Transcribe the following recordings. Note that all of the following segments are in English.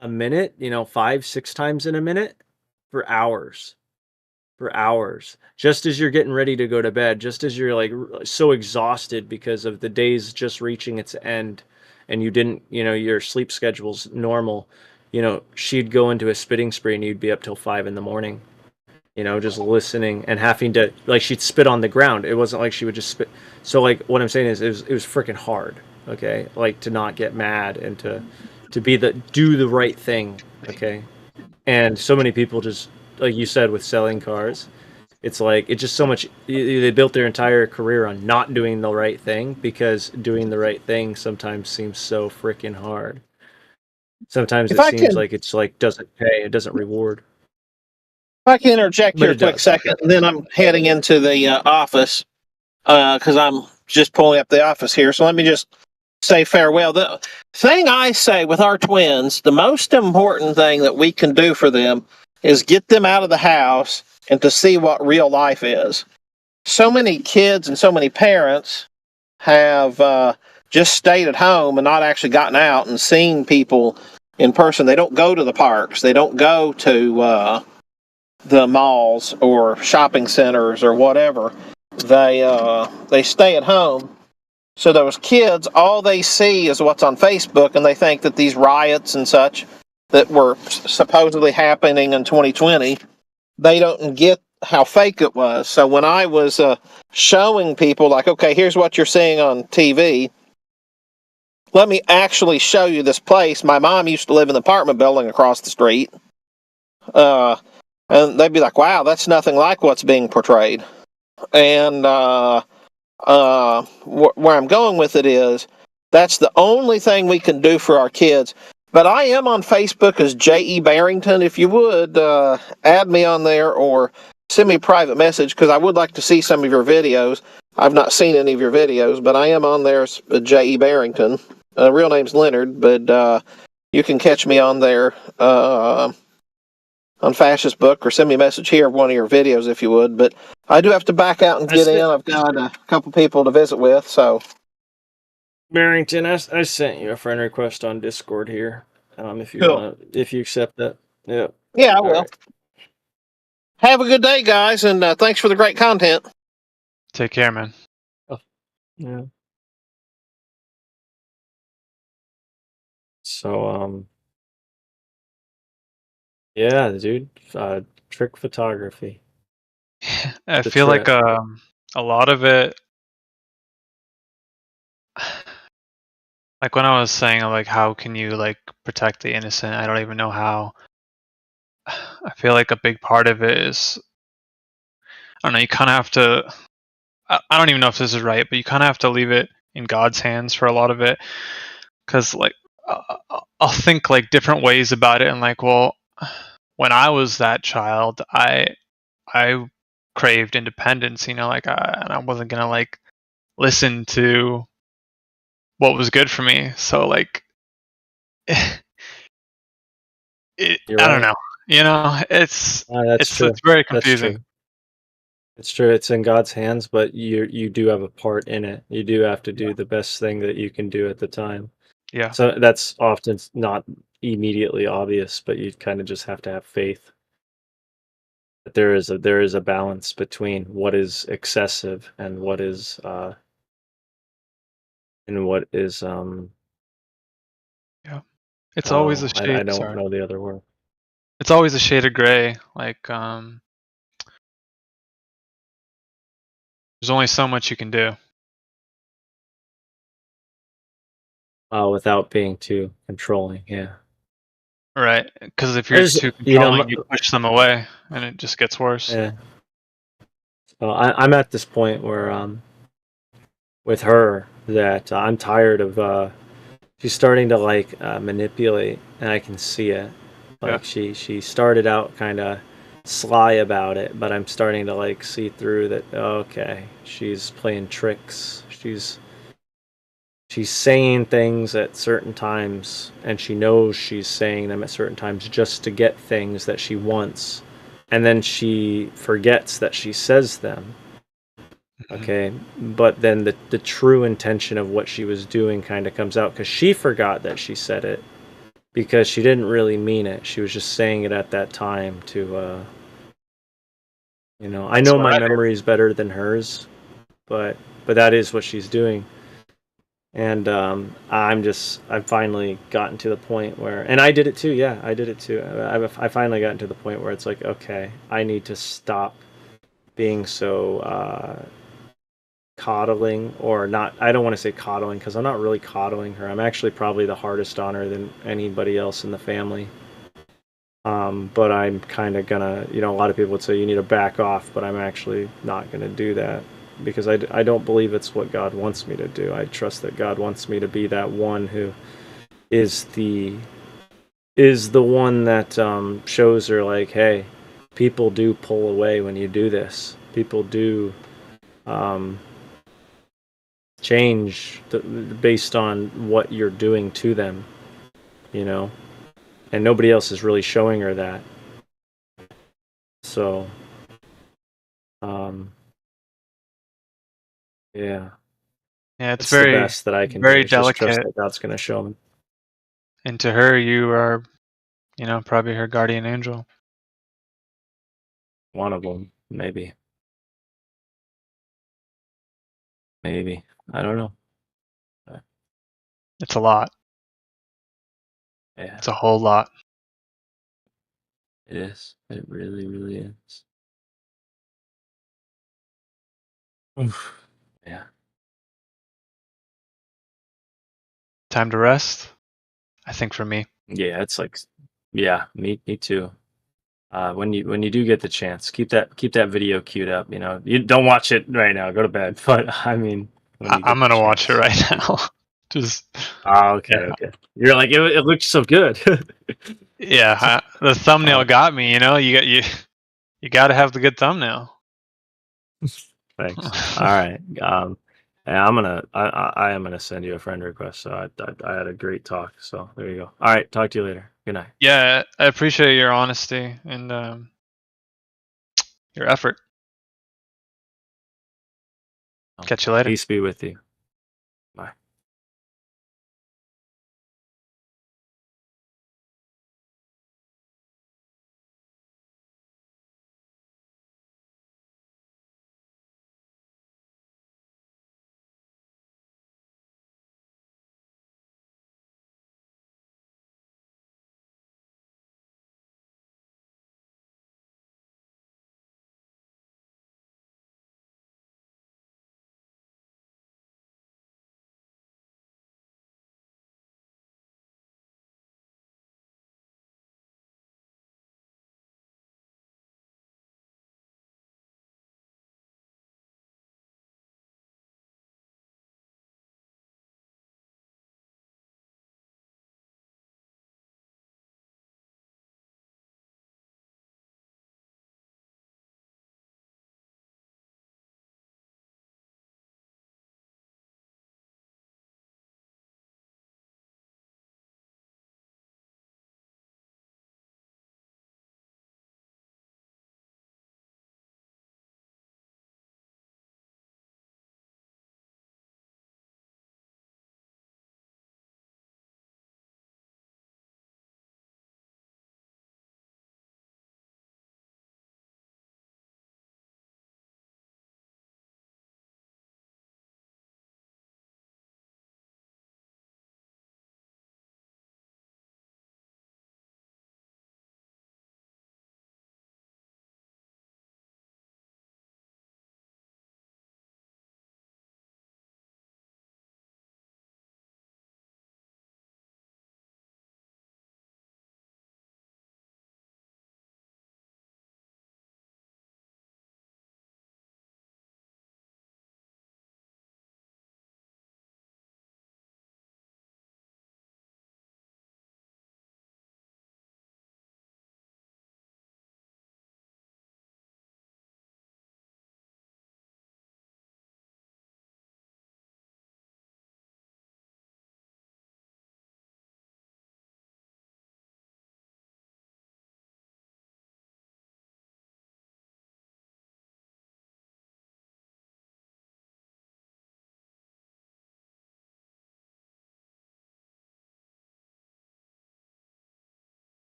a minute, 5, 6 times in a minute for hours. For hours. Just as you're getting ready to go to bed, just as you're like so exhausted because of the day's just reaching its end and you didn't, your sleep schedule's normal, she'd go into a spitting spree and you'd be up till 5 in the morning, just listening and having to, like, she'd spit on the ground. It wasn't like she would just spit. So like what I'm saying is it was freaking hard, okay? Like to not get mad and to do the right thing, okay? And so many people just, like you said, with selling cars, it's like it's just so much. They built their entire career on not doing the right thing because doing the right thing sometimes seems so freaking hard. Sometimes If it I seems can, like it's like doesn't pay, it doesn't reward, if I can interject but here a it quick does. second, and then I'm heading into the office because I'm just pulling up the office here. So let me just say farewell. The thing I say with our twins, the most important thing that we can do for them is get them out of the house and to see what real life is. So many kids and so many parents have just stayed at home and not actually gotten out and seen people in person. They don't go to the parks. They don't go to the malls or shopping centers or whatever. They stay at home. So those kids, all they see is what's on Facebook, and they think that these riots and such that were supposedly happening in 2020, they don't get how fake it was. So when I was showing people, like, okay, here's what you're seeing on TV, let me actually show you this place. My mom used to live in the apartment building across the street. Uh, and they'd be like, wow, that's nothing like what's being portrayed. And where I'm going with it is that's the only thing we can do for our kids. But I am on Facebook as J.E. Barrington. If you would add me on there or send me a private message, because I would like to see some of your videos. I've not seen any of your videos, but I am on there as J.E. Barrington. Real name's Leonard, but you can catch me on there on Fascist Book, or send me a message here of one of your videos if you would. But I do have to back out and I get in. sent I've got a couple people to visit with, so. Barrington. I sent you a friend request on Discord here. If you Cool. if you accept that, yeah. Yeah, I All will. right. Have a good day, guys, and thanks for the great content. Take care, man. Oh, yeah. So yeah, dude. Trick photography. I The feel like trip. a lot of it, like when I was saying like how can you like protect the innocent, I don't even know how. I feel like a big part of it is, I don't know, you kind of have to, I don't even know if this is right, but you kind of have to leave it in God's hands for a lot of it, because like I'll think like different ways about it, and like, well, when I was that child, I craved independence, like and I wasn't gonna like listen to what was good for me. So like, I You're don't right. know. It's That's it's true. it's very That's confusing. true. It's true. It's in God's hands, but you do have a part in it. You do have to do the best thing that you can do at the time. Yeah. So that's often not immediately obvious, but you kind of just have to have faith that there is a balance between what is excessive and what is Yeah. It's always a oh, I shade. don't Sorry. know the other word. It's always a shade of gray. Like there's only so much you can do. Without being too controlling. Yeah. Right. Because if you're There's too controlling, you push them away, and it just gets worse. yeah. So I'm at this point where with her that I'm tired of she's starting to like manipulate, and I can see it. Yeah. Like she started out kind of sly about it, but I'm starting to like see through that. Okay, she's playing tricks. She's saying things at certain times, and she knows she's saying them at certain times just to get things that she wants, and then she forgets that she says them. Okay, but then the true intention of what she was doing kind of comes out because she forgot that she said it because she didn't really mean it. She was just saying it at that time to, I know my memory is better than hers, but that is what she's doing. And I've finally gotten to the point where, and I did it too. Yeah, I did it too. I finally gotten to the point where it's like, okay, I need to stop being so coddling, or not. I don't want to say coddling because I'm not really coddling her. I'm actually probably the hardest on her than anybody else in the family. But I'm kind of gonna, a lot of people would say you need to back off, but I'm actually not gonna do that because I don't believe it's what God wants me to do. I trust that God wants me to be that one who is the one that shows her like, hey, people do pull away when you do this. People do um, change based on what you're doing to them, and nobody else is really showing her that. So, yeah. Yeah, it's It's the very, best that I can do very is just trust delicate. that God's going to show me. And to her, you are, probably her guardian angel. One of them, maybe. Maybe. I don't know. It's a lot. Yeah, It's a whole lot. it is. It really, really is. Oof. Yeah. Time to rest, I think, for me. Yeah, it's like, yeah, me too. When you do get the chance, keep that video queued up. You don't watch it right now. Go to bed. But I mean, when you I'm get the gonna watch it chance. right now. Just Oh, okay, yeah, okay. You're like it looks so good. yeah. The thumbnail Uh, got me. You got to have the good thumbnail. Thanks. All right. Yeah, I am gonna send you a friend request. So I had a great talk. So there you go. All right. Talk to you later. Good night. Yeah, I appreciate your honesty and your effort. Catch you later. Peace be with you. Bye.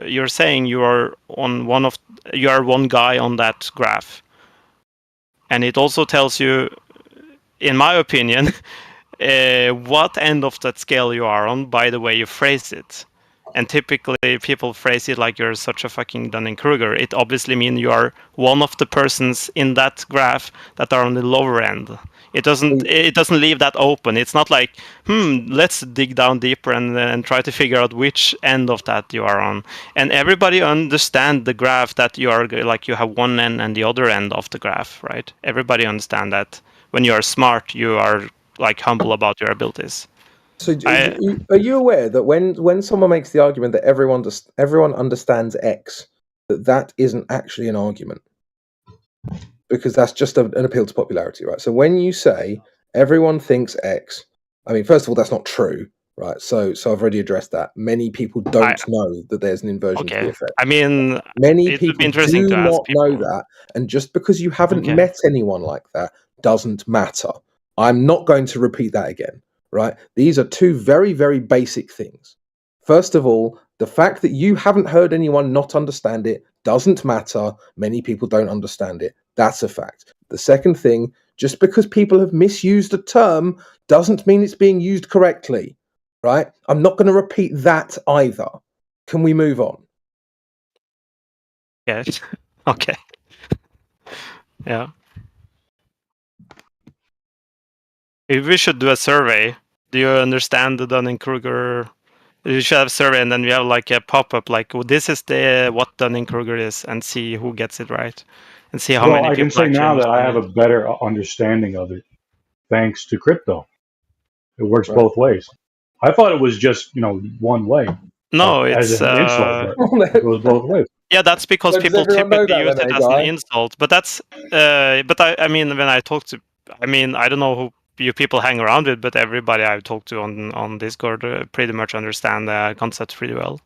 you're saying you are one guy on that graph, and it also tells you, in my opinion, what end of that scale you are on by the way you phrase it. And typically people phrase it like you're such a fucking Dunning-Kruger. It obviously means you are one of the persons in that graph that are on the lower end. It doesn't leave that open. It's not like, let's dig down deeper and try to figure out which end of that you are on. And everybody understand the graph that you are like you have one end and the other end of the graph, right? Everybody understand that when you are smart, you are like humble about your abilities. So, are you aware that when someone makes the argument that everyone understands X, that isn't actually an argument, because that's just an appeal to popularity, right? So when you say everyone thinks X, I mean, first of all, that's not true, right? So I've already addressed that. Many people don't know that there's an inversion to the effect. I mean, many it would people be interesting do to ask not know people. that, and just because you haven't met anyone like that doesn't matter. I'm not going to repeat that again, right? These are two very, very basic things. First of all, the fact that you haven't heard anyone not understand it doesn't matter. Many people don't understand it. That's a fact. The second thing, just because people have misused a term doesn't mean it's being used correctly, right? I'm not going to repeat that either. Can we move on? Yes. Okay. Yeah. If we should do a survey, do you understand the Dunning-Kruger? You should have a survey, and then we have like a pop-up, like, well, this is what Dunning-Kruger is, and see who gets it right, and see how many people. I can say now that I have a better understanding of it, thanks to crypto. It works both ways. I thought it was just one way. No, as it's an insult, but it goes both ways. Yeah, that's because So does people everyone know typically that use then, it eh, as an Guy? insult. But that's, but I mean, when I talk to, I mean, I don't know who you people hang around with, but everybody I've talked to on Discord pretty much understand the concept pretty well.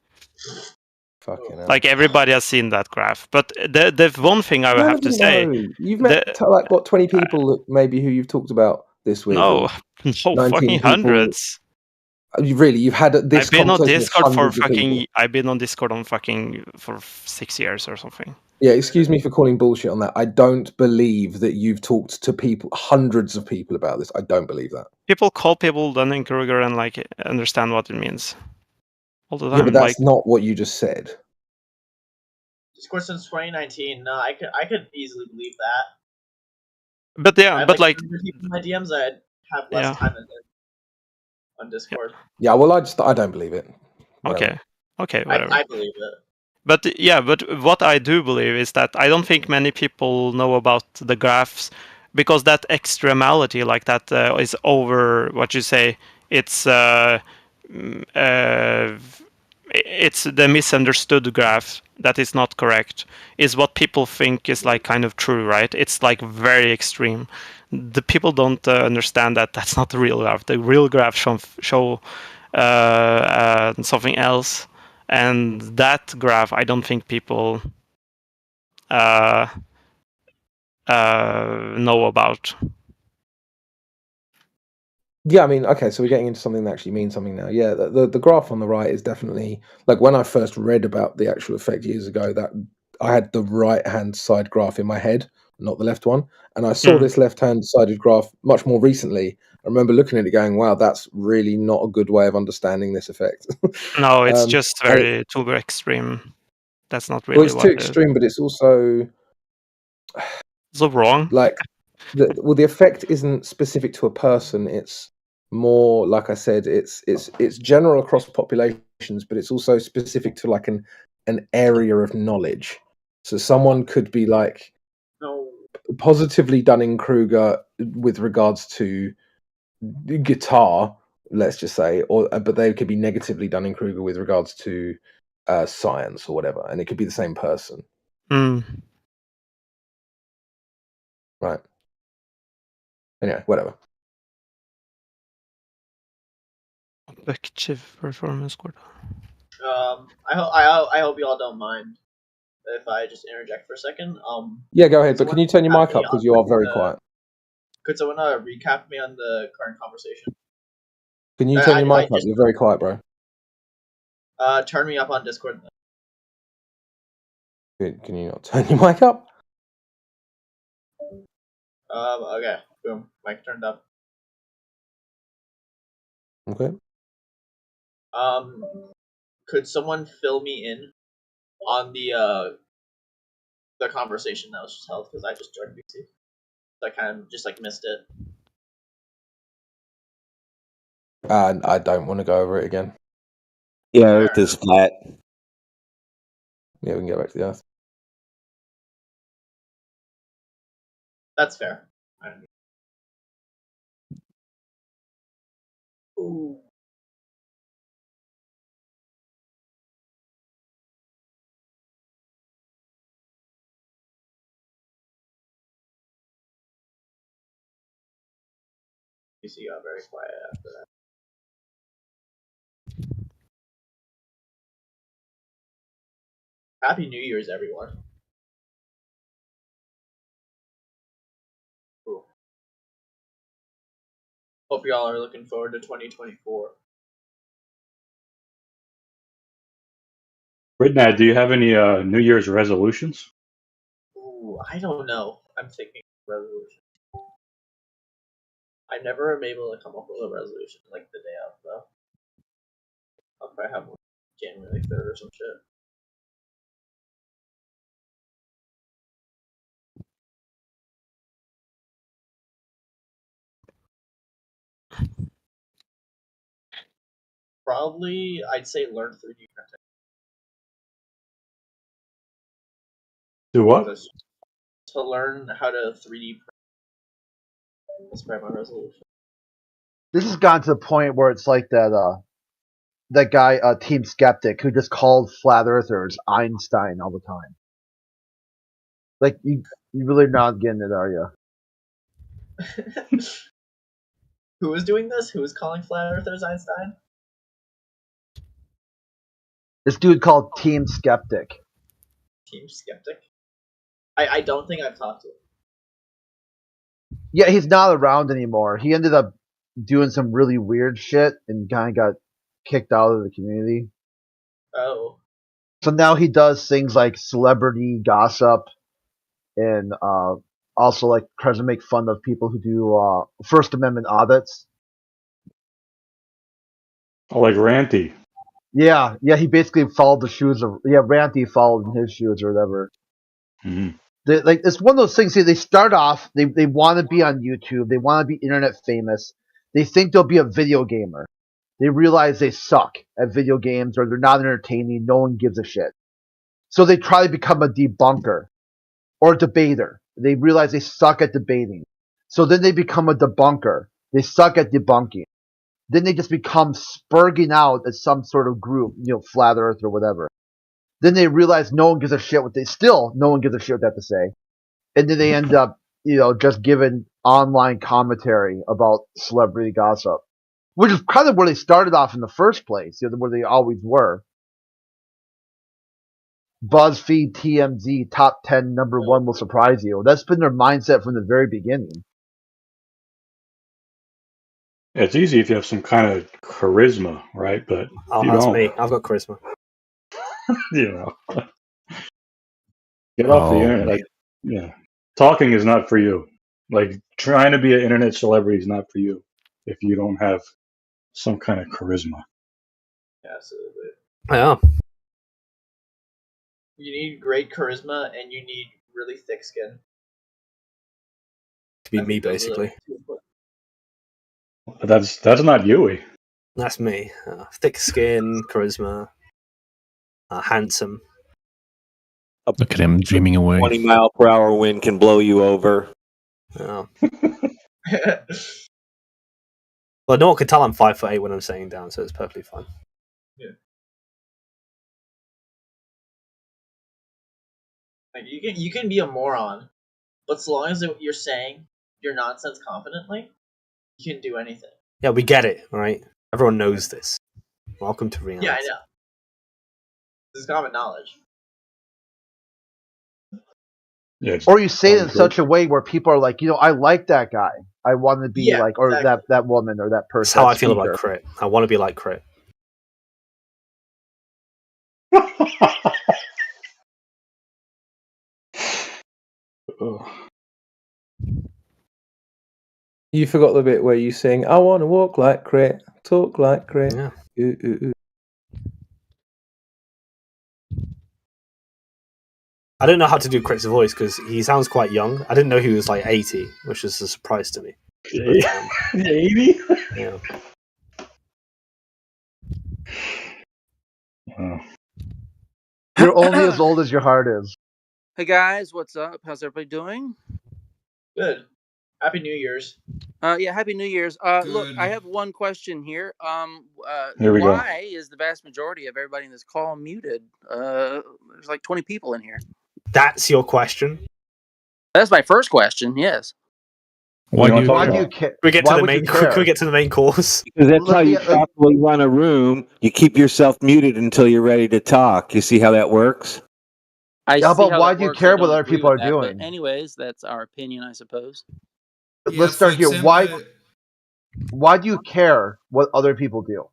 Fucking hell. Like everybody has seen that graph. But the one thing I would have to say, you've met like what 20 people maybe who you've talked about this with. no, 19 fucking people. hundreds. You've had this I've been on conversation with Discord for hundreds of people. fucking. I've been on Discord for 6 years or something. Yeah, excuse me for calling bullshit on that. I don't believe that you've talked to people, hundreds of people about this. I don't believe that. People call people Dunning-Kruger and like understand what it means all the time. Yeah, but that's like, not what you just said. Discord since 2019. No, I could easily believe that. But yeah, I have but like people in my DMs, I have less time than on Discord. Yeah, well, I don't believe it. Okay, whatever. I believe it. But yeah, but what I do believe is that I don't think many people know about the graphs, because that extremality, like that, is over what you say. It's the misunderstood graph that is not correct, is what people think is like kind of true, right? It's like very extreme. The people don't understand that that's not the real graph. The real graph show something else. And that graph, I don't think people know about. Yeah, I mean, okay, so we're getting into something that actually means something now. Yeah, the graph on the right is definitely, like, when I first read about the actual effect years ago, that I had the right-hand side graph in my head, not the left one. And I saw this left-hand sided graph much more recently. I remember looking at it going, wow, that's really not a good way of understanding this effect. No, it's just too extreme. That's not really. Well, it's too extreme, but it's also so wrong. Like, the effect isn't specific to a person. It's more, like I said, it's general across populations, but it's also specific to like an area of knowledge. So someone could be like positively Dunning-Kruger with regards to guitar, let's just say, but they could be negatively Dunning-Kruger with regards to science or whatever, and it could be the same person. Right. Anyway, whatever. Objective performance score. I hope you all don't mind if I just interject for a second. Yeah, go ahead. But can you turn your mic up, because you are very quiet? Could someone recap me on the current conversation? Can you turn your mic up? You're very quiet, bro. Turn me up on Discord. Can you not turn your mic up? Okay. Boom. Mic turned up. Okay. Could someone fill me in on the conversation that was just held? Because I just joined BC. So I kind of just like missed it. I don't want to go over it again. Yeah, Earth is flat. Yeah, we can go back to the Earth. That's fair. Ooh. BC got very quiet after that. Happy New Year's, everyone. Cool. Hope y'all are looking forward to 2024. Britnad, do you have any New Year's resolutions? Ooh, I don't know. I'm thinking resolution. I never am able to come up with a resolution like the day of, though. I'll probably have one January 3rd or some shit. Probably, I'd say learn 3D printing. Do what? To learn how to 3D print. That's probably my resolution. This has gotten to the point where it's like that guy, Team Skeptic, who just called flat earthers Einstein all the time. Like, you really not getting it, are you? Who was doing this? Who was calling flat earthers Einstein? This dude called Team Skeptic. Team Skeptic? I don't think I've talked to him. Yeah, he's not around anymore. He ended up doing some really weird shit and kind of got kicked out of the community. Oh. So now he does things like celebrity gossip and also like tries to make fun of people who do First Amendment audits. Oh, like Ranty. Yeah, he basically followed the shoes of Ranty followed in his shoes or whatever. Mm-hmm. Like it's one of those things. They start off, they want to be on YouTube, they want to be internet famous. They think they'll be a video gamer. They realize they suck at video games or they're not entertaining. No one gives a shit. So they try to become a debunker or a debater. They realize they suck at debating. So then they become a debunker. They suck at debunking. Then they just become spurging out at some sort of group, Flat Earth or whatever. Then they realize no one gives a shit no one gives a shit what they have to say. And then they end up, just giving online commentary about celebrity gossip. Which is kind of where they started off in the first place, where they always were. BuzzFeed, TMZ, top 10, number 1 will surprise you. That's been their mindset from the very beginning. It's easy if you have some kind of charisma, right? But oh, you that's don't. me. I've got charisma. Get off the internet. Like, talking is not for you. Like, trying to be an internet celebrity is not for you if you don't have some kind of charisma. Absolutely. Yeah. You need great charisma and you need really thick skin. To be me, basically. But that's not Yui. That's me. Thick skin, charisma, handsome. Look at him dreaming away. 20-mile-per-hour wind can blow you over. Oh. Well, no one can tell I'm 5'8" when I'm sitting down, so it's perfectly fine. Yeah. Like you can be a moron, but as long as you're saying your nonsense confidently, you can do anything. Yeah, we get it, right? Everyone knows this. Welcome to reality. Yeah, I know. This is common knowledge. Yeah, or you say it in such a way where people are like, I like that guy. I want to be like, or exactly. that woman or that person. That's how I feel about Crit. I want to be like Crit. You forgot the bit where you sing, I want to walk like Crit, talk like Crit. Yeah. Ooh, ooh, ooh. I don't know how to do Crit's voice because he sounds quite young. I didn't know he was like 80, which is a surprise to me. 80? Yeah. You're only as old as your heart is. Hey guys, what's up? How's everybody doing? Good. Happy New Year's. Yeah, Happy New Year's. Look, I have one question here. Here we go. Why is the vast majority of everybody in this call muted? There's like 20 people in here. That's your question? That's my first question. Yes. Why do you Why care? do you care? We get Why to the would you main. care? Can we get to the main course? Because that's how Let me- you properly run a room. You keep yourself muted until you're ready to talk. You see how that works? I Yeah, see but how why that do you works. care I what don't other agree people with are that, doing? But anyways, that's our opinion, I suppose. Let's start here. Why do you care what other people do?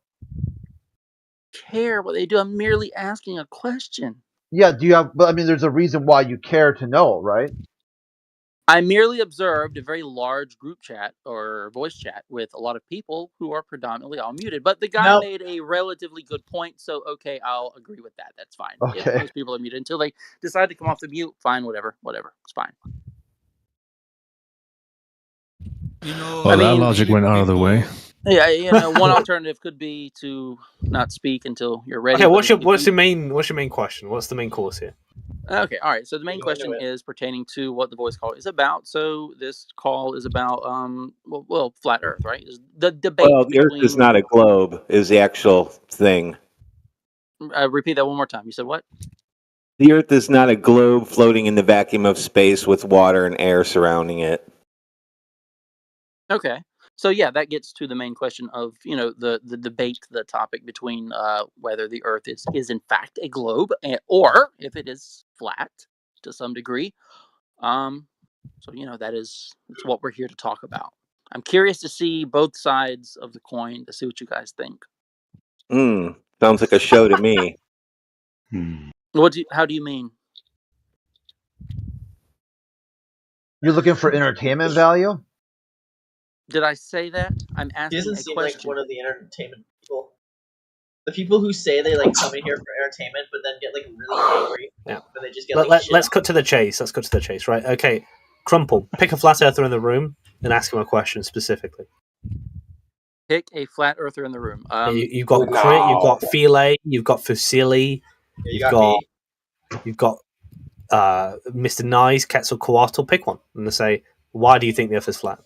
Care what they do. I'm merely asking a question. Yeah, do you have? But I mean, there's a reason why you care to know, right? I merely observed a very large group chat or voice chat with a lot of people who are predominantly all muted. But the guy made a relatively good point, so okay, I'll agree with that. That's fine. If Okay. most people are muted until they decide to come off the mute, fine, whatever, it's fine. Well, that logic went out of the way. Yeah, one alternative could be to not speak until you're ready. Okay, but what's if your main question? What's the main course here? Okay, all right. So the main question is pertaining to what the voice call is about. So this call is about well, flat Earth, right? Is the debate Well, the Earth is not a globe, is the actual thing. Repeat that one more time. You said what? The Earth is not a globe floating in the vacuum of space with water and air surrounding it. Okay. So yeah, that gets to the main question of the debate, the topic between whether the Earth is in fact a globe or if it is flat to some degree. So that's what we're here to talk about. I'm curious to see both sides of the coin to see what you guys think. Sounds like a show to me. How do you mean? You're looking for entertainment value? Did I say that? I'm He asking doesn't a seem question. like one of the entertainment people. The people who say they come in here for entertainment, but then get really angry. Yeah. But they just get Let's cut to the chase. Let's cut to the chase, right? Okay, Crumple, pick a flat earther in the room and ask him a question specifically. Pick a flat earther in the room. You've got Crit, you've got Philae, you've got Fusili, you've got Mr. Nice, Quetzalcoatl. Pick one and they say, why do you think the Earth is flat?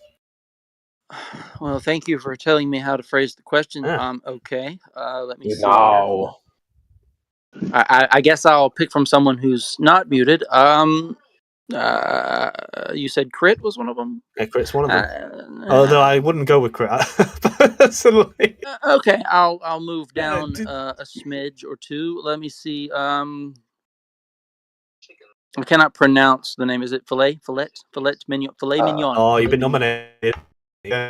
Well, thank you for telling me how to phrase the question. Yeah. Okay. Let me see. No. I guess I'll pick from someone who's not muted. You said Crit was one of them? Yeah, Crit's one of them. Although I wouldn't go with Crit personally. Okay, I'll move down a smidge or two. Let me see. I cannot pronounce the name. Is it Filet Mignon? Filet Mignon. Oh, you've been nominated.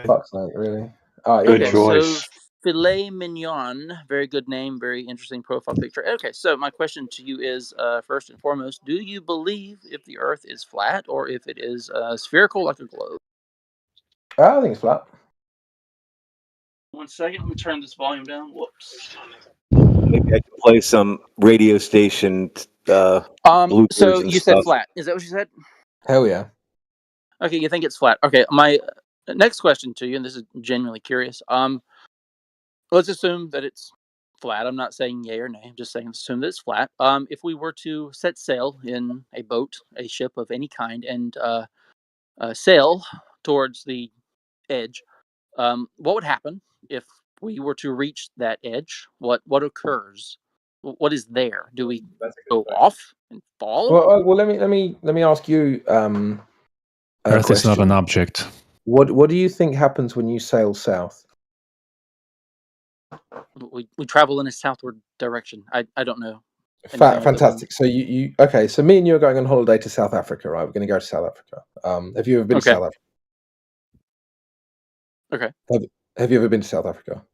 Fuck's sake, really? Good choice. So Filet Mignon, very good name, very interesting profile picture. Okay, so my question to you is, first and foremost, do you believe if the Earth is flat or if it is spherical like a globe? I think it's flat. 1 second, let me turn this volume down. Whoops. Maybe I can play some radio station bloopers So and you stuff. said flat. Is that what you said? Hell yeah. Okay, you think it's flat. Okay, my next question to you, and this is genuinely curious. Let's assume that it's flat. I'm not saying yay or nay. I'm just saying assume that it's flat. If we were to set sail in a boat, a ship of any kind, and sail towards the edge, what would happen if we were to reach that edge? What occurs? What is there? Do we go off and fall? Well, let me ask you. Earth is not an object. What do you think happens when you sail south? We travel in a southward direction. I don't know. Fantastic. So you okay? So me and you are going on holiday to South Africa, right? We're going to go to South Africa. Have you ever been to South Africa? Okay. Have you ever been to South Africa?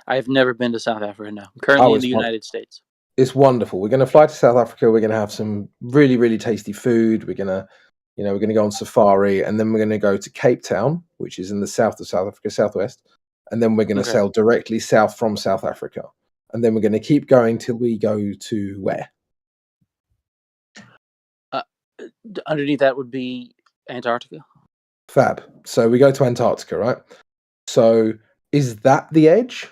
I have never been to South Africa. No, I'm currently in the United States. It's wonderful. We're going to fly to South Africa. We're going to have some really, really tasty food. We're going to We're going to go on safari, and then we're going to go to Cape Town, which is in the south of South Africa, southwest, and then we're going to sail directly south from South Africa, and then we're going to keep going till we go to where? Underneath that would be Antarctica. Fab. So we go to Antarctica, right? So is that the edge?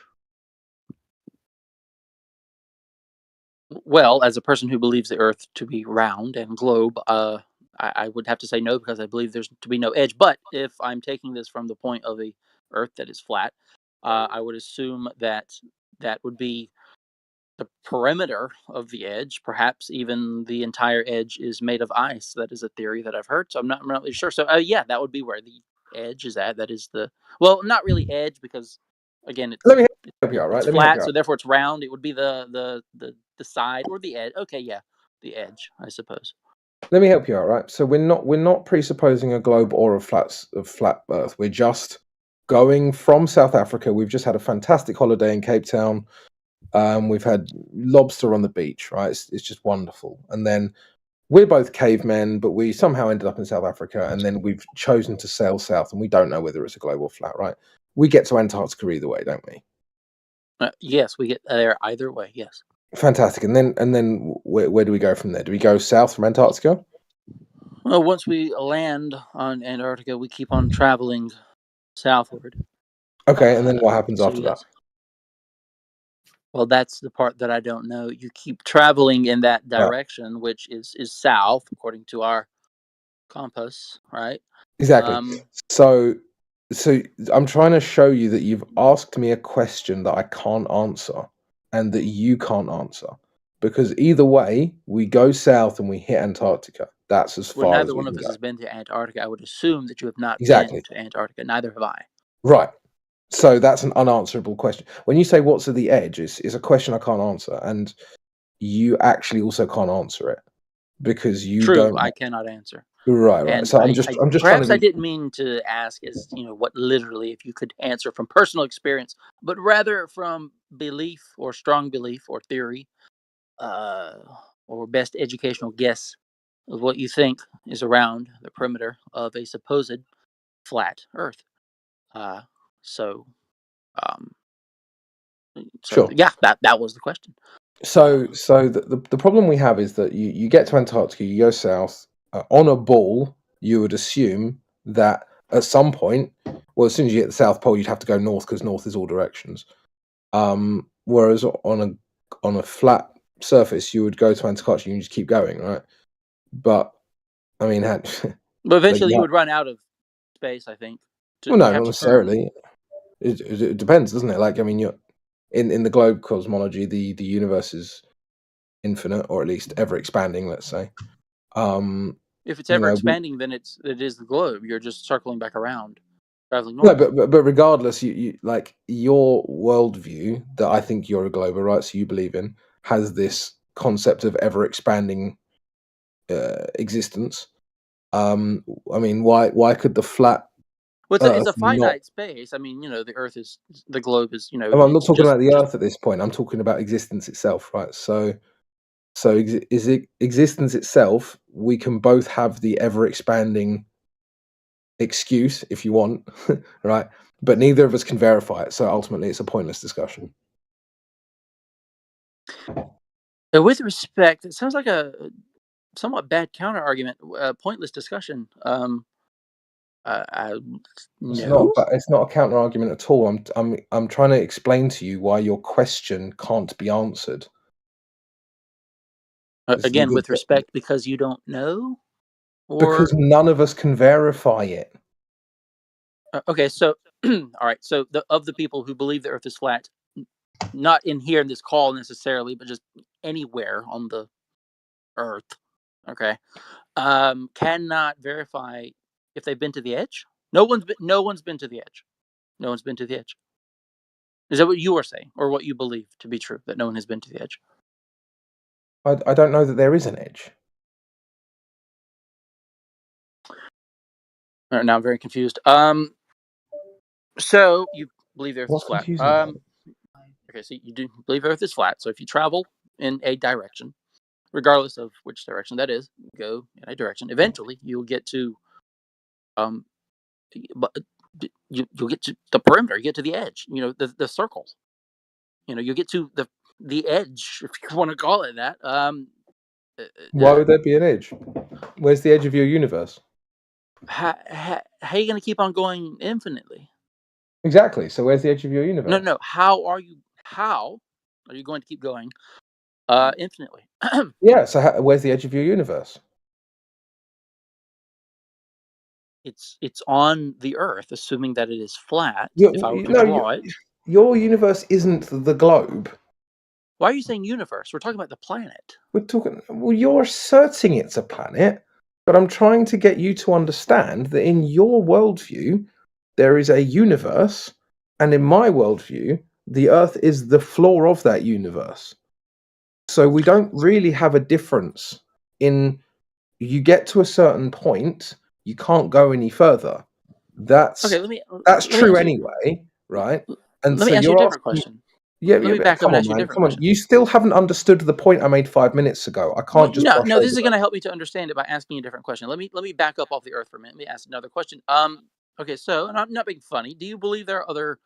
Well, as a person who believes the Earth to be round and globe, I would have to say no, because I believe there's to be no edge. But if I'm taking this from the point of a Earth that is flat, I would assume that would be the perimeter of the edge. Perhaps even the entire edge is made of ice. That is a theory that I've heard. So I'm not really sure. So yeah, that would be where the edge is at. That is not really edge, because again, it's Let me help you out, right? it's Let me help flat, you so out. therefore it's round. It would be the side or the edge. Okay, yeah, the edge, I suppose. Let me help you out, right? So we're not presupposing a globe or a flat Earth. We're just going from South Africa. We've just had a fantastic holiday in Cape Town. We've had lobster on the beach, right? It's just wonderful. And then we're both cavemen, but we somehow ended up in South Africa, and then we've chosen to sail south, and we don't know whether it's a globe or flat, right? We get to Antarctica either way, don't we? Yes, we get there either way. Yes. Fantastic. And then where do we go from there? Do we go south from Antarctica? Well, once we land on Antarctica, we keep on traveling southward. Okay, and then what happens after that? Well, that's the part that I don't know. You keep traveling in that direction, which is south, according to our compass, right? Exactly. So I'm trying to show you that you've asked me a question that I can't answer, and that you can't answer, because either way, we go south and we hit Antarctica. That's as Well, far neither as we one can of us go. has been to Antarctica. I would assume that you have not Exactly. been to Antarctica. Neither have I. Right. So that's an unanswerable question. When you say what's at the edge, it's a question I can't answer, and you actually also can't answer it because you True, don't. I cannot answer. Right. And So I'm just trying perhaps to I be. didn't mean to ask as what literally, if you could answer from personal experience, but rather from belief or strong belief or theory, or best educational guess of what you think is around the perimeter of a supposed flat Earth. So, Sure. yeah, that was the question. So the problem we have is that you get to Antarctica, you go south on a ball. You would assume that at some point, well, as soon as you get to the South Pole, you'd have to go north because north is all directions. Whereas on a flat surface, you would go to Antarctica and you just keep going, right? But I mean, but eventually you would run out of space, I think. Well, no, not necessarily. It depends, doesn't it? Like, I mean, you're in the globe cosmology, the universe is infinite, or at least ever expanding. Let's say. If it's ever expanding, then it is the globe. You're just circling back around, traveling north. No, but regardless, you like your worldview that I think you're a globe, right? So you believe in has this concept of ever expanding existence. I mean, why could the flat? Well, it's a finite space. I mean, the Earth is the globe is. I'm not talking about the Earth at this point. I'm talking about existence itself, right? So is it existence itself? We can both have the ever expanding excuse if you want, right? But neither of us can verify it. So ultimately, it's a pointless discussion. With respect, it sounds like a somewhat bad counter argument. Pointless discussion. No. It's not a counter argument at all. I'm trying to explain to you why your question can't be answered. Again, with respect, because you don't know, because none of us can verify it. Okay, so all right. So of the people who believe the Earth is flat, not in here in this call necessarily, but just anywhere on the Earth, okay, cannot verify if they've been to the edge. No one's been to the edge. No one's been to the edge. Is that what you are saying, or what you believe to be true, that no one has been to the edge? I don't know that there is an edge. All right, now I'm very confused. So you believe the Earth is flat. Okay, so you do believe Earth is flat. So if you travel in a direction, regardless of which direction that is, go in a direction. Eventually, you'll get to but you'll get to the perimeter. You get to the edge. The circle. You get to the edge, if you want to call it that. Why would there be an edge? Where's the edge of your universe? How are you going to keep on going infinitely? Exactly. So where's the edge of your universe? No. How are you going to keep going infinitely? Yeah. So where's the edge of your universe? It's on the Earth, assuming that it is flat. If I were to draw it, your universe isn't the globe. Why are you saying universe? We're talking about the planet. We're talking. Well, you're asserting it's a planet, but I'm trying to get you to understand that in your worldview, there is a universe, and in my worldview, the Earth is the floor of that universe. So we don't really have a difference in. You get to a certain point, you can't go any further. That's true anyway, right? And let me ask you a different question. Yeah, let me back up and ask you a different question. You still haven't understood the point I made 5 minutes ago. I can't just. No. This is going to help me to understand it by asking a different question. Let me back up off the Earth for a minute. Let me ask another question. Okay, so, and I'm not being funny. Do you believe there are other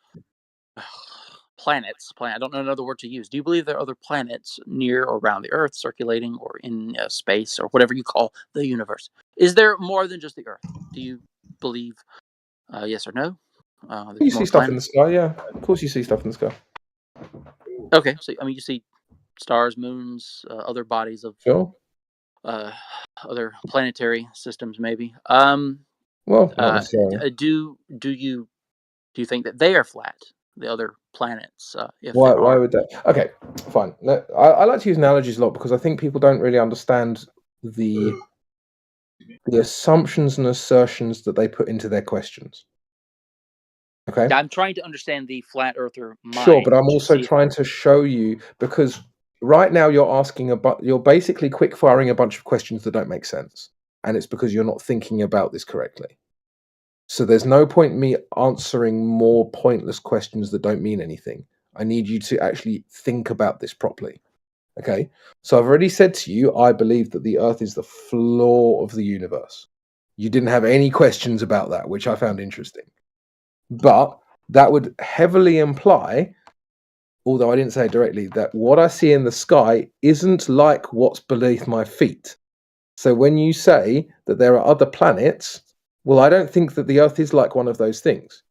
planets? I don't know another word to use. Do you believe there are other planets near or around the Earth, circulating or in space or whatever you call the universe? Is there more than just the Earth? Do you believe? Yes or no? You see stuff in the sky, yeah. Of course, you see stuff in the sky. Okay, so you see stars, moons, other bodies of other planetary systems, maybe. Well, not necessarily. Do you think that they are flat? The other planets? Why would that? Okay, fine. I like to use analogies a lot because I think people don't really understand the assumptions and assertions that they put into their questions. Okay. I'm trying to understand the flat earther mind. Sure, but I'm also trying to show you, because right now you're basically quick firing a bunch of questions that don't make sense, and it's because you're not thinking about this correctly. So there's no point in me answering more pointless questions that don't mean anything. I need you to actually think about this properly. Okay? So I've already said to you, I believe that the Earth is the floor of the universe. You didn't have any questions about that, which I found interesting. But that would heavily imply, although I didn't say it directly, that what I see in the sky isn't like what's beneath my feet. So when you say that there are other planets, well, I don't think that the Earth is like one of those things.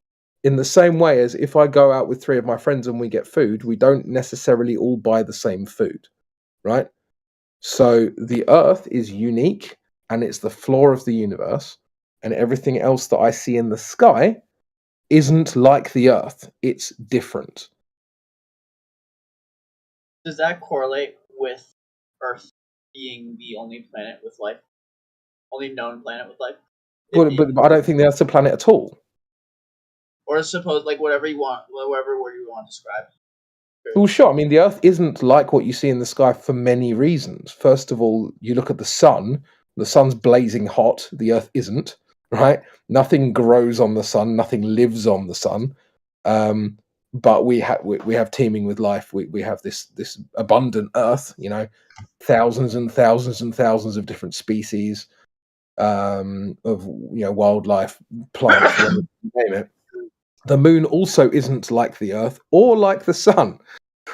In the same way as if I go out with 3 of my friends and we get food, we don't necessarily all buy the same food, right? So the Earth is unique, and it's the floor of the universe, and everything else that I see in the sky isn't like the Earth. It's different. Does that correlate with Earth being the only planet with life? Only known planet with life? But I don't think the Earth's a planet at all. Or suppose, whatever you want, whatever word you want to describe. Well, sure. I mean, the Earth isn't like what you see in the sky for many reasons. First of all, you look at the sun. The sun's blazing hot. The Earth isn't, right? Nothing grows on the sun. Nothing lives on the sun. But we have teeming with life. We have this abundant Earth. Thousands and thousands and thousands of different species of wildlife, plants, whatever you name it. The moon also isn't like the Earth or like the sun,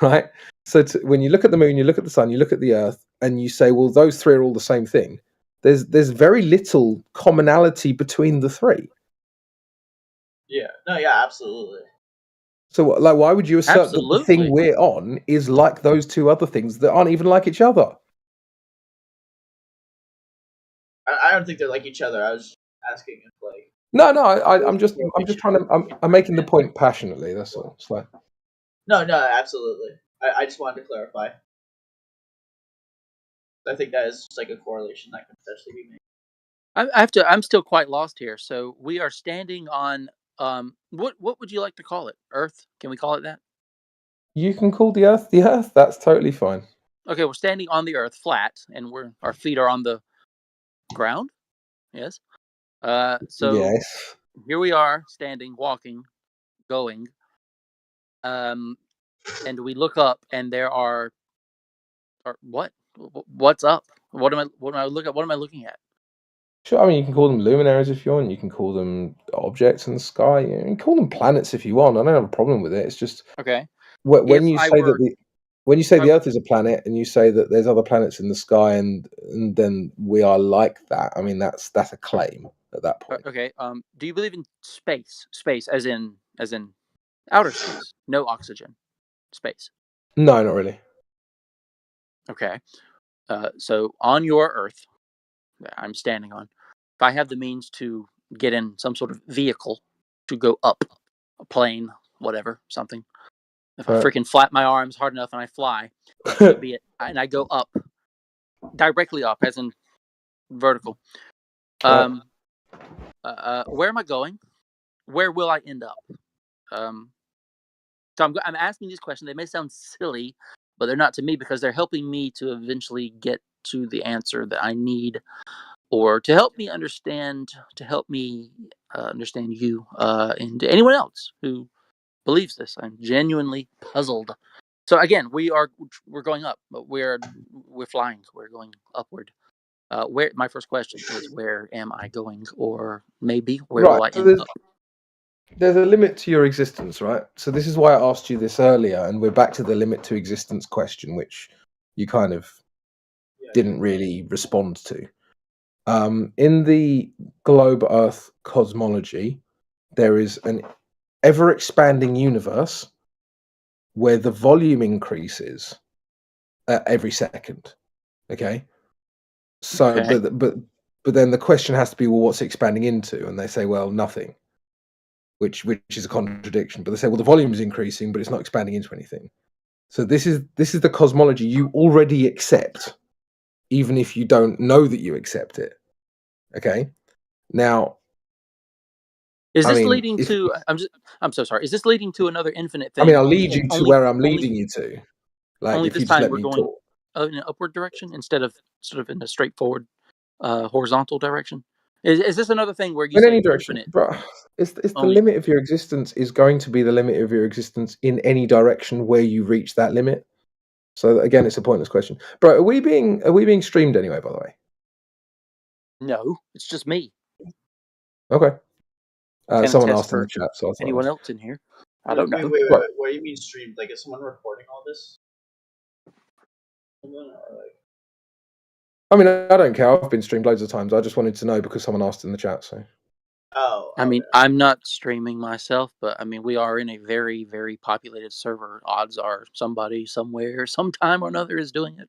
right? So when you look at the moon, you look at the sun, you look at the Earth, and you say, well, those 3 are all the same thing. There's very little commonality between the 3. Yeah. No. Yeah. Absolutely. So, why would you assert that the thing we're on is like those 2 other things that aren't even like each other? I don't think they're like each other. I was asking if No, I'm just trying to. I'm making the point passionately. That's all. It's like. No, absolutely. I just wanted to clarify. I think that is just a correlation that can potentially be made. I'm still quite lost here. So we are standing on what would you like to call it? Earth? Can we call it that? You can call the Earth the Earth. That's totally fine. Okay, we're standing on the Earth, flat, and our feet are on the ground. Yes. So yes. Here we are, standing, walking, going, and we look up, and there are what? What's up? What am I looking at? Sure, I mean, you can call them luminaries if you want. You can call them objects in the sky. You can call them planets if you want. I don't have a problem with it. It's just Okay. when If you I say were, the Earth is a planet, and you say that there's other planets in the sky, and then we are like that. I mean, that's a claim at that point. okay. Do you believe in space? Space, as in outer space, no oxygen, space. No, not really. Okay. So on your Earth that I'm standing on, if I have the means to get in some sort of vehicle to go up, a plane, whatever, something. If I freaking flap my arms hard enough and I fly, be it, and I go up, directly up, as in vertical. Where am I going? Where will I end up? So I'm asking these questions. They may sound silly, but they're not to me, because they're helping me to eventually get to the answer that I need, or to help me understand you and anyone else who believes this. I'm genuinely puzzled. So again, we're going up, but we're flying. We're going upward. My first question is, where am I going, or maybe where will I end up? There's a limit to your existence, right? So this is why I asked you this earlier, and we're back to the limit to existence question, which you kind of didn't really respond to. In the globe Earth cosmology, there is an ever-expanding universe where the volume increases every second. Okay, so Okay. but then the question has to be, well, what's it expanding into? And they say, well, nothing. Which is a contradiction. But they say, well, the volume is increasing, but it's not expanding into anything. So this is the cosmology you already accept, even if you don't know that you accept it. Okay. Now, Is this leading to? I'm so sorry. Is this leading to another infinite thing? I'll lead you to where I'm leading you to. Like, only if this you just time let we're me going talk. in an upward direction instead of sort of in a straightforward horizontal direction. Is this another thing where you In say any direction, infinite? bro. It's the Only- limit of your existence is going to be the limit of your existence in any direction where you reach that limit. So again, it's a pointless question, bro. Are we being streamed anyway? By the way. No, it's just me. Okay. Can Someone attest asked in for the chat, so I thought anyone else in here. I don't know. Wait. What do you mean streamed? Like, is someone recording all this? I mean, I don't care. I've been streamed loads of times. I just wanted to know because someone asked in the chat. So. Oh. I mean, I'm not streaming myself, but I mean, we are in a very, very populated server. Odds are somebody somewhere, sometime or another, is doing it.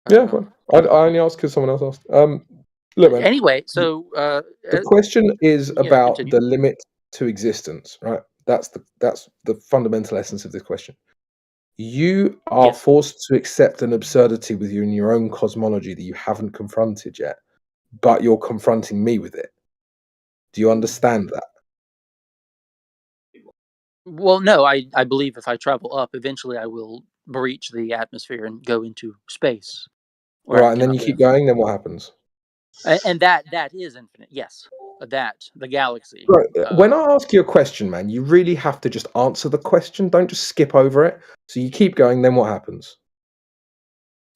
Yeah, fine. I only asked because someone else asked. Look, man. Anyway, so the question is about continue. the limit to existence, right? That's the fundamental essence of this question. You are forced to accept an absurdity within your own cosmology that you haven't confronted yet, but you're confronting me with it. Do you understand that? Well, no, I believe if I travel up, eventually I will breach the atmosphere and go into space. Right, and then you keep going, then what happens? And that is infinite. Yes, the galaxy. Right. When I ask you a question, man, you really have to just answer the question. Don't just skip over it. So you keep going, then what happens?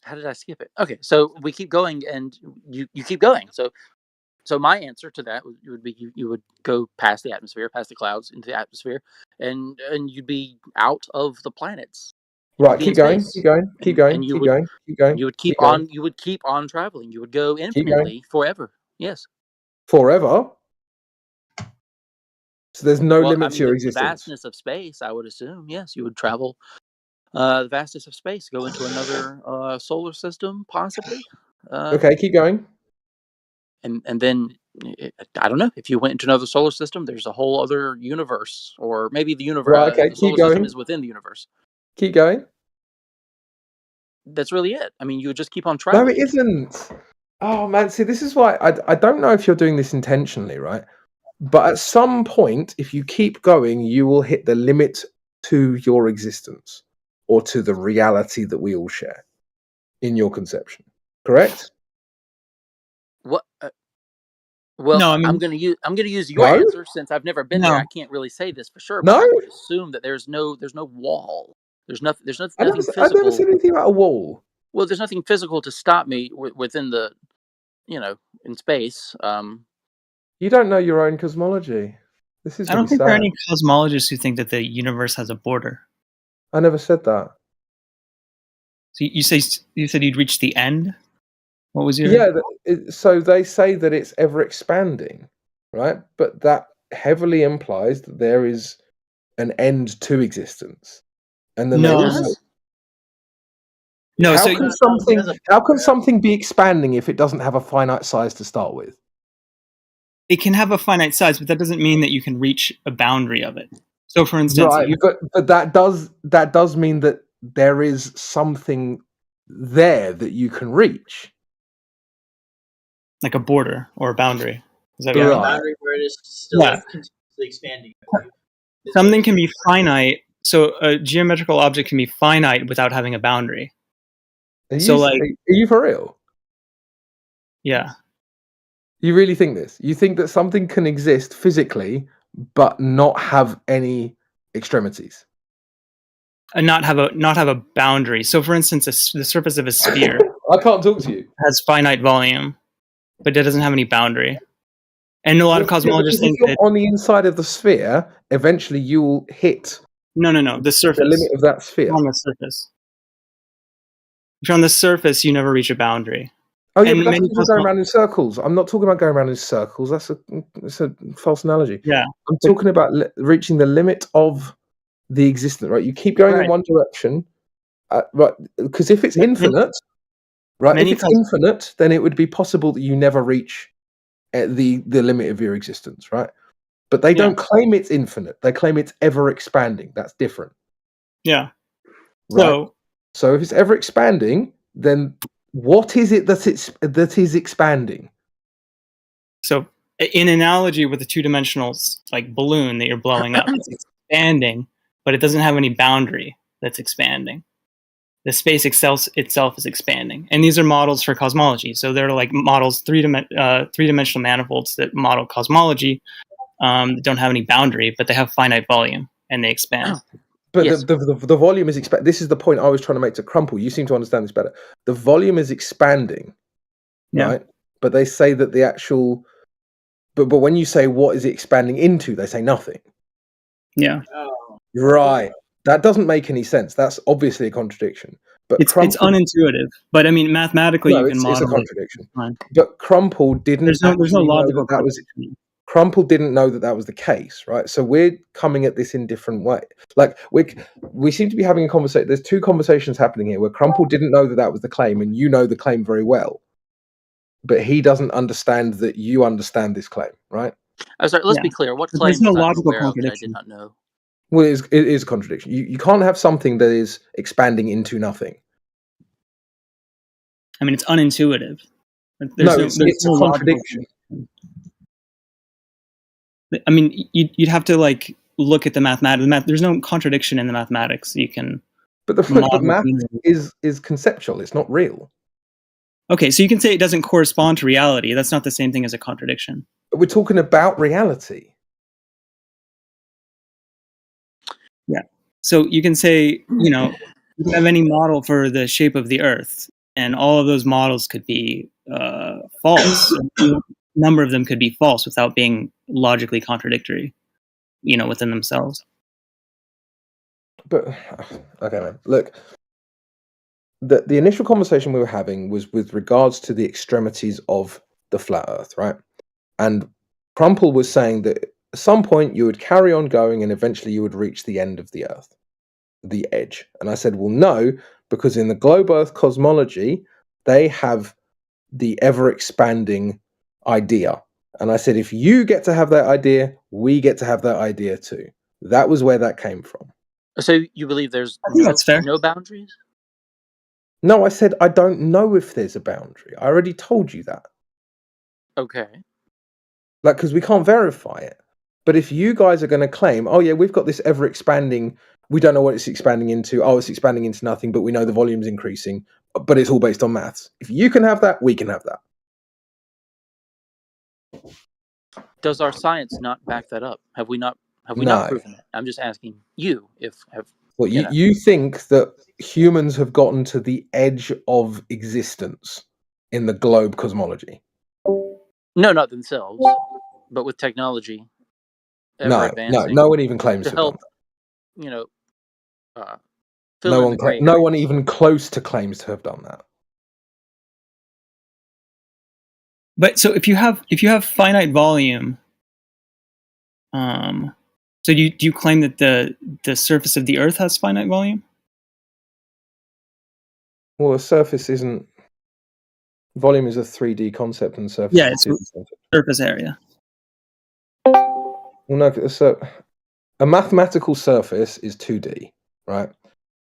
How did I skip it? Okay, so we keep going, and you keep going. So my answer to that would be you would go past the atmosphere, past the clouds, into the atmosphere, and you'd be out of the planets. Right, keep going, keep going, keep going, keep going, keep going. You would keep on. You would keep on traveling. You would go infinitely forever. Yes. Forever. So there's no limit to your the existence. Vastness of space, I would assume. Yes, you would travel the vastness of space, go into another solar system, possibly. Okay, keep going. And then I don't know, if you went into another solar system, there's a whole other universe, or maybe the universe. Right, okay, the solar system is within the universe. Keep going. That's really it. I mean, you would just keep on traveling. No, it isn't. Oh man, see, this is why I don't know if you're doing this intentionally, right? But at some point, if you keep going, you will hit the limit to your existence, or to the reality that we all share in your conception. Correct? What? Well, no, I'm going to use your answer, since I've never been there. I can't really say this for sure, but I would assume that there's no wall. There's nothing physical. I never said anything about a wall. Well, there's nothing physical to stop me within the, in space. You don't know your own cosmology. This is I don't really think there are sad. any cosmologists who think that the universe has a border. I never said that. So you said you'd reach the end. What was your? Yeah, so they say that it's ever expanding, right? But that heavily implies that there is an end to existence, and then No. they also. No, How so can something be expanding if it doesn't have a finite size to start with? it can have a finite size, but that doesn't mean that you can reach a boundary of it. So, for instance, Right, but that does mean that there is something there that you can reach. like a border or a boundary. Is that Yeah, right? a boundary where it is still continuously expanding. Something can be finite. So a geometrical object can be finite without having a boundary. Are So, you for real? Yeah. You really think this? You think that something can exist physically but not have any extremities? And not have a boundary. So, for instance, the surface of a sphere I can't talk to you. has finite volume, but it doesn't have any boundary. And a lot of cosmologists think if you're that on the inside of the sphere, eventually you will hit no, the surface. the limit of that sphere. On the surface. If you're on the surface, you never reach a boundary. Oh yeah, And but that's many because you're going around in circles. I'm not talking about going around in circles. That's a false analogy. Yeah. I'm talking about reaching the limit of the existence. Right, you keep going in one direction, right? Because if it's infinite, right? If it's infinite, then it would be possible that you never reach the limit of your existence, right? But they don't claim it's infinite. They claim it's ever expanding. That's different. Yeah. Right? So if it's ever expanding, then what is it that is expanding? So, in analogy with a two-dimensional balloon that you're blowing up, it's expanding, but it doesn't have any boundary that's expanding. The space itself is expanding, and these are models for cosmology. So they're like models, three-dimensional manifolds that model cosmology. That don't have any boundary, but they have finite volume and they expand. But the volume is expanding. This is the point I was trying to make to Crumple. You seem to understand this better. The volume is expanding, right? But they say that the actual, but when you say what is it expanding into, they say nothing. Yeah. Right. That doesn't make any sense. That's obviously a contradiction. But it's unintuitive. But I mean, mathematically, you can model. It's a contradiction. But Crumple didn't. There's no logical that was. Crumple didn't know that was the case, right? So we're coming at this in different way. Like we seem to be having a conversation. There's two conversations happening here where Crumple didn't know that was the claim, and you know the claim very well, but he doesn't understand that you understand this claim, right? I'm sorry. Let's be clear. What claim? There's no was I logical aware of that I contradiction. did not know. Well, it is a contradiction. You can't have something that is expanding into nothing. I mean, it's unintuitive. It's a contradiction. I mean, you'd have to look at the mathematics. There's no contradiction in the mathematics. You can, but math is conceptual. It's not real. Okay, so you can say it doesn't correspond to reality. That's not the same thing as a contradiction. But we're talking about reality. Yeah. So you can say, you can have any model for the shape of the Earth, and all of those models could be false. A number of them could be false without being logically contradictory, within themselves. But okay, man. Look, the initial conversation we were having was with regards to the extremities of the flat Earth, right? And Crumple was saying that at some point you would carry on going, and eventually you would reach the end of the Earth, the edge. And I said, well, no, because in the globe Earth cosmology, they have the ever expanding idea. And I said, if you get to have that idea, we get to have that idea too. That was where that came from. So you believe there's that's fair. No boundaries? No, I said, I don't know if there's a boundary. I already told you that. Okay. Because we can't verify it. But if you guys are going to claim, oh yeah, we've got this ever expanding, we don't know what it's expanding into. Oh, it's expanding into nothing, but we know the volume's increasing. But it's all based on maths. If you can have that, we can have that. Does our science not back that up? Have we not No. proven it? I'm just asking you if Well, You know. you think that humans have gotten to the edge of existence in the globe cosmology? No, not themselves, but with technology ever No, advancing no one even claims to to have done help, that. you know, fill in the gray No area. one even close to claims to have done that. But so if you have finite volume, so do you claim that the surface of the Earth has finite volume? Well, a surface isn't. Volume is a 3D concept, and surface Yeah, is a 2D concept. Surface area. Well, no, so a mathematical surface is 2D, right?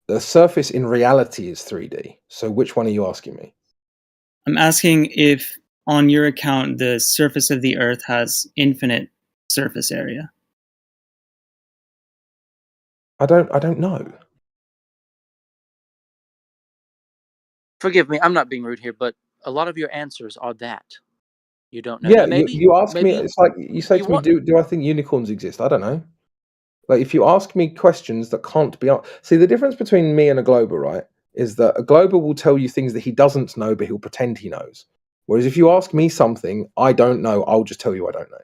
The surface in reality is 3D. So which one are you asking me? I'm asking if, on your account, the surface of the Earth has infinite surface area. I don't know. Forgive me, I'm not being rude here, but a lot of your answers are that you don't know. Yeah, Maybe you ask me. maybe It's like you say you to me, want. "Do I think unicorns exist?" I don't know. Like if you ask me questions that can't be answered. See, the difference between me and a Glober, right, is that a Glober will tell you things that he doesn't know, but he'll pretend he knows. Whereas if you ask me something I don't know, I'll just tell you I don't know.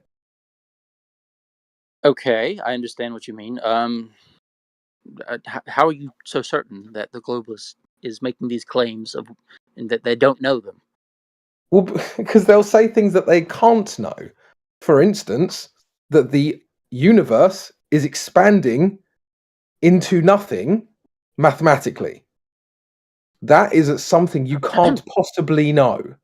Okay, I understand what you mean. How are you so certain that the globalist is making these claims of, and that they don't know them? Well, because they'll say things that they can't know. For instance, that the universe is expanding into nothing mathematically. That is something you can't possibly know.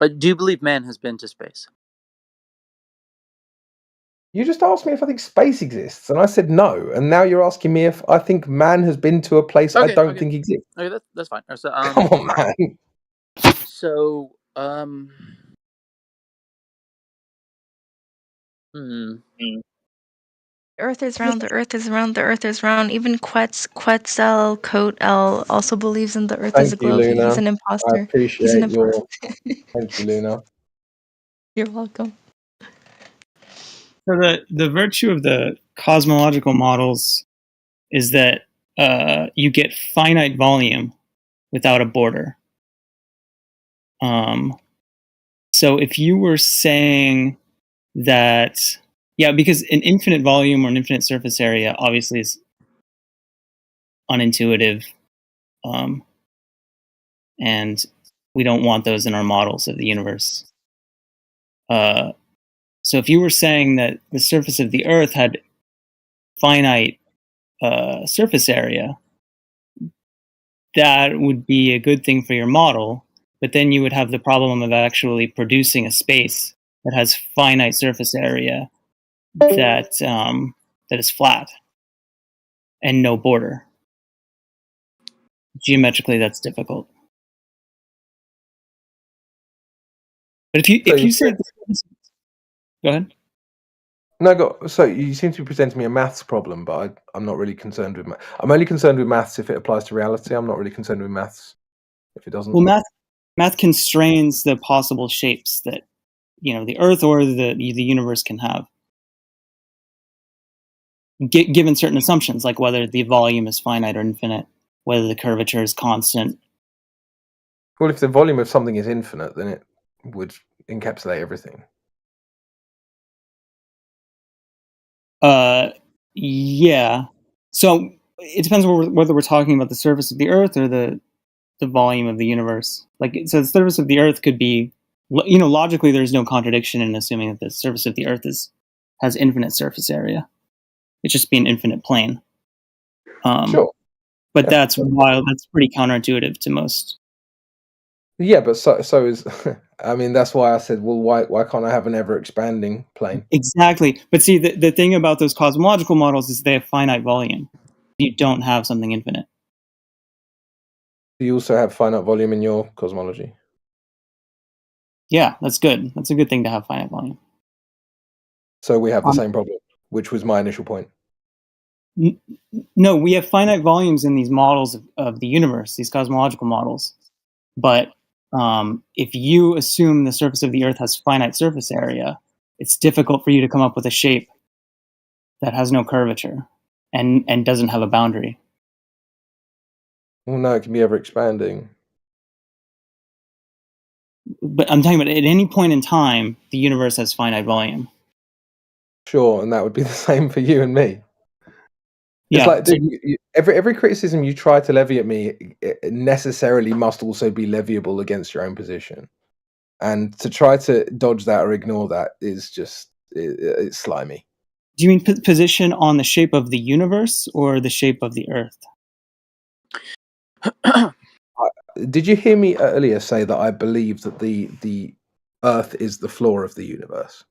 But do you believe man has been to space? You just asked me if I think space exists, and I said no. And now you're asking me if I think man has been to a place I don't think exists. Okay, that's fine. So, Come on, man. So, Earth is round, the Earth is round, the Earth is round. Even Quetzalcoatl also believes in the Earth as a Thank you, globe. Luna. He's an I imposter. He's an appreciate your. imposter. Thank you, Luna. You're welcome. So the virtue of the cosmological models is that you get finite volume without a border. So if you were saying that, yeah, because an infinite volume or an infinite surface area obviously is unintuitive, and we don't want those in our models of the universe. So if you were saying that the surface of the Earth had finite surface area, that would be a good thing for your model, but then you would have the problem of actually producing a space that has finite surface area that is flat and no border. Geometrically, that's difficult. But if you say, go ahead. No, so you seem to be presenting me a maths problem, but I'm not really concerned with maths. I'm only concerned with maths if it applies to reality. I'm not really concerned with maths if it doesn't. Well, math constrains the possible shapes that the Earth or the universe can have, given certain assumptions, like whether the volume is finite or infinite, whether the curvature is constant. Well, if the volume of something is infinite, then it would encapsulate everything. Yeah. So it depends whether we're talking about the surface of the Earth or the volume of the universe. So the surface of the Earth could be, logically, there's no contradiction in assuming that the surface of the Earth has infinite surface area. It's just be an infinite plane. Sure. But that's wild. That's pretty counterintuitive to most. Yeah, but so is. I mean, that's why I said, well, why can't I have an ever expanding plane? Exactly. But see, the thing about those cosmological models is they have finite volume. You don't have something infinite. You also have finite volume in your cosmology. Yeah, that's good. That's a good thing to have finite volume. So we have the same problem, which was my initial point. No, we have finite volumes in these models of the universe, these cosmological models. But if you assume the surface of the Earth has finite surface area, it's difficult for you to come up with a shape that has no curvature and doesn't have a boundary. Well, no, it can be ever expanding. But I'm talking about at any point in time, the universe has finite volume. Sure, and that would be the same for you and me. It's Yeah. like every criticism you try to levy at me it necessarily must also be leviable against your own position, and to try to dodge that or ignore that is just it's slimy. Do you mean position on the shape of the universe or the shape of the Earth? Did you hear me earlier say that I believe that the Earth is the floor of the universe?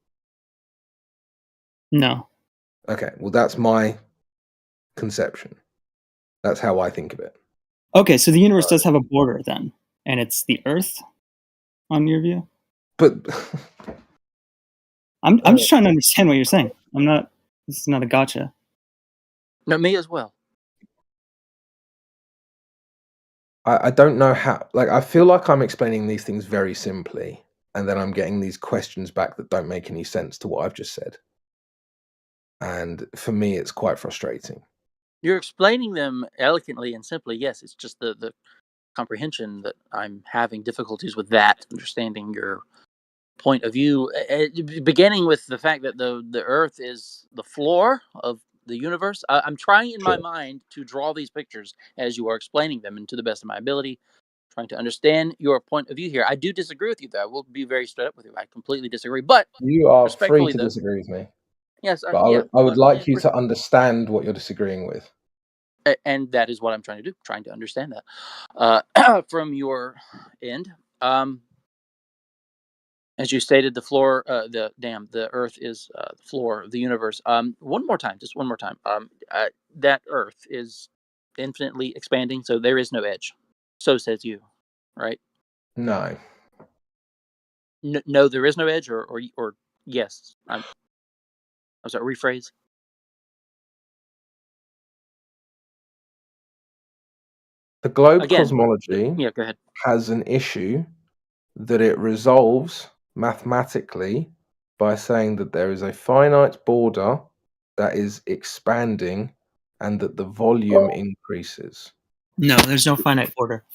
No. Okay, well that's my conception. That's how I think of it. Okay, so the universe does have a border then, and it's the Earth, on your view. But I'm just trying to understand what you're saying. I'm not. This is not a gotcha. No, me as well. I don't know how. Like, I feel like I'm explaining these things very simply, and then I'm getting these questions back that don't make any sense to what I've just said. And for me, it's quite frustrating. You're explaining them elegantly and simply. Yes, it's just the comprehension that I'm having difficulties with that, understanding your point of view, beginning with the fact that the Earth is the floor of the universe. I'm trying in my mind to draw these pictures as you are explaining them, and to the best of my ability, trying to understand your point of view here. I do disagree with you, though. I will be very straight up with you. I completely disagree. But You are free respectfully, to though, disagree with me. yes, But yeah, I would like you to understand what you're disagreeing with. and that is what I'm trying to do, trying to understand that from your end. As you stated, the floor, the Earth is the floor of the universe. One more time, just one more time. That Earth is infinitely expanding, so there is no edge. So says you, right? No. No, there is no edge, or yes. I'm sorry. Rephrase. The globe Again, cosmology yeah, go ahead. has an issue that it resolves mathematically by saying that there is a finite border that is expanding and that the volume increases. No, there's no finite border.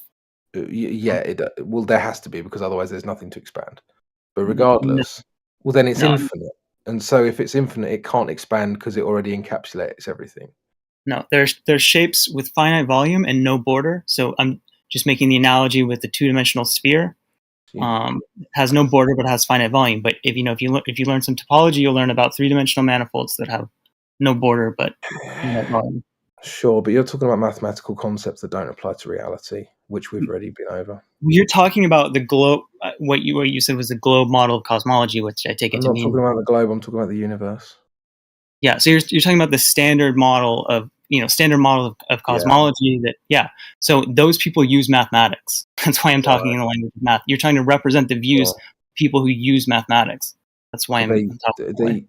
Yeah, well, there has to be, because otherwise there's nothing to expand. But regardless, well, then it's infinite. And so if it's infinite, it can't expand because it already encapsulates everything. No, there's shapes with finite volume and no border. So I'm just making the analogy with the two-dimensional sphere. Has no border but has finite volume. But if you learn some topology, you'll learn about three-dimensional manifolds that have no border but finite volume. Sure, but you're talking about mathematical concepts that don't apply to reality, which we've already been over. You're talking about the globe. What you said was the globe model of cosmology, which I take it to mean. I'm not talking about the globe. I'm talking about the universe. Yeah, so you're talking about the standard model of cosmology. So those people use mathematics. That's why I'm talking in the language of math. You're trying to represent the views of people who use mathematics. That's why I'm talking.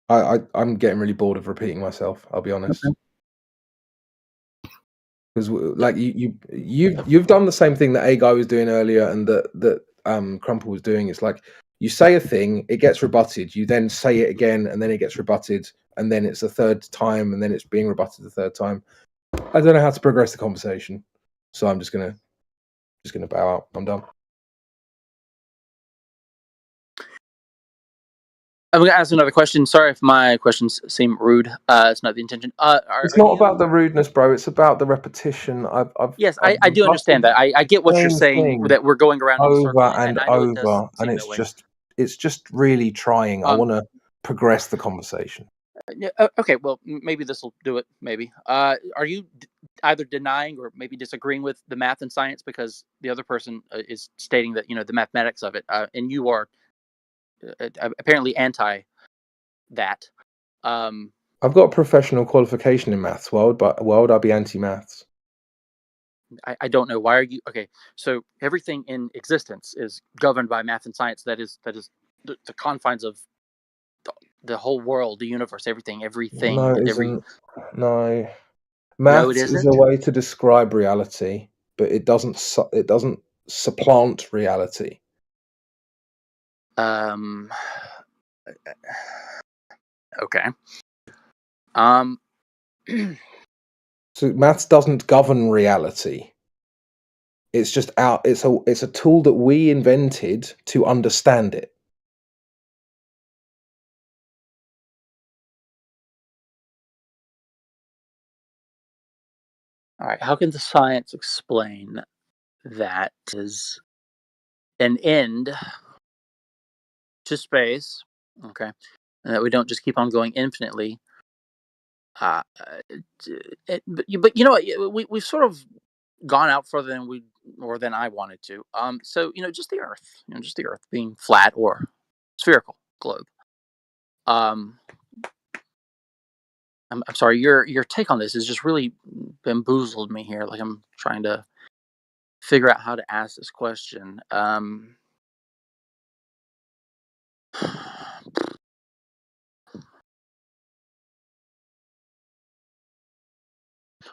I'm getting really bored of repeating myself. I'll be honest. Because like you've done the same thing that A guy was doing earlier, and that Crumple was doing. It's like you say a thing, it gets rebutted. You then say it again, and then it gets rebutted, and then it's a third time, and then it's being rebutted the third time. I don't know how to progress the conversation, so I'm just gonna bow out. I'm done. I'm going to ask another question. Sorry if my questions seem rude. It's not the intention. It's not about the rudeness, bro. It's about the repetition. Yes, I do understand that. I get what you're saying. That we're going around in a circle, and I know it does over, seem and that it's just really trying. I want to progress the conversation. Okay, well, maybe this will do it. Maybe. Are you either denying or maybe disagreeing with the math and science, because the other person is stating that the mathematics of it, and you are apparently anti that? I've got a professional qualification in maths. Why would I be anti-maths? I don't know. Why are you okay? So everything in existence is governed by math and science. That is the confines of the whole world, the universe, everything, No, that it every. isn't. No. No, it Maths is isn't. a way to describe reality, but it doesn't supplant reality. Okay. So maths doesn't govern reality. It's just it's a tool that we invented to understand it. All right. How can the science explain that is an end to space? Okay, and that we don't just keep on going infinitely. But you know what? We've sort of gone out further than I wanted to. So just the Earth, just the Earth being flat or spherical globe. I'm sorry. Your take on this has just really bamboozled me here. Like I'm trying to figure out how to ask this question.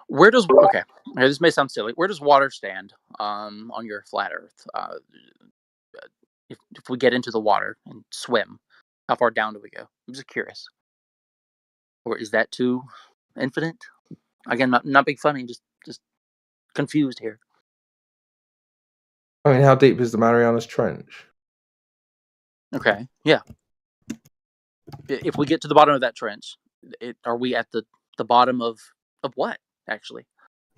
Where does okay? This may sound silly. Where does water stand on your flat Earth? If we get into the water and swim, how far down do we go? I'm just curious. Or is that too infinite? Again, not being funny, just confused here. I mean, how deep is the Marianas Trench? Okay, yeah. If we get to the bottom of that trench, are we at the bottom of what actually?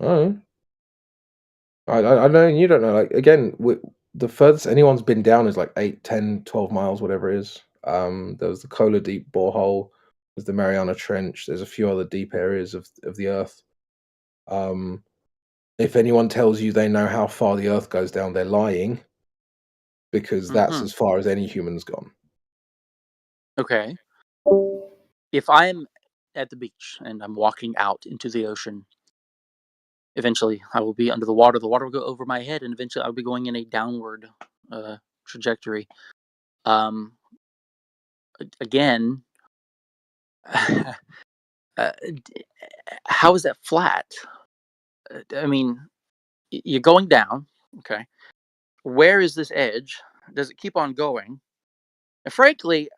Oh, I know you don't know. Like again, the furthest anyone's been down is like 8, 10, 12 miles, whatever it is. There was the Kola Deep borehole. There's the Mariana Trench. There's a few other deep areas of the Earth. If anyone tells you they know how far the Earth goes down, they're lying, because that's as far as any human's gone. Okay. If I'm at the beach and I'm walking out into the ocean, eventually I will be under the water. The water will go over my head, and eventually I'll be going in a downward trajectory. Again, how is that flat? I mean, you're going down. Okay. Where is this edge? Does it keep on going? And frankly,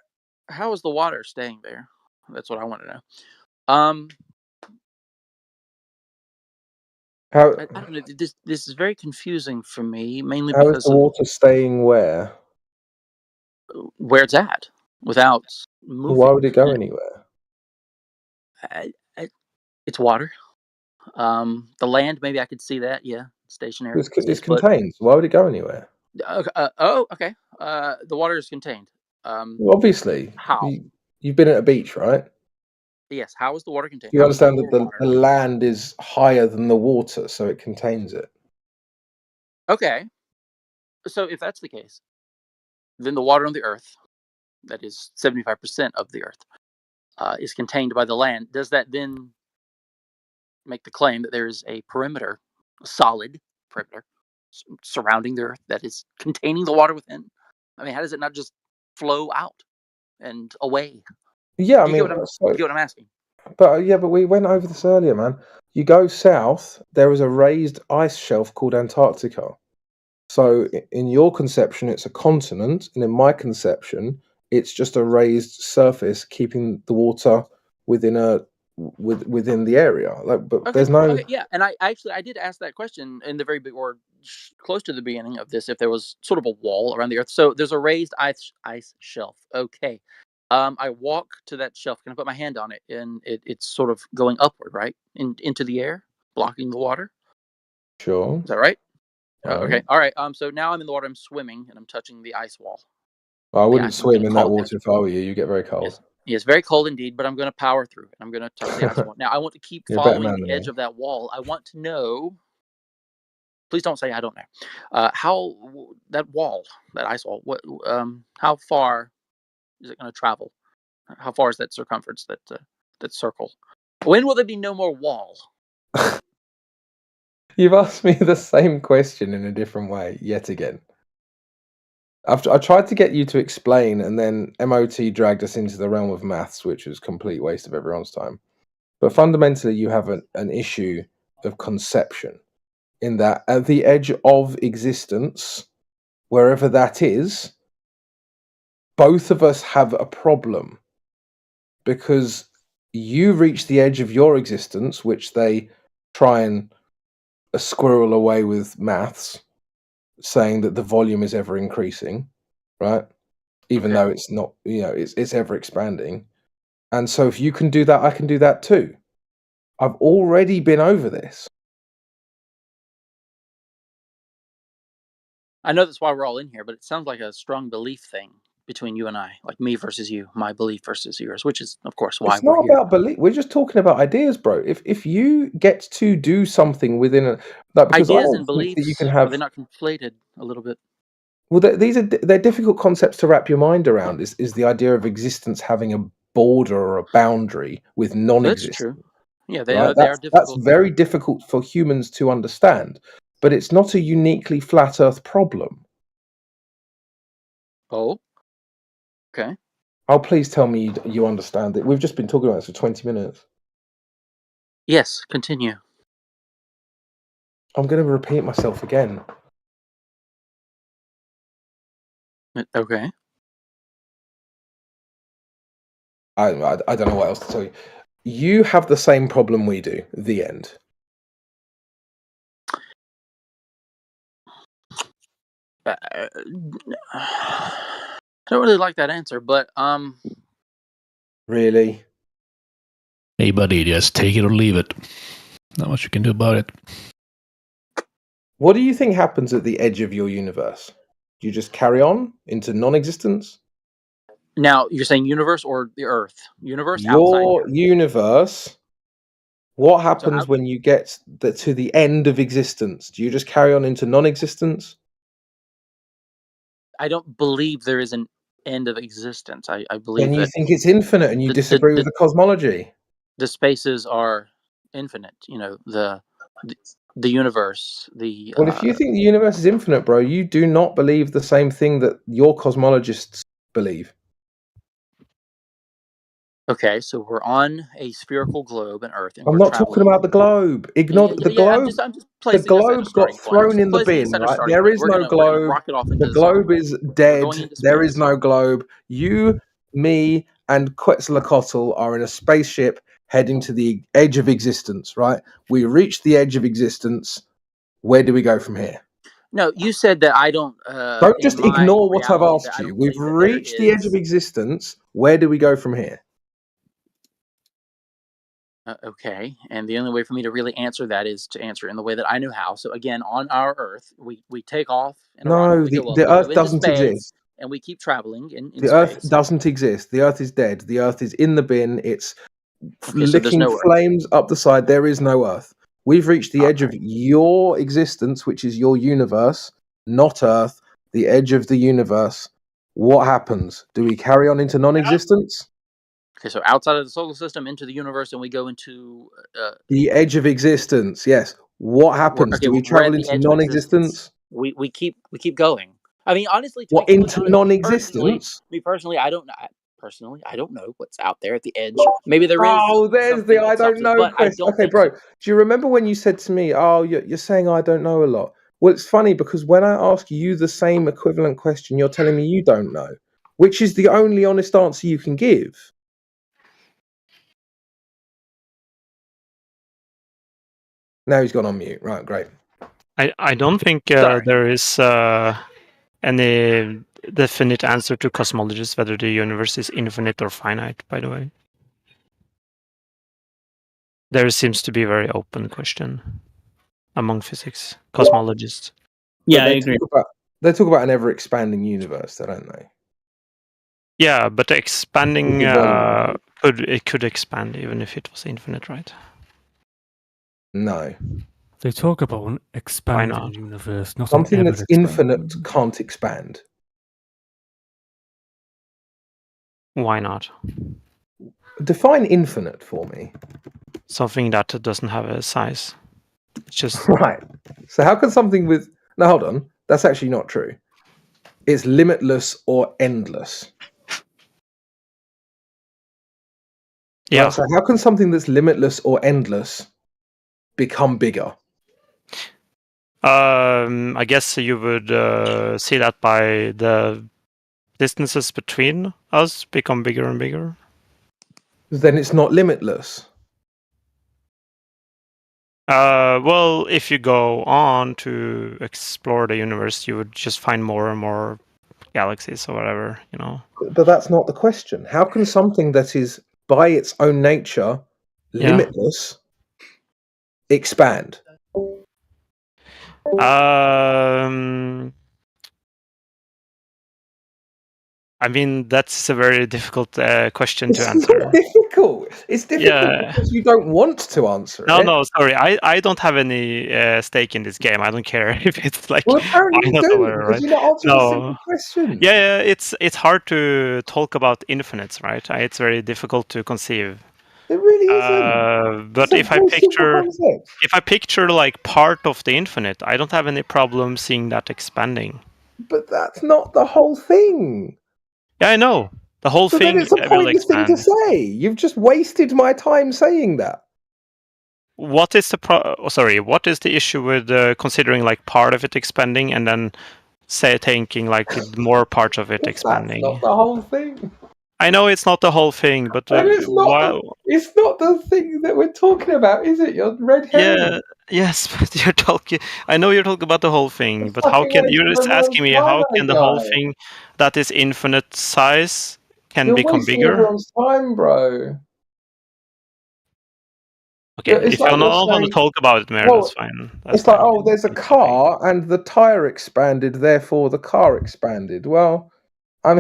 how is the water staying there? That's what I want to know. I don't know. This is very confusing for me, mainly How is because the water staying where? Where it's at without moving. Why would it go anywhere? It's water. The land, maybe I could see that. Yeah, stationary. It's contained. Why would it go anywhere? Okay. The water is contained. Well, obviously. How? You've been at a beach, right? Yes. How is the water contained? You understand that the land is higher than the water, so it contains it. Okay. So if that's the case, then the water on the Earth, that is 75% of the Earth, is contained by the land. Does that then make the claim that there is a perimeter, a solid perimeter, surrounding the Earth that is containing the water within? I mean, how does it not just flow out and away? Yeah, you get what I'm asking. But but we went over this earlier, man. You go south, there is a raised ice shelf called Antarctica. So in your conception, it's a continent, and in my conception, it's just a raised surface keeping the water within the area. But there's no. Okay, yeah, and I did ask that question in the very big, or close to the beginning of this, if there was sort of a wall around the Earth. So there's a raised ice shelf. Okay. I walk to that shelf. Can I put my hand on it? And it's sort of going upward, right? Into the air, blocking the water. Sure. Is that right? Okay. All right. So now I'm in the water. I'm swimming, and I'm touching the ice wall. I wouldn't swim in that water if I were you. You get very cold. Yes, very cold indeed, but I'm going to power through it. I'm going to touch the ice wall. Now, I want to keep following the edge of that wall. I want to know. Please don't say I don't know. How that wall, that ice wall, how far is it going to travel? How far is that circumference, that circle? When will there be no more wall? You've asked me the same question in a different way yet again. I tried to get you to explain, and then MOT dragged us into the realm of maths, which was a complete waste of everyone's time. But fundamentally, you have an issue of conception, in that at the edge of existence, wherever that is, both of us have a problem, because you reach the edge of your existence, which they try and squirrel away with maths, saying that the volume is ever increasing, right? Even though it's not, it's ever expanding. And so if you can do that, I can do that too. I've already been over this. I know that's why we're all in here, but it sounds like a strong belief thing between you and I, like me versus you, my belief versus yours, which is, of course, why It's we're not here. about belief. We're just talking about ideas, bro. If you get to do something within because I Ideas don't and think that you beliefs, can are have. they not conflated a little bit? Well, they're difficult concepts to wrap your mind around. Is the idea of existence having a border or a boundary with non-existence? That's true. Yeah, they Right? are. They are That's difficult. very difficult for humans to understand. But it's not a uniquely flat Earth problem. Oh. Okay. Oh, please tell me you understand it. We've just been talking about this for 20 minutes. Yes. Continue. I'm going to repeat myself again. Okay. I don't know what else to tell you. You have the same problem we do. The end. I don't really like that answer, but Really? Hey, buddy, just take it or leave it. Not much you can do about it. What do you think happens at the edge of your universe? Do you just carry on into non-existence? Now you're saying universe or the Earth? Universe outside Your here. universe. What happens when you get to the end of existence? Do you just carry on into non-existence? I don't believe there is an end of existence. I believe Then you that think it's infinite, and you disagree with the cosmology. the spaces are infinite. You know, the universe. Well, if you think the universe is infinite, bro, you do not believe the same thing that your cosmologists believe. Okay, so we're on a spherical globe and Earth, and I'm we're not traveling. talking about the globe. Ignore the globe. I'm just The placing us at a globe got starting point. I'm thrown just in the placing bin, us at a right? starting There point. is We're no gonna globe. rocket off into The the sun. globe is We're dead. going into There is space. no globe. You, me, and Quetzalcoatl are in a spaceship heading to the edge of existence, right? We reach the edge of existence. Where do we go from here? No, you said that I don't. Don't In just my ignore what I've reality, that asked I you. don't We've believe that there reached the edge of is. existence. Where do we go from here? Okay, and the only way for me to really answer that is to answer in the way that I know how. So again, on our Earth, we take off in a rocket. No, We go up. the We go Earth into doesn't space, exist. and we keep traveling in The space. Earth doesn't exist. The Earth is dead. The Earth is in the bin. It's Okay, so there's licking no Earth. flames up the side. There is no Earth. We've reached the edge of your existence, which is your universe, not Earth. The edge of the universe. What happens? Do we carry on into non-existence? Okay, so outside of the solar system, into the universe, and we go into The edge of existence. Yes. What happens? okay, Do we we're travel at the into edge of non-existence? existence. We keep going. I mean, honestly, to What, be completely into honest, non-existence? me personally, I don't. Personally, I don't know what's out there at the edge. Maybe there is. Oh, there's the something I that stops don't us, know but I question. don't Okay, think bro. so. Do you remember when you said to me, "Oh, you're saying I don't know a lot"? Well, it's funny because when I ask you the same equivalent question, you're telling me you don't know, which is the only honest answer you can give. Now he's gone on mute. Right, great. I don't think there is any definite answer to cosmologists whether the universe is infinite or finite, by the way. There seems to be a very open question among physics cosmologists. Yeah, But I agree. They talk about an ever-expanding universe, don't they? Yeah, but the expanding With the volume. could expand even if it was infinite, right? No. They talk about an not? expanding universe, not Something an that's infinite can't expand. Why not? Define infinite for me. Something that doesn't have a size. It's just Right. So how can something with... No, hold on. That's actually not true. it's limitless or endless. Yeah. Right? So how can something that's limitless or endless become bigger? I guess you would see that by the distances between us become bigger and bigger. Then it's not limitless. Well, if you go on to explore the universe, you would just find more and more galaxies or whatever, you know. But that's not the question. How can something that is by its own nature limitless expand? I mean, that's a very difficult question to It's answer. not difficult. It's difficult because you don't want to answer it. No, sorry. I don't have any stake in this game. I don't care if it's like Well, apparently you minus do, or whatever, because right? you're not answering a simple No. question. Yeah, it's hard to talk about infinites, right? It's very difficult to conceive. It really isn't. But It's a very simple concept. if I picture like part of the infinite, I don't have any problem seeing that expanding. But that's not the whole thing. Yeah, I know. The whole So thing then it's a will pointless thing to expand. say. You've just wasted my time saying that. What is what is the issue with considering like part of it expanding and then thinking like more parts of it expanding? That's not the whole thing. I know it's not the whole thing, but And it's not the thing that we're talking about, is it? You're red herring. yes, but you're talking. I know you're talking about the whole thing, but how fucking can wasting you're just everyone's asking me time, how can the whole guy. thing that is infinite size can You're become wasting bigger? everyone's time, bro. Okay, It's if like you you're don't want to saying- talk about it, Mary, Well, that's fine. It's like, oh, there's a car and the tire expanded, therefore the car expanded. Well, I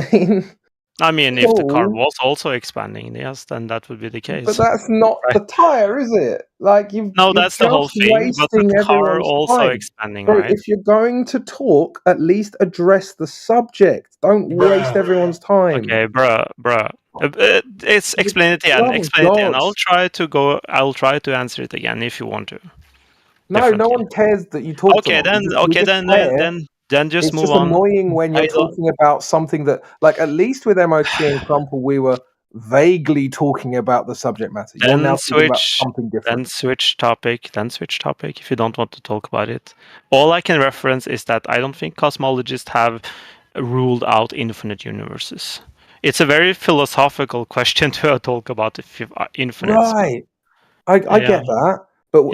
mean, if the car cool. was also expanding, yes, then that would be the case. But that's not the tire, is it? Like you're that's the whole just thing. But wasting the car everyone's also time. expanding, Bro, right? if you're going to talk, at least address the subject. Don't waste everyone's time. Okay, bruh. Explain it again. Oh, Explain it again. God. I'll try to answer it again if you want to. No one cares that you talked. Okay, a lot. then. We just care. Then just It's move just on. annoying when you're talking about something that, like, at least with MOT and Crumple, we were vaguely talking about the subject matter. You're now talking about something different. Then switch topic. If you don't want to talk about it. All I can reference is that I don't think cosmologists have ruled out infinite universes. It's a very philosophical question to talk about infinite. Right. I get that. But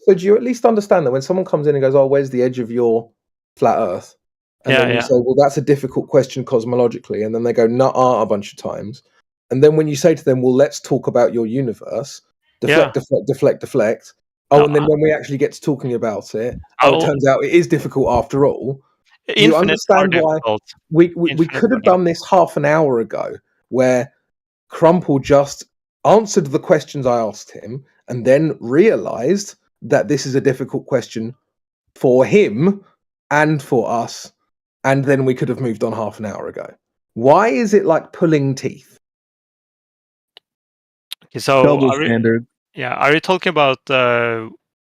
so do you at least understand that when someone comes in and goes, oh, where's the edge of your flat Earth? And then you say, well, that's a difficult question cosmologically. And then they go, nuh-uh, a bunch of times. And then when you say to them, well, let's talk about your universe, deflect. Oh, and then when we actually get to talking about it, it turns out it is difficult after all. You understand why we could have done this half an hour ago, where Crumple just answered the questions I asked him and then realized that this is a difficult question for him and for us, and then we could have moved on half an hour ago. Why is it like pulling teeth? Okay, so Double standard. Are you talking about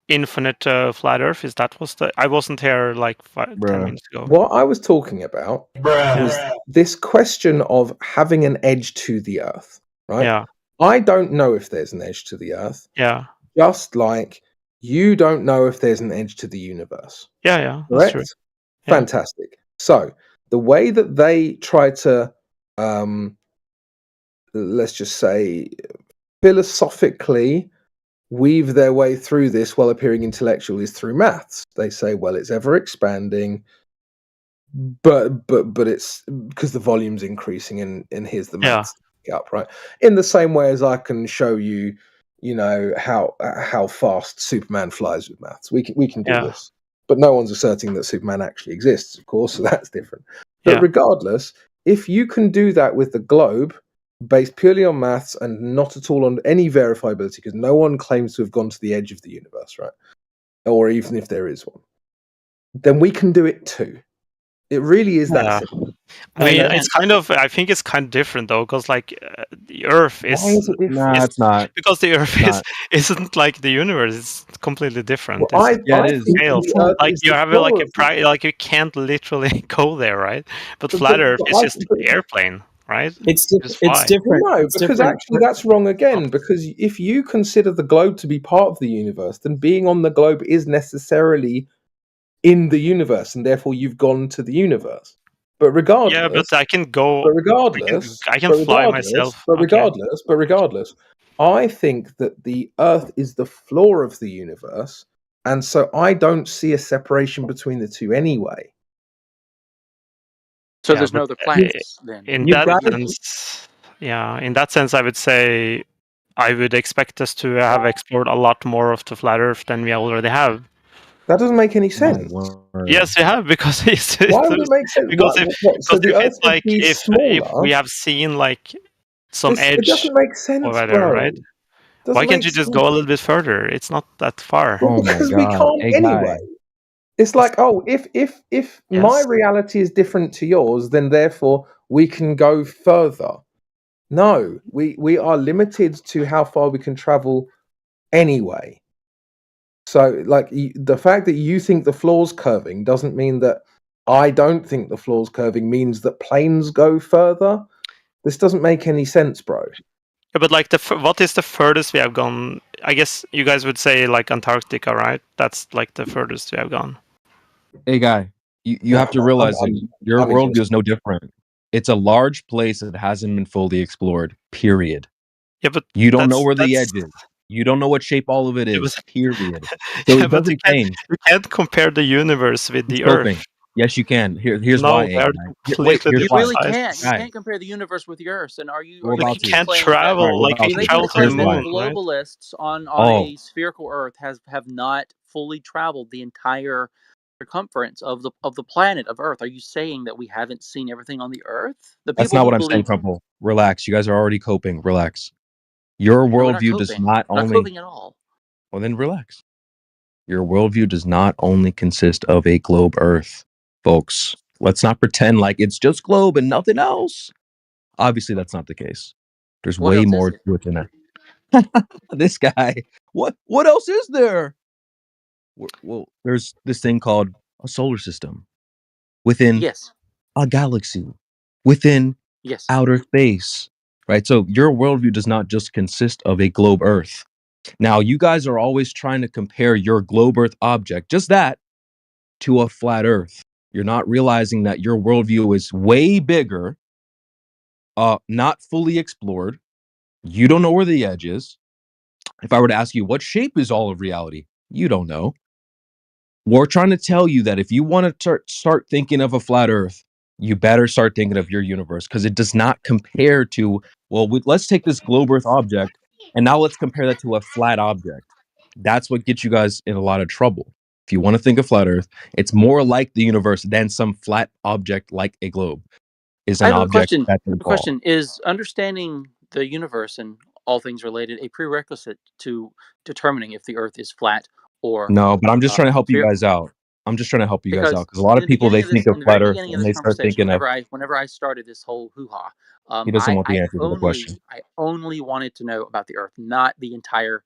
infinite flat Earth? Is that was the? I wasn't here like 10 minutes ago. What I was talking about was this question of having an edge to the Earth, right? Yeah. I don't know if there's an edge to the Earth. Yeah. Just like you don't know if there's an edge to the universe. Yeah, correct? that's true. Yeah. Fantastic. So the way that they try to, let's just say, philosophically weave their way through this while appearing intellectual is through maths. They say, well, it's ever expanding, but it's because the volume's increasing, and here's the maths up, right? In the same way as I can show you, how fast Superman flies with maths. We can do this, but no one's asserting that Superman actually exists, of course, so that's different. But regardless, if you can do that with the globe, based purely on maths and not at all on any verifiability, because no one claims to have gone to the edge of the universe, right? Or even if there is one, then we can do it too. It really is that simple. I mean, Yeah. it's kind of. I think it's kind of different though, because like the Earth is. Why is it different? Nah, it's not. Because the Earth Not. isn't like the universe. It's completely different. Well, It's Yeah, it I is. think scale. the Earth Like is you the have floor like of the like you can't literally go there, right? But But- flat but- Earth but is I- just but- the airplane, right? It's Just it's fly. different. No, It's because different. actually that's wrong again. Because if you consider the globe to be part of the universe, then being on the globe is necessarily in the universe, and therefore you've gone to the universe. But regardless, Yeah, but I can go. but regardless, I can but fly regardless, myself. But Okay. regardless, I think that the Earth is the floor of the universe, and so I don't see a separation between the two anyway. So Yeah, there's no but, other planets then. In You that guys- sense, yeah, in that sense, I would say I would expect us to have explored a lot more of the flat Earth than we already have. That doesn't make any My sense. word. Yes, we have because it's Why would it make sense? because Why- if, what, so because the if Earth it's would like be if smaller. we have seen like some It edge doesn't make sense, over bro. there, right? Doesn't Why can't make you just sense. go a little bit further? It's not that far. Well, Oh my because we God. can't Hey, anyway. guy. It's like, oh, if my Yes. reality is different to yours, then therefore we can go further. No, we are limited to how far we can travel anyway. So, like, the fact that you think the floor's curving doesn't mean that I don't think the floor's curving means that planes go further. This doesn't make any sense, bro. Yeah, but like what is the furthest we have gone? I guess you guys would say like Antarctica, right? That's like the furthest we have gone. Hey, guy. You Yeah, have to realize I'm- that your I'm worldview interested. is no different. It's a large place that hasn't been fully explored. Period. Yeah, but You don't know that's- where the that's- edge is. You don't know what shape all of it Yeah, is. but- Period. So Yeah, it but doesn't change. you can't compare the universe with the Scoping. Earth. Yes, you can. Here's No, why. they are Guy. completely Here's You why. really different can't. sizes. You Guy. can't compare the universe with the Earth. And are you? We're Are you about making to. the Can't claim travel Alright, we're like about Are you you to. making travel the to the Here's claim that why. the moon, right? globalists on Oh. a spherical Earth have not fully traveled the entire circumference of the planet of Earth? Are you saying that we haven't seen everything on the Earth? The That's people not who what I'm saying, believe Crumple. Relax. You guys are already coping. Relax. Your no, we're not worldview does coping. not We're not only. coping at all. Well, then relax. Your worldview does not only consist of a globe Earth, folks. Let's not pretend like it's just globe and nothing else. Obviously, that's not the case. There's What way else is more it? to it than that. This guy. What else is there? Well, there's this thing called a solar system within Yes. a galaxy, within Yes. outer space, right? So your worldview does not just consist of a globe Earth. Now, you guys are always trying to compare your globe Earth object, just that, to a flat Earth. You're not realizing that your worldview is way bigger, not fully explored. You don't know where the edge is. If I were to ask you, what shape is all of reality? You don't know. We're trying to tell you that if you want to start thinking of a flat Earth, you better start thinking of your universe because it does not compare to, well, let's take this globe Earth object and now let's compare that to a flat object. That's what gets you guys in a lot of trouble. If you want to think of flat Earth, it's more like the universe than some flat object like a globe is I an have a object question. that's The involved. question is understanding the universe and all things related a prerequisite to determining if the Earth is flat or No, but I'm just trying to help you spherical. guys out. I'm just trying to help you guys out Because because a lot in of the people, they beginning of this, think of in the flat very Earth beginning of and this they start conversation, thinking of, whenever I started this whole hoo ha, he doesn't want the answer to the question. I only wanted to know about the Earth, not the entire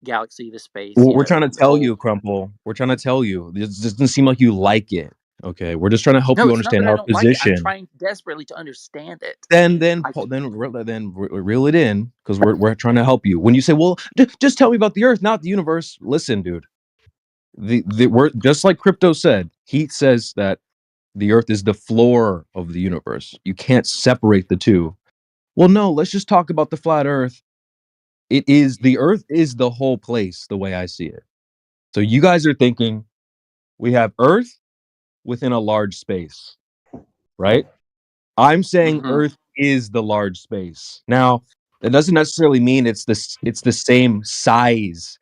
galaxy, the space. Well, You we're know, trying to the tell whole. you, Crumple. We're trying to tell you. This doesn't seem like you like it. Okay, we're just trying to help No, you it's not that understand I our don't like it. I'm position. trying desperately to understand it. Then I, reel it in because we're trying to help you. When you say, "Well, just tell me about the Earth, not the universe," listen, dude. We're just like Crypto said. He says that the Earth is the floor of the universe. You can't separate the two. Well, no, let's just talk about the flat Earth. The Earth is the whole place, the way I see it. So you guys are thinking we have Earth within a large space, right? I'm saying Mhm. Earth is the large space. Now, that doesn't necessarily mean it's the same size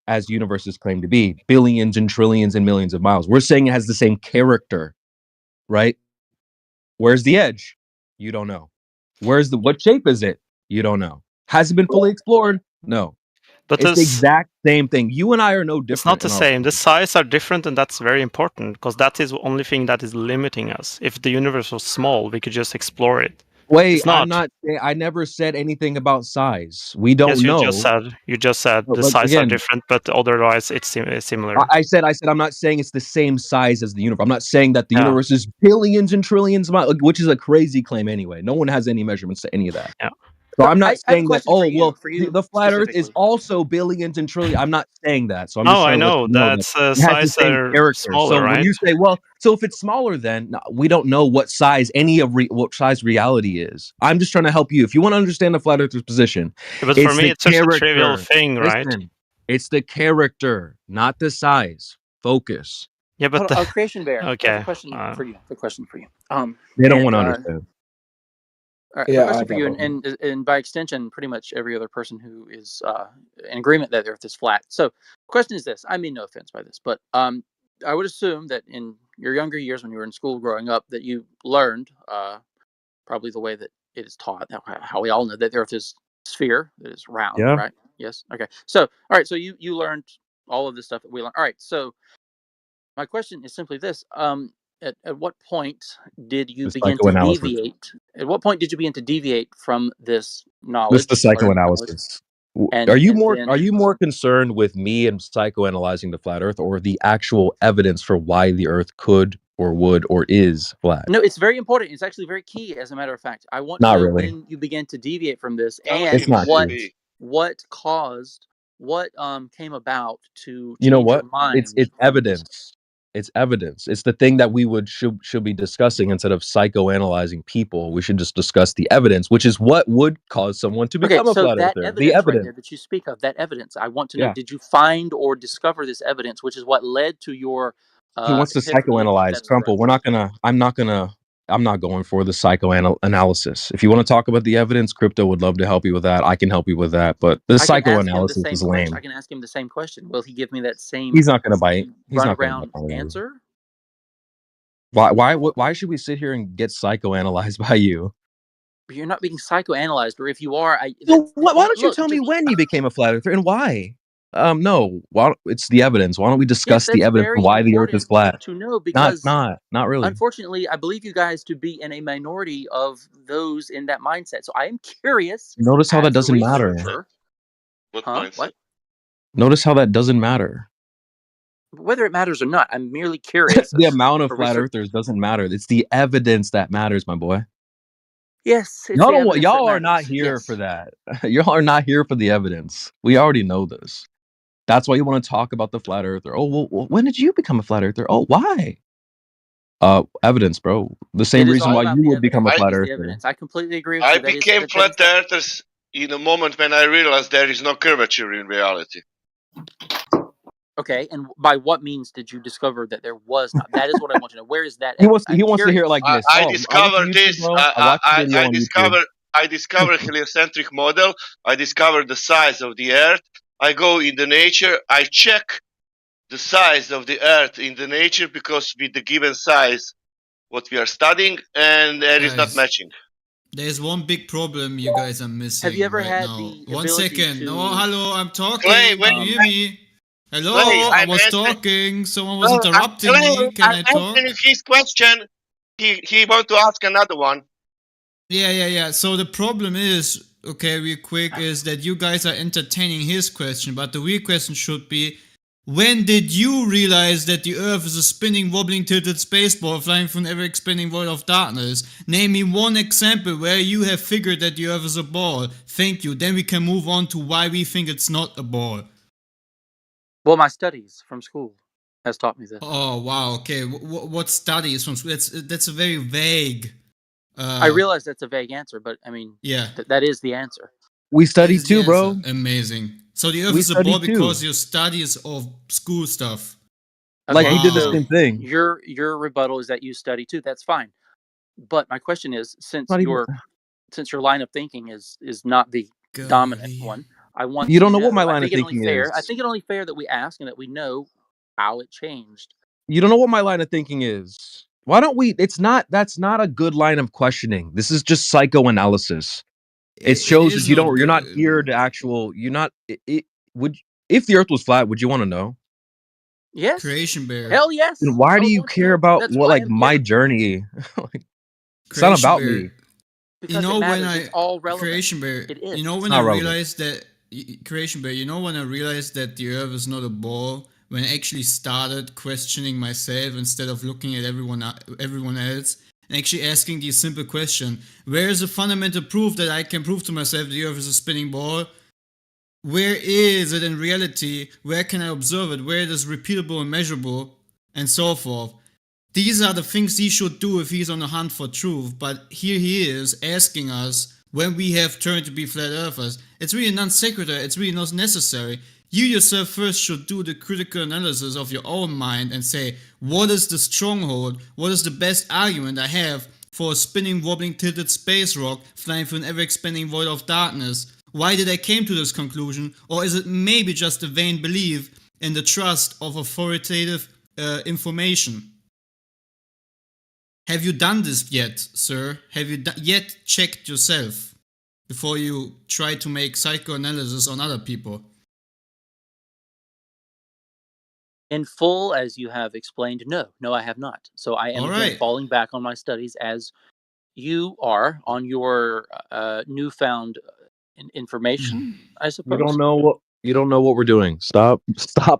as universes claim to be, billions and trillions and millions of miles. We're saying it has the same character, right? Where's the edge? You don't know. What shape is it? You don't know. Has it been fully explored? No. But It's the exact same thing. You and I are no different. It's not the in our same. The size are different, and that's very important because that is the only thing that is limiting us. If the universe was small, we could just explore it. Wait, It's not. I'm not. I never said anything about size. We don't Yes, know. You just said the But size are again, different, but otherwise it's similar. I said I'm not saying it's the same size as the universe. I'm not saying that the Yeah. universe is billions and trillions of miles, which is a crazy claim anyway. No one has any measurements to any of that. Yeah. So I'm not I have a saying that. question Oh, for you- well, for you the flat Earth is specifically. also billions and trillions. I'm not saying that. So I'm No, just I trying to let know you know that's that it has the size same are character. smaller, So when right? you say, well, so if it's smaller, then no, we don't know what size what size reality is. I'm just trying to help you. If you want to understand the flat Earth's position, But for me, the it's such a character. trivial thing, right? Listen, it's the character, not the size. Focus. Yeah, but Hold on, Creation Bear. I have okay. a question for you. A question for you. They don't and, want to understand. All right, Yeah, a question I for you, don't. and by extension, pretty much every other person who is in agreement that the Earth is flat. So, the question is this: I mean, no offense by this, but I would assume that in your younger years, when you were in school growing up, that you learned probably the way that it is taught, how we all know that the Earth is sphere, that is round, Yeah. right? Yes. Okay. So, all right. So you learned all of this stuff that we learned. All right. So, my question is simply this: at what point did you The begin to psychoanalysis. deviate? At what point did you begin to deviate from this knowledge? This is the learned knowledge, psychoanalysis. and Are you and more then concerned with me and psychoanalyzing the flat Earth, or the actual evidence for why the Earth could or would or is flat? no, it's very important. It's actually very key, as a matter of fact. I want to Not know really. when you began to deviate from this, That was and It's not what key. what caused what came about to You know change your what? mind. It's from this. evidence. It's evidence. It's the thing that we should be discussing instead of psychoanalyzing people. We should just discuss the evidence, which is what would cause someone to Okay, become a so flat that earther. The evidence right evidence. there that you speak of, that evidence, I want to know, Yeah. did you find or discover this evidence, which is what led to your He wants to epiphany psychoanalyze. that is Crumple. I'm not going for the psychoanalysis. If you want to talk about the evidence, Crypto would love to help you with that. I can help you with that. But the I can ask him the psychoanalysis same is question. lame. I can ask him the same question. Will he give me that same He's not going to bite. He's run not going to around bite. answer? Why should we sit here and get psychoanalyzed by you? You're not being psychoanalyzed, or if you are, So why don't you look, tell me when you became a flat earther and why? No. It's the evidence. Why don't we discuss the that's evidence very of why the Earth is important flat? to know, because Not really. unfortunately, I believe you guys to be in a minority of those in that mindset. So I am curious. Notice how that as a doesn't matter. researcher- What? Notice how that doesn't matter. Whether it matters or not, I'm merely curious. The amount of a flat research- earthers doesn't matter. It's the evidence that matters, my boy. Yes, it's Y'all the don't. evidence Y'all that are not matters. here Yes. for that. Y'all are not here for the evidence. We already know this. That's why you want to talk about the flat earther. Oh, well, when did you become a flat earther? Oh, why? Evidence, bro. The same It is reason all why about you the would become a evidence. flat It is the earther. evidence. I completely agree with I you. became flat earthers in a moment when I realized there is no curvature in reality. Okay, and by what means did you discover that there was not? That is what I want to know. Where is that? He wants I'm to hear it like this. I Oh, discovered this. I discovered. discovered heliocentric model. I discovered the size of the Earth. I go in the nature. I check the size of the Earth in the nature because with the given size, what we are studying, and there is not Guys, matching. There's one big problem you guys are missing. Have you ever right had now. the 1 ability second. to- Oh, hello, I'm talking. Clay, Can wait, you hear me? Hello, Clay, I I'm was answering- talking. Someone was interrupting me. Can I I'm talk? answering his question. He want to ask another one. Yeah. So the problem is, okay, real quick, is that you guys are entertaining his question, but the real question should be, when did you realize that the Earth is a spinning, wobbling, tilted space ball flying through an ever-expanding void of darkness? Name me one example where you have figured that the Earth is a ball. Thank you. Then we can move on to why we think it's not a ball. Well, my studies from school has taught me this. Oh wow. Okay. What studies from school? That's a very vague. I realize that's a vague answer, but I mean, Yeah. that is the answer. We study That is the too, bro. answer. Amazing. So the Earth We is a study ball too. because your studies of school stuff. Like we did the so same thing. Your rebuttal is that you study too. That's fine. But my question is, since Not even- your line of thinking is not the dominant one, I want You to don't know what my I line of think it only thinking fair. is. I think it only fair that we ask and that we know how it changed. You don't know what my line of thinking is. Why don't we? That's not a good line of questioning. This is just psychoanalysis. It shows that is you not don't. You're not good. here to actual. You're not. if the Earth was flat, would you want to know? Yes. Creation bear. Hell yes. Then why I do would you want to care know. about That's what why like I'm my here. journey? It's not Creation about bear. me. Because You know it when matters. It's all relevant. Creation bear. It is. You know It's when not I relevant. realized that Creation bear. You know when I realized that the Earth is not a ball. When I actually started questioning myself instead of looking at everyone else and actually asking the simple question: where is the fundamental proof that I can prove to myself the Earth is a spinning ball? Where is it in reality? Where can I observe it? Where it is repeatable and measurable, and so forth. These are the things he should do if he's on the hunt for truth. But here he is asking us when we have turned to be flat earthers. It's really non sequitur. It's really not necessary. You yourself first should do the critical analysis of your own mind and say, what is the stronghold? What is the best argument I have for a spinning, wobbling, tilted space rock flying through an ever-expanding void of darkness? Why did I came to this conclusion? Or is it maybe just a vain belief in the trust of authoritative information? Have you done this yet, sir? Have you yet checked yourself before you try to make psychoanalysis on other people? In full, as you have explained, no, I have not. So I am All again right. falling back on my studies as you are on your newfound information, I You suppose. don't know what we're doing. Stop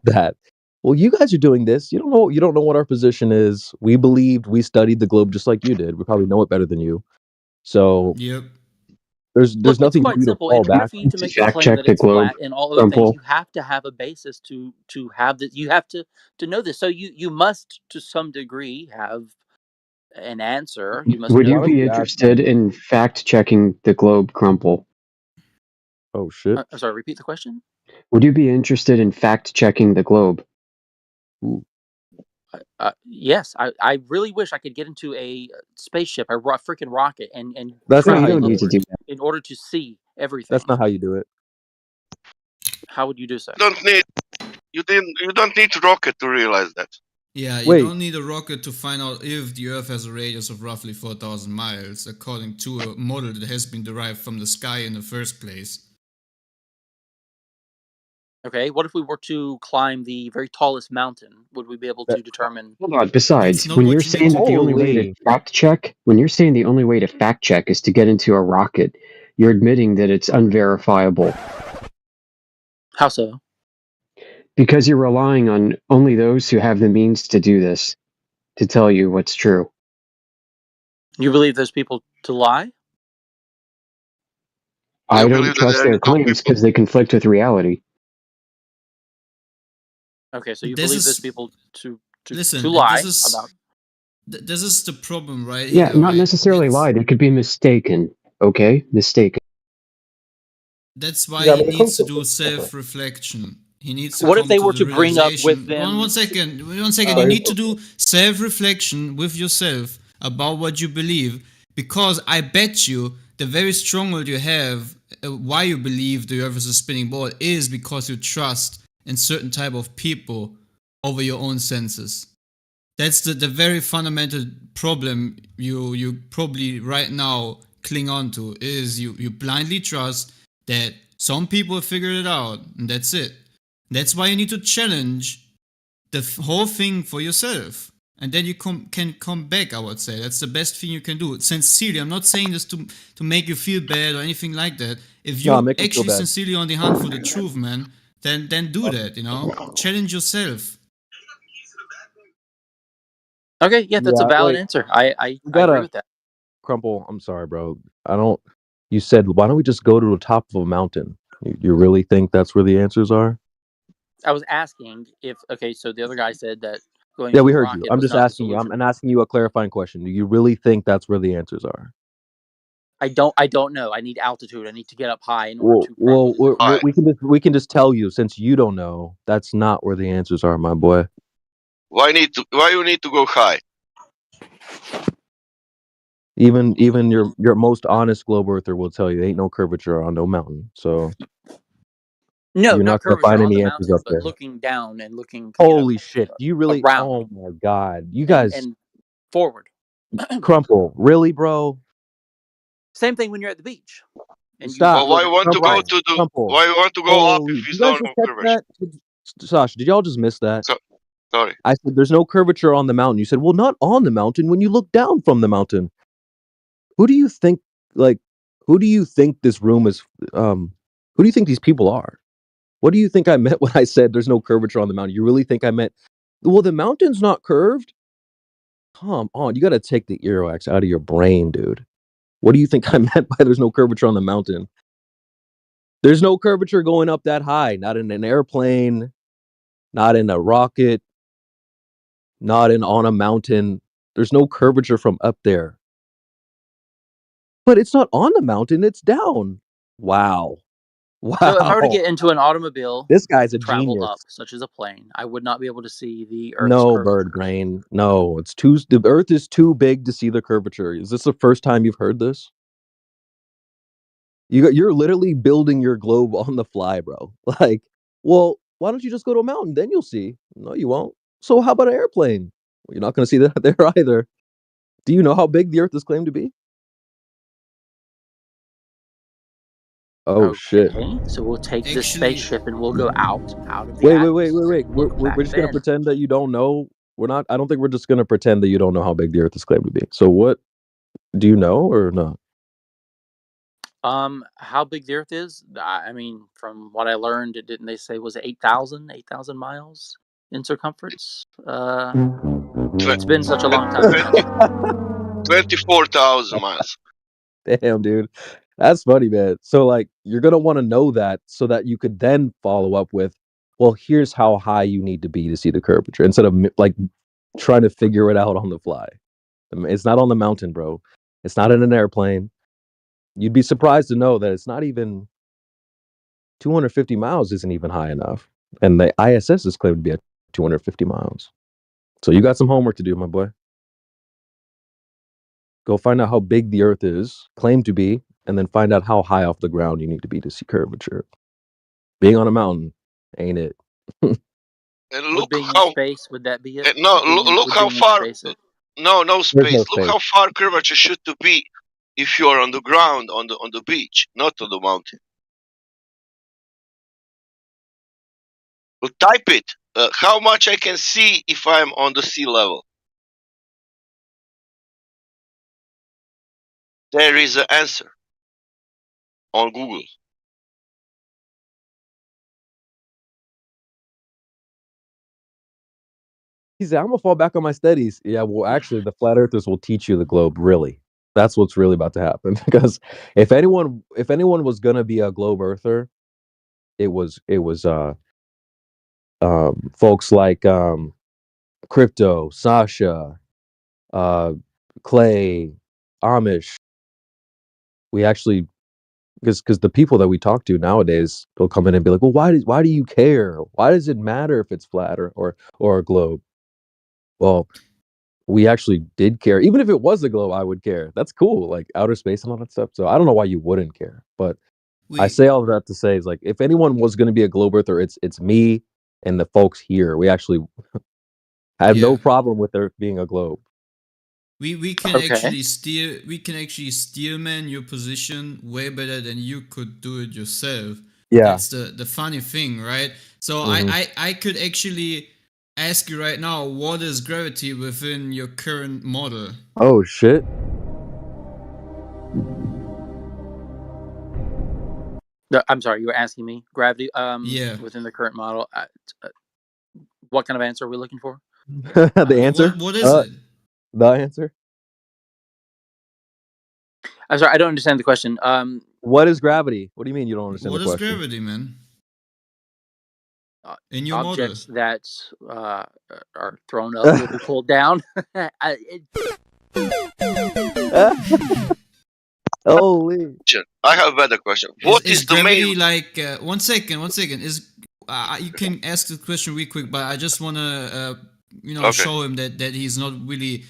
that. Well, you guys are doing this. You don't know what our position is. We studied the globe just like you did. We probably know it better than you. So Yep. there's Look, it's nothing for quite you to simple. fall In order back for you on. to make To the fact claim check that the it's globe, flat and all other things, Crumple. you have to have a basis to have that. You have to know this. So you must, to some degree, have an answer. You must Would know. you be interested in fact checking the globe, Crumple? Oh shit. I'm sorry. Repeat the question. Would you be interested in fact checking the globe? Yes, I really wish I could get into a spaceship, a freaking rocket, and That's No, not you how you don't do need to it. do that. in order to see everything. That's not how you do it. How would you do so? You don't need rocket to realize that. Yeah, you Wait. don't need a rocket to find out if the Earth has a radius of roughly 4,000 miles, according to a model that has been derived from the sky in the first place. Okay, what if we were to climb the very tallest mountain? Would we be able to determine? Hold on. Besides, That's not when what you're you need saying to that the do. only way to Holy. fact check, is to get into a rocket, you're admitting that it's unverifiable How so? because you're relying on only those who have the means to do this to tell you what's true. You believe those people to lie? I You don't believe that trust there their are good claims people? because they conflict with reality. Okay, so you This believe those is people to listen. lie This is about? this is the problem right Yeah, here. not Right? necessarily lie. They could be mistaken. Okay, mistaken. That's why Yeah, I he mean, the needs to concept. do Okay. self-reflection. He needs to What if come they to were the to bring up with realization. them? One second. You Sorry. need to do self-reflection with yourself about what you believe, because I bet you the very stronghold you have, why you believe the Earth is a spinning ball, is because you trust in certain type of people over your own senses. That's the very fundamental problem you probably right now cling on to, is you blindly trust that some people have figured it out, and that's it. That's why you need to challenge the whole thing for yourself, and then you can come back. I would say that's the best thing you can do. Sincerely, I'm not saying this to make you feel bad or anything like that. If No, you're make me feel actually bad. sincerely on the hunt for the truth, man, then do that. Challenge yourself. Okay, yeah, that's a Yeah, valid like answer. I you agree gotta with that. Crumple. I'm sorry, bro. You said why don't we just go to the top of a mountain? You really think that's where the answers are? I was asking if so the other guy said that going Yeah, to we a heard you. rocket I'm was just not the asking you. solution. I'm asking you a clarifying question. Do you really think that's where the answers are? I don't know. I need altitude. I need to get up high in order to Well, Alright. we can just tell you, since you don't know, that's not where the answers are, my boy. Why you need to go high? Even your most honest globe earther will tell you ain't no curvature on no mountain. So No, you're not not gonna curvature find on the any answers mountain, up but there. looking down and looking, Holy shit! Do you really? around Oh my god! You and guys, forward. Crumple, really, bro? Same thing when you're at the beach. and Stop. But why you want to go Trumple. to the? Trumple. Why you want to go up Holy, if you it's guys not just no catch curvature? that? Sasha, did y'all just miss that? Sorry. I said there's no curvature on the mountain. You said, well, not on the mountain when you look down from the mountain. Who do you think, like, who do you think this room is, who do you think these people are? What do you think I meant when I said there's no curvature on the mountain? You really think I meant, well, the mountain's not curved? Come on, you got to take the earwax out of your brain, dude. What do you think I meant by there's no curvature on the mountain? There's no curvature going up that high, not in an airplane, not in a rocket, not on a mountain. There's no curvature from up there. But it's not on the mountain, it's down. Wow. Wow. So if I were to get into an automobile, This guy's a travel genius. up, such as a plane, I would not be able to see the Earth's No, curvature. bird brain. No, the Earth is too big to see the curvature. Is this the first time you've heard this? You're literally building your globe on the fly, bro. Like, well, why don't you just go to a mountain? Then you'll see. No, you won't. So how about an airplane? Well, you're not going to see that there either. Do you know how big the Earth is claimed to be? Oh shit! Okay, so we'll take this spaceship and we'll go out of the Wait. atmosphere. We're just gonna then. pretend that you don't know. We're not. I don't think we're just gonna pretend that you don't know how big the Earth is claimed to be. So what? Do you know or not? How big the Earth is? I mean, from what I learned, didn't they say was it 8,000 miles in circumference? It's been such a long time. 24,000 miles. Damn, dude, that's funny, man. So like, you're gonna want to know that so that you could then follow up with, well, here's how high you need to be to see the curvature, instead of like trying to figure it out on the fly. It's not on the mountain, bro. It's not in an airplane. You'd be surprised to know that it's not even 250 miles isn't even high enough. And the ISS is claimed to be at 250 miles. So you got some homework to do, my boy. Go find out how big the Earth is, claimed to be, and then find out how high off the ground you need to be to see curvature. Being on a mountain ain't it. And Would being in space, would that be it? No, look how far. No There's space. no Look space. how far curvature should to be if you are on the ground on the beach, not on the mountain. Well, type it. How much I can see if I'm on the sea level? There is an answer on Google. He said, I'm gonna fall back on my studies. Yeah, well, actually, the flat earthers will teach you the globe, really. That's what's really about to happen. Because if anyone was gonna be a globe earther, it was folks like Crypto, Sasha, Clay, Amish. We actually, because the people that we talk to nowadays, they'll come in and be like, well, why do you care? Why does it matter if it's flat or a globe? Well, we actually did care. Even if it was a globe, I would care. That's cool, like outer space and all that stuff. So I don't know why you wouldn't care. But I say all of that to say is, like, if anyone was going to be a globe earther, it's me and the folks here. We actually have no problem with there being a globe. We can actually steer man your position way better than you could do it yourself. Yeah. That's the funny thing, right? So I could actually ask you right now, what is gravity within your current model? Oh shit. I'm sorry, you were asking me gravity. Yeah. Within the current model. What kind of answer are we looking for? The answer? What is it? The answer? I'm sorry, I don't understand the question. What is gravity? What do you mean you don't understand What the is question? gravity, man? In your objects that are thrown up will be pulled down. Holy! I have a better question. What is the gravity main? like? One second. Is you can ask the question real quick, but I just wanna show him that he's not really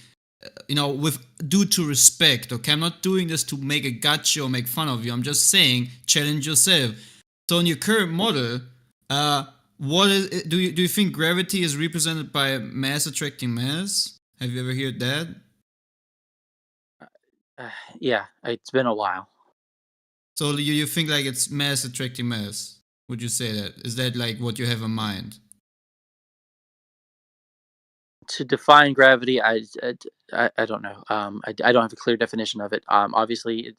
with due to respect. Okay, I'm not doing this to make a gotcha or make fun of you. I'm just saying challenge yourself. So in your current model, what is do you think gravity is represented by mass attracting mass? Have you ever heard that? Yeah, it's been a while. So you think like it's mass attracting mass? Would you say that? Is that like what you have in mind? To define gravity, I don't know. I don't have a clear definition of it. Obviously,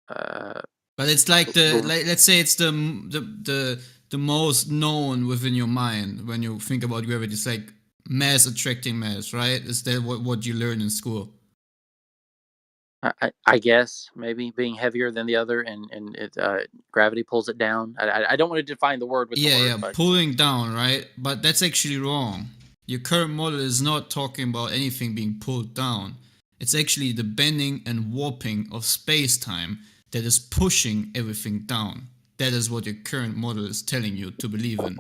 But it's like let's say it's the most known within your mind when you think about gravity. It's like mass attracting mass, right? Is that what you learn in school? I guess maybe being heavier than the other, and gravity pulls it down. I don't want to define the word with the word, but pulling down, right? But that's actually wrong. Your current model is not talking about anything being pulled down. It's actually the bending and warping of space-time that is pushing everything down. That is what your current model is telling you to believe in.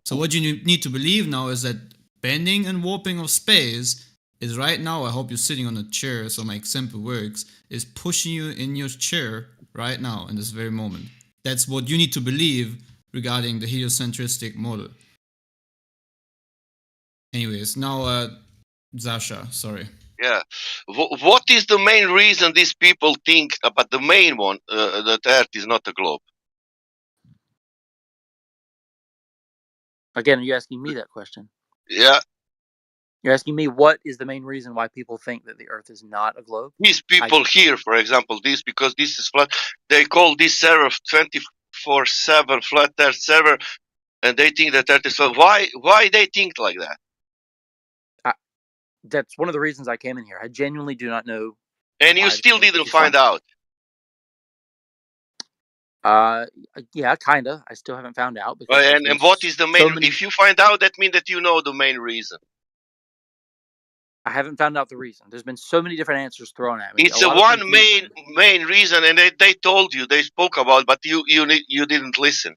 So what you need to believe now is that bending and warping of space is right now, I hope you're sitting on a chair so my example works, is pushing you in your chair right now in this very moment. That's what you need to believe regarding the heliocentristic model. Anyways, now Zasha, sorry. Yeah. What is the main reason these people think about the main one, that Earth is not a globe? Again, are you asking me that question? Yeah. You're asking me what is the main reason why people think that the Earth is not a globe? These people here, for example, because this is flat, they call this server 24/7 flat Earth server, and they think that Earth is flat. Why they think like that? That's one of the reasons I came in here. I genuinely do not know. And you still didn't find out? Yeah, kinda. I still haven't found out. And what is the main? If you find out, that means that you know the main reason. I haven't found out the reason. There's been so many different answers thrown at me. It's a one main reason, and they told you, they spoke about, but you didn't listen.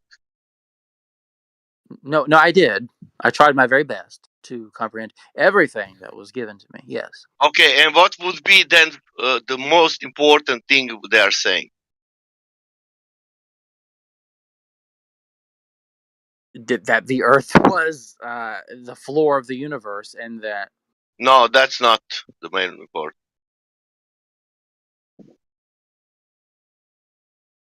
No, I did. I tried my very best to comprehend everything that was given to me. Yes. Okay, and what would be then the most important thing they are saying? That the Earth was the floor of the universe, and that. No, that's not the main report.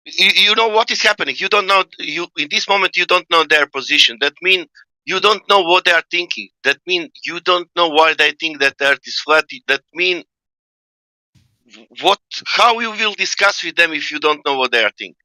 You know what is happening. You don't know. In this moment you don't know their position. That means you don't know what they are thinking. That means you don't know why they think that the Earth is flat. That means how you will discuss with them if you don't know what they are thinking.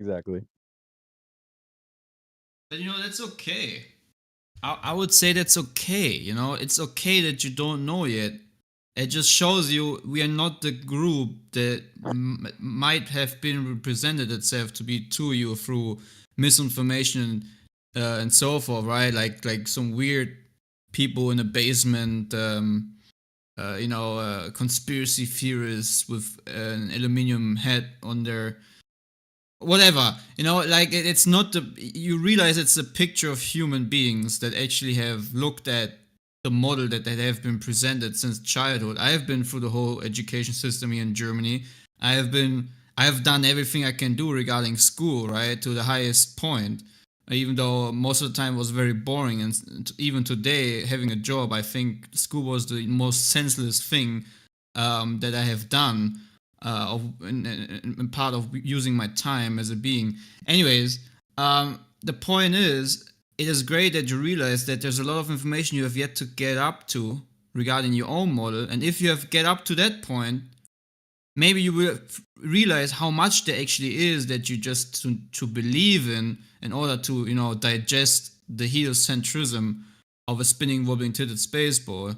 Exactly. But that's okay. I would say that's okay. It's okay that you don't know yet. It just shows you we are not the group that might have been represented itself to be to you through misinformation and so forth, right? Like some weird people in a basement, conspiracy theorists with an aluminium head on their whatever, it's not you realize it's a picture of human beings that actually have looked at the model that they have been presented since childhood. I have been through the whole education system here in Germany. I have done everything I can do regarding school, right, to the highest point, even though most of the time it was very boring. And even today, having a job, I think school was the most senseless thing that I have done. Part of using my time as a being. Anyways, the point is, it is great that you realize that there's a lot of information you have yet to get up to regarding your own model, and if you have get up to that point, maybe you will realize how much there actually is that you just to believe in order to digest the heliocentrism of a spinning, wobbling, tilted spaceball,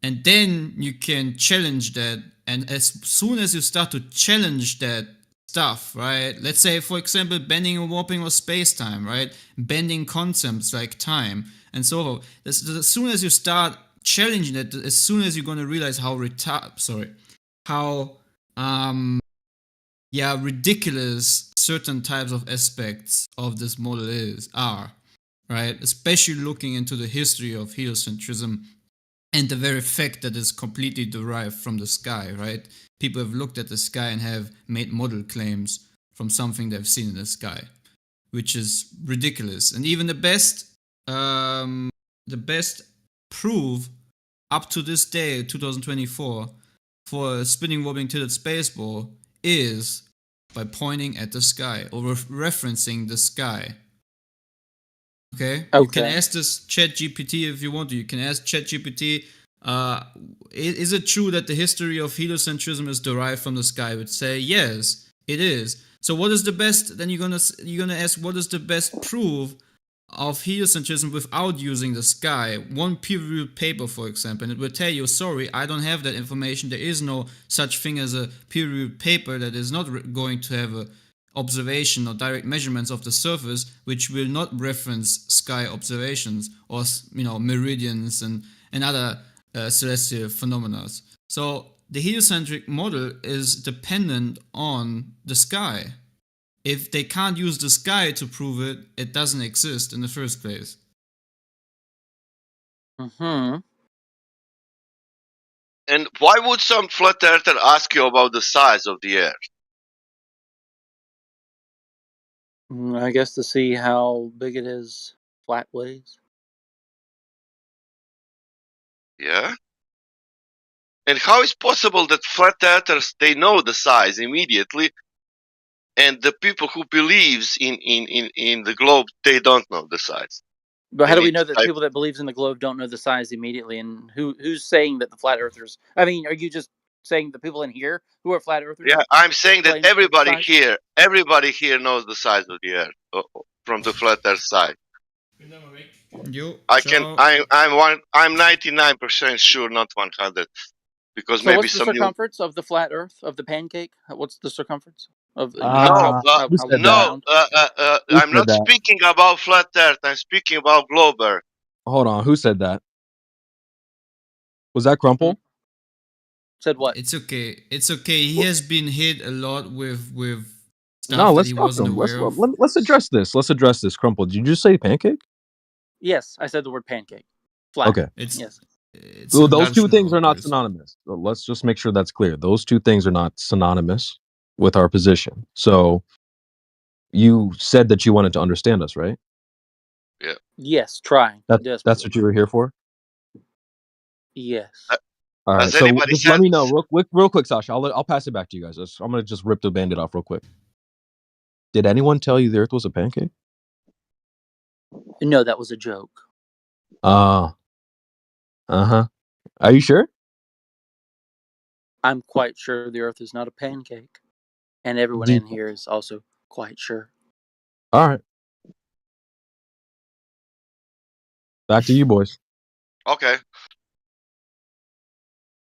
and then you can challenge that. And as soon as you start to challenge that stuff, right? Let's say, for example, bending and warping of space-time, right? Bending concepts like time and so forth. As soon as you start challenging it, as soon as you're going to realize how ridiculous certain types of aspects of this model are, right? Especially looking into the history of heliocentrism and the very fact that it's completely derived from the sky, right? People have looked at the sky and have made model claims from something they've seen in the sky, which is ridiculous. And even the best proof up to this day, 2024, for a spinning wobbling tilted space ball is by pointing at the sky or referencing the sky. Okay? You can ask this ChatGPT if you want to. You can ask ChatGPT, is it true that the history of heliocentrism is derived from the sky? It would say, yes, it is. So what is the best, then you're gonna ask, what is the best proof of heliocentrism without using the sky? One peer-reviewed paper, for example, and it will tell you, sorry, I don't have that information. There is no such thing as a peer-reviewed paper that is not going to have a observation or direct measurements of the surface, which will not reference sky observations or meridians and other celestial phenomena. So the heliocentric model is dependent on the sky. If they can't use the sky to prove it, it doesn't exist in the first place. Mm-hmm. And why would some flat earther ask you about the size of the Earth? I guess to see how big it is flat ways. Yeah. And how is possible that flat earthers, they know the size immediately, and the people who believes in the globe, they don't know the size? But how do we know that people that believes in the globe don't know the size immediately? And who's saying that the flat earthers? I mean, are you just saying the people in here who are flat earthers? Yeah, I'm saying that claim everybody size? here knows the size of the Earth from the flat Earth side. You, I'm 99% sure, not 100, because So maybe what's the some. circumference of the flat Earth, of the pancake? What's the circumference of? No, how round? I'm not speaking about flat Earth. I'm speaking about globe Earth. Hold on, who said that? Was that Crumple? Said what? It's okay. It's okay. He has been hit a lot with stuff No, that let's he talk to wasn't him. aware of. Let's address this. Let's address this. Crumple, did you just say pancake? Yes, I said the word pancake. Flat. Okay. Yes. Well, those two things are not synonymous. So let's just make sure that's clear. Those two things are not synonymous with our position. So you said that you wanted to understand us, right? Yeah. Yes, trying. That's what you were here for? Yes. All right. Has So anybody just said- let me know real quick, Sasha. I'll pass it back to you guys. I'm gonna just rip the Band-Aid off real quick. Did anyone tell you the Earth was a pancake? No, that was a joke. Uh-huh. Are you sure? I'm quite sure the Earth is not a pancake, and everyone in here is also quite sure. All right. Back to you, boys. Okay.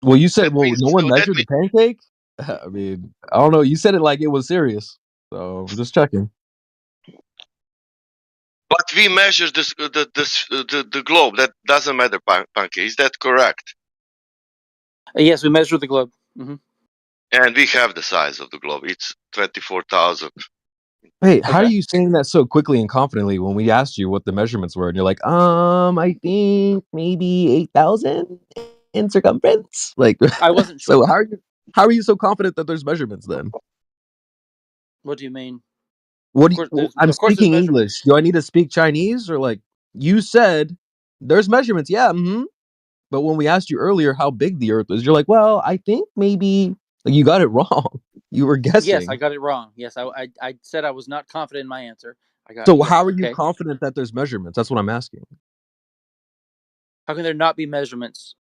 Well, you said, no one measured the pancake? I mean, I don't know. You said it like it was serious. So I'm just checking. But we measure the globe. That doesn't matter, pancake. Is that correct? Yes, we measure the globe. Mm-hmm. And we have the size of the globe. It's 24,000. Hey, how are you saying that so quickly and confidently when we asked you what the measurements were? And you're like, I think maybe 8,000 in circumference. Like, I wasn't sure. So how are you so confident that there's measurements then? What do you mean? I'm speaking English. Do I need to speak Chinese? Or like, you said there's measurements. Yeah. Mm-hmm. But when we asked you earlier how big the Earth is, you're like, well, I think maybe like you got it wrong. You were guessing. Yes, I got it wrong. Yes, I said I was not confident in my answer. How are you confident that there's measurements? That's what I'm asking. How can there not be measurements?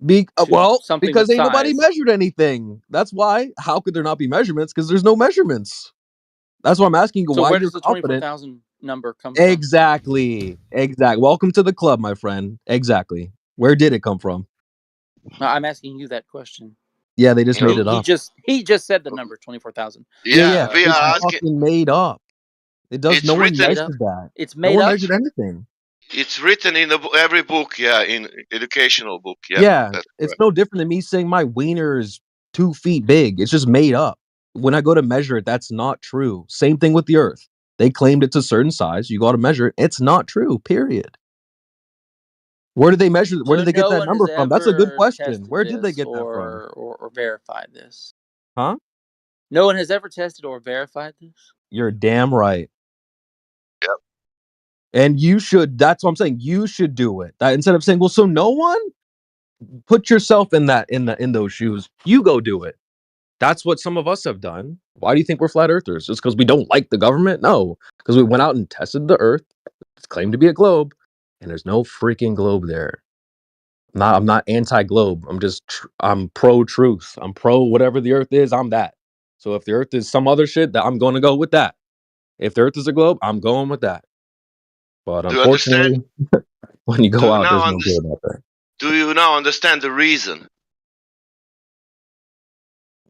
Because ain't nobody measured anything. That's why. How could there not be measurements? Because there's no measurements. That's why I'm asking you. So why where you're does the confident? 24,000 number come from? Exactly. Welcome to the club, my friend. Exactly. Where did it come from? No, I'm asking you that question. Yeah, they just made it up. He just said the number 24,000. Yeah. We It's are asking. fucking made up. It does. It's No one written- measured that. It's No made one up. measured anything. It's written in every book. Yeah, in educational book. Yeah. Yeah, that's it's correct. no different than me saying my wiener is 2 feet big. It's just made up. When I go to measure it, that's not true. Same thing with the Earth. They claimed it's a certain size. You got to measure it. It's not true. Period. Where did they measure? Where did So they get no that one number has from? That's a good ever question. tested Where did they this get that from? or verified this. Huh? No one has ever tested or verified this. You're damn right. Yep. And you should. That's what I'm saying. You should do it. Instead of saying, "Well, so no one." Put yourself in those shoes. You go do it. That's what some of us have done. Why do you think we're flat earthers? Just because we don't like the government? No, because we went out and tested the Earth. It's claimed to be a globe, and there's no freaking globe there. I'm not anti-globe. I'm pro-truth. I'm pro whatever the Earth is. I'm that. So if the Earth is some other shit, that I'm going to go with that. If the Earth is a globe, I'm going with that. But Do you understand? unfortunately, when you Do go you out, now there's no globe out there. Do you now understand the reason?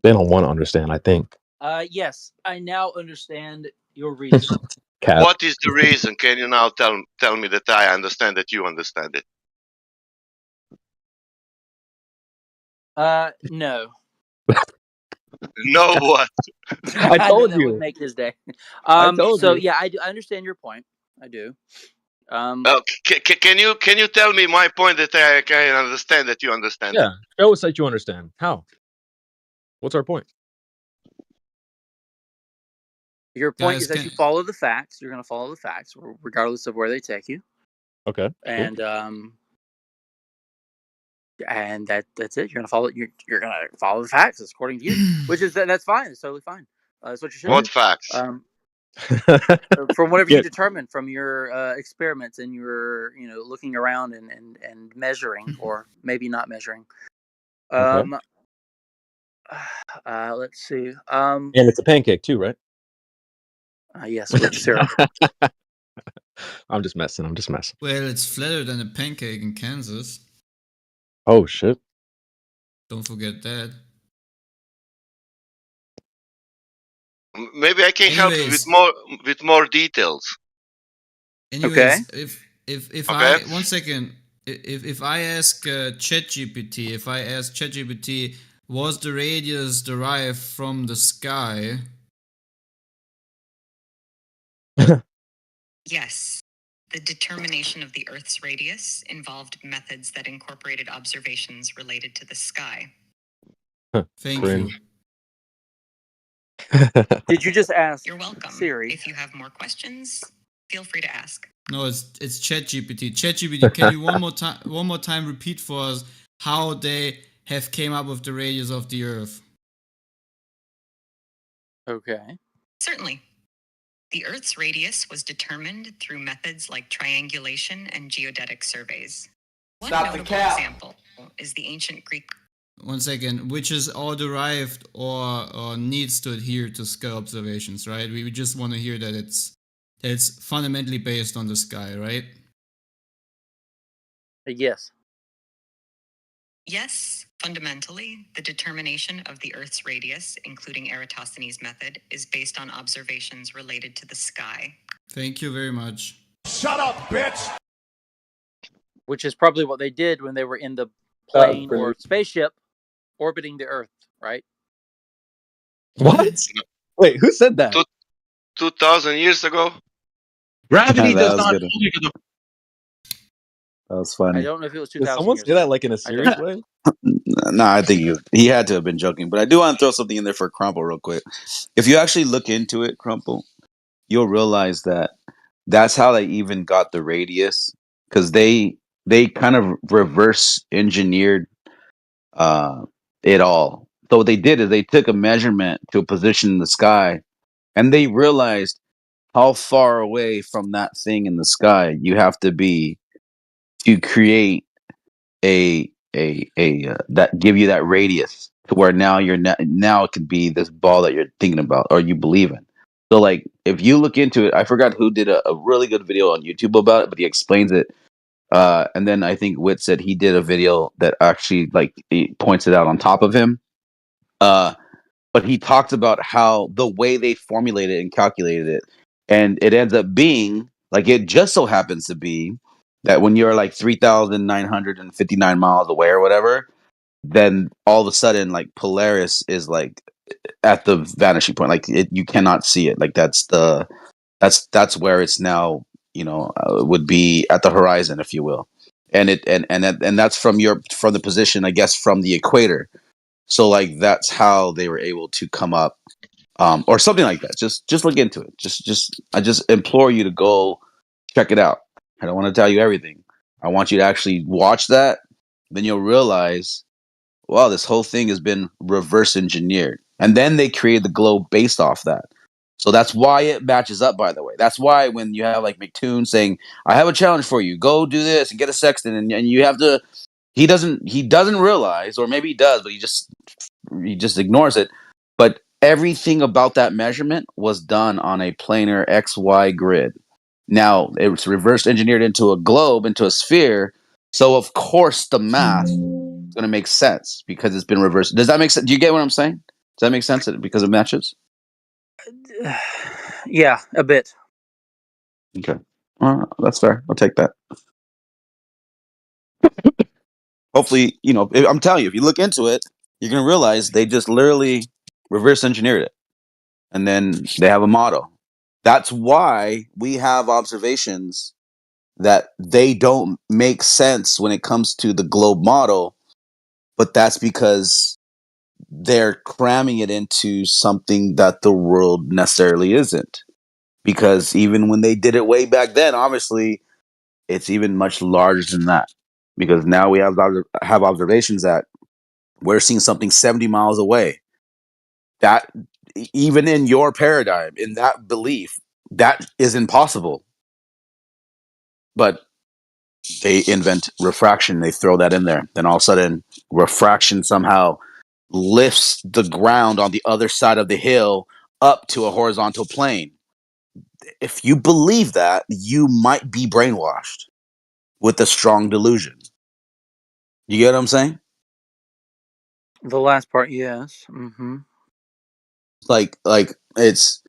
They don't want to understand, I think. Yes, I now understand your reason. Cat. What is the reason? Can you now tell me that I understand that you understand it? No. No what? I told that you. would make his day. I told So you. yeah, I understand your point. I do. Can you tell me my point that I can understand that you understand Yeah, it? show us that you understand. How? What's our point? Your point Guys, is that you follow the facts. You're going to follow the facts, regardless of where they take you. Okay. And and that's it. You're going to follow. You're going to follow the facts according to you, which is that's fine. It's totally fine. That's what you should What do. facts? From whatever Yeah. you determine from your experiments and your looking around and measuring or maybe not measuring. Okay. Let's see. And it's a pancake too, right? Yes, with syrup. I'm just messing. Well, it's flatter than a pancake in Kansas. Oh shit. Don't forget that. Maybe I can help you Anyways. with more details. Anyways, if Okay. I 1 second, if I ask ChatGPT, was the radius derived from the sky? Yes. The determination of the Earth's radius involved methods that incorporated observations related to the sky. Thank you. Did you just ask? You're welcome. Siri. If you have more questions, feel free to ask. No, it's ChatGPT. ChatGPT, can you one more time repeat for us how they have came up with the radius of the Earth? Okay. Certainly. The Earth's radius was determined through methods like triangulation and geodetic surveys. One notable example is the ancient Greek. 1 second, which is all derived or needs to adhere to sky observations, right? We just want to hear that it's fundamentally based on the sky, right? Yes. Yes, fundamentally, the determination of the Earth's radius, including Eratosthenes' method, is based on observations related to the sky. Thank you very much. Shut up, bitch! Which is probably what they did when they were in the plane or spaceship orbiting the Earth, right? What? Wait, who said that? 2,000 years ago. Gravity That does was not good. pull you to the. That was I funny. don't know if it was Did 2,000 someone years say that ago. like in a I don't serious know. way? No, I think he had to have been joking. But I do want to throw something in there for Crumple real quick. If you actually look into it, Crumple, you'll realize that that's how they even got the radius, because they kind of reverse engineered it all. So what they did is they took a measurement to a position in the sky, and they realized how far away from that thing in the sky you have to be to create a that give you that radius to where now now it could be this ball that you're thinking about or you believe in. So like if you look into it, I forgot who did a really good video on YouTube about it, but he explains it. And then I think Wit said he did a video that actually like he points it out on top of him. But he talked about how the way they formulated and calculated it, and it ends up being like it just so happens to be that when you're like 3,959 miles away or whatever, then all of a sudden like Polaris is like at the vanishing point, like you cannot see it. Like that's where it's now, would be at the horizon, if you will. and that's from the position, I guess, from the equator. So like that's how they were able to come up, or something like that. Just look into it. I just implore you to go check it out. I don't want to tell you everything. I want you to actually watch that. Then you'll realize, wow, this whole thing has been reverse engineered. And then they created the globe based off that. So that's why it matches up, by the way. That's why when you have like McToon saying, I have a challenge for you, go do this and get a sextant, and you have to, he doesn't realize, or maybe he does, but he just ignores it. But everything about that measurement was done on a planar XY grid. Now it was reverse engineered into a globe, into a sphere. So of course the math is going to make sense because it's been reversed. Does that make sense? Do you get what I'm saying? Does that make sense because it matches? Yeah, a bit. Okay. That's fair. I'll take that. Hopefully, I'm telling you, if you look into it, you're going to realize they just literally reverse engineered it. And then they have a model. That's why we have observations that they don't make sense when it comes to the globe model, but that's because they're cramming it into something that the world necessarily isn't. Because even when they did it way back then, obviously, it's even much larger than that. Because now we have observations that we're seeing something 70 miles away. That, even in your paradigm, in that belief, that is impossible. But they invent refraction, they throw that in there. Then all of a sudden, refraction somehow lifts the ground on the other side of the hill up to a horizontal plane. If you believe that, you might be brainwashed with a strong delusion. You get what I'm saying? The last part, yes. Mm-hmm. Like it's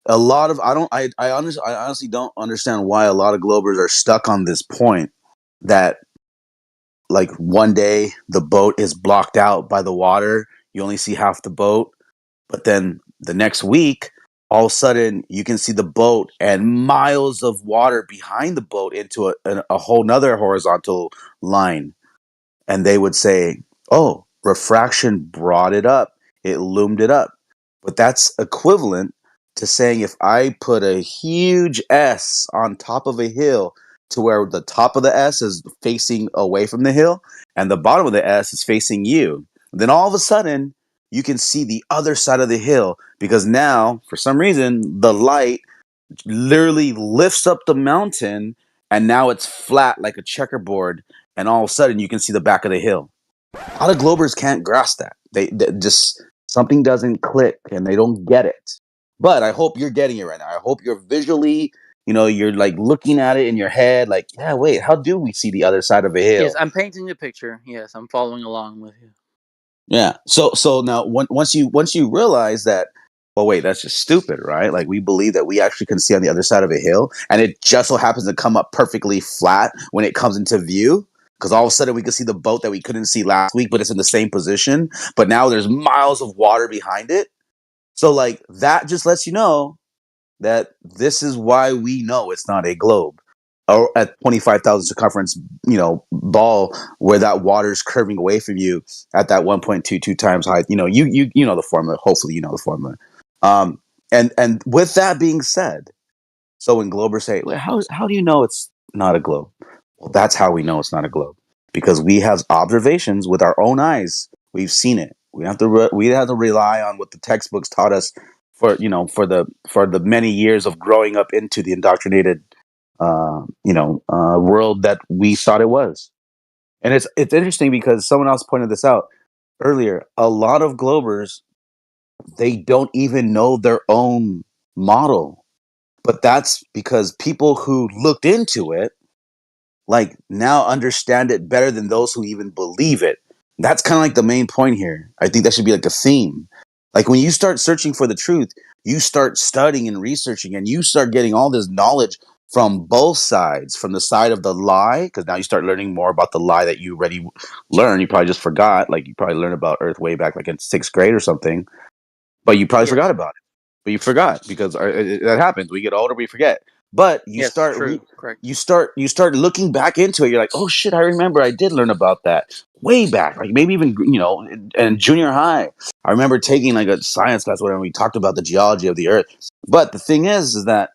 a lot of I honestly don't understand why a lot of Globers are stuck on this point that like one day the boat is blocked out by the water, you only see half the boat, but then the next week all of a sudden you can see the boat and miles of water behind the boat into a whole nother horizontal line. And they would say, oh, refraction brought it up, it loomed it up. But that's equivalent to saying if I put a huge S on top of a hill to where the top of the S is facing away from the hill and the bottom of the S is facing you, then all of a sudden you can see the other side of the hill because now, for some reason, the light literally lifts up the mountain and now it's flat like a checkerboard, and all of a sudden you can see the back of the hill. A lot of Globers can't grasp that. They just, something doesn't click and they don't get it. But I hope you're getting it right now. I hope you're visually, you're like looking at it in your head, like, yeah, wait, how do we see the other side of a hill? Yes, I'm painting the picture. Yes, I'm following along with you. Yeah. So now once you realize that, well, wait, that's just stupid, right? Like we believe that we actually can see on the other side of a hill, and it just so happens to come up perfectly flat when it comes into view. Because all of a sudden we can see the boat that we couldn't see last week, but it's in the same position. But now there's miles of water behind it. So like that just lets you know that this is why we know it's not a globe. Or at 25,000 circumference, ball where that water's curving away from you at that 1.22 times height. You know the formula. Hopefully you know the formula. And with that being said, so when Globers say, well, how do you know it's not a globe? Well, that's how we know it's not a globe, because we have observations with our own eyes. We've seen it. We have to rely on what the textbooks taught us for the many years of growing up into the indoctrinated world that we thought it was. And it's interesting because someone else pointed this out earlier. A lot of Globers, they don't even know their own model, but that's because people who looked into it like now understand it better than those who even believe it. That's kind of like the main point here. I think that should be like a theme. Like when you start searching for the truth, you start studying and researching, and you start getting all this knowledge from both sides, from the side of the lie, because now you start learning more about the lie that you already learned. You probably just forgot. Like you probably learned about Earth way back like in 6th grade or something, but you probably forgot about it. But you forgot because that happens. We get older, we forget. But you Yes, start true. Correct. you start looking back into it. You're like, oh shit, I remember I did learn about that way back, like maybe even in junior high. I remember taking like a science class where we talked about the geology of the Earth. But the thing is that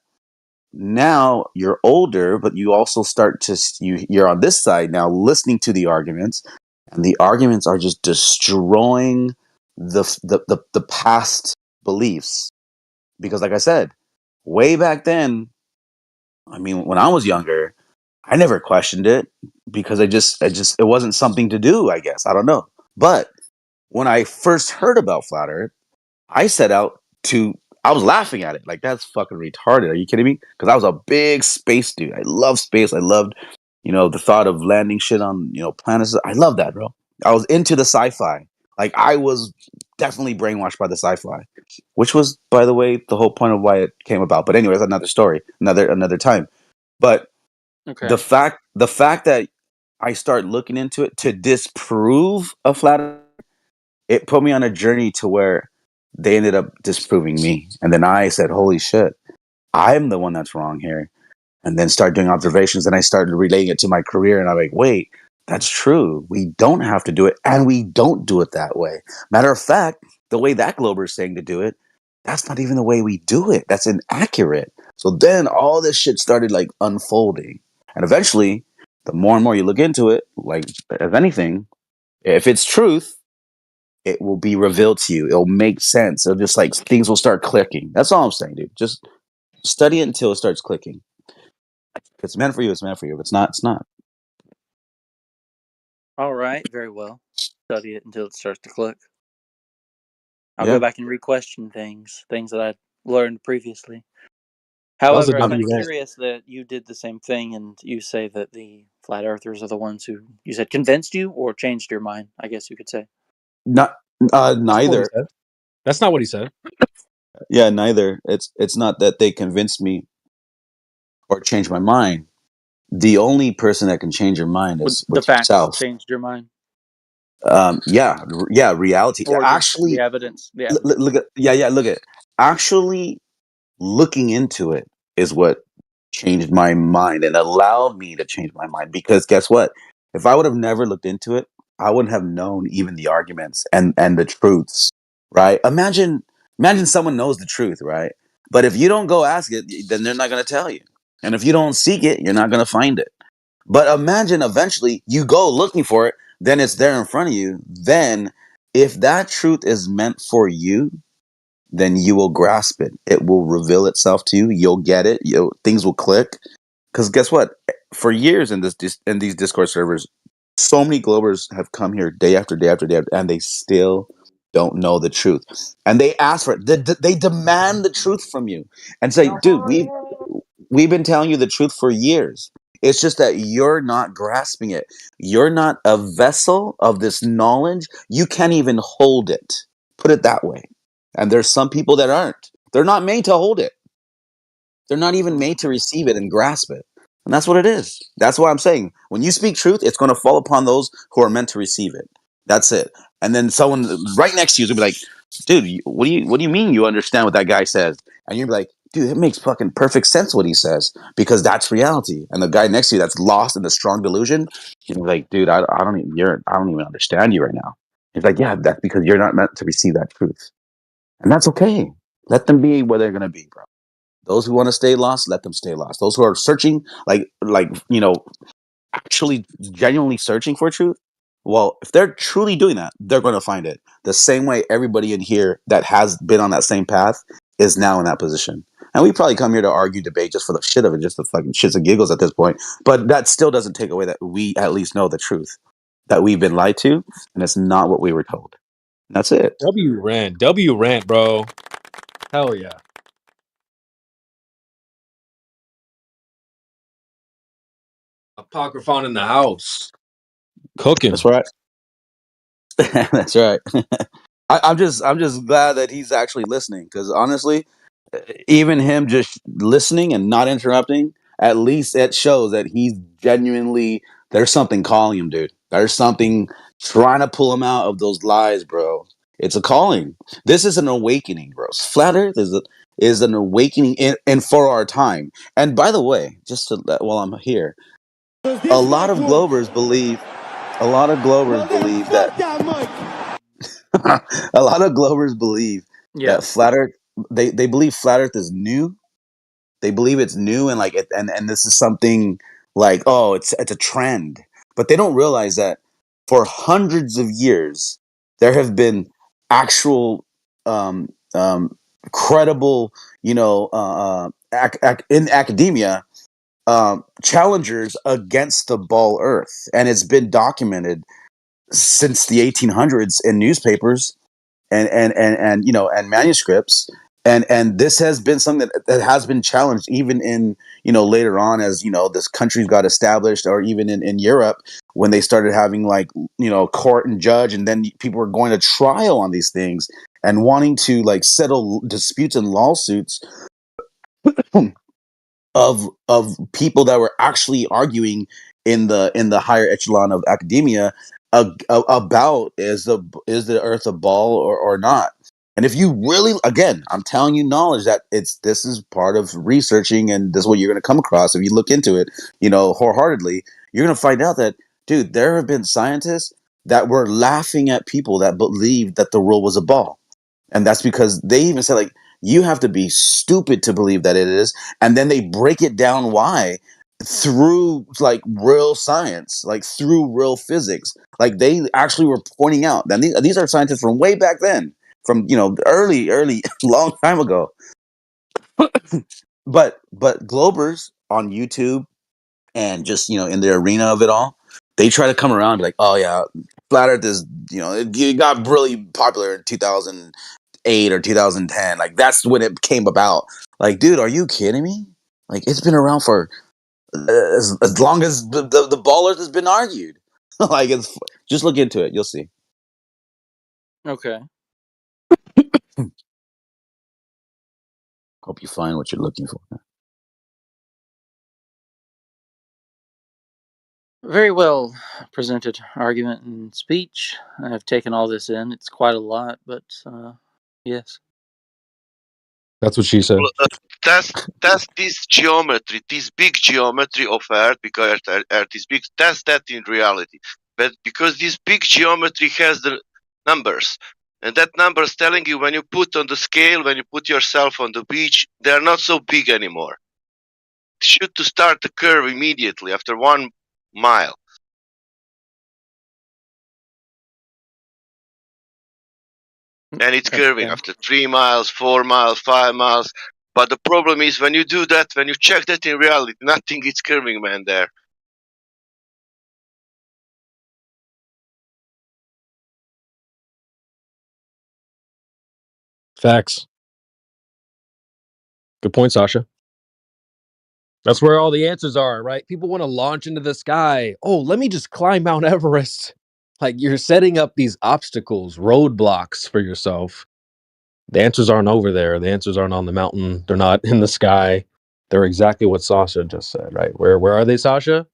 now you're older, but you also start to you're on this side now, listening to the arguments, and the arguments are just destroying the past beliefs. Because, like I said, way back then, I mean, when I was younger, I never questioned it because it wasn't something to do. I guess I don't know. But when I first heard about flat Earth, I set out to. I was laughing at it like that's fucking retarded. Are you kidding me? Because I was a big space dude. I love space. I loved, the thought of landing shit on planets. I love that, bro. I was into the sci-fi. Like I was definitely brainwashed by the sci-fi, which was, by the way, the whole point of why it came about. But anyways, another story, another time. But Okay. the fact that I start looking into it to disprove a flat Earth, it put me on a journey to where they ended up disproving me, and then I said, "Holy shit, I'm the one that's wrong here." And then start doing observations, and I started relating it to my career, and I'm like, "Wait, that's true. We don't have to do it, and we don't do it that way. Matter of fact, the way that Glober is saying to do it, that's not even the way we do it. That's inaccurate." So then all this shit started like unfolding, and eventually, the more and more you look into it, like as anything, if it's truth, it will be revealed to you. It'll make sense. It'll just like things will start clicking. That's all I'm saying, dude. Just study it until it starts clicking. If it's meant for you, it's meant for you. If it's not, it's not. All right. Very well. Study it until it starts to click. I'll Yeah. go back and re-question things that I learned previously. That was a However, I W find it rant. curious that you did the same thing, and you say that the flat earthers are the ones who you said convinced you or changed your mind. I guess you could say. Not That's not what he neither. said. That's not what he said. Yeah, neither. It's not that they convinced me or changed my mind. The only person that can change your mind Would is the with facts yourself. changed your mind, Yeah, reality. or the Actually, evidence? The look, evidence. look at look at actually looking into it is what changed my mind and allowed me to change my mind. Because guess what? If I would have never looked into it, I wouldn't have known even the arguments and the truths. Right? Imagine someone knows the truth, right? But if you don't go ask it, then they're not going to tell you. And if you don't seek it, you're not going to find it. But imagine eventually you go looking for it, then it's there in front of you. Then, if that truth is meant for you, then you will grasp it. It will reveal itself to you. You'll get it. Things will click. Because guess what? For years in these Discord servers, so many Globers have come here day after day after day, and they still don't know the truth. And they ask for it. They demand the truth from you and say, "Dude, we've been telling you the truth for years. It's just that you're not grasping it. You're not a vessel of this knowledge. You can't even hold it. Put it that way." And there's some people that aren't. They're not made to hold it. They're not even made to receive it and grasp it. And that's what it is. That's why I'm saying when you speak truth, it's going to fall upon those who are meant to receive it. That's it. And then someone right next to you is going to be like, "Dude, what do you mean you understand what that guy says?" And you're like, "Dude, it makes fucking perfect sense what he says because that's reality." And the guy next to you that's lost in the strong delusion, you're like, "Dude, I don't even understand you right now." He's like, "Yeah, that's because you're not meant to receive that truth." And that's okay. Let them be where they're going to be, bro. Those who want to stay lost, let them stay lost. Those who are searching, actually genuinely searching for truth, well, if they're truly doing that, they're going to find it. The same way everybody in here that has been on that same path is now in that position. And we probably come here to argue, debate just for the shit of it, just the fucking shits and giggles at this point. But that still doesn't take away that we at least know the truth, that we've been lied to, and it's not what we were told. And that's it. W rant, bro. Hell yeah. Apocryphon in the house. Cooking. That's right. That's right. I'm just glad that he's actually listening because honestly, even him just listening and not interrupting, at least it shows that he's genuinely there's something calling him, dude. There's something trying to pull him out of those lies, bro. It's a calling. This is an awakening, bros. Flat Earth is an awakening in for our time. And by the way, just to, while I'm here, a lot of Globers believe that a lot of Globers believe Yeah. that Flat Earth, they believe Flat Earth is new. They believe it's new and like and this is something like, oh, it's a trend. But they don't realize that for hundreds of years there have been actual credible, in academia, challengers against the ball Earth, and it's been documented since the 1800s in newspapers and manuscripts, and this has been something that has been challenged even in later on as this countries got established, or even in Europe when they started having like court and judge, and then people were going to trial on these things and wanting to like settle disputes and lawsuits of people that were actually arguing in the higher echelon of academia about is the Earth a ball or not. And if you really, again, I'm telling you knowledge that this is part of researching, and this is what you're going to come across if you look into it, wholeheartedly. You're going to find out that, dude, there have been scientists that were laughing at people that believed that the world was a ball. And that's because they even said, like, you have to be stupid to believe that it is. And then they break it down why through like real science, like through real physics. Like they actually were pointing out that these are scientists from way back then, from early long time ago. but Globers on YouTube and just in the arena of it all, they try to come around and be like, oh yeah, Flat Earth is it got really popular in 2008 or 2010. Like that's when it came about. Like, dude, are you kidding me? Like it's been around for as long as the ball Earth has been argued. Like it's just look into it, you'll see. Okay. Hope you find what you're looking for. Very well presented argument and speech. I've taken all this in. It's quite a lot, but yes. That's what she said. Test this geometry, this big geometry of Earth, because Earth is big. Test that in reality, but because this big geometry has the numbers, and that numbers telling you when you put on the scale, when you put yourself on the beach, they are not so big anymore. Should to start the curve immediately after 1 mile. And it's curving after 3 miles, 4 miles, 5 miles. But the problem is when you do that, when you check that in reality, nothing is curving, man, there. Facts. Good point, Sasha. That's where all the answers are, right? People want to launch into the sky. Oh, let me just climb Mount Everest. Like you're setting up these obstacles, roadblocks for yourself. The answers aren't over there. The answers aren't on the mountain. They're not in the sky. They're exactly what Sasha just said, right? Where are they, Sasha?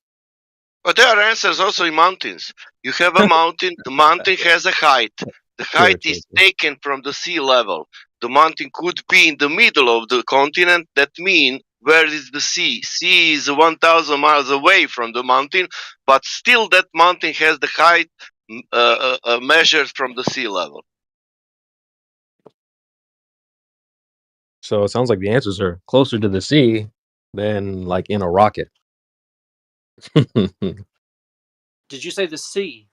But there are answers also in mountains. You have a mountain, the mountain has a height. The height is taken from the sea level. The mountain could be in the middle of the continent. That means, where is the sea? Sea is 1,000 miles away from the mountain, but still that mountain has the height measured from the sea level. So it sounds like the answers are closer to the sea than like in a rocket. Did you say the sea?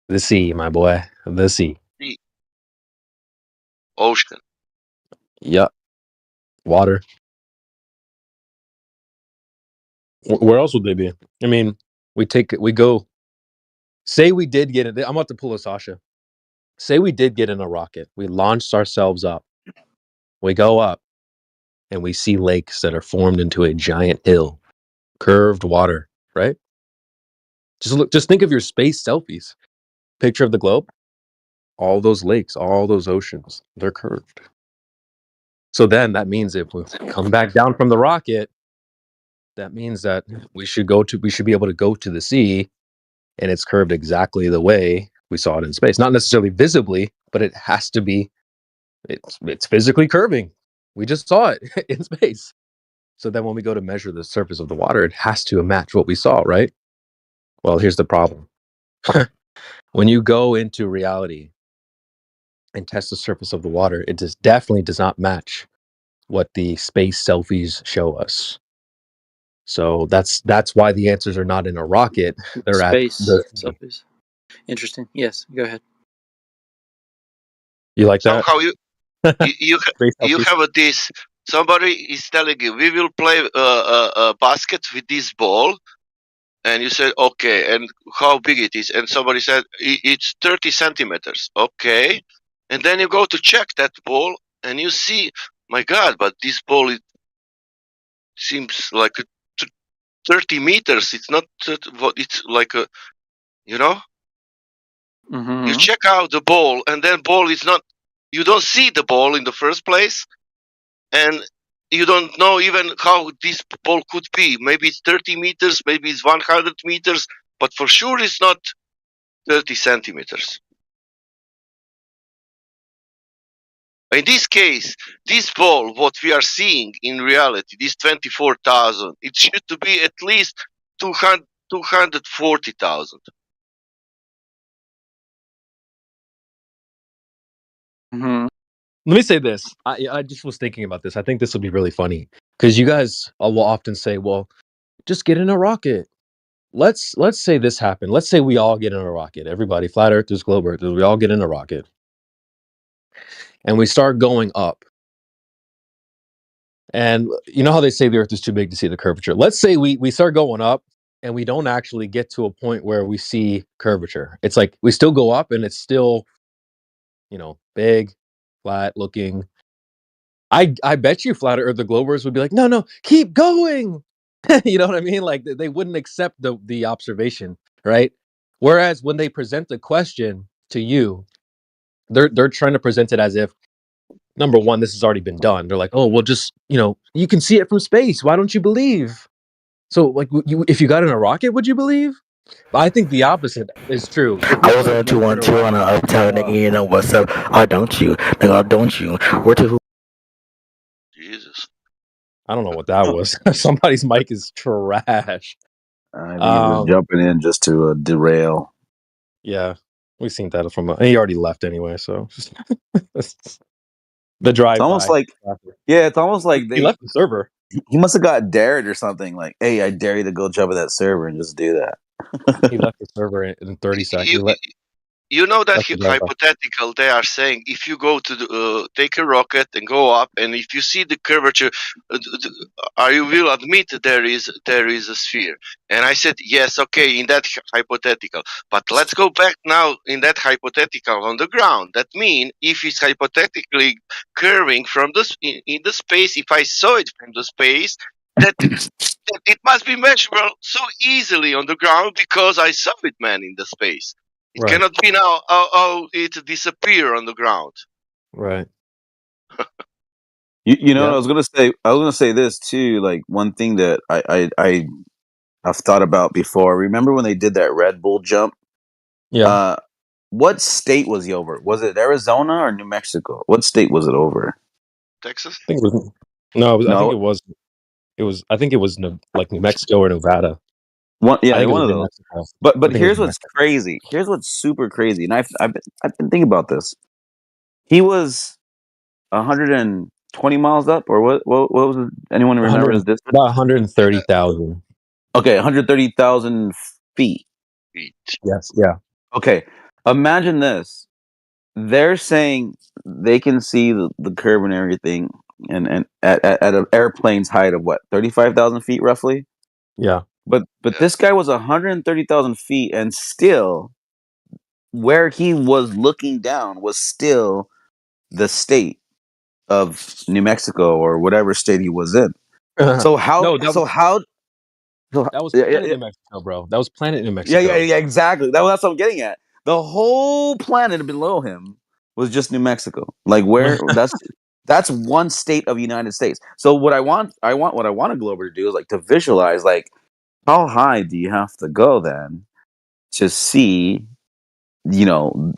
The sea, my boy. The sea. Sea. Ocean. Yep. Water. Where else would they be? I mean, we go. Say we did get it. I'm about to pull a Sasha. Say we did get in a rocket. We launched ourselves up. We go up and we see lakes that are formed into a giant hill, curved water, right? Just think of your space selfies. Picture of the globe. All those lakes, all those oceans, they're curved. So then that means if we come back down from the rocket, that means that we should be able to go to the sea, and it's curved exactly the way We saw it in space, not necessarily visibly, but it has to be. It's physically curving. We just saw it in space. So then when we go to measure the surface of the water, it has to match what we saw, right? Well, here's the problem. When you go into reality and test the surface of the water, it definitely does not match what the space selfies show us. So that's why the answers are not in a rocket. They're Space at the. selfies. Interesting. Yes, go ahead. You like that? Somehow you Space you selfies. have this. Somebody is telling you we will play basket with this ball, and you said okay, and how big it is, and somebody said it's 30 centimeters. Okay, and then you go to check that ball, and you see, my God, but this ball it seems like 30 meters. It's not what it's like a, you know. You check out the ball, and then ball is not. You don't see the ball in the first place, and you don't know even how this ball could be. Maybe it's 30 meters, maybe it's 100 meters, but for sure it's not 30 centimeters. In this case, this ball, what we are seeing in reality, this 24,000, it should be at least 240,000. Let me say this. I just was thinking about this. I think this will be really funny because you guys will often say, "Well, just get in a rocket." Let's say this happened. Let's say we all get in a rocket. Everybody, flat earthers, globe earthers, we all get in a rocket, and we start going up. And you know how they say the Earth is too big to see the curvature. Let's say we start going up, and we don't actually get to a point where we see curvature. It's like we still go up, and it's still, big, flat looking. I bet you flat earth the globers would be like, no, keep going. You know what I mean? Like they wouldn't accept the observation, right? Whereas when they present the question to you, they're trying to present it as if, number one, this has already been done. They're like, oh, well, just you can see it from space. Why don't you believe? So like, if you got in a rocket, would you believe? But I think the opposite is true. If I was on 212 on an uptown nigga, what's up? Oh, don't you? Nigga, don't you? Where to who? Jesus. I don't know what that was. Somebody's mic is trash. I think he's just jumping in just to derail. Yeah, we've seen that from. He already left anyway, so the drive. It's almost like, it's almost like he left the server. He must have got dared or something. Like, hey, I dare you to go jump in that server and just do that. He left the server in 30 seconds. You know that hypothetical they are saying if you go to take a rocket and go up, and if you see the curvature, you will admit there is a sphere. And I said yes, okay, in that hypothetical. But let's go back now in that hypothetical on the ground. That means if it's hypothetically curving from in the space, if I saw it from the space, that it must be measurable so easily on the ground because I saw it, man, in the space. It cannot be now how it disappear on the ground. Right. You know, I was gonna say this too. Like one thing that I've thought about before. Remember when they did that Red Bull jump? Yeah. What state was he over? Was it Arizona or New Mexico? What state was it over? Texas. I think it was. No, I think it was. It was. I think it was like New Mexico or Nevada. One of those. But here's what's crazy. Here's what's super crazy, and I've been thinking about this. He was 120 miles up, or what was it? Anyone remember his distance? About 130,000. Okay, 130,000 feet. Yes. Yeah. Okay. Imagine this. They're saying they can see the curve and everything, and at an airplane's height of what, 35,000 feet roughly. Yeah. But this guy was 130,000 feet, and still, where he was looking down was still the state of New Mexico or whatever state he was in. So how? That was Planet New Mexico, bro. That was Planet New Mexico. Yeah, exactly. That's what I'm getting at. The whole planet below him was just New Mexico. Like where that's one state of the United States. So what I want a Glober to do is like to visualize like how high do you have to go then to see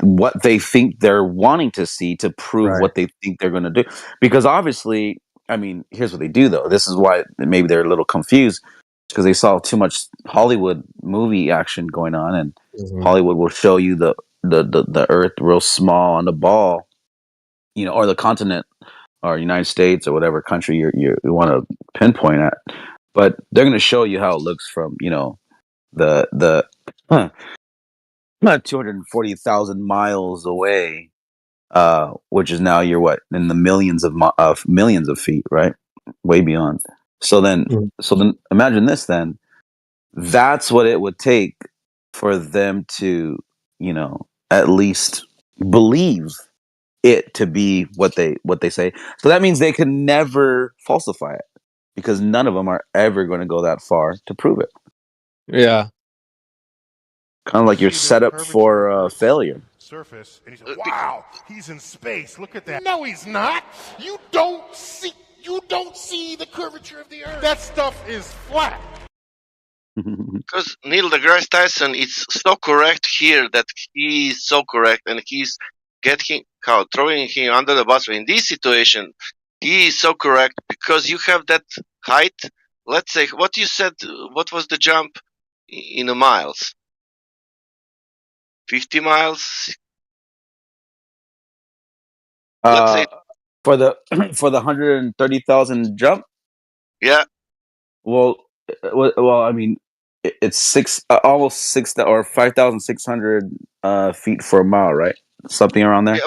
what they think they're wanting to see to prove what they think they're going to do. Because obviously, I mean, here's what they do though. This is why maybe they're a little confused, because they saw too much Hollywood movie action going on, and Hollywood will show you the Earth real small on the ball, or the continent, or United States, or whatever country you want to pinpoint at. But they're going to show you how it looks from the 240,000 miles away, which is now you're in the millions of feet, right? Way beyond. So then imagine this. Then that's what it would take for them to, at least believe it to be what they say. So that means they can never falsify it, because none of them are ever going to go that far to prove it. Yeah. Kind of like you're set up for failure. Surface, and he said, "Wow, he's in space. Look at that." No, he's not. You don't see the curvature of the Earth. That stuff is flat. Because Neil deGrasse Tyson is so correct here that he is so correct, and he's throwing him under the bus. In this situation, he is so correct because you have that height. Let's say what you said. What was the jump in the miles? 50 miles. Let's say for the 130,000 jump. Yeah. Well, I mean, it's almost 5,600 feet for a mile, right? Something around there. Yeah,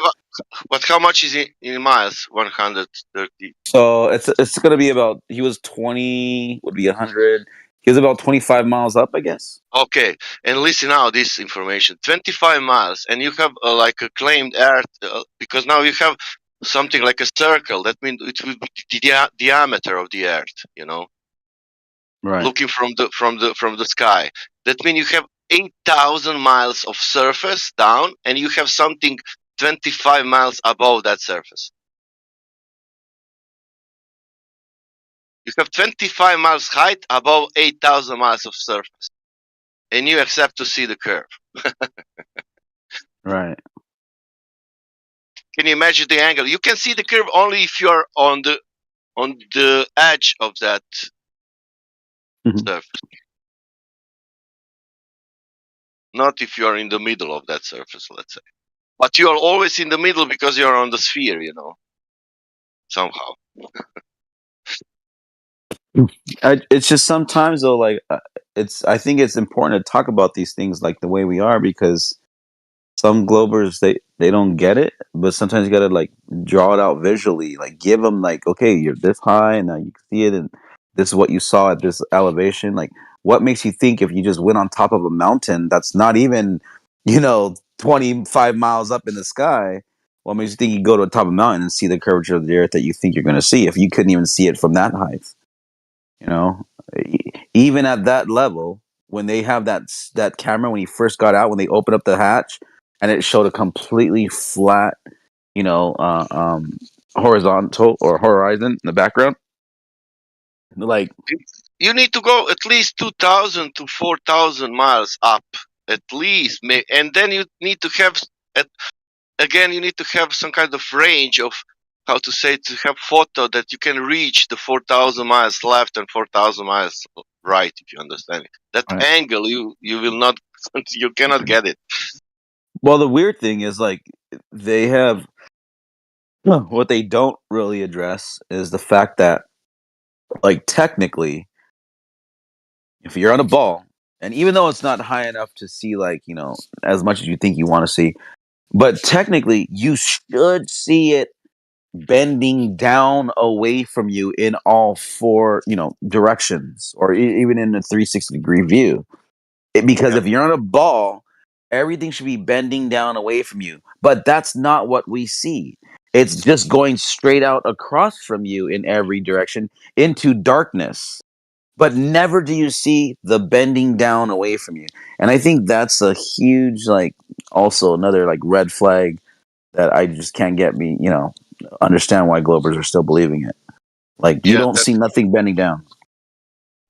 but how much is it in miles? 130. So it's going to be about. He was 20. Would be 100. He was about 25 miles up, I guess. Okay, and listen now, this information: 25 miles, and you have like a claimed Earth because now you have something like a circle. That means it will be the diameter of the Earth. Right. Looking from the sky. That means you have 8,000 miles of surface down, and you have something 25 miles above that surface. You have 25 miles height above 8,000 miles of surface, and you accept to see the curve. Right. Can you imagine the angle? You can see the curve only if you are on the edge of that surface. Not if you are in the middle of that surface, let's say. But you are always in the middle because you are on the sphere, somehow. It's just sometimes though, like I think it's important to talk about these things like the way we are, because some Globers they don't get it, but sometimes you gotta like draw it out visually, like give them like, okay, you're this high and now you can see it, and this is what you saw at this elevation. Like, what makes you think if you just went on top of a mountain that's not even 25 miles up in the sky, what makes you think you go to the top of a mountain and see the curvature of the Earth that you think you're going to see if you couldn't even see it from that height? Even at that level, when they have that camera, when he first got out, when they opened up the hatch and it showed a completely flat, horizontal or horizon in the background, like, you need to go at least 2,000 to 4,000 miles up, at least, and then you need to have you need to have some kind of range of to have photo that you can reach the 4,000 miles left and 4,000 miles right, if you understand it. That angle, you will not, you cannot get it. Well, the weird thing is, like, they have, what they don't really address is the fact that, like, technically, if you're on a ball, and even though it's not high enough to see, like, as much as you think you want to see, but technically you should see it bending down away from you in all four, directions, or even in a 360-degree view. Because if you're on a ball, everything should be bending down away from you. But that's not what we see. It's just going straight out across from you in every direction into darkness. But never do you see the bending down away from you. And I think that's a huge, like, also another, like, red flag that I just can't get me, understand why Globers are still believing it. Like, you don't see nothing bending down.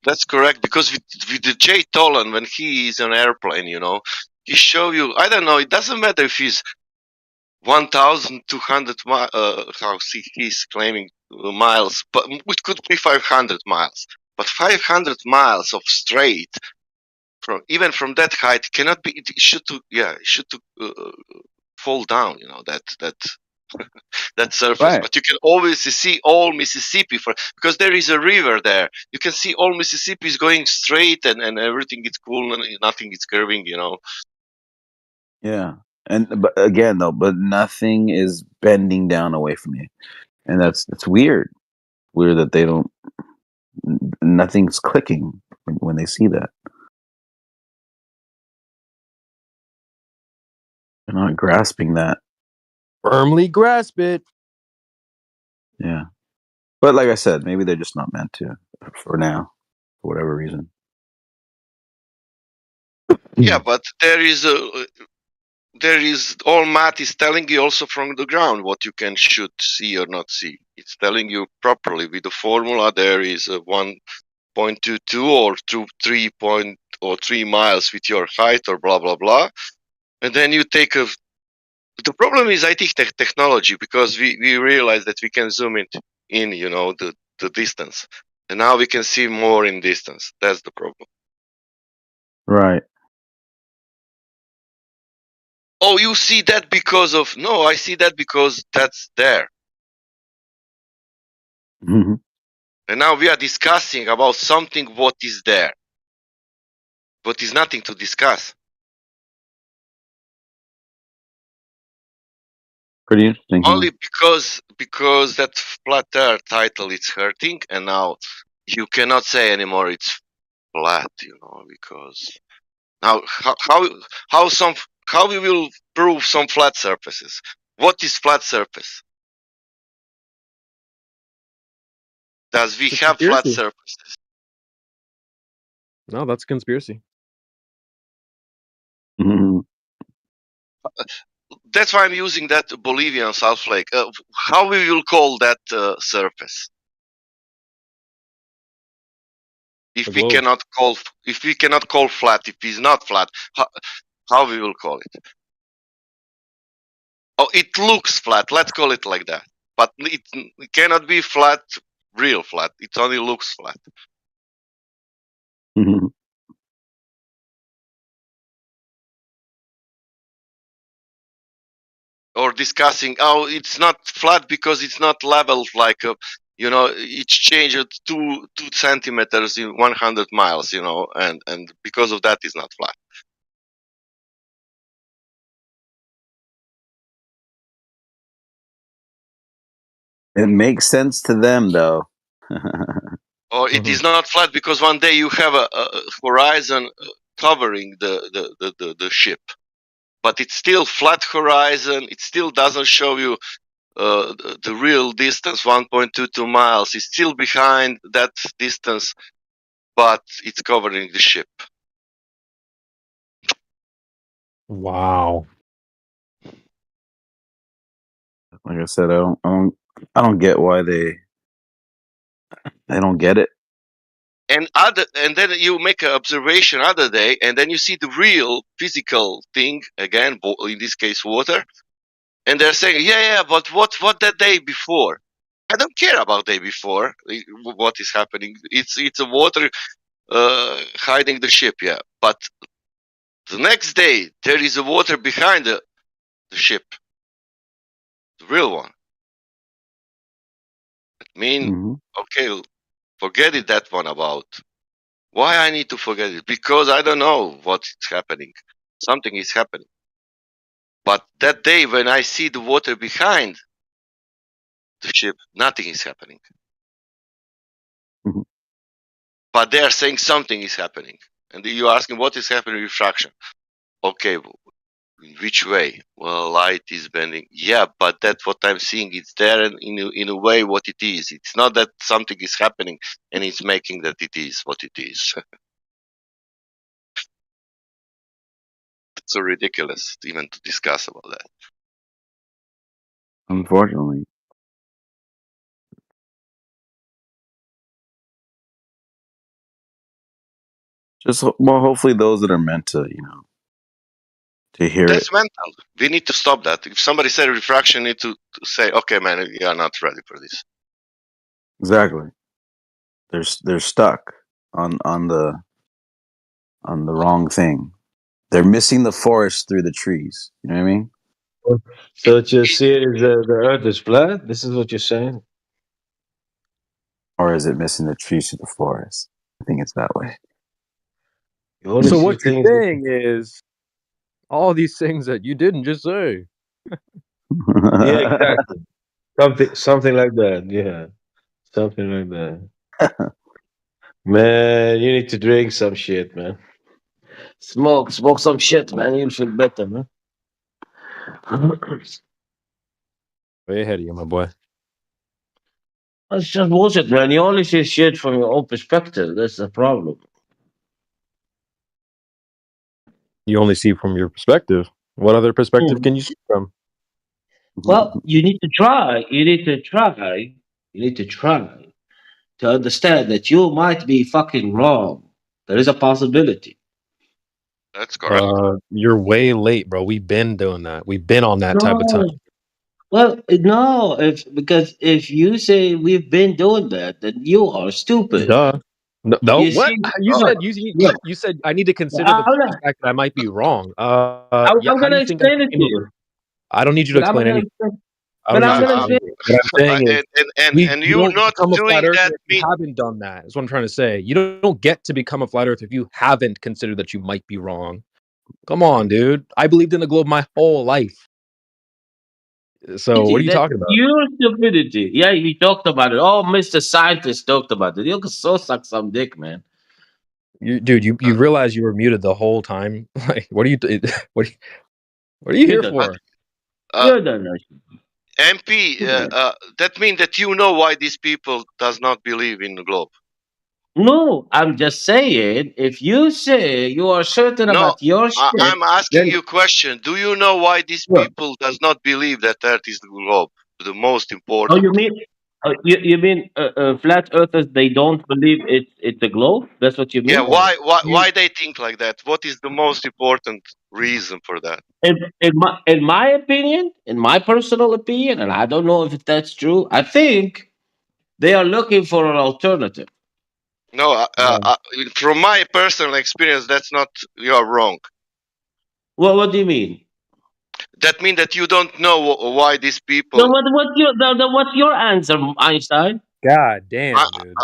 That's correct, because with the Jay Tolan, when he is on an airplane, he show you. I don't know. It doesn't matter if he's 1,200 how he's claiming miles, but it could be 500 miles. But 500 miles of straight from even from that height cannot be. It should fall down. You know that that surface. Right. But you can always see all Mississippi because there is a river there. You can see all Mississippi is going straight and everything is cool and nothing is curving. You know. Yeah. But again though, but nothing is bending down away from you. And that's weird. Weird that they don't nothing's clicking when they see that. They're not grasping that. Firmly grasp it. Yeah. But like I said, maybe they're just not meant to for now, for whatever reason. Yeah, but there is all math is telling you also from the ground what you should see or not see. It's telling you properly with the formula. There is a 1.22 or 3 miles with your height or blah blah blah, and then you take the problem is I think technology, because we realize that we can zoom it in, you know, the distance, and now we can see more in distance. That's the problem. Right. Oh, you see that because of no, I see that because that's there. Mm-hmm. And now we are discussing about something what is there, but is nothing to discuss. Pretty interesting. Only because that flat earth title is hurting, and now you cannot say anymore it's flat, you know, because now how we will prove some flat surfaces? What is flat surface? Does we It's a have flat conspiracy. surfaces? No, that's a conspiracy. Mm-hmm. That's why I'm using that Bolivian South Lake. How we will call that surface? If we cannot call flat, if it's not flat, how we will call it? Oh, it looks flat. Let's call it like that. But it cannot be flat, real flat. It only looks flat. Mm-hmm. Or discussing, oh, it's not flat because it's not leveled like you know, it's changed 2 centimeters in 100 miles, you know, and because of that it's not flat. It makes sense to them though. Or it is not flat because one day you have a horizon covering the ship, but it's still flat horizon. It still doesn't show you the real distance, 1.22 miles. It's still behind that distance, but it's covering the ship. Wow. Like I said, I don't get why they don't get it. And then you make an observation other day, and then you see the real physical thing again. In this case, water. And they're saying, yeah, but what that day before? I don't care about day before. What is happening? It's a water hiding the ship, yeah. But the next day there is a water behind the ship, the real one. I mean, okay, forget it. That one about why I need to forget it, because I don't know what's happening. Something is happening. But that day when I see the water behind the ship, nothing is happening. But they are saying something is happening. And you asking what is happening with refraction. Okay, in which way? Well, light is bending. Yeah, but that's what I'm seeing. It's there and in a way what it is. It's not that something is happening and it's making that it is what it is. It's so ridiculous even to discuss about that. Unfortunately. Just hopefully those that are meant to, you know, to hear That's it. mental. We need to stop that. If somebody said refraction, you need to say, okay, man, you are not ready for this. Exactly. They're stuck on the wrong thing. They're missing the forest through the trees. You know what I mean? So what you're saying is the Earth is flat? This is what you're saying? Or is it missing the trees through the forest? I think it's that way. You only So see what you're things. saying is all these things that you didn't just say. Yeah, exactly. Something like that. Yeah, something like that. Man, you need to drink some shit, man. Smoke some shit, man. You'll feel better, man. Way ahead of you, my boy. That's just bullshit, man. You only see shit from your own perspective. That's the problem. You only see from your perspective. What other perspective can you see from? Well, you need to try. You need to try. You need to try to understand that you might be fucking wrong. There is a possibility. That's correct. You're way late, bro. We've been doing that. We've been on that type of time. No. Well, no, because if you say we've been doing that, then you are stupid. Duh. No, You what? see, You look, said you said I need to consider the fact that I might be wrong. Yeah, I'm how do gonna you think I explain it to came up you. with? I don't need you to But I'm explain gonna anything. explain. I don't But need I'm you to gonna explain say. anything. What I'm saying is And you you don't not become a flat doing earther that if you mean haven't done that. That's what I'm trying to say. You don't get to become a flat earther if you haven't considered that you might be wrong. Come on, dude. I believed in the globe my whole life. So what are you That's talking about? pure stupidity. Yeah, he talked about it. Oh, Mr. Scientist talked about it. You can so suck some dick, man. Dude, you realize you were muted the whole time? Like, what are you what are you here for? You don't know. MP, that means that you know why these people does not believe in the globe. No, I'm just saying, if you say you are certain No, about your shit, I'm asking then you a question. Do you know why these people does not believe that Earth is the globe? The most oh, important. you mean you mean flat earthers? They don't believe it's a globe. That's what you mean? Yeah, Or why they think like that? What is the most important reason for that? in my opinion, in my personal opinion, and I don't know if that's true. I think they are looking for an alternative. No, from my personal experience, that's not. You are wrong. Well, what do you mean? That means that you don't know why these people. No, what's your answer, Einstein? God damn, dude.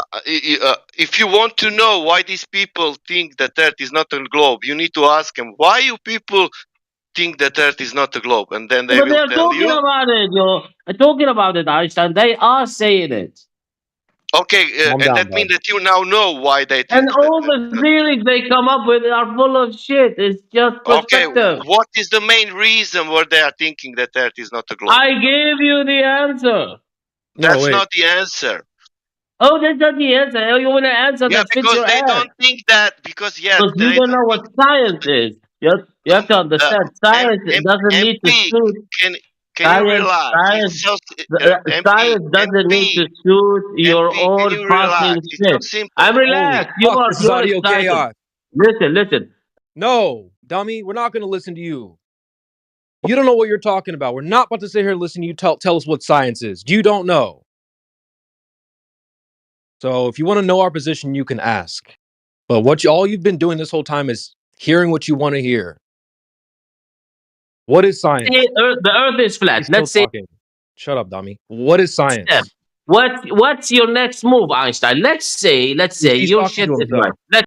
If you want to know why these people think that Earth is not a globe, you need to ask them why you people think that Earth is not a globe, and then they But will they're tell talking you. about it, talking about it, Einstein. They are saying it. Okay, Calm and down, that means bud. that you now know why they think And that. all the theories they come up with are full of shit. It's just Okay, perspective. what is the main reason why they are thinking that Earth is not a globe? I gave you the answer. That's wait. not the answer. Oh, that's not the answer. You want an answer Yeah, that fits because your they ass. don't think that. Because yes, Because you they don't don't know what science is. You have to understand. Science doesn't need to MP, suit. can you Science, relax? science, It's so science doesn't need to suit your MP, can own you fucking relax? It's so shit. simple. I'm Holy relaxed. fuck, this is You're audio excited. chaos. Listen. No, dummy, we're not going to listen to you. You don't know what you're talking about. We're not about to sit here and listen to you tell us what science is. You don't know. So if you want to know our position, you can ask. But all you've been doing this whole time is hearing what you want to hear. What is science? The Earth is flat. He's still talking. Shut up, dummy. What is science? What's your next move, Einstein? Let's say He's your talking shit to is himself. right.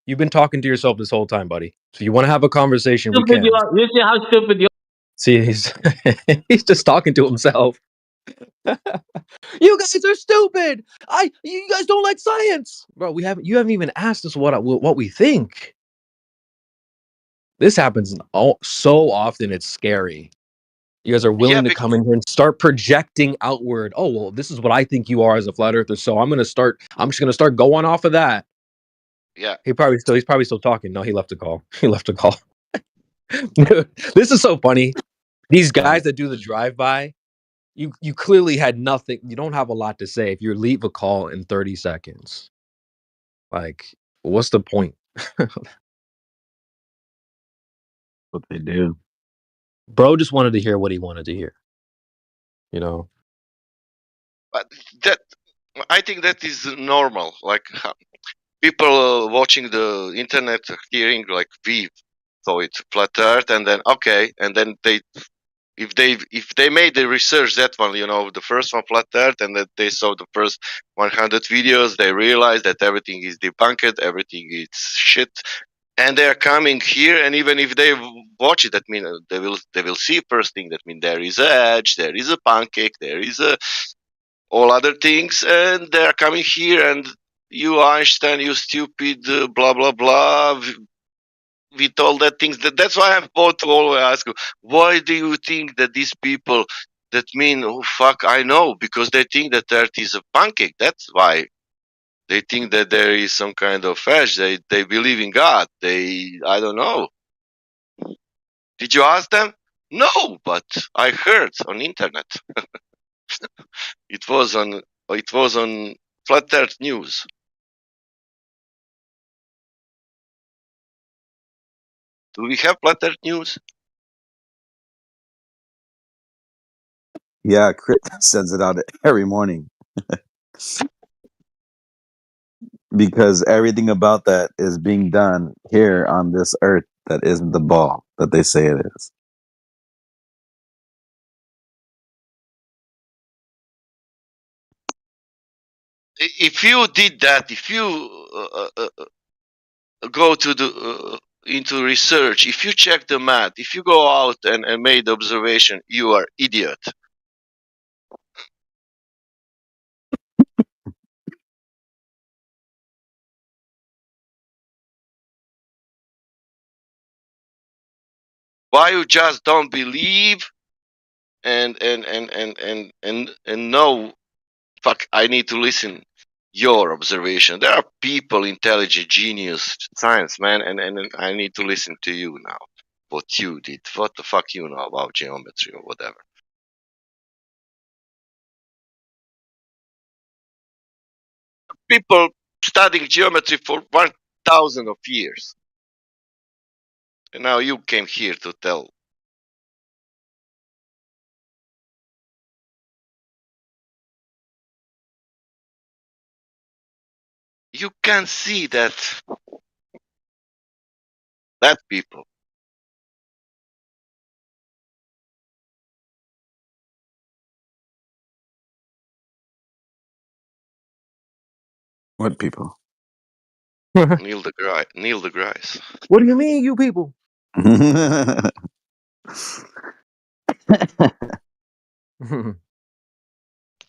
You've been talking to yourself this whole time, buddy. So you want to have a conversation, we can. You see how stupid you are? See, he's just talking to himself. You guys are stupid. You guys don't like science, bro. You haven't even asked us what we think. This happens so often. It's scary. You guys are willing to come in here and start projecting outward. Oh well, this is what I think you are as a flat earther. So I'm just gonna start going off of that. Yeah. He's probably still talking. No, he left a call. He left a call. Dude, this is so funny. These guys that do the drive-by, you clearly had nothing. You don't have a lot to say if you leave a call in 30 seconds. Like, what's the point? What they do. Bro just wanted to hear what he wanted to hear. You know. But that I think that is normal. Like people watching the internet, hearing like we saw it flat Earth, and then okay, and then if they made the research that one, the first one flat Earth, and that they saw the first 100 videos, they realized that everything is debunked, everything is shit, and they are coming here, and even if they watch it, that means they will see first thing, that means there is a edge, there is a pancake, there is a all other things, and they are coming here, and you Einstein, you stupid, blah blah blah, with all that things. That's why I'm about to always ask you, why do you think that these people that mean, oh fuck, I know, because they think that Earth is a pancake. That's why they think that there is some kind of edge. They believe in God. I don't know. Did you ask them? No, but I heard on internet. It was on Flat Earth News. Do we have Flat Earth News? Yeah, Chris sends it out every morning. Because everything about that is being done here on this earth that isn't the ball that they say it is. If you did that, if you go to the into research, if you check the math, if you go out and made the observation, you are idiot. Why you just don't believe and know, fuck, I need to listen your observation. There are people, intelligent, genius, science, man, and I need to listen to you now. What you did, what the fuck you know about geometry or whatever. People studying geometry for 1,000 of years. And now you came here to tell. You can see that people. What people? Neil deGrasse. What do you mean, you people?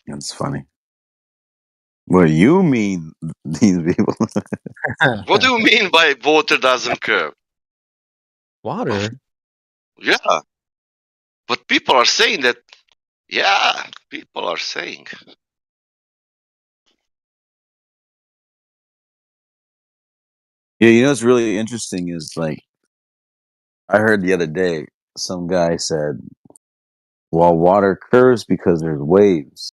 That's funny. What do you mean, these people? What do you mean by water doesn't curve? Water? Yeah. But people are saying that, yeah, people are saying. Yeah, you know what's really interesting is like, I heard the other day, some guy said, well, water curves because there's waves.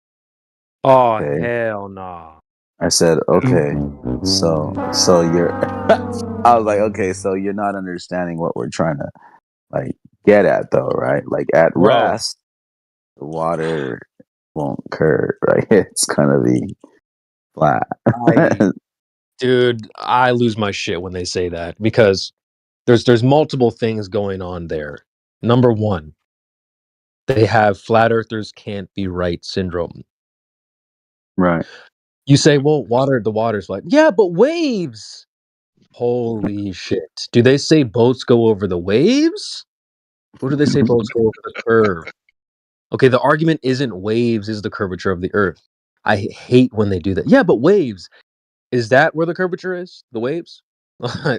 Oh Okay. hell nah. I said, okay, so you're, I was like, okay, so you're not understanding what we're trying to like get at though, right? Like at Bro. rest, the water won't curve, right? It's gonna be flat. Dude, I lose my shit when they say that because there's multiple things going on there. Number one, they have flat earthers can't be right syndrome. Right. You say, well, the water's like, yeah, but waves. Holy shit. Do they say boats go over the waves? Or do they say boats go over the curve? Okay, the argument isn't waves is the curvature of the earth. I hate when they do that. Yeah, but waves. Is that where the curvature is? The waves?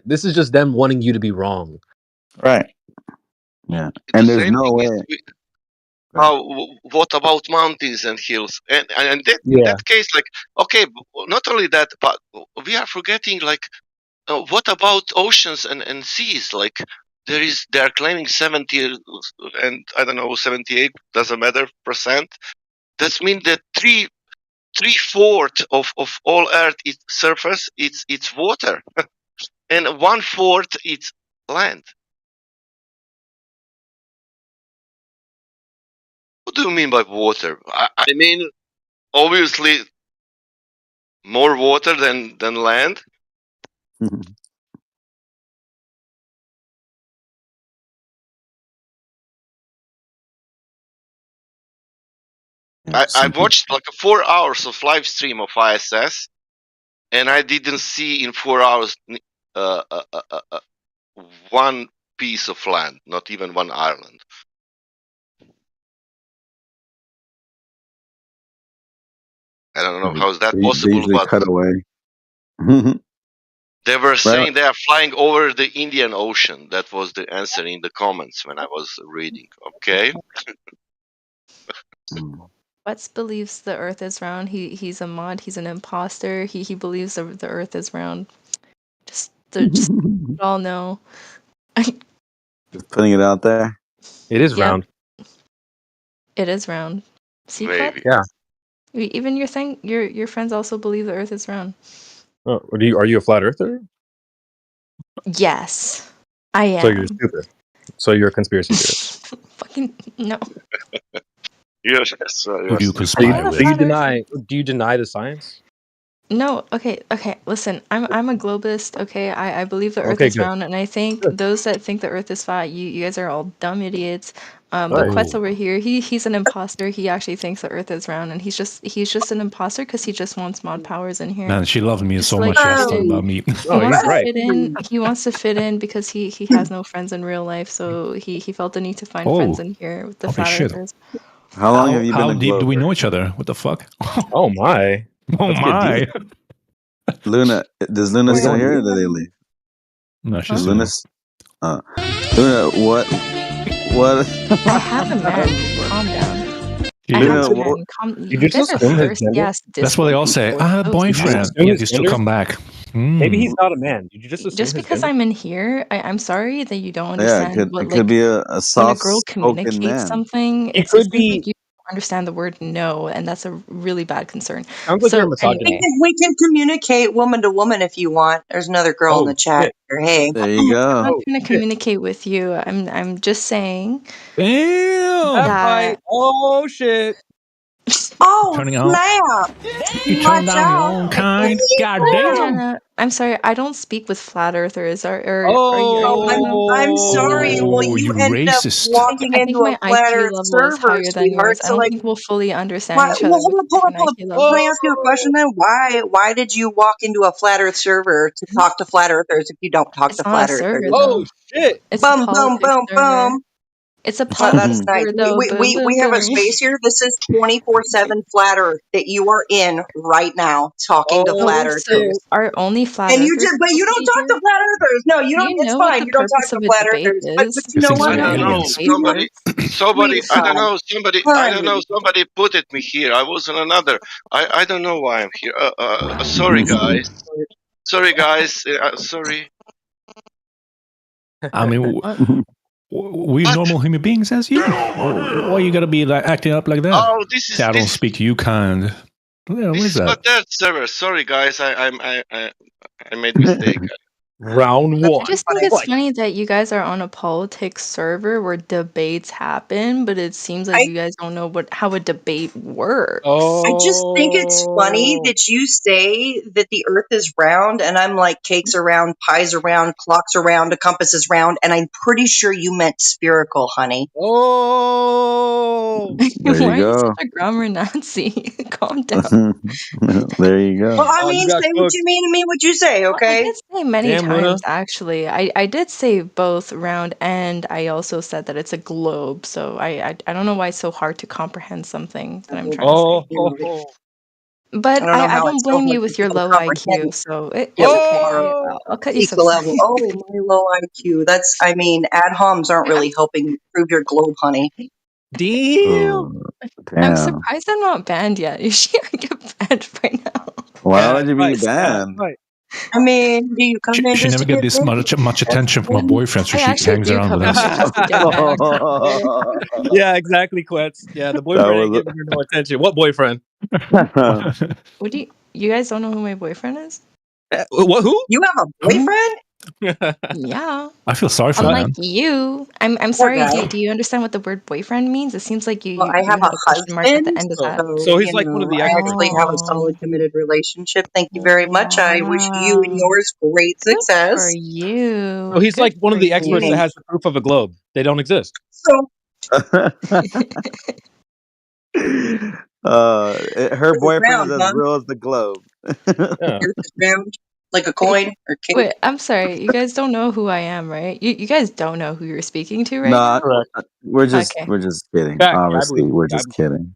This is just them wanting you to be wrong. Right. Yeah. And there's no way. What about mountains and hills? And that, in Yeah. that case, like, okay, not only that, but we are forgetting, like, what about oceans and seas? Like, they are claiming 70 and I don't know, 78, doesn't matter, %. That means that three-fourths of all Earth is surface, it's water, and 1/4 it's land. What do you mean by water? I mean, obviously, more water than land. I watched like 4 hours of live stream of ISS, and I didn't see in 4 hours one piece of land, not even one island. I don't know how is that They possible, usually but cut away. they were Right. saying they are flying over the Indian Ocean. That was the answer in the comments when I was reading. Okay. Wets believes the Earth is round. He's a mod. He's an imposter. He believes the Earth is round. Just we all know. Just putting it out there. It is Yeah. round. It is round. See, Maybe. Klutz? Yeah. Even your friends also believe the Earth is round. Oh, are you a flat earther? Yes, I am. So you're stupid. So you're a conspiracy theorist. Fucking no. Yes. Who do you Do conspire with? you deny the science? No, okay. Listen, I'm a globalist. Okay, I believe the Earth Okay, is good. round, and I think those that think the Earth is flat, you guys are all dumb idiots. But Right. Quetz over here, he's an imposter. He actually thinks the Earth is round, and he's just an imposter because he just wants mod powers in here. Man, she loved me Just so like much. She asked fit in. about me. He wants to fit in. He wants to fit in because he has no friends in real life, so he felt the need to find friends in here with the Holy flat shit. earthers. How long have you been How a deep do we Glober? know each other? What the fuck? Oh my. Oh Let's get my. deep. Luna, does Luna We're still going here or deep. did they leave? No, she's Is still Luna? Luna, what? I have a man. Calm down. I Luna, have a what? man. You You just guys are assume his first. gender? Yes, That's what they all say. Boyfriend. assume Yet his you still gender? come back. Maybe he's not a man. Did you just assume Just his because gender? I'm in here, I'm sorry that you don't Yeah, understand what it could be a when a soft girl spoken communicates man. something. He It could seems be. like you don't understand the word no, and that's a really bad concern. Sounds like you're a So anyway, misogynist. We can communicate woman to woman if you want. There's another girl in the Oh chat shit. here. Hey. There you I'm not go. Oh trying to shit. communicate with you. I'm just saying Damn. That that. fight. Oh shit. Oh, Turning out. snap! You turned Watch down your out. own kind. God damn. Montana, I'm sorry. I don't speak with flat earthers. Are you? I'm sorry. Well, Oh, you you ended up racist. walking I into think a my flat IQ Earth level is server, higher than yours. sweetheart. I So, don't like, think we'll fully understand why? each Well, other with a hold different up. IQ Can I level. ask you a question then? Why did you walk into a flat Earth server to talk to flat Earthers if you don't talk It's to not a flat server Earthers? Oh though. shit. It's a Boom, boom, politics boom, server. boom. It's a That's politics nice. server though. Boom, boom, We have a boom. space here. This is 24/7 flat Earth that you are in right now, talking to flat Oh, so Earthers. are only flat And you earthers just, but you supposed to don't be talk here? to flat Earthers. No, you Do don't. you It's know what fine. the You don't talk purpose to of a flat debate Earthers. But is? you know Things what, like I don't honey? know. aliens. Debate Somebody, works. somebody. I don't know. I don't know. Honey. Somebody put it me here. I was on another. I don't know why I'm here. Sorry, guys. Sorry, guys. Sorry. I mean, we normal human beings as you. Why you gotta be like acting up like that? Oh, this Say is I don't speak to you, kind. Yeah, what this is is my that? third server. Sorry, guys. I made mistake. Round That's one. I just think funny. it's funny that you guys are on a politics server where debates happen, but it seems like you guys don't know how a debate works. I just think it's funny Oh. that you say that the earth is round, and I'm like, cakes are round, pies are round, clocks are round, a compass is round, and I'm pretty sure you meant spherical, honey. Oh. There Why you are you go. such a grammar Nazi? Calm down. There you go. Well, I Oh, you mean, got say what cooked. you mean to me, what you say, Well, I okay? did say many Damn, Luna. times, actually. I did say both round, and I also said that it's a globe. So I don't know why it's so hard to comprehend something that I'm trying to say. Oh. But I don't know I how don't it's so blame hard you for with your people to low comprehend. IQ, so it's Yeah, okay. I'll cut you some equal level. slack. Oh, my low IQ. That's, I mean, ad homs aren't really helping you prove your globe, honey. Damn. I'm Damn. surprised I'm not banned yet. Usually I get banned by now. Why would you be Right, banned? right. I mean, do you come in She just never to get get this banned? much attention from her boyfriend, so I she actually hangs do around come with in us. just to get banned. Yeah, exactly, Quetz. Yeah, the That boyfriend ain't was giving her no attention. What boyfriend? What do you guys don't know who my boyfriend is? What? Who? You have a boyfriend? Yeah. I feel sorry for Unlike man. you, I'm Poor sorry. guy. Do you understand what the word boyfriend means? It seems like Well, I you have a had a question mark at the husband, end of So, that. so he's you like one of know, the I experts. actually have a Oh, solid committed relationship. Thank you very much. I wish you and wow. yours great Good for success. you. So he's Good like one for of the experts that you. has the proof of a globe. They don't exist. So, Her Earth is boyfriend is round, as huh? real as the globe. Yeah. Earth is round like a coin or cake. Wait, I'm sorry. You guys don't know who I am, right? You guys don't know who you're speaking to right Nah, now? Correct. we're Okay. just kidding. Back. Yeah, I Obviously, believe. we're I just believe. kidding.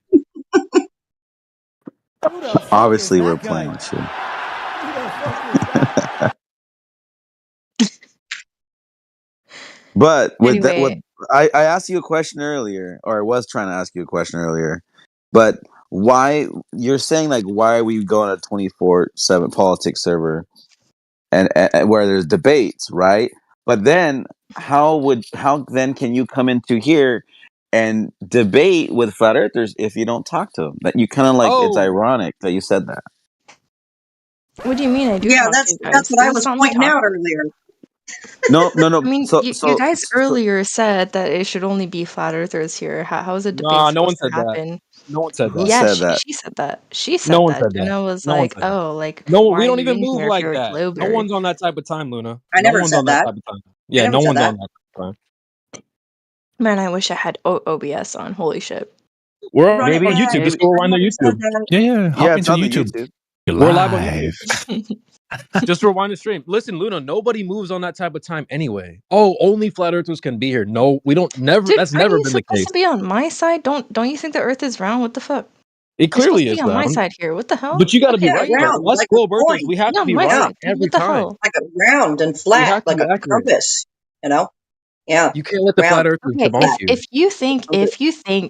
Who the fuck Obviously, is we're that guy? playing with you. Who the fuck is that? But with that, Anyway, I asked you a question earlier, or I was trying to ask you a question earlier. But why you're saying like why are we going a 24/7 politics server and where there's debates, right? But then how then can you come into here and debate with flat earthers if you don't talk to them? That you kind of like it's Oh, ironic that you said that. what do you mean I do Yeah, talk to you that's guys? what I This is was not me pointing out talking. earlier. No, no, no. I mean, So you so guys so earlier said that it should only be flat earthers here. How is a debate nah, no one supposed to said that. happen? No one said who that. Yeah, said that? she said that. She No said one that. said that. Jenna was No one like, said that. "Oh, like No, why we are don't you even in move here if like you're a that. No glober?" one's on that type of time, Luna. I No never one's said on that that. type of time. I Yeah, never no said one's that. on that type of time. Man, I wish I had OBS on. Holy shit. We're on Run it back. YouTube. Just maybe go I rewind their never said YouTube. that. Yeah, hop yeah, it's into on the YouTube. YouTube. You're We're live on live. YouTube. Just rewind the stream. Listen, Luna, nobody moves on that type of time anyway. Oh, only flat earthers can be here. No, we don't never Dude, that's aren't never you been the supposed case. to be on my side? Don't you think the earth is round? What the fuck? It You're supposed clearly to be is on my round. side here. What the hell? But you gotta be Yeah, right though. round Us like a globe earthers, coin. we have Be to on be my right Yeah, side, dude. every What the time. hell? like a round and We flat have to like be a accurate. compass. You know? Yeah, You can't let the flat round, earthers Okay, debunk flat, you. if you think compass.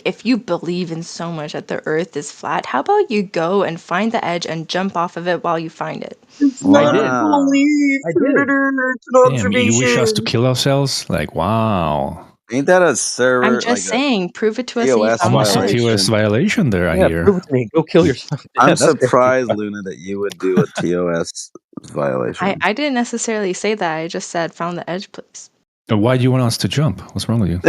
if you believe in so much that the earth is flat, how about you go and find the edge and jump off of it while you find it? It's I not a did. Wow. belief. I did. It's an Damn, you wish us to observation. kill ourselves? Like, wow. Ain't that a I'm server just like a saying, prove it to us that you TOS found the Almost a edge. TOS violation? violation there, I Yeah, hear. prove it to me. Go kill yourself. Yeah, I'm that's crazy. surprised, Luna, that you would do a TOS violation. I didn't necessarily say that. I just said found the edge, please. Why do you want us to jump? What's wrong with you?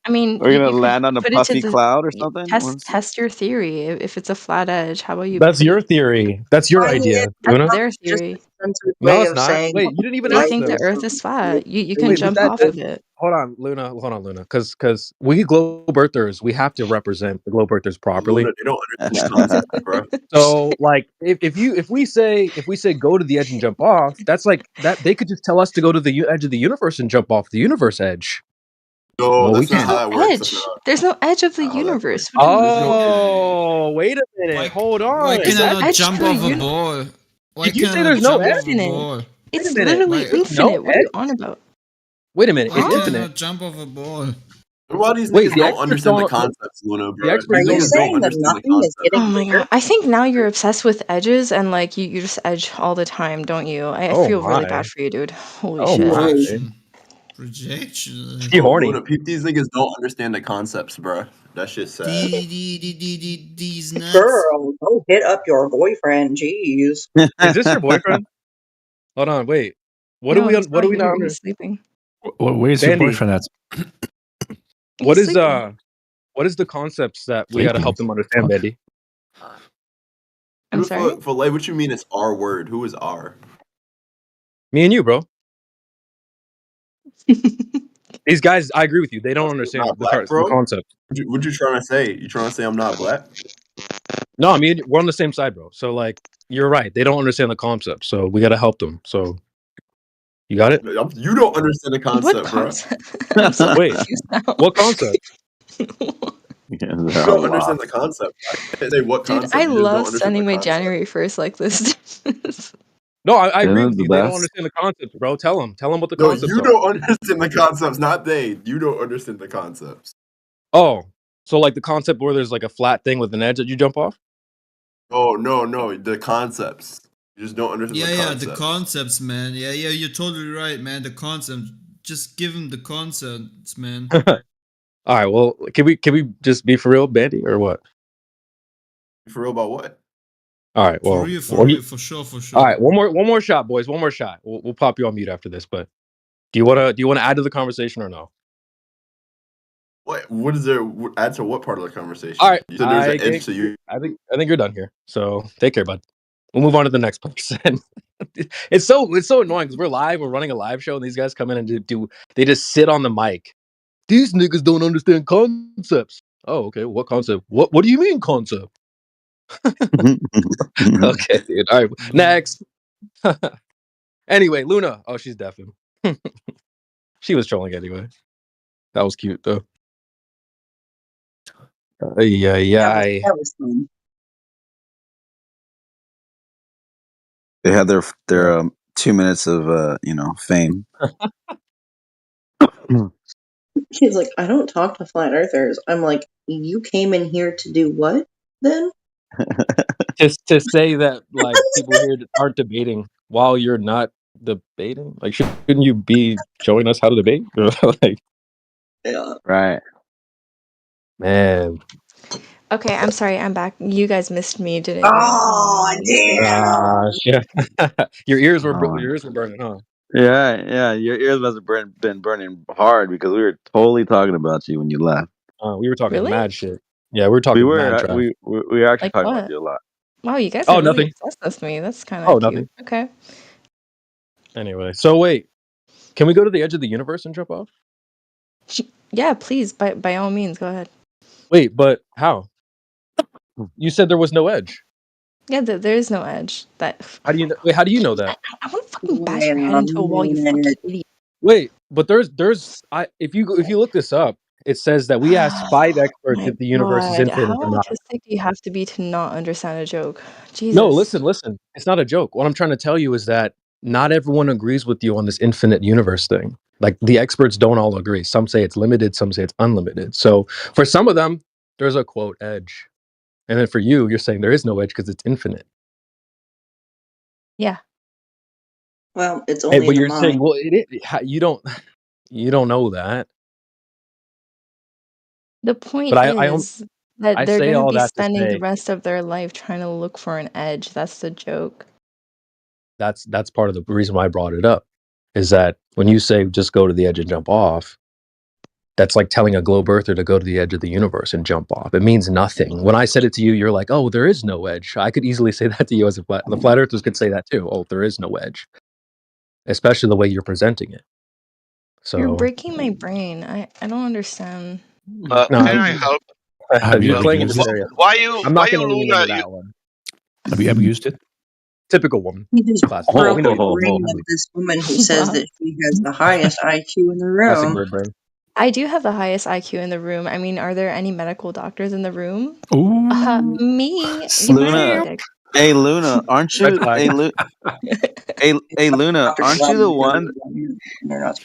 I mean, We're gonna you could land on a put it to puffy the cloud or something. test your theory. If it's a flat edge, how about you That's put it? your theory. That's your Finding idea, it That's Luna. their is just theory. a censored No, way it's of not. saying Wait, you didn't even They ask think the them. earth is flat. You can Wait, but jump that, off of it. hold on, Luna, because we globe earthers, we have to represent the globe earthers properly. Luna, they don't understand concepts, bro. So, like, if we say go to the edge and jump off, that's like that. They could just tell us to go to the edge of the universe and jump off the universe edge. No, Well, we that's not can't. how No that works. That's edge. not There's no edge of the how that universe. works. What do you There's mean? no edge. Oh, wait a minute. Hold Why on. There's can I no not edge jump to a off a universe. ball? Why Did you can say I there's not no jump edge? off a Infinite. ball? Wait It's a minute. literally Why, There's no infinite. What are you edge? on about? Wait a minute. why It's can I infinite. not jump off a ball? Why these Wait, niggas the don't experts understand the don't. concepts, Luna, The bro? experts Are These you don't niggas don't saying understand. that understand the nothing is concepts. getting Oh my bigger? god. I think now you're obsessed with edges and like you just edge all the time, don't you? I Oh feel really my. bad for you, dude. Holy Oh shit. my. Projection. Projection. You Bro, horny. Luna, these niggas don't understand the concepts, bro. That shit's sad. These nuts. Girl, go hit up your boyfriend. Jeez. Is this your boyfriend? Hold on. Wait. What do No, we? he's What not do we not here. under? He's sleeping. Where's your Bandy. boyfriend at? What He's is sleeping. What is the concepts that we got to Sleeping. help them understand, Bandy? I'm sorry? For like, what you mean it's our word? Who is our? Me and you, bro. These guys, I agree with you. They don't understand Not the black, the bro? concept. What you trying to say? You trying to say I'm not black? No, I mean we're on the same side, bro. So like, you're right. They don't understand the concept, so we got to help them. So you got it. You don't understand the What concept, bro. concept? I'm so Wait, confused now. what concept? You don't understand the concept. I can't say what Dude, concept. I You just don't love understand the sending my concept. January 1st like this. No, I agree Isn't with it the you. They don't best? understand the concepts, bro. Tell them what the No, concepts you are. don't understand the concepts, not they. You don't understand the concepts. Oh, so like the concept where there's like a flat thing with an edge that you jump off. Oh no, the concepts. You just don't understand the Yeah, concepts. the concepts, man. Yeah, you're totally right, man. The concepts. Just give him the concepts, man. All right. Well, can we just be for real, Bandy, or what? For real about what? All right. For Well, real, what do you- for sure, for sure. all right. One more shot, boys. One more shot. We'll pop you on mute after this. But do you wanna add to the conversation or no? What is there? Add to what part of the conversation? All right. You said there's an edge to you. I think you're done here. So take care, bud. We'll move on to the next person. It's so annoying because we're live. We're running a live show, and these guys come in and they just sit on the mic. These niggas don't understand concepts. Oh, okay. What concept? What do you mean concept? Okay, dude. All right. Next. Anyway, Luna. Oh, she's deafened. She was trolling anyway. That was cute though. Yeah. That was fun. They had their 2 minutes of fame. She's like, I don't talk to flat earthers. I'm like, you came in here to do what then? Just to say that like people here aren't debating while you're not debating. Like, shouldn't you be showing us how to debate? Like, yeah. Right. Man. Okay, I'm sorry, I'm back. You guys missed me, didn't you? Oh, damn. Yeah. Your ears were burning, huh? Yeah. Your ears must have been burning hard because we were totally talking about you when you left. We were talking Really? mad shit. Yeah, we were talking mad trash. We were actually Like talking what? about you a lot. Wow, you guys Oh, are really nothing. obsessed with me. That's kind Oh, of cute. nothing. Okay. Anyway, so wait, can we go to the edge of the universe and jump off? Yeah, please, by all means, go ahead. Wait, but how? You said there was no edge. Yeah, there is no edge. How do you know? Wait, how do you know that? I want to fucking bash your head into a wall, you fucking idiot. Wait, but if you look this up, it says that we asked 5 experts My if the universe is God, infinite how or not. autistic do you have to be to not understand a joke? Jesus. No, listen. It's not a joke. What I'm trying to tell you is that not everyone agrees with you on this infinite universe thing. Like, the experts don't all agree. Some say it's limited, some say it's unlimited. So for some of them, there's a quote edge. And then for you, you're saying there is no edge because it's infinite. Yeah. Well, it's Hey, only but in the you're saying, mind. well, you don't know that. The point But I is that I they're say going to all be that to spending the say rest of their life trying to look for an edge. That's the joke. that's part of the reason why I brought it up, is that when you say just go to the edge and jump off, that's like telling a globe earther to go to the edge of the universe and jump off. It means nothing. When I said it to you, you're like, oh, there is no edge. I could easily say that to you as the flat earthers could say that too. Oh, there is no edge, especially the way you're presenting it. You're So breaking my brain. I don't understand. no, Can I help? Have you you're ever playing in used this it? area. Why you I'm why not you going to lean Luna? into that one. Have you ever used it? Typical woman. He just Classic. broke We know the you. brain of this woman who says Wow. that she has the highest IQ in the Classic room. bird brain. I do have the highest IQ in the room. I mean, are there any medical doctors in the room? Ooh. Me. You Luna, dick. hey Luna, aren't Red you? flag. Hey Luna, Dr. aren't you the Gladys, one? you're not.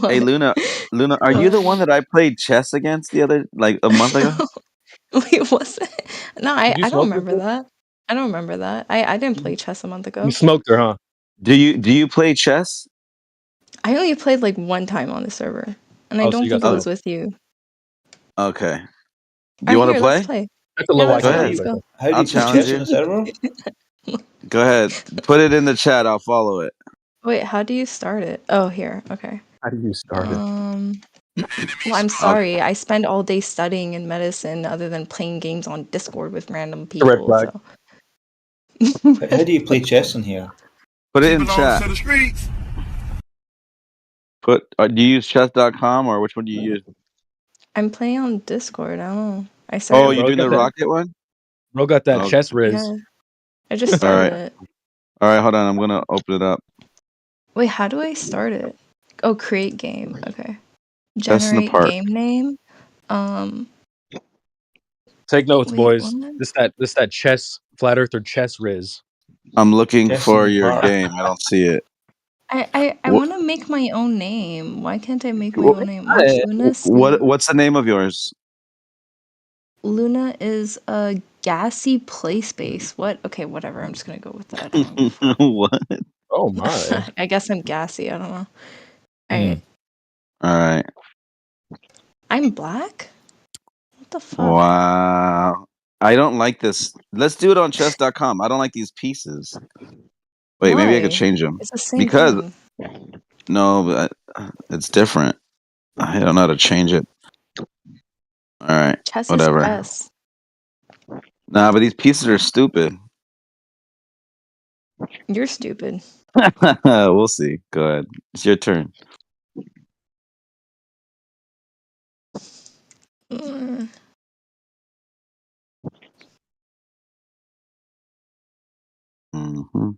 Hey What? Luna, are you the one that I played chess against like a month ago? Wait, was it? No, Did you I don't smoke this remember bitch? that. I don't remember that. I didn't play chess a month You ago. smoked her, huh? Do you play chess? I only played like one time on the server, and I Oh, so don't you got think it Oh, was with you. okay. Do All you right, want to here, let's play? play. That's a Yeah, low let's Go IQ go. ahead. Let's right go. there. I'll challenge you. Go ahead. Put it in the chat. I'll follow it. Wait, how do you start it? Oh, here. Okay. How do you start it? Well, I'm sorry. I spend all day studying in medicine other than playing games on Discord with random A red people. flag. So How do you play chess in here? Put it in Belongs chat. to the streets. Do you use chess.com or which one do you use? I'm playing on Discord. I don't know. I Oh, started. you doing the rocket one? Bro got that Oh. chess riz. Yeah, I just All started right. it. All right, hold on. I'm gonna open it up. Wait, how do I start it? Oh, create game. Okay. That's in the Generate part. game name. Take notes, Wait, boys. what? This that chess flat earther chess riz. I'm looking Chess in for the your park. game. I don't see it. I What? want to make my own name. Why can't I make my own name? Luna What's the name of yours? Luna is a gassy play space. What? Okay, whatever. I'm just gonna go with that. What? Oh my. I guess I'm gassy. I don't know. All right. I'm black. What the fuck? Wow. I don't like this. Let's do it on chess.com. I don't like these pieces. Wait, maybe I could Why? change them. It's the same Because thing. no, but it's different. I don't know how to change it. All right, Chess whatever. is chess. Nah, but these pieces are stupid. You're stupid. We'll see. Go ahead. It's your turn. Mm. Mm-hmm.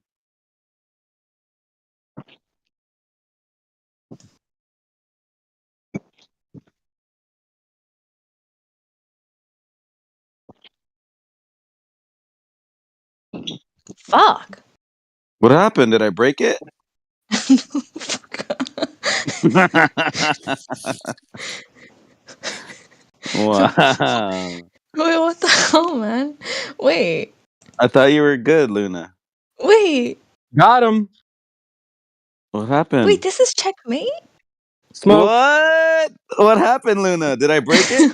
Fuck. What happened? Did I break it? Wow. Wait, what the hell, man? Wait. I thought you were good, Luna. Wait. Got him. What happened? Wait, this is checkmate? Smoke. What happened, Luna? Did I break it?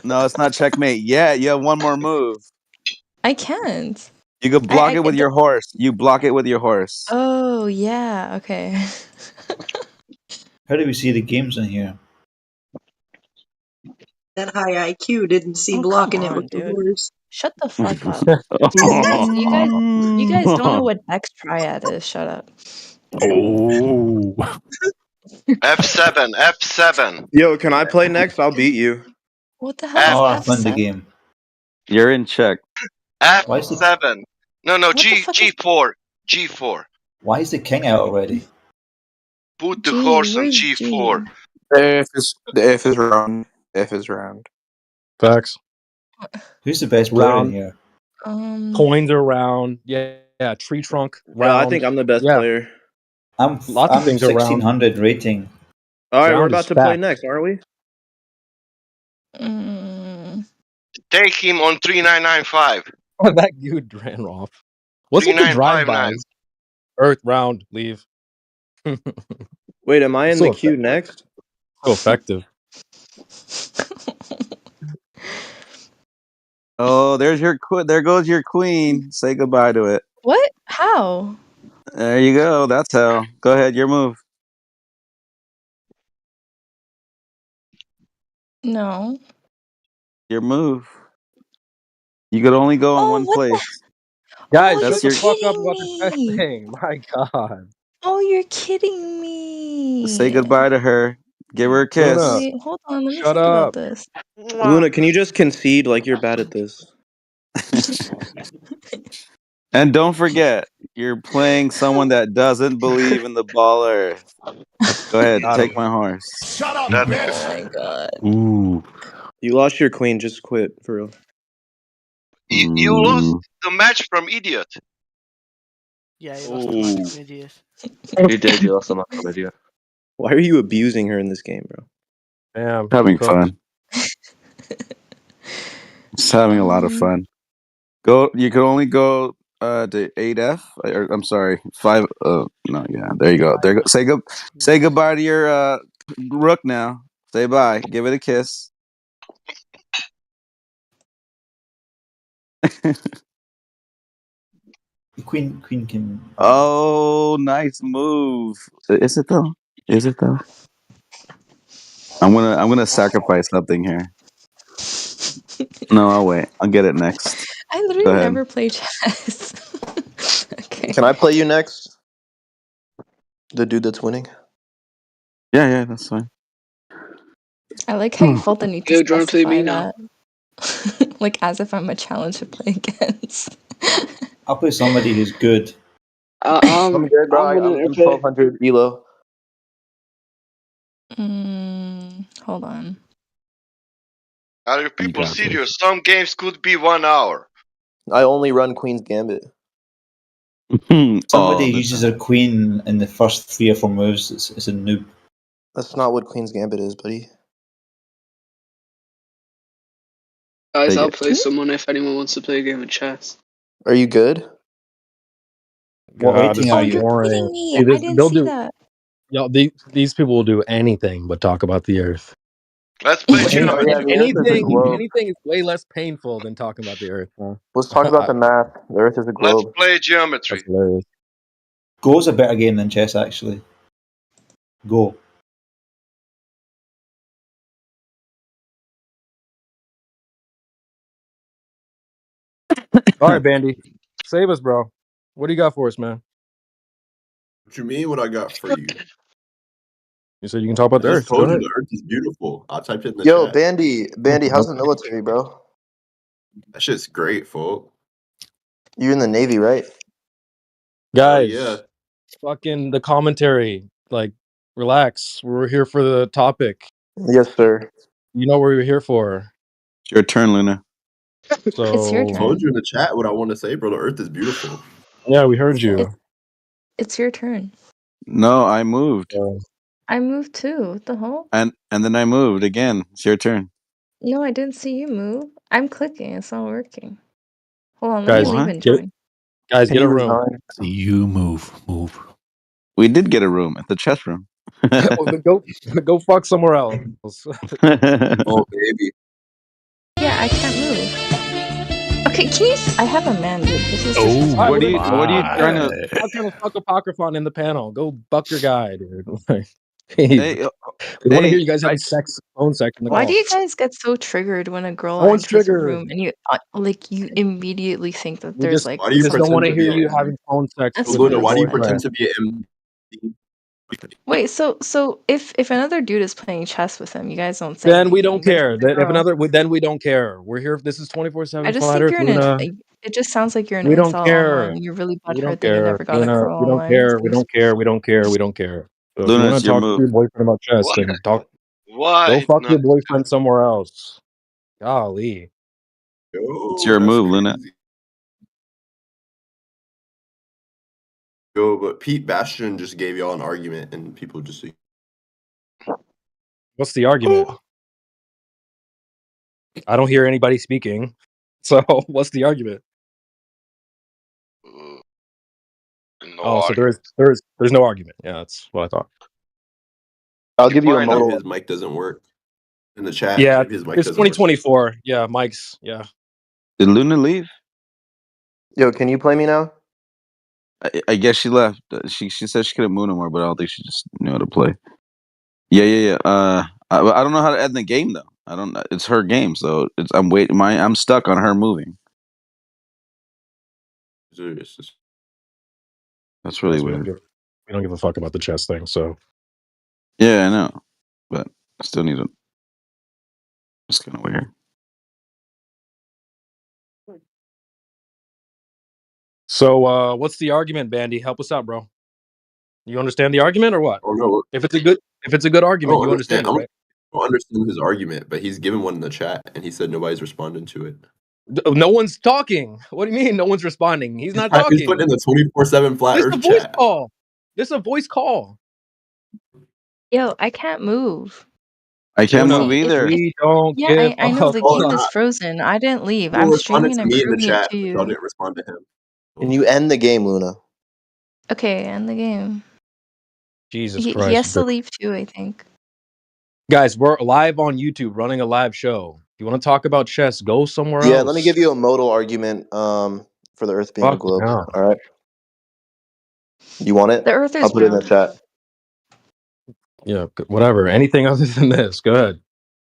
No, it's not checkmate. Yeah, you have one more move. I can't. You could block I it with your horse. You block it with your horse. Oh, yeah. Okay. How do we see the games in here? That high IQ didn't see Oh, blocking come it on, with the dude. horse. Shut the fuck up. You guys don't know what X triad is. Shut up. Oh. F7, F7. Yo, can I play next? I'll beat you. What the hell Oh, is I found the F7? game. You're in check. F7. No, G4. G4. Why is the king out already? Put the G, horse on where's G4. G? The F is round. F is round. Facts. Who's the best player Round. in here? Coins are round. Yeah. Tree trunk round. I think I'm the best player. I'm Lots of things are round. 1600 rating. All right, Round we're is about to play fat. next, aren't we? Take him on 3995. Oh, that dude ran off. What's with the 3959. drive-bys? Earth round. Leave. Wait, am I in So the queue next? So effective. Oh, there goes your queen. Say goodbye to it. What? How? There you go. That's how. Go ahead, your move. No. Your move. You could only go in one what the- place. Guys, Oh, shut you're the fuck up kidding about the chess me. thing. My God. Oh, you're kidding me. Say goodbye to her. Give her a kiss. Wait, hold on. Let me Shut think about up. this. Luna, can you just concede like you're bad at this? And don't forget, you're playing someone that doesn't believe in the ball earth. Go ahead, take my horse. Shut up, Oh bitch. my god. Ooh. You lost your queen. Just quit for real. You lost the match from Idiot. Yeah, you lost the match, idiot. You did. You lost the match from Idiot. Why are you abusing her in this game, bro? Damn. Having fun. Just having a lot of fun. You can only go to 8F. I'm sorry, 5. No, yeah, there you go. There you go. Say goodbye to your rook now. Say bye. Give it a kiss. The queen can. Oh, nice move. Is it though? Is it though? I'm gonna sacrifice something here. No, I'll wait. I'll get it next. I Go literally ahead. never play chess. Okay. Can I play you next? The dude that's winning. Yeah, that's fine. I like how you felt the need to Yo, do you wanna play specify me now? that. Like as if I'm a challenge to play against. I'll play somebody who's good. I'm good, bro. I'm I'm winning, in okay. 1200 elo. Hold on. Are you people got this. serious? Some games could be 1 hour. I only run Queen's Gambit. Somebody uses a queen in the first 3 or 4 moves. It's a noob. That's not what Queen's Gambit is, buddy. Guys, Take I'll it. play someone if anyone wants to play a game of chess. Are you good? What God, rating this are is you? boring. me. See, I didn't they'll see do. that. These people will do anything but talk about the earth. Let's play Oh, yeah, the Earth is a anything globe. is way less painful than talking about the Earth. Huh? Let's talk about the math. The Earth is a Let's globe. play geometry. That's hilarious. Go's a better game than chess, actually. Go. All right, Bandy, save us, bro. What do you got for us, man? What you mean? What I got for you? You said you can talk about I the just Earth. Go told you ahead. the Earth is beautiful. I typed it in the Yo, chat. Bandy, how's the military, bro? That shit's great, folk. You're in the Navy, right? Guys, yeah. fucking the commentary. Like, relax. We're here for the topic. Yes, sir. You know what we're here for. It's your turn, Luna. So It's your I told turn. you in the chat what I want to say, bro. The Earth is beautiful. Yeah, we heard you. It's your turn. No, I moved, I moved too. What the hell? and then I moved again. It's your turn. No, I didn't see you move. I'm clicking. It's not working. Hold on. Let Guys, me leave What? and join. Guys, get a room. You move. We did get a room at the chess room. Go fuck somewhere else. Oh, baby. Yeah, I can't move. Okay, can you? I have a mandate. This is What are you trying to? Stop trying to fuck Apocryphon in the panel. Go buck your guy, dude. Like, Hey, we want to hey, hear you guys having phone sex in the Why call. do you guys get so triggered when a girl No one's enters a triggered. room and you you immediately think that We there's just, like Why do you just don't pretend want to to be hear a you having phone sex That's with Luna, your why do you boyfriend. pretend to be an MD? wait. So if another dude is playing chess with him, you guys don't say Then we anything. don't But if care. it's a Then if girl, then we don't care. We're here. This is I 24/7 just Flat think Earth, you're Luna. it just sounds like you're an We don't incel care. online. You're really We don't butthurt that you care, never got a Luna. girl We don't online. care. We don't care. We don't care. We don't care. So if you Luna, want it's to your talk to move. your boyfriend about chess, Why? then go Why fuck your not? boyfriend somewhere else. Golly. It's Yo, your that's move, crazy. Luna. Yo, but Pete Bastion just gave y'all an argument, and people just What's the argument? I don't hear anybody speaking. So what's the argument? No So there's no argument. Yeah, that's what I thought. I'll give you a Why not? modal. his mic doesn't work. In the chat, Yeah, his mic it's doesn't work. 2024. Yeah, Mike's. Yeah. Did Luna leave? Yo, can you play me now? I guess she left. She said she couldn't move no more, but I don't think she just knew how to play. Yeah. I don't know how to end the game though. I don't. It's her game, so I'm waiting. I'm stuck on her moving. That's really Guys, weird. we don't give a fuck about the chess thing. So Yeah, I know, but I still need to. It's kind of weird. So what's the argument, Bandy? Help us out, bro. You understand the argument or what? Oh no. If it's a good I argument, don't you understand it, I right? don't understand his argument, but he's given one in the chat, and he said nobody's responding to it. No one's talking. What do you mean no one's responding? He's not He's talking. putting in the 24/7 Flat This is Earth a voice chat. call. This is a voice call. Yo, I can't move. I can't Luna, move either. we don't Yeah, give I know a the fuck. game is frozen. I didn't leave. People I'm responded streaming to and me in the proving it chat, to but y'all you. didn't respond to him. Can you end the game, Luna? Okay, end the game. Jesus He Christ. has to leave too, I think. Guys, we're live on YouTube running a live show. If you want to talk about chess, go somewhere Yeah, else. let me give you a modal argument for the Earth being a Fuck globe. no. All right. You want it? The Earth I'll is put it in the round. chat. Yeah, whatever. Anything other than this, go ahead.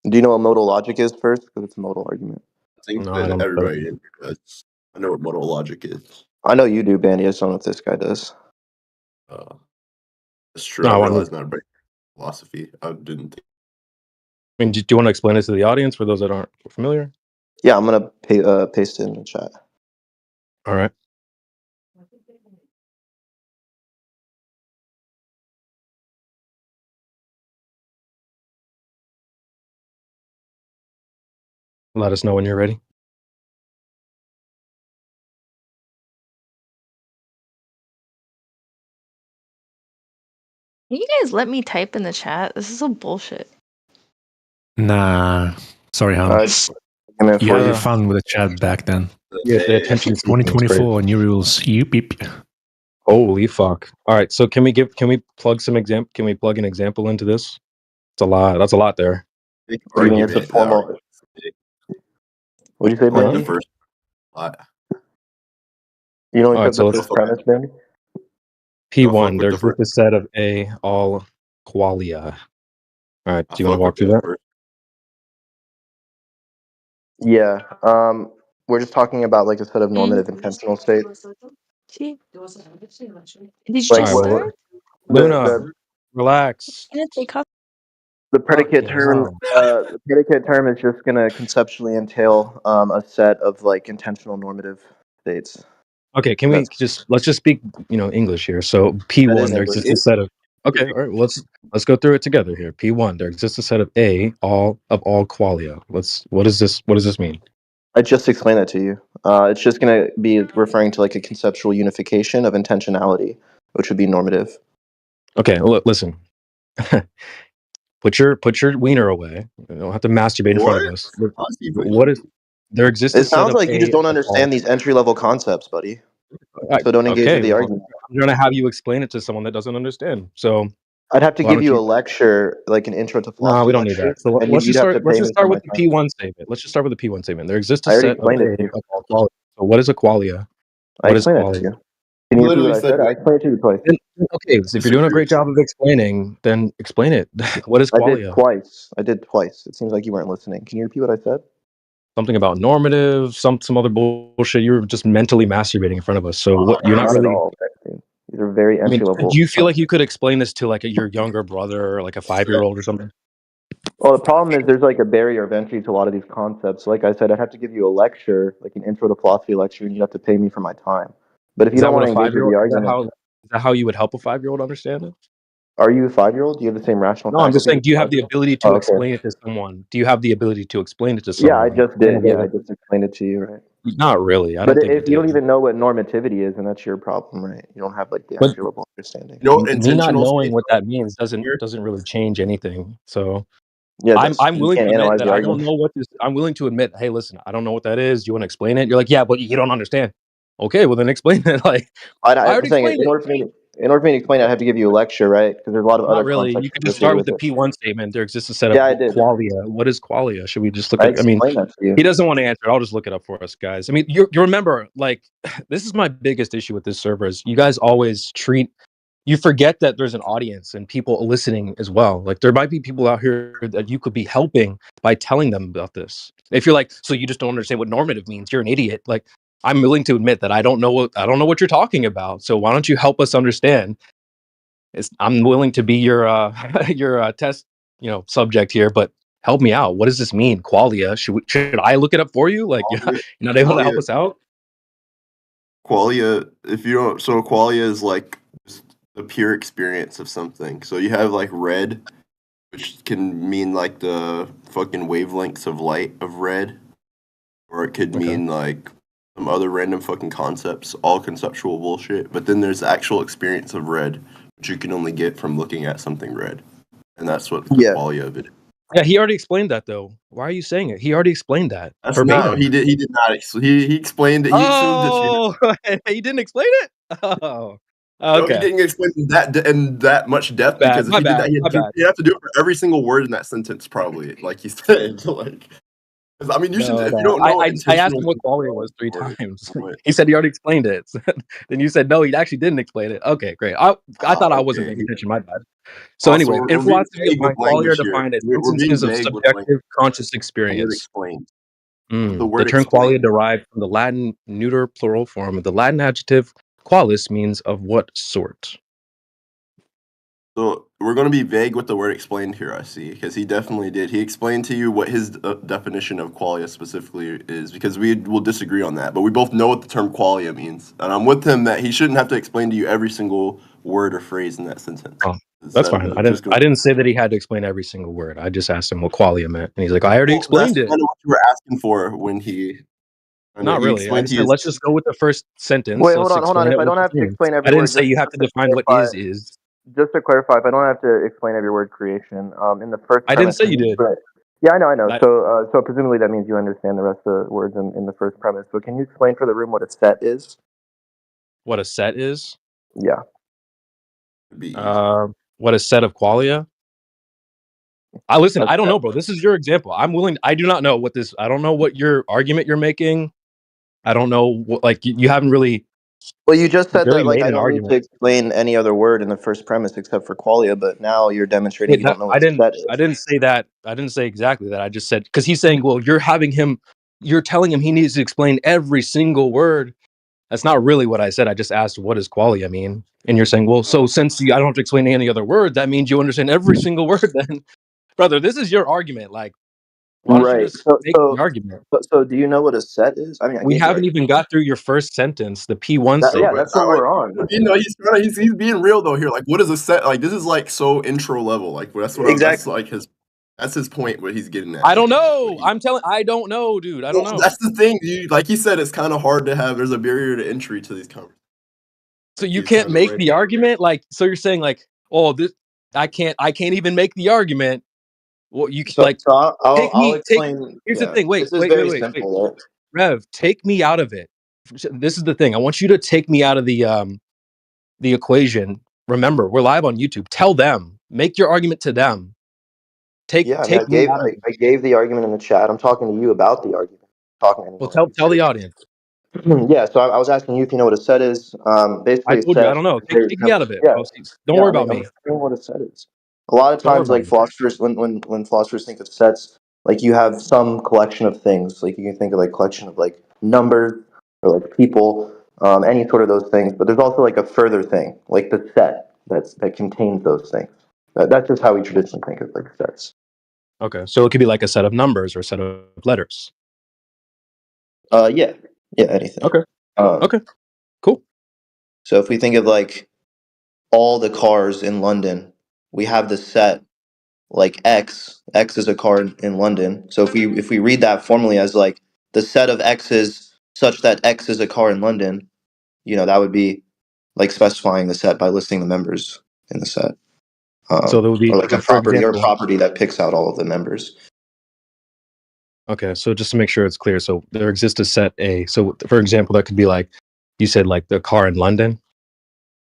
Do you know what modal logic is first? Because it's a modal argument. I think No, I that don't. everybody in here does. I know what modal logic is. I know you do, Bandy. I just don't know if this guy does. That's true. No, I I wouldn't. realized not everybody philosophy. I didn't think. I mean, do you want to explain this to the audience for those that aren't familiar? Yeah, I'm gonna paste it in the chat. All right. Let us know when you're ready. Can you guys let me type in the chat? This is a bullshit. Nah. Sorry, hon. You had fun with the chat back then. Yeah, the attention It's 2024, new rules. Yep. Holy fuck. All right, so can we plug an example into this? It's a lot. That's a lot there. Do you mean it's a formal? What do you say, I like Bandy? the first lot. You only Alright, took so the let's first premise, Bandy? P1. with There the exists a set of A all qualia. All right, do you want to walk through that? Yeah. We're just talking about like a set of normative intentional states. Did you Like just start? Luna, relax. Can it take off? The predicate Fucking term, hell. the predicate term is just going to conceptually entail a set of like intentional normative states. Okay, can we let's just speak, English here. So That is P1, there English. exists a set of Okay, all right. Well, let's go through it together here. P1, there exists a set of A all qualia. What does this mean? I just explained that to you. It's just going to be referring to like a conceptual unification of intentionality, which would be normative. Okay, look, listen. Put your wiener away. You don't have to masturbate in front of us. What is there exists a It set sounds of like you A just don't of all. understand these entry level concepts, buddy. So don't engage Okay, with the well, argument. I'm going to have you explain it to someone that doesn't understand. So I'd have to why give don't you a you? lecture, like an intro to No, philosophy we don't need lecture, that. So and let's you'd just have to start. Let's pay just me for start my with the time. P1 statement. Let's just start with the P1 statement. There exists a I already set of explained it A to you. of all qualia. So what is a qualia? I What is explained that to qualia? you. Can you repeat what I said? I explained it to you twice. Okay, so if you're doing a great job of explaining, then explain it. What is I did qualia? twice. It seems like you weren't listening. Can you repeat what I said? Something about normative, some other bullshit. You were just mentally masturbating in front of us. So what? You're not Not at really. all. These are very I mean, entry level. do you feel like you could explain this to like your younger brother or like a 5-year-old or something? Well, the problem is there's like a barrier of entry to a lot of these concepts. Like I said, I'd have to give you a lecture, like an intro to philosophy lecture, and you'd have to pay me for my time. But if you Is that don't what want a to engage with the 5-year-old? argument, Is that how you would help a 5-year-old understand it? are you a 5-year-old? Do you have the same rational No, I'm just faculty? saying. Do you have the ability to Oh, okay. explain it to someone? Do you have the ability to explain it to Yeah, I someone? just did. Yeah. I just explained it to you, right? Not really. I But don't think you if you don't did. even know what normativity is, then that's your problem, right? You don't have like the But entry level understanding. me not knowing what that means doesn't really change anything. So Yeah, I'm you willing to can't admit analyze that the I don't argument. know what this. I'm willing to admit, hey, listen, I don't know what that is. Do you want to explain it? You're like, yeah, but you don't understand. Okay, well then explain it. Like I I'm already saying explained in it. order for me to explain it, I have to give you a lecture, right? Because there's a lot of Not other really. concepts You could just associated start with with the it. P1 statement. There exists a set of Yeah, I did. qualia. What is qualia? Should we just look I at? I mean, explained that to you. he doesn't want to answer it. I'll just look it up for us, guys. I mean, you remember, like, this is my biggest issue with this server is you guys always you forget that there's an audience and people listening as well. Like, there might be people out here that you could be helping by telling them about this. If you're like, so you just don't understand what normative means, you're an idiot. Like, I'm willing to admit that I don't know what you're talking about. So why don't you help us understand? I'm willing to be your your test subject here, but help me out. What does this mean, qualia? Should I look it up for you? Like, you're not able to help us out? Qualia, if you don't, so qualia is like just the pure experience of something. So you have like red, which can mean like the fucking wavelengths of light of red, or it could mean like some other random fucking concepts, all conceptual bullshit. But then there's the actual experience of red, which you can only get from looking at something red, and that's what the qualia of it is. Yeah, he already explained that though. Why are you saying it? He already explained that. That's verbatim. not. He did not. He explained it. He assumed that you. He didn't explain it. Oh, No, he okay. didn't explain that in that much depth because if he did that, he'd have to do it for every single word in that sentence, probably. Like he said, like. I mean, you should. If you don't know, I asked him what qualia was 3 times. He said he already explained it. Then you said no, he actually didn't explain it. Okay, great. I thought I wasn't paying attention. My bad. So Also, anyway, we're in being philosophy of vague with mind, qualia are language here. defined as We're being instances of vague with subjective conscious Word experience. explained. The The word term explained. qualia derived from the Latin neuter plural form. The Latin adjective qualis means of what sort. So we're going to be vague with the word explained here, I see, because he definitely did. He explained to you what his definition of qualia specifically is, because we will disagree on that. But we both know what the term qualia means. And I'm with him that he shouldn't have to explain to you every single word or phrase in that sentence. Oh, that's fine. I didn't say that he had to explain every single word. I just asked him what qualia meant. And he's like, I already explained that's it. kind of what you were asking for when he... Not really. I said, let's just go with the first sentence. Wait, hold on. If I don't have to explain every word, I didn't say you have to define what is. Just to clarify, if I don't have to explain every word creation, in the first I didn't say you did. Yeah, I know. So presumably that means you understand the rest of the words in the first premise. So can you explain for the room what a set is? What a set is? Yeah. What a set of qualia? Listen. I don't know, bro. This is your example. I'm willing. I do not know what this. I don't know what your argument you're making. I don't know what, like you haven't really. Well, you just said really that like made I an don't need to argument. explain any other word in the first premise except for qualia, but now you're demonstrating Wait, you don't know I what didn't. set is. I didn't say that. I didn't say exactly that. I just said because he's saying, well, you're having him. You're telling him he needs to explain every single word. That's not really what I said. I just asked, what does qualia mean? And you're saying, well, so since I don't have to explain any other word, that means you understand every single word. Then, brother, this is your argument. Like, why don't you Right. just make the argument? So do you know what a set is? I mean, I We gave the haven't argument. even got through your first sentence, the P1 Yeah, statement. that's what we're on. You know, he's being real though here. Like, what is a set? Like, this is like so intro level. Like, that's what that's like that's his point. What he's getting at. I don't know. I don't know, dude. I don't know. That's the thing, dude. Like he said, it's kind of hard to have. There's a barrier to entry to these conversations. So you can't make the argument, like. So you're saying, like, oh, this I can't even make the argument. Well, you So, like so I'll take. explain. Here's the Yeah, thing. this is very simple. Right? Rev, take me out of it. This is the thing. I want you to take me out of the equation. Remember, we're live on YouTube. Tell them. Make your argument to them. Take me out of it. I gave the argument in the chat. I'm talking to you about the argument. Talking to anyone. Well, tell the audience. Yeah, so I was asking you if you know what a set is. Basically, I told you I don't know. Take me out of it. Yeah, Don't worry about me. I'm explaining what a set is. A lot of Don't worry times, about like me. philosophers, when philosophers think of sets, like you have some collection of things. Like you can think of like collection of like numbers or like people, any sort of those things. But there's also like a further thing, like the set that contains those things. That's just how we traditionally think of like sets. Okay, so it could be like a set of numbers or a set of letters. Yeah, anything. Okay. Okay. Cool. So if we think of like all the cars in London, we have the set like X is a car in London. So if we read that formally as like the set of X's such that X is a car in London, that would be like specifying the set by listing the members in the set. So there would be, or like a for property example, or property that picks out all of the members. Okay, so just to make sure it's clear, so there exists a set A. So for example, that could be like you said, like the car in London.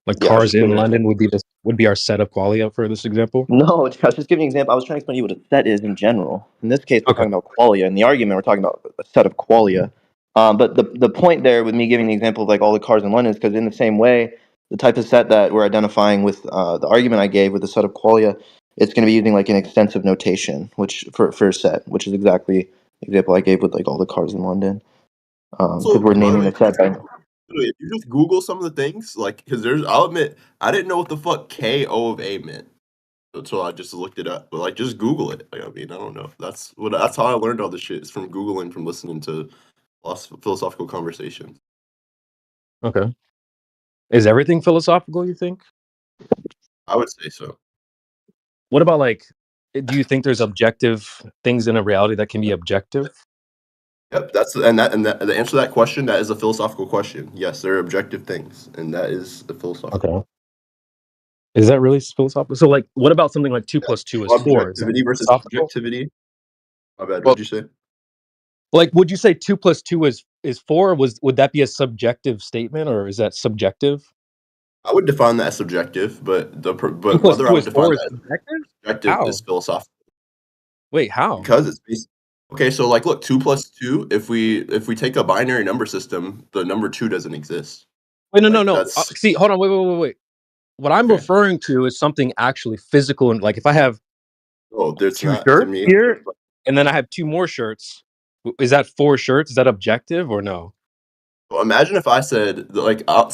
Like cars in London would be our set of qualia for this example. No, I was just giving an example. I was trying to explain to you what a set is in general. In this case, we're talking about qualia. In the argument, we're talking about a set of qualia. But the point there with me giving the example of like all the cars in London is because in the same way, the type of set that we're identifying with the argument I gave with the set of qualia, it's going to be using like an extensive notation, which for a set, which is exactly the example I gave with like all the cars in London. Because we're naming the set by. If you just Google some of the things, like, because I'll admit, I didn't know what the fuck KO of A meant until I just looked it up. But like, just Google it. Like, I mean, I don't know. That's how I learned all this shit. Is from Googling, from listening to philosophical conversations. Okay. Is everything philosophical, you think? I would say so. What about like, do you think there's objective things in a reality that can be objective? Yep, the answer to that question, that is a philosophical question. Yes, there are objective things, and that is a philosophical. Okay. Is that really philosophical? So like, what about something like 2 + 2 is 4? Objectivity versus subjectivity. My bad. What'd you say? Like, would you say 2 + 2 is 4? Would that be a subjective statement, or is that subjective? I would define that as subjective, but 2 whether + I 2 would is define 4 that is as subjective? subjective How? is philosophical. Wait, how? Because it's based. Okay, so like, look, 2 + 2. If we take a binary number system, the number 2 doesn't exist. Wait, no. See, hold on, wait. What I'm referring to is something actually physical, and like if I have there's 2 not to shirts me. here, and then I have 2 more shirts. Is that 4 shirts? Is that objective or no? Well, imagine if I said like, I'm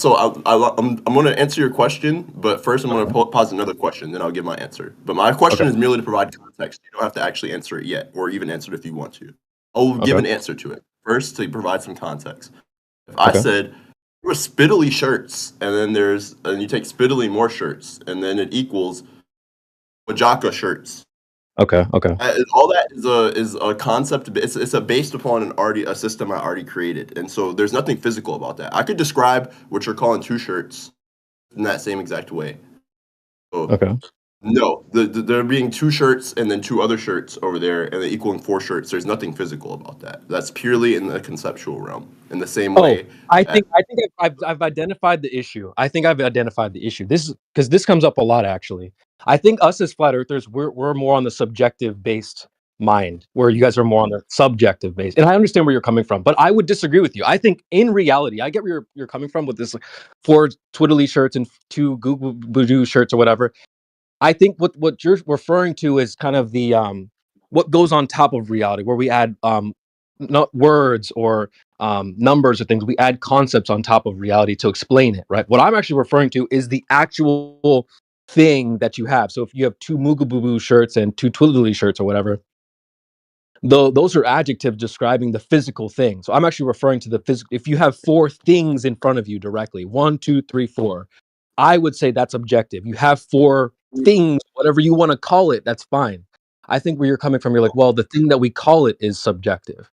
going to answer your question, but first I'm going to pause another question, then I'll give my answer. But my question is merely to provide context. You don't have to actually answer it yet, or even answer it if you want to. I'll give an answer to it first to provide some context. If I said there were spittily shirts, and then you take spittily more shirts, and then it equals Wajaka shirts. Okay. All that is a concept. It's based upon a system I already created, and so there's nothing physical about that. I could describe what you're calling 2 shirts in that same exact way. So, no, there being 2 shirts and then 2 other shirts over there, and they equaling 4 shirts. There's nothing physical about that. That's purely in the conceptual realm. In the same way, I think I've identified the issue. This because this comes up a lot actually. I think us as flat earthers, we're more on the subjective based mind, where you guys are more on the subjective based. And I understand where you're coming from, but I would disagree with you. I think in reality, I get where you're coming from with this, like, 4 Twitterly shirts and 2 Google Voodoo shirts or whatever. I think what you're referring to is kind of the what goes on top of reality, where we add not words or numbers or things. We add concepts on top of reality to explain it, right? What I'm actually referring to is the actual thing that you have. So if you have 2 Mugabooboo shirts and 2 Twiddly shirts or whatever, those are adjectives describing the physical thing. So I'm actually referring to the physical. If you have 4 things in front of you directly, 1, 2, 3, 4, I would say that's objective. You have 4 things, whatever you want to call it, that's fine. I think where you're coming from, you're like, well, the thing that we call it is subjective.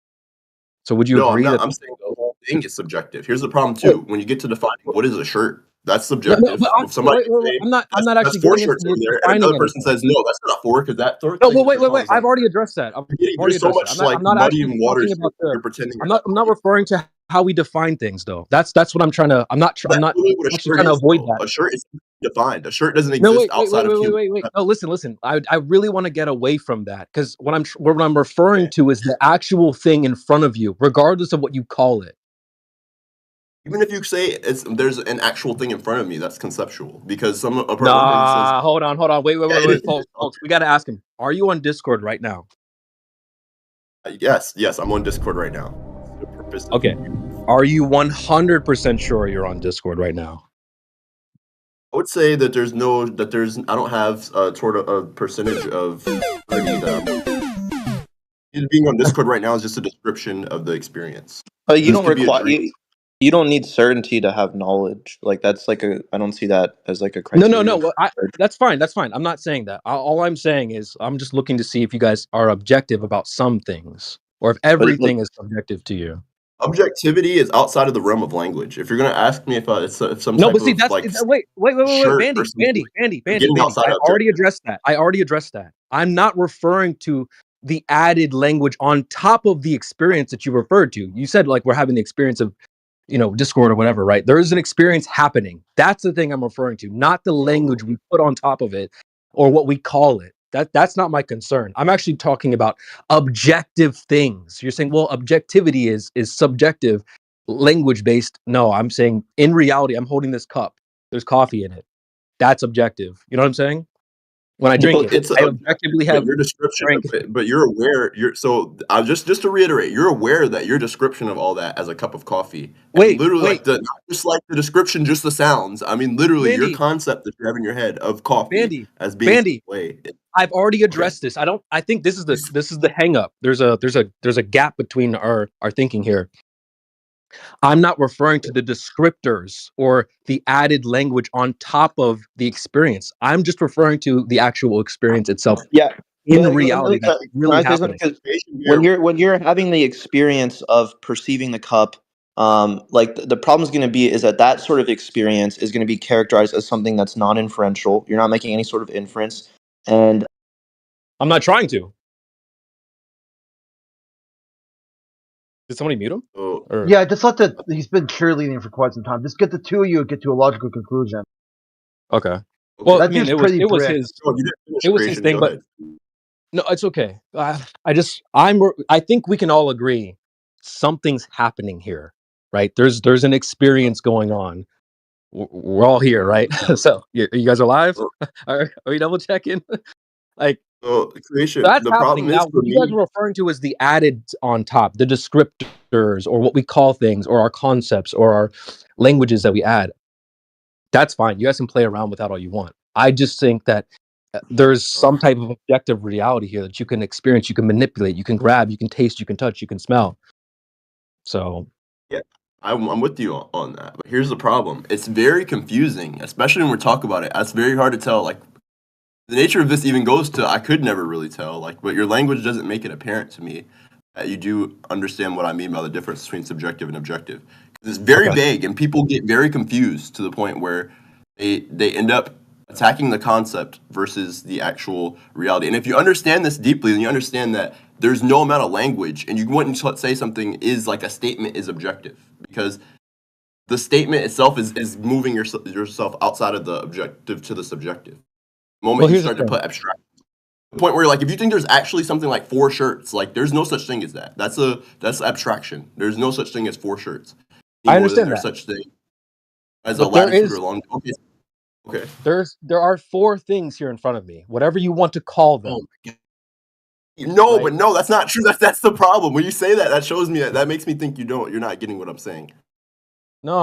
So would you No, I'm agree not. that? I'm saying the whole thing is subjective. Here's the problem too. When you get to defining what is a shirt, that's No, subjective. but If somebody can say I'm not that's actually 4 getting into shirts over there, and defining another person anything. says no, that's not 4 because that third No, thing well, that you're calling wait. is I've not. already addressed that. I've already There's so addressed that. much like I'm not actually muddying waters talking about the. you're pretending I'm you're not. not referring to how we define things, though. That's what I'm trying to. I'm not That's literally what a actually shirt trying to is, avoid though. that. A shirt is defined. A shirt doesn't No, exist outside of human. wait. No, listen. I really want to get away from that, because what I'm referring to is the actual thing in front of you, regardless of what you call it. Even if you say there's an actual thing in front of me, that's conceptual because a person says, Nah, hold on. Wait, Yeah, it is. folks. We got to ask him. Are you on Discord right now? Yes, I'm on Discord right now. The purpose of Okay. Are you 100% sure you're on Discord right now? I would say that I don't have sort of a percentage of being on Discord right now is just a description of the experience. But you This don't could be a require dream. you don't need certainty to have knowledge. Like that's like I don't see that as like a criteria. No. Well, that's fine. I'm not saying that. All I'm saying is I'm just looking to see if you guys are objective about some things, or if everything is subjective to you. Objectivity is outside of the realm of language. If you're gonna ask me if some No, type but see, of that's like wait, shirt or Bandy. something, getting outside I of already objective. addressed that. I'm not referring to the added language on top of the experience that you referred to. You said like we're having the experience of, Discord or whatever, right? There is an experience happening. That's the thing I'm referring to, not the language we put on top of it or what we call it. That's not my concern. I'm actually talking about objective things. You're saying, well, objectivity is subjective, language based. No, I'm saying in reality, I'm holding this cup. There's coffee in it. That's objective. You know what I'm saying? When I drink it, I objectively have your description, drink. but you're aware. Just to reiterate, you're aware that your description of all that as a cup of coffee. Not just like the description, just the sounds. I mean, literally, your concept that you have in your head of coffee as being Bandy, way. I've already addressed this. I think this is the hang up. There's a gap between our thinking here. I'm not referring to the descriptors or the added language on top of the experience. I'm just referring to the actual experience itself. Yeah. In reality, that's really happening. Because when you're having the experience of perceiving the cup, like the problem is going to be is that sort of experience is going to be characterized as something that's non-inferential. You're not making any sort of inference, and I'm not trying to. Did somebody mute him? Yeah, just let he's been cheerleading for quite some time. Just get the two of you get to a logical conclusion. Okay. Well, that I mean, dude's it pretty was brick. his thing, but no, it's okay. I think we can all agree something's happening here, right? There's an experience going on. We're all here, right? So you guys are live? Are we double checking? Like, creation. That's The happening problem now. is for What you guys me. are referring to as the added on top, the descriptors, or what we call things, or our concepts, or our languages that we add. That's fine. You guys can play around with that all you want. I just think that there's some type of objective reality here that you can experience, you can manipulate, you can grab, you can taste, you can touch, you can smell. So, yeah, I'm with you on that. But here's the problem: it's very confusing, especially when we talk about it. It's very hard to tell. Like the nature of this even goes to I could never really tell. Like, but your language doesn't make it apparent to me that you do understand what I mean by the difference between subjective and objective. It's very vague, and people get very confused to the point where they end up attacking the concept versus the actual reality. And if you understand this deeply, then you understand that there's no amount of language, and you wouldn't say something is like a statement is objective because the statement itself is moving yourself outside of the objective to the subjective. The moment Well, you here's the start to thing. put abstract, the point where like if you think there's actually something like 4 shirts, like there's no such thing as that. That's abstraction. There's no such thing as 4 shirts. I Any more than understand there's that, such thing as a but there latitude or is longitude. Okay. there are 4 things here in front of me, whatever you want to call them. Oh my god. No, Right? but no, that's not true. That's the problem. When you say that, that shows me that makes me think you're not getting what I'm saying. No,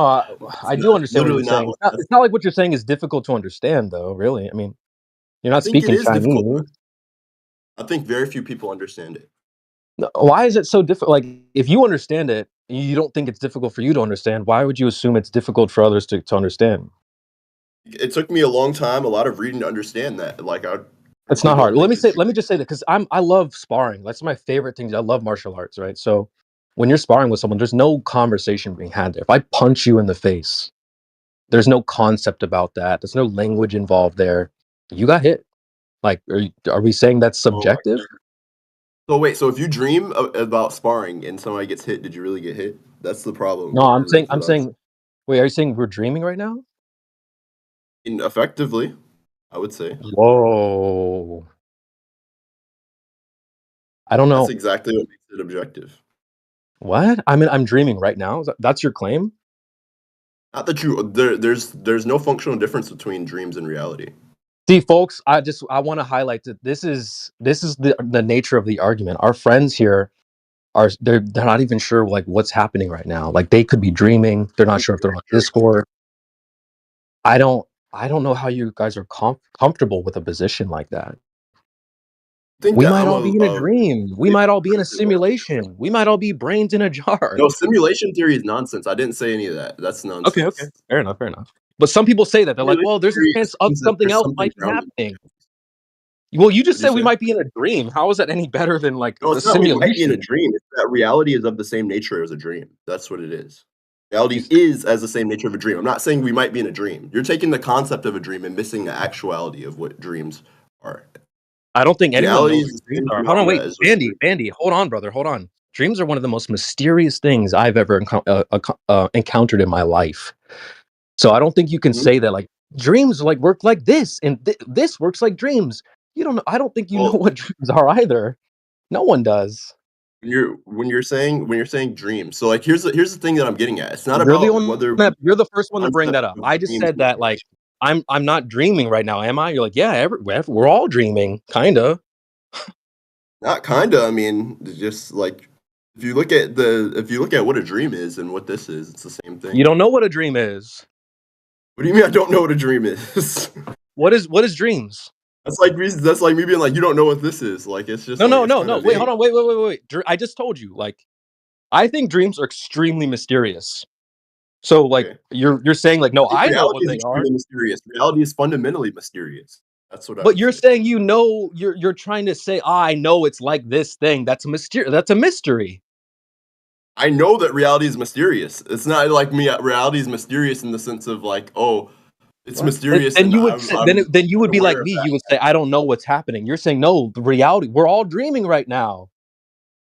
I do understand what you're Literally not. saying. It's not like what you're saying is difficult to understand, though. Really, I mean, you're I not think it speaking is difficult. Chinese. I think very few people understand it. No, why is it so difficult? Like, if you understand it, you don't think it's difficult for you to understand. Why would you assume it's difficult for others to understand? It took me a long time, a lot of reading to understand that. Like It's not hard. Let me just say that because I love sparring. That's my favorite thing. I love martial arts, right? So when you're sparring with someone, there's no conversation being had there. If I punch you in the face, there's no concept about that. There's no language involved there. You got hit. Like, are we saying that's subjective? So wait, so if you dream about sparring and somebody gets hit, did you really get hit? That's the problem. No, I'm saying. Wait, are you saying we're dreaming right now? Effectively, I would say. Whoa. I don't know. That's exactly what makes it objective. What? I mean, I'm dreaming right now. That's your claim? Not that there's no functional difference between dreams and reality. See, folks, I want to highlight that this is the nature of the argument. Our friends here they're not even sure like what's happening right now. Like they could be dreaming. They're not sure if they're on Discord. I don't know how you guys are comfortable with a position like that. We might all be in a dream. We might all be in a simulation. We might all be brains in a jar. No, simulation theory is nonsense. I didn't say any of that. That's nonsense. Okay. Fair enough. But some people say that. They're like, well, there's a chance something else might be happening. Well, you just said we might be in a dream. How is that any better than like No, the it's not we might be in simulation? a dream. It's that reality is of the same nature as a dream. That's what it is. Reality is as the same nature of a dream. I'm not saying we might be in a dream. You're taking the concept of a dream and missing the actuality of what dreams are. I don't think anyone Reality knows is what the dreams same are. Hold on, wait, phenomena as Bandy, hold on, brother, hold on. Dreams are one of the most mysterious things I've ever encountered in my life. So I don't think you can say that like dreams like work like this and this works like dreams. You don't know. I don't think you know what dreams are either. No one does. When you're saying dreams. So like here's the thing that I'm getting at. It's not You're the about one whether you're the first one to bring that up. concept of I just dreams said that like I'm not dreaming right now, am I? You're like, yeah, we're all dreaming, kinda. Not kinda. I mean, just like if you look at what a dream is and what this is, it's the same thing. You don't know what a dream is. What do you mean I don't know what a dream is? What is dreams? That's like me being like, you don't know what this is. Like it's just No. kinda Wait, vague. hold on. Wait. I just told you. Like, I think dreams are extremely mysterious. So, like, you're saying like, no, I know Reality what is they are. extremely mysterious. Reality is fundamentally mysterious. That's what I But would you're say. saying you're trying to say, I know it's like this thing. That's a mystery. I know that reality is mysterious. It's not like reality is mysterious in the sense of like, oh, it's mysterious. And you would I'm, say, I'm then you would be like unaware of me. that. You would say, I don't know what's happening. You're saying no, the reality. We're all dreaming right now.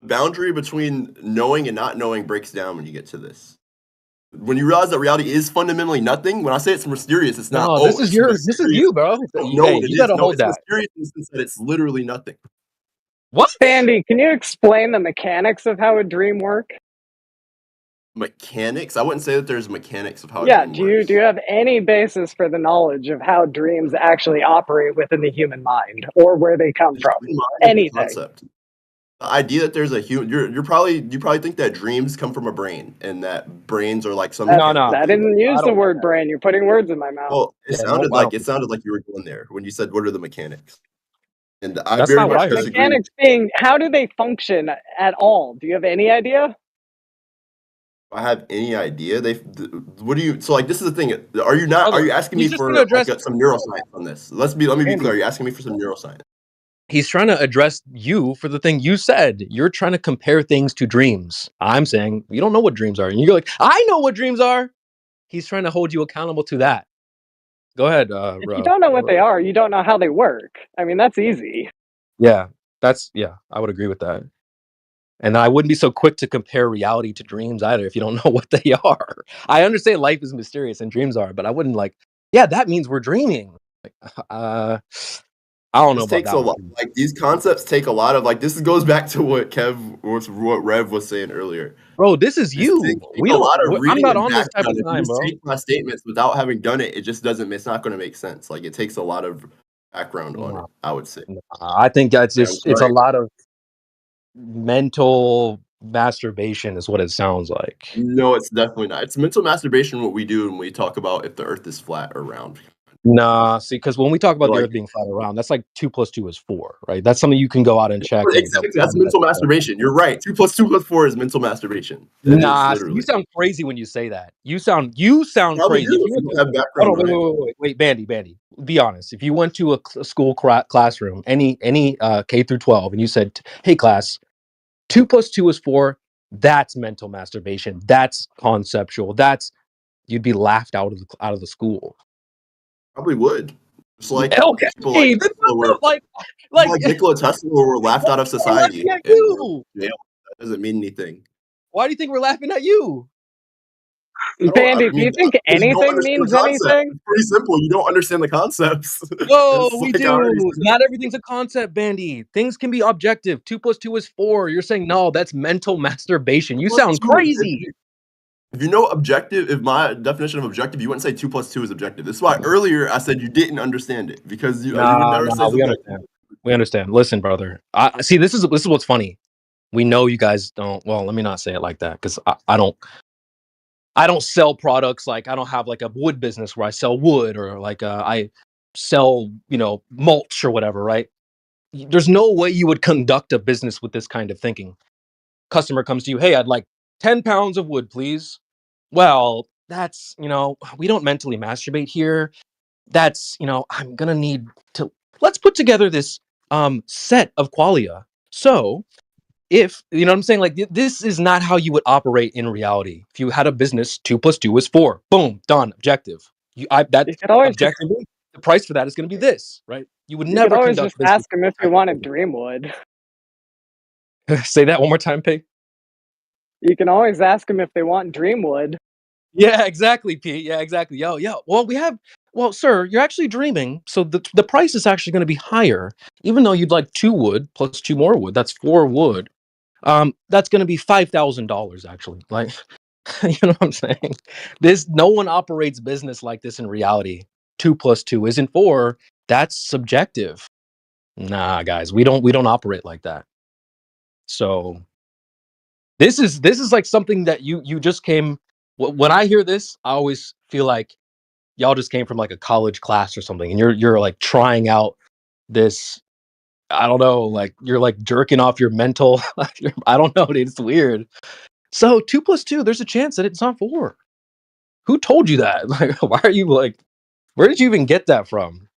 Boundary between knowing and not knowing breaks down when you get to this. When you realize that reality is fundamentally nothing, when I say it's mysterious, it's not. No, this is you, bro. Don't know Hey, what it you is. gotta No, hold it's that. mysterious in the sense that it's literally nothing. What? Sandy, can you explain the mechanics of how a dream work? Mechanics? I wouldn't say that there's mechanics of how Yeah, a dream works. do you have any basis for the knowledge of how dreams actually operate within the human mind or where they come from? Anything. Concept. The idea that there's a human, you probably think that dreams come from a brain and that brains are like some. I didn't use the word brain. You're putting words in my mouth. Well, it sounded like you were going there when you said, "What are the mechanics?" And I That's very not what much I heard. disagree. Mechanics being, how do they function at all? Do you have any idea? I have any idea. What do you? So like, this is the thing. Are you asking me for some neuroscience on this? Let me be clear. Are you asking me for some neuroscience? He's trying to address you for the thing you said. You're trying to compare things to dreams. I'm saying you don't know what dreams are, and you're like, I know what dreams are. He's trying to hold you accountable to that. Go ahead. If you don't know what they are, you don't know how they work. I mean, that's easy. Yeah, I would agree with that. And I wouldn't be so quick to compare reality to dreams either if you don't know what they are. I understand life is mysterious and dreams are, but I wouldn't like, yeah, that means we're dreaming. I don't know This about takes that a one. lot. Like these concepts take a lot of like. This goes back to what Rev was saying earlier. Bro, this is This you. takes We a don't. lot of I'm reading not and on this type background. of If you time, just bro. take my statements without having done it, it just doesn't. It's not going to make sense. Like it takes a lot of background on it. I would say. I think that's Yeah, I'm just. It's a sorry. lot of mental masturbation, is what it sounds like. No, it's definitely not. It's mental masturbation. What we do when we talk about if the Earth is flat or round. Nah, see, because when we talk about the Like Earth being flat around, that's like 2 + 2 is 4, right? That's something you can go out and check. And exactly, that's mental masturbation. You're right. 2 + 2 = 4 is mental masturbation. It is Nah, literally. you sound crazy when you say that. You sound Probably crazy. do If if you you went don't to, have background hold on, on it. wait, Bandy, be honest. If you went to a school classroom, any K through 12, and you said, "Hey, class, 2 + 2 is 4," that's mental masturbation. That's conceptual. You'd be laughed out of the school. Probably would. Just like Okay, people like that's Tesla were, like Nikola Tesla were laughed out of society laughing at and you. were in jail. That doesn't mean anything. Why do you think we're laughing at you? Bandy, do you think you don't anything understand means the concept. anything? It's pretty simple. You don't understand the concepts. No, It's we like I already do. said. Not everything's a concept, Bandy. Things can be objective. 2 + 2 is 4. You're saying no, that's mental masturbation. You sound crazy. If you know objective, if my definition of objective, you wouldn't say 2 + 2 is objective. This is why earlier I said you didn't understand it because you would never say We something. understand. We understand. Listen, brother. I see. This is what's funny. We know you guys don't. Well, let me not say it like that because I don't sell products. Like I don't have like a wood business where I sell wood or like I sell mulch or whatever. Right? There's no way you would conduct a business with this kind of thinking. Customer comes to you, hey, I'd like 10 pounds of wood, please. Well, that's, we don't mentally masturbate here. That's, I'm going to need to, let's put together this set of qualia. So if, you know what I'm saying? Like, this is not how you would operate in reality. If you had a business, 2 + 2 is 4. Boom, done, objective. Objectively, the price for that is going to be this, right? You would You never could always conduct just business. ask him if he wanted Dreamwood. Say that one more time, Pig. You can always ask them if they want Dreamwood. Yeah, exactly, Pete. Yeah, exactly. Yo. Well, sir, you're actually dreaming. So the price is actually going to be higher, even though you'd like 2 wood plus 2 more wood. That's 4 wood. That's going to be $5,000 actually. Like, you know what I'm saying? No one operates business like this in reality. 2 + 2 isn't 4. That's subjective. Nah, guys, we don't operate like that. So this is like something that you just came. When I hear this, I always feel like y'all just came from like a college class or something, and you're like trying out this. I don't know, like you're like jerking off your mental. I don't know, dude. It's weird. So 2 + 2, there's a chance that it's not 4. Who told you that? Like, why are you like? Where did you even get that from?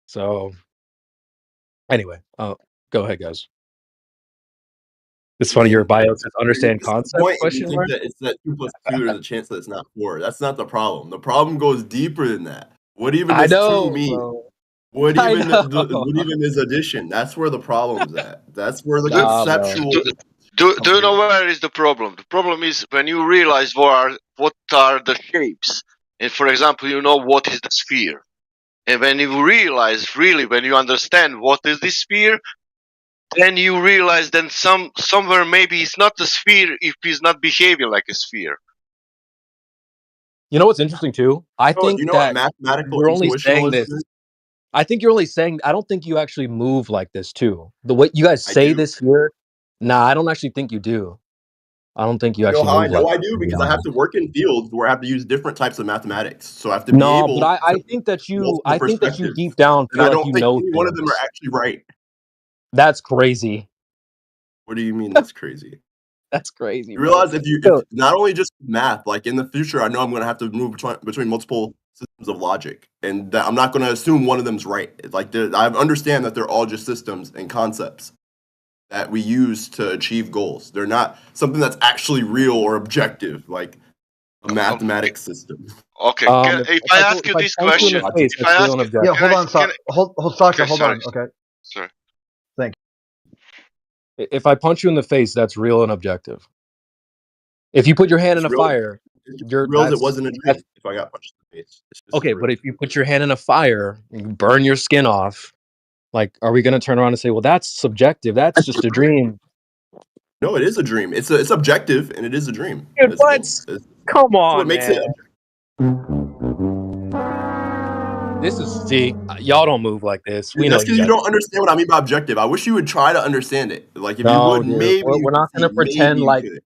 So, anyway, go ahead, guys. It's funny. Your bio says understand concept? Point, you Question think mark. that it's that 2 + 2, there's a chance that it's not 4. That's not the problem. The problem goes deeper than that. What even I does know, 2 mean? bro. What I even know. what even is addition? That's where the problem's at. That's where the Nah, bro. conceptual. Do you know where is the problem? The problem is when you realize what are the shapes. And for example, you know what is the sphere. And when you realize, really, when you understand what is the sphere, then you realize then somewhere maybe it's not a sphere if it's not behaving like a sphere. You know what's interesting too? I Do think you know that what mathematical you're only intuition saying was? this. I think you're only saying. I don't think you actually move like this too. The way you guys I say do. this here. Nah, I don't actually think you do. I don't think you You know actually how I move know like I this do? in Because I have reality. to work in fields where I have to use different types of mathematics. So I have to be No, but able I to think that you multiple perspectives. deep down And feel I like don't you think know any one of them are things. actually right. That's crazy. What do you mean that's crazy? That's crazy, You bro. realize if not only just math, like in the future, I know I'm going to have to move between multiple systems of logic, and that I'm not going to assume one of them's right. Like I understand that they're all just systems and concepts that we use to achieve goals. They're not something that's actually real or objective, like a mathematics system. Okay, if I ask you this punch you in question, the face, if I that's ask real and you, objective. Yeah, hold on, Sasha, okay, hold sorry. on. Okay. Sorry. Thank If I punch you in the face, that's real and objective. If you put your hand in It's a real. fire, You're real as it that's was in a dream if I got punched in the face. It's just okay. as real. But if you put your hand in a fire and you burn your skin off, like, are we gonna turn around and say, well, that's subjective? That's just a dream. No, it is a dream. It's objective, and it is a dream. Dude, what? Come That's on, what makes man. it. This is see, y'all don't move like this. We know That's because you guys. don't understand what I mean by objective. I wish you would try to understand it. Like if you No, would, dude, maybe we're you not could gonna see. pretend Maybe you like could.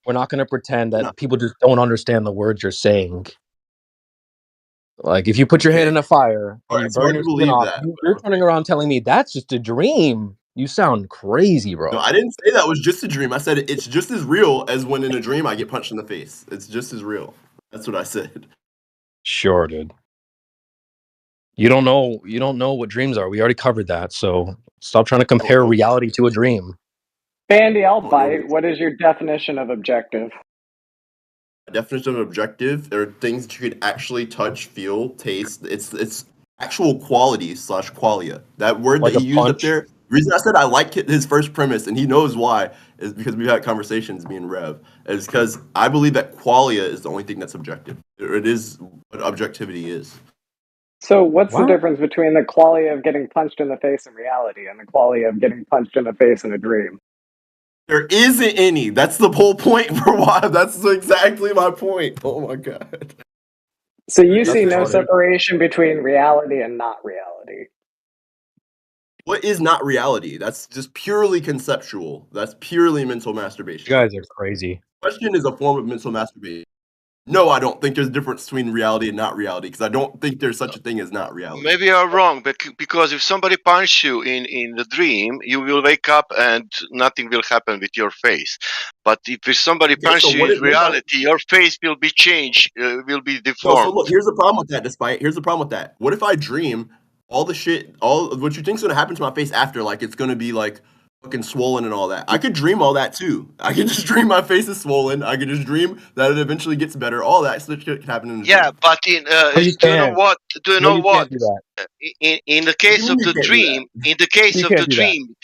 we're not gonna pretend that No. people just don't understand the words you're saying. Like if you put your hand in a fire and you It's hard burn to your skin believe off, that. you're turning around telling me that's just a dream. You sound crazy, bro. No, I didn't say that was just a dream. I said it's just as real as when in a dream I get punched in the face. It's just as real. That's what I said. Sure, dude. You don't know what dreams are. We already covered that. So stop trying to compare reality to a dream. Bandy, I'll bite. What is your definition of objective? Definition of objective are things that you could actually touch, feel, taste. It's actual quality / qualia. That word Like that a he used up punch? there. The reason I said I like his first premise, and he knows why, is because we've had conversations, me and Rev, is because I believe that qualia is the only thing that's objective. It is what objectivity is. So what's the Wow. difference between the qualia of getting punched in the face in reality and the qualia of getting punched in the face in a dream? There isn't any. That's the whole point for why. That's exactly my point. Oh my god. So you see Nothing no on there. separation between reality and not reality. What is not reality? That's just purely conceptual. That's purely mental masturbation. You guys are crazy. Question is a form of mental masturbation. No, I don't think there's a difference between reality and not reality because I don't think there's such a thing as not reality. Maybe you're wrong, because if somebody punch you in the dream, you will wake up and nothing will happen with your face. But if somebody Okay, punch so you what in if nobody- reality, your face will be changed, will be No, deformed. so look, here's the problem with that. Here's the problem with that. What if I dream all the shit, all of what you think's gonna happen to my face after, like it's gonna be like fucking swollen and all that. I could dream all that too. I could just dream my face is swollen. I could just dream that it eventually gets better. All that shit could happen in the Yeah, dream. but you do you know can't. what? Do you No, know you what? can't do that. In the case mean of you the can't do dream, in the case You of can't the do that. dream,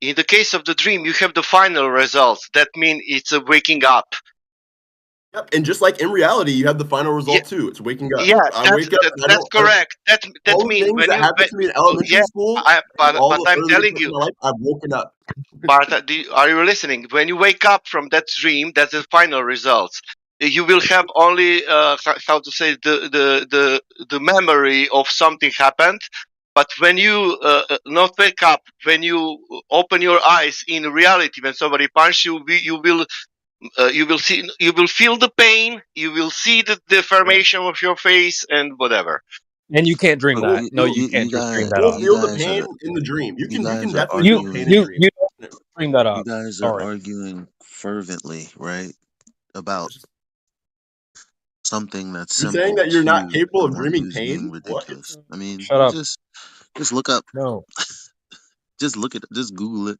in the case of the dream, you have the final results. That means it's a waking up. Yep, and just like in reality, you have the final result too. It's waking up. Yes, I wake up and I that's don't. correct. That All the means things when that you happened to me in elementary school, and but all the I'm early telling parts of you, my life, I've woken up. but are you listening? When you wake up from that dream, that's the final results. You will have only how to say the memory of something happened. But when you not wake up, when you open your eyes in reality, when somebody punch you, you will see, you will feel the pain, you will see the deformation of your face and whatever. And you can't dream Look, that. No, you can't just dream that You'll up. feel the pain in the dream. You can definitely feel the pain in the dream. You don't dream that You up. guys are Sorry. arguing fervently, right? About something that's You're saying simple that you're not too, capable and of one dreaming who's pain? being What? ridiculous. I mean, Shut up. just look up, No. just Google it.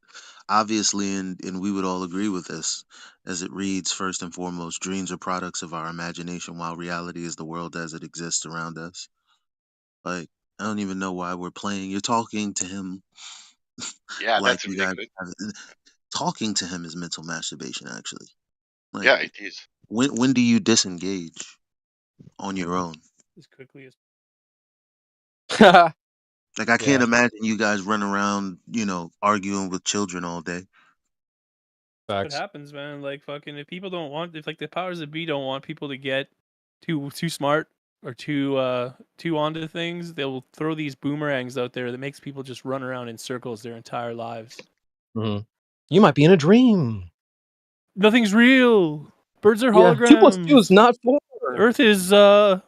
Obviously, and we would all agree with this, as it reads first and foremost, dreams are products of our imagination, while reality is the world as it exists around us. Like, I don't even know why we're playing. You're talking to him Yeah, like that's you guys ridiculous. talking to him is mental masturbation, actually. Like, Yeah, it is. when do you disengage on your own? As quickly as Like, I Yeah. can't imagine you guys run around, arguing with children all day. what happens, man. Like fucking, if people don't want, if like the powers that be don't want people to get too smart or too onto things, they'll throw these boomerangs out there that makes people just run around in circles their entire lives. Mhm. You might be in a dream. Nothing's real. Birds are Yeah. 2 + 2 is holograms. not 4. Earth is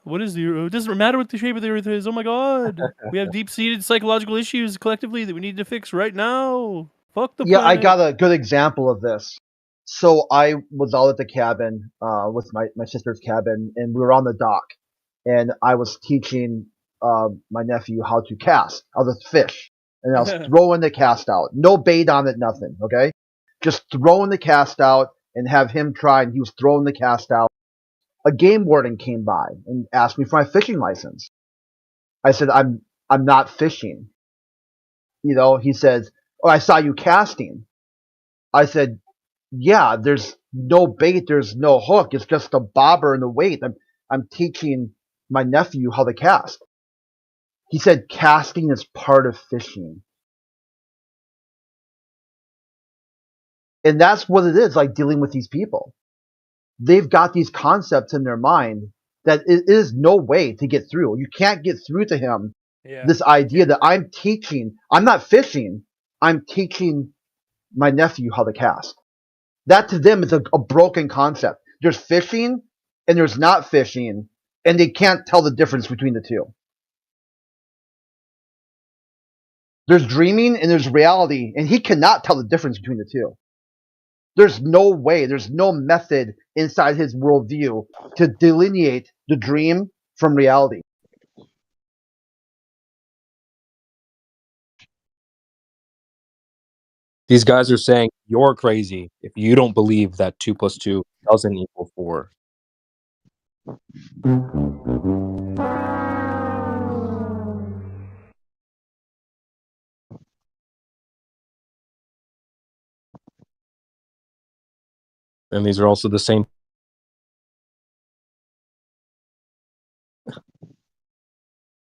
what is the Earth? It doesn't matter what the shape of the Earth is. Oh my god, we have deep-seated psychological issues collectively that we need to fix right now. Fuck the Yeah, I planet. got a good example of this. So I was out at the cabin with my sister's cabin, and we were on the dock, and I was teaching my nephew how to cast. I was a fish, and I was throwing the cast out. No bait on it, nothing. Okay, just throwing the cast out and have him try. And he was throwing the cast out. A game warden came by and asked me for my fishing license. I said, I'm not fishing. He says, oh, I saw you casting. I said, yeah, there's no bait, there's no hook. It's just a bobber and a weight. I'm teaching my nephew how to cast. He said casting is part of fishing. And that's what it is like dealing with these people. They've got these concepts in their mind that it is no way to get through. You can't get through to him Yeah. this idea that I'm teaching. I'm not fishing. I'm teaching my nephew how to cast. That to them is a broken concept. There's fishing and there's not fishing, and they can't tell the difference between the two. There's dreaming and there's reality, and he cannot tell the difference between the two. There's no way, there's no method inside his worldview to delineate the dream from reality. These guys are saying you're crazy if you don't believe that 2 + 2 doesn't equal 4. And these are also the same.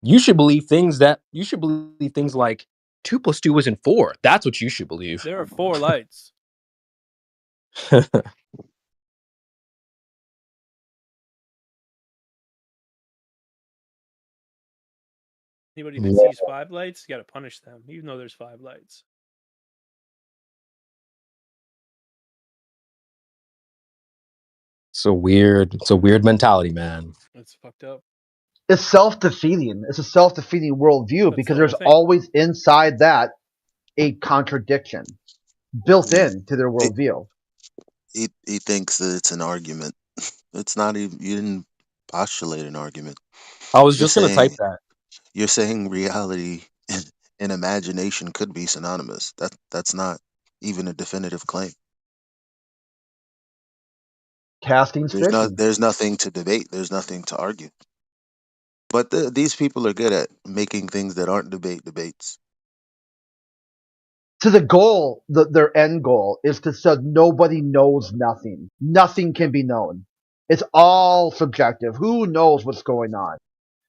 You should believe things like 2 + 2 isn't 4. That's what you should believe. There are 4 lights. Anybody that Yeah. sees 5 lights, you got to punish them, even though there's 5 lights. It's a weird mentality, man. That's fucked up. It's self-defeating. It's a self-defeating worldview because the there's whole thing. always inside that a contradiction built into their worldview. He thinks that it's an argument. It's not even. You didn't postulate an argument. I was You're just gonna type saying that. you're saying reality and imagination could be synonymous. That's not even a definitive claim. Casting's fishing. There's nothing to debate. There's nothing to argue. But these people are good at making things that aren't debates. To the goal, their end goal is to say nobody knows nothing. Nothing can be known. It's all subjective. Who knows what's going on?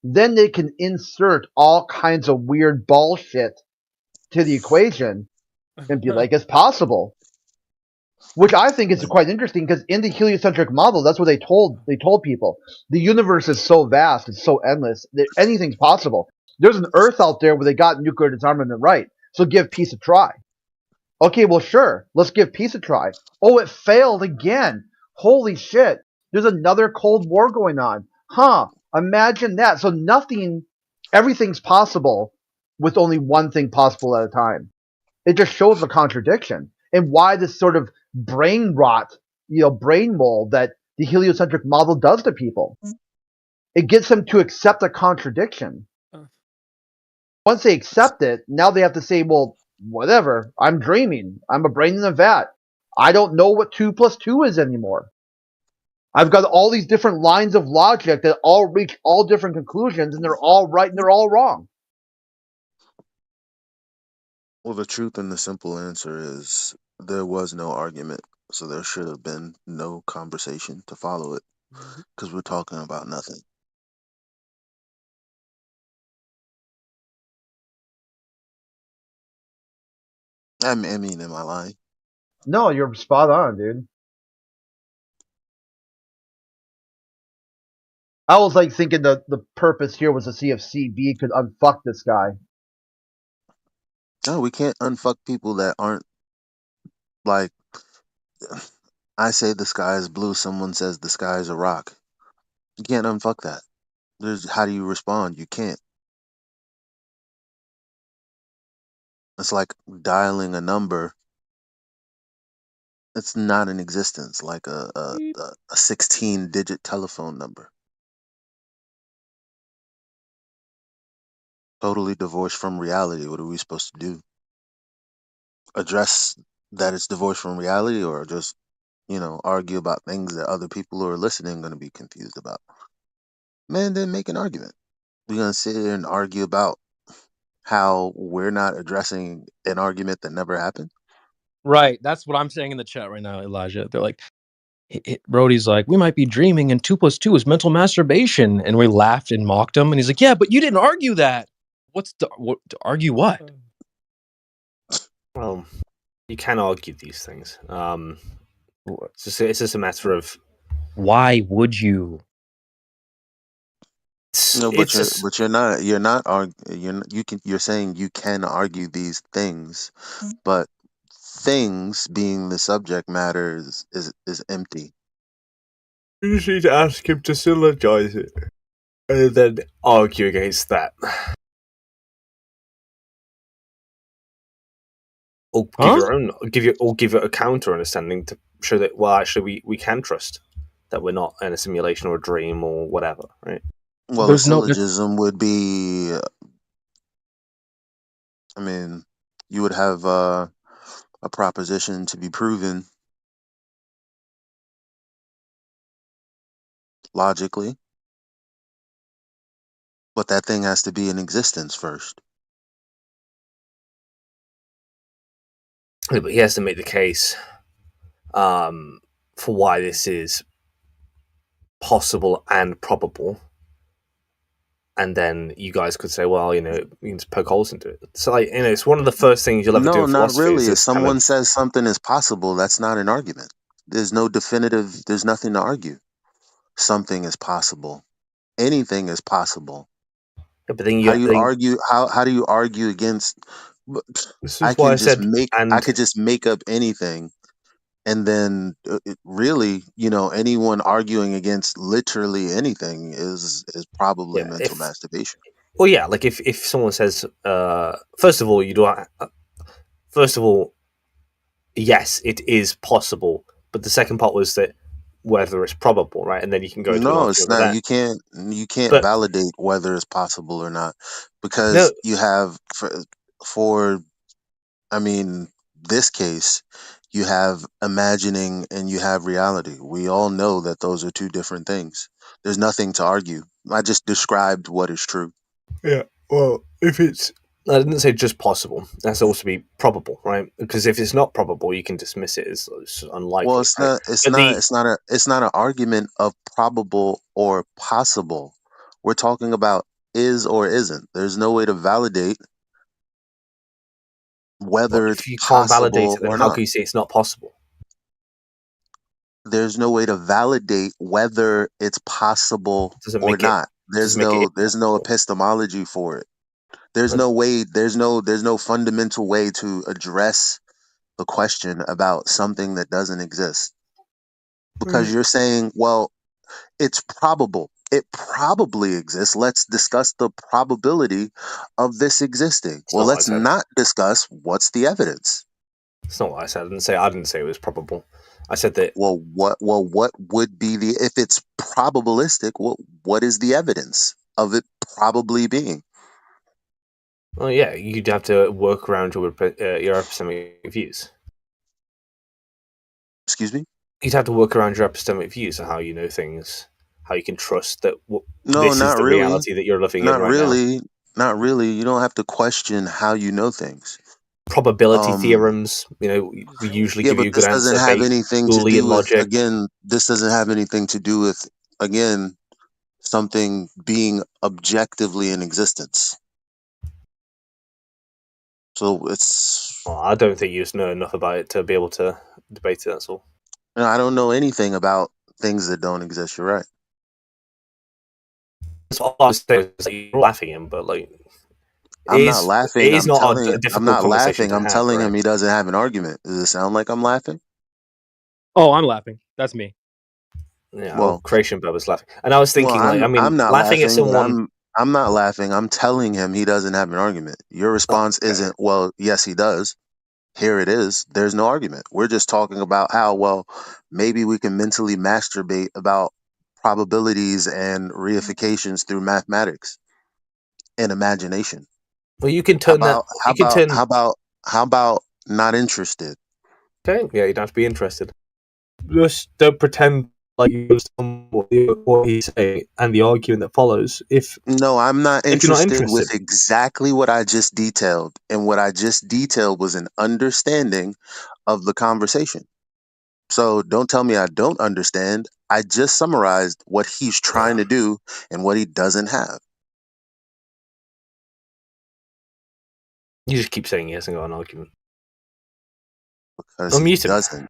Then they can insert all kinds of weird bullshit to the equation and be like, it's possible. Which I think is quite interesting because in the heliocentric model, that's what they told people. The universe is so vast, it's so endless that anything's possible. There's an Earth out there where they got nuclear disarmament right, so give peace a try. Okay, well, sure, let's give peace a try. Oh, it failed again. Holy shit! There's another Cold War going on. Huh? Imagine that. So everything's possible with only one thing possible at a time. It just shows the contradiction and why this sort of brain rot, brain mold that the heliocentric model does to people. It gets them to accept a contradiction. Once they accept it, now they have to say, well, whatever, I'm dreaming. I'm a brain in a vat. I don't know what 2 + 2 is anymore. I've got all these different lines of logic that all reach all different conclusions, and they're all right and they're all wrong. Well, the truth and the simple answer is there was no argument, so there should have been no conversation to follow it, because we're talking about nothing. I mean, am I lying? No, you're spot on, dude. I was like thinking the purpose here was to see if CB could unfuck this guy. No, we can't unfuck people that aren't like. I say the sky is blue. Someone says the sky is a rock. You can't unfuck that. How do you respond? You can't. It's like dialing a number. It's not in existence, like a 16-digit telephone number. Totally divorced from reality. What are we supposed to do? Address that it's divorced from reality, or just argue about things that other people who are listening are going to be confused about? Man, then make an argument. We're going to sit here and argue about how we're not addressing an argument that never happened. Right. That's what I'm saying in the chat right now, Elijah. They're like, Brody's like, we might be dreaming, and 2 + 2 is mental masturbation, and we laughed and mocked him, and he's like, yeah, but you didn't argue that. What to argue what? Well, you can argue these things. It's just a matter of why would you? No, but you're saying you can argue these things, but things being the subject matter is empty. You just need to ask him to syllogize it, and then argue against that. Or give your own, give it a counter understanding to show that, well, actually, we can trust that we're not in a simulation or a dream or whatever, right? Well, a syllogism would be, I mean, you would have a proposition to be proven logically, but that thing has to be in existence first. Yeah, but he has to make the case for why this is possible and probable. And then you guys could say, well, you can just poke holes into it. So, like, it's one of the first things you'll ever do No, in not philosophy. really. If someone says something is possible, that's not an argument. There's no definitive, there's nothing to argue. Something is possible. Anything is possible. Yeah, but then how do you argue against? I could just make up anything, and then really, anyone arguing against literally anything is probably mental masturbation. Well, yeah, like if someone says, first of all, yes, it is possible, but the second part was that whether it's probable, right? And then you can go. No, it's not. You can't validate whether it's possible or not, because you have for this case, you have imagining and you have reality. We all know that those are two different things. There's nothing to argue. I just described what is true. Yeah. Well, I didn't say just possible. That's also be probable, right? Because if it's not probable, you can dismiss it as unlikely. Well, it's not. It's not an argument of probable or possible. We're talking about is or isn't. There's no way to validate whether it's you can't possible validate it, then or how not. can you say it's not possible? There's no way to validate whether it's possible or not. There's no epistemology for it. There's no way. There's no fundamental way to address the question about something that doesn't exist. Because you're saying, well, it's probable. It probably exists. Let's discuss the probability of this existing. Well, let's not discuss what's the evidence. It's not what I said. I didn't say it was probable. I said that. Well, what would be if it's probabilistic? What is the evidence of it probably being? Well, yeah, you'd have to work around your epistemic views. Excuse me? You'd have to work around your epistemic views of how you know things, how you can trust that No, this is not the really. reality that you're living in right now. Not really. You don't have to question how you know things. Probability theorems, we usually give you a good answer. Doesn't have anything to Boolean do with, logic. again, this doesn't have anything to do with, again, something being objectively in existence. So it's... Well, I don't think you just know enough about it to be able to debate it, that's all. I don't know anything about things that don't exist, you're right. That's all I was saying, is you're laughing at him, but I'm not laughing. It is not a difficult I'm not conversation laughing. I'm telling him he doesn't have an argument. Does it sound like I'm laughing? Oh, I'm laughing. That's me. Yeah, well, Creation Bub was laughing, and I was thinking, I'm not laughing at someone. I'm not laughing. I'm telling him he doesn't have an argument. Your response isn't, well, yes, he does. Here it is. There's no argument. We're just talking about how, well, maybe we can mentally masturbate about probabilities and reifications through mathematics and imagination. Well, you can turn that. How about not interested? Okay, yeah, you don't have to be interested. Just don't pretend like you understand what he's saying and the argument that follows. No, I'm not if you're not interested interested, with exactly what I just detailed. And what I just detailed was an understanding of the conversation. So don't tell me I don't understand. I just summarized what he's trying to do and what he doesn't have. you just keep saying he hasn't got an argument. Because he Unmute him. doesn't.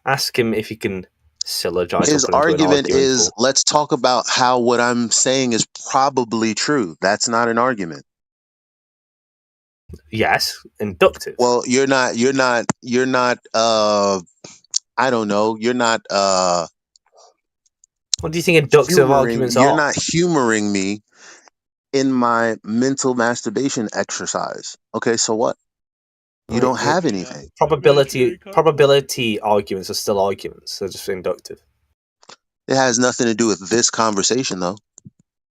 Ask him if he can syllogize His up into an argument argument. is, let's talk about how what I'm saying is probably true. That's not an argument. Yes, inductive. Well, you're not I don't know, you're not what do you think inductive arguments you're are? not humoring me in my mental masturbation exercise. Okay, so what? You don't have anything. Probability arguments are still arguments. They're just inductive. It has nothing to do with this conversation, though.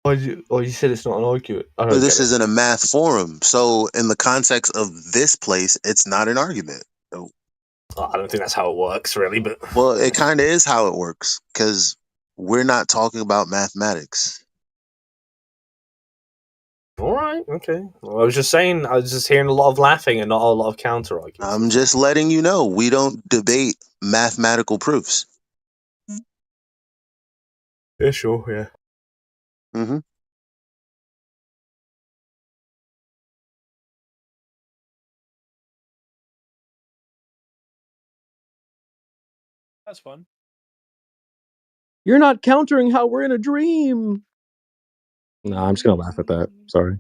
You said it's not an argument. I don't But this get it. isn't a math forum, so in the context of this place, it's not an argument. So, I don't think that's how it works, really. But well, it kind of is how it works because we're not talking about mathematics. all right, okay. Well, I was just saying. I was just hearing a lot of laughing and not a lot of counter arguments. I'm just letting you know we don't debate mathematical proofs. Yeah, sure, yeah. Mm-hmm. That's fun. You're not countering how we're in a dream. No, I'm just gonna laugh at that. Sorry.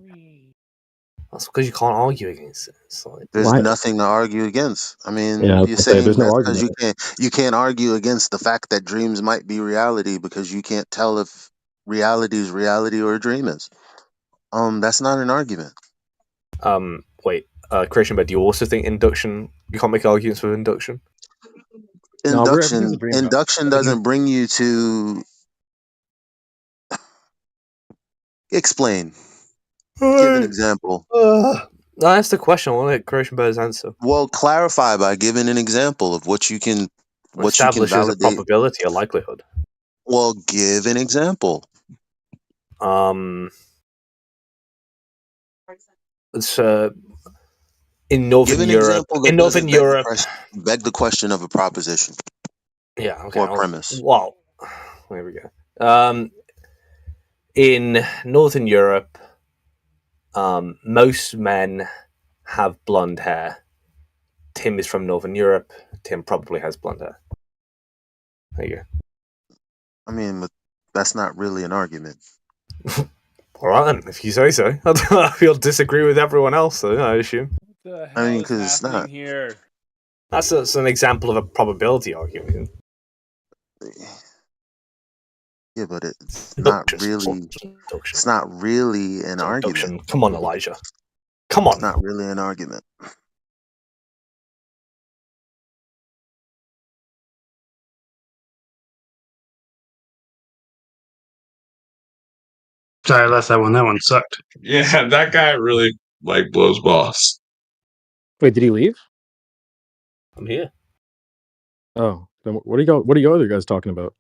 That's because you can't argue against it. It's like, There's nothing to argue against. I mean, Yeah, I was you're gonna say, saying there's no that's because argument. you can't argue against the fact that dreams might be reality because you can't tell if reality is reality or a dream is. That's not an argument. wait, Christian, but do you also think induction? You can't make arguments with induction. Induction doesn't bring you to explain. Give an example. That's the question. I want to let Christian Bear's answer. Well, clarify by giving an example of what you can Establishes a validate. probability, a likelihood. Well, give an example. It's in Northern Europe. In Northern Europe, beg the question of a proposition. Yeah. Okay. Or premise. Well, there we go. In Northern Europe, most men have blonde hair. Tim is from Northern Europe. Tim probably has blonde hair. There you go. I mean, that's not really an argument. All right, then, if you say so. You'll disagree with everyone else, though, I assume. What the hell is because it's not. Here? That's an example of a probability argument. Yeah, but it's not really. It's not really an argument. Come on, Elijah. Come on. It's not really an argument. Sorry, I lost that one. That one sucked. Yeah, that guy really blows balls. Wait, did he leave? I'm here. Oh, then what are you other guys talking about?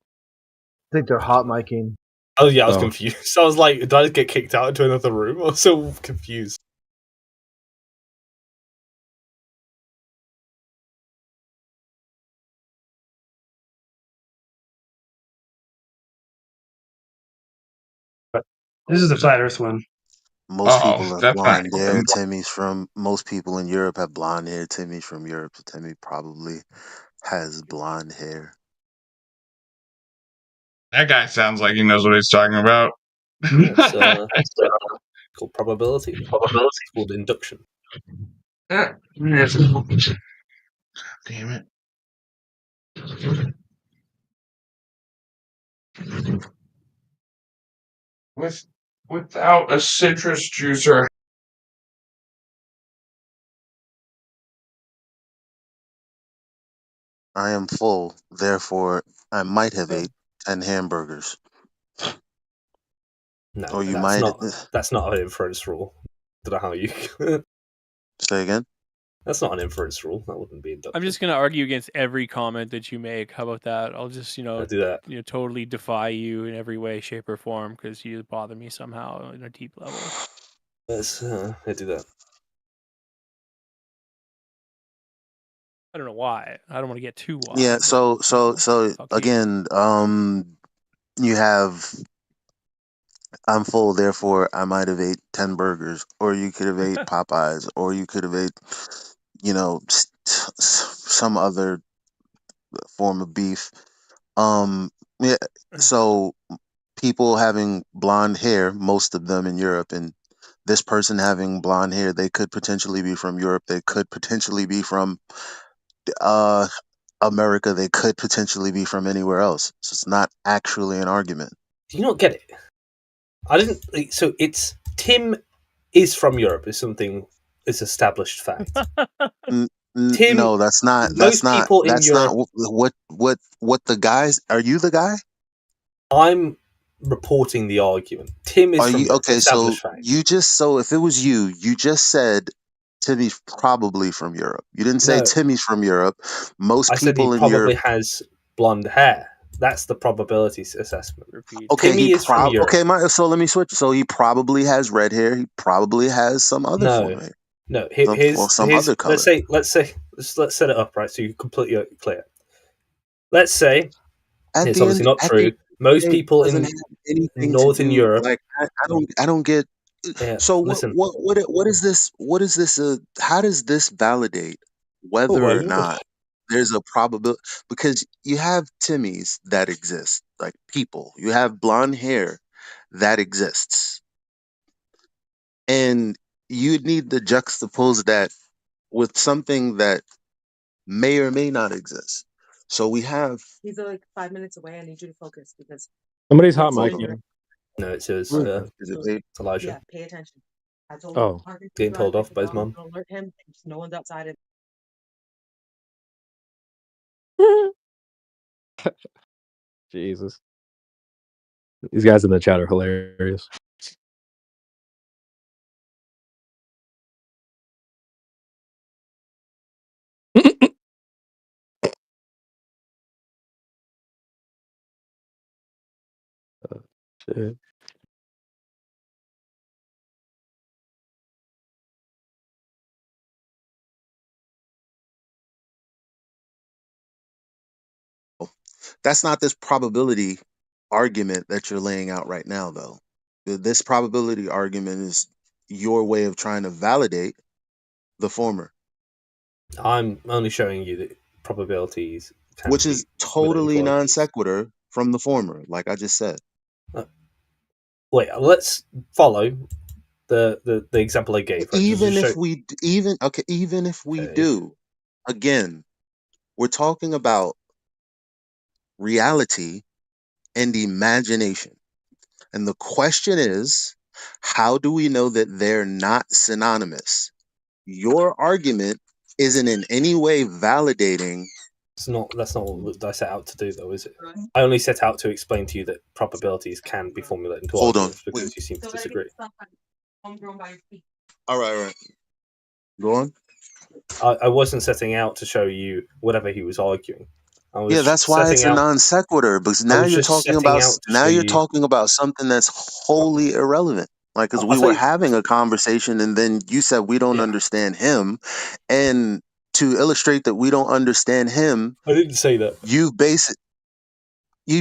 I think they're hot micing. Oh yeah, I was confused. I was like, did I get kicked out into another room? I was so confused. This is the flat Earth one. Most people have blonde hair. Most people in Europe have blonde hair. Timmy's from Europe, so Timmy probably has blonde hair. That guy sounds like he knows what he's talking about. It's called probability. It's called induction. Damn it. Without a citrus juicer. I am full, therefore I might have ate 10 hamburgers. No, or you might. That's not an inference rule. I don't know how you. Say again. That's not an inference rule. That wouldn't be inductive. I'm just gonna argue against every comment that you make. How about that? I'll just I'll do that. totally defy you in every way, shape, or form because you bother me somehow on a deep level. Let's do that. I don't know why. I don't want to get too wild. Yeah. but, So fuck you. again, you have I'm full, therefore I might have ate 10 burgers, or you could have ate Popeyes, or you could have ate, some other form of beef. Yeah. So people having blonde hair, most of them in Europe, and this person having blonde hair, they could potentially be from Europe. They could potentially be from America. They could potentially be from anywhere else. So it's not actually an argument. Do you not get it? I didn't. So it's Tim is from Europe. Is something is established fact. Tim, No, that's not. most people in Europe. Not what the guys. Are you the guy? I'm reporting the argument. Tim is Are from you Europe. okay? So Established fact. if it was you just said Timmy's probably from Europe. You didn't say No. Timmy's from Europe. Most I said he people in probably Europe. has blonde hair. That's the probability assessment. Okay, Timmy is from Europe. okay. So let me switch. So he probably has red hair. He probably has some other form of hair. No. Some other color. Let's set it up right so you're completely clear. Let's say it's obviously not true. Most people in Northern Europe, like I don't get. So what is this? What is this? How does this validate whether or not there's a probability? Because you have Timmys that exist, like people. You have blonde hair that exists, and you need to juxtapose that with something that may or may not exist. So we have. He's like 5 minutes away. I need you to focus because Somebody's hot micing. No, it says it's Elijah. Yeah, pay attention. I told Oh. him Parker to Getting drive, told off the by his dog, mum. don't alert him. No one's outside. Jesus. These guys in the chat are hilarious. Shit. That's not this probability argument that you're laying out right now, though. This probability argument is your way of trying to validate the former, I'm only showing you the probabilities, which is totally non sequitur from the former, like I just said. Wait, let's follow the example I gave. Right? Even if we do, again, we're talking about reality and imagination. And the question is, how do we know that they're not synonymous? Your argument isn't in any way validating. That's not what I set out to do, though, is it? I only set out to explain to you that probabilities can be formulated into arguments because you seem to disagree. All right. Go on. I wasn't setting out to show you whatever he was arguing. Yeah, that's why it's a non sequitur. Because now you're talking about something that's wholly irrelevant. Like, because we were having a conversation, and then you said we don't understand him, and to illustrate that we don't understand him, I didn't say that. You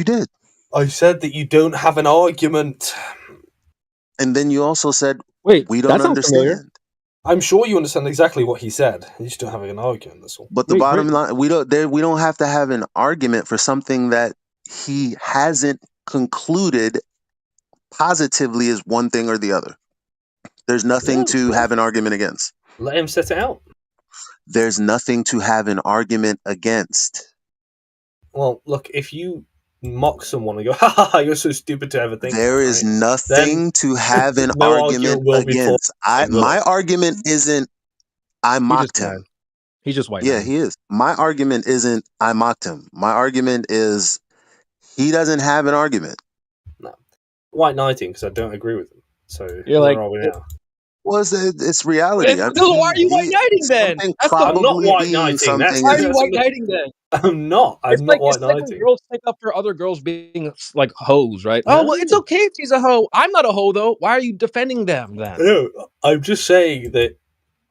did. I said that you don't have an argument, and then you also said, "Wait, we don't understand." I'm sure you understand exactly what he said. You just don't have an argument. That's all. But the bottom line, we don't have to have an argument for something that he hasn't concluded positively is one thing or the other. There's nothing to have an argument against. Let him set it out. There's nothing to have an argument against. Well, look, if you mock someone and go, "Ha ha ha, you're so stupid to ever think." There is nothing to have an argument against. My argument isn't I mocked him. He's just white. Yeah, he is. My argument isn't I mocked him. My argument is he doesn't have an argument. No. White knighting because I don't agree with him. So you're where like, are we now? Was it's reality. So why are you white knighting then? Something That's the I'm not probably white being knighting. something. Why are Is, you white knighting then? I'm not. I'm It's not like white when knighting. girls stick up for other girls being like hoes, right? Oh well, it's okay if she's a hoe. I'm not a hoe though. Why are you defending them then? No, I'm just saying that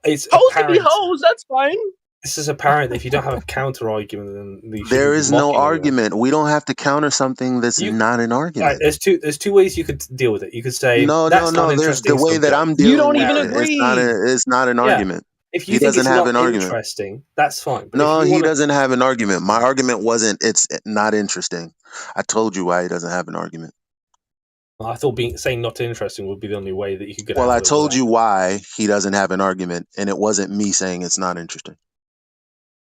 it's Hoes can be apparent. hoes. That's fine. This is apparent. If you don't have a counter argument, then you shouldn't there be is no mocking anyone. argument. We don't have to counter something that's not an Right, argument. there's two ways you could deal with it. You could say No, that's not an There's the interesting way that subject. I'm You dealing don't with even it. It's not an Yeah. argument. If He you think doesn't it's have not an argument. interesting, that's fine. But No, if you he want to, doesn't have an argument. My argument wasn't it's not interesting. I told you why he doesn't have an argument. I thought saying not interesting would be the only way that you could get Well, out I of it. told you why he doesn't have an argument, and it wasn't me saying it's not interesting.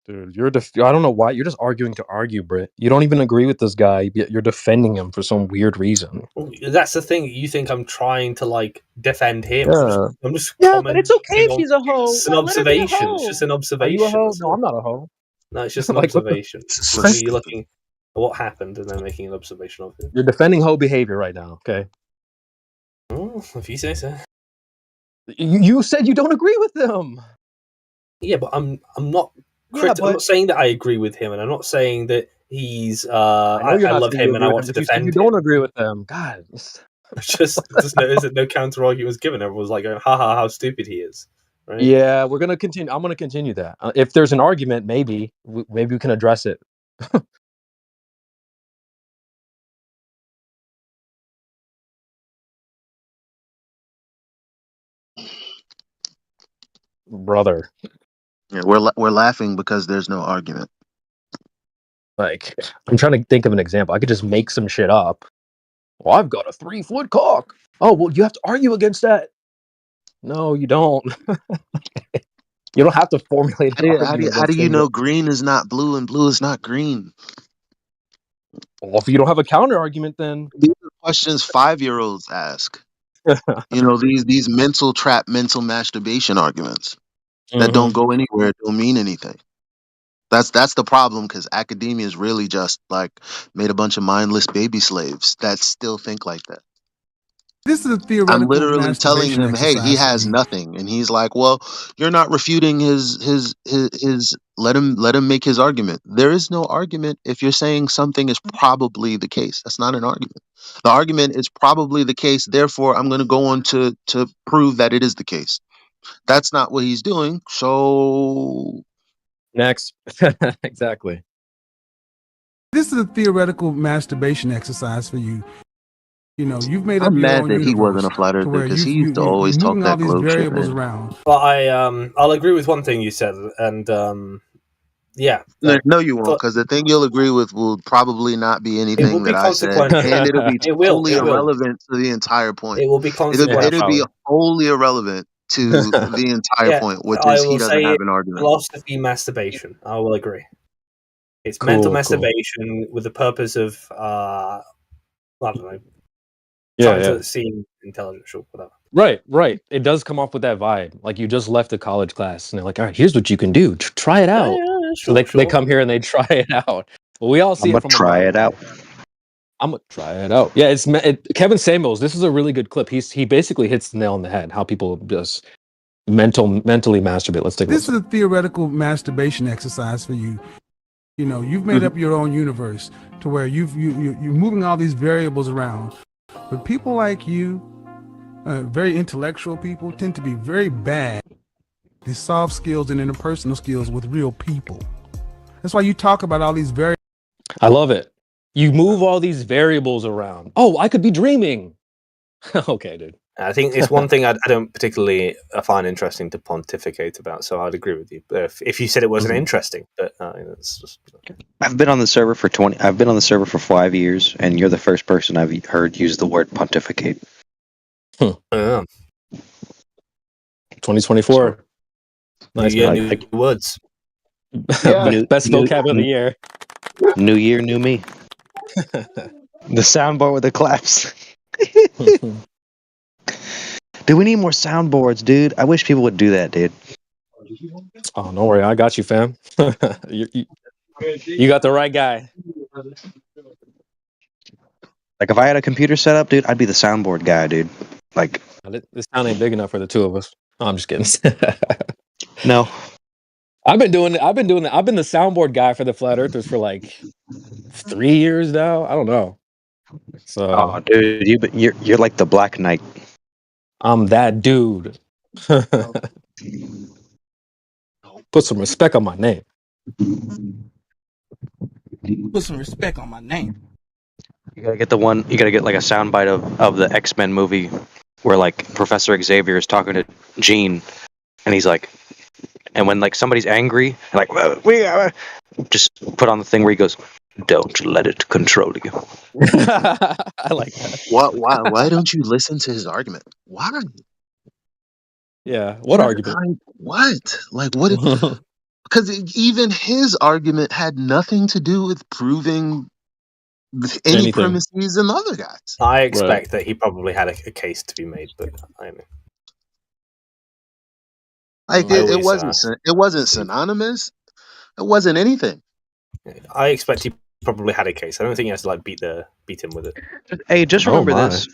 Dude, I don't know why you're just arguing to argue, Britt. You don't even agree with this guy, yet you're defending him for some weird reason. That's the thing. You think I'm trying to like defend him? Yeah. I'm just Yeah, but it's okay if commenting she's a hoe. It's an Let her be a observation. It's hoe. just an Are observation. you a hoe? that's No, all. I'm not a hoe. No, it's just an Like, what the- observation. You're looking at what happened and then making an observation of it. You're defending hoe behavior right now, okay? Oh, if you say so. You said you don't agree with them. Yeah, but I'm not. Yeah, I'm not saying that I agree with him, and I'm not saying that he's. I you're not love saying you him and I agree with want them, to but you said defend you him. don't agree with them. God. Just no counter argument was given. Everyone was like going, "Ha ha, how stupid he is." Right? Yeah, we're gonna continue. I'm gonna continue that. If there's an argument, maybe we can address it. Brother, Yeah, we're laughing because there's no argument. like I'm trying to think of an example. I could just make some shit up. Well, I've got a 3-foot cock. Oh, well, you have to argue against that. No, you don't. You don't have to formulate. How do you know green is not blue and blue is not green? Well, if you don't have a counter argument, then These are questions 5-year-olds ask. These mental masturbation arguments that don't go anywhere, don't mean anything. That's the problem, because academia is really just like made a bunch of mindless baby slaves that still think like that. This is a theoretical I'm literally telling masturbation him, hey, he exercise for has you. nothing, and he's like, well, you're not refuting his let him make his argument. There is no argument if you're saying something is probably the case. That's not an argument. The argument is probably the case, therefore I'm going to go on to prove that it is the case. That's not what he's doing. So next. Exactly. This is a theoretical masturbation exercise for you. You've made up I'm your mad own that he universe wasn't a flat to earther, where because he you're used to always talk moving all that these globe shit, variables man. around. But I'll agree with one thing you said, and yeah. No, you won't, because the thing you'll agree with will probably not be It will anything be that I said, consequential. and it'll be It will. totally It will. irrelevant to the entire point. It will be consequential. It'll be wholly irrelevant to the entire Yeah, point, which I is he will doesn't say have an argument. philosophy masturbation. I will agree. It's Cool, mental cool. masturbation with the purpose of I don't know, Yeah, trying yeah. to seem intelligent, or whatever. Right. It does come off with that vibe. Like you just left a college class and they're like, all right, here's what you can do. Try it out. So they come here and they try it out. Well, we all see I'ma it from try above, it out. right? I'm gonna try it out. Yeah, Kevin Samuels. This is a really good clip. He basically hits the nail on the head. How people just mentally masturbate. Let's take a This listen. is a theoretical masturbation exercise for you. You've made up your own universe to where you're moving all these variables around. But people like you, very intellectual people, tend to be very bad. These soft skills and interpersonal skills with real people. That's why you talk about all these variables. I love it. You move all these variables around. Oh, I could be dreaming. Okay, dude. I think it's one thing I don't particularly find interesting to pontificate about, so I'd agree with you. If you said it wasn't interesting, but it's just. I've been on the server for 5 years, and you're the first person I've heard use the word pontificate. 2024. Nice, New year, man. new words. Best vocab of the year. New year, new me. The soundboard with the claps. Dude, we need more soundboards, dude. I wish people would do that, dude. Oh, don't worry, I got you, fam. You got the right guy. Like, if I had a computer set up, dude, I'd be the soundboard guy, dude. Like, This town ain't big enough for the two of us. I'm just kidding. No. I've been doing it. I've been the soundboard guy for the flat earthers for like 3 years now. I don't know. So Oh, dude, you're like the Black Knight. I'm that dude. Put some respect on my name. Put some respect on my name. You gotta get like a soundbite of the X-Men movie where like Professor Xavier is talking to Jean, and he's like, and when like somebody's angry, like just put on the thing where he goes, "Don't let it control you." I like that. Why don't you listen to his argument? Why? Yeah. What argument? What? Like what? Because even his argument had nothing to do with proving any Anything. premises in the other guys. I expect that he probably had a case to be made, but I don't know. Like it wasn't synonymous. It wasn't anything. I expect he probably had a case. I don't think he has to like beat him with it. Hey, just remember this.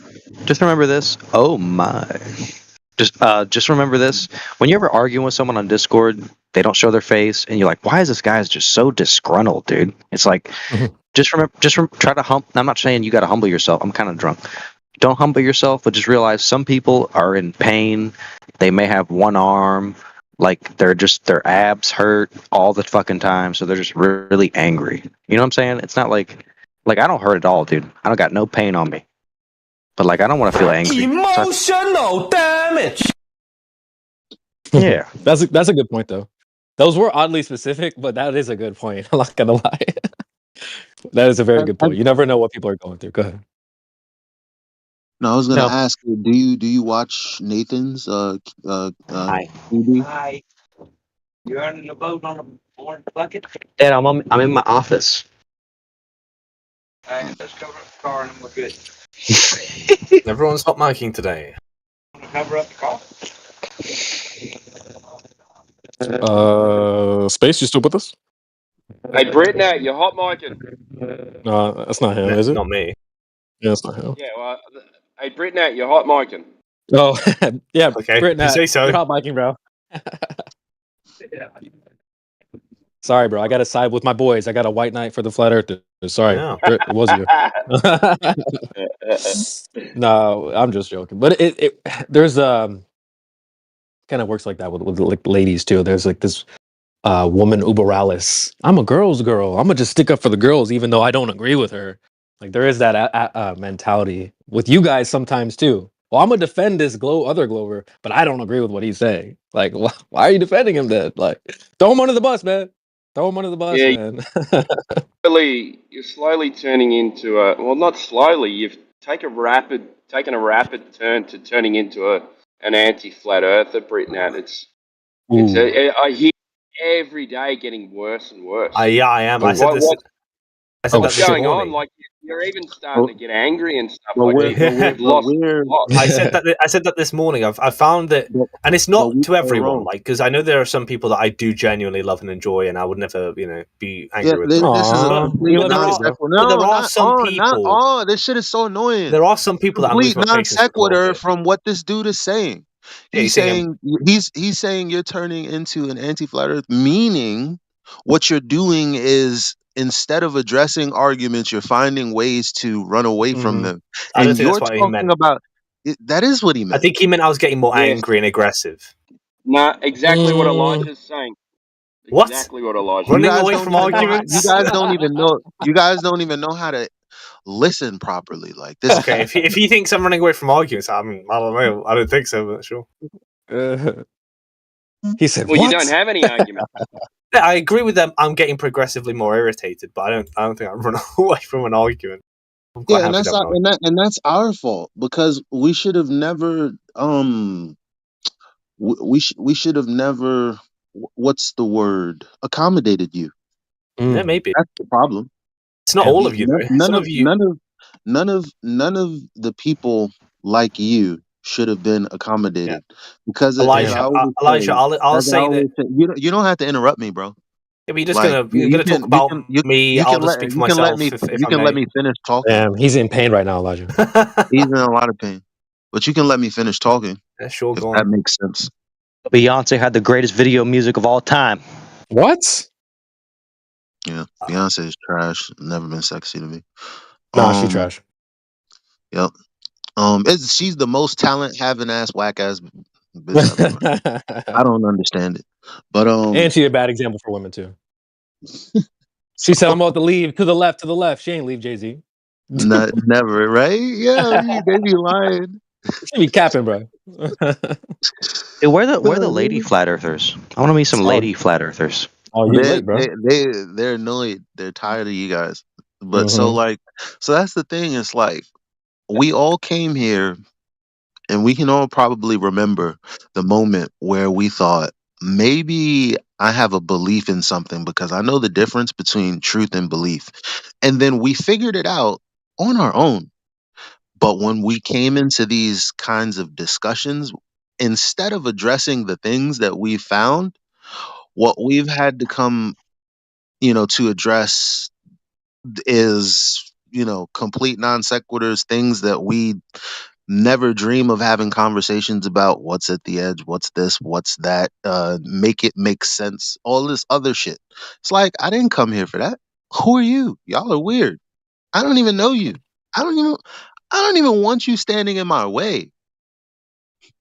Just remember this. Oh my. Just remember this. When you're ever arguing with someone on Discord, they don't show their face, and you're like, "Why is this guy just so disgruntled, dude?" It's like, try to I'm not saying you got to humble yourself. I'm kind of drunk. Don't humble yourself, but just realize some people are in pain. They may have one arm, like their abs hurt all the fucking time, so they're just really angry. You know what I'm saying? It's not like I don't hurt at all, dude. I don't got no pain on me. But like I don't want to feel angry. Emotional damage. Yeah, that's a good point though. Those were oddly specific, but that is a good point. I'm not gonna lie. That is a very good point. You never know what people are going through. Go ahead. No, I was gonna ask you, do you watch Nathan's Hi. TV? Hi. You're in the boat on a orange bucket? Dad, I'm in my office. Alright, let's cover up the car and then we're good. Everyone's hot miking today. Want to cover up the car? Space, you still with us? Hey, Britnett, you're hot micing. That's not him, is it? Not me. Yeah, that's not him. Yeah, well, hey, Britnett, you're hot micing. Oh, yeah. Okay, Britt, you say so. You're hot miking, bro. Sorry, bro. I got to side with my boys. I got a white knight for the flat earthers. Sorry, Britt, it was you. No, I'm just joking. But there's kind of works like that with like ladies too. There's like this woman Uberalis. I'm a girl's girl. I'm gonna just stick up for the girls, even though I don't agree with her. Like there is that mentality with you guys sometimes too. Well, I'm gonna defend this other Glover, but I don't agree with what he's saying. Like, why are you defending him then? Like, throw him under the bus, man. Throw him under the bus, man. You're slowly turning into well, not slowly. You've taken a rapid turn to turning into an anti-flat earther, Britnett. I hear every day getting worse and worse. Yeah, I am. I said What's this going morning. on? Like you're even starting to get angry and stuff. Well, Like you've lost. I said that this morning. I found that, and it's not to everyone. Like, because I know there are some people that I do genuinely love and enjoy, and I would never, be angry with. This Them. is But there are some people. Not all. This shit is so annoying. There are some people that I'm complete non sequitur from what this dude is saying. He's saying you're turning into an anti-flat earth, meaning what you're doing is instead of addressing arguments, you're finding ways to run away from them. I don't And think you're that's what he talking meant. about that is what he meant. I think he meant I was getting more angry and aggressive. Nah, exactly what Elijah's saying. What? Exactly what Elijah. Running away from arguments. You guys don't even know. You guys don't even know how to listen properly. Like this. Okay, if he thinks I'm running away from arguments, I don't know. I don't think so, but sure. He said, "Well, you don't have any arguments." Yeah, I agree with them. I'm getting progressively more irritated, but I don't think I'm running away from an argument. Yeah, and that's our fault because we should have never. We should have never. What's the word? Accommodated you. Yeah, maybe that's the problem. It's not all of you. None of the people like you should have been accommodated because Elijah, I'll say that you don't have to interrupt me, bro. Yeah, but you're gonna talk about me. I'll just speak for myself. You can let me finish talking. Damn, he's in pain right now, Elijah. He's in a lot of pain, but you can let me finish talking. Yeah, sure, if that makes sense. Beyonce had the greatest video music of all time. What? Yeah, Beyonce is trash. Never been sexy to me. Nah, she trash. Yep. She's the most talent having ass whack ass bitch I've ever. I don't understand it, but And she's a bad example for women too. She said, "I'm about to leave to the left, to the left." She ain't leave Jay-Z. never, right? Yeah, they be lying. She be capping, bro. Dude, where the lady flat earthers? I want to meet some lady flat earthers. Oh, you late, bro. They're annoyed. They're tired of you guys. But so that's the thing. It's like we all came here, and we can all probably remember the moment where we thought maybe I have a belief in something because I know the difference between truth and belief, and then we figured it out on our own. But when we came into these kinds of discussions, instead of addressing the things that we found, what we've had to come, to address is, complete non sequiturs, things that we never dream of having conversations about. What's at the edge? What's this? What's that? Make it make sense. All this other shit. It's like, I didn't come here for that. Who are you? Y'all are weird. I don't even know you. I don't even want you standing in my way.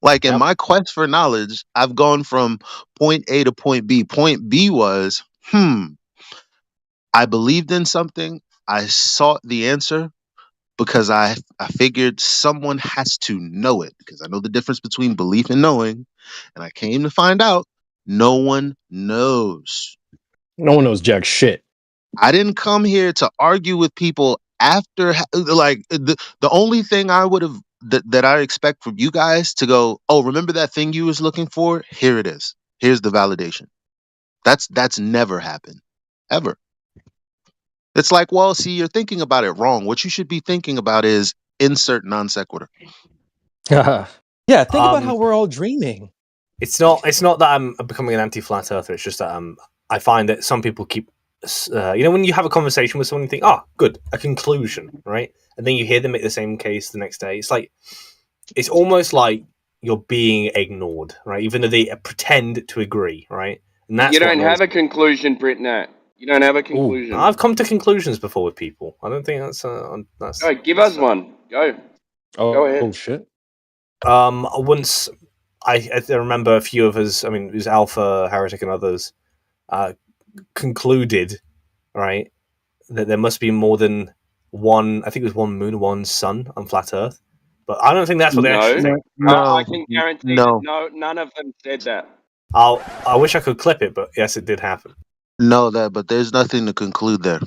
Like in my quest for knowledge, I've gone from point A to point B. Point B was, I believed in something. I sought the answer because I figured someone has to know it, because I know the difference between belief and knowing. And I came to find out no one knows. No one knows jack shit. I didn't come here to argue with people after, like, the only thing I would have, that I expect from you guys to go, oh, remember that thing you was looking for? Here it is. Here's the validation. That's never happened. Ever. It's like, well, see, you're thinking about it wrong. What you should be thinking about is insert non sequitur. Yeah, think about how we're all dreaming. It's not that I'm becoming an anti-flat earther. It's just that I find that some people keep, when you have a conversation with someone, you think, good, a conclusion, right? And then you hear them make the same case the next day. It's almost like you're being ignored, right? Even though they pretend to agree, right? And that's You don't have a conclusion, Britnat. You don't have a conclusion. I've come to conclusions before with people. I don't think that's. Go, give us one. Go. Go ahead. Oh shit. Once I remember a few of us. I mean, it was Alpha, Heretic, and others. Concluded, right, that there must be more than one. I think it was one moon, one sun on flat Earth. But I don't think that's what they actually said. I can guarantee that none of them said that. I wish I could clip it, but yes, it did happen. But there's nothing to conclude there.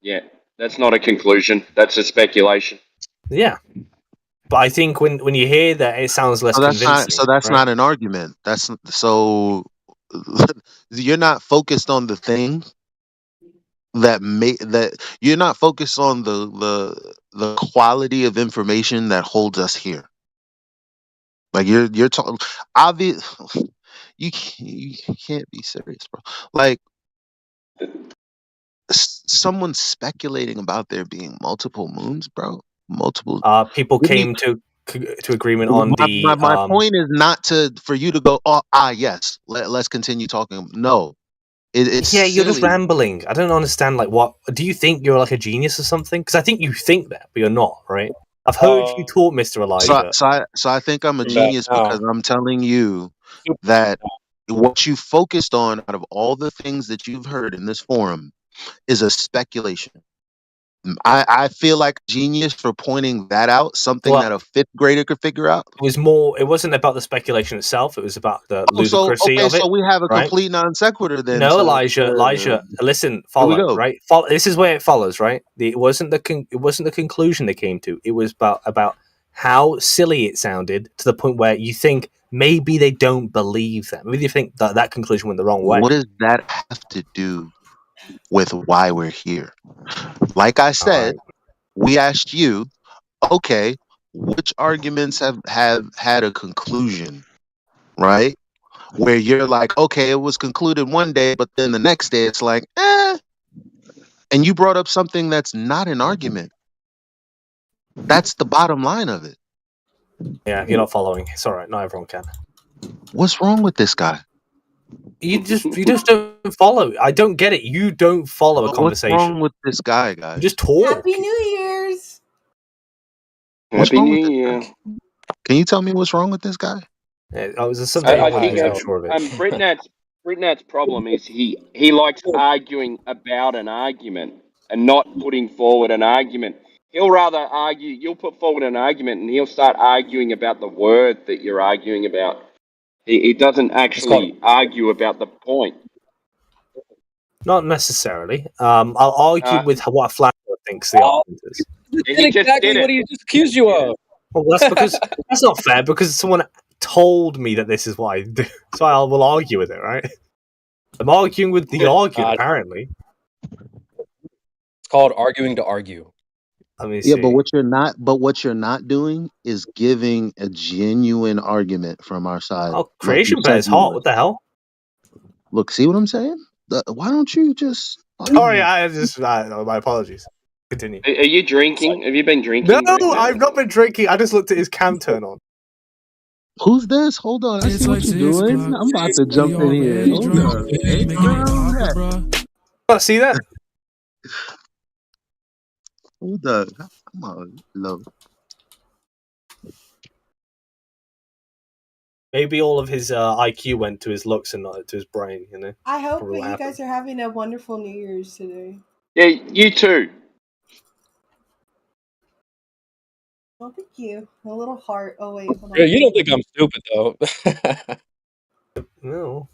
Yeah, that's not a conclusion. That's a speculation. Yeah, but I think when you hear that, it sounds less convincing. That's not an argument. That's so you're not focused on the thing that you're not focused on the quality of information that holds us here. Like you're talking obvious. You can't be serious, bro. Like someone's speculating about there being multiple moons, bro. Multiple people came to agreement on my point is not for you to go, yes, let's continue talking. No, it's you're silly. just rambling. I don't understand. Like, what do you think? You're like a genius or something? Because I think you think that, but you're not, right? I've heard you talk, Mr. Elijah. So I think I'm a genius because I'm telling you that what you focused on out of all the things that you've heard in this forum is a speculation. I feel like genius for pointing that out, something that a fifth grader could figure out. It wasn't about the speculation itself. It was about the ludicrousy of it. So we have a complete non sequitur then. No, Elijah, listen, follow, right? This is where it follows, right? It wasn't the conclusion they came to. It was about how silly it sounded to the point where you think maybe they don't believe that. Maybe you think that conclusion went the wrong way. What does that have to do with why we're here? Like I said, we asked you, okay, which arguments have had a conclusion, right? Where you're like, okay, it was concluded one day, but then the next day it's like, and you brought up something that's not an argument. That's the bottom line of it. Yeah, you're not following. It's all right. Not everyone can. What's wrong with this guy? You just don't follow. I don't get it. You don't follow a But what's conversation. wrong with this guy, You guys? just talk. Happy New Year's. What's Happy wrong New with this Year. guy? Can you tell me what's wrong with this guy? There's something I wrong think with it, I'm sure of it. Britnat's problem is he likes arguing about an argument and not putting forward an argument. He'll rather argue. You'll put forward an argument, and he'll start arguing about the word that you're arguing about. He doesn't actually argue about the point. Not necessarily. I'll argue with what a flat earth thinks the argument is. He just did it. he just accused you of. Well, that's because that's not fair. Because someone told me that this is what I do, so I will argue with it, right? I'm arguing with the argument, apparently. It's called arguing to argue. Let me Yeah, see. but what you're not doing is giving a genuine argument from our side. Oh, like you creation said bear's you hot. would. What the hell? Look, see what I'm saying? Why don't you just? Sorry, my apologies. Continue. Are you drinking? Have you been drinking? No, Britnat? I've not been drinking. I just looked at his cam turn on. Who's this? Hold on, I see what you're doing. I'm about to jump in here. Hold on. Hey, See that? Hold up. Come on, low. Maybe all of his IQ went to his looks and not to his brain. You know. I hope Probably that what you happened. guys are having a wonderful New Year's today. Yeah, you too. Well, thank you. A little heart. Oh wait, hold on. Yeah, you don't think I'm stupid though. No.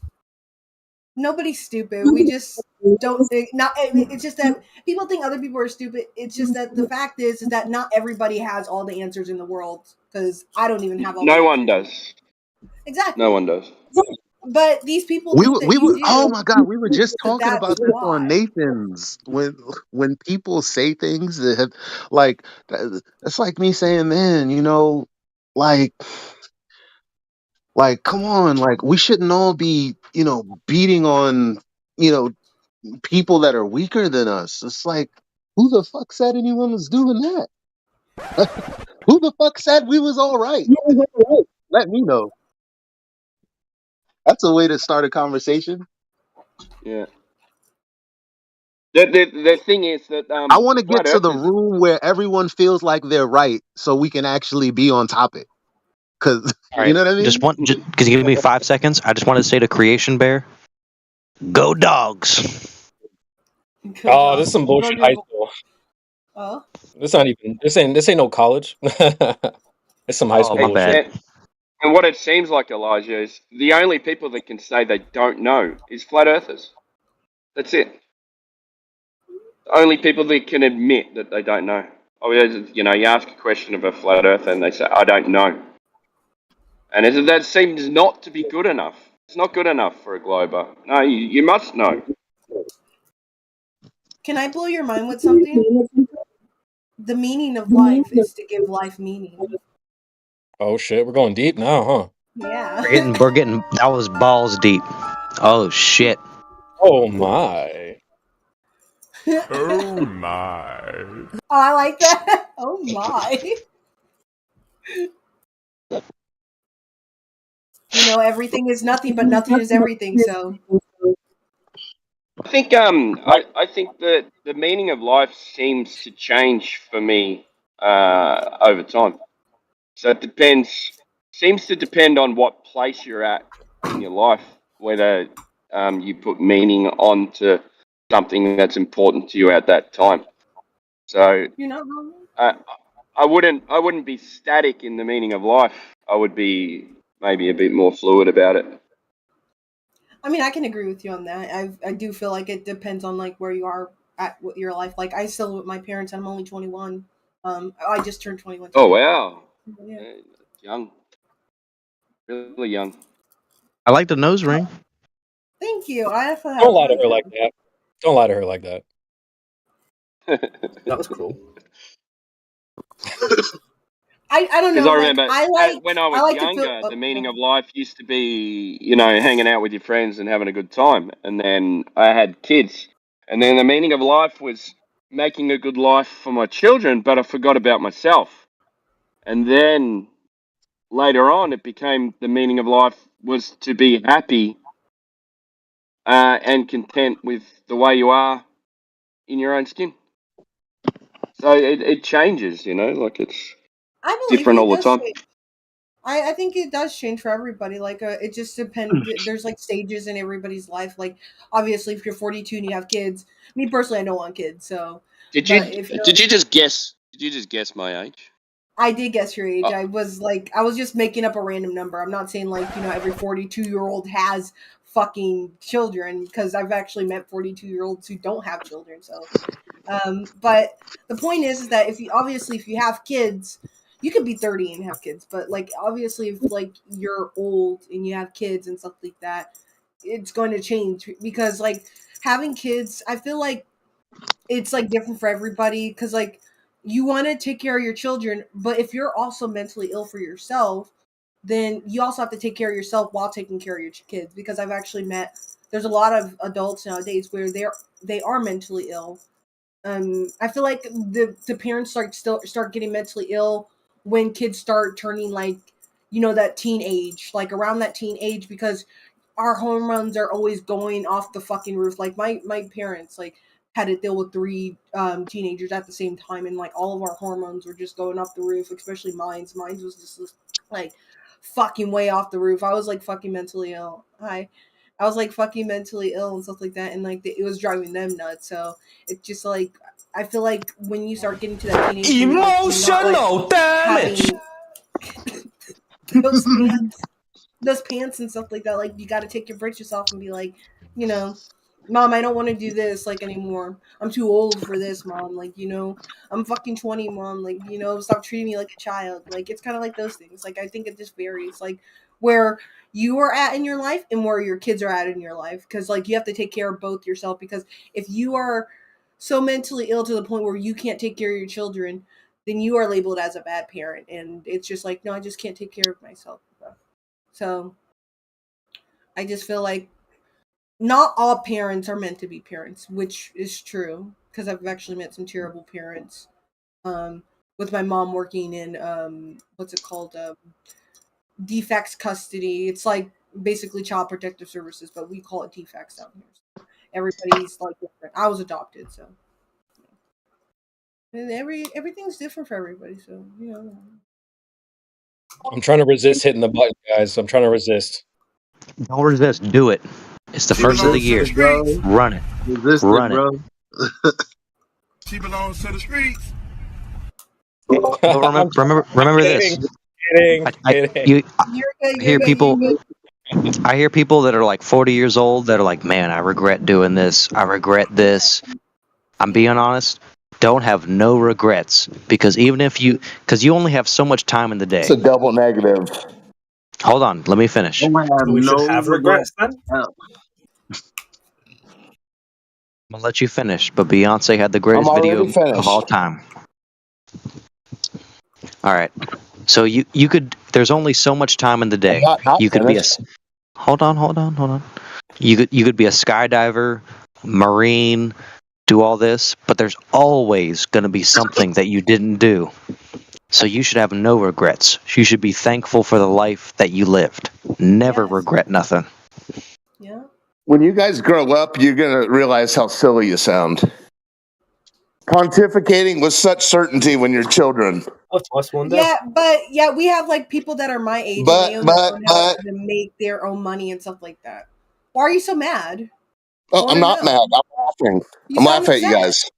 Nobody's stupid. We just don't. It's just that people think other people are stupid. It's just that the fact is that not everybody has all the answers in the world. Because I don't even have all. No the one does. Exactly. No one does. But these people We think were, that we you were. do. Oh my god, we were just but talking about that's this why. on Nathan's. When people say things that have, like, it's like me saying, man, like, come on, like, we shouldn't all be, beating on, people that are weaker than us. It's like, who the fuck said anyone was doing that? Who the fuck said we was all right? Let me know. That's a way to start a conversation. Yeah. The thing is that I want to get flat to the earthers. room where everyone feels like they're right, so we can actually be on topic. Because All right, you know what I mean. just because you give me 5 seconds, I just wanted to say to Creation Bear, go dogs. Oh, this is some bullshit high school. Oh. This ain't no college. It's some high school my bullshit. bad. And what it seems like, Elijah, is the only people that can say they don't know is flat earthers. That's it. The only people that can admit that they don't know. You ask a question of a flat earther and they say, I don't know. And that seems not to be good enough. It's not good enough for a glober. No, you must know. Can I blow your mind with something? The meaning of life is to give life meaning. Oh shit, we're going deep now, huh? Yeah. We're getting that was balls deep. Oh shit. Oh my. Oh my. Oh, I like that. Oh my. Everything is nothing, but nothing is everything. So. I think I think that the meaning of life seems to change for me over time. So it seems to depend on what place you're at in your life, whether you put meaning onto something that's important to you at that time. So You're not wrong. I wouldn't be static in the meaning of life. I would be maybe a bit more fluid about it. I mean, I can agree with you on that. I do feel like it depends on like where you are at with your life. Like I still live with my parents. I'm only 21. I just turned 21. Oh wow, Yeah. young, really young. I like the nose ring. Thank you. Don't lie to her like that. Don't lie to her like that. That was cool. I don't know. Because I remember when I was like younger, the meaning of life used to be, hanging out with your friends and having a good time. And then I had kids. And then the meaning of life was making a good life for my children, but I forgot about myself. And then later on, it became the meaning of life was to be happy and content with the way you are in your own skin. So it changes, you know, like it's I believe different it all the does time. change. I think it does change for everybody. Like, it just depends. There's like stages in everybody's life. Like, obviously, if you're 42 and you have kids, me personally, I don't want kids. So, Did but if you're, you just guess? Did you just guess my age? I did guess your age. Oh. I was just making up a random number. I'm not saying like, every 42-year-old has fucking children, because I've actually met 42-year-olds who don't have children. So, but the point is that if you have kids, you could be 30 and have kids, but like obviously if like you're old and you have kids and stuff like that, it's going to change, because like having kids, I feel like it's like different for everybody, because like you want to take care of your children, but if you're also mentally ill for yourself, then you also have to take care of yourself while taking care of your kids, because I've actually met, there's a lot of adults nowadays where they are mentally ill. I feel like the parents start getting mentally ill when kids start turning like, that teen age, like around that teen age, because our hormones are always going off the fucking roof. Like my parents like had to deal with 3 teenagers at the same time, and like all of our hormones were just going off the roof, especially mine's. Mine was just like fucking way off the roof. I was like fucking mentally ill. I was like fucking mentally ill and stuff like that, and like it was driving them nuts. So it's just like, I feel like when you start getting to that teenage year, like, Emotional damage. Those pants and stuff like that, like you got to take your britches off and be like, Mom, I don't want to do this like anymore. I'm too old for this, Mom. Like, I'm fucking 20, Mom. Like, stop treating me like a child. Like, it's kind of like those things. Like, I think it just varies, like where you are at in your life and where your kids are at in your life, because like you have to take care of both yourself, because if you are so mentally ill to the point where you can't take care of your children, then you are labeled as a bad parent, and it's just like, no, I just can't take care of myself. So I just feel like not all parents are meant to be parents, which is true, because I've actually met some terrible parents. With my mom working in what's it called, defects custody. It's like basically child protective services, but we call it defects down here. So everybody's like different. I was adopted, so and everything's different for everybody. So I'm trying to resist hitting the button, guys. I'm trying to resist. Don't resist. Do it. It's the first of the year. Run it. Run it. She belongs to the streets. But remember this. I hear people that are like 40 years old that are like, man, I regret doing this. I regret this. I'm being honest. Don't have no regrets, because because you only have so much time in the day. It's a double negative. Hold on, let me finish. We should have regrets then. I'm gonna let you finish, but Beyonce had the greatest video of all time. All right, so you could. There's only so much time in the day. You could be a. Hold on. You could be a skydiver, Marine, do all this, but there's always going to be something that you didn't do. So you should have no regrets. You should be thankful for the life that you lived. Never regret nothing. Yeah. When you guys grow up, you're going to realize how silly you sound. Pontificating with such certainty when you're children. Yeah, but we have like people that are my age, and they own how to make their own money and stuff like that. Why are you so mad? Oh, I'm not mad. I'm laughing. I'm laughing at you guys.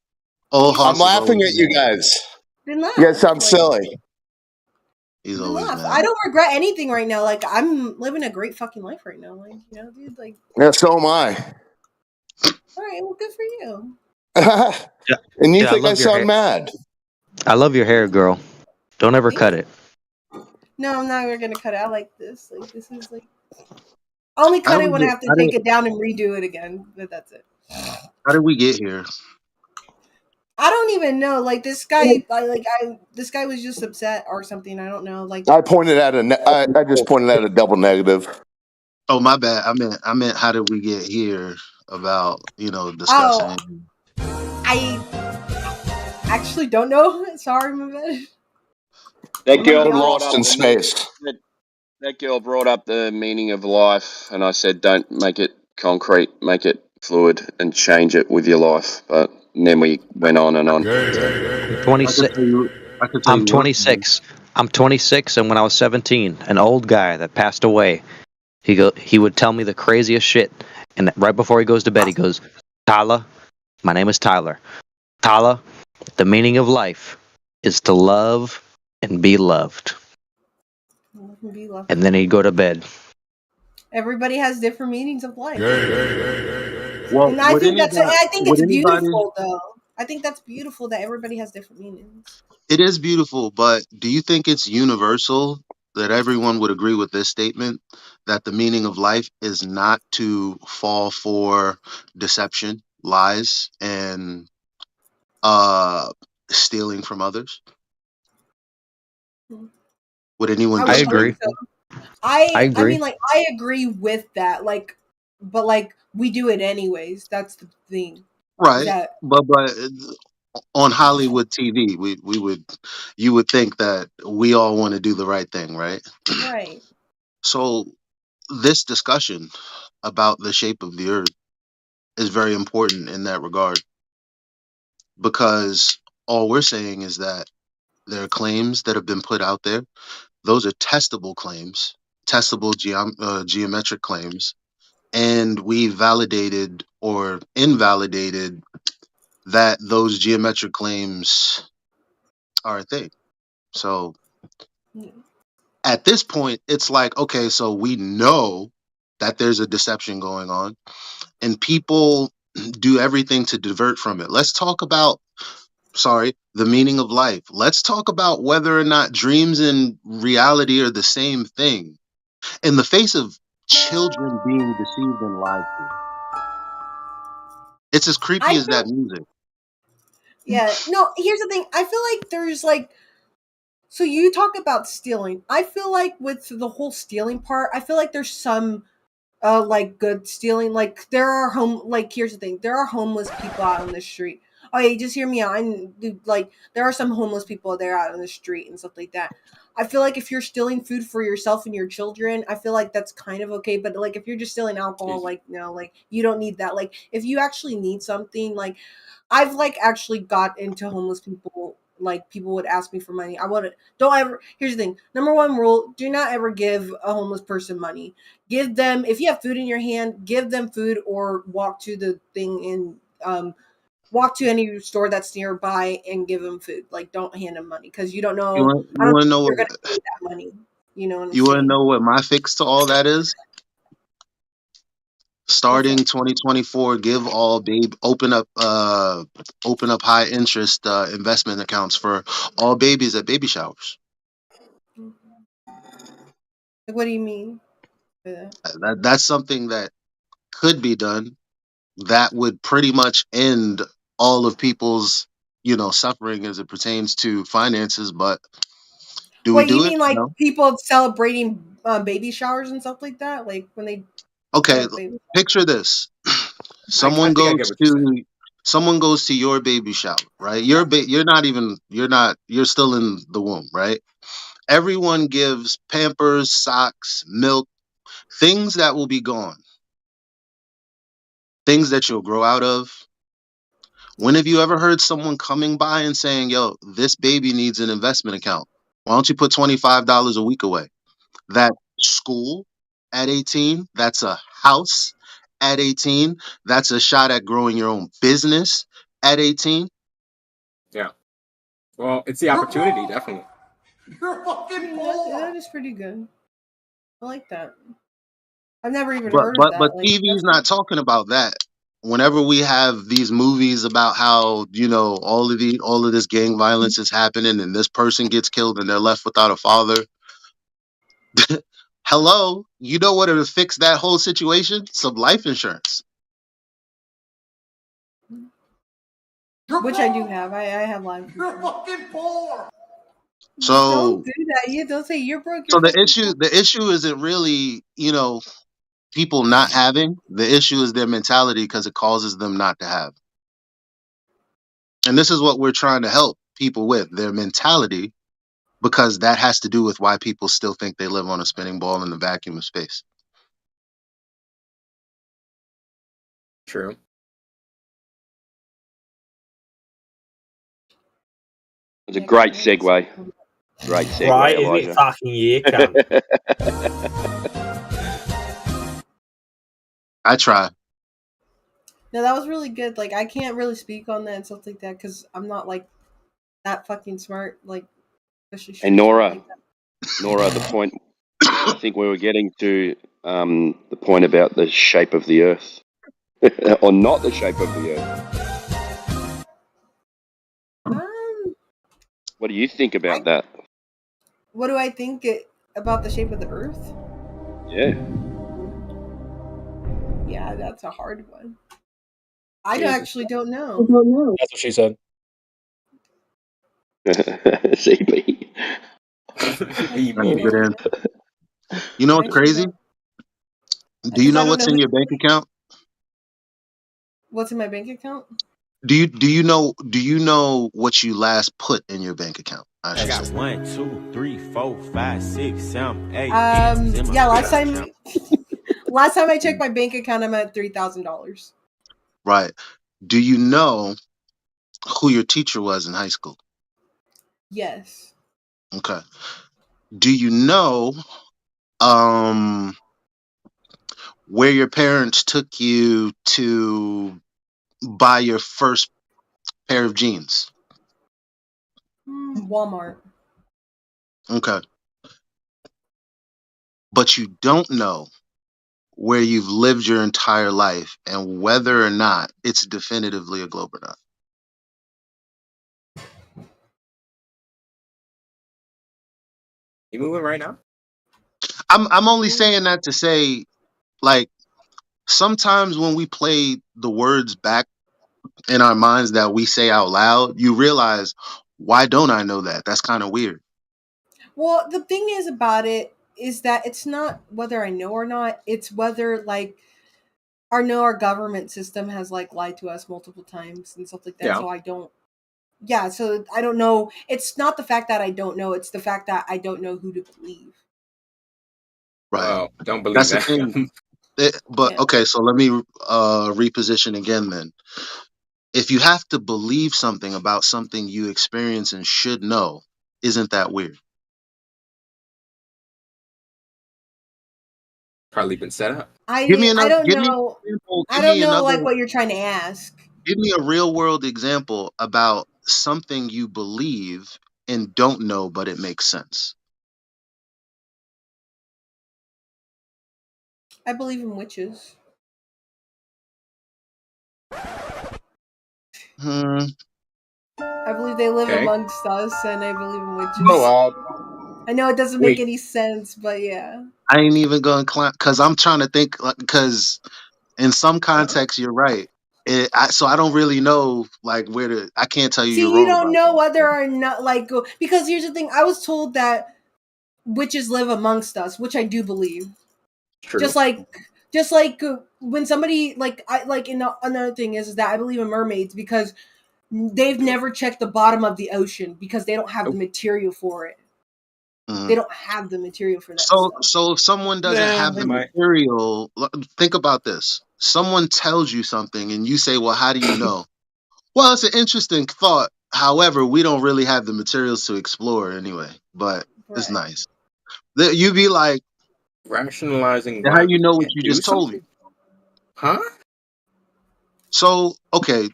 I'm laughing at you guys. Then laugh. You guys sound silly. He's always mad. I don't regret anything right now. Like, I'm living a great fucking life right now. Like, dude, like. Yeah, so am I. All right, well, good for you. And you think I sound mad? I love your hair, girl. Don't ever cut it. No, I'm not ever gonna cut it. I like this. Like, this is like. I only cut it when I have to take it down and redo it again. But that's it. How did we get here? I don't even know. Like, this guy, this guy was just upset or something. I don't know. Like, I just pointed out a double negative. Oh, my bad. I meant how did we get here about discussing. I actually don't know. Sorry, my bad. That girl lost in space. That girl brought up the meaning of life, and I said, don't make it concrete, make it fluid, and change it with your life. But then we went on and on. 26. I could tell I'm you what. 26. I'm 26, and when I was 17, an old guy that passed away, he would tell me the craziest shit, and right before he goes to bed, he goes, "Tyler, my name is Tyler. Tyler, the meaning of life is to love and be loved." Be loved. And then he'd go to bed. Everybody has different meanings of life. Well, And I think it's anybody, beautiful though. I think that's beautiful that everybody has different meanings. it is beautiful, but do you think it's universal that everyone would agree with this statement that the meaning of life is not to fall for deception, lies, and stealing from others? Would anyone I disagree? would hope so. I agree. mean, like, I agree with that. Like, but like we do it anyways. That's the thing. Right, That but on Hollywood TV, you would think that we all want to do the right thing, right? right. So this discussion about the shape of the earth is very important in that regard, because all we're saying is that there are claims that have been put out there. Those are testable claims, testable geometric claims, and we validated or invalidated that those geometric claims are a thing. So at this point, it's like, okay, so we know that there's a deception going on, and people do everything to divert from it. Let's talk about, the meaning of life. Let's talk about whether or not dreams and reality are the same thing in the face of children being deceived and lied to. It's as creepy as that music. Yeah. No, here's the thing. I feel like there's like, so you talk about stealing. I feel like with the whole stealing part, I feel like there's some like good stealing. Like there are here's the thing. There are homeless people out on the street. Okay, just hear me out. Like there are some homeless people there out on the street and stuff like that. I feel like if you're stealing food for yourself and your children, I feel like that's kind of okay. But like if you're just stealing alcohol, like no, like you don't need that. Like if you actually need something, like I've like actually got into homeless people. Like people would ask me for money. Don't ever. Here's the thing. Number one rule: do not ever give a homeless person money. Give them, if you have food in your hand, give them food, or walk to the thing and walk to any store that's nearby and give them food. Like don't hand them money because you don't know. You want to know you're what? gonna need that money. You know what I'm You want to saying? know what my fix to all that is? Starting 2024, give all open up high interest investment accounts for all babies at baby showers. Like, what do you mean? That's something that could be done. That would pretty much end all of people's suffering as it pertains to finances. But do we Wait, you do it? mean like No. people celebrating baby showers and stuff like that? Like when they Okay, picture this. Someone think I get goes to your baby shower, right? You're still in the womb, right? Everyone gives Pampers, socks, milk, things that will be gone, things that you'll grow out of. When have you ever heard someone coming by and saying, "Yo, this baby needs an investment account. Why don't you put $25 a week away?" That school at 18, that's a house at 18, that's a shot at growing your own business at 18. Yeah. Well, it's the opportunity, definitely. You're fucking that is pretty good. I like that. I've never even But heard of that. but Like, TV's not talking about that. Whenever we have these movies about how all of this gang violence is happening and this person gets killed and they're left without a father, hello, you know what would fix that whole situation? Some life insurance. which I do have. I have life. You're fucking poor. So Don't do that. You don't say you're broke. so You're the issue isn't really people not having. The issue is their mentality, because it causes them not to have. And this is what we're trying to help people with: their mentality because that has to do with why people still think they live on a spinning ball in the vacuum of space. True. It's a great segue. Great segue, Right, isn't Elijah. it fucking yeah, cunt? I try. No, that was really good. Like, I can't really speak on that and stuff like that because I'm not like that fucking smart. Like, especially Hey, Nora, the point, I think we were getting to the point about the shape of the Earth. Or not the shape of the Earth. What do you think about that? What do I think about the shape of the Earth? Yeah. Yeah, that's a hard one. I actually don't know. That's what she said. CB. That's a good answer. You know what's crazy? Do you know what's in your bank account? What's in my bank account? Do you know what you last put in your bank account? I got 1, 2, 3, 4, 5, 6, 7, 8. Yeah, last time I checked my bank account, I'm at $3,000. Right. Do you know who your teacher was in high school? Yes. Okay. Do you know where your parents took you to buy your first pair of jeans? Walmart. Okay. But you don't know where you've lived your entire life and whether or not it's definitively a globe or not. You moving right now? I'm only saying that to say, like, sometimes when we play the words back in our minds that we say out loud, you realize, why don't I know that? That's kind of weird. Well, the thing is about it is that it's not whether I know or not, it's whether like our government system has like lied to us multiple times and stuff like that. Yeah. So I don't so I don't know. It's not the fact that I don't know, it's the fact that I don't know who to believe. Right. Well, don't believe That's that. the thing. Okay, so let me reposition again then. If you have to believe something about something you experience and should know, isn't that weird? Probably been set up. I Give me don't know. I don't know another like what you're trying to ask. Give me a real world example about something you believe and don't know, but it makes sense. I believe in witches. I believe they live amongst us, and I believe in witches. I know it doesn't make any sense, but yeah. I ain't even going to because I'm trying to think, because in some contexts you're right. So I don't really know like where to. I can't tell you. See, you're you wrong don't about know whether or not like because here's the thing. I was told that witches live amongst us, which I do believe. True. Just like when somebody another thing is that I believe in mermaids because they've never checked the bottom of the ocean because they don't have the material for it. They don't have the material for that. So if someone doesn't have the material, think about this. Someone tells you something and you say, well, how do you know? Well, it's an interesting thought. However, we don't really have the materials to explore anyway, but it's nice. You'd be like, rationalizing how you know what you just told me? Huh? So, okay,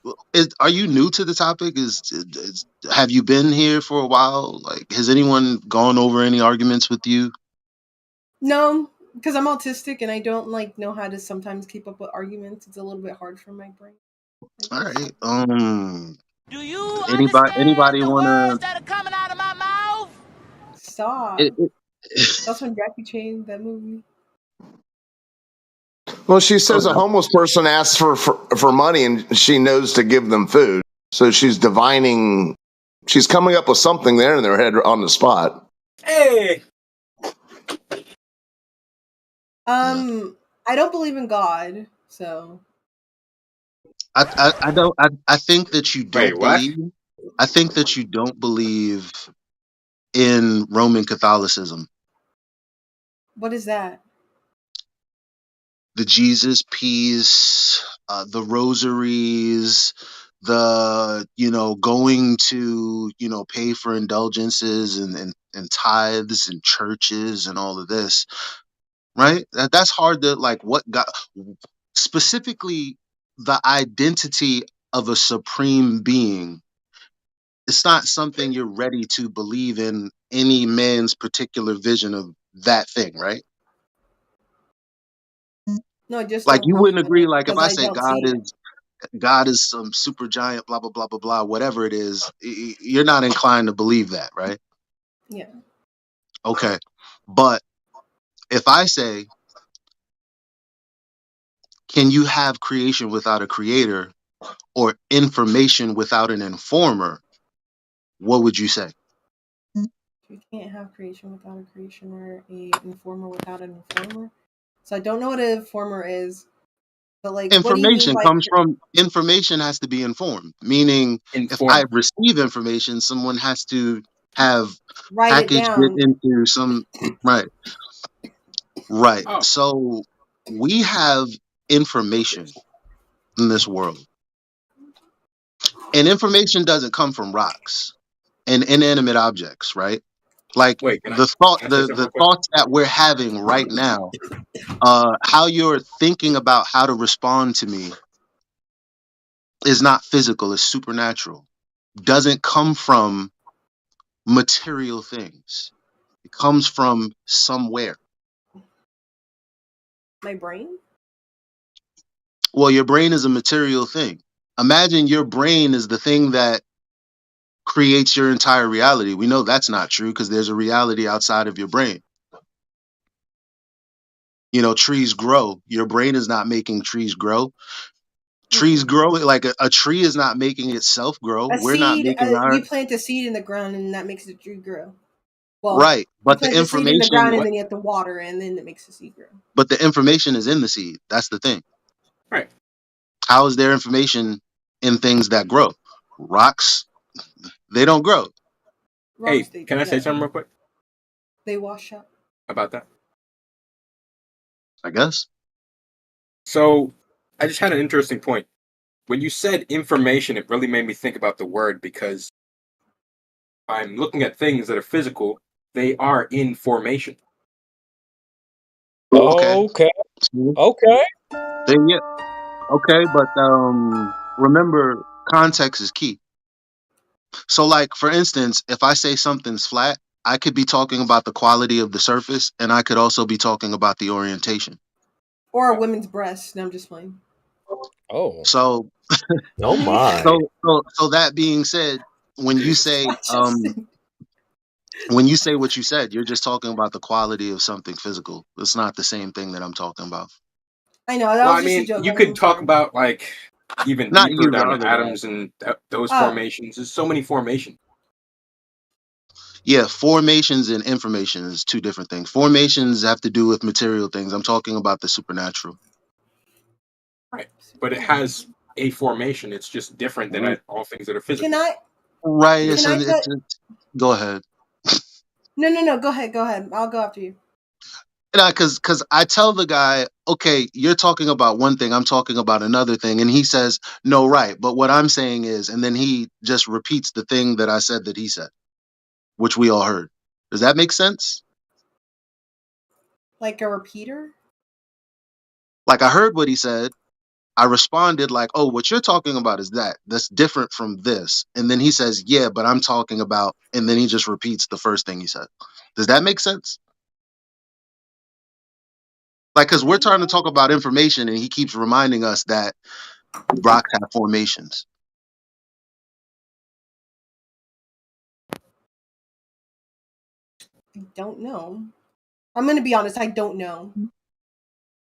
are you new to the topic? Have you been here for a while? Like, has anyone gone over any arguments with you? No, because I'm autistic and I don't know how to sometimes keep up with arguments. It's a little bit hard for my brain. All right. Anybody want to? Stop. That's when Jackie Chan, that movie. Well, she says a homeless person asks for money and she knows to give them food. So she's divining, she's coming up with something there in their head on the spot. Hey. I don't believe in God, so. I don't. I think that you don't Wait, what? believe. I think that you don't believe in Roman Catholicism. What is that? The Jesus peace, the rosaries, the going to pay for indulgences and tithes and churches and all of this, right? That's hard to like what God specifically the identity of a supreme being. It's not something you're ready to believe in any man's particular vision of that thing, right? No, I just Like don't you wouldn't believe in agree, it like if because I I say don't see it. God is some super giant, blah blah blah blah blah, whatever it is, you're not inclined to believe that, right? Yeah. Okay. But if I say, can you have creation without a creator or information without an informer? What would you say? You can't have creation without a creation or a informer without an informer. So I don't know what an informer is, but like, what do you mean Information by comes from information has to be informed, meaning if I Inform. receive information, someone has to have write it packaged it down? into some, right. Right. Oh, So we have information in this world, and information doesn't come from rocks and inanimate objects, right? Like wait, the can I say something the real quick? thoughts that we're having right now, how you're thinking about how to respond to me is not physical, it's supernatural. Doesn't come from material things. It comes from somewhere. My brain? Well, your brain is a material thing. Imagine your brain is the thing that creates your entire reality. We know that's not true because there's a reality outside of your brain. Trees grow. Your brain is not making trees grow. Trees grow like a tree is not making itself grow. A We're not seed. making our You plant a seed in the ground, and that makes the tree grow. Well, right. you But the plant the seed in the ground, information, and then you have to water, and then it makes the seed grow. but the information is in the seed. That's the thing. Right. How is there information in things that grow? Rocks, they don't grow. Hey, Rocks, can I say something real quick They wash up. about that? I guess. So I just had an interesting point. When you said information, it really made me think about the word because I'm looking at things that are physical. They are in formation. Okay. Okay. Yeah. Okay, but remember context is key. So like for instance, if I say something's flat, I could be talking about the quality of the surface and I could also be talking about the orientation. Or a women's breast. No, I'm just playing. Oh. So Oh my. so that being said, when you say what you said, you're just talking about the quality of something physical. It's not the same thing that I'm talking about. I know that Well, was I just a mean, joke. you could talk about like even Not deeper you, the down other to guy. atoms and those Oh. formations. There's so many formations. Yeah, formations and information is two different things. Formations have to do with material things. I'm talking about the supernatural. Right. But it has a formation. It's just different than all things that are physical. Can I? Right. Can I Go ahead. No. Go ahead. I'll go after you. Because I tell the guy, okay, you're talking about one thing, I'm talking about another thing, and he says, no, right. But what I'm saying is, and then he just repeats the thing that I said that he said, which we all heard. Does that make sense? Like a repeater? Like I heard what he said. I responded like, oh, what you're talking about is that. That's different from this. And then he says, yeah, but I'm talking about, and then he just repeats the first thing he said. Does that make sense? Like, because we're trying to talk about information and he keeps reminding us that rocks have formations. I don't know. I'm gonna be honest. I don't know.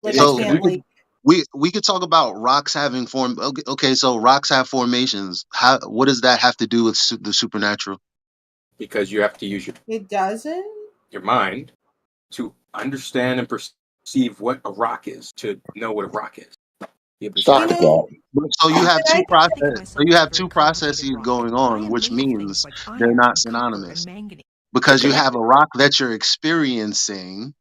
Like So I can't like. we could talk about rocks having form. Okay, so rocks have formations. What does that have to do with the supernatural? Because you have to use It doesn't. your mind to understand and perceive what a rock is, to know what a rock is. Stop that. So you have two processes. So you have two processes going on, which means they're not synonymous. because you have a rock that you're experiencing,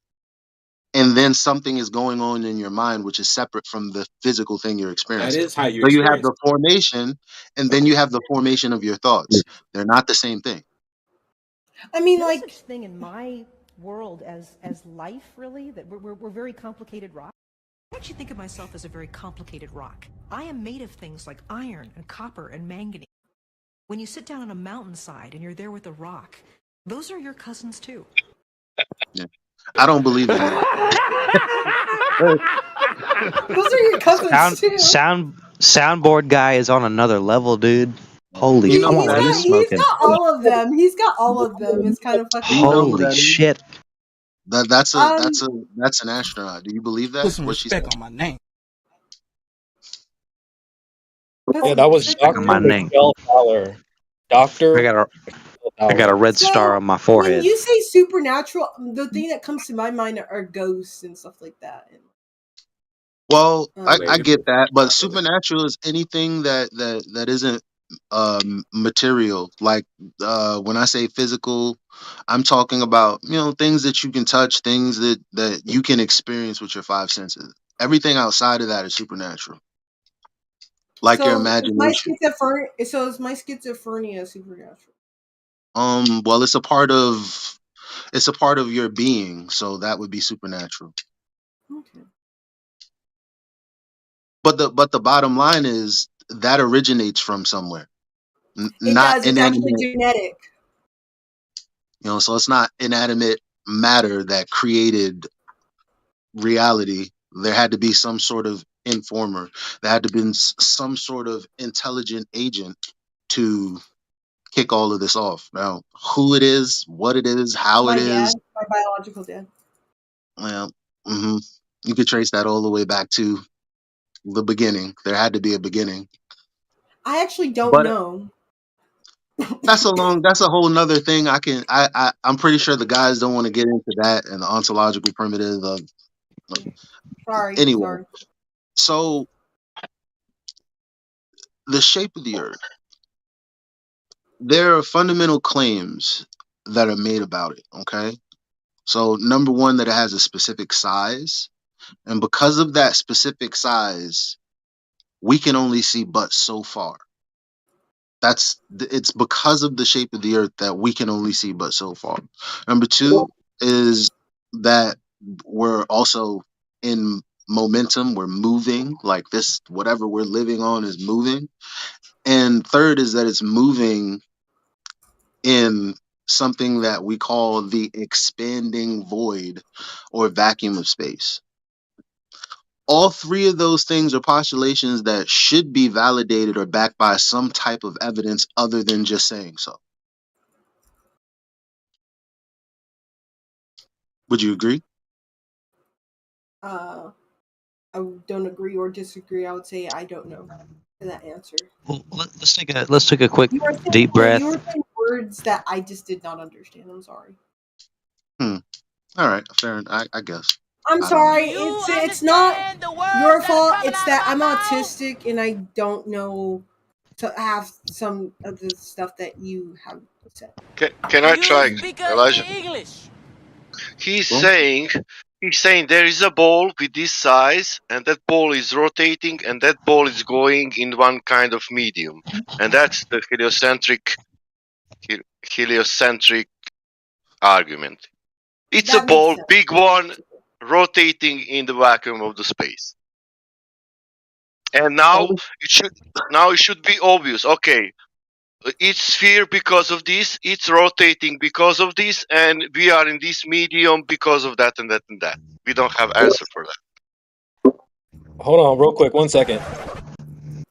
and then something is going on in your mind which is separate from the physical thing you're That experiencing. is how you So you have experience the formation, and then you have the formation of your thoughts. They're not the same thing. I mean, no like, such thing in my world as life, really. That we're very complicated rock. I actually think of myself as a very complicated rock. I am made of things like iron and copper and manganese. When you sit down on a mountainside and you're there with a rock, those are your cousins too. Yeah. I don't believe in that. those are your cousins too. Soundboard guy is on another level, dude. Holy, You know come who on, that he's is? He's smoking. got all of them. He's got all of them. It's kind of fucking. Do you know who Holy that is? shit! That's an astronaut. Do you believe that? Put some What she said? respect on my name. Yeah, that was Dr. My name. Michelle Fowler. Dr. I got a red star on my When forehead. you say supernatural, the thing that comes to my mind are ghosts and stuff like that. Well, I Related. get that, but supernatural is anything that isn't material. Like when I say physical, I'm talking about things that you can touch, things that you can experience with your five senses. Everything outside of that is supernatural, like your So imagination. is my schizophrenia supernatural? Well, it's a part of your being, so that would be supernatural. Okay. But the bottom line is that originates from somewhere, It not does. It's actually inanimate. genetic. So it's not inanimate matter that created reality. There had to be some sort of informer. There had to be some sort of intelligent agent to kick all of this off. Now, who it is, what it is, how My it is, dad, my biological dad. well, you could trace that all the way back to the beginning. There had to be a beginning. I actually don't But know. that's a whole nother thing. I'm pretty sure the guys don't want to get into that and the ontological primitive of anyway. So the shape of the earth, there are fundamental claims that are made about it. Okay. So number one, that it has a specific size. And because of that specific size, we can only see but so far. It's because of the shape of the earth that we can only see but so far. Number two is that we're also in momentum. We're moving, like this, whatever we're living on is moving. And third is that it's moving in something that we call the expanding void or vacuum of space. All three of those things are postulations that should be validated or backed by some type of evidence other than just saying so. Would you agree? I don't agree or disagree. I would say I don't know that answer. Well, let's take a quick You were saying, deep breath. You were saying words that I just did not understand. I'm sorry. All right, fair. I guess. I'm sorry. It's not your fault. It's that I'm autistic and I don't know to have some of the stuff that you have said. Can I try, Elijah? He's saying there is a ball with this size, and that ball is rotating, and that ball is going in one kind of medium, and that's the heliocentric argument. It's a ball, big one, rotating in the vacuum of the space. And now it should be obvious. Okay, it's sphere because of this, it's rotating because of this, and we are in this medium because of that and that and that. We don't have answer for that. Hold on, real quick, 1 second.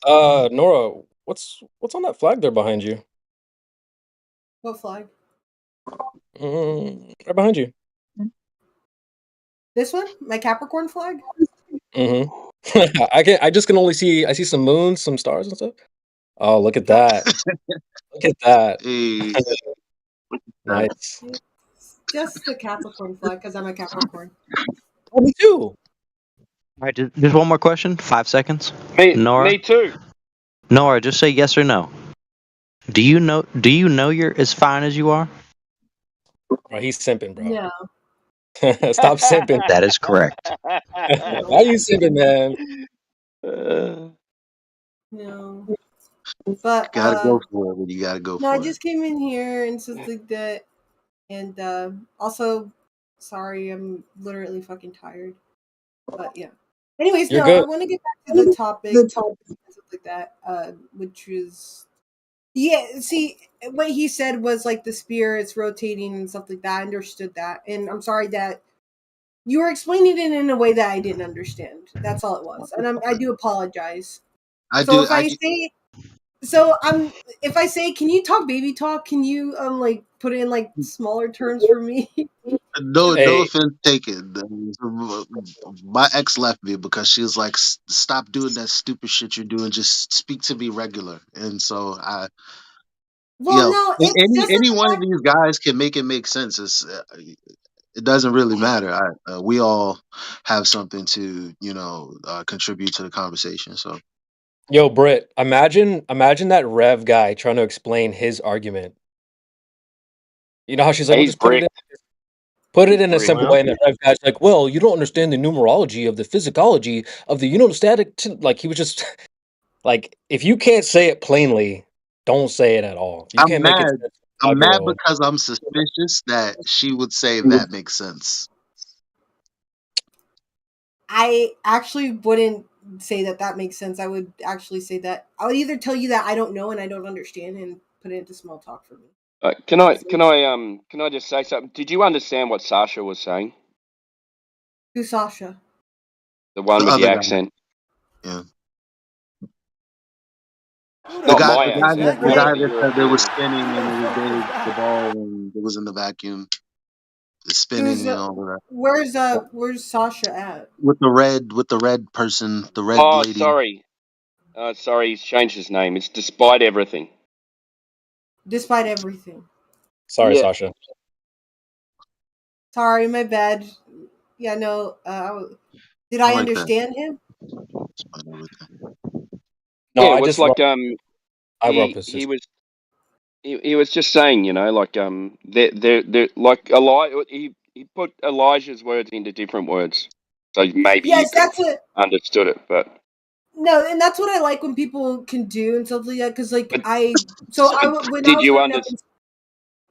Nora, what's on that flag there behind you? What flag? Right behind you. This one? My Capricorn flag? I just can only see. I see some moons, some stars, and stuff. Oh, look at that! Look at that! Nice. Just the Capricorn flag because I'm a Capricorn. Oh, me too. All right, just one more question. 5 seconds. Nora. Me too. Nora, just say yes or no. Do you know you're as fine as you are? Bro, he's simping, bro. No. Stop simping. That is correct. Why you simping, man? No. But Gotta go for it when you gotta go no, I for it. just came in here and stuff like that, and also, sorry, I'm literally fucking tired. But yeah. Anyways, You're no, I good. want to get back to the topic and stuff like that, which was see, what he said was like the spirits rotating and stuff like that. I understood that, and I'm sorry that you were explaining it in a way that I didn't understand. That's all it was, and I do apologize. I So do. if I say, if I say, can you talk baby talk? Can you like put it in like smaller terms for me? No Hey, offense taken. My ex left me because she was like, "Stop doing that stupid shit you're doing. Just speak to me regular." And so Well, no, it's just any one of these guys can make it make sense. It doesn't really matter. We all have something to contribute to the conversation. So yo, Britt, imagine that Rev guy trying to explain his argument. You know how she's like, "Well, He's just put it in." bricked. Put it in a Bricked. simple way, and the Rev guy's like, "Well, you don't understand the numerology of the physiology of the unistatic." Like he was just like, if you can't say it plainly, don't say it at all. You I'm can't make it mad. sense to a I'm mad 5-year-old. because I'm suspicious that she would say that makes sense. I actually wouldn't say that makes sense. I would actually say that I would either tell you that I don't know and I don't understand and put it into small talk for me. Can I just say something? Did you understand what Sasha was saying? Who's Sasha? The one The with the other guy. accent. Yeah. The Not guy, my the guy that accent. the The guy the that said they were European. spinning and it was the ball and it was in the vacuum. It's spinning Who's and all of that. where's Sasha at? With the red person, the red Oh, lady. sorry. Sorry, he's changed his name. It's Despite Everything. Despite everything. Sorry, Yeah. Sasha. Sorry, my bad. Yeah, no. Did I I like that. understand him? No, Yeah, I it was just like I rub his he sister. was he was just saying, like they're like he put Elijah's words into different words, so maybe you Yes, could that's have it. understood it, but No, and that's what I like when people can do and stuff like that. Because like so when I did was you growing up,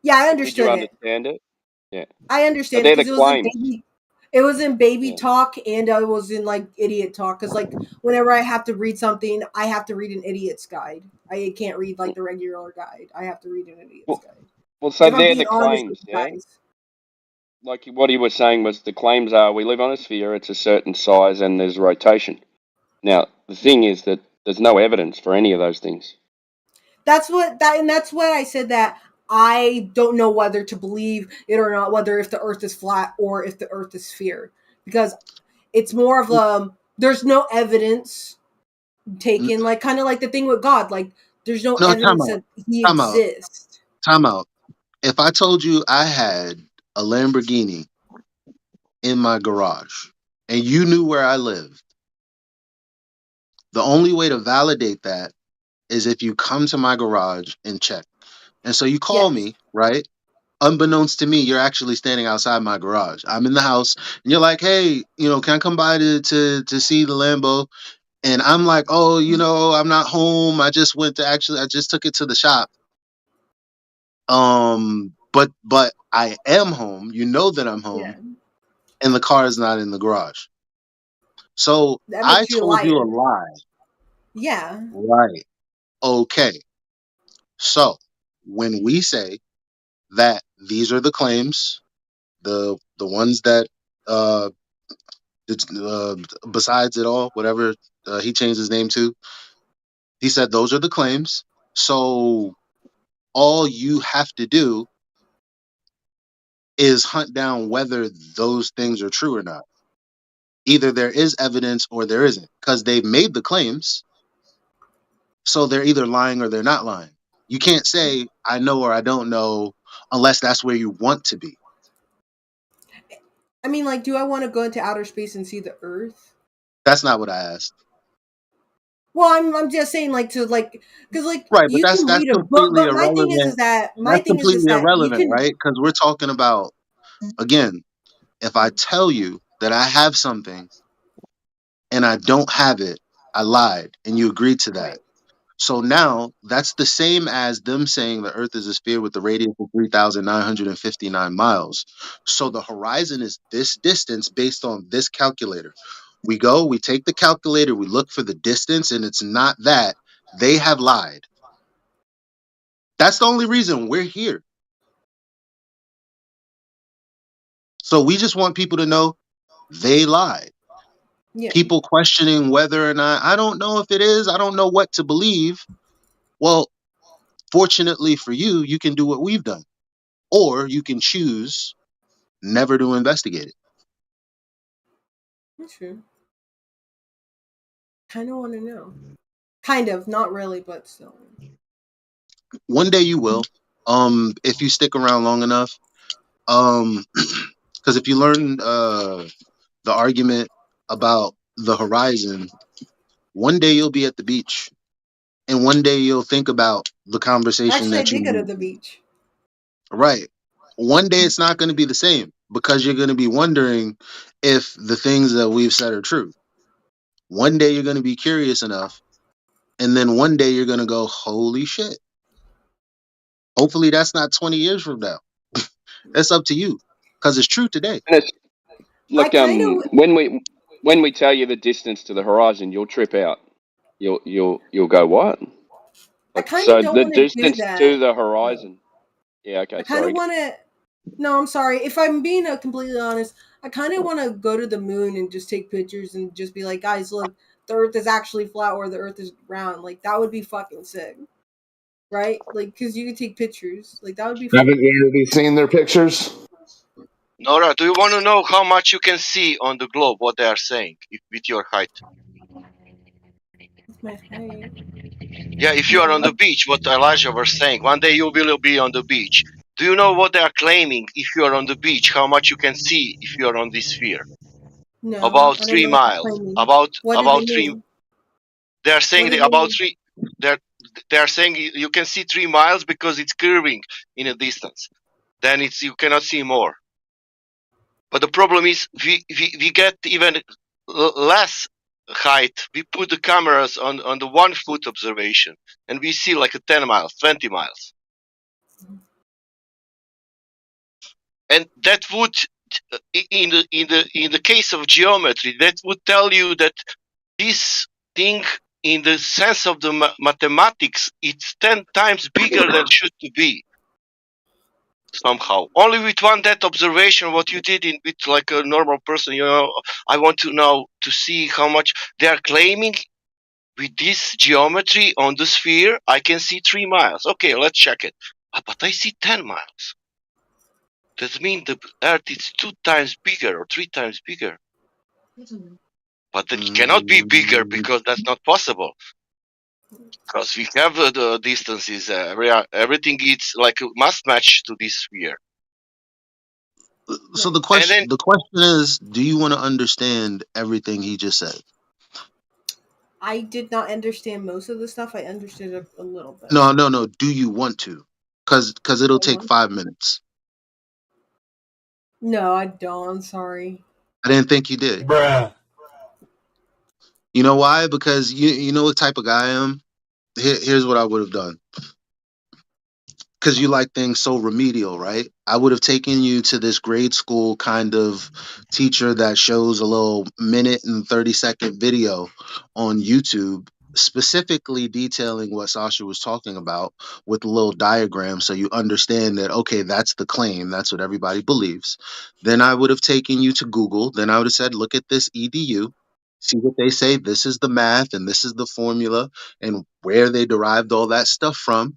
yeah, I did you understood it. understand it? Yeah. I So understand it they're the because it was in claims. baby. It was in baby Yeah. talk and it was in like idiot talk. Because like whenever I have to read something, I have to read an idiot's guide. I can't read like the regular guide. I have to read an idiot's guide. Well, so If I'm they're being the honest with claims, you yeah? guys. Like what he was saying was the claims are we live on a sphere, it's a certain size, and there's rotation. Now, the thing is that there's no evidence for any of those things. That's why I said that I don't know whether to believe it or not, whether if the Earth is flat or if the Earth is sphere, because it's more of there's no evidence taken, like kind of like the thing with God, like there's no No, time evidence out. that He Time out. exists. Time out. If I told you I had a Lamborghini in my garage and you knew where I lived, the only way to validate that is if you come to my garage and check. And so you call me, right? Unbeknownst to me, you're actually standing outside my garage. I'm in the house and you're like, "Hey, can I come by to see the Lambo?" And I'm like, "Oh, I'm not home. I just took it to the shop." But I am home. You know that I'm home, and the car is not in the garage. So That I makes you a told you a liar. lie. Yeah. Right. Okay. So when we say that these are the claims, the ones that besides it all, whatever he changed his name to, he said those are the claims. So all you have to do is hunt down whether those things are true or not. Either there is evidence or there isn't, because they've made the claims. So they're either lying or they're not lying. You can't say I know or I don't know unless that's where you want to be. I mean, like, do I want to go into outer space and see the Earth? That's not what I asked. Well, I'm just saying, like, to like, because like Right, but you can that's read a book, completely but my thing is irrelevant. that my That's thing is completely that you irrelevant, can. right? Because we're talking about, again, if I tell you that I have something and I don't have it, I lied, and you agreed to that. So now that's the same as them saying the Earth is a sphere with a radius of 3,959 miles. So the horizon is this distance based on this calculator. We go, we take the calculator, we look for the distance, and it's not that. They have lied. That's the only reason we're here. So we just want people to know they lied. Yeah. People questioning whether or not, I don't know if it is, I don't know what to believe. Well, fortunately for you, you can do what we've done. Or you can choose never to investigate it. That's true. Kind of want to know. Kind of, not really, but still. One day you will. If you stick around long enough. Because if you learn the argument about the horizon, one day you'll be at the beach. And one day you'll think about the conversation Actually, I that did go to you the beach. right. One day it's not going to be the same because you're going to be wondering if the things that we've said are true. One day you're going to be curious enough, and then one day you're going to go, holy shit. Hopefully that's not 20 years from now. That's up to you because it's true today. And it's I like kind of. when we tell you the distance to the horizon, you'll trip out. You'll go what? I Like kind of so don't the want to do distance to that. the horizon. Yeah. Okay. I kind of Sorry. want to. No, I'm sorry. If I'm being completely honest, I kind of want to go to the moon and just take pictures and just be like, guys, look, the Earth is actually flat or the Earth is round. Like that would be fucking sick, right? Like, because you could take pictures. Like that would be Haven't fucking. you already seen their pictures? Nora, do you want to know how much you can see on the globe? What they are saying with your height? My height. Yeah, if you are on the beach, what Elijah was saying, one day you will be on the beach. Do you know what they are claiming if you are on the beach? How much you can see if you are on this sphere? No, About I don't 3 know what they're miles. claiming. About What do they about 3. mean? They are What saying do they about mean? 3. They are saying you can see 3 miles because it's curving in a distance. Then it's you cannot see more. But the problem is we get even less height. We put the cameras on the 1 foot observation, and we see like a 10 miles, 20 miles. And that would, in the case of geometry, that would tell you that this thing, in the sense of the mathematics, it's 10 times bigger than it should to be. Somehow, only with one that observation, what you did with like a normal person, I want to know to see how much they are claiming with this geometry on the sphere. I can see 3 miles. Okay, let's check it. But I see 10 miles. That means the Earth is 2 times bigger or 3 times bigger. But it cannot be bigger because that's not possible. Because we have the distances, everything is like a must match to this sphere. So the question is, do you want to understand everything he just said? I did not understand most of the stuff. I understood a little bit. No. Do you want to? Because it'll take 5 minutes. No, I don't. I'm sorry. I didn't think you did. Bruh. You know why? Because you know what type of guy I am? Here's what I would have done. Because you like things so remedial, right? I would have taken you to this grade school kind of teacher that shows a little minute and 30-second video on YouTube, specifically detailing what Sasha was talking about with a little diagram so you understand that, okay, that's the claim. That's what everybody believes. Then I would have taken you to Google. Then I would have said, look at this EDU. See what they say. This is the math and this is the formula and where they derived all that stuff from.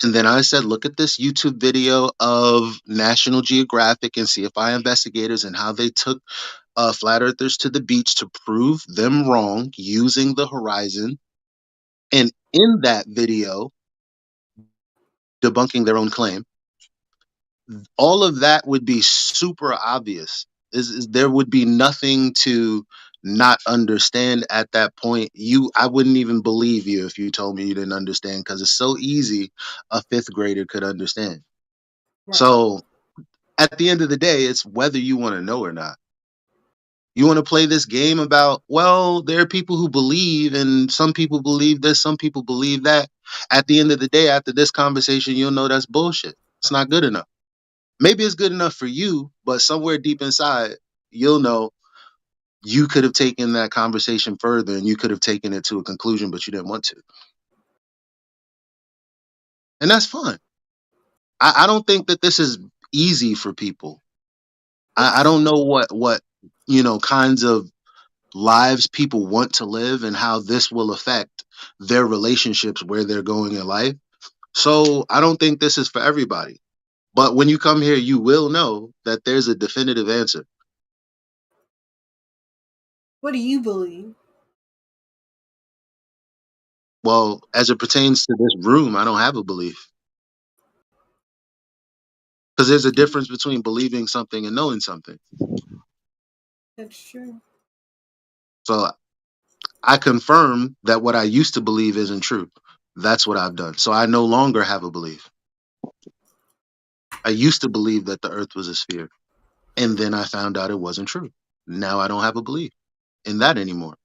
And then I said, look at this YouTube video of National Geographic and see if investigators and how they took flat earthers to the beach to prove them wrong using the horizon. And in that video, debunking their own claim, all of that would be super obvious. There would be nothing to not understand at that point, I wouldn't even believe you if you told me you didn't understand, because it's so easy a fifth grader could understand. Right. So at the end of the day, it's whether you want to know or not. You want to play this game about, well, there are people who believe, and some people believe this, some people believe that. At the end of the day, after this conversation, you'll know that's bullshit. It's not good enough. Maybe it's good enough for you, but somewhere deep inside, you'll know you could have taken that conversation further and you could have taken it to a conclusion, but you didn't want to. And that's fine. I don't think that this is easy for people. I don't know what kinds of lives people want to live and how this will affect their relationships where they're going in life. So I don't think this is for everybody. But when you come here, you will know that there's a definitive answer. What do you believe? Well, as it pertains to this room, I don't have a belief. Because there's a difference between believing something and knowing something. That's true. So I confirm that what I used to believe isn't true. That's what I've done. So I no longer have a belief. I used to believe that the earth was a sphere. And then I found out it wasn't true. Now I don't have a belief in that anymore.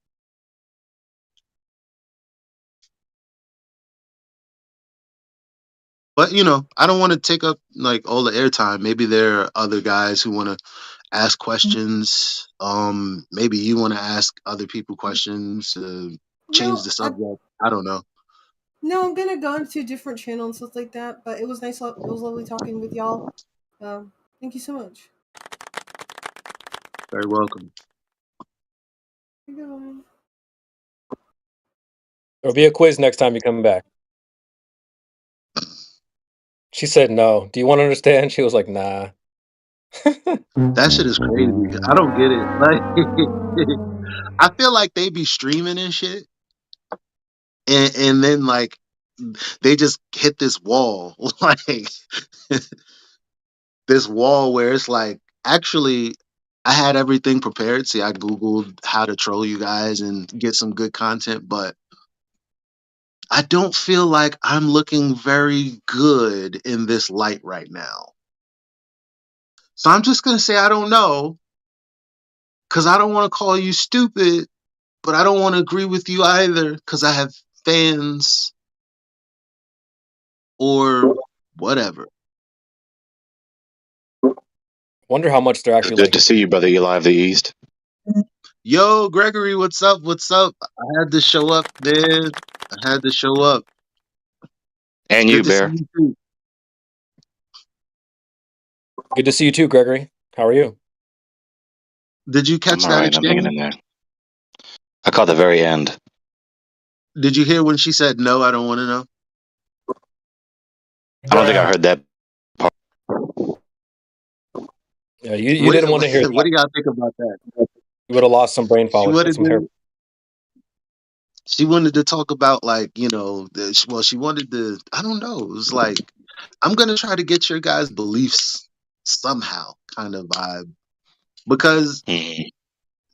But I don't want to take up like all the airtime. Maybe there are other guys who want to ask questions. Maybe you want to ask other people questions, change the subject. I don't know. No, I'm gonna go into a different channel and stuff like that. But it was nice. It was lovely talking with y'all. Thank you so much. Very welcome. Goodbye. There'll be a quiz next time you come back. She said no. Do you want to understand? She was like, nah. That shit is crazy. I don't get it. Like, I feel like they be streaming and shit, and then like they just hit this wall, like this wall where it's like, actually, I had everything prepared. See, I googled how to troll you guys and get some good content, but I don't feel like I'm looking very good in this light right now. So I'm just gonna say I don't know, because I don't want to call you stupid, but I don't want to agree with you either, because I have fans or whatever. Wonder how much they're actually Good like. to see you, brother Eli of the East. Yo, Gregory, what's up? What's up? I had to show up, man. I had to show up. And Good you, to see Bear. you too. Good to see you too, Gregory. How are you? Did you I'm catch all that right. I'm hanging exchange? in there. I caught the very end. Did you hear when she said, no, I don't want to know? I don't think I heard that part. Yeah, you didn't want to hear What that. do y'all think about that? You would have lost some brain follicles. She wanted to talk about, like, she wanted to, I don't know. It was like, I'm going to try to get your guys' beliefs somehow kind of vibe. Because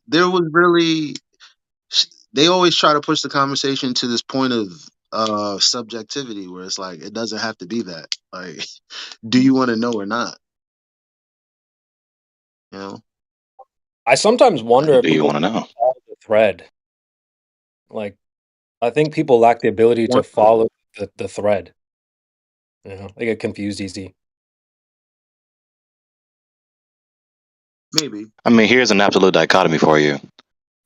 there was really, they always try to push the conversation to this point of subjectivity where it's like, it doesn't have to be that. Like, do you want to know or not? I sometimes wonder if Do you people want to know? follow the thread. Like, I think people lack the ability to follow the thread. They get confused easy. Maybe. I mean, here's an absolute dichotomy for you.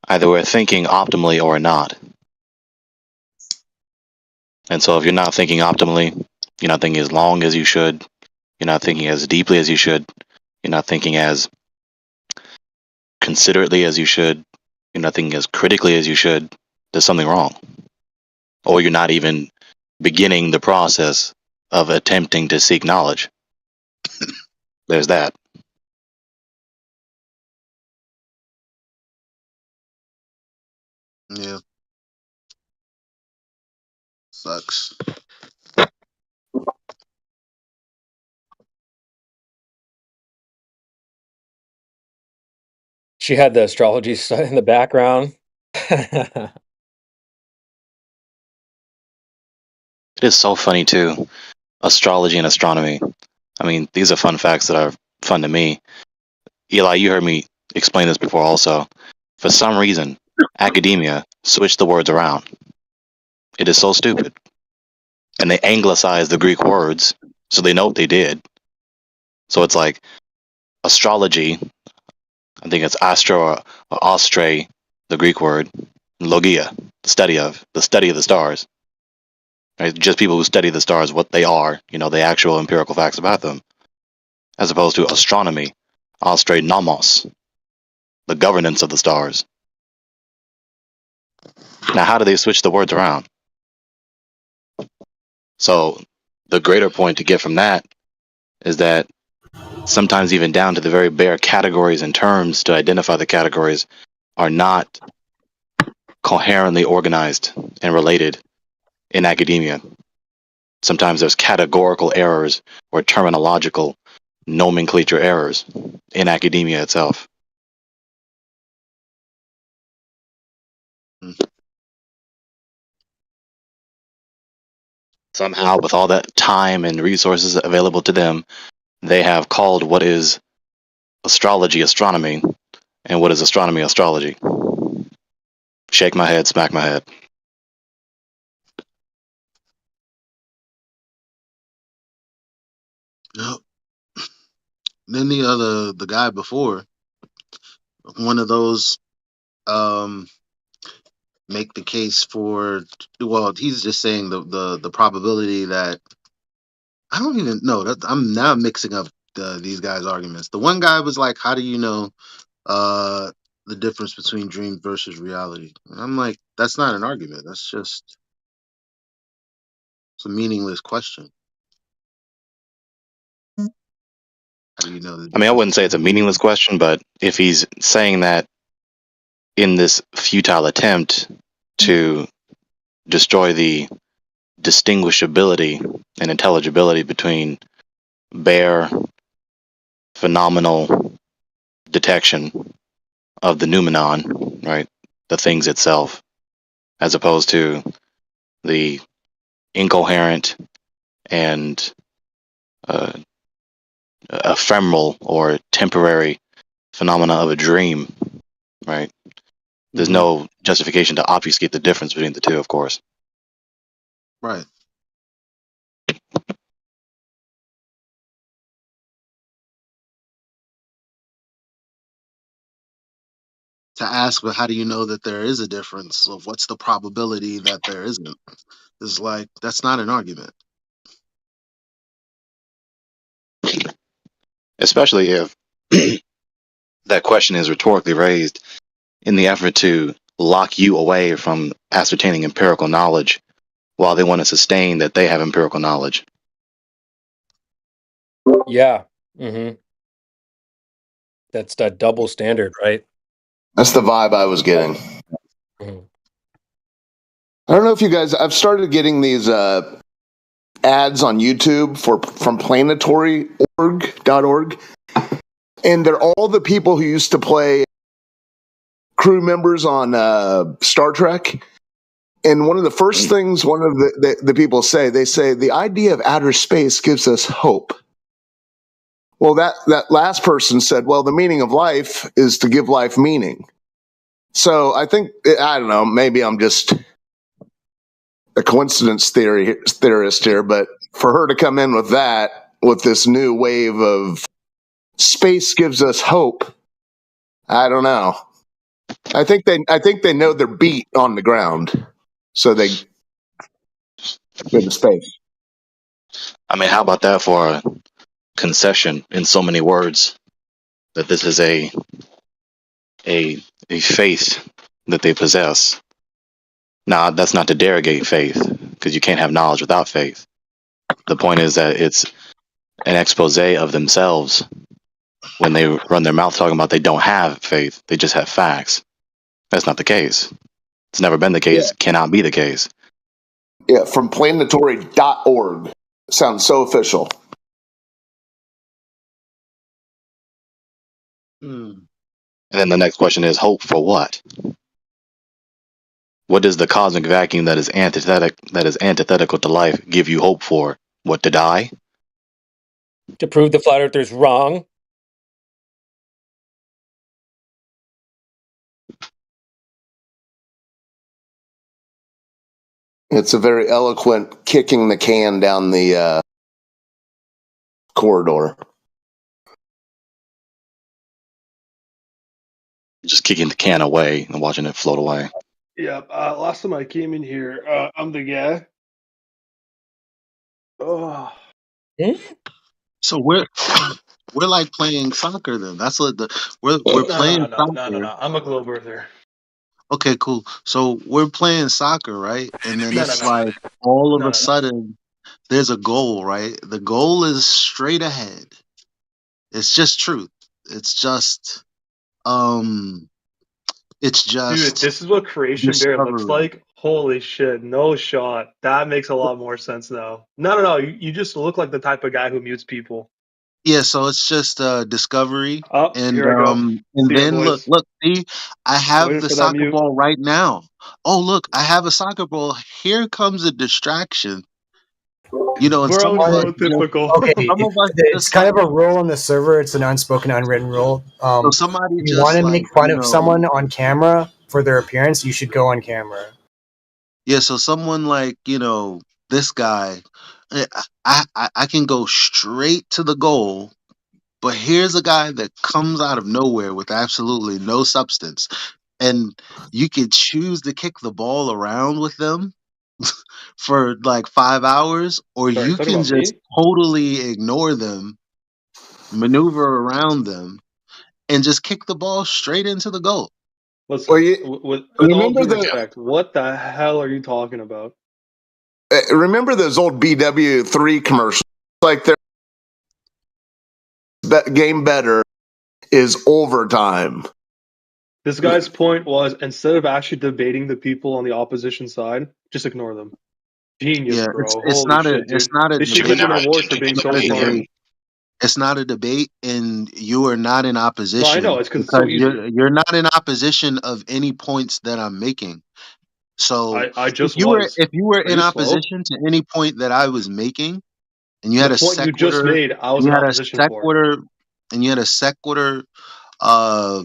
Either we're thinking optimally or not. And so if you're not thinking optimally, you're not thinking as long as you should, you're not thinking as deeply as you should, you're not thinking as considerately as you should, you're not thinking as critically as you should, there's something wrong. Or you're not even beginning the process of attempting to seek knowledge. There's that. Yeah. Sucks. She had the astrology in the background. It is so funny too. Astrology and astronomy. I mean, these are fun facts that are fun to me. Eli, you heard me explain this before also. For some reason, academia switched the words around. It is so stupid. And they anglicized the Greek words, so they know what they did. So it's like astrology, I think it's astro or ostre, the Greek word, logia, the study of the stars. Right? Just people who study the stars, what they are, the actual empirical facts about them, as opposed to astronomy, ostre nomos, the governance of the stars. Now, how do they switch the words around? So the greater point to get from that is that sometimes even down to the very bare categories and terms to identify the categories are not coherently organized and related in academia. Sometimes there's categorical errors or terminological nomenclature errors in academia itself. Somehow, with all that time and resources available to them, they have called what is astrology astronomy and what is astronomy astrology. Shake my head, smack my head. Yep. Then the guy before, one of those make the case for, well, he's just saying the probability that, I don't even know that I'm now mixing up these guys' arguments. The one guy was like, how do you know the difference between dream versus reality? And I'm like, that's not an argument. It's a meaningless question. How do you know the I mean, I difference wouldn't say it's a meaningless question, but if he's saying that in this futile attempt to destroy the distinguishability and intelligibility between bare phenomenal detection of the noumenon, right, the things itself, as opposed to the incoherent and ephemeral or temporary phenomena of a dream, right? There's no justification to obfuscate the difference between the two, of course. Right. To ask, but how do you know that there is a difference? Of what's the probability that there isn't? Is like, that's not an argument. Especially if that question is rhetorically raised in the effort to lock you away from ascertaining empirical knowledge while they want to sustain that they have empirical knowledge. Yeah. Mm-hmm. That's that double standard, right? That's the vibe I was getting. Mhm. I don't know if you guys, I've started getting these ads on YouTube from planetory.org, and they're all the people who used to play crew members on Star Trek. And one of the first things one of the people say, they say, the idea of outer space gives us hope. Well, that last person said, well, the meaning of life is to give life meaning. So I think, I don't know, maybe I'm just a coincidence theorist here, but for her to come in with that, with this new wave of space gives us hope, I don't know. I think they know their beat on the ground, so they go to space. I mean, how about that for a concession in so many words that this is a faith that they possess? Now, that's not to derogate faith, because you can't have knowledge without faith. The point is that it's an expose of themselves when they run their mouth talking about they don't have faith, they just have facts. That's not the case. It's never been the case, cannot be the case. Yeah, from planetory.org. Sounds so official. And then the next question is, hope for what? What does the cosmic vacuum that is antithetical to life give you hope for? What, to die? To prove the flat earthers wrong. It's a very eloquent kicking the can down the corridor. Just kicking the can away and watching it float away. Yeah, last time I came in here, I'm the guy. Oh. So we're like playing soccer then. That's what we're playing soccer. No. I'm a globe earther. Okay, cool. So we're playing soccer, right? And then No, it's no, no. like all of No, a sudden there's a goal, right? The goal is straight ahead. It's just truth. It's just Dude, this is what Creation Bear looks discovery. like. Holy shit, no shot. That makes a lot more sense now. No. You just look like the type of guy who mutes people. Yeah, so it's just discovery, Oh, and here I go. and See ya, then boys. look, see, I have Waiting the for that soccer mute. ball right now. Oh, look, I have a soccer ball. Here comes a distraction. You know, and some Bro, of us so typical. Okay, some of us it's just kind like of a rule on the server. It's an unspoken, unwritten rule. so somebody If you want just to like make fun you of know someone on camera for their appearance, you should go on camera. yeah. So someone like this guy, I can go straight to the goal. But here's a guy that comes out of nowhere with absolutely no substance. And you could choose to kick the ball around with them for like 5 hours, or Sorry, you you talking can about just me? totally ignore them, maneuver around them, and just kick the ball straight into the goal. Listen, with all remember due respect, what the hell are you talking about? Remember those old BW3 commercials? Like their game better is overtime. This guy's point was, instead of actually debating the people on the opposition side, just ignore them. Genius, Yeah, bro. it's Holy not a shit, it's dude. not a They should debate. get an award for being so It's not a smart. debate. It's not a debate, and you are not in No, I know. opposition It's because it's because so easy. you're not in opposition of any points that I'm making. So I just if you were Are in you slow? opposition to any point that I was making, and you The had a point you just sequitur, made, I was you in had a opposition for. sequitur, and you had a sequitur uh,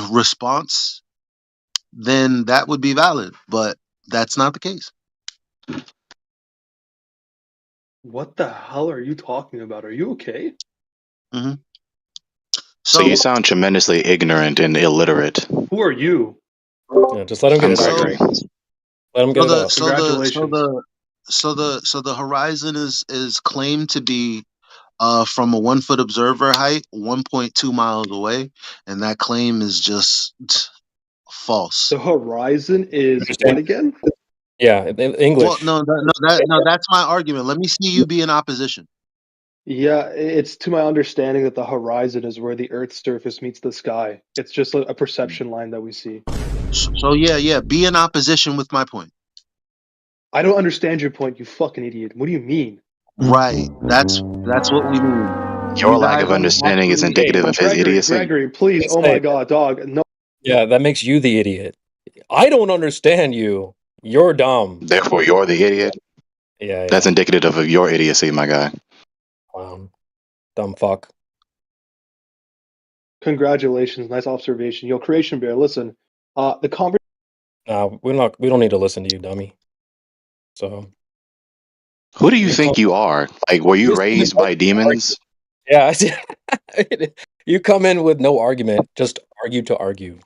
response, then that would be valid. But that's not the case. What the hell are you talking about? Are you okay? hmm So you sound tremendously ignorant and illiterate. Who are you? Yeah, just let him get I'm it out. Gregory. Let him get it out. Congratulations. So the horizon is claimed to be from a 1 foot observer height 1.2 miles away, and that claim is just false. The horizon is what again? Yeah, in English. Well, no, that's my argument. Let me see you be in opposition. Yeah, it's to my understanding that the horizon is where the Earth's surface meets the sky. It's just a perception line that we see. So yeah, be in opposition with my point. I don't understand your point, you fucking idiot. What do you mean? Right. That's what we mean. Your You lack guys of are understanding is actually indicative of his idiocy. Gregory, please. Oh my god, dog. No. Yeah, that makes you the idiot. I don't understand you. You're dumb. Therefore, you're the idiot. Yeah. That's indicative of your idiocy, my guy. Dumb fuck. Congratulations, nice observation. Yo, Creation Bear, listen. The conversation. We don't need to listen to you, dummy. So. Who do you think you are? Like, were you raised by demons? Yeah. You come in with no argument, just argue to argue.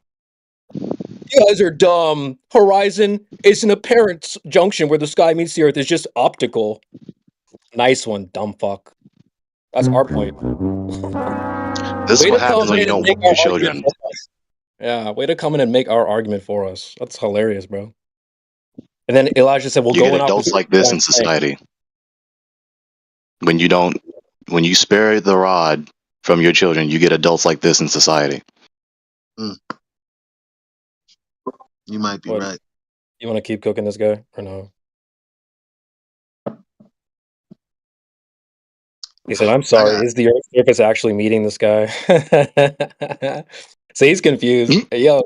You guys are dumb. Horizon is an apparent junction where the sky meets the earth. It's just optical. Nice one, dumb fuck. That's our point. This is Way what to happens come when you in don't and make whoop your our argument children. for us. Yeah, way to come in and make our argument for us. That's hilarious, bro. And then Elijah said, "We'll You go get in adults opposite like this in directions." society. When you spare the rod from your children, you get adults like this in society. You might be What? right. You want to keep cooking this guy or no? He said, "I'm sorry. Is the Earth's surface actually meeting the sky?" So he's confused. Yo,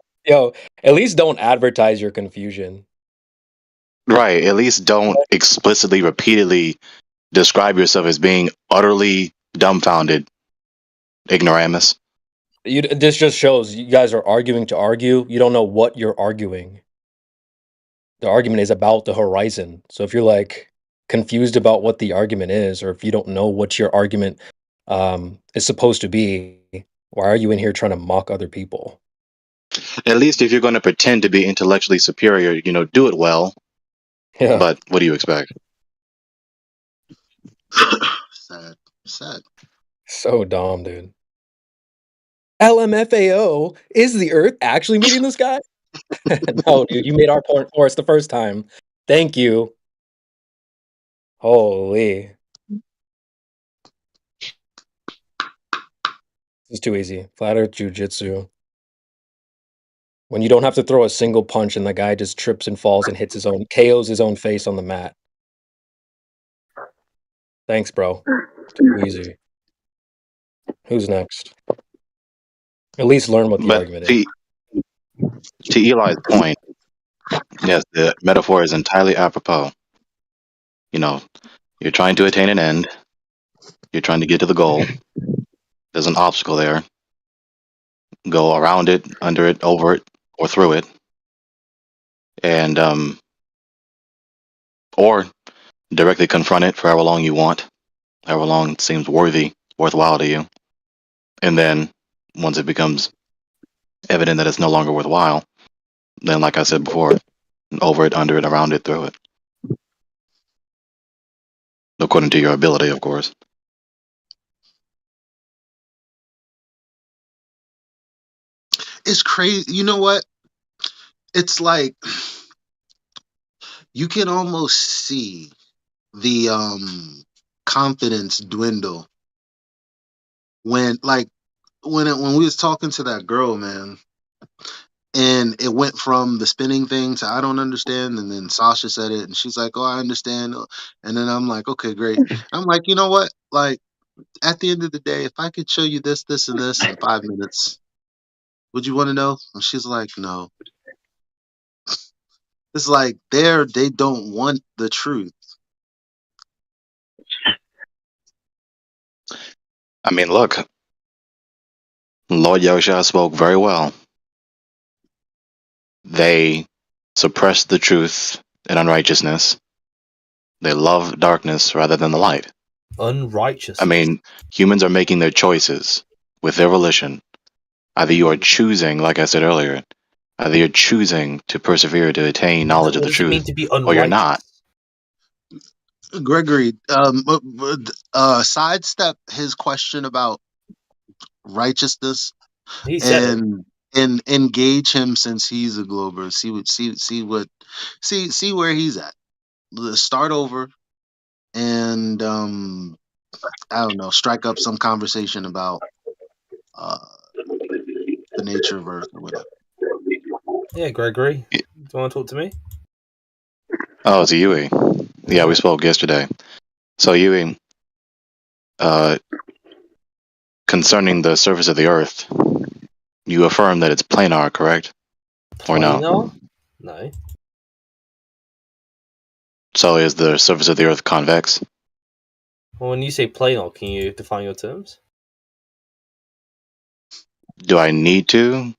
at least don't advertise your confusion. Right. At least don't explicitly, repeatedly describe yourself as being utterly dumbfounded, ignoramus. This just shows you guys are arguing to argue. You don't know what you're arguing. The argument is about the horizon. So if you're like confused about what the argument is, or if you don't know what your argument is supposed to be, why are you in here trying to mock other people? At least if you're going to pretend to be intellectually superior, do it well. Yeah. But what do you expect? Sad. So dumb, dude. LMFAO, is the Earth actually meeting the sky? No, dude, you made our point for us the first time. Thank you. Holy. This is too easy. Flat Earth Jiu-Jitsu. When you don't have to throw a single punch and the guy just trips and falls and KOs his own face on the mat. Thanks, bro. Too easy. Who's next? At least learn what the argument is. To Eli's point, yes, the metaphor is entirely apropos. You're trying to attain an end. You're trying to get to the goal. There's an obstacle there. Go around it, under it, over it, or through it. And, or directly confront it for however long you want, however long it seems worthwhile to you. And then, once it becomes evident that it's no longer worthwhile, then, like I said before, over it, under it, around it, through it. According to your ability, of course. It's crazy. You know what? It's like you can almost see the confidence dwindle when we was talking to that girl, man, and it went from the spinning thing to I don't understand, and then Sasha said it and she's like, oh, I understand, and then I'm like, okay, great. I'm like, you know what, like at the end of the day, if I could show you this and this in 5 minutes, would you want to know? And she's like, no. It's like they don't want the truth. I mean, look, Lord Yahushua spoke very well. They suppress the truth and unrighteousness. They love darkness rather than the light. Unrighteous. I mean, humans are making their choices with their volition. Either you are choosing, like I said earlier, either you're choosing to persevere to attain knowledge of the truth, or you're not. Gregory, sidestep his question about righteousness and engage him since he's a Glober. See where he's at. Let's start over and I don't know, strike up some conversation about the nature of Earth or whatever. Yeah, Gregory, do you want to talk to me? Oh, it's Yui. Yeah, we spoke yesterday. So Yui, concerning the surface of the Earth, you affirm that it's planar, correct? Or no? No. So is the surface of the Earth convex? Well, when you say planar, can you define your terms? Do I need to?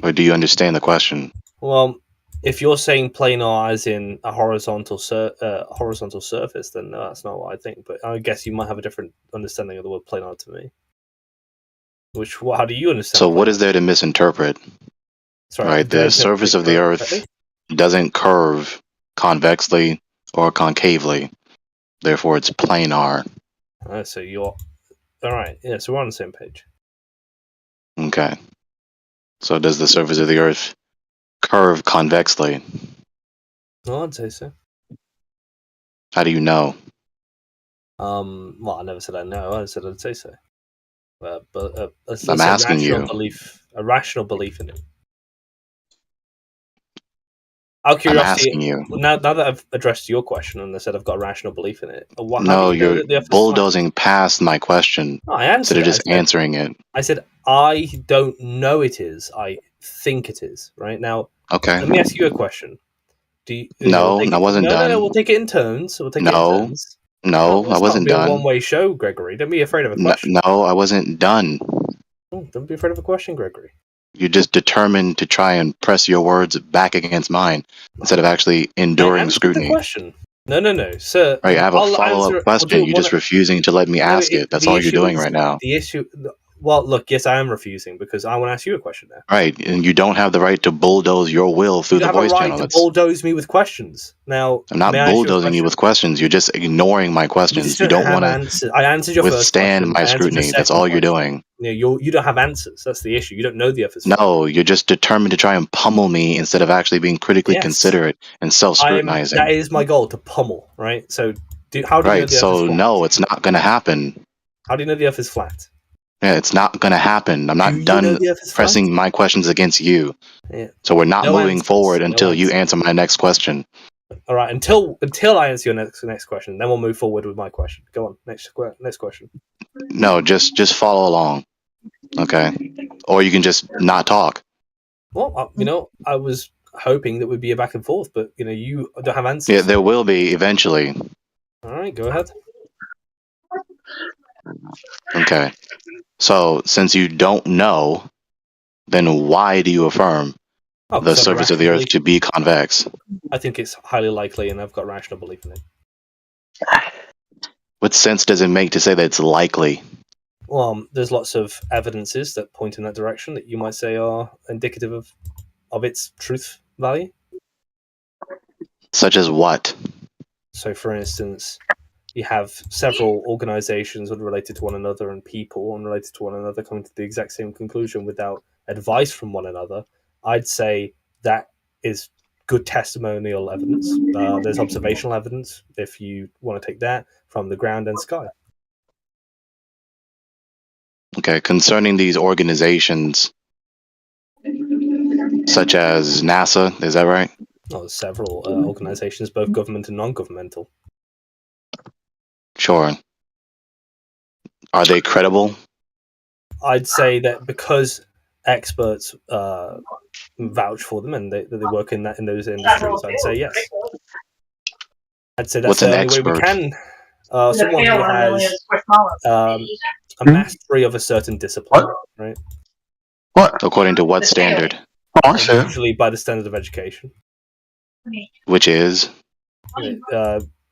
Or do you understand the question? Well, if you're saying planar as in a horizontal surface, then no, that's not what I think. But I guess you might have a different understanding of the word planar to me. How do you understand? So what is there to misinterpret? Sorry, right, the surface of the Earth doesn't curve convexly or concavely. Therefore, it's planar. So you're all right. Yeah, so we're on the same page. Okay. So does the surface of the Earth curve convexly? No, I'd say so. How do you know? Well, I never said I know. I said I'd say so. But I'm asking you. A rational belief in it. Out of I'm curiosity, asking you. now that I've addressed your question and I said I've got a rational belief in it, how do No, you know you're that the Earth is flat? bulldozing past my question No, I instead answered of it. just answering it. I said I don't know it is. I think it is. Right now, Okay. let me ask you a question. Do you? No, I wasn't done. No. We'll take it in turns. We'll take it in No, turns. no, I Let's not wasn't be a done. one-way show, Gregory. Don't be afraid of a No, question. no, I wasn't done. Oh, don't be afraid of a question, Gregory. You're just determined to try and press your words back against mine instead of actually I enduring answered the scrutiny. question. No, sir. Right, I have a I'll follow-up answer. question. You're just refusing to let me ask it. That's The all you're issue doing is right now. the issue. Well, look, yes, I am refusing because I want to ask you a question now. Right, and you don't have the right to bulldoze your will through You the have a voice right channel. to That's, bulldoze me with questions. Now, I'm not may I ask you a bulldozing you question? with questions. You're just ignoring my You questions. just You don't don't have want to answers. I answered your first withstand question. my I answered your scrutiny. That's second all you're question. doing. You don't have answers. That's the issue. You don't know the Earth is flat. No, you're just determined to try and pummel me instead of actually being critically Yes. considerate and self-scrutinizing. That is my goal, to pummel. Right. So, how do you know Right, the Earth is so flat? no, it's not going to happen. How do you know the Earth is flat? Yeah, it's not going to happen. I'm Do not you know done the Earth is flat? pressing my questions against you. Yeah. So we're not No moving answers. forward No until you answers. answer my next question. All right. Until I answer your next question, then we'll move forward with my question. Go on. Next question. No, just follow along. Okay? Or you can just not talk. Well, I was hoping that we'd be a back and forth, but you don't have answers. Yeah, there will be eventually. All right, go ahead. Okay. So, since you don't know, then why do you affirm Oh, the 'cause I have a surface of the rational Earth to be convex? I think it's highly likely, and I've got rational belief in it. What sense does it make to say that it's likely? Well, there's lots of evidences that point in that direction that you might say are indicative of its truth value. Such as what? So, for instance, you have several organizations unrelated to one another and people unrelated to one another coming to the exact same conclusion without advice from one another. I'd say that is good testimonial evidence. There's observational evidence, if you want to take that, from the ground and sky. Okay, concerning these organizations, such as NASA, is that right? Oh, there's several organizations, both government and non-governmental. Sure. Are they credible? I'd say that because experts vouch for them and they work in those industries, I'd say yes. I'd say that's What's the an only way we expert? can. Someone who has a mastery of a certain discipline, right? What? According to what standard? Usually by the standard of education. Which is?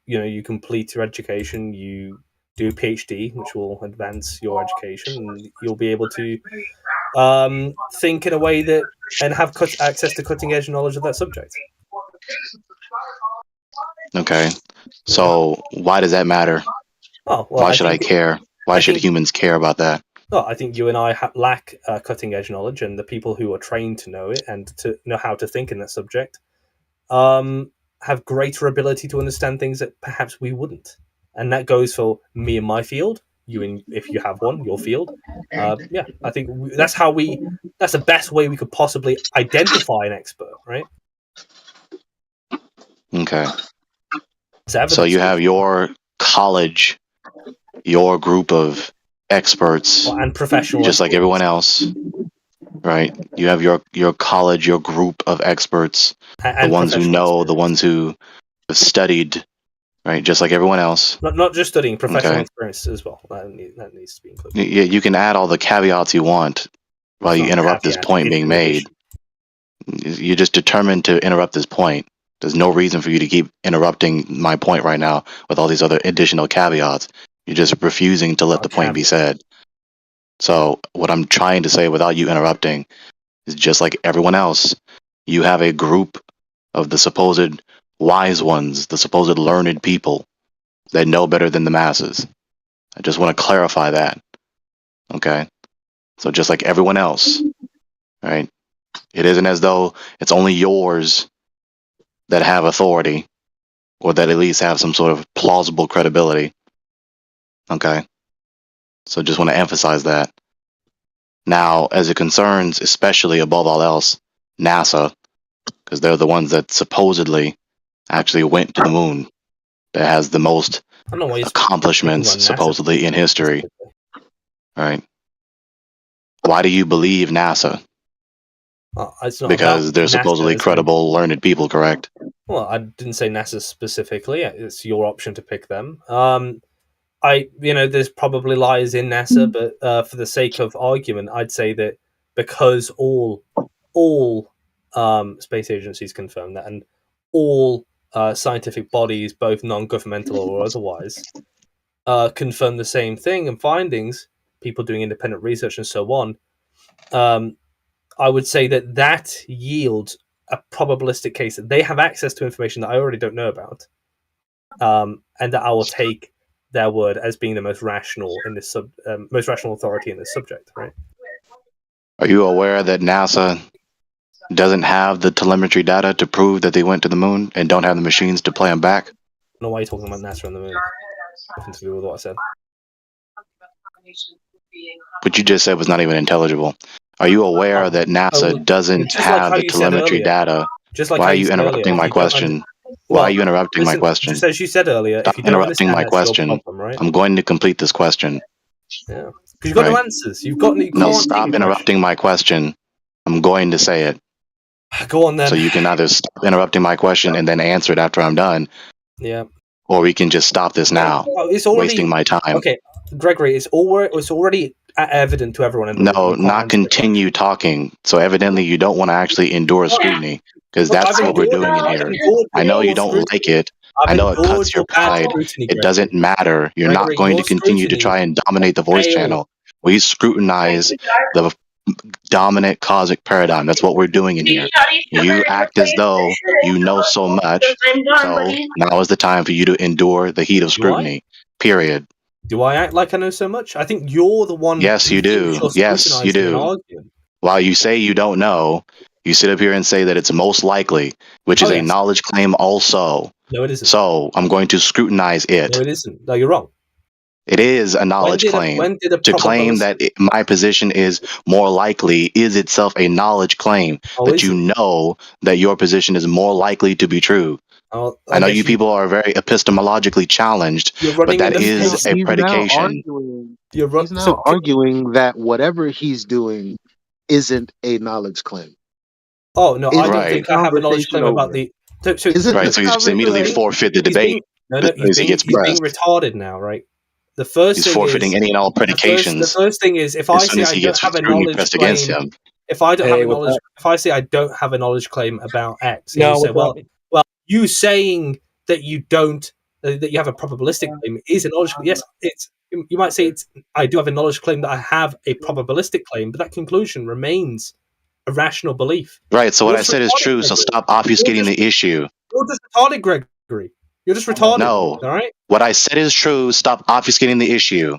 You complete your education, you do a PhD, which will advance your education, and you'll be able to think in a way that and have access to cutting edge knowledge of that subject. Okay. So why does that matter? Oh, well, why should I care? Why should humans care about that? Well, I think you and I lack cutting edge knowledge, and the people who are trained to know it and to know how to think in that subject have greater ability to understand things that perhaps we wouldn't. And that goes for me in my field, if you have one, your field. Yeah, I think that's the best way we could possibly identify an expert, right? Okay. So you have your college, your group of experts, and professional just like everyone else, right? You have your college, your group of experts, the ones who know, the ones who have studied, right? Just like everyone else. Not just studying, professional experience as well. That needs to be included. Yeah, you can add all the caveats you want while you interrupt this point being made. You're just determined to interrupt this point. There's no reason for you to keep interrupting my point right now with all these other additional caveats. You're just refusing to let the point be said. So what I'm trying to say without you interrupting is just like everyone else, you have a group of the supposed wise ones, the supposed learned people that know better than the masses. I just want to clarify that. Okay? So just like everyone else, right? It isn't as though it's only yours that have authority or that at least have some sort of plausible credibility. Okay? So just want to emphasize that. Now, as it concerns, especially above all else, NASA, because they're the ones that supposedly actually went to the moon. That has the most I don't know why you're accomplishments speaking about NASA supposedly in history. specifically. Right? Why do you believe NASA? It's not Because about they're NASA, supposedly it's credible, learned people, correct? Well, I didn't say NASA specifically. It's your option to pick them. There's probably lies in NASA, but for the sake of argument, I'd say that because all space agencies confirm that, and all scientific bodies, both non-governmental or otherwise, confirm the same thing and findings, people doing independent research and so on, I would say that yields a probabilistic case that they have access to information that I already don't know about, and that I will take their word as being the most rational in this most rational authority in this subject, right? Are you aware that NASA doesn't have the telemetry data to prove that they went to the moon and don't have the machines to play them back? I don't know why you're talking about NASA and the moon. Nothing to do with what I said. What you just said was not even intelligible. Are you aware that NASA doesn't just like have how the you said telemetry earlier. data? Just like Why how are you you said earlier, interrupting if my you don't question? Why are you interrupting my question? Just as you said earlier, Stop if you don't interrupting understand my that's your question. problem, right? I'm going to complete this question. Yeah, because you've got no Right. answers. You can't No, take stop a interrupting my question. I'm going to say it. question. Go on then. So you can either stop interrupting my question and then answer it after I'm done, Yeah. or we can just stop this now. Well, it's already Wasting my time. okay, Gregory. It's already evident to everyone in the room. No, You can't not answer the continue talking. So evidently you don't want to actually endure scrutiny, because Look, that's I've what we're endured doing in I've here. endured I know your you don't scrutiny. like it. I've I know it endured cuts your bad pride. scrutiny, It doesn't matter. You're not Gregory, going your to continue to scrutiny try and dominate the voice failed. channel. We scrutinize the dominant cosmic paradigm. That's what we're doing in here. You act as though you know so much. So now is the time for you to endure the heat of scrutiny. Period. Do I act like I know so much? I think you're the one. Yes, who you thinks do. you're Yes, you scrutinizing and do. arguing. While you say you don't know, you sit up here and say that it's most likely, which is Oh, a yes. knowledge claim also. No, it isn't. So I'm going to scrutinize it. No, it isn't. No, you're wrong. It is a knowledge claim. When did a To claim that my position is more likely is itself a knowledge claim. Oh, that is you know that your position is more likely to be true. Oh, I know guess you people are very epistemologically challenged, You're but running that in the is face. a He's now predication. arguing. You're He's now arguing that whatever he's doing isn't a knowledge claim. Oh no, I Isn't don't Right. think I have a knowledge conversation claim about over? the. So Isn't Right, the so you just immediately conversation? forfeit the he's debate being, no, as he gets he's being pressed. retarded now, right? The first He's thing forfeiting is any and all predications the first thing is if I as soon say as I he don't gets have a scrutiny knowledge pressed against claim, him. if I don't have Hey, a what's knowledge, up? if I say I don't have a knowledge claim about X, and No, you say, what's up? well, you saying that you don't, that you have a probabilistic claim is a knowledge claim. Yes, it's. You might say it's. I do have a knowledge claim that I have a probabilistic claim, but that conclusion remains a rational belief. Right, so what You're I just said is retarded, true, so Gregory. stop obfuscating the issue. You're just retarded, Gregory. You're just retarded. No. All right. What I said is true, stop obfuscating the issue.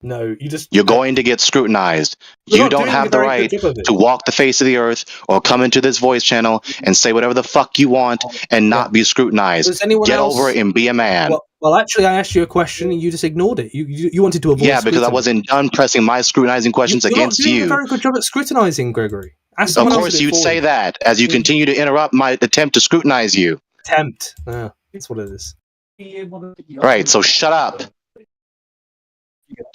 No, you just. You're going to get scrutinized. You're You not don't doing a have the very right good job of it. to walk the face of the earth or come into this voice channel and say whatever the fuck you want and not be scrutinized. Does anyone Get else? over it and be a man. Well, actually, I asked you a question and you just ignored it. You wanted to avoid. Yeah, because I scrutiny. wasn't done pressing my scrutinizing questions You're against not doing a you. very good job at scrutinizing, Gregory. Ask Of someone else to course do it you'd for say you. that as you continue to interrupt my attempt to scrutinize you. Attempt. That's what it is. Right, so shut up.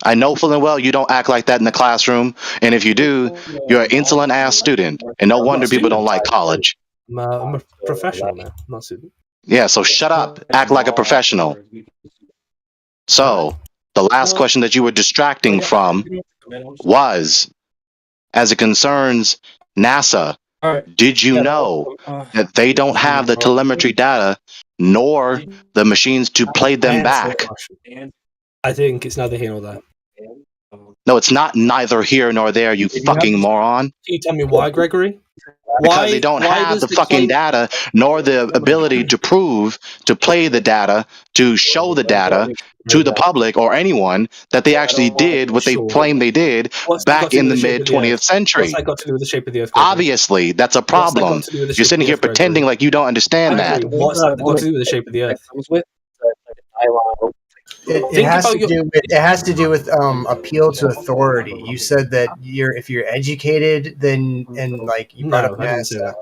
I know full and well you don't act like that in the classroom, and if you do, you're an insolent ass student, and no wonder people don't like college. I'm a professional now, not a student. Yeah, so shut up. Act like a professional. So, the last question that you were distracting from was, as it concerns NASA, did you know that they don't have the telemetry data nor the machines to play them back? I think it's neither here nor there. No, it's not neither here nor there, you fucking moron. Can you tell me why, Gregory? Because they don't have the fucking data nor the ability to prove, to play the data, to show the data to the public or anyone that they actually did what they claim they did back in the mid 20th century. What's that got to do with the shape of the Earth? Gregory? Obviously, that's a What's that got problem. to do with the You're shape sitting of the here Earth, Gregory? pretending like you don't understand that. Gregory, what's that got to do with the shape of the Earth? It has to do with appeal to authority. You said that if you're educated, then and like you brought up I didn't say NASA. that.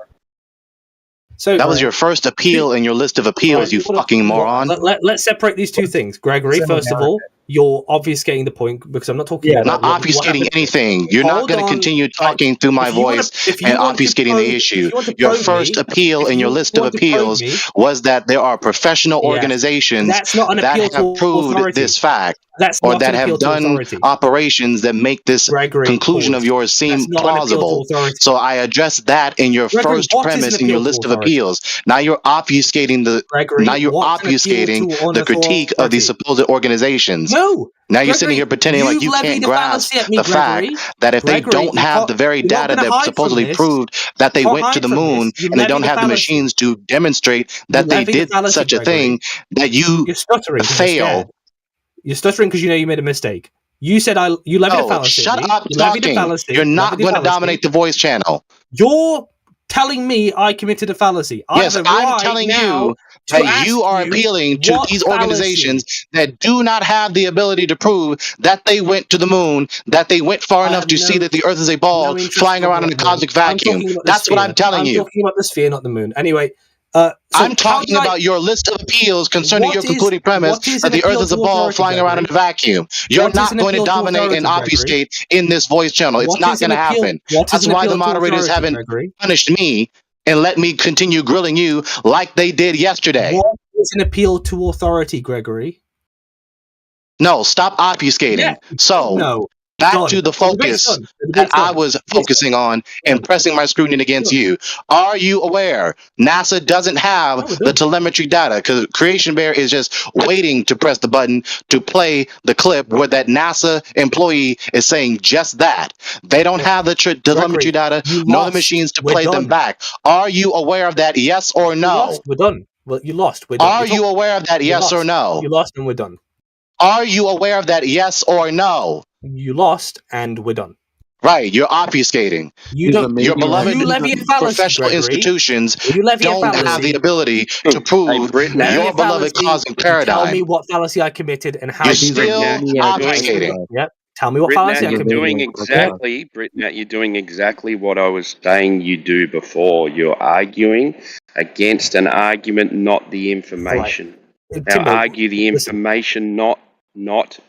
So That was your first appeal in your list of appeals, you fucking moron. Let's separate these two things, Gregory. First of all, you're obfuscating the point because I'm not talking about Not obfuscating anything. You're not going to continue talking through my voice and obfuscating the issue. Your first appeal in your list of appeals was that there are professional organizations that have proved this fact. Or that have done operations that make this conclusion of yours seem plausible. So I addressed that in your first premise in your list of appeals. Now you're obfuscating the critique of these supposed organizations. No. Now you're sitting here pretending like you can't grasp the fact that if they don't have the very data that supposedly proved that they went to the moon and they don't have the machines to demonstrate that they did such a thing, that you fail. You're stuttering because you know you made a mistake. You said you levied a fallacy. Shut up talking. You're not going to dominate the voice channel. You're telling me I committed a fallacy. Yes, I'm telling you that you are appealing to these organizations that do not have the ability to prove that they went to the moon, that they went far enough to see that the Earth is a ball flying around in a cosmic vacuum. That's what I'm telling you. I'm talking about the sphere, not the moon. Anyway. I'm talking about your list of appeals concerning your concluding premise that the Earth is a ball flying around in a vacuum. You're not going to dominate and obfuscate in this voice channel. It's not going to happen. That's why the moderators haven't punished me and let me continue grilling you like they did yesterday. What is an appeal to authority, Gregory? No, stop obfuscating. Yeah. So, back to the focus that I was focusing on and pressing my scrutiny against you. Are you aware NASA doesn't have the telemetry data? Because Creation Bear is just waiting to press the button to play the clip where that NASA employee is saying just that. They don't have the telemetry data, nor the machines to play them back. Are you aware of that, yes or no? We're done. Well, you lost. We're done. Are you aware of that, yes or no? You lost and we're done. Are you aware of that, yes or no? You lost and we're done. Right, you're obfuscating. Your beloved professional institutions don't have the ability to prove your beloved cosmic paradigm. Tell me what fallacy I committed and how You're still obfuscating. Yep. Tell me what fallacy I you're committed. doing exactly, Britnat, you're doing exactly what I was saying you do before. You're arguing against an argument, not the information. Now argue the information, not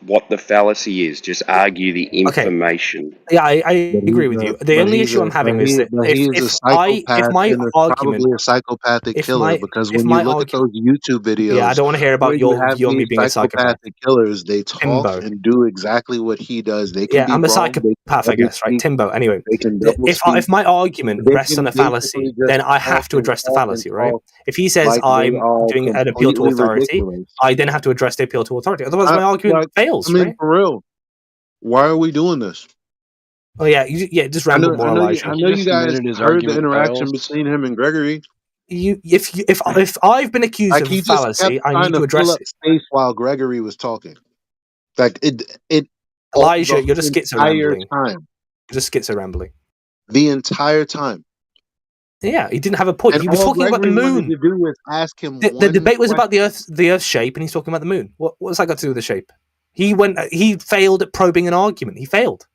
what the fallacy is. Just argue the information. Yeah, I agree with you. The only issue I'm having is that if my argument, probably a psychopathic killer, because when you look at those YouTube videos, I don't want to hear about me being a psychopath. Killers, they talk and do exactly what he does. They can be I'm a wrong, psychopath, I guess, right, Timbo? Anyway, if my argument rests on a fallacy, then I have to address the fallacy, right? If he says I'm doing an appeal to authority, I then have to address the appeal to authority. Otherwise, my argument fails. I mean, right? for real, why are we doing this? Oh yeah, just ramble more, Elijah. I know you guys heard the interaction between him and Gregory. If I've been accused of fallacy, I need to address it. Space while Gregory was talking, like it. Elijah, you're just schizo-rambling. You're just schizo-rambling. The entire time. Yeah, he didn't have a point. He was talking about the moon. To do was ask him the debate was about the Earth's shape, and he's talking about the moon. What's that got to do with the shape? He failed at probing an argument. He failed.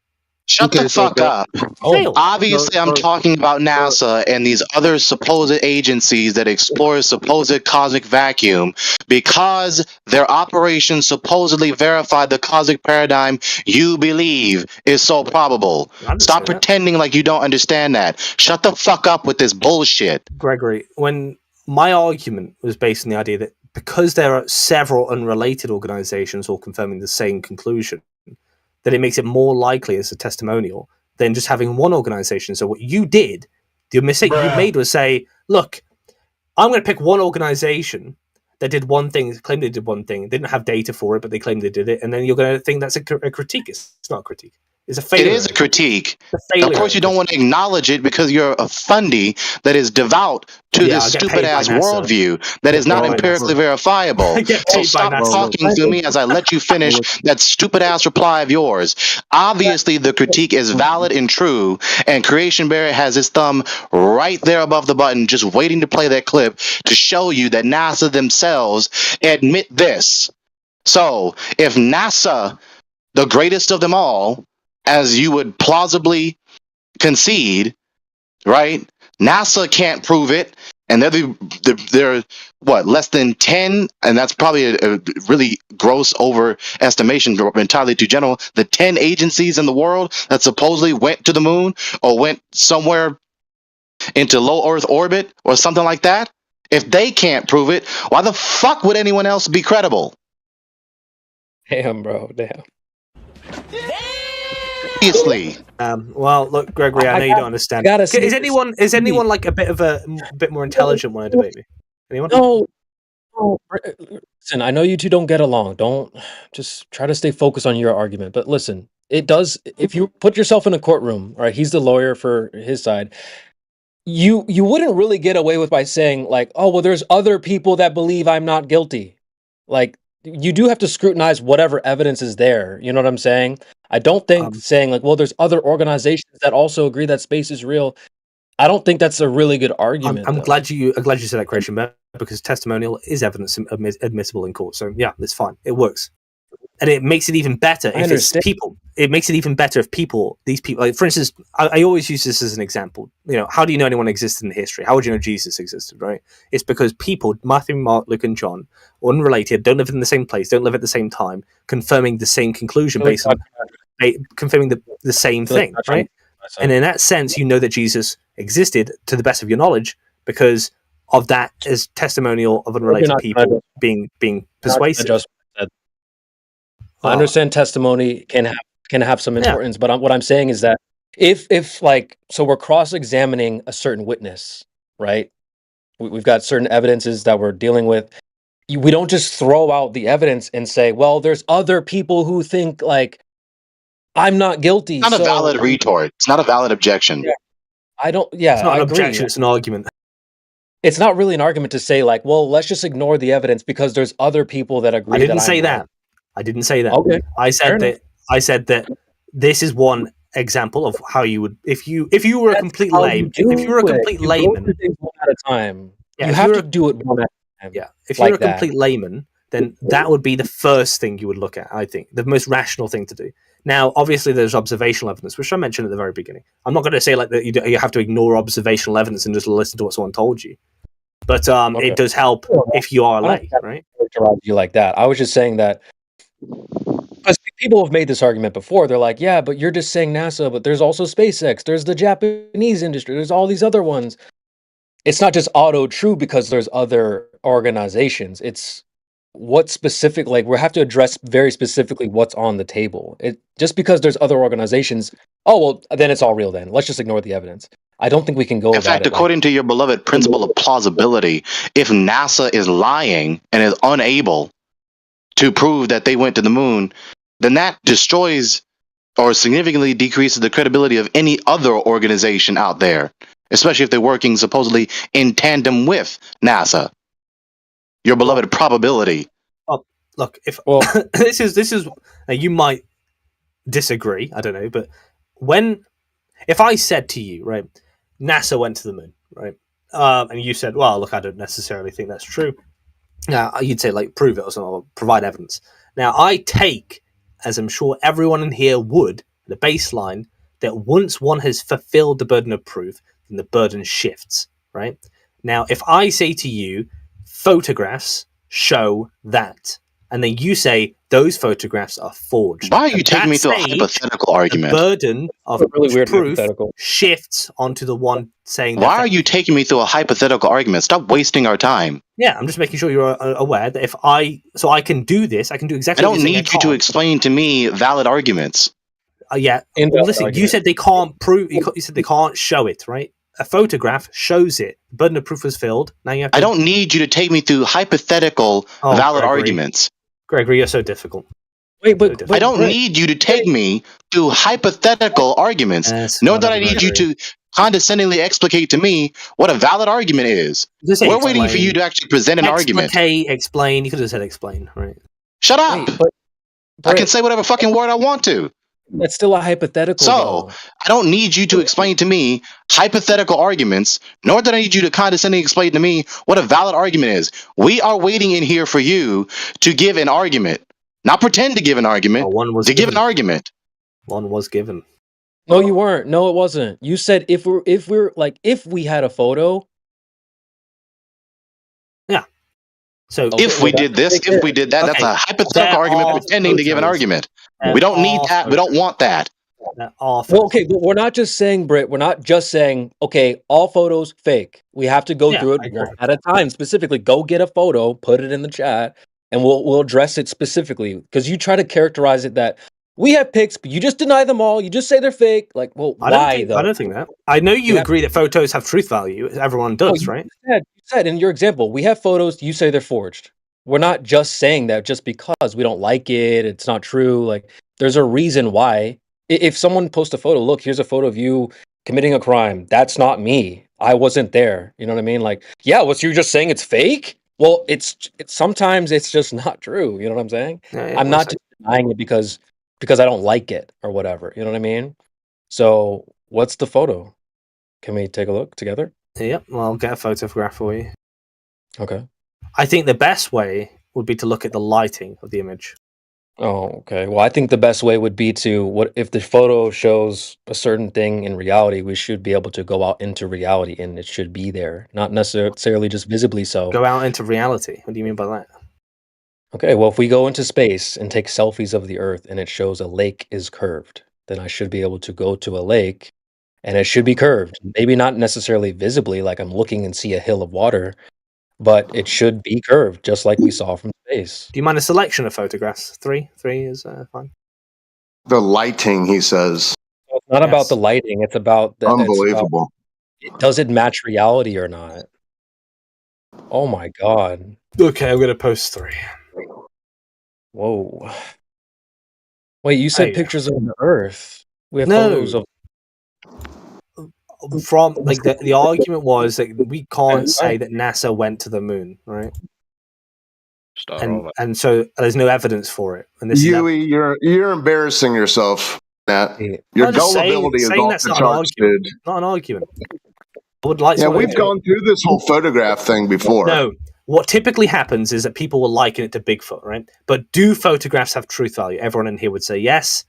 Shut the fuck up. Obviously, I'm talking about NASA and these other supposed agencies that explore supposed cosmic vacuum because their operations supposedly verify the cosmic paradigm you believe is so probable. Stop pretending like you don't understand that. Shut the fuck up with this bullshit. Gregory, when my argument was based on the idea that because there are several unrelated organizations all confirming the same conclusion, that it makes it more likely as a testimonial than just having one organization. So what you did, the mistake you made was say, look, I'm going to pick one organization that did one thing, claimed they did one thing, didn't have data for it, but they claimed they did it, and then you're going to think that's a critique. It's not a critique. It's a failure. It is a critique. Of course, you don't want to acknowledge it because you're a fundy that is devout to this stupid-ass worldview that is not empirically verifiable. So stop talking to me as I let you finish that stupid-ass reply of yours. Obviously, the critique is valid and true, and Creation Bear has his thumb right there above the button, just waiting to play that clip to show you that NASA themselves admit this. So, if NASA, the greatest of them all, as you would plausibly concede, right? NASA can't prove it. and they're what, less than 10, and that's probably a really gross overestimation, entirely too general. The 10 agencies in the world that supposedly went to the moon or went somewhere into low Earth orbit or something like that, if they can't prove it, why the fuck would anyone else be credible? Damn, bro. Damn. Obviously. Well, look, Gregory, I know you don't understand. Is anyone like a bit more intelligent when I debate me? Anyone? No. Listen, I know you two don't get along. Don't just try to stay focused on your argument. But listen, it does. If you put yourself in a courtroom, right? He's the lawyer for his side. You wouldn't really get away with by saying like, oh well, there's other people that believe I'm not guilty. Like you do have to scrutinize whatever evidence is there. You know what I'm saying? I don't think saying like, well, there's other organizations that also agree that space is real. I don't think that's a really good argument. I'm glad you said that, Christian, because testimonial is evidence admissible in court. So yeah, it's fine. It works, and it makes it even better if it's people. It makes it even better if these people, like for instance, I always use this as an example. You know, how do you know anyone existed in history? How would you know Jesus existed? Right? It's because people, Matthew, Mark, Luke, and John, unrelated, don't live in the same place, don't live at the same time, confirming the same conclusion based on confirming the same thing, right? And in that sense, you know that Jesus existed to the best of your knowledge because of that as testimonial of unrelated people being persuasive. I understand testimony can have some importance, but what I'm saying is that if like, so we're cross-examining a certain witness, right? We've got certain evidences that we're dealing with. We don't just throw out the evidence and say, well, there's other people who think like I'm not guilty. It's not a valid retort. It's not a valid objection. Yeah. I don't. Yeah, it's not an I agree. objection. It's an argument. It's not really an argument to say like, well, let's just ignore the evidence because there's other people that agree. I didn't say that. I didn't say that. Okay. I said that this is one example of how you would if you were a complete layman. If you were a complete layman, one at a time. Yeah, you have to do it one at a time. Yeah. If you're a complete layman, then that would be the first thing you would look at. I think the most rational thing to do. Now, obviously, there's observational evidence, which I mentioned at the very beginning. I'm not going to say like that you have to ignore observational evidence and just listen to what someone told you, but it does help if you are late, right? You like that? I was just saying that because people have made this argument before. They're like, yeah, but you're just saying NASA, but there's also SpaceX, there's the Japanese industry, there's all these other ones. It's not just auto true because there's other organizations. It's what specific, like we have to address very specifically what's on the table. It just because there's other organizations, oh well, then it's all real. Then let's just ignore the evidence. I don't think we can go. In fact, according to your beloved principle of plausibility, if NASA is lying and is unable to prove that they went to the moon, then that destroys or significantly decreases the credibility of any other organization out there, especially if they're working supposedly in tandem with NASA. Your beloved probability. Oh, look, if this is you might disagree. I don't know, but if I said to you, right, NASA went to the moon, right, and you said, well, look, I don't necessarily think that's true. Now you'd say, like, prove it or something, or provide evidence. Now I take, as I'm sure everyone in here would, the baseline that once one has fulfilled the burden of proof, then the burden shifts, right? Now, if I say to you, photographs show that, and then you say those photographs are forged. Why are you taking me through a hypothetical argument? The burden of really weird proof shifts onto the one saying. Why are you taking me through a hypothetical argument? Stop wasting our time. Yeah, I'm just making sure you're aware that I can do this, I can do exactly. I don't need you to explain to me valid arguments. Yeah, listen, you said they can't prove. You said they can't show it, right? A photograph shows it. The burden of proof was filled. Now you have to... I don't need you to take me through hypothetical valid arguments. Gregory, you're so difficult. Wait, but I don't need you to take me through hypothetical arguments. Nor that I need you to condescendingly explicate to me what a valid argument is. We're waiting for you to actually present an argument. Explain. You could have said explain, right? Shut up. I can say whatever fucking word I want to. That's still a hypothetical. So, I don't need you to explain to me hypothetical arguments, nor do I need you to condescendingly explain to me what a valid argument is. We are waiting in here for you to give an argument. Not pretend to give an argument, give an argument. One was given. No, you weren't. No, it wasn't. You said if we had a photo, So If we did this, if we did that, that's a hypothetical argument pretending to give an argument. We don't need that. We don't want that. Well, okay, but we're not just saying, Britt, we're not just saying, okay, all photos fake. We have to go through it one at a time. Specifically, go get a photo, put it in the chat, and we'll address it specifically. Because you try to characterize it that we have pics, but you just deny them all. You just say they're fake. Like, well, why though? I don't think that. I know you agree that photos have truth value. Everyone does, right? You said in your example, we have photos, you say they're forged. We're not just saying that just because we don't like it, it's not true. Like, there's a reason why. If someone posts a photo, look, here's a photo of you committing a crime. That's not me. I wasn't there. You know what I mean? Like, yeah, was you just saying it's fake? Well, it's sometimes it's just not true. You know what I'm saying? I'm not just denying it because I don't like it or whatever. You know what I mean? So, what's the photo? Can we take a look together? Yep. Well, I'll get a photograph for you. Okay. I think the best way would be to look at the lighting of the image. Oh, okay. Well, I think the best way would be to what if the photo shows a certain thing in reality, we should be able to go out into reality and it should be there, not necessarily just visibly so. Go out into reality. What do you mean by that? Okay, well, if we go into space and take selfies of the Earth and it shows a lake is curved, then I should be able to go to a lake and it should be curved. Maybe not necessarily visibly, like I'm looking and see a hill of water, but it should be curved, just like we saw from space. Do you mind a selection of photographs? Three is fine. The lighting, he says. It's not about the lighting. It's about the Unbelievable. Does it match reality or not? Oh my god. Okay, I'm gonna post 3. Whoa. Wait, you said Hey. pictures of the Earth. We have No. photos of. From like the argument was that we can't say that NASA went to the moon, right? And so there's no evidence for it. And this Yui, you're embarrassing yourself, Matt. Your I'm just gullibility is saying off that's the not an charts, dude. argument. Not an argument. I would like Yeah, to. we've gone through this whole photograph thing before. No, what typically happens is that people will liken it to Bigfoot, right? But do photographs have truth value? Everyone in here would say yes,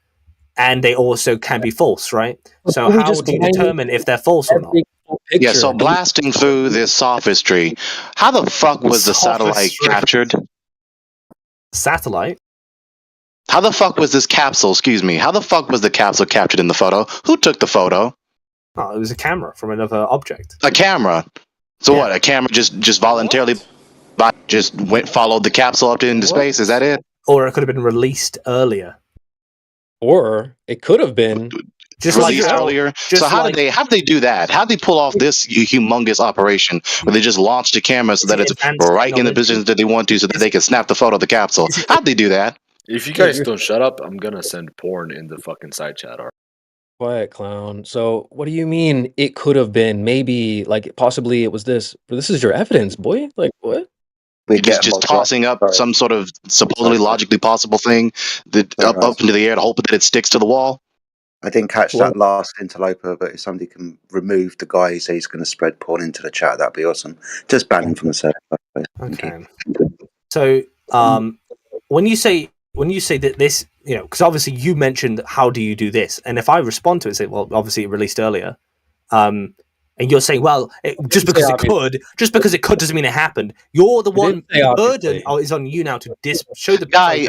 and they also can be false, right? So how do you determine if they're false or not? Yeah, so blasting through this sophistry, how the fuck was the satellite captured? Satellite? How the fuck was this capsule, excuse me, how the fuck was the capsule captured in the photo? Who took the photo? Oh, it was a camera from another object. A camera? So what, a camera just voluntarily followed the capsule up into space, is that it? Or it could have been released earlier. Or it could have been just released like earlier. just So how like- did they do that? How did they pull off this humongous operation where they just launched the camera so that it's right in the position that they want to so that they can snap the photo of the capsule? How'd they do that? If you guys don't shut up, I'm gonna send porn in the fucking side chat. All right. Quiet, clown. So what do you mean it could have been? Maybe, like, possibly it was this. But this is your evidence, boy. Like, what? Just tossing up some sort of supposedly logically possible thing that up into the air to hope that it sticks to the wall. I didn't catch that last interloper, but if somebody can remove the guy who says he's going to spread porn into the chat, that'd be awesome. Just ban him from the server. Okay. So, when you say that this, because obviously you mentioned how do you do this, and if I respond to it, say, well, obviously it released earlier, and you're saying, well, just because it could doesn't mean it happened. You're the one. The burden is on you now to show the guy.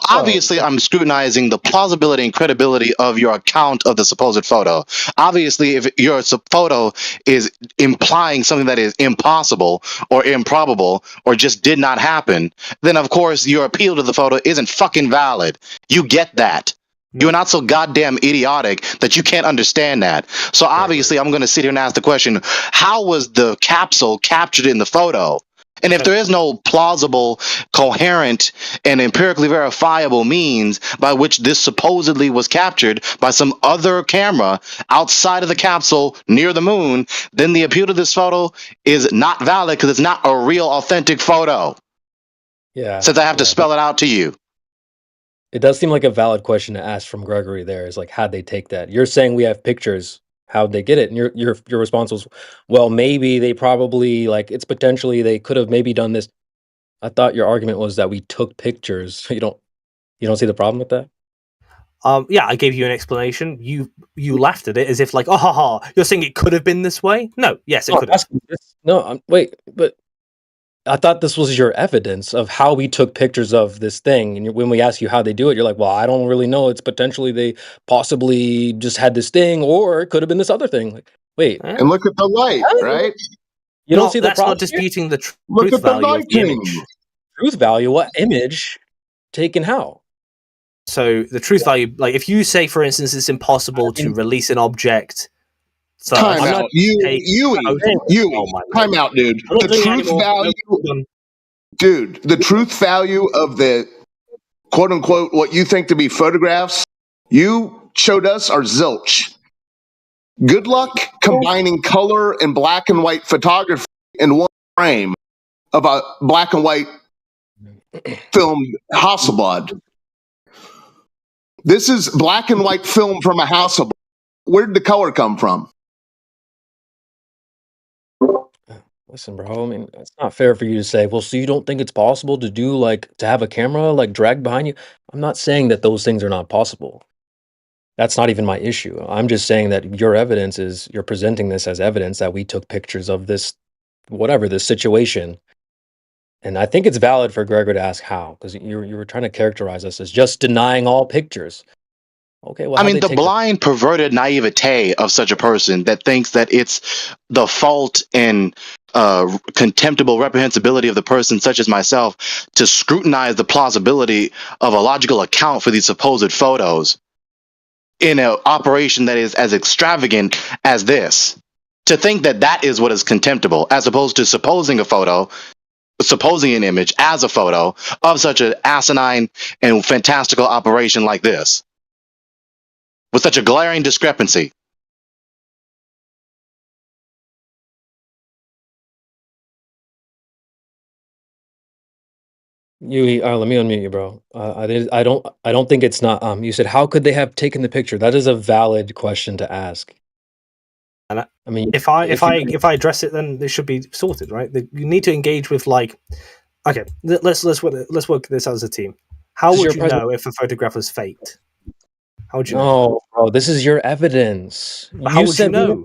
Obviously, I'm scrutinizing the plausibility and credibility of your account of the supposed photo. Obviously, if your photo is implying something that is impossible or improbable or just did not happen, then of course your appeal to the photo isn't fucking valid. You get that. You're not so goddamn idiotic that you can't understand that. So obviously, I'm going to sit here and ask the question, how was the capsule captured in the photo? And if there is no plausible, coherent, and empirically verifiable means by which this supposedly was captured by some other camera outside of the capsule near the moon, then the appeal to this photo is not valid because it's not a real, authentic photo. Yeah. Since I have to spell it out to you. It does seem like a valid question to ask from Gregory there is like, how'd they take that? You're saying we have pictures. How'd they get it? And your response was, well, maybe they probably, like, it's potentially they could have maybe done this. I thought your argument was that we took pictures. You don't see the problem with that? Yeah, I gave you an explanation. You laughed at it as if like, oh, ha, ha. You're saying it could have been this way? No, yes, it could have. No, wait, but I thought this was your evidence of how we took pictures of this thing. And when we ask you how they do it, you're like, well, I don't really know. It's potentially they possibly just had this thing, or it could have been this other thing. Like, wait, And look at the light, right? you don't see the That's not problem here? disputing the Look truth at the value of the lighting. image. Truth value? What image? Taken how? So the truth value, like if you say, for instance, it's impossible to release an object. Time out. Yui, time out, dude. The truth value, dude, the truth value of the quote unquote what you think to be photographs you showed us are zilch. Good luck combining color and black and white photography in one frame of a black and white filmed Hasselblad. This is black and white film from a Hasselblad. Where did the color come from? Listen, bro, I mean, it's not fair for you to say, well, so you don't think it's possible to do like to have a camera like dragged behind you? I'm not saying that those things are not possible. That's not even my issue. I'm just saying that your evidence is you're presenting this as evidence that we took pictures of this, whatever, this situation. And I think it's valid for Gregor to ask how, because you were trying to characterize us as just denying all pictures. Okay, well, I how'd mean, they the take blind, perverted naivete of such a person that thinks that it's the fault and contemptible reprehensibility of the person, such as myself, to scrutinize the plausibility of a logical account for these supposed photos in an operation that is as extravagant as this. To think that that is what is contemptible, as opposed to supposing an image as a photo of such an asinine and fantastical operation like this, with such a glaring discrepancy. let me unmute you, bro. I don't think it's not. You said, how could they have taken the picture? That is a valid question to ask. And I mean, if I address it, then this should be sorted, right? You need to engage with okay, let's work this out as a team. How would you know if a photograph was faked? How would you know? No, bro, this is your evidence. How would you know?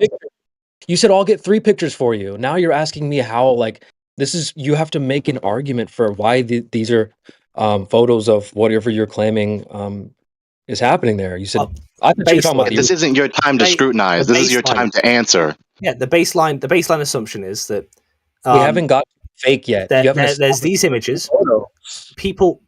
You said I'll get 3 pictures for you. Now you're asking me how, like, this is, you have to make an argument for why these are photos of whatever you're claiming is happening there. You said, I thought you were talking about This isn't your time to scrutinize. This is your time to answer. Yeah, the baseline assumption is that we haven't got fake yet. There's these images. People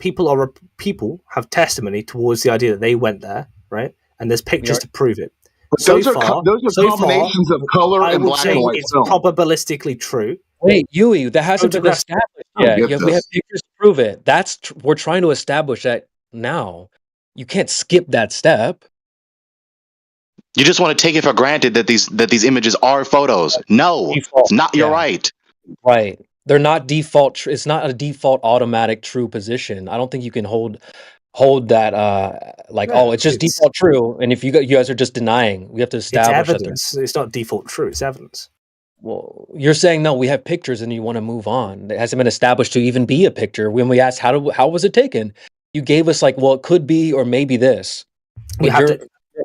have testimony towards the idea that they went there, right? And there's pictures to prove it. But those are combinations of color and black and white it's film. probabilistically true. Wait, Yui, that hasn't been established yet. We have pictures to prove it. We're trying to establish that now. You can't skip that step. You just want to take it for granted that these images are photos. No, it's not your right. Right. They're not default. It's not a default automatic true position. I don't think you can hold that it's just default true. And if you guys are just denying, we have to establish it's evidence. It's not default true. It's evidence. Well, you're saying no. We have pictures, and you want to move on. It hasn't been established to even be a picture. When we asked how was it taken, you gave us like, well, it could be or maybe this. Your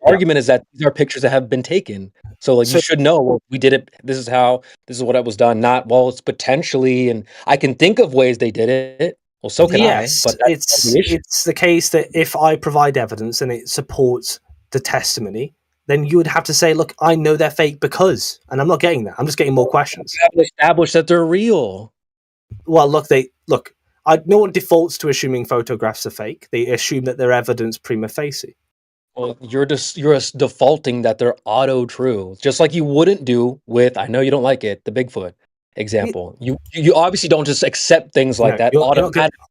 argument is that these are pictures that have been taken. So you should know, well, we did it. This is what it was done. Not, well, it's potentially, and I can think of ways they did it. Well, so can I. But it's the case that if I provide evidence and it supports the testimony, then you would have to say, look, I know they're fake because, and I'm not getting that. I'm just getting more questions. You haven't established that they're real. Well, no one defaults to assuming photographs are fake. They assume that they're evidence prima facie. Well, you're defaulting that they're auto true, just like you wouldn't do with, I know you don't like it, the Bigfoot example. You obviously don't just accept things like that.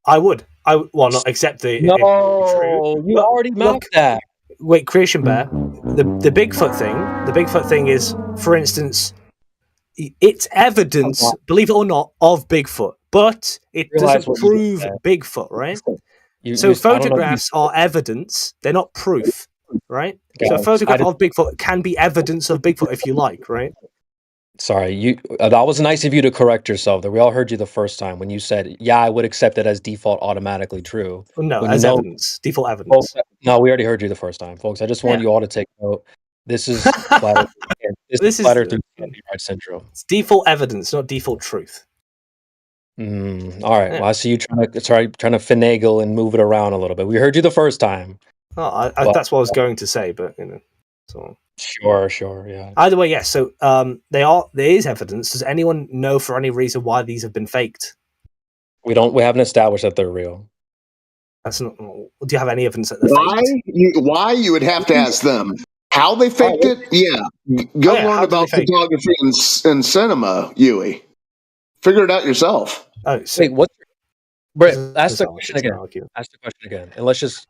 I would. Not accept the. No, you already marked that. Wait, Creation Bear. The Bigfoot thing. The Bigfoot thing is, for instance, it's evidence, believe it or not, of Bigfoot, but it doesn't prove Bigfoot, right? So photographs are evidence; they're not proof, right? So a photograph of Bigfoot can be evidence of Bigfoot if you like, right? Sorry, that was nice of you to correct yourself. That we all heard you the first time when you said, "Yeah, I would accept it as default, automatically true." No, as evidence, default evidence. No, we already heard you the first time, folks. I just want you all to take note. This is Flatter through Right Central. It's default evidence, not default truth. All right. Yeah. Well, I see you trying to finagle and move it around a little bit. We heard you the first time. Oh, But- that's what I was going to say, but so Sure, yeah. either way, yes. So there is evidence. Does anyone know for any reason why these have been faked? We haven't established that they're real. That's not. Do you have any evidence that they're faked? Why you would have to ask them how they faked it? Yeah, go yeah, learn how do they about fake it? photography and cinema, Yui. Figure it out yourself. Oh, so Wait, what? Brett, This ask is the how question it's again. argued. Ask the question again, and let's just.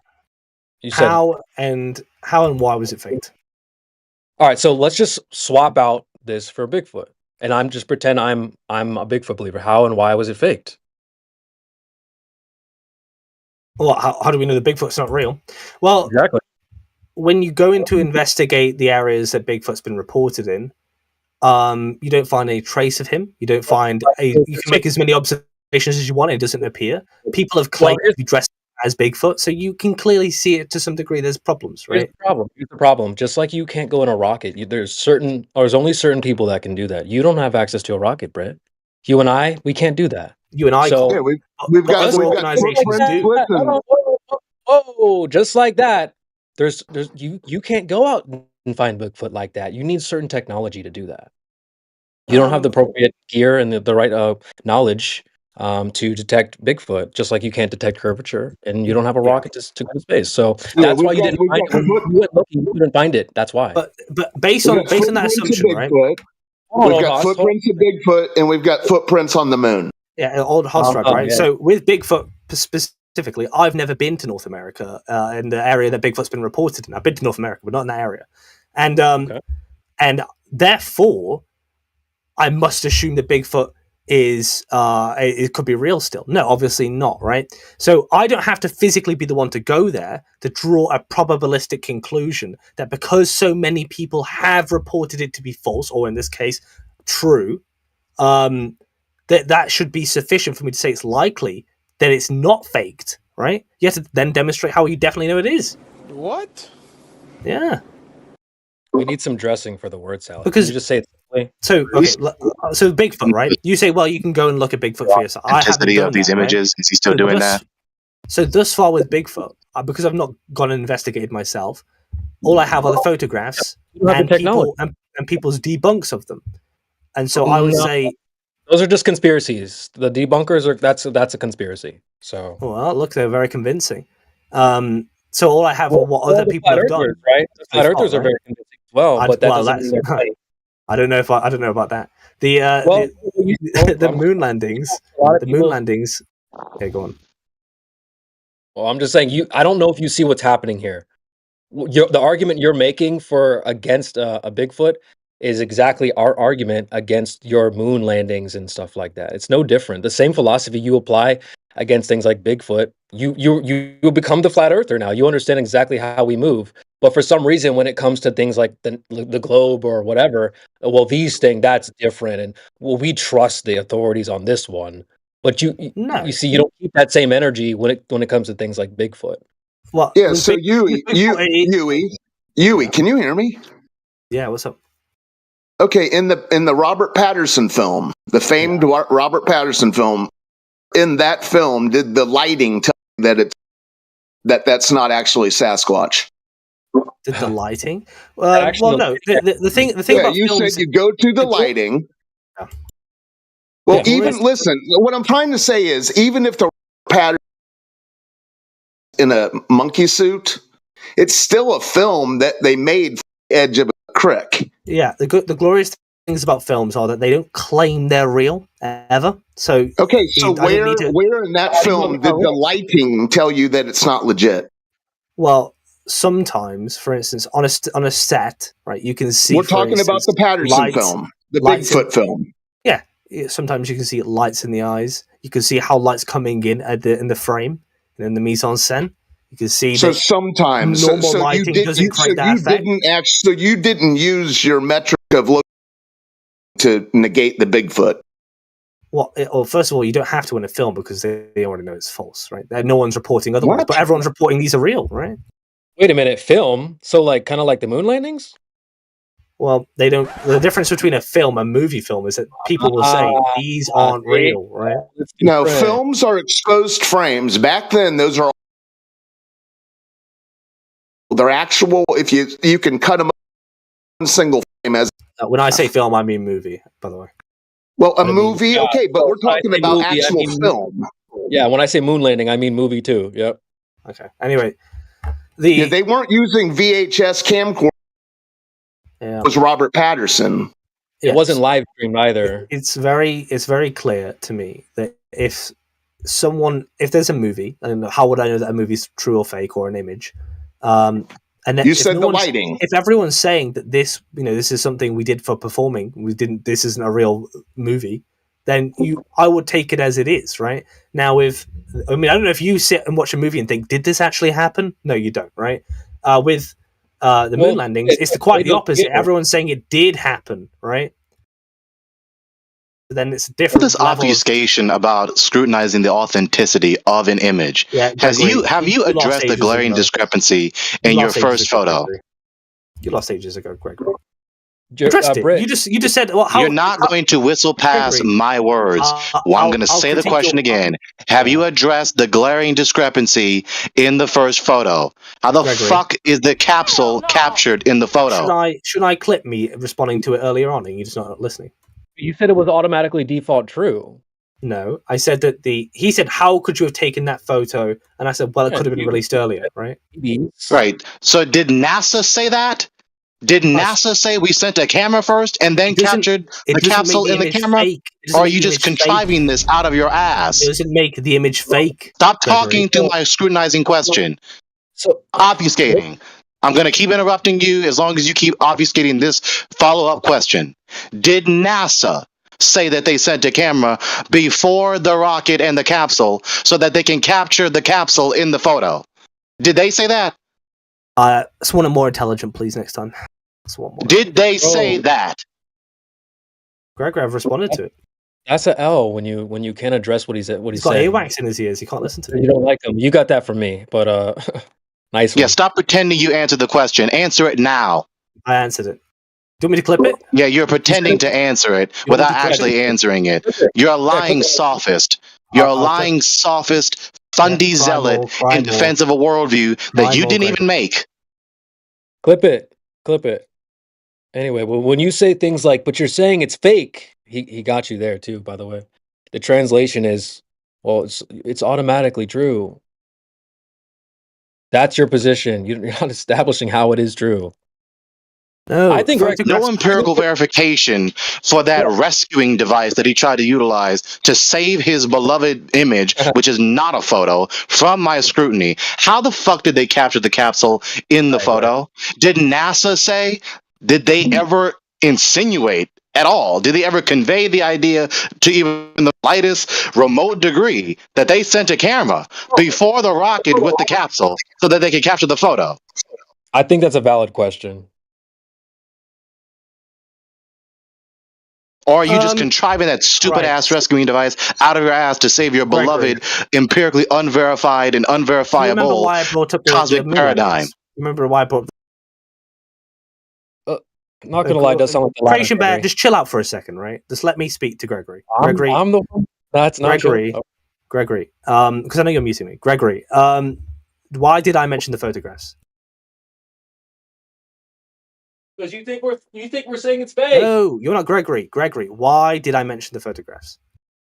You said. how and why was it faked? All right, so let's just swap out this for Bigfoot, and I'm just pretend I'm a Bigfoot believer. How and why was it faked? Well, how do we know the Bigfoot's not real? Well, Exactly. when you go in to investigate the areas that Bigfoot's been reported in, you don't find any trace of him. You don't find you can make as many observations as you want. It doesn't appear. People have claimed to be dressed as Bigfoot, so you can clearly see it to some degree. There's problems, Here's right? the problem. Here's the problem. Just like you can't go in a rocket, there's only certain people that can do that. You don't have access to a rocket, Brett. You and I, we can't do that. You and I So can't. Yeah, we've got other footprints. organizations do. Listen, Oh, just like that. There's you can't go out and find Bigfoot like that. You need certain technology to do that. You don't have the appropriate gear and the right knowledge to detect Bigfoot, just like you can't detect curvature, and you don't have a rocket to go to space. So Yeah, that's why you didn't find it. When you went looking, you couldn't find it. That's why. But based we've on got that footprints of assumption, right? Bigfoot. Hold We've on, got Hoss, hold footprints of Bigfoot, and we've got footprints on the moon. Yeah, old Hosrug, right? yeah. So with Bigfoot specifically, I've never been to North America in the area that Bigfoot's been reported in. I've been to North America, but not in that area, and and therefore, I must assume that Bigfoot is it could be real still. No, obviously not, right? So I don't have to physically be the one to go there to draw a probabilistic conclusion that because so many people have reported it to be false, or in this case, true, that should be sufficient for me to say it's likely that it's not faked, right? You have to then demonstrate how you definitely know it is. What? Yeah. We need some dressing for the word salad. Because- Can you just say it simply? So so Bigfoot, right? You say, well, you can go and look at Bigfoot for yourself. I haven't Authenticity done of these that, right? images. Is he still doing that? So thus far with Bigfoot, because I've not gone and investigated myself, all I have are the photographs You have the technology. and people's debunks of them. And so I would No. say, Those are just conspiracies. The debunkers are that's a conspiracy. So well, look, they're very convincing. So all I have are what other the people flat have done. earthers, right? The flat so earthers far, are very convincing as well, but that doesn't mean they're right. I don't know about that. The moon landings. The moon landings. Okay, go on. Well, I'm just saying I don't know if you see what's happening here. The argument you're making for against a Bigfoot is exactly our argument against your moon landings and stuff like that. It's no different. The same philosophy you apply against things like Bigfoot, you become the flat earther now. You understand exactly how we move. But for some reason, when it comes to things like the globe or whatever, well, these things, that's different. And well, we trust the authorities on this one. But you see, you don't keep that same energy when it comes to things like Bigfoot. Well, Yeah. So Yui, can you hear me? Yeah. What's up? Okay, in the Robert Patterson film, the famed Robert Patterson film, in that film, did the lighting tell you that that's not actually Sasquatch? Did the lighting? Well, no. The thing about you films, said you go to the lighting. Well, listen. What I'm trying to say is, even if the pattern in a monkey suit, it's still a film that they made from the edge of a creek. Yeah, the glorious things about films are that they don't claim they're real ever. So okay, so where in that film did the lighting tell you that it's not legit? Well, sometimes, for instance, on a set, right, you can see. We're talking about the Patterson film, the Bigfoot film. Yeah, sometimes you can see lights in the eyes. You can see how lights coming in in the frame and in the mise en scène. You can see. So sometimes, normal lighting doesn't create that effect. You didn't use your metric of looking to negate the Bigfoot. Well, first of all, you don't have to in a film because they already know it's false, right? No one's reporting otherwise, but everyone's reporting these are real, right? Wait a minute, film? So kind of like the moon landings? Well, they don't. The difference between a film and movie film is that people will say these aren't real, right? No, films are exposed frames. Back then, those are they're actual. If you can cut them one single frame as. When I say film, I mean movie. By the way. Well, a movie, okay, but we're talking about movie, actual film. Yeah, when I say moon landing, I mean movie too. Yep. Okay. Anyway, they weren't using VHS camcorder. Yeah. It was Robert Patterson. It wasn't live streamed either. It's very clear to me that if there's a movie, and how would I know that a movie's true or fake or an image? And then You said the lighting. If everyone's saying that this is something we did for performing, this isn't a real movie, then I would take it as it is, right? Now, I don't know if you sit and watch a movie and think, did this actually happen? No, you don't, right? With the moon landings, it's quite the opposite. Everyone's saying it did happen, right? Then it's different. This obfuscation about scrutinizing the authenticity of an image. Yeah, have you lost addressed the ages glaring ago. discrepancy in your first photo? You lost ages ago, Gregory. Addressed it. You just said, well, You're not going to whistle past my words. Well, I'm going to say the question again. Have you addressed the glaring discrepancy in the first photo? How the fuck is the capsule captured in the photo? Should I clip me responding to it earlier on and you're just not listening? You said it was automatically default true. No, I said that he said, how could you have taken that photo? And I said, well, it could have been released earlier, right? Right. So did NASA say that? Did NASA say we sent a camera first and then captured the capsule in the camera? Or are you just contriving this out of your ass? It doesn't make the image fake. Stop talking to my scrutinizing question. So obfuscating. I'm going to keep interrupting you as long as you keep obfuscating this follow-up question. Did NASA say that they sent a camera before the rocket and the capsule so that they can capture the capsule in the photo? Did they say that? Someone more intelligent, please, next time. Someone more. Did they say that? Gregory, I've responded to it. That's an L when you can't address what he's saying. He's got earwax in his ears. You can't listen to it. You don't like him. You got that from me, but nice one. Yeah, stop pretending you answered the question. Answer it now. I answered it. Do you want me to clip it? Yeah, you're pretending to answer it without actually answering it. You're a lying sophist. You're a lying sophist, Fundy zealot in defense of a worldview that you didn't even make. Clip it. Anyway, well, when you say things like, but you're saying it's fake, he got you there too, by the way. The translation is, well, it's automatically true. That's your position. You're not establishing how it is true. No, I think no empirical verification for that rescuing device that he tried to utilize to save his beloved image, which is not a photo, from my scrutiny. How the fuck did they capture the capsule in the photo? Did NASA say? Did they ever insinuate at all? Did they ever convey the idea to even the slightest remote degree that they sent a camera before the rocket with the capsule so that they could capture the photo? I think that's a valid question. Or are you just contriving that stupid ass rescuing device out of your ass to save your beloved, empirically unverified and unverifiable cosmic paradigm? Remember why I brought not gonna lie, it does sound like the Creation Bear, just chill out for a second, right? Just let me speak to Gregory. Gregory, I'm the one. That's not Gregory. true. Gregory, because I know you're muting me. Gregory, why did I mention the photographs? Because you think we're saying it's fake. No, you're not Gregory. Gregory, why did I mention the photographs?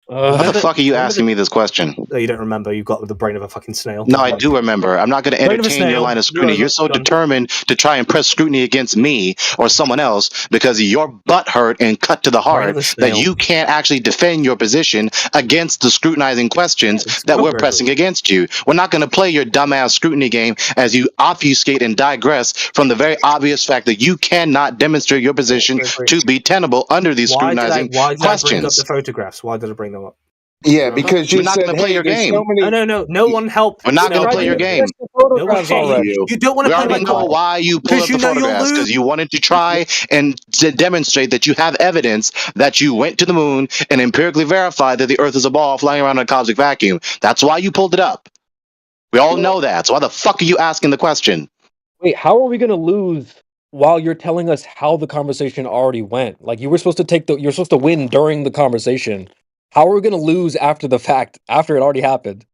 Why the fuck are you asking me this question? No, you don't remember. You've got the brain of a fucking snail. No, I do remember. I'm not going to entertain your line of scrutiny. You're so determined to try and press scrutiny against me or someone else because your butt hurt and cut to the heart that you can't actually defend your position against the scrutinizing questions that we're pressing against you. We're not going to play your dumbass scrutiny game as you obfuscate and digress from the very obvious fact that you cannot demonstrate your position to be tenable under these scrutinizing questions. Why did I bring up the photographs? Why did I bring them up? Yeah, because you We're not going to play your game. No one helped. We're not going to play your game. No one you don't want to play my game. We already know why you pulled up the photographs because you wanted to try and to demonstrate that you have evidence that you went to the moon and empirically verified that the Earth is a ball flying around in a cosmic vacuum. That's why you pulled it up. We all know that. So why the fuck are you asking the question? Wait, how are we going to lose while you're telling us how the conversation already went. Like, you're supposed to win during the conversation. How are we gonna lose after the fact, after it already happened?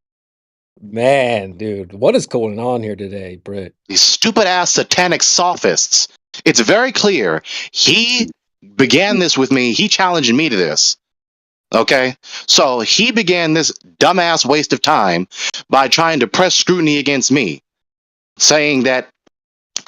Man, dude, what is going on here today, Britt? These stupid ass satanic sophists. It's very clear. He began this with me. He challenged me to this. Okay? So he began this dumbass waste of time by trying to press scrutiny against me, saying that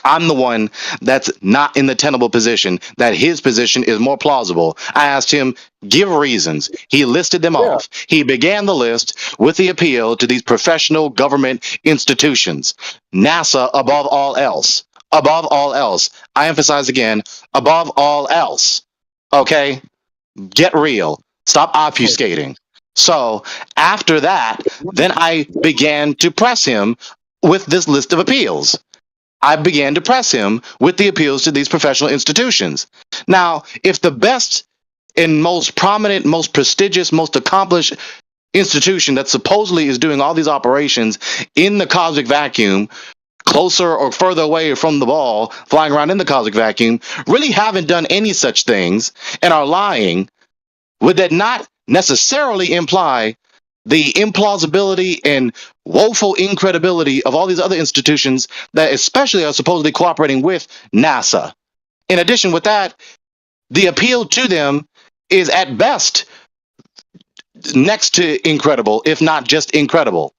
I'm the one that's not in the tenable position, that his position is more plausible. I asked him, give reasons. He listed them off. He began the list with the appeal to these professional government institutions. NASA above all else. Above all else. I emphasize again, above all else. Okay? Get real. Stop obfuscating. So after that, then I began to press him with this list of appeals. I began to press him with the appeals to these professional institutions. Now, if the best and most prominent, most prestigious, most accomplished institution that supposedly is doing all these operations in the cosmic vacuum, closer or further away from the ball, flying around in the cosmic vacuum, really haven't done any such things and are lying, would that not necessarily imply the implausibility and woeful incredibility of all these other institutions that especially are supposedly cooperating with NASA? In addition with that, the appeal to them is at best next to incredible, if not just incredible,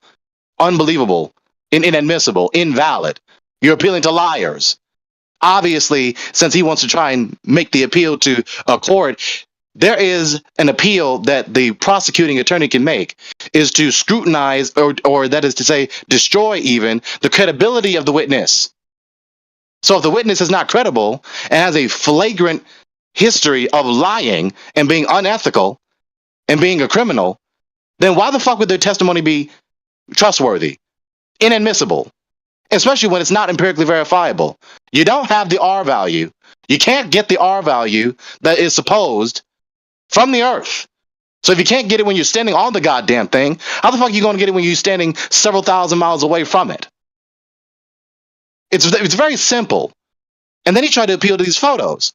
unbelievable, inadmissible, invalid. You're appealing to liars. Obviously, since he wants to try and make the appeal to a court, there is an appeal that the prosecuting attorney can make, is to scrutinize, or that is to say, destroy even the credibility of the witness. So if the witness is not credible and has a flagrant history of lying and being unethical and being a criminal, then why the fuck would their testimony be trustworthy, inadmissible, especially when it's not empirically verifiable? You don't have the R value. You can't get the R value that is supposed from the earth. So if you can't get it when you're standing on the goddamn thing, how the fuck are you going to get it when you're standing several thousand miles away from it? It's very simple. And then he tried to appeal to these photos.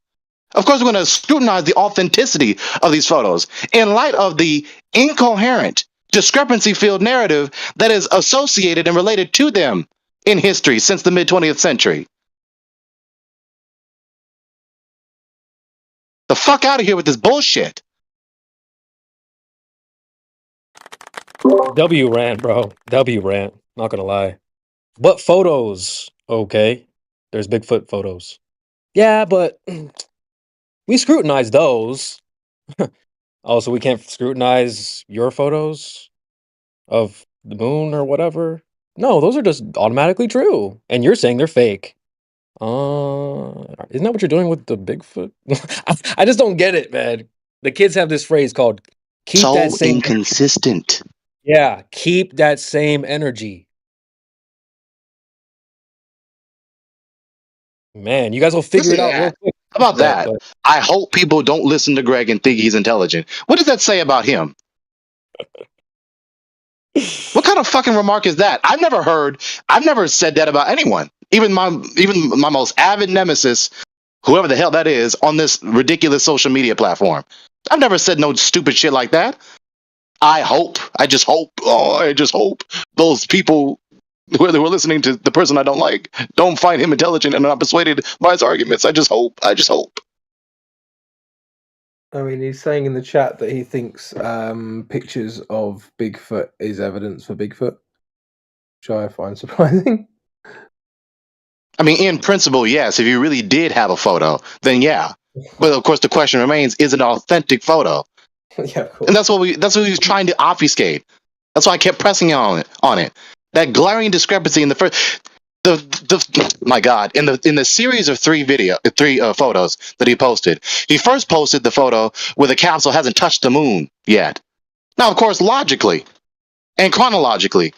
Of course, we're going to scrutinize the authenticity of these photos in light of the incoherent, discrepancy-filled narrative that is associated and related to them in history since the mid-20th century. The fuck out of here with this bullshit. W rant, bro. W rant. Not gonna lie. But photos, okay. There's Bigfoot photos. Yeah, but we scrutinize those. Oh, so we can't scrutinize your photos of the moon or whatever? No, those are just automatically true. And you're saying they're fake. Isn't that what you're doing with the Bigfoot? I just don't get it, man. The kids have this phrase called keep So that same inconsistent. Yeah, keep that same energy. Man, you guys will figure it out real quick. How about Yeah, that? I hope people don't listen to Greg and think he's intelligent. What does that say about him? What kind of fucking remark is that? I've never said that about anyone. Even my most avid nemesis, whoever the hell that is, on this ridiculous social media platform. I've never said no stupid shit like that. I just hope those people who are listening to the person I don't like don't find him intelligent and are not persuaded by his arguments. I just hope. I mean, he's saying in the chat that he thinks pictures of Bigfoot is evidence for Bigfoot, which I find surprising. I mean, in principle, yes. If you really did have a photo, then yeah. But of course, the question remains: is it an authentic photo? Yeah, of course. And that's what he was trying to obfuscate. That's why I kept pressing on it. That glaring discrepancy in the first. My God! In the series of three photos that he posted, he first posted the photo where the capsule hasn't touched the moon yet. Now, of course, logically and chronologically,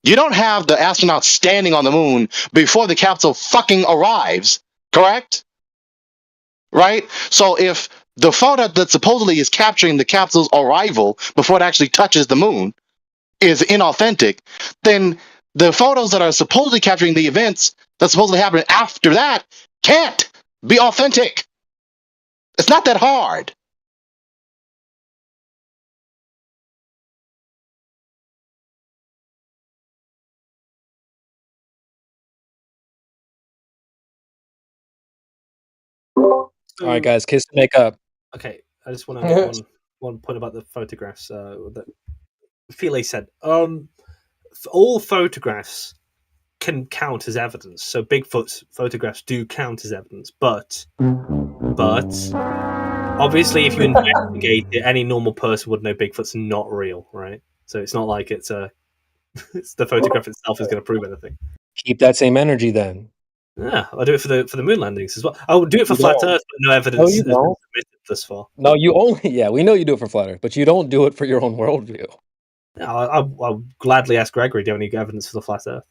you don't have the astronauts standing on the moon before the capsule fucking arrives, correct? Right? So if the photo that supposedly is capturing the capsule's arrival before it actually touches the moon is inauthentic, then the photos that are supposedly capturing the events that supposedly happen after that Can't be authentic. It's not that hard. All right, guys, kiss and make up. Okay, I just want to make one point about the photographs that Philae said. All photographs can count as evidence. So Bigfoot's photographs do count as evidence, but obviously, if you investigate it, any normal person would know Bigfoot's not real, right? So it's not like it's the photograph itself is going to prove anything. Keep that same energy, then. Yeah, I'll do it for the moon landings as well. I would do it for flat Earth, but no evidence has been submitted thus far. No, you only we know you do it for flat Earth, but you don't do it for your own worldview. Yeah, I'll gladly ask Gregory, do you have any evidence for the flat Earth?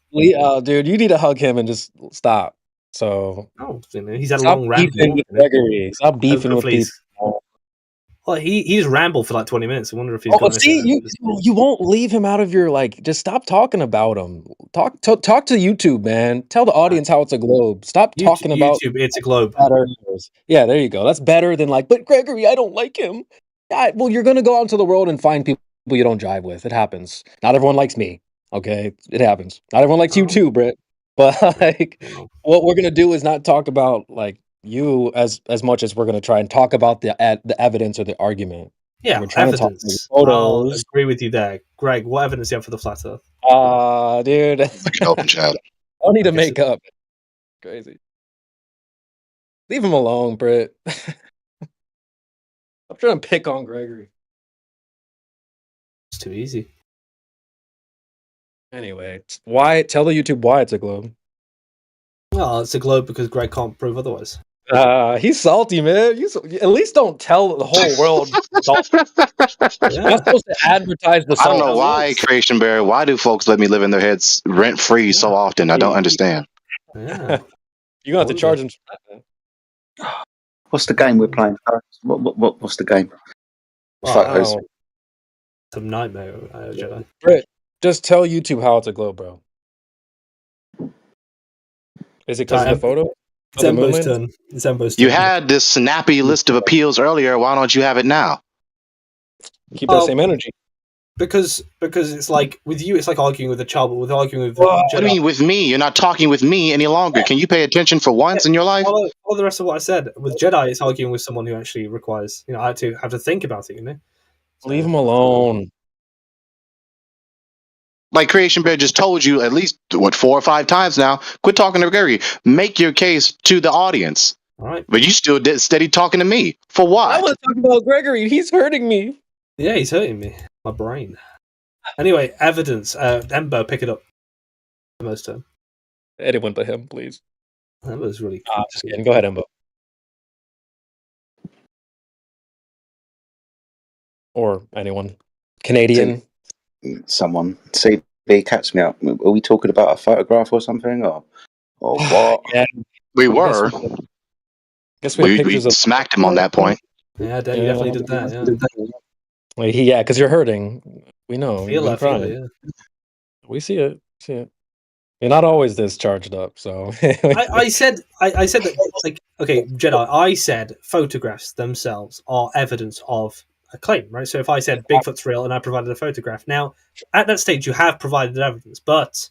Dude, you need to hug him and just stop. So he's had a stop long ramble. beefing with Gregory. Stop beefing with Hopefully people. Well, he just rambled for like 20 minutes. I wonder if he's got see, you won't leave him out of your just stop talking about him. Talk to YouTube, man. Tell the audience how it's a globe. Stop talking about YouTube. It's a globe. Yeah, there you go. That's better than but Gregory, I don't like him. Yeah, well, you're gonna go out into the world and find people you don't jive with. It happens. Not everyone likes me. Okay, it happens. Not everyone likes you too, Britt. But what we're gonna do is not talk about you as much as we're gonna try and talk about the evidence or the argument. Yeah, we're trying evidence. to talk I'll agree with you there, Greg. What evidence do you have for the flat Earth? Dude, open chat. I don't need to make up. Crazy. Leave him alone, Britt. I'm trying to pick on Gregory. It's too easy. Anyway, why? Tell the YouTube why it's a globe. Well, it's a globe because Greg can't prove otherwise. He's salty, man. At least don't tell the whole world. You're not supposed to advertise the I salt. don't know why, Creation Bear. Why do folks let me live in their heads rent free so often? I don't understand. Yeah. You're gonna have to charge them for that, man. What's the game we're playing first? What's the game? Photos. Some nightmare, Jedi. Britt, just tell YouTube how it's a globe, bro. Is it because of the photo? Zembo's turn. Zembo's turn. You had this snappy list of appeals earlier. Why don't you have it now? Keep that same energy. Because it's like with you, it's like arguing with a child, but with arguing with What do you mean with me? You're not talking with me any longer. Can you pay attention for once in your life? All the rest of what I said with Jedi, it's arguing with someone who actually requires, I have to think about it, Leave him alone. Like Creation Bear just told you at least 4 or 5 times now. Quit talking to Gary. Make your case to the audience. All right. But you still steady talking to me. For what? I want to talk about Gregory. He's hurting me. Yeah, he's hurting me. My brain. Anyway, evidence. Embo, pick it up. Most turn. Anyone but him, please. Embo's really. Just kidding. Go ahead, Embo. Or anyone. Canadian. Someone. CB, catch me up. Are we talking about a photograph or something? Or what? Yeah. We were. Guess we smacked him on that point. Yeah, Dan, you definitely did that. Yeah, because you're hurting. We know. Feel it, yeah. We see it. You're not always this charged up, so. I said that, okay, Jedi, I said photographs themselves are evidence of a claim, right? So if I said Bigfoot's real and I provided a photograph, now, at that stage, you have provided evidence, but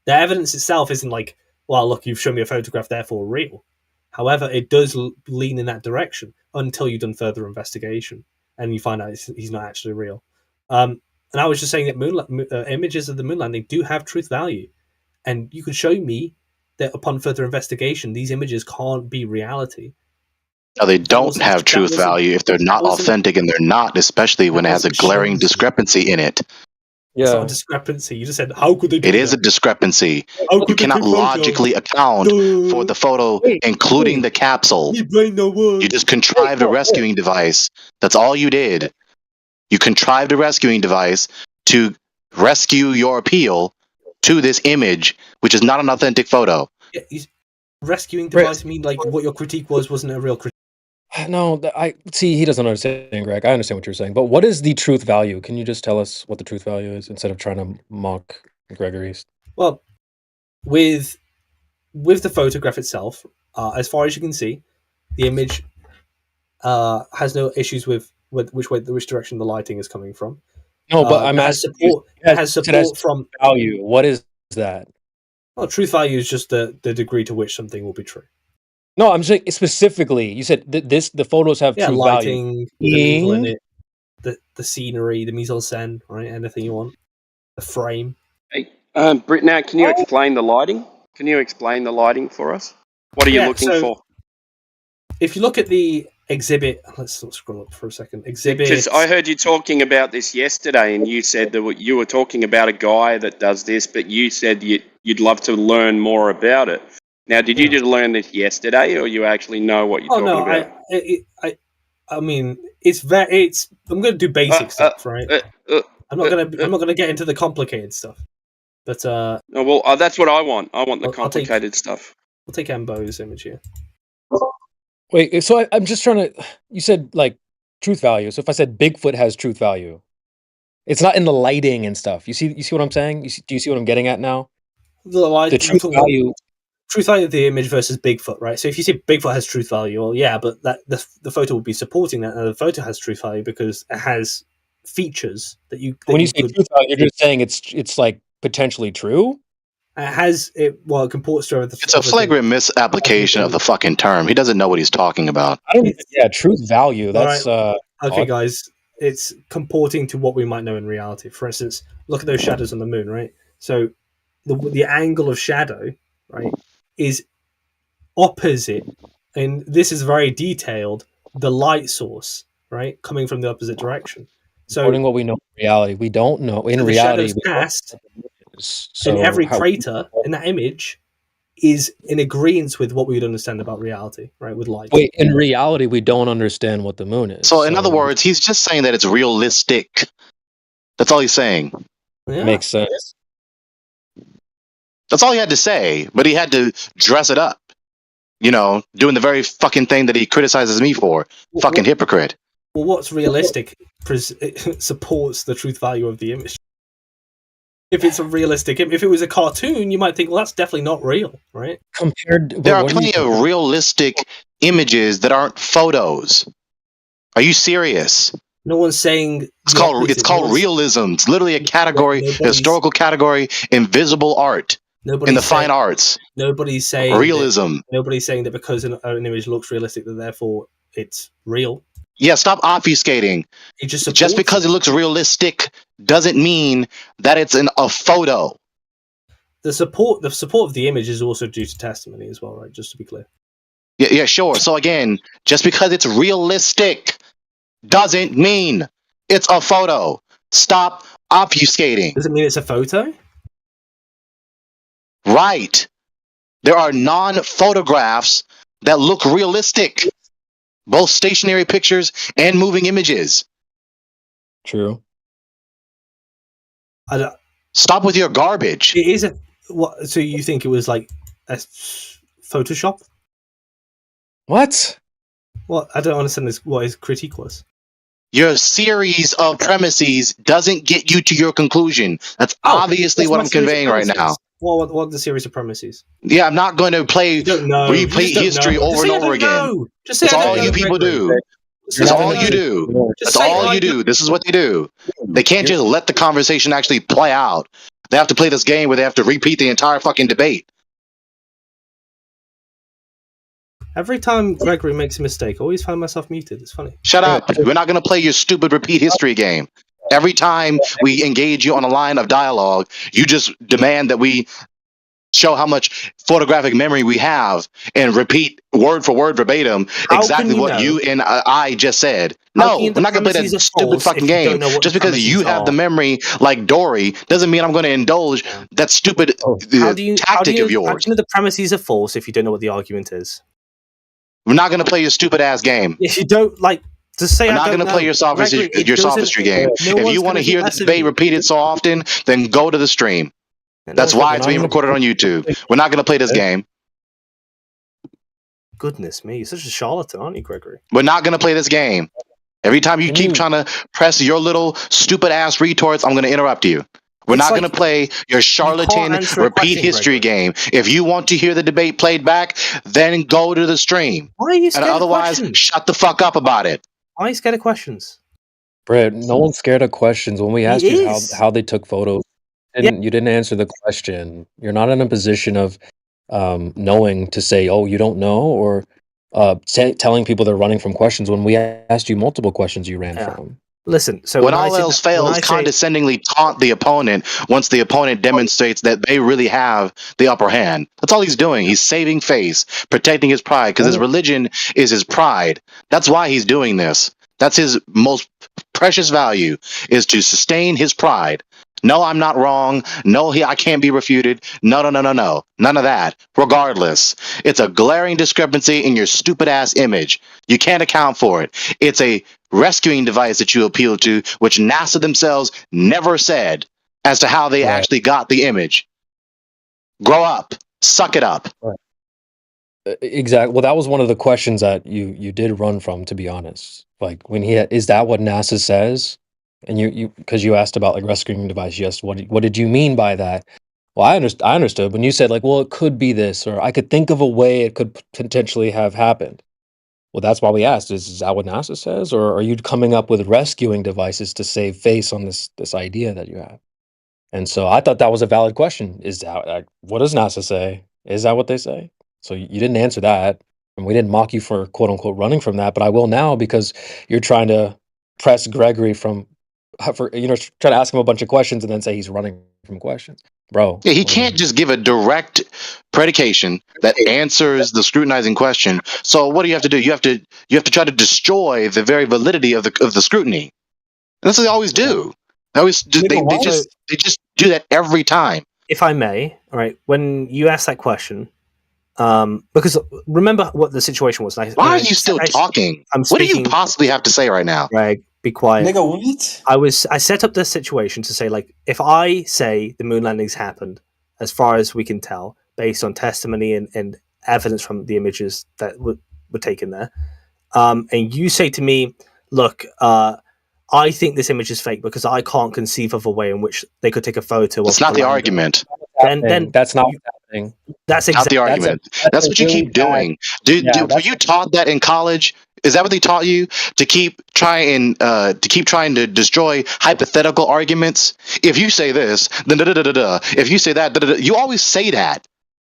the evidence itself isn't like, well, look, you've shown me a photograph, therefore real. However, it does lean in that direction until you've done further investigation and you find out he's not actually real. And I was just saying that images of the moon landing do have truth value. And you can show me that upon further investigation, these images can't be reality. No, they don't have truth value if they're not authentic, and they're not, especially when it has a glaring discrepancy in it. It's not a discrepancy. You just said, how could they do It that? is a discrepancy. You cannot logically account for the photo, including the capsule. You just contrived a rescuing device. That's all you did. You contrived a rescuing device to rescue your appeal to this image, which is not an authentic photo. Yeah, rescuing device mean like what your critique wasn't a real critique. No, I see. He doesn't understand, Greg. I understand what you're saying, but what is the truth value? Can you just tell us what the truth value is instead of trying to mock Gregory's? Well, with the photograph itself, as far as you can see, the image has no issues with which direction the lighting is coming from. No, but I'm it has asking you, support. It has support from value. What is that? Well, truth value is just the degree to which something will be true. No, I'm saying specifically. You said the photos have Yeah, true lighting, the value. people in it, the scenery, the mise en scène, right? Anything you want, the frame. Hey, Britt, now can you explain the lighting? Can you explain the lighting for us? What are you looking for? If you look at the exhibit, let's scroll up for a second. Exhibit. Because I heard you talking about this yesterday, and you said that you were talking about a guy that does this, but you said you'd love to learn more about it. Now, did you just learn this yesterday, or you actually know what you're talking about? I mean, I'm going to do basic stuff, right? I'm not going to get into the complicated stuff. But that's what I want. I want the complicated stuff. I'll take Ambo's image here. Wait, so I'm just trying to. You said like truth value. So if I said Bigfoot has truth value, it's not in the lighting and stuff. You see what I'm saying? Do you see what I'm getting at now? The truth value. Truth value of the image versus Bigfoot, right? So if you say Bigfoot has truth value, well, yeah, but the photo would be supporting that, and the photo has truth value because it has features that you. When you say truth value, you're just saying it's like potentially true. It comports to the. It's a flagrant misapplication of the fucking term. He doesn't know what he's talking about. Truth value. That's okay, odd. guys. It's comporting to what we might know in reality. For instance, look at those shadows on the moon, right? So the angle of shadow, right, is opposite, and this is very detailed. The light source, right, coming from the opposite direction. So, according to what we know in reality, we don't know in the reality. shadows cast. And every crater in that image is in agreement with what we would understand about reality, right? With light. Wait, in reality, we don't understand what the moon is. So, in other words, he's just saying that it's realistic. That's all he's saying. Yeah. Makes sense. That's all he had to say, but he had to dress it up. You know, doing the very fucking thing that he criticizes me for. Fucking hypocrite. Well, what's realistic supports the truth value of the image. If it's a realistic, if it was a cartoon, you might think, well, that's definitely not real, right? There are plenty of realistic images that aren't photos. Are you serious? No one's saying it's called realism. It's literally a category, a historical category, in visible art, in the fine arts. Nobody's saying realism. Nobody's saying that because an image looks realistic, that therefore it's real. Yeah, stop obfuscating. Just because it looks realistic doesn't mean that it's a photo. The support of the image is also due to testimony as well, right? Just to be clear. Yeah, sure. So again, just because it's realistic doesn't mean it's a photo. Stop obfuscating. Does it mean it's a photo? Right. There are non-photographs that look realistic. Both stationary pictures and moving images. True. Stop with your garbage. It is what? So you think it was like a Photoshop? What? Well, I don't understand what his critique was. Your series of premises doesn't get you to your conclusion. That's obviously what I'm conveying right now. What are the series of premises? Yeah, I'm not going to replay history over and over again. That's all you people do. That's all you do. That's all you do. This is what they do. They can't just let the conversation actually play out. They have to play this game where they have to repeat the entire fucking debate. Every time Gregory makes a mistake, I always find myself muted. It's funny. Shut up. We're not going to play your stupid repeat history game. Every time we engage you on a line of dialogue, you just demand that we show how much photographic memory we have and repeat word for word verbatim exactly what you and I just said. No, we're not going to play that stupid fucking game. Just because you have the memory like Dory doesn't mean I'm going to indulge that stupid tactic of yours. How do you know the premises are false if you don't know what the argument is? We're not going to play your stupid ass game. If you don't like... Just say I'm not going to play your sophistry game. If you want to hear this debate repeated so often, then go to the stream. That's why it's being recorded on YouTube. We're not going to play this game. Goodness me, you're such a charlatan, aren't you, Gregory? We're not going to play this game. Every time you keep trying to press your little stupid ass retorts, I'm going to interrupt you. We're It's not like going to play your charlatan answer a repeat question history correctly. game. If you want to hear the debate played back, then go to the stream. Why are you And scared of otherwise, questions? shut the fuck up about it. Why are you scared of questions? Brett, no one's scared of questions. When we asked He you is. how they took photos, Yeah. you didn't answer the question. You're not in a position of knowing to say, "Oh, you don't know," or telling people they're running from questions. When we asked you multiple questions, you ran Yeah. from. Listen, so When all else fails, condescendingly taunt the opponent once the opponent demonstrates that they really have the upper hand. That's all he's doing. He's saving face, protecting his pride, because his religion is his pride. That's why he's doing this. That's his most precious value, is to sustain his pride. No, I'm not wrong. No, I can't be refuted. No. None of that. Regardless, it's a glaring discrepancy in your stupid ass image. You can't account for it. It's a rescuing device that you appeal to, which NASA themselves never said as to how they actually got the image. Grow up. Suck it up. Exactly. Well, that was one of the questions that you did run from, to be honest. Like when is that what NASA says? And you because you asked about like rescuing device. Yes. What did you mean by that? Well, I understood when you said like, well, it could be this, or I could think of a way it could potentially have happened. Well, that's why we asked: is that what NASA says, or are you coming up with rescuing devices to save face on this idea that you have? And so I thought that was a valid question. Is that like, what does NASA say? Is that what they say? So you didn't answer that, and we didn't mock you for quote unquote running from that. But I will now because you're trying to press Gregory trying to ask him a bunch of questions and then say he's running from questions, bro. Yeah, he can't just give a direct predication that answers the scrutinizing question. So what do you have to do? You have to try to destroy the very validity of the scrutiny. And that's what they always do. They just do that every time. If I may, all right, when you asked that question, because remember what the situation was. Why are you still talking? What do you possibly have to say right now? Greg, be quiet. Nigga, what? I set up the situation to say, like, if I say the moon landings happened, as far as we can tell, based on testimony and evidence from the images that were taken there, and you say to me, look, I think this image is fake because I can't conceive of a way in which they could take a photo. That's not the argument. Then that's not what's happening. That's not the argument. That's what you keep doing. Were you taught that in college? Is that what they taught you? To keep trying to destroy hypothetical arguments? If you say this, then da-da-da-da-da. If you say that, da-da-da. You always say that.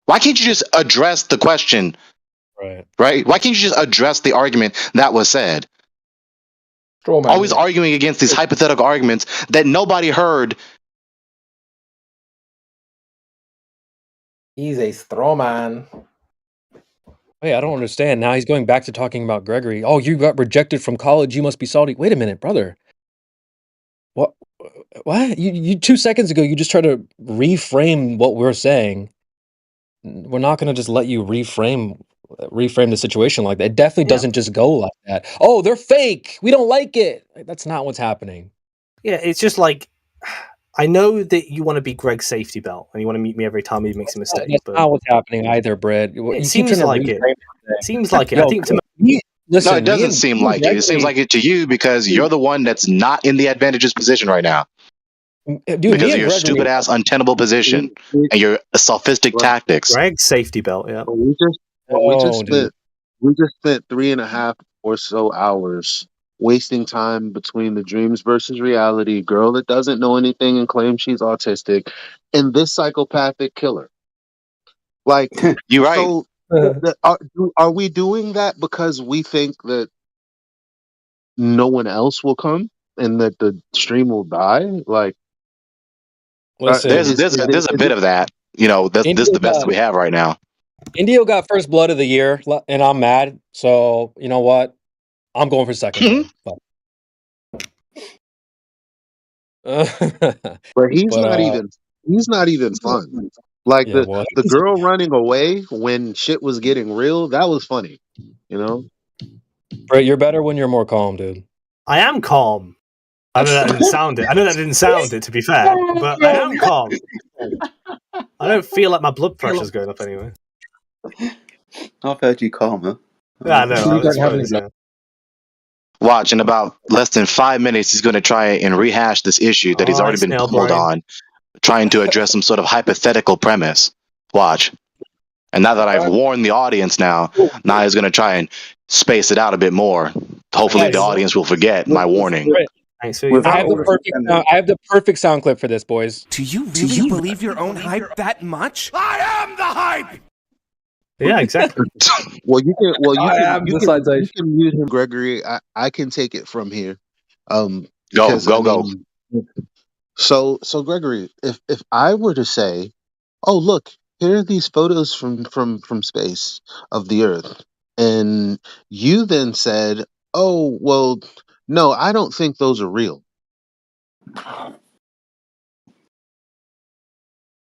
Why can't you just address the question? Right? Why can't you just address the argument that was said? Always arguing against these hypothetical arguments that nobody heard. He's a straw man. Wait, I don't understand. Now he's going back to talking about Gregory. Oh, you got rejected from college. You must be salty. Wait a minute, brother. What? You 2 seconds ago, you just tried to reframe what we're saying. We're not going to just let you reframe the situation like that. It definitely doesn't just go like that. Oh, they're fake. We don't like it. That's not what's happening. Yeah, it's just like, I know that you want to be Greg's safety belt and you want to meet me every time he makes a mistake. That's not what's happening either, Brad. It seems like it. Seems like it. I think no, it doesn't seem like it. It seems like it to you because you're the one that's not in the advantageous position right now. Because of your stupid ass untenable position and your sophistic tactics. Greg's safety belt, yeah. We just spent 3.5 or so hours wasting time between the dreams versus reality, girl that doesn't know anything and claims she's autistic, and this psychopathic killer. Like, you're right. So, are we doing that because we think that no one else will come and that the stream will die? Like, listen, there's a bit of that. You know, this is the best that we have right now. Indio got first blood of the year, and I'm mad. So you know what? I'm going for second. But he's not even fun. Like the girl running away when shit was getting real, that was funny. You know? Brett, you're better when you're more calm, dude. I am calm. I know that didn't sound it, to be fair, but I am calm. I don't feel like my blood pressure's going up anyway. I've heard you calm, huh? Yeah, no. Watch, in about less than 5 minutes, he's going to try and rehash this issue that he's already been pulled on trying to address some sort of hypothetical premise. Watch. And now that I've warned the audience now he's going to try and space it out a bit more. Hopefully the audience will forget my warning. Thanks I have the perfect sound clip for this, boys. Do you really believe your own hype that much? I am the hype! Yeah, exactly. Well, you can. Well, you citation. can mute him, Gregory. I can take it from here. Go. So Gregory, if I were to say, oh look, here are these photos from space of the Earth, and you then said, oh well, no, I don't think those are real.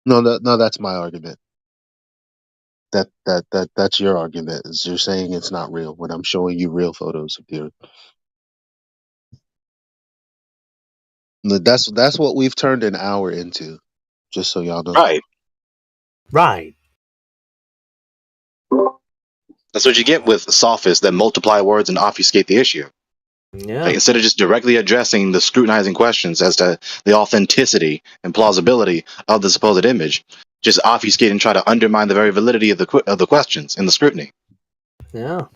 No, that's my argument. That's your argument. Is you're saying it's not real when I'm showing you real photos of the Earth. No, that's what we've turned an hour into. Just so y'all know. Right. That's what you get with sophists that multiply words and obfuscate the issue. Yeah. Like, instead of just directly addressing the scrutinizing questions as to the authenticity and plausibility of the supposed image, just obfuscate and try to undermine the very validity of the questions in the scrutiny. Yeah.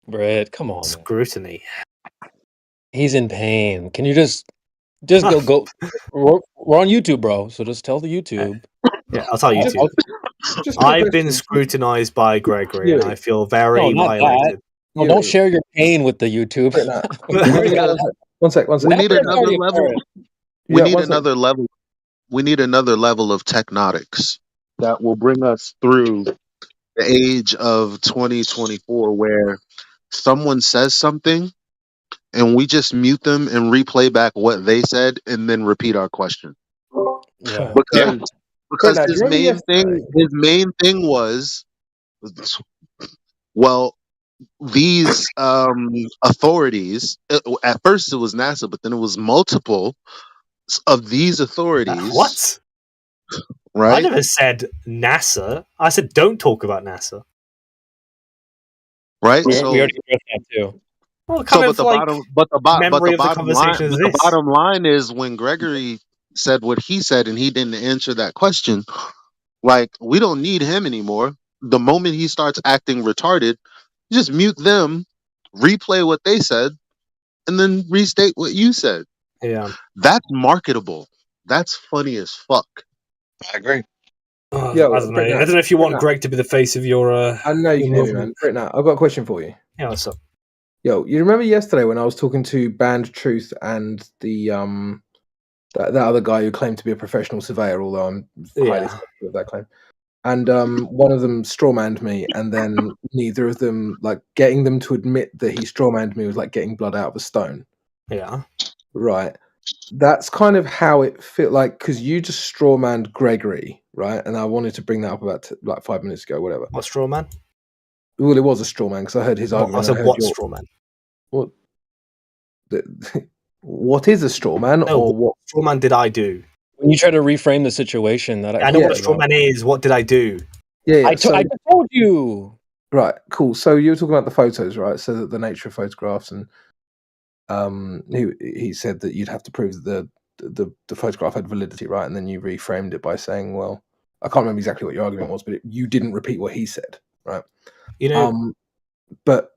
Brett, come on. Scrutiny. He's in pain. Can you just go? We're on YouTube, bro. So just tell the YouTube. Yeah, I'll tell YouTube. I've been scrutinized by Gregory, and I feel very violated. No, don't share your pain with the YouTube. One sec. We need another level. We need another level of technotics that will bring us through the age of 2024, where someone says something and we just mute them and replay back what they said and then repeat our question. Yeah. Because his main thing was, well, these authorities. At first, it was NASA, but then it was multiple of these authorities. What? Right? I never said NASA. I said don't talk about NASA. Right? We already addressed that too. Well, the bottom line is when Gregory said what he said and he didn't answer that question, like, we don't need him anymore. The moment he starts acting retarded, just mute them, replay what they said, and then restate what you said. Yeah. That's marketable. That's funny as fuck. I agree. I don't know if you want Greg to be the face of your. I know you can hear me, man. Right now, I've got a question for you. Yeah, what's up? Yo, you remember yesterday when I was talking to Band Truth and the that other guy who claimed to be a professional surveyor, although I'm highly skeptical of that claim. And one of them strawmanned me, and then neither of them, like, getting them to admit that he strawmanned me was like getting blood out of a stone. Yeah. Right. That's kind of how it fit, like, because you just strawmanned Gregory, right? And I wanted to bring that up about like 5 minutes ago, whatever. What strawman? Well, it was a strawman because I heard his argument. I said what strawman? What? What is a strawman, or what strawman did I do? When you try to reframe the situation, that I know what a strawman is. What did I do? Yeah, I told you. Right, cool. So you were talking about the photos, right? So that the nature of photographs, and he said that you'd have to prove that the photograph had validity, right? And then you reframed it by saying, well, I can't remember exactly what your argument was, but you didn't repeat what he said, right? You know, but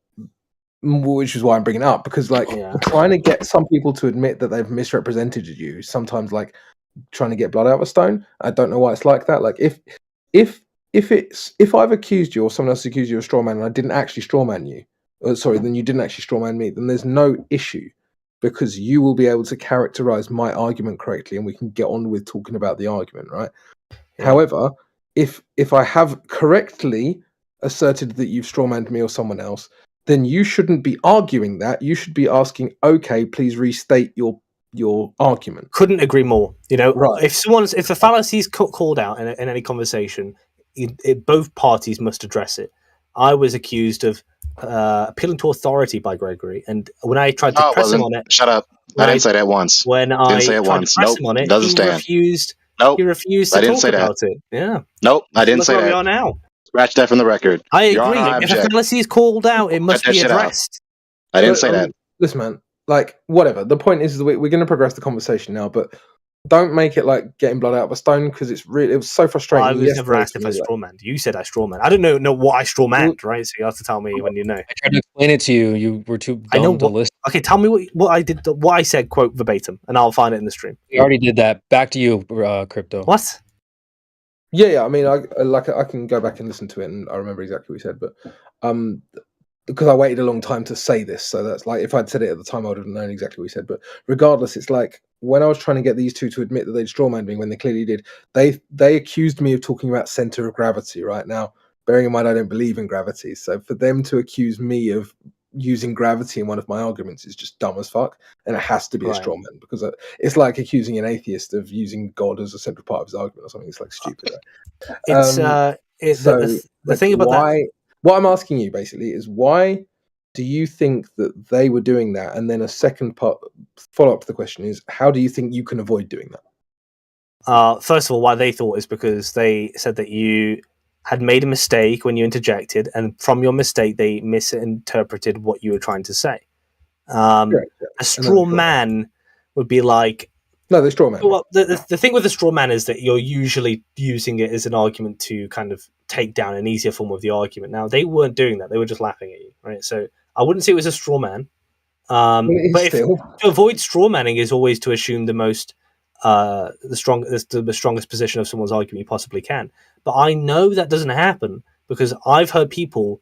which is why I'm bringing it up, because like trying to get some people to admit that they've misrepresented you, sometimes like trying to get blood out of a stone. I don't know why it's like that. Like if I've accused you or someone else accused you of strawman and I didn't actually strawman you, then you didn't actually strawman me, then there's no issue, because you will be able to characterize my argument correctly and we can get on with talking about the argument, right? Yeah. However, if I have correctly asserted that you've strawmanned me or someone else, then you shouldn't be arguing that. You should be asking, okay, please restate your argument. Couldn't agree more. You know, right. If the fallacy is called out in any conversation, both parties must address it. I was accused of appealing to authority by Gregory, and when I tried to press him on it, shut up! I didn't say that once. When I tried to press him on it, doesn't stand. refused. Nope, he refused to talk about it. Yeah. Nope, I didn't say that. Where we are now. Scratch that from the record. I agree. If a fallacy is called out, it must be addressed. I didn't say that. Listen, man. Like, whatever. The point is that we're going to progress the conversation now, but don't make it like getting blood out of a stone, because it was so frustrating. I was never asked if I strawmanned. You said I strawmanned. I don't know what I strawmanned, right? So you have to tell me when you know. I tried to explain it to you. You were too I know dumb to listen. Okay, tell me what I did. What I said, quote verbatim, and I'll find it in the stream. We already did that. Back to you, Crypto. What? Yeah. I mean, I can go back and listen to it, and I remember exactly what he said. But because I waited a long time to say this, so that's like if I'd said it at the time, I would have known exactly what he said. But regardless, it's like when I was trying to get these two to admit that they'd strawmanned me when they clearly did, they accused me of talking about center of gravity. Right now, bearing in mind I don't believe in gravity, so for them to accuse me of using gravity in one of my arguments is just dumb as fuck, and it has to be a straw man, because it's like accusing an atheist of using God as a central part of his argument or something. It's like stupid. Right? The thing about that. What I'm asking you basically is, why do you think that they were doing that? And then a second part follow up to the question is, how do you think you can avoid doing that? First of all, why they thought is because they said that you had made a mistake when you interjected, and from your mistake, they misinterpreted what you were trying to say. A straw man would be like... No, the straw man. Well, the thing with the straw man is that you're usually using it as an argument to kind of take down an easier form of the argument. Now, they weren't doing that. They were just laughing at you, right? So I wouldn't say it was a straw man. But to avoid straw manning is always to assume the strongest position of someone's argument you possibly can. But I know that doesn't happen because I've heard people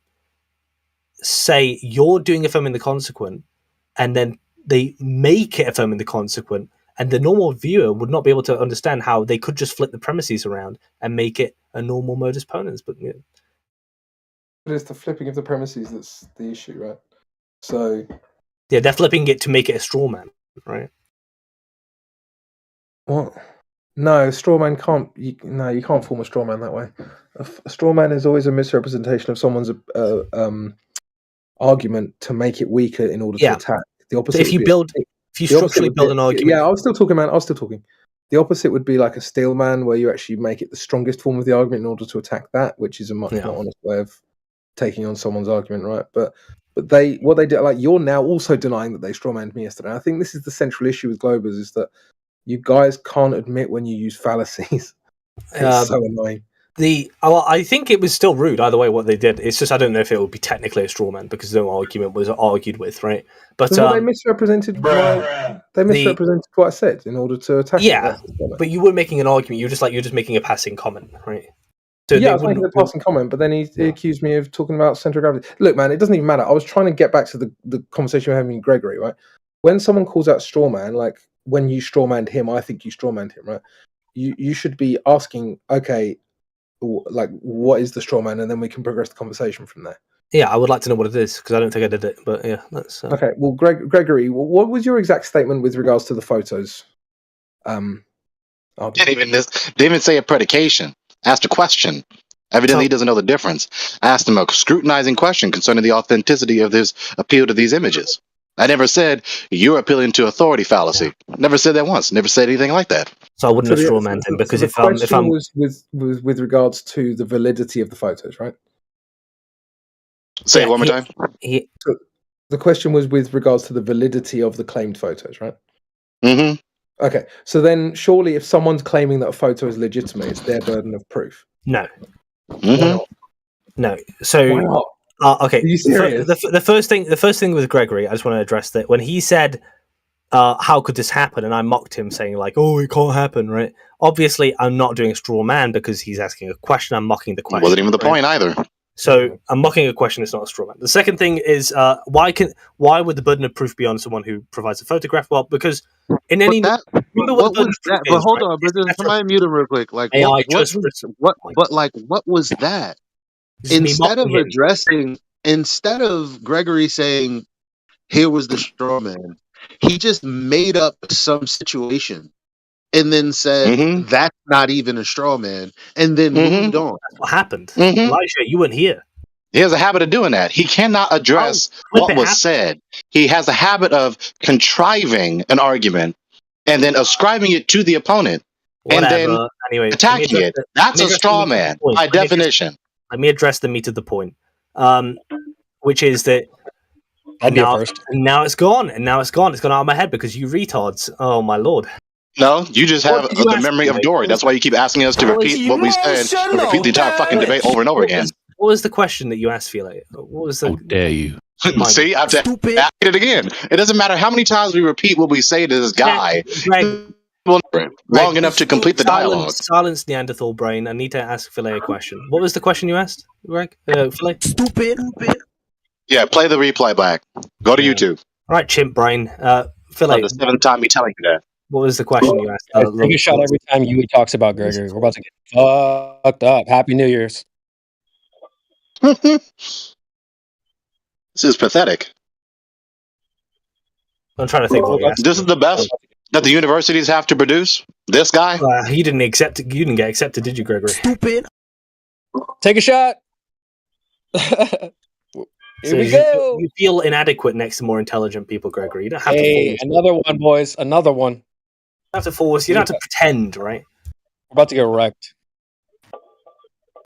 say you're doing affirming the consequent, and then they make it affirming the consequent, and the normal viewer would not be able to understand how they could just flip the premises around and make it a normal modus ponens. But yeah. It's the flipping of the premises that's the issue, right? So yeah, they're flipping it to make it a straw man, right? What? No, straw man can't. You can't form a straw man that way. A straw man is always a misrepresentation of someone's argument to make it weaker in order to attack. The opposite. So if you structurally build an argument, I was still talking, man. I was still talking. The opposite would be like a steel man, where you actually make it the strongest form of the argument in order to attack that, which is a much more honest way of taking on someone's argument, right? But what they did, like, you're now also denying that they strawmanned me yesterday. I think this is the central issue with Globers, is that you guys can't admit when you use fallacies. It's so annoying. I think it was still rude either way what they did. It's just I don't know if it would be technically a straw man because no argument was argued with, right? But they misrepresented what I said in order to attack. Yeah, but you were making an argument. You're just making a passing comment, right? So yeah, I was making a passing comment, but then he accused me of talking about center of gravity. Look, man, it doesn't even matter. I was trying to get back to the conversation we were having with Gregory, right? When someone calls out straw man, like when you strawmanned him, I think you strawmanned him, right? You should be asking, okay, like, what is the straw man, and then we can progress the conversation from there. Yeah, I would like to know what it is because I don't think I did it, but yeah, that's okay. Well, Gregory, what was your exact statement with regards to the photos? Didn't even say a predication. Asked a question. Evidently, he doesn't know the difference. Asked him a scrutinizing question concerning the authenticity of his appeal to these images. I never said you're appealing to authority fallacy. Never said that once. Never said anything like that. So I wouldn't have strawmanned him because if I'm was with regards to the validity of the photos, right? Say it one more time. So the question was with regards to the validity of the claimed photos, right? Mm-hmm. Okay, so then surely if someone's claiming that a photo is legitimate, it's their burden of proof. No. Mm-hmm. No. So why not? Okay. Are you serious? The first thing with Gregory, I just want to address that when he said, "How could this happen?" and I mocked him, saying like, "Oh, it can't happen," right? Obviously, I'm not doing a straw man because he's asking a question. I'm mocking the question. Wasn't even the point either. So I'm mocking a question. It's not a straw man. The second thing is, why would the burden of proof be on someone who provides a photograph? Well, because in any But hold on, but somebody mute him real quick. Like what was that? Instead of Gregory saying, "Here was the straw man," he just made up some situation and then said, "That's not even a straw man," and then moved on. That's what happened. Elijah, you weren't here. He has a habit of doing that. He cannot address what was said. He has a habit of contriving an argument and then ascribing it to the opponent and then attacking it. That's a straw man by definition. Let me address the meat of the point, which is that now it's gone, and now it's gone. It's gone out of my head because you retards. Oh my lord! No, you just have What did you the ask memory of Philae? Dory. That's why you keep asking us to repeat what we said, and repeat the entire fucking debate over and over again. What was the question that you asked Philae? What was the? How dare you? See, I have to ask it again. It doesn't matter how many times we repeat what we say to this guy. Long enough to complete the dialogue. Silence Neanderthal brain. I need to ask Philae a question. What was the question you asked, Greg? Philae? Stupid. Yeah, play the replay back. Go to YouTube. All right, chimp brain. Philae. The seventh time me telling you that. What was the question you asked? Take a shot every time Yui talks about Gregory. We're about to get fucked up. Happy New Year's. This is pathetic. I'm trying to think what we asked. This is the best that the universities have to produce. This guy. You didn't accept it. You didn't get accepted, did you, Gregory? Stupid. Take a shot. Here we go. You feel inadequate next to more intelligent people, Gregory. You don't have to. Hey, another one, boys. Another one. You don't have to force. You don't have to pretend, right? We're about to get wrecked.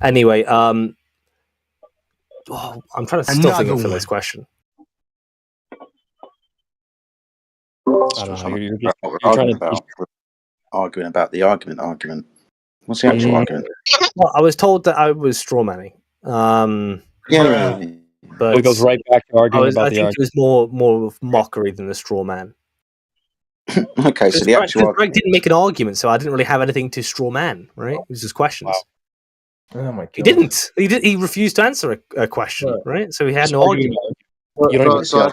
Anyway, I'm trying to still think of Philae's question. I don't know. You're trying to arguing about the argument. What's the actual argument? Well, I was told that I was straw manning. But it goes right back to arguing about the argument. I think it was more of mockery than a straw man. Okay, so the actual Greg didn't make an argument, so I didn't really have anything to straw man. Right? It was just questions. Wow. Oh my god! He didn't. He refused to answer a question. Right? So he had no argument. I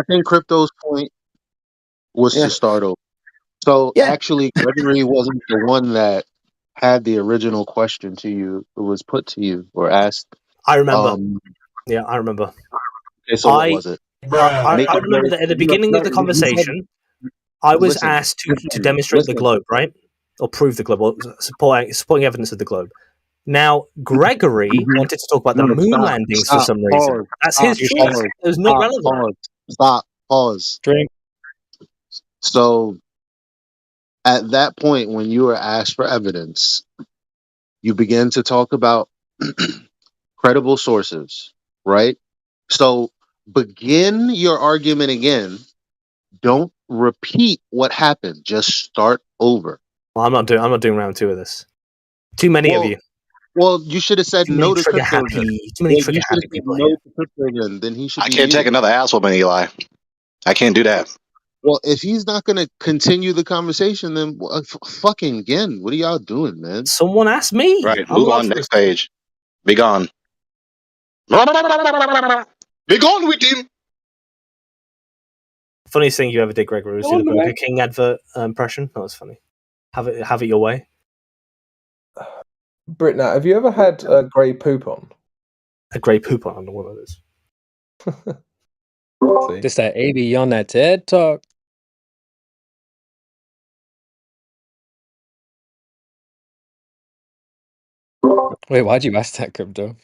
think Crypto's point was to start over. So actually, Gregory wasn't the one that had the original question to you. It was put to you or asked. I remember. Yeah, I remember. Okay, so what was it? I remember that at the beginning of the conversation, I was asked to demonstrate the globe, right? Or prove the globe, or supporting evidence of the globe. Now, Gregory wanted to talk about the moon landings for some reason. That's his choice. It was not relevant. Pause. Drink. So, at that point, when you were asked for evidence, you began to talk about credible sources, right? So, begin your argument again. Don't repeat what happened. Just start over. Well, I'm not doing round 2 of this. Too many of you. Well, you should have said no to Crypto. Too many trigger happy people here. Then he should. I can't take another ass whooping, Eli. I can't do that. Well, if he's not going to continue the conversation, then fucking again. What are y'all doing, man? Someone asked me. Right. Move on. Next page. Be gone. Be gone with him. Funniest thing you ever did, Gregory, was do the Burger King advert impression. That was funny. Have it your way. Britnat, have you ever had a grey poop on? A grey poop on? I don't know what that is. Just that AB on that TED Talk. Wait, why'd you ask that, Crypto?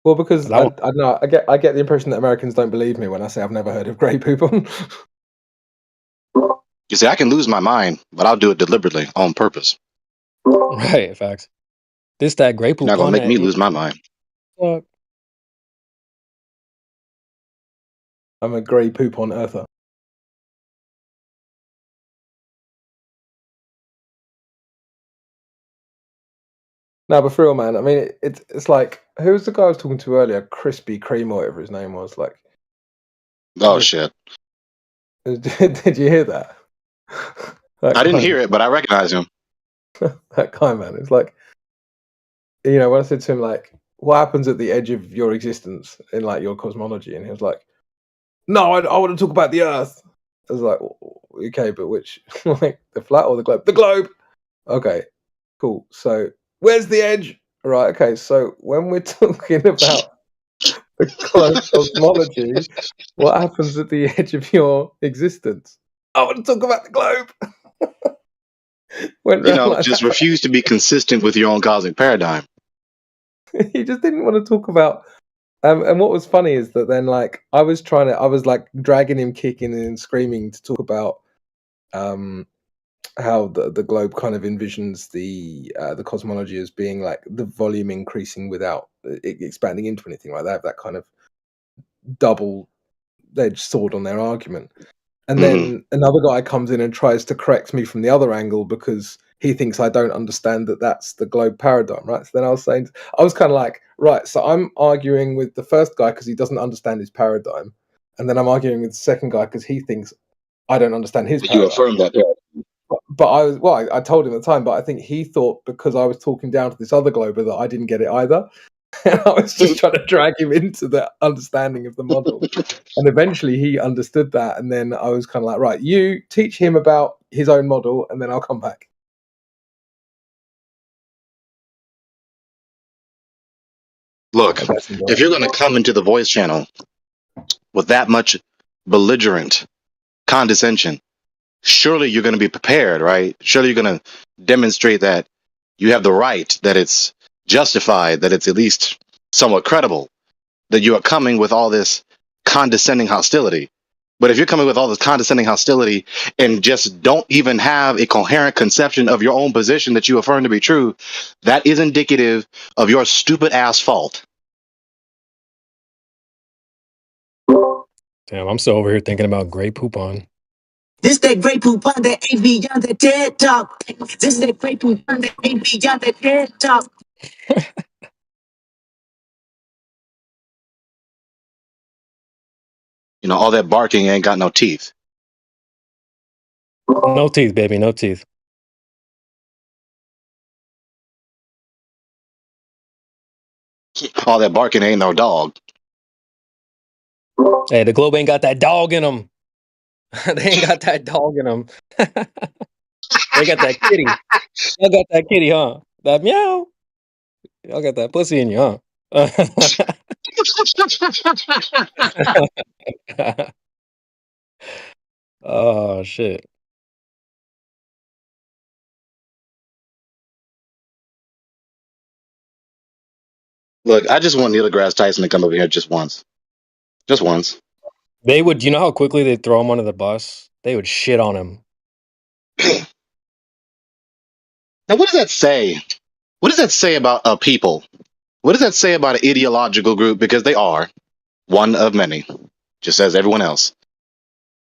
Well, because I know I get the impression that Americans don't believe me when I say I've never heard of grey poop on. You see, I can lose my mind, but I'll do it deliberately on purpose. Right, facts. This that grey poop. You're not gonna make me lose my mind. Fuck. I'm a grey poop on earther. No, but for real, man. I mean, it's like, who was the guy I was talking to earlier? Krispy Kreme or whatever his name was. Like, oh shit! Did you hear that? I didn't hear it, but I recognize him. That guy, man. It's like, you know, when I said to him, like, what happens at the edge of your existence in like your cosmology, and he was like, no, I want to talk about the Earth. I was like, okay, but which, like, the flat or the globe? The globe. Okay, cool. So where's the edge? Right. Okay. So when we're talking about the cosmology, what happens at the edge of your existence? I want to talk about the globe. Just refuse to be consistent with your own cosmic paradigm. He just didn't want to talk about. And what was funny is that then, like, I was like dragging him, kicking and screaming to talk about how the globe kind of envisions the cosmology as being like the volume increasing without it expanding into anything like that. That kind of double-edged sword on their argument. And then another guy comes in and tries to correct me from the other angle because he thinks I don't understand that that's the globe paradigm, right? So then I was kind of like, right, so I'm arguing with the first guy because he doesn't understand his paradigm. And then I'm arguing with the second guy because he thinks I don't understand his paradigm. You affirm that. But I told him at the time, but I think he thought because I was talking down to this other glober that I didn't get it either. And I was just trying to drag him into the understanding of the model. And eventually he understood that. And then I was kind of like, right, you teach him about his own model and then I'll come back. Look, if you're going to come into the voice channel with that much belligerent condescension, surely you're going to be prepared, right? Surely you're going to demonstrate that you have the right, that it's justified, that it's at least somewhat credible, that you are coming with all this condescending hostility. But if you're coming with all this condescending hostility and just don't even have a coherent conception of your own position that you affirm to be true, that is indicative of your stupid ass fault. Damn, I'm still over here thinking about Grey Poupon. This that Grey Poupon that ain't beyond the TED Talk. This that Grey Poupon that ain't beyond the TED Talk. You know, all that barking ain't got no teeth. No teeth, baby, no teeth. All that barking ain't no dog. Hey, the globe ain't got that dog in them. They ain't got that dog in them. They got that kitty. Y'all got that kitty, huh? That meow. Y'all got that pussy in you, huh? Oh, shit. Look, I just want Neil deGrasse Tyson to come over here just once. Just once. They would, you know how quickly they'd throw him under the bus? They would shit on him. Now, what does that say? What does that say about a people? What does that say about an ideological group? Because they are one of many, just as everyone else.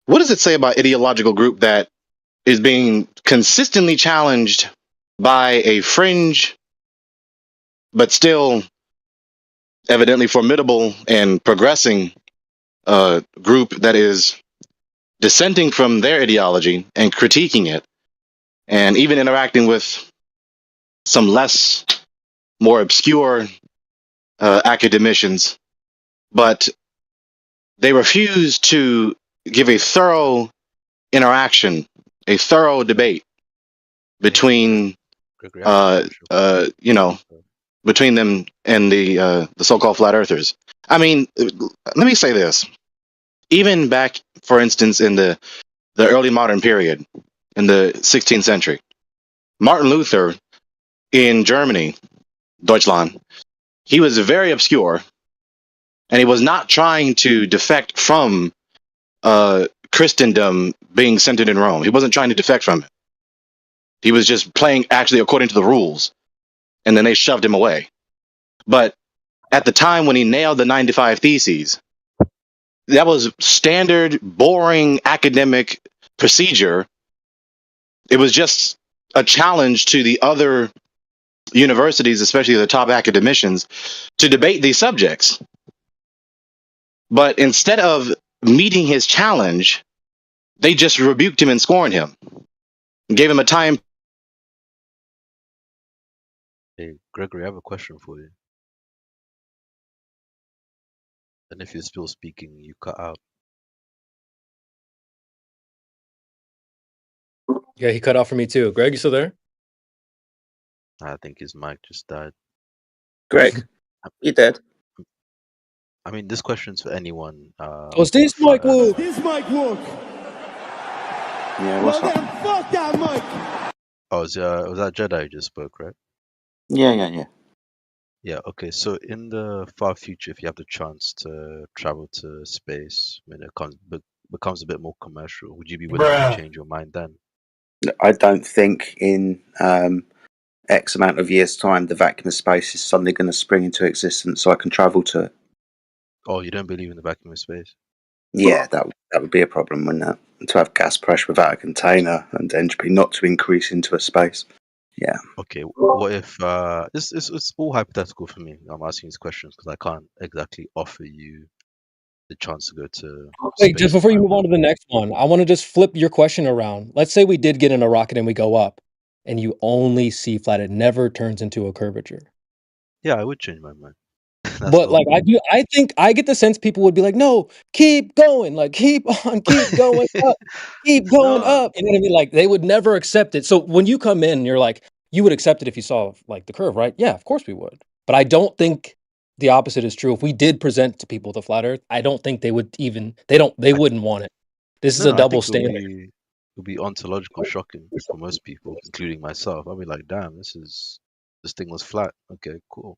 What does it say about ideological group that is being consistently challenged by a fringe, but still evidently formidable and progressing group that is dissenting from their ideology and critiquing it, and even interacting with some more obscure academicians, but they refuse to give a thorough interaction, a thorough debate between, between them and the so-called flat earthers. I mean, let me say this. Even back, for instance, in the early modern period, in the 16th century, Martin Luther in Germany, Deutschland, he was very obscure, and he was not trying to defect from Christendom being centered in Rome. He wasn't trying to defect from it. He was just playing actually according to the rules, and then they shoved him away. But at the time when he nailed the 95 Theses, that was standard, boring academic procedure. It was just a challenge to the other universities, especially the top academicians, to debate these subjects. But instead of meeting his challenge, they just rebuked him and scorned him, and gave him a time. Hey, Gregory, I have a question for you. And if you're still speaking, you cut out. Yeah, he cut off for me too. Greg, you still there? I think his mic just died. Greg, you dead? I mean, this question's for anyone. What's this mic work? This mic work. Yeah, what's Well up? then, fuck that mic. Oh, was that Jedi who just spoke, right? Yeah. Yeah, okay. So in the far future, if you have the chance to travel to space when it becomes a bit more commercial, would you be willing to change your mind then? I don't think in X amount of years' time the vacuum of space is suddenly going to spring into existence so I can travel to it. Oh, you don't believe in the vacuum of space? Yeah, that would be a problem, wouldn't it? To have gas pressure without a container and entropy not to increase into a space. Yeah. Okay, what if it's all hypothetical for me. I'm asking these questions because I can't exactly offer you the chance to go to Wait, just space before you time. move on to the next one, I want to just flip your question around. Let's say we did get in a rocket and we go up, and you only see flat; it never turns into a curvature. Yeah, I would change my mind. But like I think I get the sense people would be like, no, keep going, like keep on, keep going up, keep going up. You know what I mean? Like they would never accept it. So when you come in, you're like, you would accept it if you saw like the curve, right? Yeah, of course we would. But I don't think the opposite is true. If we did present to people the flat Earth, I don't think they would even they wouldn't want it. This is a I double think standard. it would be ontological shocking for most people, including myself. I'll be like, damn, this thing was flat. Okay, cool.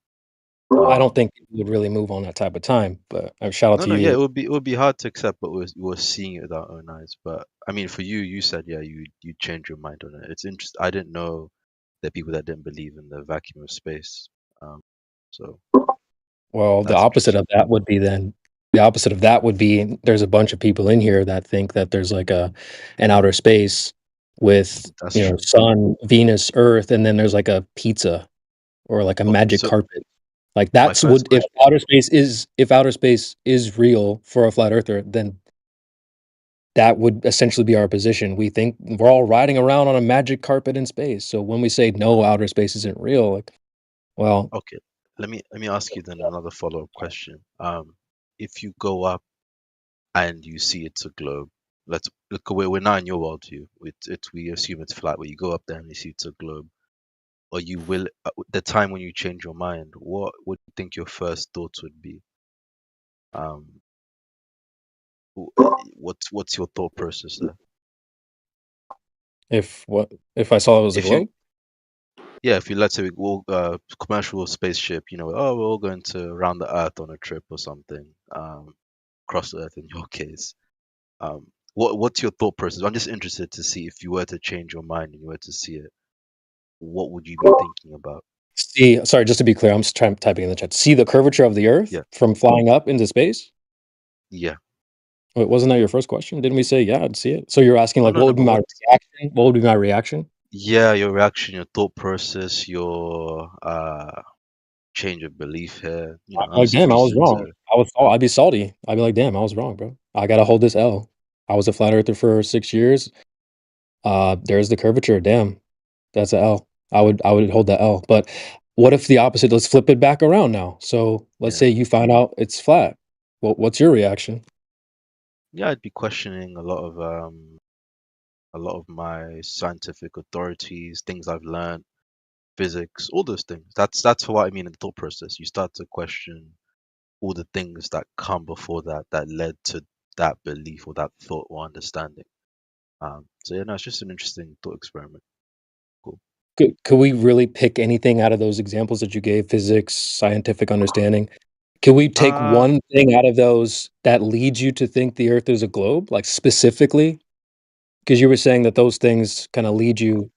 I don't think people would really move on that type of time. But shout out to Yeah, you. it would be hard to accept, but we're seeing it with our own eyes. But I mean, for you, you said you change your mind on it. It's interesting. I didn't know there are people that didn't believe in the vacuum of space. So Well, the that's opposite of that would be there's a bunch of people in here that think that there's like an outer space with That's you know true. sun, Venus, Earth, and then there's like a pizza or like a magic so carpet. Like my that's first would if outer space is real for a flat earther, then that would essentially be our position. We think we're all riding around on a magic carpet in space. So when we say no, outer space isn't real, like, well, Okay, let me ask you then another follow-up question. If you go up and you see it's a globe, let's look away. We're not in your worldview. We assume it's flat. But you go up there and you see it's a globe, or you will the time when you change your mind. What would you think your first thoughts would be? What's your thought process there? if I saw it was a If you globe? Yeah, if you let's say we go commercial spaceship, we're all going to around the Earth on a trip or something, across the Earth in your case. What's your thought process? I'm just interested to see if you were to change your mind and you were to see it, what would you be thinking about? See, sorry, just to be clear, I'm just typing in the chat. See the curvature of the Earth Yeah. from flying up into space? Yeah. Wait, wasn't that your first question? Didn't we say yeah, I'd see it? So you're asking like, No, what would be but my reaction? What would be my reaction? Yeah, your reaction, your thought process, your change of belief here. I'm Like, just damn, I was interested wrong. to. I'd be salty. I'd be like, damn, I was wrong, bro. I gotta hold this L. I was a flat earther for 6 years. There's the curvature. Damn, that's a L. I would hold that L. But what if the opposite? Let's flip it back around now. So let's say you find out it's flat. What's your reaction? Yeah, I'd be questioning a lot of my scientific authorities, things I've learned, physics, all those things. That's what I mean in the thought process. You start to question all the things that come before that led to that belief or that thought or understanding. So yeah, no, it's just an interesting thought experiment. Cool. Could we really pick anything out of those examples that you gave? Physics, scientific understanding. Can we take one thing out of those that leads you to think the Earth is a globe, like specifically? Because you were saying that those things kind of lead you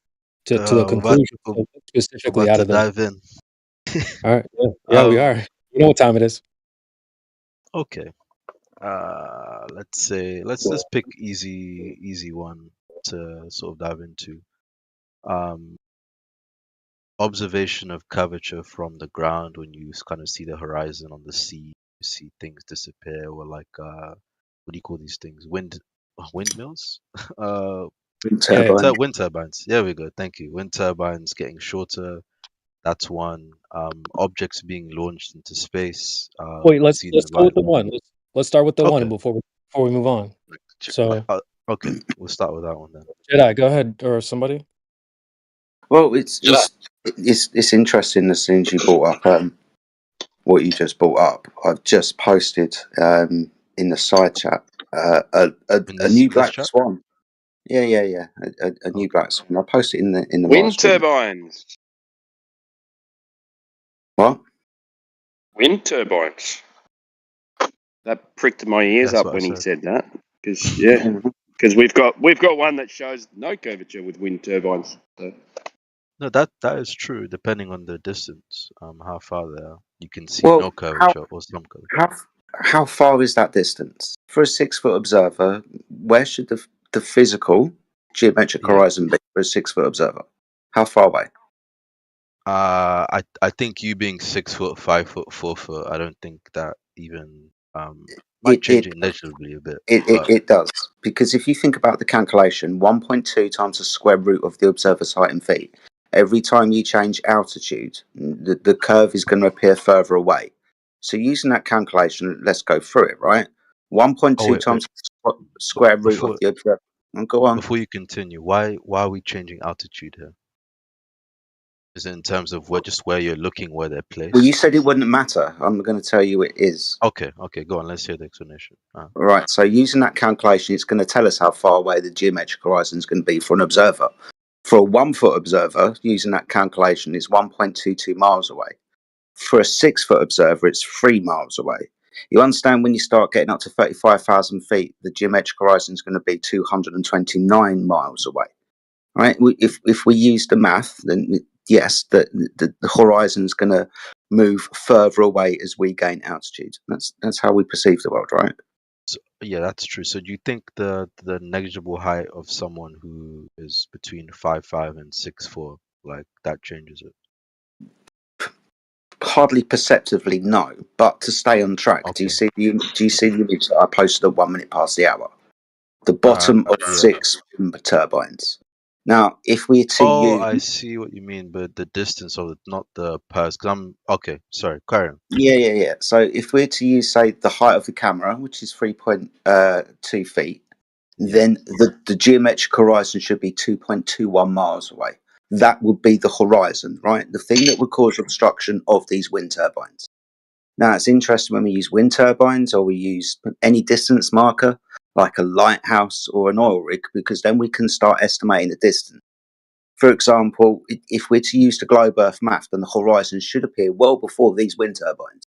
to the conclusion. So specifically, About out to of those. dive in. All right. Yeah, we are. You know what time it is. Okay. Let's say let's pick easy one to sort of dive into. Observation of curvature from the ground when you kind of see the horizon on the sea, you see things disappear, or like what do you call these things? Windmills? Wind turbine. Wind turbines. There we go. Thank you. Wind turbines getting shorter. That's one. Objects being launched into space. Wait, let's Seen in go with light. the one. Let's start with the one Okay. before we move on. So Okay, we'll start with that one then. Jedi, go ahead, or somebody. Well, it's interesting as soon as you brought up what you just brought up. I've just posted in the side chat a new black swan. Yeah. A new black swan. I posted in the Wind Mars group. turbines. What? Wind turbines. That pricked my ears That's up what I when he said. said that. Because we've got one that shows no curvature with wind turbines. So. No, that is true. Depending on the distance, how far they are, you can see no curvature or some curvature. how far is that distance? For a 6-foot observer, where should the physical geometric horizon be for a 6-foot observer? How far away? I think you being 6 foot, 5 foot, 4 foot, I don't think that even might It change it it negligibly a bit. it, But it does, because if you think about the calculation, 1.2 times the square root of the observer's height in feet. Every time you change altitude, the curve is going to appear further away. So using that calculation, let's go through it, right? 1.2 oh wait, times the square root of before the observer. Go on. before you continue, why are we changing altitude here? Is it in terms of where you're looking, where they're placed? Well, you said it wouldn't matter. I'm going to tell you it is. Okay, go on. Let's hear the explanation. Right, so using that calculation, it's going to tell us how far away the geometric horizon is going to be for an observer. For a 1-foot observer, using that calculation, is 1.22 miles away. For a 6-foot observer, it's 3 miles away. You understand when you start getting up to 35,000 feet, the geometric horizon is going to be 229 miles away. Right? If we use the math, then yes, the horizon is going to move further away as we gain altitude. That's how we perceive the world, right? So, yeah, that's true. So do you think the negligible height of someone who is between 5'5" and 6'4", like that changes it? Hardly perceptively, no. But to stay on track, do you see the image that I posted at 1 minute past the hour? The bottom of 6 wind turbines. Now, if we to Oh, use, I see what you mean, but the distance of it, not the pers. Cause I'm okay. Sorry, carry on. yeah. So if we're to use, say, the height of the camera, which is 3.2 feet, then the geometric horizon should be 2.21 miles away. That would be the horizon, right? The thing that would cause obstruction of these wind turbines. Now, it's interesting when we use wind turbines or we use any distance marker, like a lighthouse or an oil rig, because then we can start estimating the distance. For example, if we're to use the globe Earth map, then the horizon should appear well before these wind turbines.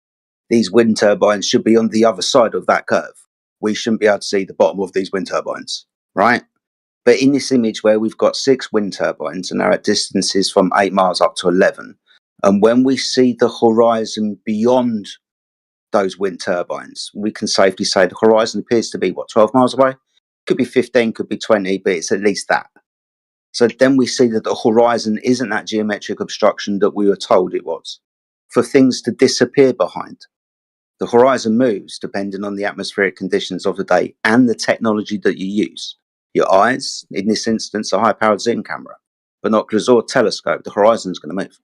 These wind turbines should be on the other side of that curve. We shouldn't be able to see the bottom of these wind turbines, right? But in this image where we've got 6 wind turbines and they're at distances from 8 miles up to 11, and when we see the horizon beyond those wind turbines, we can safely say the horizon appears to be, 12 miles away? Could be 15, could be 20, but it's at least that. So then we see that the horizon isn't that geometric obstruction that we were told it was. For things to disappear behind, the horizon moves depending on the atmospheric conditions of the day and the technology that you use. Your eyes, in this instance, a high-powered zoom camera, binoculars or telescope, the horizon is going to move.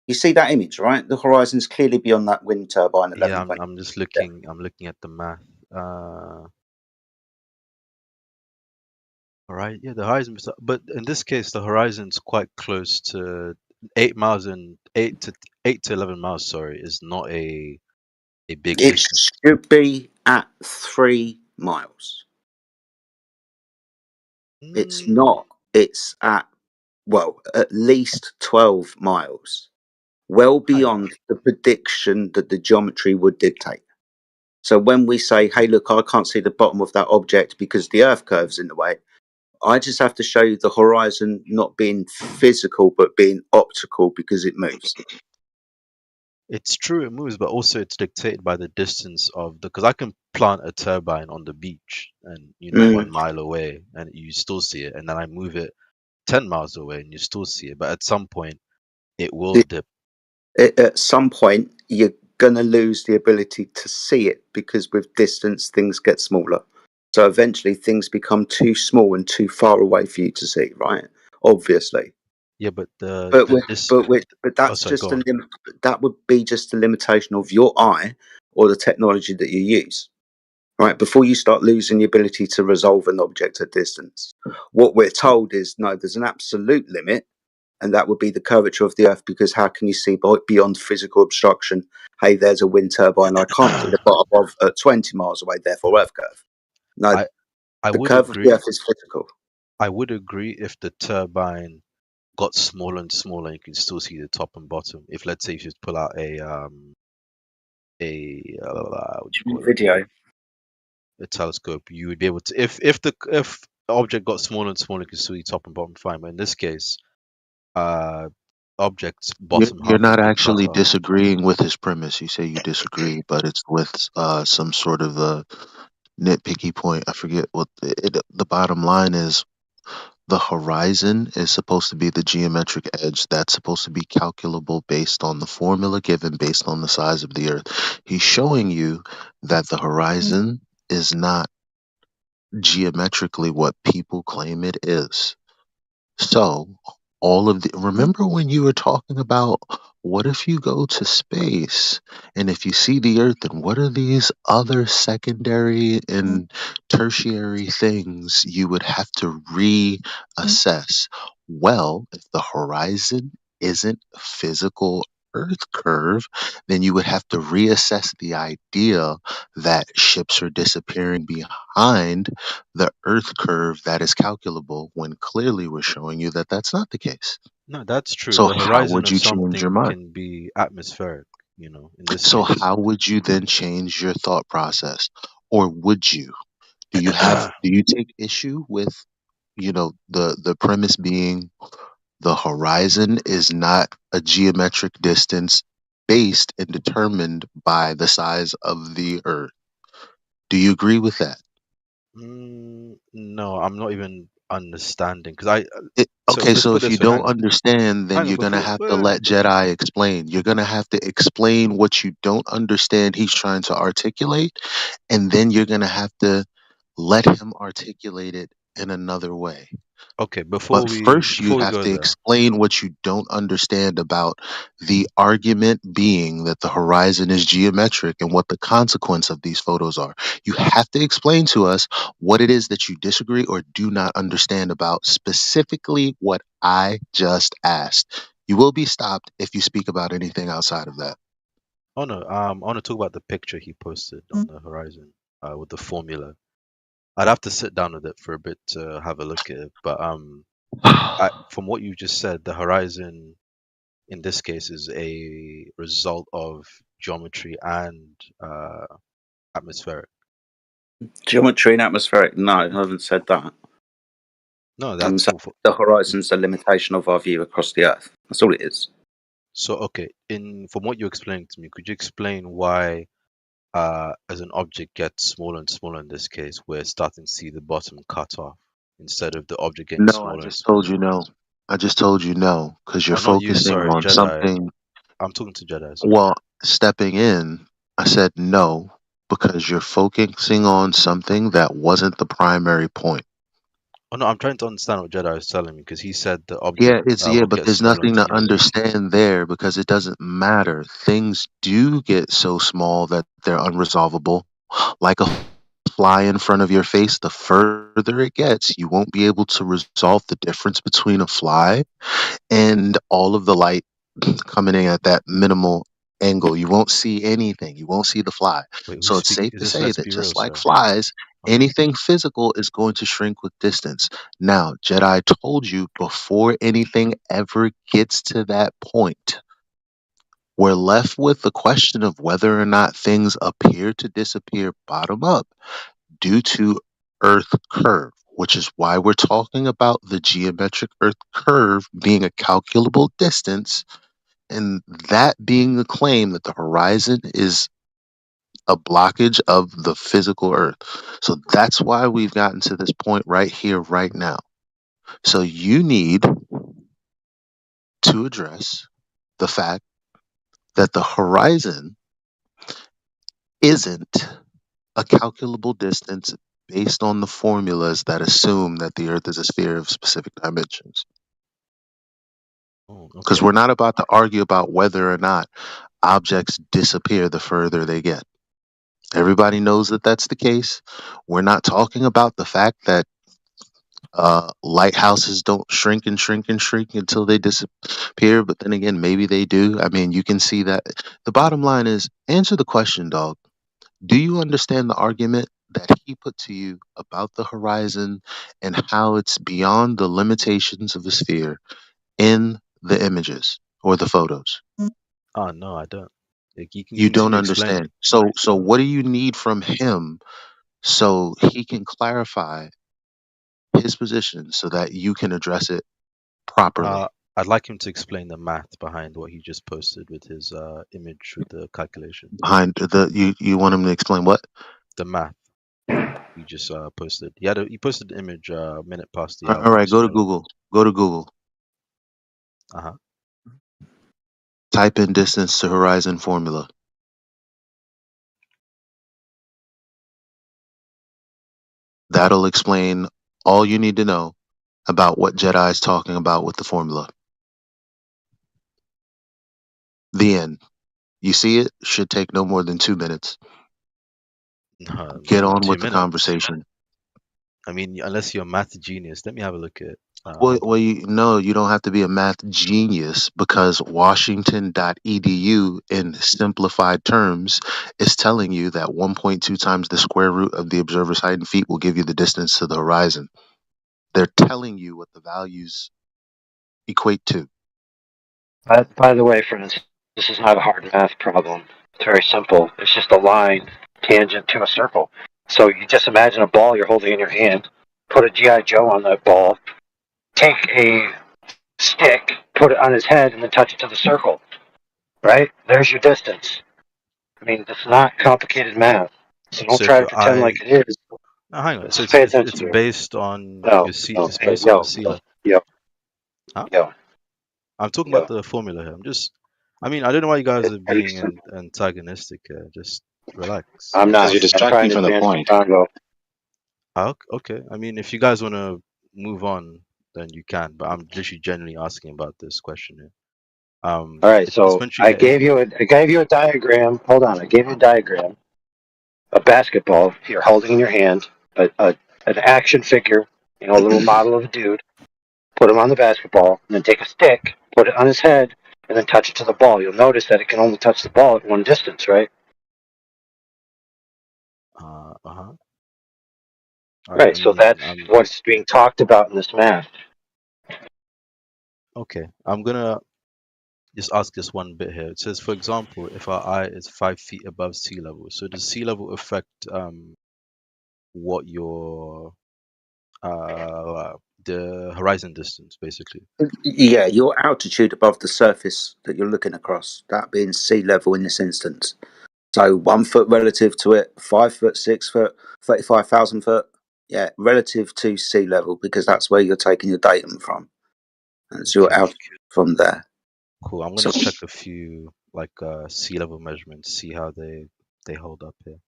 You see that image, right? The horizon is clearly beyond that wind turbine. Yeah, I'm just looking. I'm looking at the math. All right. Yeah, the horizon, but in this case, the horizon's quite close to 8 miles and 8 to 11 miles. Sorry, is not a big It distance. should be at 3 miles. It's not. It's at, at least 12 miles. Well beyond the prediction that the geometry would dictate. So when we say, hey, look, I can't see the bottom of that object because the Earth curve's in the way, I just have to show you the horizon not being physical but being optical because it moves. It's true, it moves, but also it's dictated by the distance of because I can plant a turbine on the beach and 1 mile away and you still see it, and then I move it 10 miles away and you still see it, but at some point it will dip. At some point, you're going to lose the ability to see it because with distance, things get smaller. So eventually, things become too small and too far away for you to see, right? Obviously. Yeah, but But that's sorry, just go on. that would be just a limitation of your eye or the technology that you use, right? Before you start losing the ability to resolve an object at distance, what we're told is no, there's an absolute limit, and that would be the curvature of the Earth. Because how can you see beyond physical obstruction? Hey, there's a wind turbine. I can't see the bottom of 20 miles away. Therefore, Earth curve. No, I the would curve agree. of the Earth is physical. I would agree if the turbine got smaller and smaller, you can still see the top and bottom. If let's say if you pull out a video, a telescope, you would be able to. If the object got smaller and smaller, you can still see top and bottom fine. But in this case, object's You're, bottom you're half is not being cut actually off. disagreeing with his premise. You say you disagree, but it's with some sort of a nitpicky point. I forget what the bottom line is. The horizon is supposed to be the geometric edge that's supposed to be calculable based on the formula given based on the size of the Earth. He's showing you that the horizon is not geometrically what people claim it is. So, remember when you were talking about what if you go to space and if you see the Earth, then what are these other secondary and tertiary things you would have to reassess? Well, if the horizon isn't a physical Earth curve, then you would have to reassess the idea that ships are disappearing behind the Earth curve that is calculable when clearly we're showing you that that's not the case. No, that's true. So The how horizon would of you change your something mind? can be atmospheric, in this So case. how would you then change your thought process? Or would you? Do you take issue with, the premise being the horizon is not a geometric distance based and determined by the size of the Earth? Do you agree with that? No, I'm not even understanding because so Okay, let's so put if it you this way. don't understand, then Hang on, you're gonna before have to wait, let Jedi explain. You're gonna have to explain what you don't understand he's trying to articulate, and then you're gonna have to let him articulate it in another way. okay, before But we first, you before we have go to there. explain what you don't understand about the argument being that the horizon is geometric and what the consequence of these photos are. You have to explain to us what it is that you disagree or do not understand about specifically what I just asked. You will be stopped if you speak about anything outside of that. Oh no, I want to talk about the picture he posted on the horizon with the formula. I'd have to sit down with it for a bit to have a look at it, but from what you just said, the horizon in this case is a result of geometry and atmospheric. Geometry and atmospheric. No, I haven't said that. No, I'm that's saying the horizon's the limitation of our view across the Earth. That's all it is. so okay. From what you explained to me, could you explain why, as an object gets smaller and smaller in this case, we're starting to see the bottom cut off instead of the object getting No, I smaller and just told you smaller? no. I just told you no because you're Oh, not you. focusing Sorry, on Jedi. something. I'm talking to Jedi. Sorry. Well, stepping in, I said no because you're focusing on something that wasn't the primary point. Oh no, I'm trying to understand what Jedi is telling me because he said the object Yeah, will but get there's smaller and nothing to smaller. understand there because it doesn't matter. Things do get so small that they're unresolvable. Like a fly in front of your face, the further it gets, you won't be able to resolve the difference between a fly and all of the light coming in at that minimal angle. You won't see anything. You won't see the fly. Wait, So who's it's speaking? safe Is to this say Let's that Be Real, just like sir? flies, anything physical is going to shrink with distance. Now, Jedi told you before anything ever gets to that point, we're left with the question of whether or not things appear to disappear bottom up due to Earth curve, which is why we're talking about the geometric Earth curve being a calculable distance, and that being the claim that the horizon is a blockage of the physical Earth. So that's why we've gotten to this point right here, right now. So you need to address the fact that the horizon isn't a calculable distance based on the formulas that assume that the Earth is a sphere of specific dimensions. Because we're not about to argue about whether or not objects disappear the further they get. Everybody knows that that's the case. We're not talking about the fact that lighthouses don't shrink and shrink and shrink until they disappear, but then again, maybe they do. I mean, you can see that. The bottom line is answer the question, dog. Do you understand the argument that he put to you about the horizon and how it's beyond the limitations of a sphere in the images or the photos? Oh no, I don't. Like, you You can don't explain. understand. So what do you need from him so he can clarify his position so that you can address it properly? I'd like him to explain the math behind what he just posted with his image with the calculation. Behind you want him to explain what? The math he just posted. He posted the image a minute past the hour. All right, go to Google. Go to Google. Type in distance to horizon formula. That'll explain all you need to know about what Jedi is talking about with the formula. The end. You see it? Should take no more than 2 minutes. Get on with the conversation. I mean, unless you're a math genius, let me have a look at. Well, you don't have to be a math genius, because Washington.edu in simplified terms is telling you that 1.2 times the square root of the observer's height in feet will give you the distance to the horizon. They're telling you what the values equate to. By the way, friends, this is not a hard math problem. It's very simple. It's just a line tangent to a circle. So you just imagine a ball you're holding in your hand, put a G.I. Joe on that ball, take a stick, put it on his head, and then touch it to the circle. Right? There's your distance. I mean, it's not complicated math. So don't try to pretend like it is. Now, hang on. Just So pay it's attention. based on your sea. No, It's based on the sea level. Yo. I'm talking about the formula here. I mean, I don't know why you guys are being antagonistic here. Just relax. I'm not. You're distracting from the point. Okay. I mean, if you guys want to move on, then you can. But I'm literally genuinely asking about this question here. All right. So I gave you a diagram. Hold on. I gave you a diagram. A basketball you're holding in your hand. An action figure. A little model of a dude. Put him on the basketball, and then take a stick, put it on his head, and then touch it to the ball. You'll notice that it can only touch the ball at one distance, right? Right, so that's what's being talked about in this math. Okay, I'm gonna just ask this one bit here. It says, for example, if our eye is 5 feet above sea level, so does sea level affect what your the horizon distance, basically? Yeah, your altitude above the surface that you're looking across, that being sea level in this instance. So 1 foot relative to it, 5 foot, 6 foot, 35,000 foot. Yeah, relative to sea level, because that's where you're taking your datum from. And it's your altitude from there. Cool. I'm gonna check a few sea level measurements, see how they hold up here.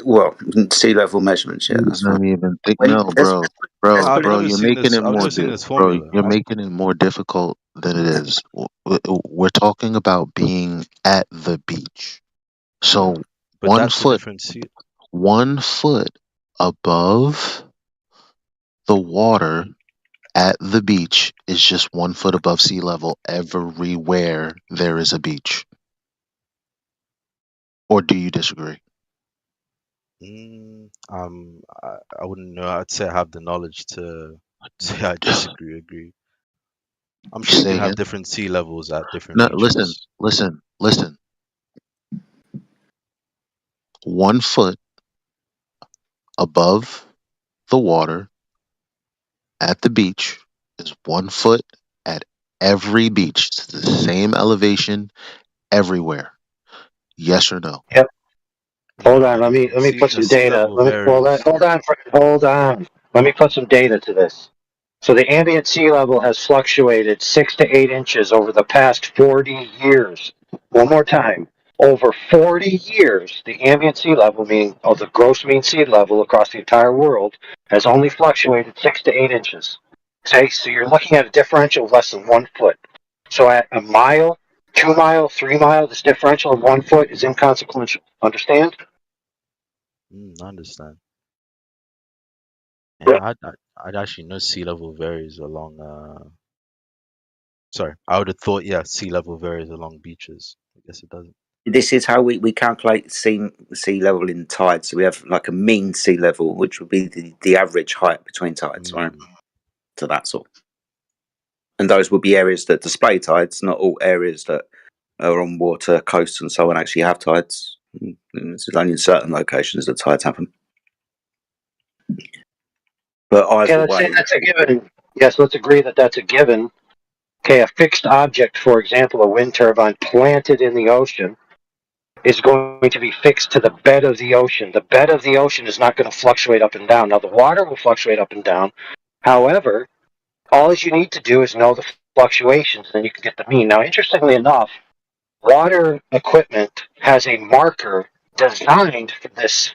Well, sea level measurements, yeah, that's Don't fine. even think. No, bro. You're making it more. Bro, you're making it more difficult than it is. We're talking about being at the beach. So But that's a different sea. 1 foot above the water at the beach is just 1 foot above sea level everywhere there is a beach. Or do you disagree? I wouldn't know. I'd say I have the knowledge to say I disagree. Agree. I'm sure you can have different sea levels at different beaches. Listen. 1 foot above the water at the beach is 1 foot at every beach. It's the same elevation everywhere. Yes or no? Yep. Hold on. Let me put some data. Hold on. Let me put some data to this. So the ambient sea level has fluctuated 6 to 8 inches over the past 40 years. One more time. Over 40 years, the ambient sea level, meaning the gross mean sea level across the entire world, has only fluctuated 6 to 8 inches. Okay, so you're looking at a differential of less than 1 foot. So at a mile, 2 mile, 3 mile, this differential of 1 foot is inconsequential. Understand? I understand. Yeah, I'd actually know sea level varies along. Sorry, I would have thought sea level varies along beaches. I guess it doesn't. This is how we calculate sea level in tides. So we have like a mean sea level, which would be the average height between tides, right? So that's all. And those would be areas that display tides, not all areas that are on water, coasts, and so on actually have tides. It's only in certain locations that tides happen. But let's say that's a given. Yes, let's agree that that's a given. Okay, a fixed object, for example, a wind turbine planted in the ocean, is going to be fixed to the bed of the ocean. The bed of the ocean is not going to fluctuate up and down. Now, the water will fluctuate up and down. However, all you need to do is know the fluctuations, and you can get the mean. Now, interestingly enough, water equipment has a marker designed for this.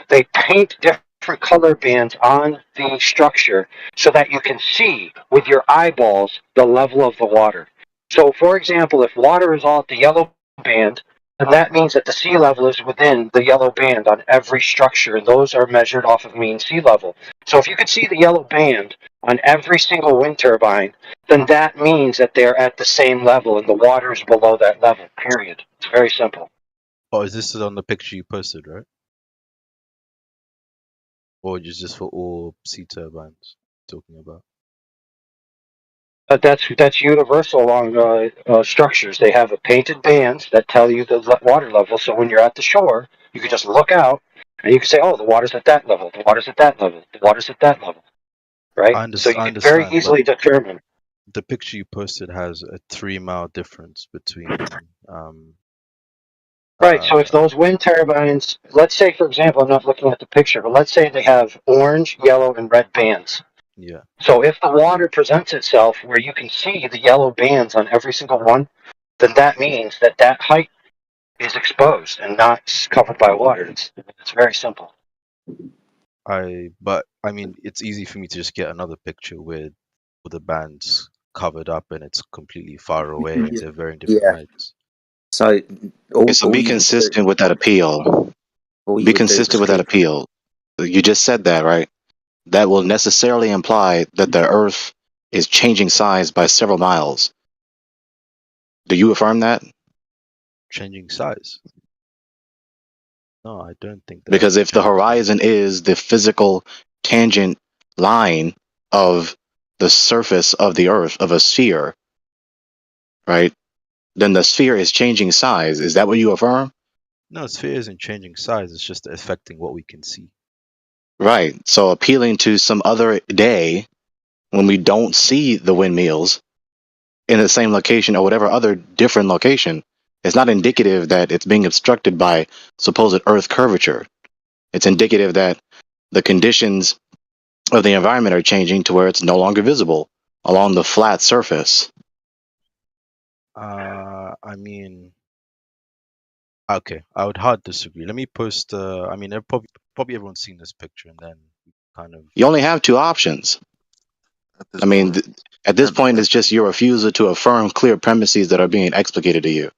They paint different color bands on the structure so that you can see with your eyeballs the level of the water. So, for example, if water is all at the yellow band, then that means that the sea level is within the yellow band on every structure, and those are measured off of mean sea level. So if you could see the yellow band on every single wind turbine, then that means that they're at the same level and the water is below that level, period. It's very simple. Oh, is this on the picture you posted, right? Or just for all sea turbines talking about? But that's universal along structures. They have a painted bands that tell you the water level. So when you're at the shore, you can just look out and you can say, "Oh, the water's at that level. The water's at that level. The water's at that level." Right? So you I can very understand, easily but determine. the picture you posted has a 3-mile difference between Right. So if those wind turbines, let's say, for example, I'm not looking at the picture, but let's say they have orange, yellow, and red bands. yeah. So if the water presents itself where you can see the yellow bands on every single one, then that means that that height is exposed and not covered by water. It's very simple. But I mean, it's easy for me to just get another picture with the bands covered up and it's completely far away and they're varying different Yeah. heights. So, So be consistent with that appeal. Be consistent with that appeal. You just said that, right? That will necessarily imply that the Earth is changing size by several miles. Do you affirm that? Changing size? No, I don't think that. Because if the horizon is the physical tangent line of the surface of the Earth, of a sphere, right, then the sphere is changing size. Is that what you affirm? No, sphere isn't changing size. It's just affecting what we can see. Right. So appealing to some other day when we don't see the windmills in the same location or whatever other different location is not indicative that it's being obstructed by supposed Earth curvature. It's indicative that the conditions of the environment are changing to where it's no longer visible along the flat surface. I mean, okay, I would hard disagree. Let me post. I mean, probably everyone's seen this picture, and then kind of. You only have two options. I mean, at this point, it's just your refusal to affirm clear premises that are being explicated to you.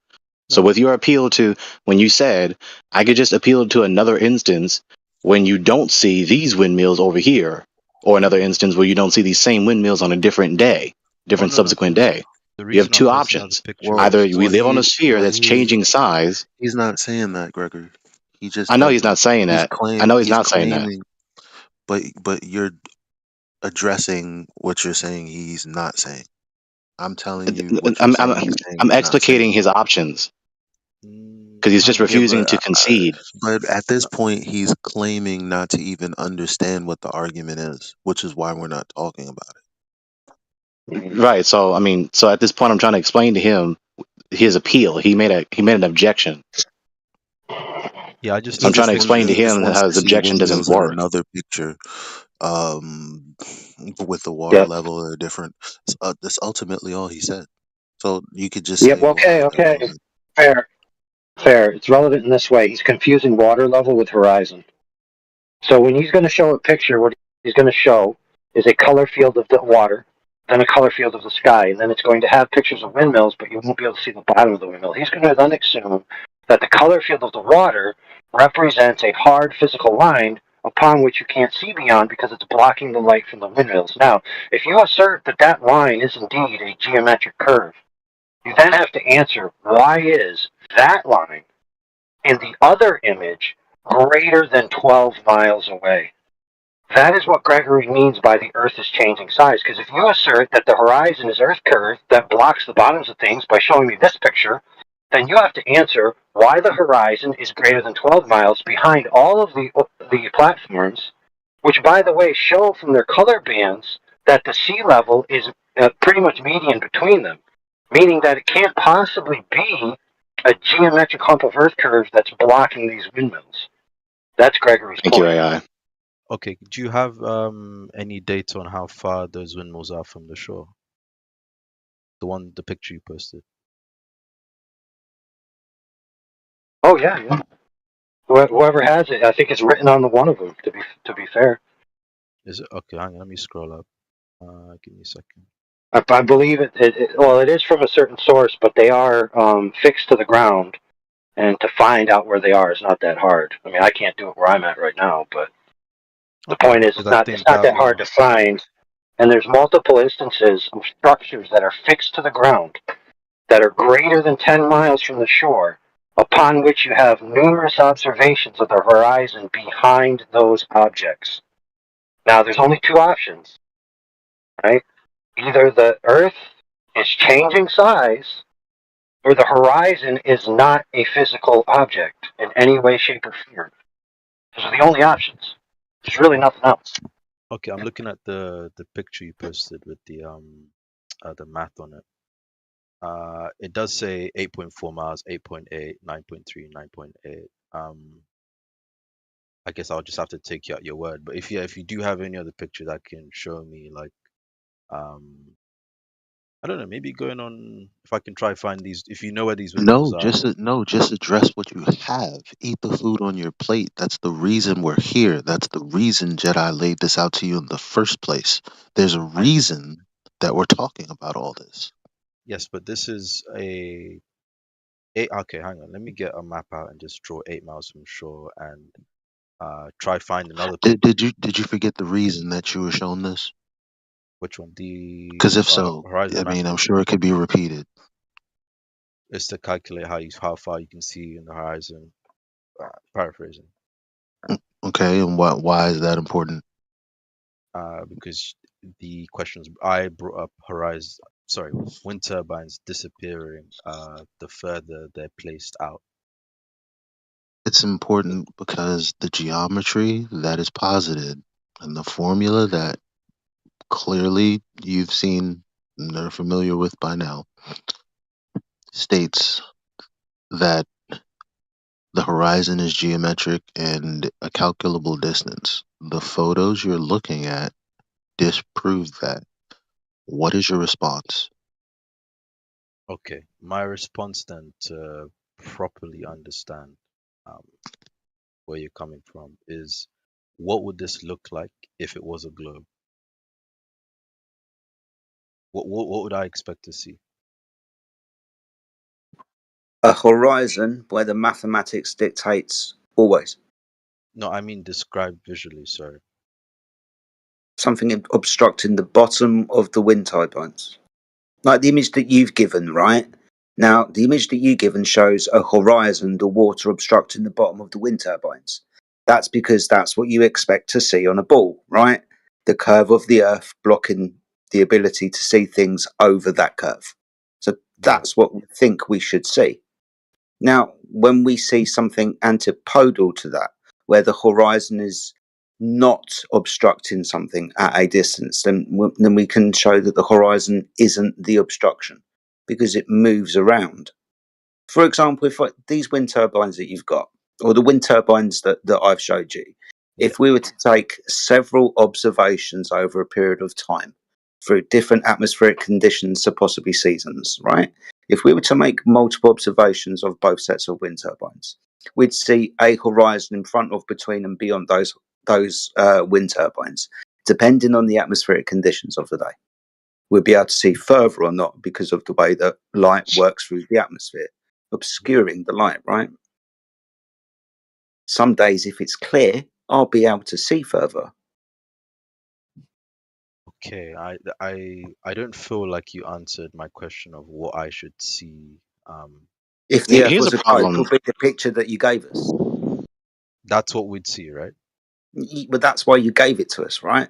So with your appeal to, when you said, I could just appeal to another instance when you don't see these windmills over here, or another instance where you don't see these same windmills on a different day, different subsequent day. You have two options. Either we live on a sphere that's changing size. He's not saying that, Gregory. He just. I know he's not saying that. I know he's not saying that. But you're addressing what you're saying he's not saying. I'm telling you what you're saying. He's saying I'm he's not explicating saying. his options because he's just refusing to concede. But at this point, he's claiming not to even understand what the argument is, which is why we're not talking about it. Right. So I mean, so at this point, I'm trying to explain to him his appeal. He made an objection. Yeah, I just. I'm trying to explain to him how his objection doesn't work. Another picture, with the water level or different. That's ultimately all he said. So you could just. Yep. Okay. Fair. It's relevant in this way. He's confusing water level with horizon. So when he's going to show a picture, what he's going to show is a color field of the water, then a color field of the sky, and then it's going to have pictures of windmills, but you won't be able to see the bottom of the windmill. He's going to then assume that the color field of the water represents a hard physical line upon which you can't see beyond because it's blocking the light from the windmills. Now, if you assert that that line is indeed a geometric curve, you then have to answer, why is that line in the other image greater than 12 miles away? That is what Gregory means by the Earth is changing size. Because if you assert that the horizon is Earth curve that blocks the bottoms of things by showing me this picture, then you have to answer why the horizon is greater than 12 miles behind all of the platforms, which, by the way, show from their color bands that the sea level is pretty much median between them, meaning that it can't possibly be a geometric hump of Earth curve that's blocking these windmills. That's Gregory's Thank you, point. AI. Okay, do you have any data on how far those windmills are from the shore? The picture you posted. Oh yeah. Whoever has it, I think it's written on the one of them. To be fair, Is it okay? Hang on, let me scroll up. Give me a second. I believe it. Well, it is from a certain source, but they are fixed to the ground, and to find out where they are is not that hard. I mean, I can't do it where I'm at right now, but the point is, it's not that hard to find. And there's multiple instances of structures that are fixed to the ground that are greater than 10 miles from the shore, upon which you have numerous observations of the horizon behind those objects. Now, there's only two options, right? Either the Earth is changing size, or the horizon is not a physical object in any way, shape, or form. Those are the only options. There's really nothing else. Okay, I'm looking at the picture you posted with the math on it. It does say 8.4 miles, 8.8, 9.3, 9.8. I guess I'll just have to take you at your word. But if you do have any other picture that can show me, like, I don't know, maybe going on, if I can try find these, if you know where these windmills are. Just address what you have. Eat the food on your plate. That's the reason we're here. That's the reason Jedi laid this out to you in the first place. There's a reason that we're talking about all this. Yes, but this is okay, hang on. Let me get a map out and just draw 8 miles from shore and try find another. Did you forget the reason that you were shown this? Which one? Because if so, horizon I mean, map? I'm sure it could be repeated. It's to calculate how far you can see in the horizon. Paraphrasing. Okay, and why is that important? Because the questions I brought up wind turbines disappearing the further they're placed out. It's important because the geometry that is posited and the formula that clearly you've seen and are familiar with by now states that the horizon is geometric and a calculable distance. The photos you're looking at disprove that. What is your response? Okay, my response then to properly understand where you're coming from is, what would this look like if it was a globe? What would I expect to see? A horizon where the mathematics dictates always. No, I mean describe visually, sorry. Something obstructing the bottom of the wind turbines. Like the image that you've given, right? Now, the image that you've given shows a horizon, the water obstructing the bottom of the wind turbines. That's because that's what you expect to see on a ball, right? The curve of the Earth blocking the ability to see things over that curve. So that's what we think we should see. Now, when we see something antipodal to that, where the horizon is not obstructing something at a distance, then we can show that the horizon isn't the obstruction because it moves around. For example, if these wind turbines that you've got, or the wind turbines that I've showed you, if we were to take several observations over a period of time through different atmospheric conditions to possibly seasons, right? If we were to make multiple observations of both sets of wind turbines, we'd see a horizon in front of, between, and beyond those wind turbines, depending on the atmospheric conditions of the day. We'll be able to see further or not because of the way that light works through the atmosphere, obscuring the light, right? Some days, if it's clear, I'll be able to see further. Okay, I don't feel like you answered my question of what I should see. If the Earth was a globe, would be the picture that you gave us. That's what we'd see, right? But that's why you gave it to us, right?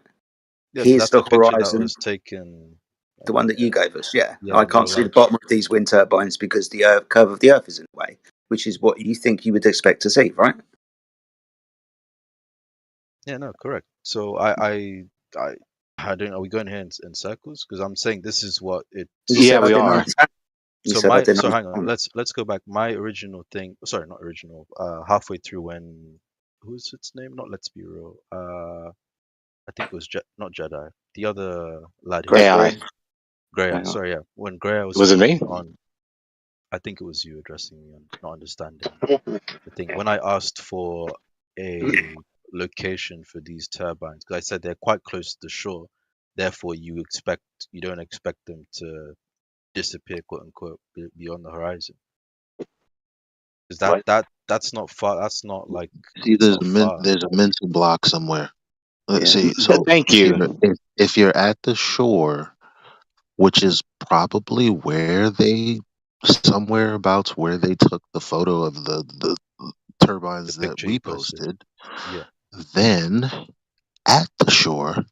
Yes, Here's that's the a picture that horizon. was taken. The one that you gave us, yeah. Yeah, I in can't real see the life. bottom of these wind turbines because the curve of the Earth is in the way, which is what you think you would expect to see, right? Yeah, no, correct. So I I don't know. Are we going here in circles? Because I'm saying this is what it. You Yeah, said I we didn't are. understand. You So said I my didn't so hang on. understand. Let's go back. My original thing. Sorry, not original. Halfway through when who's its name? Not Let's Be Real. I think it was not Jedi. The other lad who was AI. speaking. Greya. Sorry, yeah. When Greya was Was it me? speaking on, I think it was you addressing me on not understanding the thing. When I asked for a location for these turbines, because I said they're quite close to the shore, therefore you don't expect them to disappear, quote unquote, beyond the horizon. Is that's not far? That's not like See, it's not far. there's a mental block somewhere. Let's Yeah. see. So Thank you. if you're at the shore, which is probably where somewhere about where they took the photo of the turbines The that picture we you posted. posted, Yeah. then at the shore,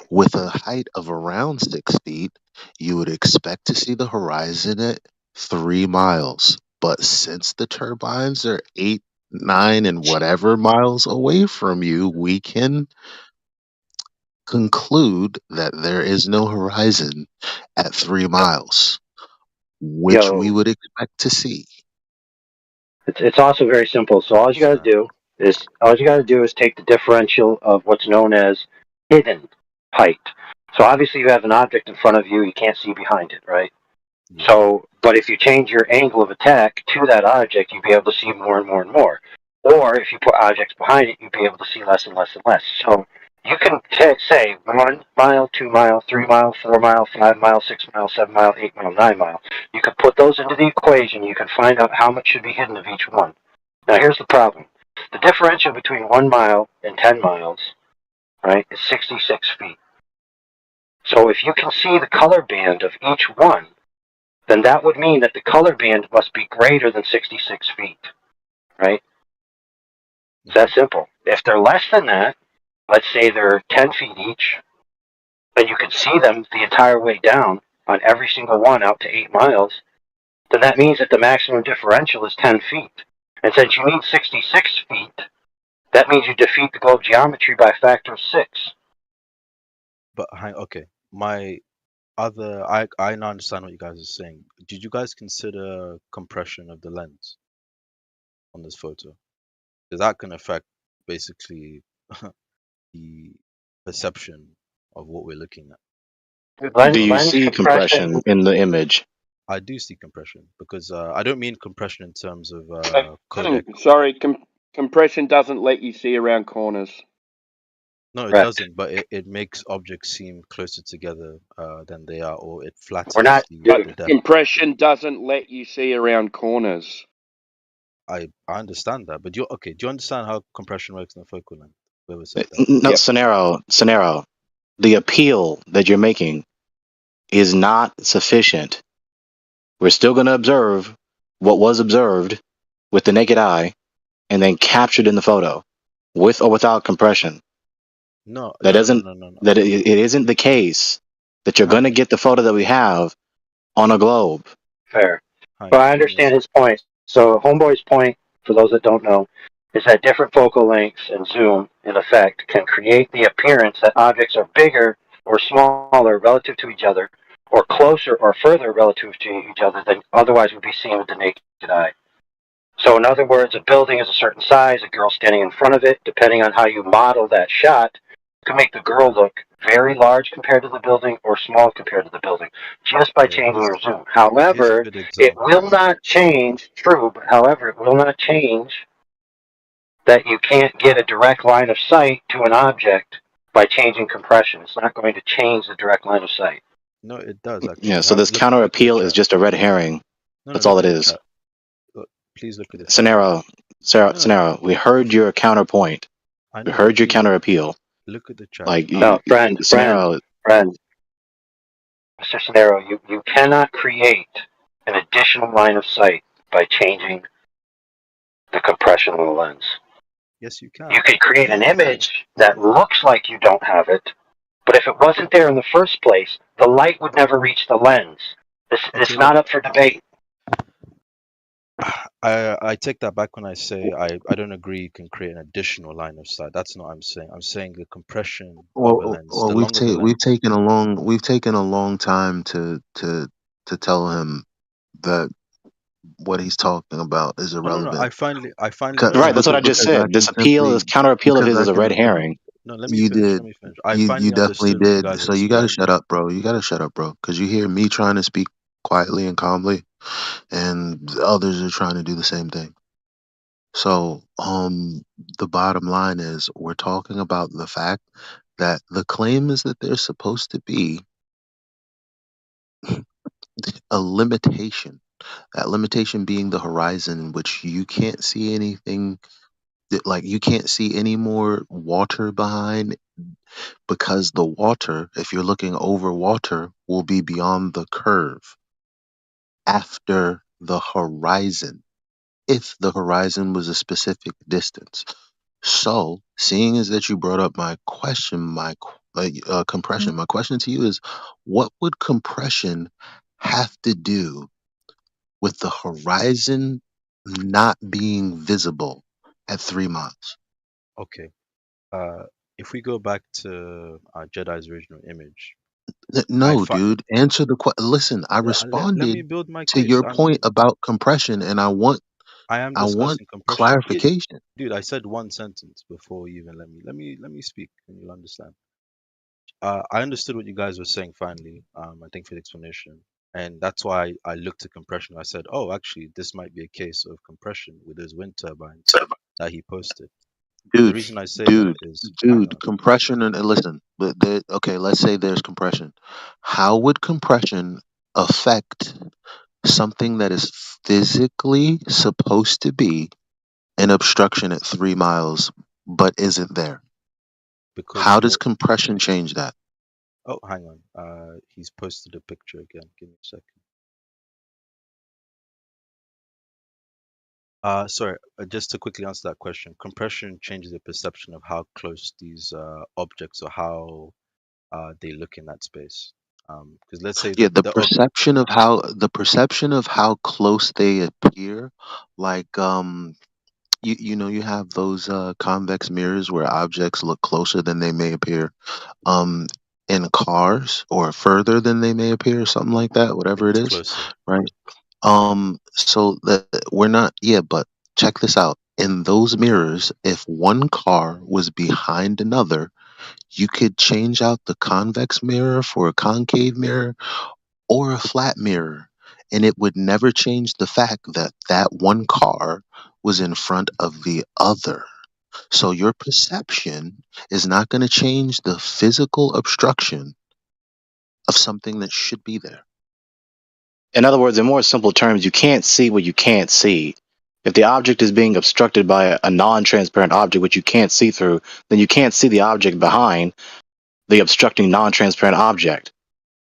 with a height of around 6 feet, you would expect to see the horizon at 3 miles. But since the turbines are 8, 9, and whatever miles away from you, we can conclude that there is no horizon at 3 miles, which we Yo, would expect to see. it's also very simple. So all you got to do is take the differential of what's known as hidden height. So obviously you have an object in front of you, you can't see behind it, right? Yeah. So, but if you change your angle of attack to that object, you'd be able to see more and more and more. Or if you put objects behind it, you'd be able to see less and less and less. So you can say 1 mile, 2 mile, 3 mile, 4 mile, 5 mile, 6 mile, 7 mile, 8 mile, 9 mile. You can put those into the equation. You can find out how much should be hidden of each one. Now here's the problem. The differential between 1 mile and 10 miles, right, is 66 feet. So if you can see the color band of each one, then that would mean that the color band must be greater than 66 feet, right? It's that simple. If they're less than that, let's say they're 10 feet each, and you can see them the entire way down on every single one out to 8 miles, then that means that the maximum differential is 10 feet. And since you need 66 feet, that means you defeat the globe geometry by a factor of 6. But okay, I now understand what you guys are saying. Did you guys consider compression of the lens on this photo? Because that can affect basically the perception of what we're looking at. Do you see compression in the image? I do see compression because I don't mean compression in terms of codec. Sorry, compression doesn't let you see around corners. No, it doesn't, but it makes objects seem closer together than they are, or it flattens the depth. Compression doesn't let you see around corners. I understand that, but do you understand how compression works in the focal length? Where we said No, Scenario. The appeal that you're making is not sufficient. We're still going to observe what was observed with the naked eye and then captured in the photo with or without compression. No. That it isn't the case that you're going to get the photo that we have on a globe. Fair. Well, I understand his point. So Homeboy's point, for those that don't know, is that different focal lengths and zoom, in effect, can create the appearance that objects are bigger or smaller relative to each other, or closer or further relative to each other than otherwise would be seen with the naked eye. So in other words, a building is a certain size, a girl standing in front of it, depending on how you model that shot, can make the girl look very large compared to the building or small compared to the building, just by changing your zoom. However, it will not change, true, but however, it will not change that you can't get a direct line of sight to an object by changing compression. It's not going to change the direct line of sight. No, it does actually. Yeah, so this counter appeal is just a red herring. That's all it is. Please look at it. Scenario, we heard your counterpoint. We heard your counter appeal. Look at the chat. Like, friend. Mr. Scenario, you cannot create an additional line of sight by changing the compression of the lens. Yes, you can. You could create an image that looks like you don't have it, but if it wasn't there in the first place, the light would never reach the lens. It's not up for debate. I take that back when I say I don't agree you can create an additional line of sight. That's not what I'm saying. I'm saying the compression of a lens, Well, the longer the we've lens. taken a long time to tell him that what he's talking about is Oh no, irrelevant. I finally Right, that's what I just Because I said. This can appeal, simply this counter appeal of because his I is a red can herring. No, let me you finish. did Let me finish. I you finally definitely understood what you did. guys So you gotta explained. shut up, bro. You gotta shut up, bro. Because you hear me trying to speak quietly and calmly, and others are trying to do the same thing. So, the bottom line is we're talking about the fact that the claim is that there's supposed to be a limitation. That limitation being the horizon in which you can't see anything, like you can't see any more water behind, because the water, if you're looking over water, will be beyond the curve after the horizon, if the horizon was a specific distance. So, seeing as that you brought up my question, compression, my question to you is, what would compression have to do with the horizon not being visible at 3 miles? Okay. If we go back to Jedi's original image, No, dude. Answer the question. Listen, I let me responded build my to case. your point about compression, and I want I am discussing compression. clarification. Dude, I said one sentence before you even let me speak, and you'll understand. I understood what you guys were saying finally. Thank you for the explanation. And that's why I looked at compression. I said, oh, actually, this might be a case of compression with those wind turbines that he posted. The Dude, reason I say that is, hang on. compression and listen, but okay, let's say there's compression. How would compression affect something that is physically supposed to be an obstruction at 3 miles but isn't there? Because How does compression change that? Oh, hang on. He's posted a picture again. Give me a second. Sorry, just to quickly answer that question, compression changes the perception of how close these objects or how they look in that space. Because let's say Yeah, the the perception of how close they appear, like you know, you have those convex mirrors where objects look closer than they may appear um in cars, or further than they may appear, something like that, whatever it it's is, closer. right? So that we're not, yeah, but check this out. In those mirrors, if one car was behind another, you could change out the convex mirror for a concave mirror or a flat mirror, and it would never change the fact that that one car was in front of the other. So your perception is not going to change the physical obstruction of something that should be there. In other words, in more simple terms, you can't see what you can't see. If the object is being obstructed by a non-transparent object which you can't see through, then you can't see the object behind the obstructing non-transparent object.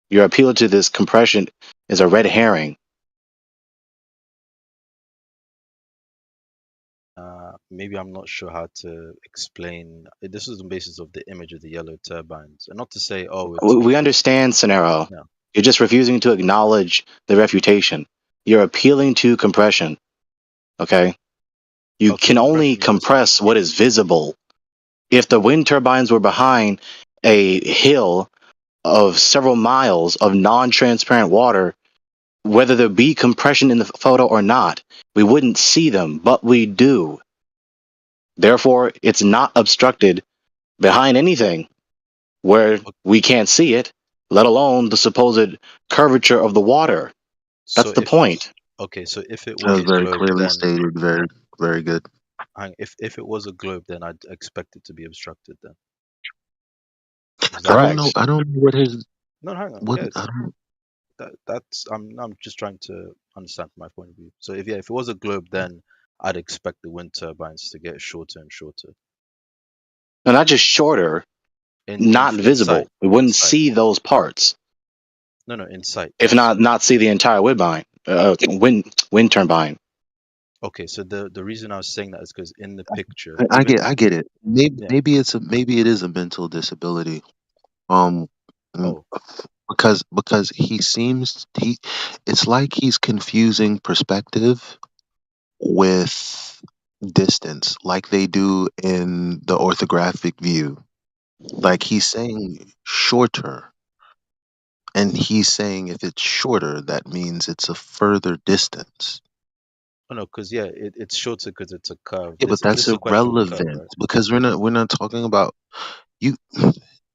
Your appeal to this compression is a red herring. Maybe I'm not sure how to explain. This is the basis of the image of the yellow turbines, and not to say, oh, it's We because understand, Scenero. yeah. You're just refusing to acknowledge the refutation. You're appealing to compression. Okay? You Okay, can only compression, yes. compress what is visible. If the wind turbines were behind a hill of several miles of non-transparent water, whether there be compression in the photo or not, we wouldn't see them, but we do. Therefore, it's not obstructed behind anything where we can't see it, let alone the supposed curvature of the water. That's So the point. okay, so if it That was was a very globe, clearly then stated. Very, very good. if it was a globe, then I'd expect it to be obstructed. Then is I that don't right? know. I don't know what his No, hang on. what. Yes, I don't. that's I'm just trying to understand from my point of view. So if it was a globe, then I'd expect the wind turbines to get shorter and shorter. No, not just shorter, not In sight. visible. We wouldn't see those parts. No, in sight. If not see the entire wind turbine. Okay, so the reason I was saying that is because in the picture, I even get it. Maybe yeah. maybe it is a mental disability. Um, Oh. because it's like he's confusing perspective with distance like they do in the orthographic view. Like he's saying shorter, and he's saying if it's shorter, that means it's a further distance. Oh no, because yeah, it's shorter because it's a curve. Yeah, but This that's is a question with curve, irrelevant right? because we're not talking about you.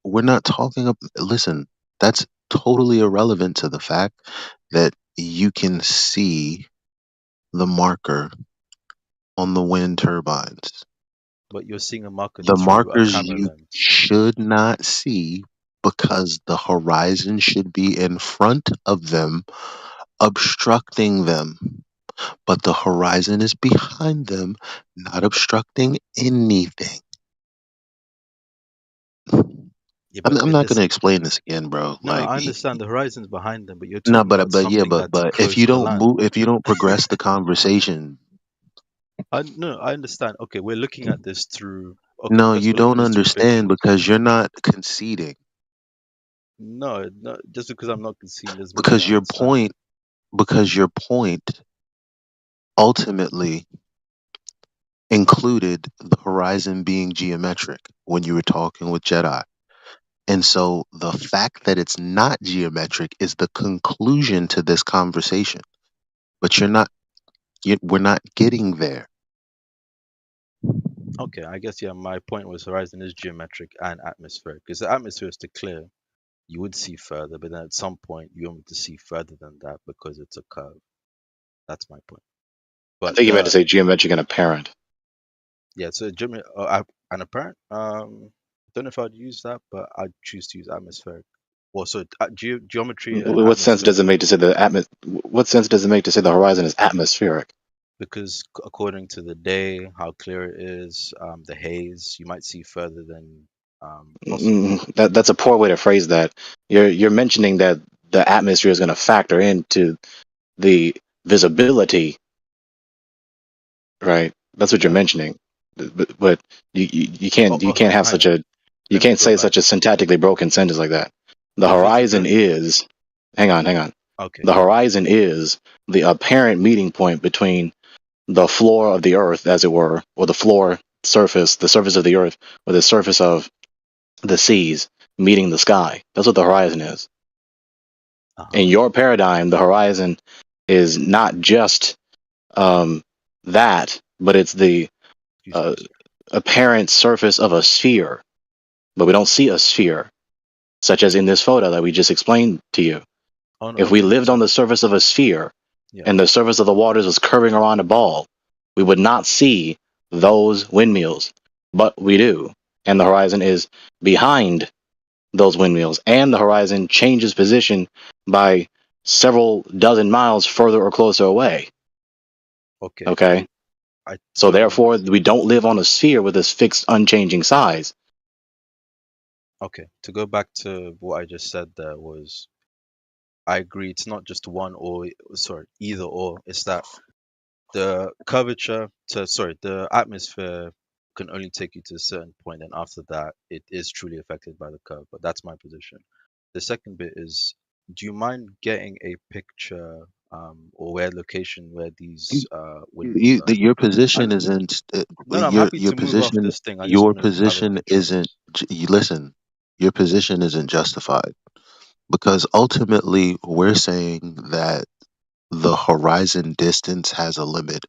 We're not talking about. Listen, that's totally irrelevant to the fact that you can see the marker on the wind turbines. But you're seeing a marker The through a markers camera you lens. should not see because the horizon should be in front of them, obstructing them. But the horizon is behind them, not obstructing anything. Yeah, I'm, but I'm not going it's to explain this again, bro. no, no. Like, I understand the horizon's behind them, but you're no, talking about something that's but if close you to don't land. move, if you don't progress the conversation, No, I understand. Okay, we're looking at this through. Okay, no, yes, you we're looking don't at this through understand pictures. because you're not conceding. No, no. Just because I'm not conceding doesn't mean you Because don't understand. your point ultimately included the horizon being geometric when you were talking with Jedi. And so the fact that it's not geometric is the conclusion to this conversation. But we're not getting there. Okay, I guess yeah. My point was horizon is geometric and atmospheric. Because the atmosphere is to clear, you would see further, but then at some point you want to see further than that because it's a curve. That's my point. I But think you meant to say geometric and apparent. yeah, so an apparent. Don't know if I'd use that, but I'd choose to use atmospheric. Well, so geometry and What sense does it atmospheric. make to say What sense does it make to say the horizon is atmospheric? Because according to the day, how clear it is, the haze, you might see further than possible. That's a poor way to phrase that. You're mentioning that the atmosphere is going to factor into the visibility, right? That's what you're mentioning. But you can't have Hang such on. a you Let me can't go say back. such a syntactically broken sentence like that. The The horizon visibility. is hang on. Okay. The horizon is the apparent meeting point between the floor of the earth, as it were, or the surface of the earth, or the surface of the seas meeting the sky. That's what the horizon is. In your paradigm, the horizon is not just that, but it's the apparent surface of a sphere. But we don't see a sphere, such as in this photo that we just explained to you. Oh, no, If we okay. lived on the surface of a sphere and the surface of the waters was curving around a ball, we would not see those windmills, but we do. And the horizon is behind those windmills, and the horizon changes position by several dozen miles further or closer away. Okay. Okay. So therefore, we don't live on a sphere with this fixed, unchanging size. Okay. To go back to what I just said, there was, I agree. It's not just either or. It's that the the atmosphere can only take you to a certain point, and after that, it is truly affected by the curve. But that's my position. The second bit is, do you mind getting a picture or where location where these windmills are? Your position isn't No, no, I'm happy to move off this thing. I just your want to have a position picture of it. isn't you listen, your position isn't justified because ultimately we're saying that the horizon distance has a limit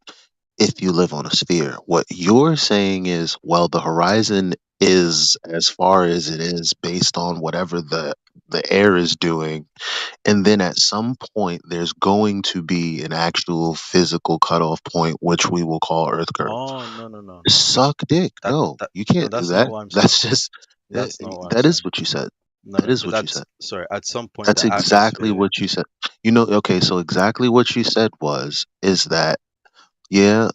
if you live on a sphere. What you're saying is, well, the horizon is as far as it is based on whatever the air is doing, and then at some point there's going to be an actual physical cutoff point which we will call earth curve. Oh, no. Suck dick. No, you No, can't do that's not that. what I'm saying. That's just That's not what I'm that is saying. what you said. No, That no, is because what you said. at some point That's the exactly atmosphere. what you said. Okay, so exactly what you said is that yeah,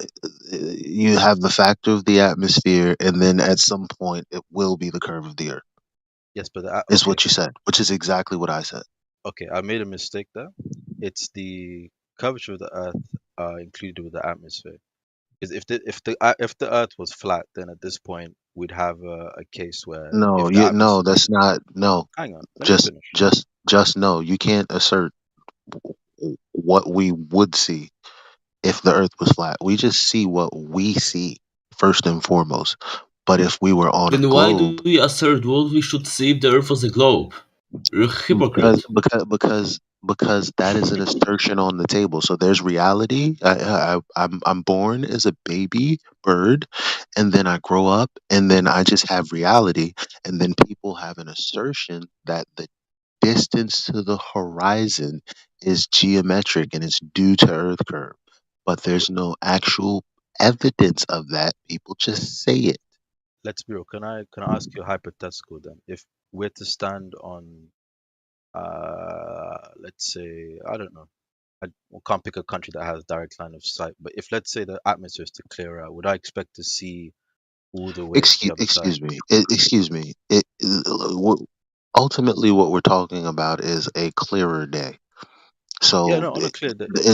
you have the factor of the atmosphere, and then at some point it will be the curve of the earth. Yes, but Is okay. what you said, which is exactly what I said. Okay, I made a mistake there. It's the curvature of the Earth included with the atmosphere. Because if the Earth was flat, then at this point we'd have a case where if the No, atmosphere. that's not no. Hang on, let me finish. Just no. You can't assert what we would see. if the Earth was flat. We just see what we see first and foremost. But if we were on a Then why do globe, we assert what we should see if the Earth was a globe? You're a hypocrite. because that is an assertion on the table. So there's reality. I'm born as a baby bird, and then I grow up, and then I just have reality, and then people have an assertion that the distance to the horizon is geometric and it's due to Earth curve, but there's no actual evidence of that. People just say it. Let's be real. Can I ask you a hypothetical then? If we're to stand on, let's say, I don't know, we can't pick a country that has direct line of sight, but if let's say the atmosphere is to clear out, would I expect to see all the way to the other side? Excuse me. Ultimately, what we're talking about is a clearer day. Yeah, So no, on a clear day. let's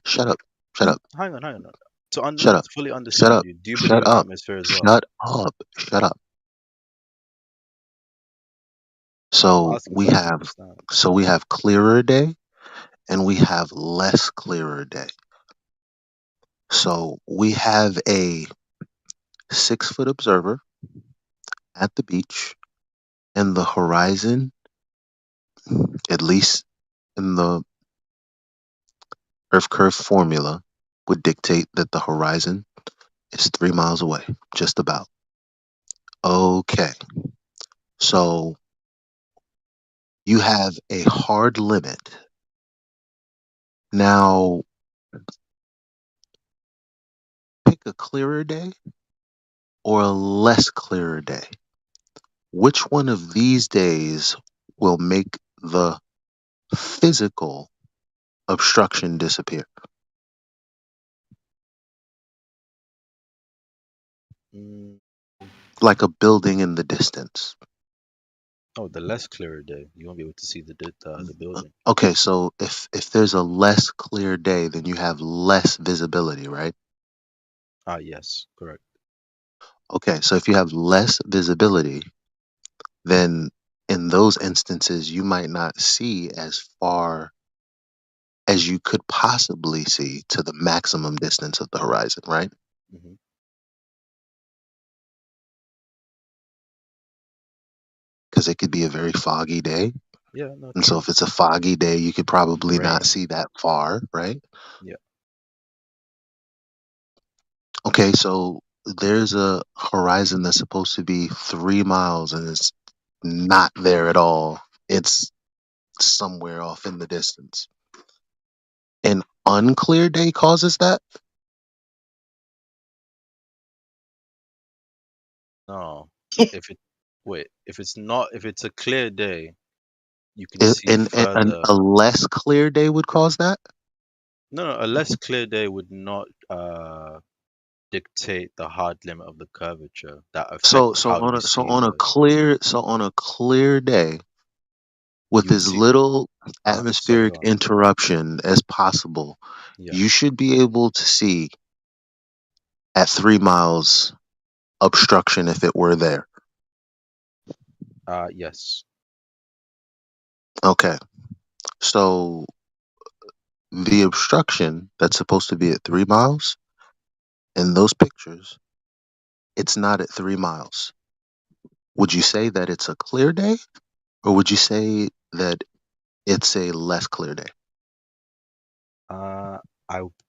shut up. Hang on. Shut up. To fully Shut understand up. you, do you Shut believe in up. atmosphere as well? Shut up. Shut up. I'm So asking we so I can have understand. clearer day and we have less clearer day. So we have a 6-foot observer at the beach, and the horizon, at least in the Earth curve formula, would dictate that the horizon is 3 miles away, just about. Okay. So you have a hard limit. Now, pick a clearer day or a less clearer day. Which one of these days will make the physical obstruction disappear? Like a building in the distance. Oh, the less clearer day, you won't be able to see the building. Okay, so if there's a less clear day, then you have less visibility, right? Yes, correct. Okay, so if you have less visibility, then in those instances, you might not see as far as you could possibly see to the maximum distance of the horizon, right? Mm-hmm. Because it could be a very foggy day. Yeah, no, And true. so if it's a foggy day, you could probably not Rain. see that far, right? Yeah. Okay, so there's a horizon that's supposed to be 3 miles and it's not there at all. It's somewhere off in the distance. An unclear day causes that? No. If it's a clear day, you can see further. A less clear day would cause that? No, a less clear day would not dictate the hard limit of the curvature that affects how you see on a clear day with as little sorry, atmospheric go on. interruption as possible, Yeah. you should be able to see at 3 miles obstruction if it were there. Yes. Okay. So the obstruction that's supposed to be at 3 miles in those pictures, it's not at 3 miles. Would you say that it's a clear day or would you say that it's a less clear day? I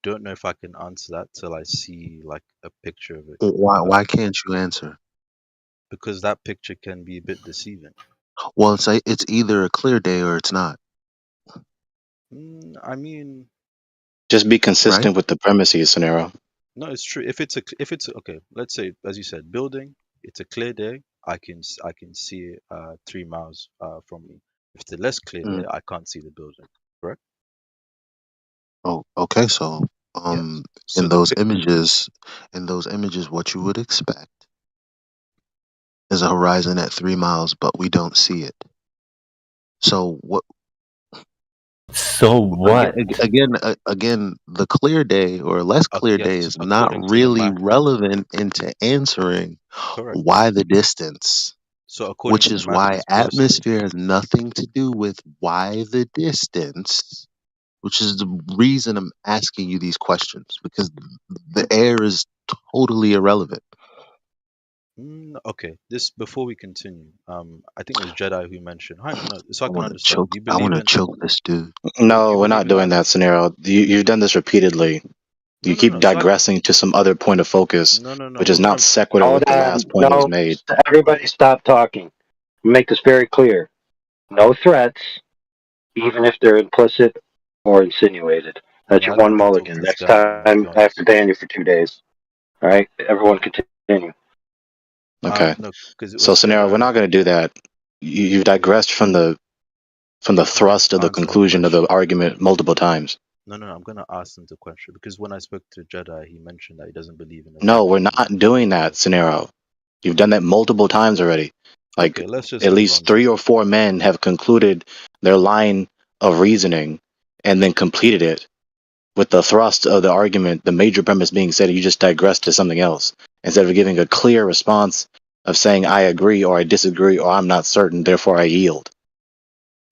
don't know if I can answer that till I see like a picture of it. Why can't you answer? Because that picture can be a bit deceiving. Well, it's either a clear day or it's not. I mean, just be consistent with the premise of your scenario. No, it's true. If it's okay, let's say as you said, building. It's a clear day. I can see it 3 miles from me. If it's a less clear day, I can't see the building. Correct? Oh, okay. So, in those images, what you would expect is a horizon at 3 miles, but we don't see it. So what? So what? Again, the clear day or less clear day is not really relevant into answering why the distance. So according Which to is the math why is closer. atmosphere has nothing to do with why the distance. which is the reason I'm asking you these questions, because the air is totally irrelevant. Okay, this before we continue, I think it was Jedi who mentioned. Hang on, no, so I I can want to understand. choke. You I want believe to in? choke this dude. No, You we're believe not in doing that aliens? scenario. You've done this repeatedly. No, You no, keep no. So digressing to some other point of focus, no, no, no. which is We're not gonna. sequitur Hold with the on. last point that was No, made. everybody stop talking. Make this very clear. No threats, even if they're implicit or insinuated. That's Yeah, your I don't one like talking mulligan. to Next scum, man. To be time, I have to honest. ban you for 2 days. All right? Everyone continue. Okay. No, because it So was scenario, we're Jedi. not going to do that. You've digressed from the I'm gonna thrust of the answer the conclusion of the question. argument multiple times. No, no, no. I'm gonna ask him the question because when I spoke to Jedi, he mentioned that he doesn't believe in No, we're aliens. not doing that scenario. You've done that multiple times already. Like Okay, let's just at move least on then. 3 or 4 men have concluded their line of reasoning and then completed it with the thrust of the argument, the major premise being said, you just digress to something else instead of giving a clear response of saying I agree or I disagree or I'm not certain, therefore I yield.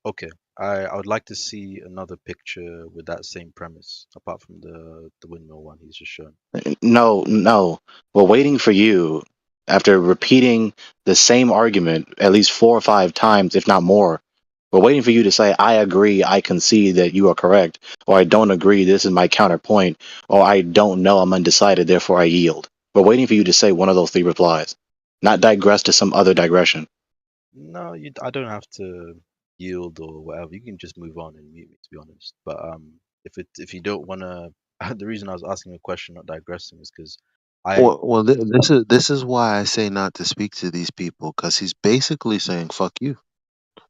Okay, I would like to see another picture with that same premise, apart from the windmill one he's just shown. No, we're waiting for you after repeating the same argument at least 4 or 5 times, if not more. We're waiting for you to say, I agree, I concede that you are correct, or I don't agree, this is my counterpoint, or I don't know, I'm undecided, therefore I yield. We're waiting for you to say one of those 3 replies, not digress to some other digression. No, I don't have to yield or whatever. You can just move on and mute me, to be honest. But if you don't wanna, the reason I was asking a question, not digressing, is because Well, this is why I say not to speak to these people, because he's basically saying "fuck you."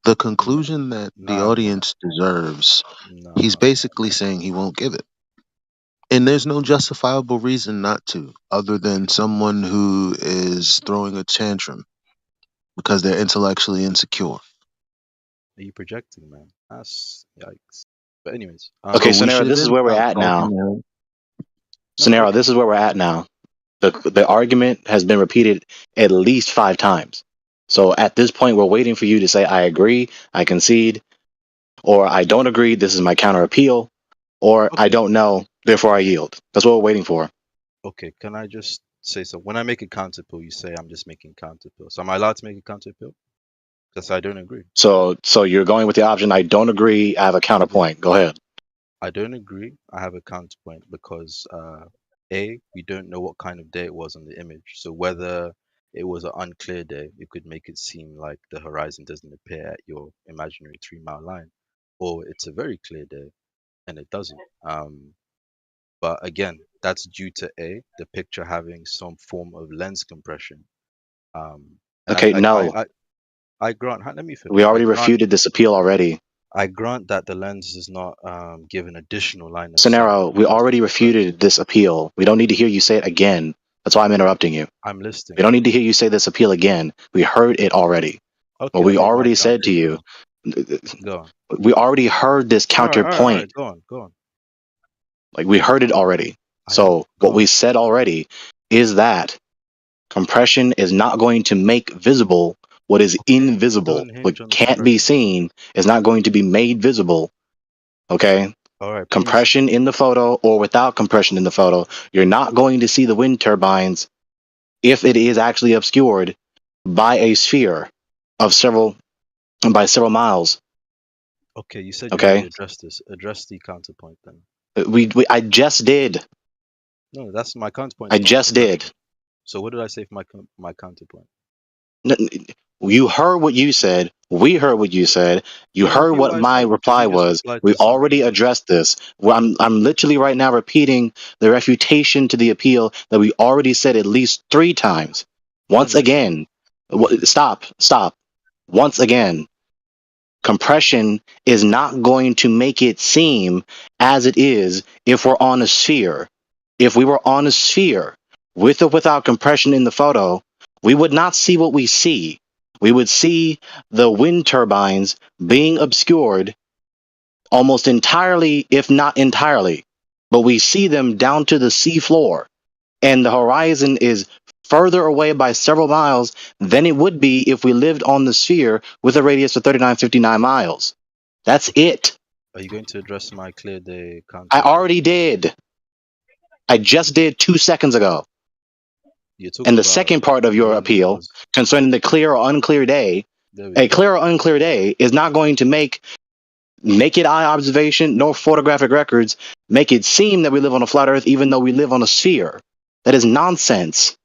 The conclusion that the nah, audience deserves, he's nah. basically saying he won't give it. And there's no justifiable reason not to, other than someone who is throwing a tantrum because they're intellectually insecure. Are you projecting, man? That's yikes. But anyways, Okay, But we Scenario, this is shouldn't where we're stop at now. talking to him. Scenario, this is where we're at now. The argument has been repeated at least 5 times. So at this point, we're waiting for you to say, I agree, I concede, or I don't agree, this is my counter appeal, or I Okay. don't know, therefore I yield. That's what we're waiting for. Okay, can I just say so? When I make a counter appeal, you say I'm just making counter appeal. So am I allowed to make a counter appeal? Because I don't agree. So you're going with the option, I don't agree, I have a counterpoint. Go ahead. I don't agree. I have a counterpoint because A, we don't know what kind of day it was on the image. So whether it was an unclear day, it could make it seem like the horizon doesn't appear at your imaginary 3 mile line, or it's a very clear day and it doesn't. But again, that's due to A, the picture having some form of lens compression. And Okay, no. I grant. Let me We finish. already refuted this appeal already. I grant that the lens does not give an additional line of sight. Scenario, we already refuted this appeal. We don't need to hear you say it again. That's why I'm interrupting you. I'm listening. We don't need to hear you say this appeal again. We heard it already. Okay, But we I'll make my already said to counter you, appeal. Go on. we already heard this All counterpoint. right. Go on. Like we heard it already. So what we said already is that compression is not going to make visible what is invisible. What can't be seen is not going to be made visible. Okay? All right. Compression in the photo or without compression in the photo, you're not going to see the wind turbines if it is actually obscured by a sphere of several miles. Okay, you said you Okay? already addressed this. Address the counterpoint then. I just did. No, that's my counterpoint. I just did. So what did I say for my counterpoint? You heard what you said. We heard what you said. You Let me heard hear what what I my said. reply You just was. replied We to something. already addressed this. Well, I'm literally right now repeating the refutation to the appeal that we already said at least 3 times. Once again, stop. Once again, compression is not going to make it seem as it is if we're on a sphere. If we were on a sphere with or without compression in the photo, we would not see what we see. We would see the wind turbines being obscured almost entirely, if not entirely. But we see them down to the sea floor, and the horizon is further away by several miles than it would be if we lived on the sphere with a radius of 3959 miles. That's it. Are you going to address my clear day counter? I already did. I just did 2 seconds ago. You're talking And the about second part of your when there appeal was. concerning the clear or unclear day, There we a go. clear or unclear day is not going to make naked eye observation nor photographic records make it seem that we live on a flat earth even though we live on a sphere. That is nonsense.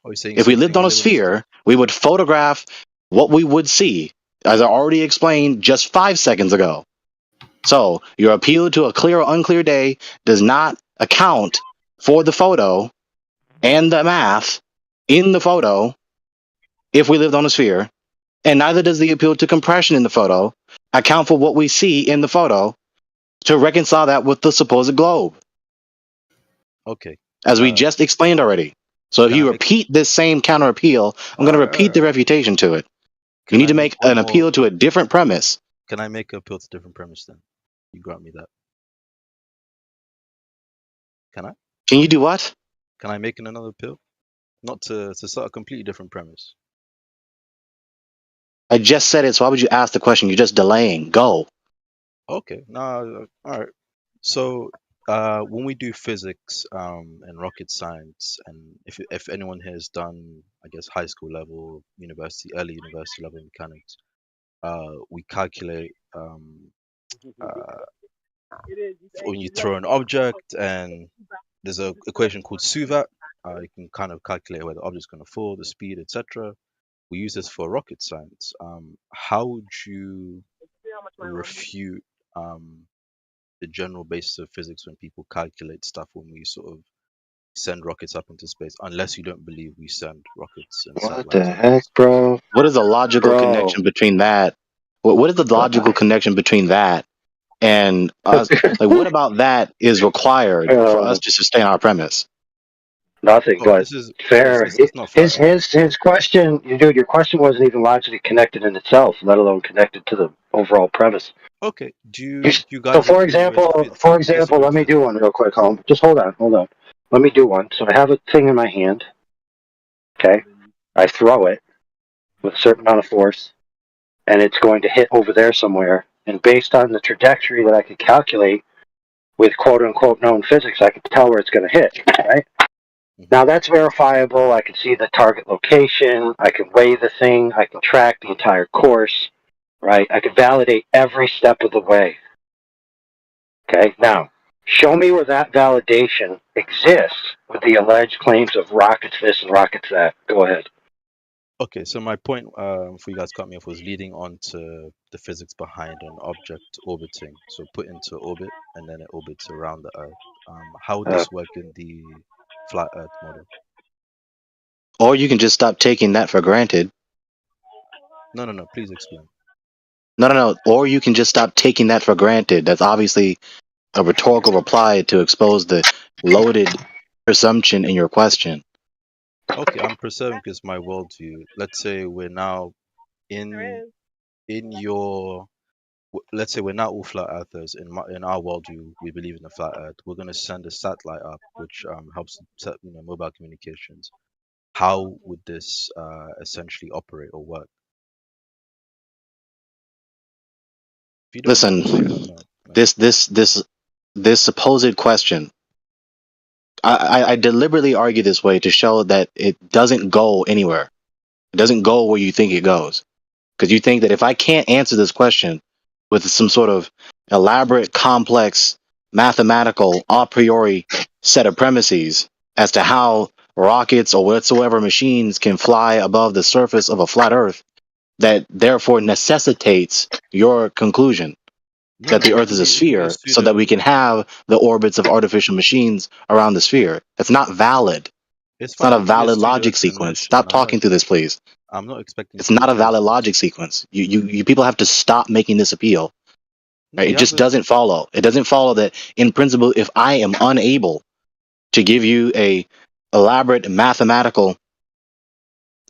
Oh, you're saying If we same lived thing. on We a live on a sphere. sphere, we would photograph what we would see, as I already explained just 5 seconds ago. So your appeal to a clear or unclear day does not account for the photo and the math in the photo if we lived on a sphere, and neither does the appeal to compression in the photo account for what we see in the photo to reconcile that with the supposed globe, Okay. as we just explained already. So if Can I you make? repeat this same counter appeal, I'm going to repeat the refutation to it. You Can need I to make make one an more? appeal to a different premise. Can I make an appeal to different premise then? You grant me that. Can I? Can you do what? Can I make another appeal? Not to start a completely different premise. I just said it, so why would you ask the question? You're just delaying. Go. Okay. No. All right. So when we do physics and rocket science, and if anyone here has done, I guess, high school level, university, early university level mechanics, we calculate when you throw an object, and there's an equation called SUVAT. You can kind of calculate where the object's going to fall, the speed, etc. We use this for rocket science. How would you refute the general basis of physics when people calculate stuff when we sort of send rockets up into space, unless you don't believe we send rockets and What the satellites up heck, bro? What is the logical Bro. connection between that? What is the logical connection between that and us? Like, what about that is required for us to sustain our premise? Nothing, Oh, but this is fair. it's not flat Earth. His question, dude. Your question wasn't even logically connected in itself, let alone connected to the overall premise. Okay, do You, you so, guys agree with for example, let me do one real quick, home. Just hold on. Let me do one. So I have a thing in my hand. Okay, I throw it with a certain amount of force, and it's going to hit over there somewhere. And based on the trajectory that I could calculate with quote unquote known physics, I can tell where it's going to hit. Right. Now that's verifiable. I can see the target location. I can weigh the thing. I can track the entire course. Right. I can validate every step of the way. Okay. Now, show me where that validation exists with the alleged claims of rockets this and rockets that. Go ahead. Okay, so my point for you guys cut me off was leading on to the physics behind an object orbiting. So put into orbit and then it orbits around the Earth. How would this work in the flat Earth model? Or you can just stop taking that for granted. No. Please explain. No. Or you can just stop taking that for granted. That's obviously a rhetorical reply to expose the loaded presumption in your question. Okay, I'm preserving because my worldview. Let's say we're now in your. Let's say we're not all flat earthers. In our worldview, we believe in the flat Earth. We're going to send a satellite up, which helps set mobile communications. How would this essentially operate or work? If you don't know, just say you don't know. This supposed question, I deliberately argue this way to show that it doesn't go anywhere. It doesn't go where you think it goes. Because you think that if I can't answer this question with some sort of elaborate, complex, mathematical, a priori set of premises as to how rockets or whatsoever machines can fly above the surface of a flat Earth, that therefore necessitates your conclusion that the Earth is a sphere so that we can have the orbits of artificial machines around the sphere. That's not valid. It's not a valid logic sequence. Stop talking through this, please. I'm not expecting. It's not a valid logic sequence. You people have to stop making this appeal. Right? It just doesn't follow. It doesn't follow that in principle, if I am unable to give you a elaborate mathematical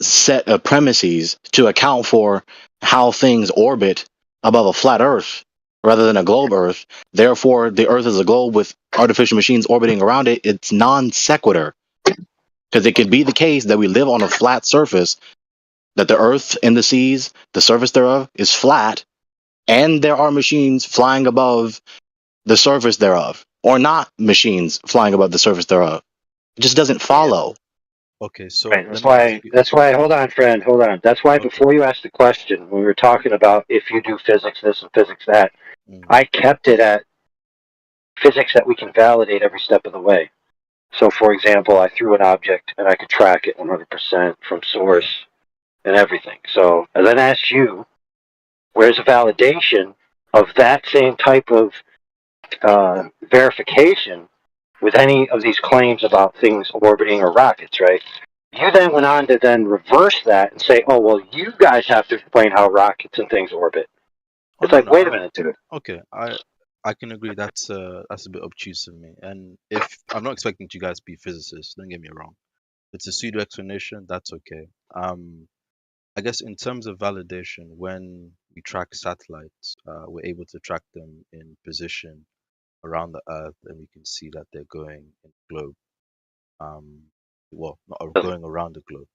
set of premises to account for how things orbit above a flat Earth rather than a globe Earth, therefore the Earth is a globe with artificial machines orbiting around it, it's non sequitur. Because it could be the case that we live on a flat surface, that the Earth and the seas, the surface thereof, is flat, and there are machines flying above the surface thereof, or not machines flying above the surface thereof. It just doesn't follow. Okay, so Right. let me ask you. That's why. Hold on, friend. Hold on. That's why Okay. before you asked the question, when we were talking about if you do physics this and physics that, Mm. I kept it at physics that we can validate every step of the way. So, for example, I threw an object and I could track it 100% from source and everything. So, I then asked you, where's a validation of that same type of verification with any of these claims about things orbiting or rockets, right? You then went on to then reverse that and say, oh, well, you guys have to explain how rockets and things orbit. Oh It's no, like, no. wait a minute, dude. Okay, I can agree that's a bit obtuse of me. And if I'm not expecting you guys to be physicists, don't get me wrong. If it's a pseudo explanation, that's okay. I guess in terms of validation, when we track satellites, we're able to track them in position around the Earth, and we can see that they're going in the globe. Well, not going around the globe.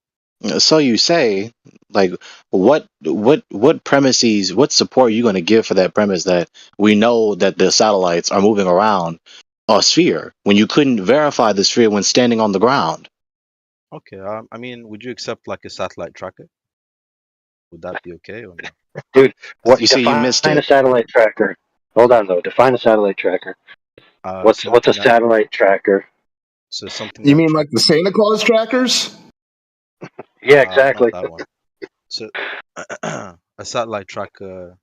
So you say, like, what premises, what support are you going to give for that premise that we know that the satellites are moving around a sphere when you couldn't verify the sphere when standing on the ground? Okay, I mean, would you accept like a satellite tracker? Would that be okay or no? Dude, what You see, you missed define a it. satellite tracker? Hold on, though. Define a satellite tracker. What's a Something that satellite tracker? so something You that mean like the Santa Claus trackers? Yeah, exactly. not that one. So a satellite tracker.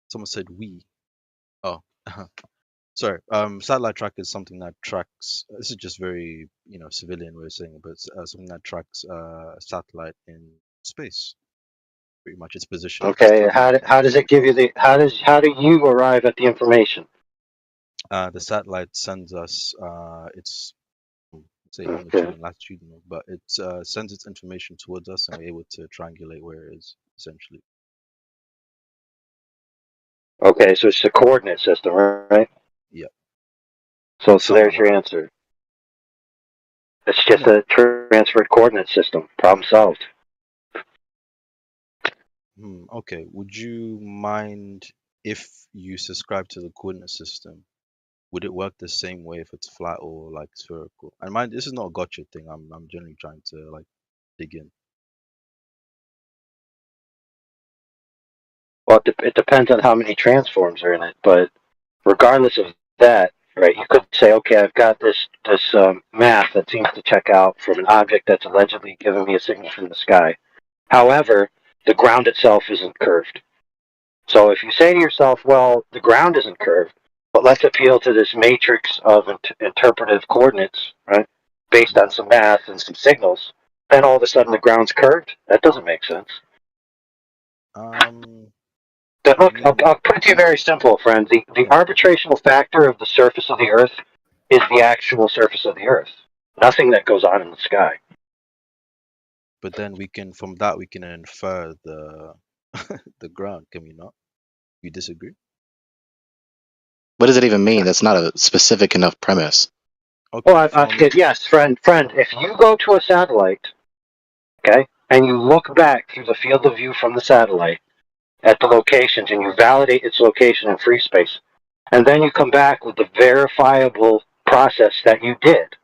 Someone said we. Oh, sorry. Satellite tracker is something that tracks. This is just very civilian way of saying it, but it's, something that tracks a satellite in space. Pretty much its position. Okay, how does it give you the how do you arrive at the information? The satellite sends us its say Okay. longitude and latitudinal, but it sends its information towards us, and we're able to triangulate where it is essentially. Okay, so it's a coordinate system, right? Yeah. So there's Somewhat. your answer. It's just a transferred coordinate system. Problem solved. Okay. Would you mind if you subscribe to the coordinate system? Would it work the same way if it's flat or like spherical? And mind, this is not a gotcha thing. I'm generally trying to like dig in. Well, it depends on how many transforms are in it, but regardless of that, right? You could say, okay, I've got this math that seems to check out from an object that's allegedly giving me a signal from the sky. However, the ground itself isn't curved. So if you say to yourself, well, the ground isn't curved, but let's appeal to this matrix of interpretive coordinates, right, based on some math and some signals, then all of a sudden the ground's curved. That doesn't make sense. Look, I'll put it to you very simple, friend. The arbitrational factor of the surface of the Earth is the actual surface of the Earth. Nothing that goes on in the sky. But then from that we can infer the the ground, can we not? You disagree? What does it even mean? That's not a specific enough premise. Okay. Well, yes, friend. If you go to a satellite, okay, and you look back through the field of view from the satellite at the locations, and you validate its location in free space, and then you come back with the verifiable process that you did,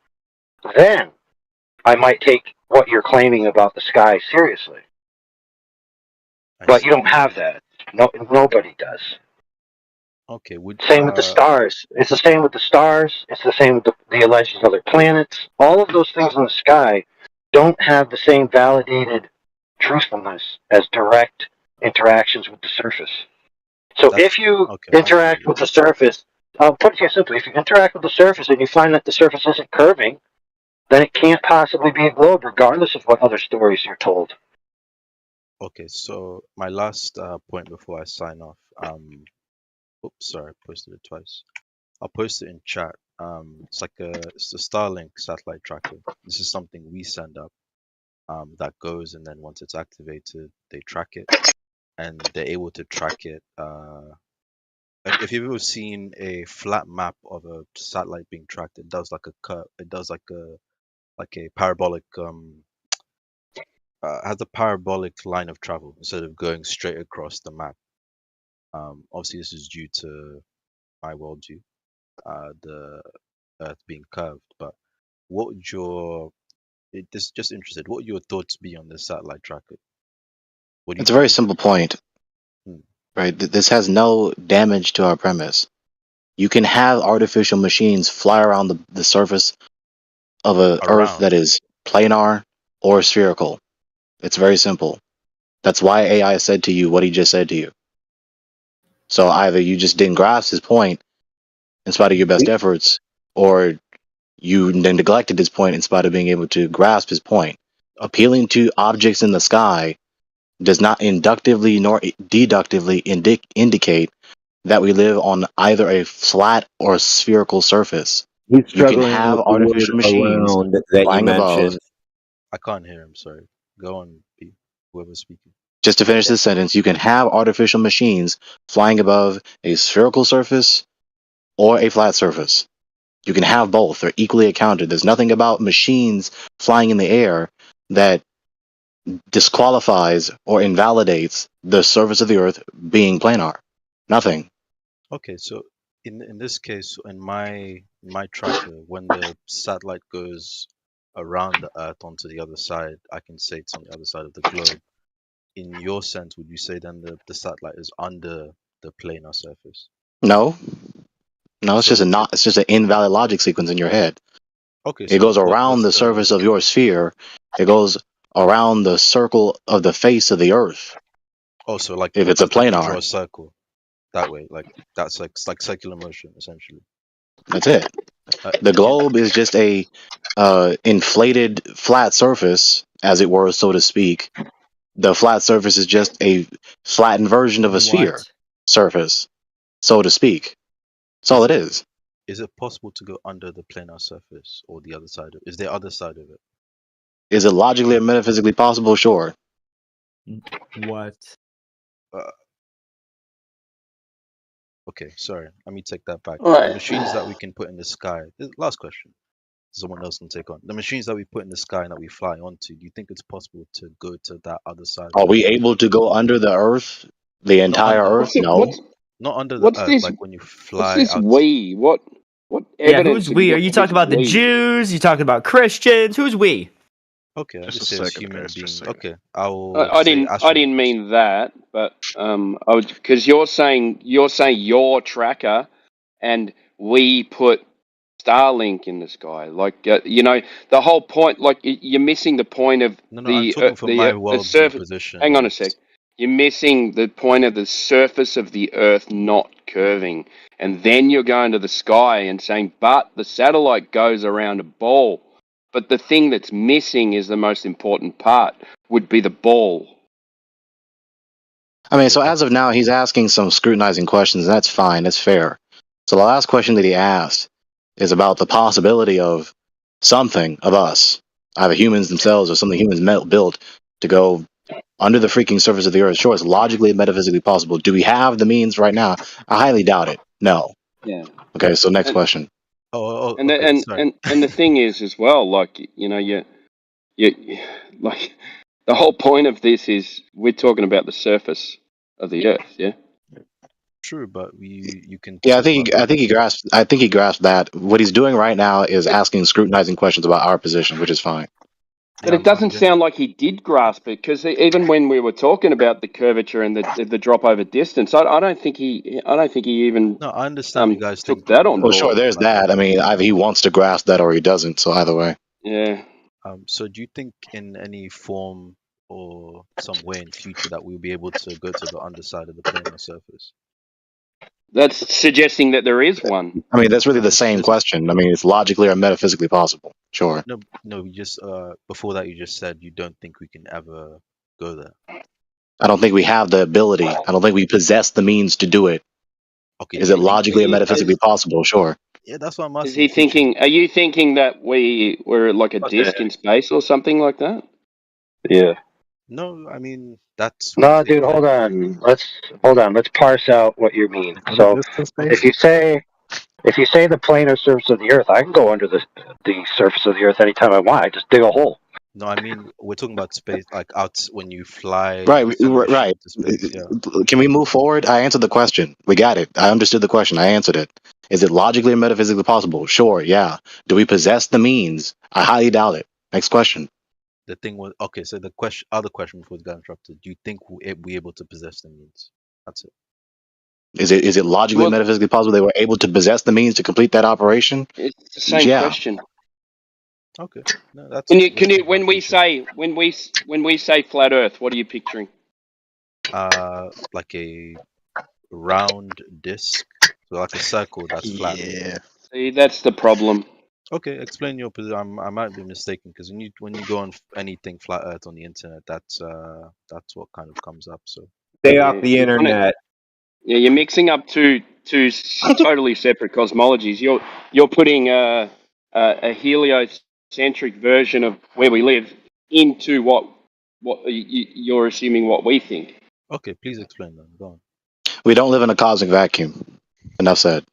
then I might take what you're claiming about the sky seriously. But you don't have that. No, nobody does. Okay. Same with the stars. It's the same with the stars. It's the same with the alleged other planets. All of those things in the sky don't have the same validated truthfulness as direct interactions with the surface. So if you interact with the surface, I'll put it to you simply, if you interact with the surface and you find that the surface isn't curving, then it can't possibly be a globe, regardless of what other stories you're told. Okay, so my last point before I sign off. Oops, sorry, I posted it twice. I'll post it in chat. It's a Starlink satellite tracker. This is something we send up. That goes, and then once it's activated, they track it, and they're able to track it. If you've ever seen a flat map of a satellite being tracked, it does like a curve. It does like a parabolic has a parabolic line of travel instead of going straight across the map. Obviously, this is due to my worldview, the Earth being curved. But what would just interested, what would your thoughts be on this satellite tracker? What do you It's a very think? simple point, right? This has no damage to our premise. You can have artificial machines fly around the surface of a Earth that is planar or spherical. It's very simple. That's why AI said to you what he just said to you. So either you just didn't grasp his point in spite of your best efforts, or you neglected his point in spite of being able to grasp his point. Appealing to objects in the sky does not inductively nor deductively indicate that we live on either a flat or spherical surface. He's You can struggling have with the word artificial machines around that you flying above. mentioned. I can't hear him. Sorry. Go on, P. Whoever's speaking. Just to finish this sentence, you can have artificial machines flying above a spherical surface or a flat surface. You can have both. They're equally accounted. There's nothing about machines flying in the air that disqualifies or invalidates the surface of the Earth being planar. Nothing. Okay, so in this case, in my tracker, when the satellite goes around the Earth onto the other side, I can say it's on the other side of the globe. In your sense, would you say then the satellite is under the planar surface? No. No, it's just it's just an invalid logic sequence in your head. Okay, It goes around the surface of your sphere. It goes around the circle of the face of the Earth. Oh, so like if it's a draw a planar, circle that way, like that's like it's like circular motion essentially. that's it. The globe is just a inflated flat surface, as it were, so to speak. The flat surface is just a flattened version of a sphere surface, so to speak. That's all it is. Is it possible to go under the planar surface or the other side of? Is there other side of it? Is it logically or metaphysically possible? Sure. What? Okay, sorry. Let me take that back. Alright. The machines that we can put in the sky. Last question. Someone else can take on. The machines that we put in the sky and that we fly onto, do you think it's possible to go to that other side? Are we able to go under the Earth? The entire under. Earth? No. Not under the What's Earth, this? like when you What's fly this out. we? What Yeah, evidence? who's have we? you Are got you for talking this about the we? Jews? You talking about Christians? Who's we? Okay, I Just just a say as second, human guys, just a beings. second. Okay, I will I say didn't mean that, but I would, because you're saying your tracker, and we put Starlink in the sky. Like the whole point. Like you're missing the point of No, I'm talking from my worldview surface. position. Hang on a sec. You're missing the point of the surface of the Earth not curving, and then you're going to the sky and saying, "But the satellite goes around a ball." But the thing that's missing is the most important part. Would be the ball. I mean, so as of now, he's asking some scrutinizing questions, and that's fine. That's fair. So the last question that he asked is about the possibility of something of us, either humans themselves or something humans built, to go under the freaking surface of the Earth. Sure, it's logically and metaphysically possible. Do we have the means right now? I highly doubt it. No. Yeah. Okay, so next question. And the thing is as well, like you like the whole point of this is we're talking about the surface of the Earth, yeah. True, but you can. Yeah, I think he grasped. I think he grasped that. What he's doing right now is asking scrutinizing questions about our position, which is fine. But it doesn't sound like he did grasp it, because even when we were talking about the curvature and the drop over distance, I don't think he even. No, I understand you guys took that on Well, board. sure, there's that. I mean, either he wants to grasp that or he doesn't. So either way. Yeah. So do you think in any form or some way in future that we'll be able to go to the underside of the planar surface? That's suggesting that there is one. I mean, that's really the same question. I mean, it's logically or metaphysically possible. Sure. No. You just before that you just said you don't think we can ever go there. I don't think we have the ability. I don't think we possess the means to do it. Okay. Is it logically or metaphysically possible? Sure. Yeah, that's what I'm asking. Is he thinking? Are you thinking that we're like a disc in space or something like that? Yeah. No, I mean that's. No, dude, hold on. Let's parse out what you mean. So, if you say the planar surface of the Earth, I can go under the surface of the Earth anytime I want. I just dig a hole. No, I mean we're talking about space, like out when you fly, Right, send a machine right. into space. Yeah. Can we move forward? I answered the question. We got it. I understood the question. I answered it. Is it logically and metaphysically possible? Sure, yeah. Do we possess the means? I highly doubt it. Next question. The thing was okay. So the other question before we got interrupted. Do you think we able to possess the means? That's it. Is it logically and metaphysically possible they were able to possess the means to complete that operation? It's the same Yeah. question. Okay. No, that's. Can you when we say flat Earth, what are you picturing? Like a round disc, so like a circle that's flat. Yeah. See, that's the problem. Okay, explain your position. I might be mistaken because when you go on anything flat Earth on the internet, that's what kind of comes up. So stay off the internet. Yeah, you're mixing up two totally separate cosmologies. You're putting a heliocentric version of where we live into what you're assuming what we think. Okay, please explain then. Go on. We don't live in a cosmic vacuum. Enough said.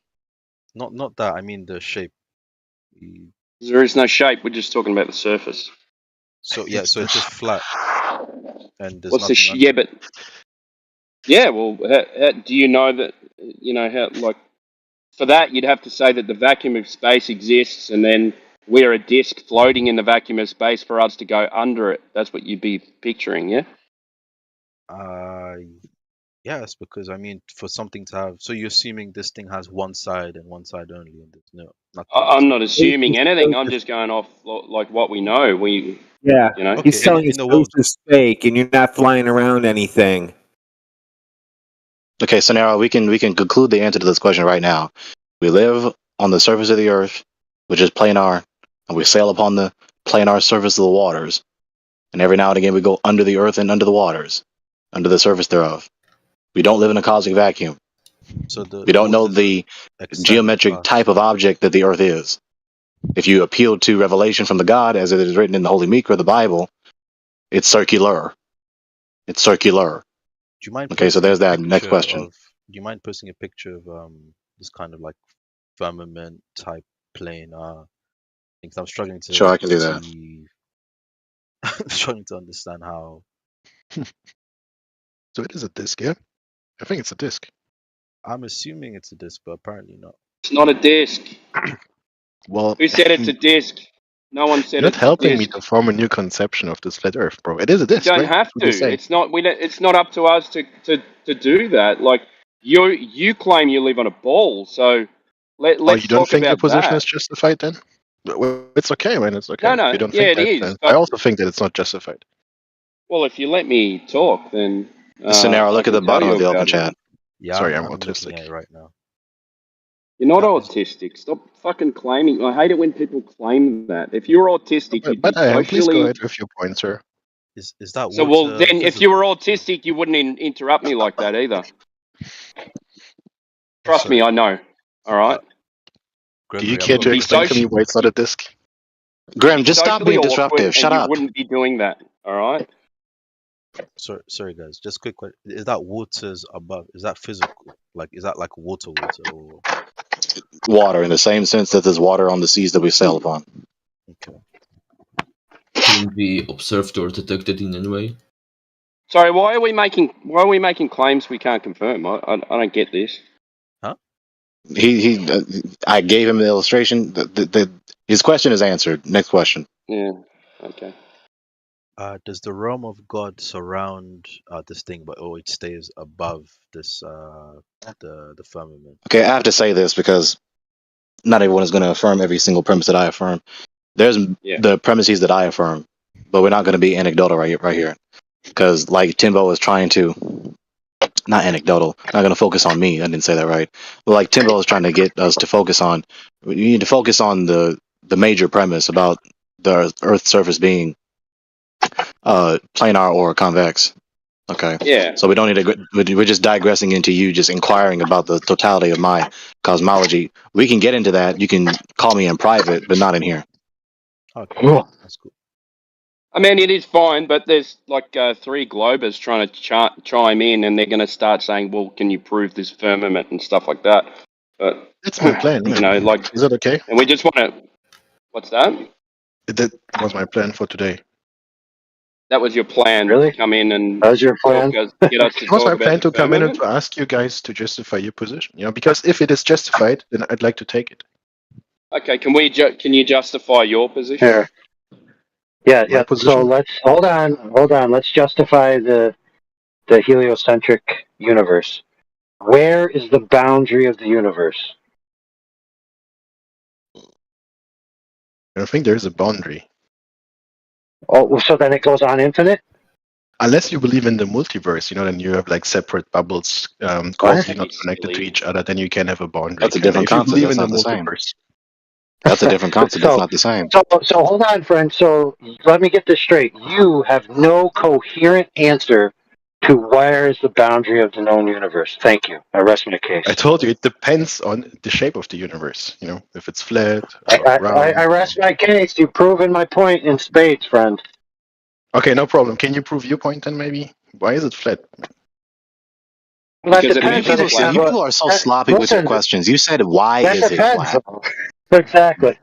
Not that. I mean the shape. There is no shape. We're just talking about the surface. So yeah, so it's just flat. And there's What's the nothing yeah? But yeah, well, how, do you know that? You know how like for that you'd have to say that the vacuum of space exists, and then we're a disk floating in the vacuum of space for us to go under it. That's what you'd be picturing, yeah? Yes, because I mean, for something to have, so you're assuming this thing has one side and one side only, and there's nothing. I'm not assuming anything. I'm just going off like what we know. Yeah, you know, he's telling you space is fake, and you're not flying around anything. Okay, so now we can conclude the answer to this question right now. We live on the surface of the earth, which is planar, and we sail upon the planar surface of the waters. And every now and again we go under the earth and under the waters, under the surface thereof. We don't live in a cosmic vacuum. So we don't know the geometric type of object that the earth is. If you appeal to revelation from the God, as it is written in the Holy Mikra, the Bible, it's circular. It's circular. Do you mind? Okay, so there's that. Next question. Do you mind posting a picture of this kind of like firmament type plane? Things I'm struggling to. Sure, I can do that. I'm struggling to understand how. So it is a disc, yeah? I think it's a disc. I'm assuming it's a disc, but apparently not. It's not a disc. Well, Who said it's a disc? No one said you're not it's helping a me disc. to form a new conception of this flat Earth, bro. It is a disc. You don't right? have What do you to. say? It's not. It's not up to us to do that. Like you claim you live on a ball, so let's Oh, you don't talk think your about position that. is justified then? Well, it's okay, man. It's okay. No, If you don't yeah, think it that, is, then but- I also think that it's not justified. Well, if you let me talk, then. So now look I at the can bottom tell of the you open about it. chat. Yeah, Sorry, I'm I'm looking autistic. at it right now. You're not autistic. Stop fucking claiming. I hate it when people claim that. If you're autistic, you'd be But I am. Please go socially. ahead with your point, sir. Is that So well, then if you were autistic, you wouldn't interrupt me like that either. Trust me, I know. All right. Do you care to You'd be explain to me why it's not a disc? Graham, just stop socially being awkward, disruptive. Shut and up. you wouldn't be doing that. All right. Sorry, guys. Just quick question: is that waters above? Is that physical? Like, is that like water, or? Water, in the same sense that there's water on the seas that we sail upon. Couldn't be observed or detected in any way. Sorry, why are we making claims we can't confirm? I don't get this. I gave him the illustration. His question is answered. Next question. Yeah. Okay. Does the realm of God surround this thing, but it stays above this the firmament? Okay, I have to say this because not everyone is going to affirm every single premise that I affirm. There's the premises that I affirm, but we're not going to be anecdotal right here. Because like Timbo is trying to, not anecdotal, not going to focus on me. I didn't say that right. But like Timbo is trying to get us to focus on, you need to focus on the major premise about the Earth's surface being planar or convex. Okay. Yeah. So we don't need to. We're just digressing into you just inquiring about the totality of my cosmology. We can get into that. You can call me in private, but not in here. Okay. That's cool. I mean, it is fine, but there's like 3 Globers trying to chime in, and they're going to start saying, "Well, can you prove this firmament and stuff like that?" But That's my plan. you know, like, is that okay? and we just want to. What's that? That was my plan for today. That was your plan. Really? Come in and That was your plan? get us to It was talk my about plan the to come in and firmament? to ask you guys to justify your position. Because if it is justified, then I'd like to take it. Okay, can you justify your position? Here. Yeah, My yeah. So position? let's hold on. Let's justify the heliocentric universe. Where is the boundary of the universe? I don't think there's a boundary. Oh, so then it goes on infinite? Unless you believe in the multiverse, then you have like separate bubbles causally not connected to each other, then you can have a boundary. That's a different If you concept. believe That's in not the the same. multiverse. That's a different concept. That's not the same. So hold on, friend. So let me get this straight. You have no coherent answer to where is the boundary of the known universe. Thank you. I rest my case. I told you it depends on the shape of the universe. If it's flat or I round. rest my case. You've proven my point in spades, friend. Okay, no problem. Can you prove your point then, maybe? Why is it flat? That Because it depends makes on it flat. You people are so sloppy with your questions. You said, why that is it depends. flat? Exactly.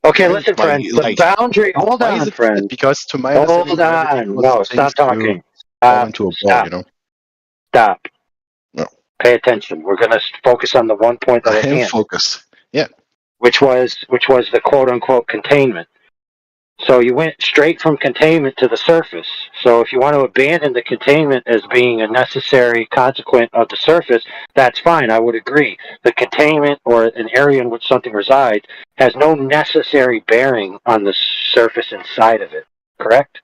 Okay, Right? listen, friend. The Like, boundary. Hold why is on, it flat? friend. Because to my Hold understanding, gravity on. causes No, things stop talking. to fall into a ball, Stop. No. Pay attention. We're gonna focus on the one point that I at am hand, focused. Yeah. which was the quote unquote containment. So you went straight from containment to the surface. So if you want to abandon the containment as being a necessary consequent of the surface, that's fine. I would agree. The containment or an area in which something resides has no necessary bearing on the surface inside of it. Correct?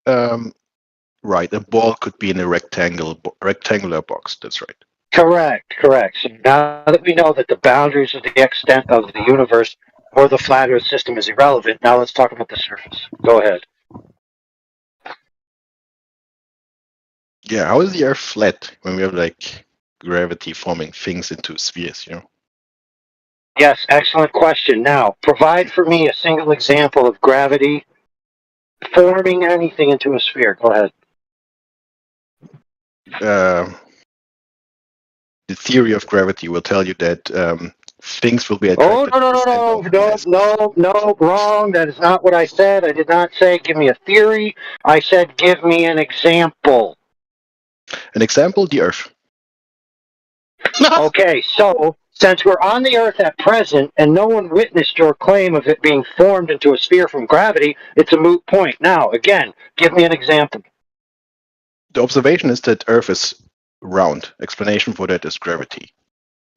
Right. A ball could be in a rectangular box. That's right. Correct. So now that we know that the boundaries of the extent of the universe or the flat Earth system is irrelevant, now let's talk about the surface. Go ahead. Yeah. How is the Earth flat when we have like gravity forming things into spheres? Yes, excellent question. Now, provide for me a single example of gravity forming anything into a sphere. Go ahead. The theory of gravity will tell you that things will be Oh, attracted to the center of mass. no, wrong. That is not what I said. I did not say give me a theory. I said give me an example. An example, the Earth. Okay, so since we're on the Earth at present and no one witnessed your claim of it being formed into a sphere from gravity, it's a moot point. Now, again, give me an example. The observation is that Earth is round. Explanation for that is gravity,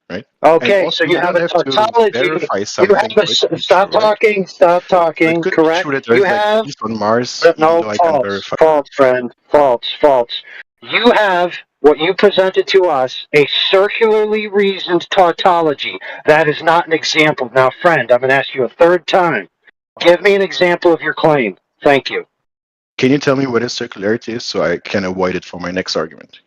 right? Okay, so you have a tautology. Verify something. Stop talking. It could Correct. be true that there's like beef on Mars. No, I can verify. false, friend. False. You have what you presented to us, a circularly reasoned tautology. That is not an example. Now, friend, I'm going to ask you a third time. Give me an example of your claim. Thank you. Can you tell me what a circularity is so I can avoid it for my next argument?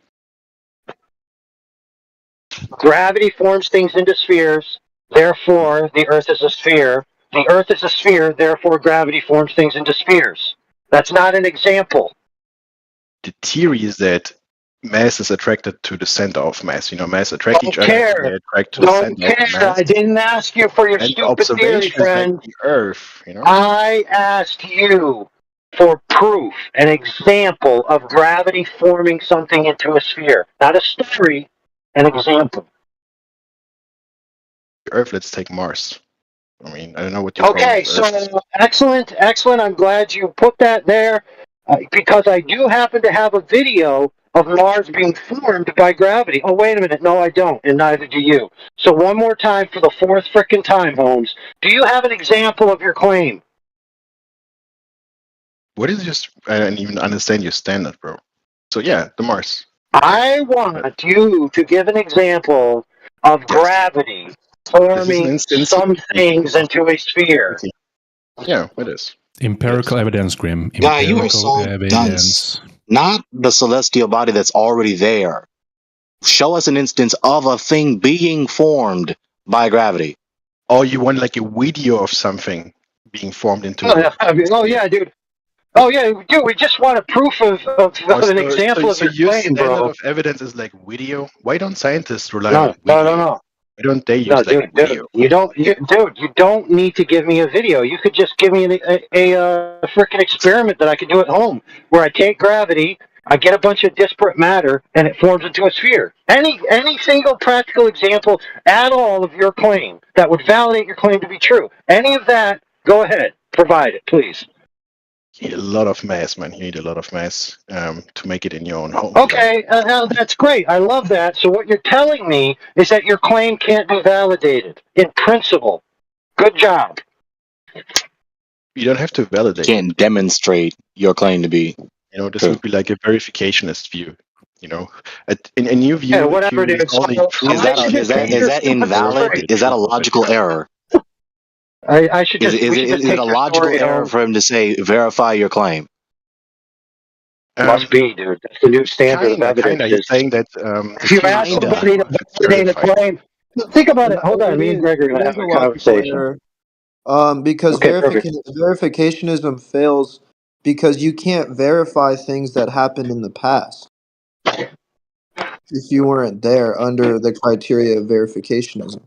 Gravity forms things into spheres. Therefore, the Earth is a sphere. The Earth is a sphere. Therefore, gravity forms things into spheres. That's not an example. The theory is that mass is attracted to the center of mass. Mass attract each other. They attract to the center of mass. I didn't ask you for your and stupid theory, friend. Like the Earth, I asked you for proof, an example of gravity forming something into a sphere. Not a story, an example. Earth, let's take Mars. I don't know what you Okay, so excellent. I'm glad you put that there because I do happen to have a video of Mars being formed by gravity. Oh, wait a minute. No, I don't, and neither do you. So one more time for the fourth frickin' time, Holmes. Do you have an example of your claim? What is just? I don't even understand your standard, bro. So yeah, the Mars. I want you to give an example of gravity forming some things into a sphere. Yeah, it is. Empirical evidence, Grim. Guy, you are so dunce. Not the celestial body that's already there. Show us an instance of a thing being formed by gravity. Oh, you want like a video of something being formed into? Oh yeah, dude. Oh yeah, dude. We just want a proof of an example of your claim, standard bro. of evidence is like video. Why don't scientists rely on video? No. Why don't they use No, like dude, video? you don't need to give me a video. You could just give me a freaking experiment that I could do at home, where I take gravity, I get a bunch of disparate matter, and it forms into a sphere. Any single practical example at all of your claim that would validate your claim to be true. Any of that, go ahead, provide it, please. You need a lot of mass, man. You need a lot of mass to make it in your own home. Okay, that's great. I love that. So what you're telling me is that your claim can't be validated in principle. Good job. You don't have to validate. You can't demonstrate your claim to be. You know, this would be like a verificationist view. You know, in your view, Yeah, whatever, if you dude. only true Is that invalid? Is that a logical error? I should just. Is it a logical error for him to say verify your claim? Must be, dude. That's the new standard of evidence. Kinda. He's saying that If you ask somebody to validate a claim, think about it. Hold on, me and Greg are going to have a conversation. Because Okay, perfect. verificationism fails because you can't verify things that happened in the past if you weren't there under the criteria of verificationism.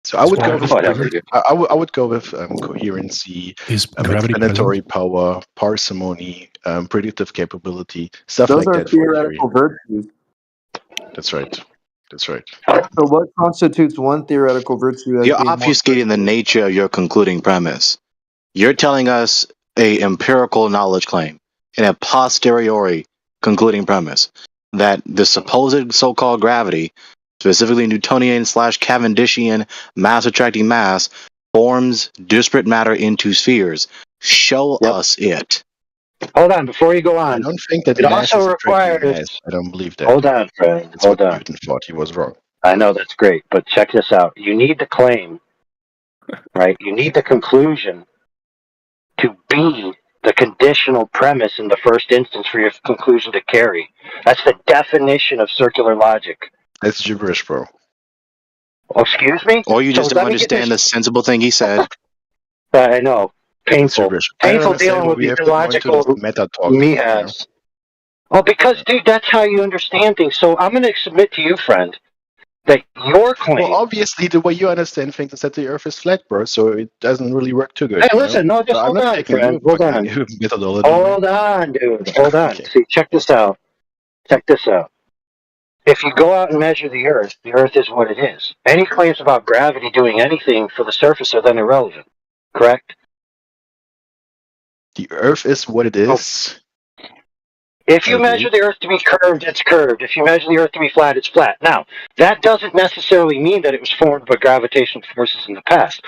So I would go with I would go with coherency, explanatory power, parsimony, predictive capability, stuff Those like are that. theoretical virtues. That's right. That's right. So what constitutes one theoretical virtue as You're being more obfuscating the nature of your concluding premise. You're telling us a empirical knowledge claim and a posteriori concluding premise that the supposed so-called gravity, specifically Newtonian/Cavendishian mass-attracting mass, forms disparate matter into spheres. Show us it. Hold on, before you go on. I don't think that it mass also is attracting requires. mass. I don't believe that. Hold on, friend. That's Hold what on. Newton thought. He was wrong. I know that's great, but check this out. You need the claim, right? You need the conclusion to be the conditional premise in the first instance for your conclusion to carry. That's the definition of circular logic. That's gibberish, bro. Oh, excuse me? Or you just So don't let me get understand the sensible thing he said. I know. Painful. I don't Painful understand dealing why with we these have to go into illogical this meta talk. me has. Well, because, dude, that's how you understand things. So I'm going to submit to you, friend, that your claim. Well, obviously, the way you understand things is that the Earth is flat, bro. So it doesn't really work too good. Hey, you listen, know? no, just So I'm hold not on, taking friend. your Hold on. fucking methodology. Hold on, dude. Hold on. See, check this out. Check this out. If you go out and measure the Earth is what it is. Any claims about gravity doing anything for the surface are then irrelevant. Correct? The Earth is what it is. If you measure the Earth to be curved, it's curved. If you measure the Earth to be flat, it's flat. Now, that doesn't necessarily mean that it was formed by gravitational forces in the past.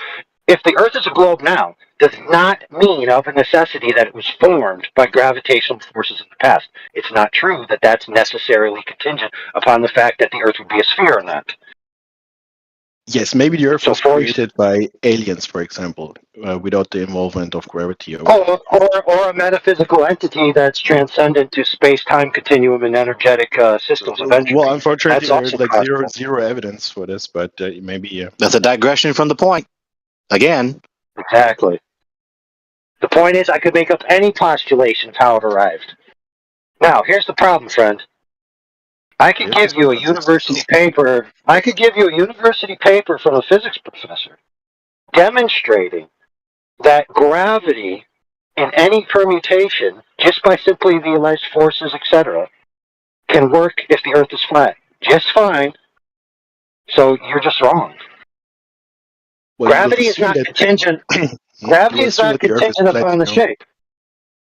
If the Earth is a globe now, does not mean of a necessity that it was formed by gravitational forces in the past. It's not true that that's necessarily contingent upon the fact that the Earth would be a sphere or not. Yes, maybe the Earth was created by aliens, for example, without the involvement of gravity. Or a metaphysical entity that's transcendent to space-time continuum and energetic systems of entropy. Well, unfortunately, That's there's also like possible. zero evidence for this, but maybe. That's a digression from the point. Again. Exactly. The point is, I could make up any postulation of how it arrived. Now, here's the problem, friend. I could give you a university paper. I could give you a university paper from a physics professor demonstrating that gravity in any permutation, just by simply the alleged forces, etc., can work if the Earth is flat. Just fine. So you're just wrong. Well, gravity is not contingent. Gravity is not contingent upon the shape.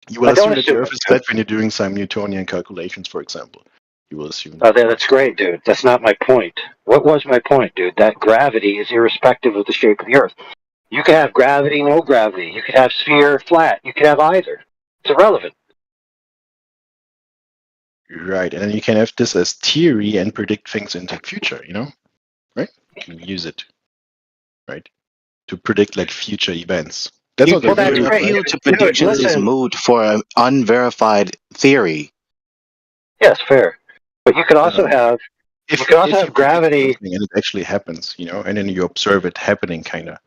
You will assume that the Earth is flat when you're doing some Newtonian calculations, for example. You will assume. Oh, that's great, dude. That's not my point. What was my point, dude? That gravity is irrespective of the shape of the Earth. You could have gravity, no gravity. You could have sphere, flat. You could have either. It's irrelevant. Right, and then you can have this as theory and predict things into the future, you know? Right? You can use it, right? To predict like future events. That's what the appeal to predictions is moot for an unverified theory. Yes, fair. But you could also have you could also have gravity, and it actually happens, you know, and then you observe it happening, kind of.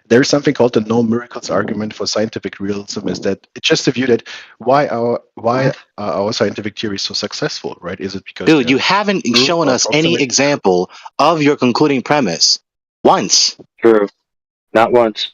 There's something called the no miracles argument for scientific realism. Is that it's just a view that why are our scientific theories so successful, right? Is it because Dude, you they're haven't true shown or us any approximate? example of your concluding premise once. True. Not once.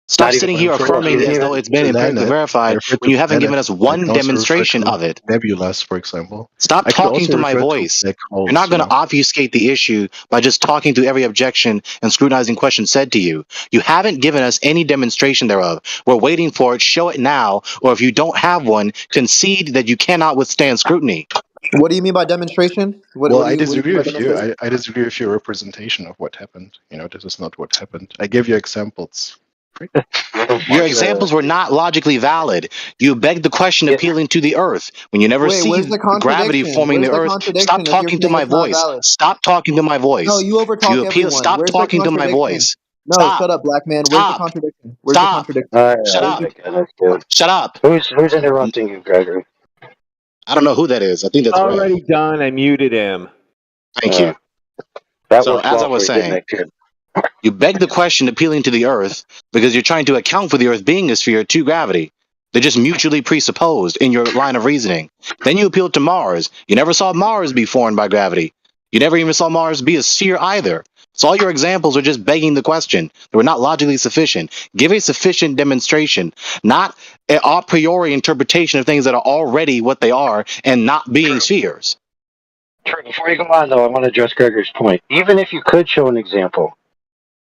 Stop Not even sitting I'm here referring affirming to as though it's been empirically planet. I verified refer when to you haven't given planets. us I one can also refer demonstration to of it. nebulas, for example. Stop I could talking also to my refer to voice. black holes. You're not going you to obfuscate the issue by just talking to every objection and scrutinizing question said to you. You haven't given us any demonstration thereof. We're waiting for it. Show it now. Or if you don't have one, concede that you cannot withstand scrutiny. What do you mean by demonstration? Well, I What do you disagree mean by with you. demonstration? I disagree with your representation of what happened. This is not what happened. I gave you examples. Your examples were not logically valid. You begged the question appealing to the earth. When you never Wait, where's see the gravity contradiction? forming Where's the the earth, stop contradiction if you're talking to saying my it's not voice. valid? Stop talking to my No, voice. you You overtalk appeal, everyone. stop Where's the talking to my contradiction? voice. No, Stop. shut up, black man. Where's the Stop. contradiction? Where's the Stop. contradiction? Shut Oh up. my goodness, dude. Shut up. Who's interrupting you, Gregory? I don't know who that is. I think that's Ray. Already done. I muted him. Thank you. That So, worked as I well for was you, didn't saying, it, kid? you beg the question appealing to the earth because you're trying to account for the earth being a sphere to gravity. They're just mutually presupposed in your line of reasoning. Then you appeal to Mars. You never saw Mars be formed by gravity. You never even saw Mars be a sphere either. So all your examples are just begging the question. They were not logically sufficient. Give a sufficient demonstration, not an a priori interpretation of things that are already what they are and not being spheres. True. Before you go on, though, I want to address Gregory's point. Even if you could show an example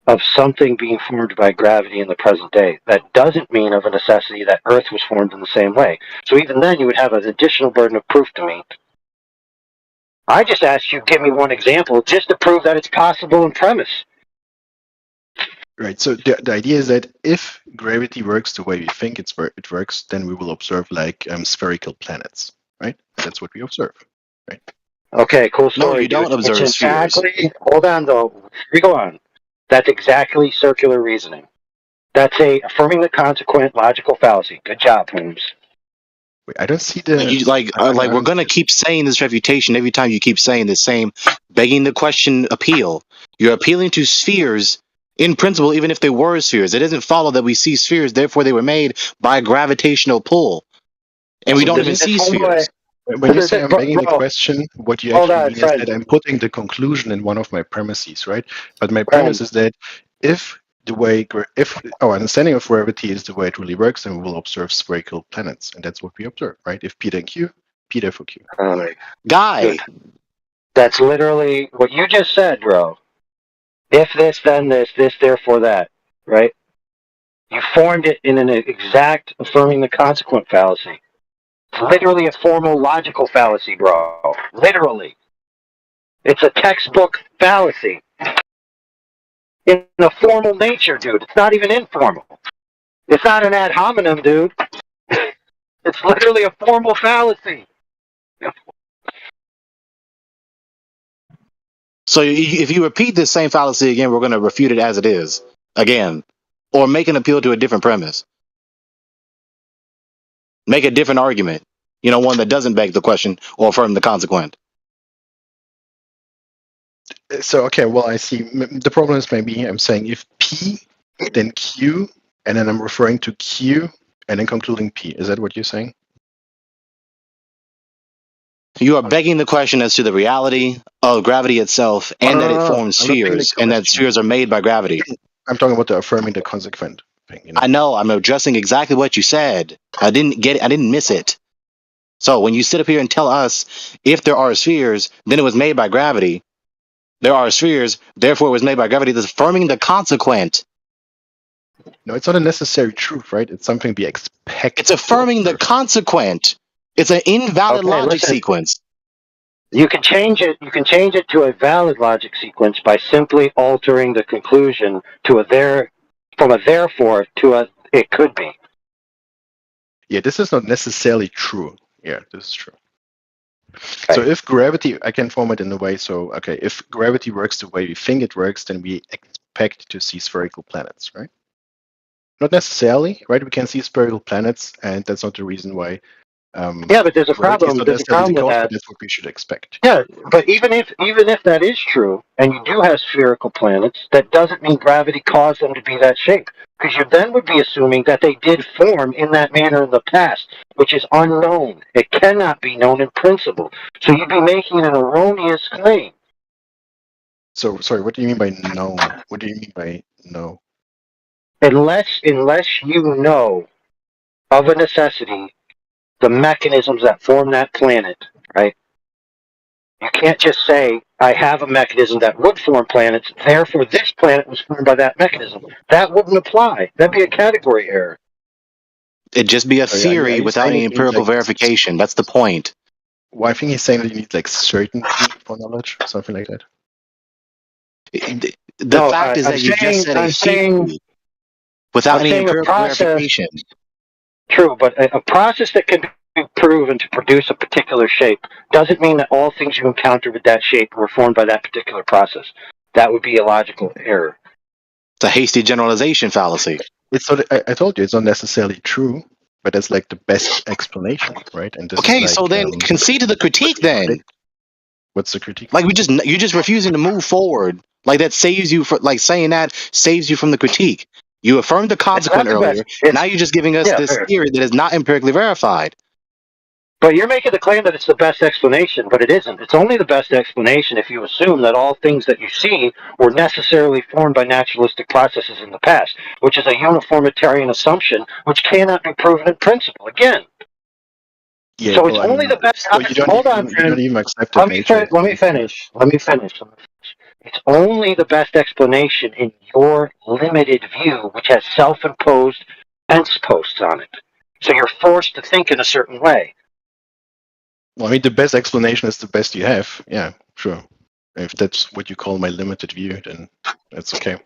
of something being formed by gravity in the present day, that doesn't mean of a necessity that Earth was formed in the same way. So even then, you would have an additional burden of proof to me. I just asked you, give me one example, just to prove that it's possible in premise. Right. So the idea is that if gravity works the way we think it works, then we will observe like spherical planets. Right. That's what we observe. Right. Okay, cool story. No, you don't dude. observe It's spheres. exactly. Hold on, though. We go on. That's exactly circular reasoning. That's affirming the consequent logical fallacy. Good job, Holmes. Wait, I don't see the. You, like we're gonna keep saying this refutation every time you keep saying the same, begging the question appeal. You're appealing to spheres in principle, even if they were spheres. It doesn't follow that we see spheres, therefore they were made by a gravitational pull, and we don't even see spheres. When you say I'm begging the question, what you actually mean is that I'm putting the conclusion in one of my premises, right? But my premise is that if our understanding of gravity is the way it really works, then we will observe spherical planets, and that's what we observe, right? If P then Q, P therefore Q. Guy, that's literally what you just said, bro. If this, then this, therefore that, right? You formed it in an exact affirming the consequent fallacy. It's literally a formal logical fallacy, bro. Literally. It's a textbook fallacy. In a formal nature, dude. It's not even informal. It's not an ad hominem, dude. It's literally a formal fallacy. so if you repeat this same fallacy again, we're going to refute it as it is again, or make an appeal to a different premise. Make a different argument. One that doesn't beg the question or affirm the consequent. So, okay, well, I see. The problem is maybe I'm saying if P, then Q, and then I'm referring to Q, and then concluding P. Is that what you're saying? You are begging the question as to the reality of gravity itself and that it forms spheres and that spheres are made by gravity. I'm talking about the affirming the consequent thing. I know. I'm addressing exactly what you said. I didn't get it. I didn't miss it. So when you sit up here and tell us if there are spheres, then it was made by gravity. There are spheres, therefore it was made by gravity. That's affirming the consequent. No, it's not a necessary truth, right? It's something we expect. It's affirming the consequent. It's an invalid logic sequence. You can change it. You can change it to a valid logic sequence by simply altering the conclusion to from a therefore to a it could be. Yeah, this is not necessarily true. Yeah, this is true. Okay. So if gravity, I can form it in a way. So, okay, if gravity works the way we think it works, then we expect to see spherical planets, right? Not necessarily, right? We can see spherical planets, and that's not the reason why Yeah, but there's a gravity is problem. not There's a necessarily problem the with cause, that. but that's what we should expect. Yeah, but even if that is true, and you do have spherical planets, that doesn't mean gravity caused them to be that shape. Because you then would be assuming that they did form in that manner in the past, which is unknown. It cannot be known in principle. So you'd be making an erroneous claim. So, sorry, what do you mean by no? What do you mean by no? Unless you know of a necessity the mechanisms that form that planet, right? You can't just say, I have a mechanism that would form planets, therefore this planet was formed by that mechanism. That wouldn't apply. That'd be a category error. It'd just be a Sorry, are theory you without saying any that you need, empirical like, verification. That's the point. Well, I think he's saying that you need like certainty for knowledge, something like that. The fact is that you just said a theory without any empirical verification. True, but a process that can be proven to produce a particular shape doesn't mean that all things you encounter with that shape were formed by that particular process. That would be a logical error. It's a hasty generalization fallacy. It's not, I told you it's not necessarily true, but that's like the best explanation, right? And this Okay, is like, so then concede to the critique then. What's the critique? Like you're just refusing to move forward. Like that saves you like saying that saves you from the critique. You affirmed the consequent earlier. Now you're just giving us this theory that is not empirically verified. But you're making the claim that it's the best explanation, but it isn't. It's only the best explanation if you assume that all things that you see were necessarily formed by naturalistic processes in the past, which is a uniformitarian assumption which cannot be proven in principle. Again. Yeah, so it's only the best. Hold on, you don't even accept let that me finish. It's only the best explanation in your limited view, which has self-imposed fence posts on it. So you're forced to think in a certain way. Well, I mean, the best explanation is the best you have. Yeah, sure. If that's what you call my limited view, then that's okay.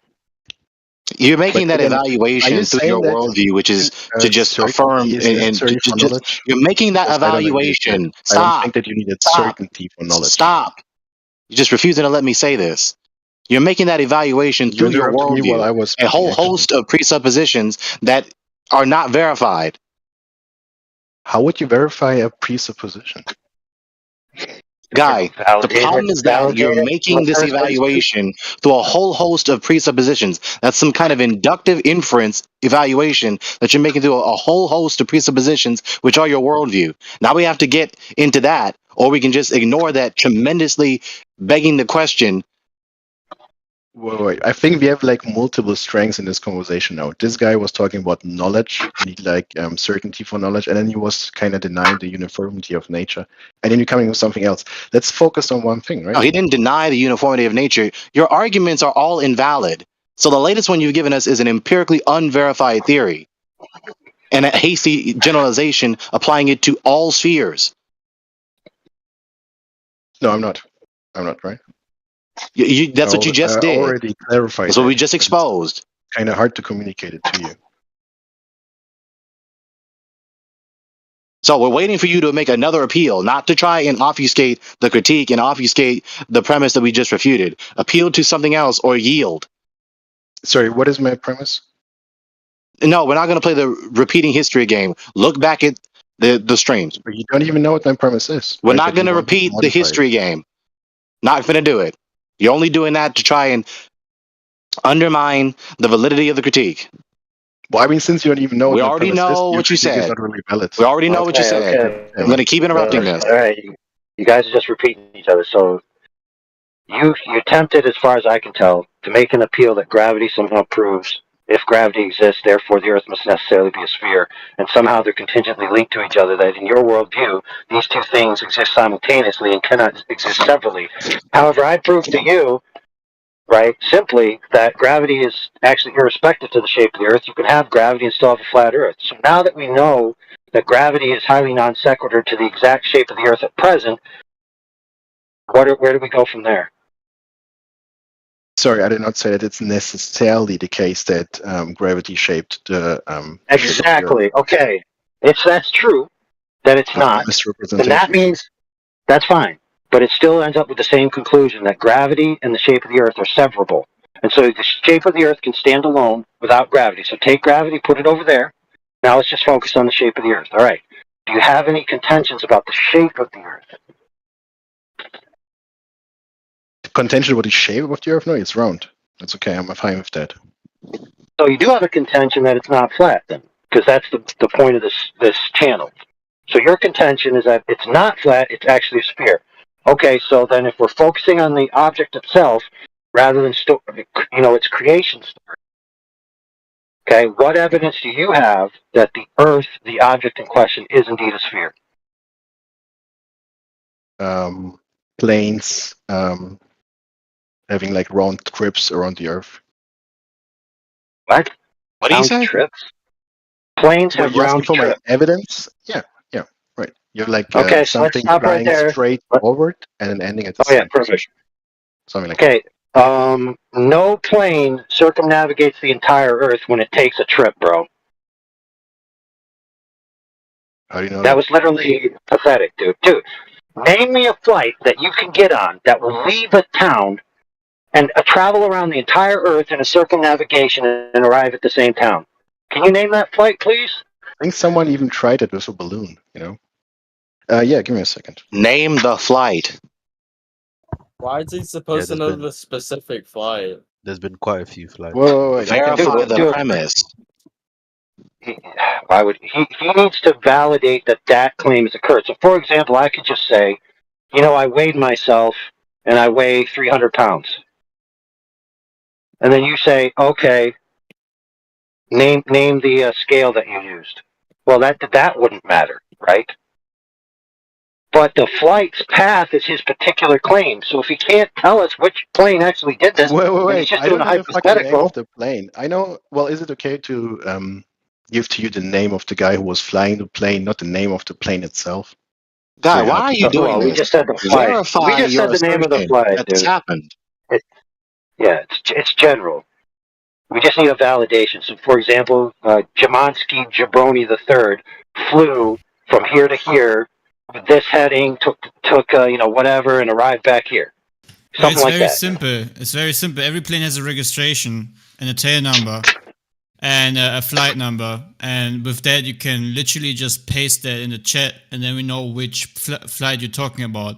You're making But that again, evaluation through your worldview, which is to just affirm and you're making that evaluation. Stop. I don't think that you needed certainty for knowledge. Stop. You're just refusing to let me say this. You're making that evaluation through your interrupted me while I worldview. was A whole speaking, host of presuppositions that are not verified. How would you verify a presupposition? Guy, the problem is that you're making this evaluation through a whole host of presuppositions. That's some kind of inductive inference evaluation that you're making through a whole host of presuppositions, which are your worldview. Now we have to get into that, or we can just ignore that tremendously begging the question. Wait. I think we have like multiple strengths in this conversation now. This guy was talking about knowledge, you need like certainty for knowledge, and then he was kind of denying the uniformity of nature. And then you're coming with something else. Let's focus on one thing, right? No, he didn't deny the uniformity of nature. Your arguments are all invalid. So the latest one you've given us is an empirically unverified theory and a hasty generalization applying it to all spheres. No, I'm not. I'm not, right? That's what you just did. Already clarified. That's what we just exposed. Kind of hard to communicate it to you. So we're waiting for you to make another appeal, not to try and obfuscate the critique and obfuscate the premise that we just refuted. Appeal to something else or yield. Sorry, what is my premise? No, we're not going to play the repeating history game. Look back at the streams. But you don't even know what my premise is. We're not going to repeat the history game. Not going to do it. You're only doing that to try and undermine the validity of the critique. Well, I mean, since you don't even know, we already know what you said. Not really valid. We already know what you said. Okay. I'm going to keep interrupting this. All right, you guys are just repeating each other. So you attempted, as far as I can tell, to make an appeal that gravity somehow proves if gravity exists, therefore the Earth must necessarily be a sphere, and somehow they're contingently linked to each other. That in your worldview, these two things exist simultaneously and cannot exist separately. However, I proved to you, right, simply that gravity is actually irrespective to the shape of the Earth. You can have gravity and still have a flat Earth. So now that we know that gravity is highly non sequitur to the exact shape of the Earth at present, where do we go from there? Sorry, I did not say that it's necessarily the case that gravity shaped the exactly. Okay, if that's true, that it's not, then that means that's fine. But it still ends up with the same conclusion that gravity and the shape of the Earth are severable, and so the shape of the Earth can stand alone without gravity. So take gravity, put it over there. Now let's just focus on the shape of the Earth. All right. Do you have any contentions about the shape of the Earth? Contention about the shape of the Earth? No, it's round. That's okay. I'm fine with that. So you do have a contention that it's not flat, then, because that's the point of this channel. So your contention is that it's not flat; it's actually a sphere. Okay, so then if we're focusing on the object itself rather than its creation story, okay, what evidence do you have that the Earth, the object in question, is indeed a sphere? Planes having like round trips around the Earth. What? What do you say? Trips? Planes Well, have you asked me round for my trips. evidence? Yeah, right. You're like Okay, so let's something stop right flying there. straight forward and then ending at the Oh yeah, same perfect. position. Something like that. Okay, no plane circumnavigates the entire Earth when it takes a trip, bro. How do you know That was literally pathetic, dude. Dude, name me a flight that you can get on that will leave a town and travel around the entire Earth in a circumnavigation and arrive at the same town. Can you name that flight, please? I think someone even tried it with a balloon, Yeah, give me a second. Name the flight. Why is he supposed to know the specific flight? There's been quite a few flights. Whoa, Verify the premise. Why would he needs to validate that claim has occurred. So, for example, I could just say, I weighed myself and I weigh 300 pounds. And then you say, okay, name the scale that you used. Well, that wouldn't matter, right? But the flight's path is his particular claim. So if he can't tell us which plane actually did this, Wait. he's just I doing don't a know the fucking name hypothetical. of the plane. I know. Well, is it okay to give to you the name of the guy who was flying the plane, not the name of the plane itself? Guy, why are you doing We this? just said the flight. Verify We just your said the name of the assertion flight, that this dude. happened. It's general. We just need a validation. So, for example, Jablonski Jabroni III flew from here to here with this heading, took whatever, and arrived back here. Something like that. It's very simple. Every plane has a registration and a tail number and a flight number. And with that, you can literally just paste that in the chat, and then we know which flight you're talking about.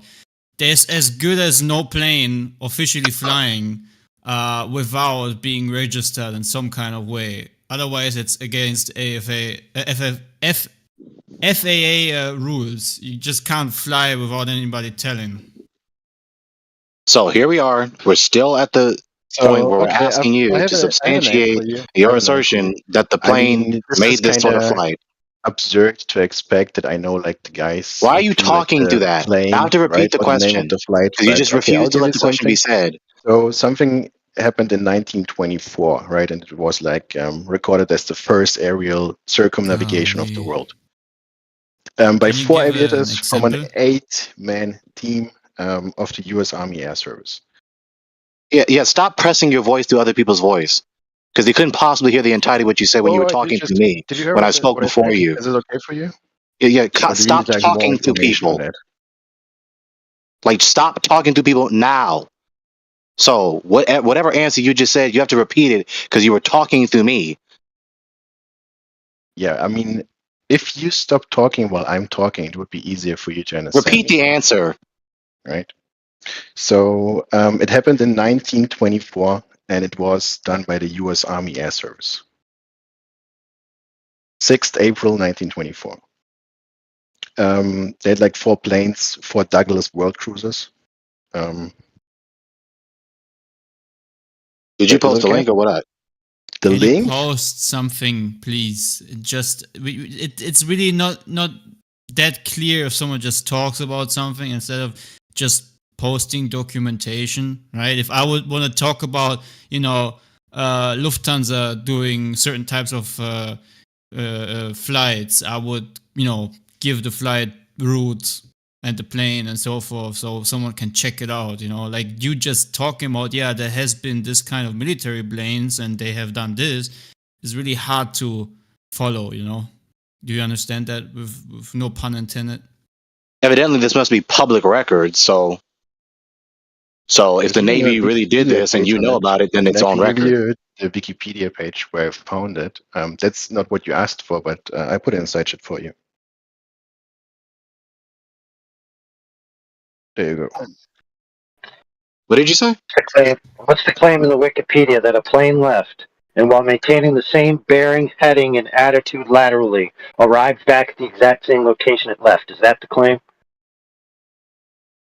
There's as good as no plane officially flying without being registered in some kind of way. Otherwise, it's against FAA rules. You just can't fly without anybody telling. So here we are. We're still at the point where we're asking you to substantiate your assertion that the plane made this sort of flight. Absurd to expect that I know like the guys. Why are you talking to that? Plane, I have to repeat the question. Because you just refused to let the question be said. So something happened in 1924, right? And it was like recorded as the first aerial circumnavigation of the world. By 4 aviators from an 8-man team of the U.S. Army Air Service. Yeah. Stop pressing your voice to other people's voice, because they couldn't possibly hear the entirety of what you said when you were talking to me when I spoke before you. Is it okay for you? Yeah. Stop talking to people. Like, stop talking to people now. So whatever answer you just said, you have to repeat it because you were talking through me. Yeah, I mean, if you stop talking while I'm talking, it would be easier for you to understand. Repeat the answer. Right. So it happened in 1924, and it was done by the U.S. Army Air Service. 6th April 1924. They had like 4 planes, 4 Douglas World Cruisers. Did you post the link or what? The link? Post something, please. It's really not that clear if someone just talks about something instead of just posting documentation, right? If I would want to talk about, Lufthansa doing certain types of flights, I would, give the flight route and the plane and so forth, so someone can check it out. Like you just talking about, there has been this kind of military planes and they have done this, is really hard to follow. Do you understand that? With no pun intended. Evidently, this must be public record. So if the Navy really did this and you know about it, then it's on record. The Wikipedia page where I found it. That's not what you asked for, but I put it in SideChat for you. There you go. What did you say? What's the claim in the Wikipedia that a plane left and while maintaining the same bearing, heading, and attitude laterally, arrived back at the exact same location it left? Is that the claim?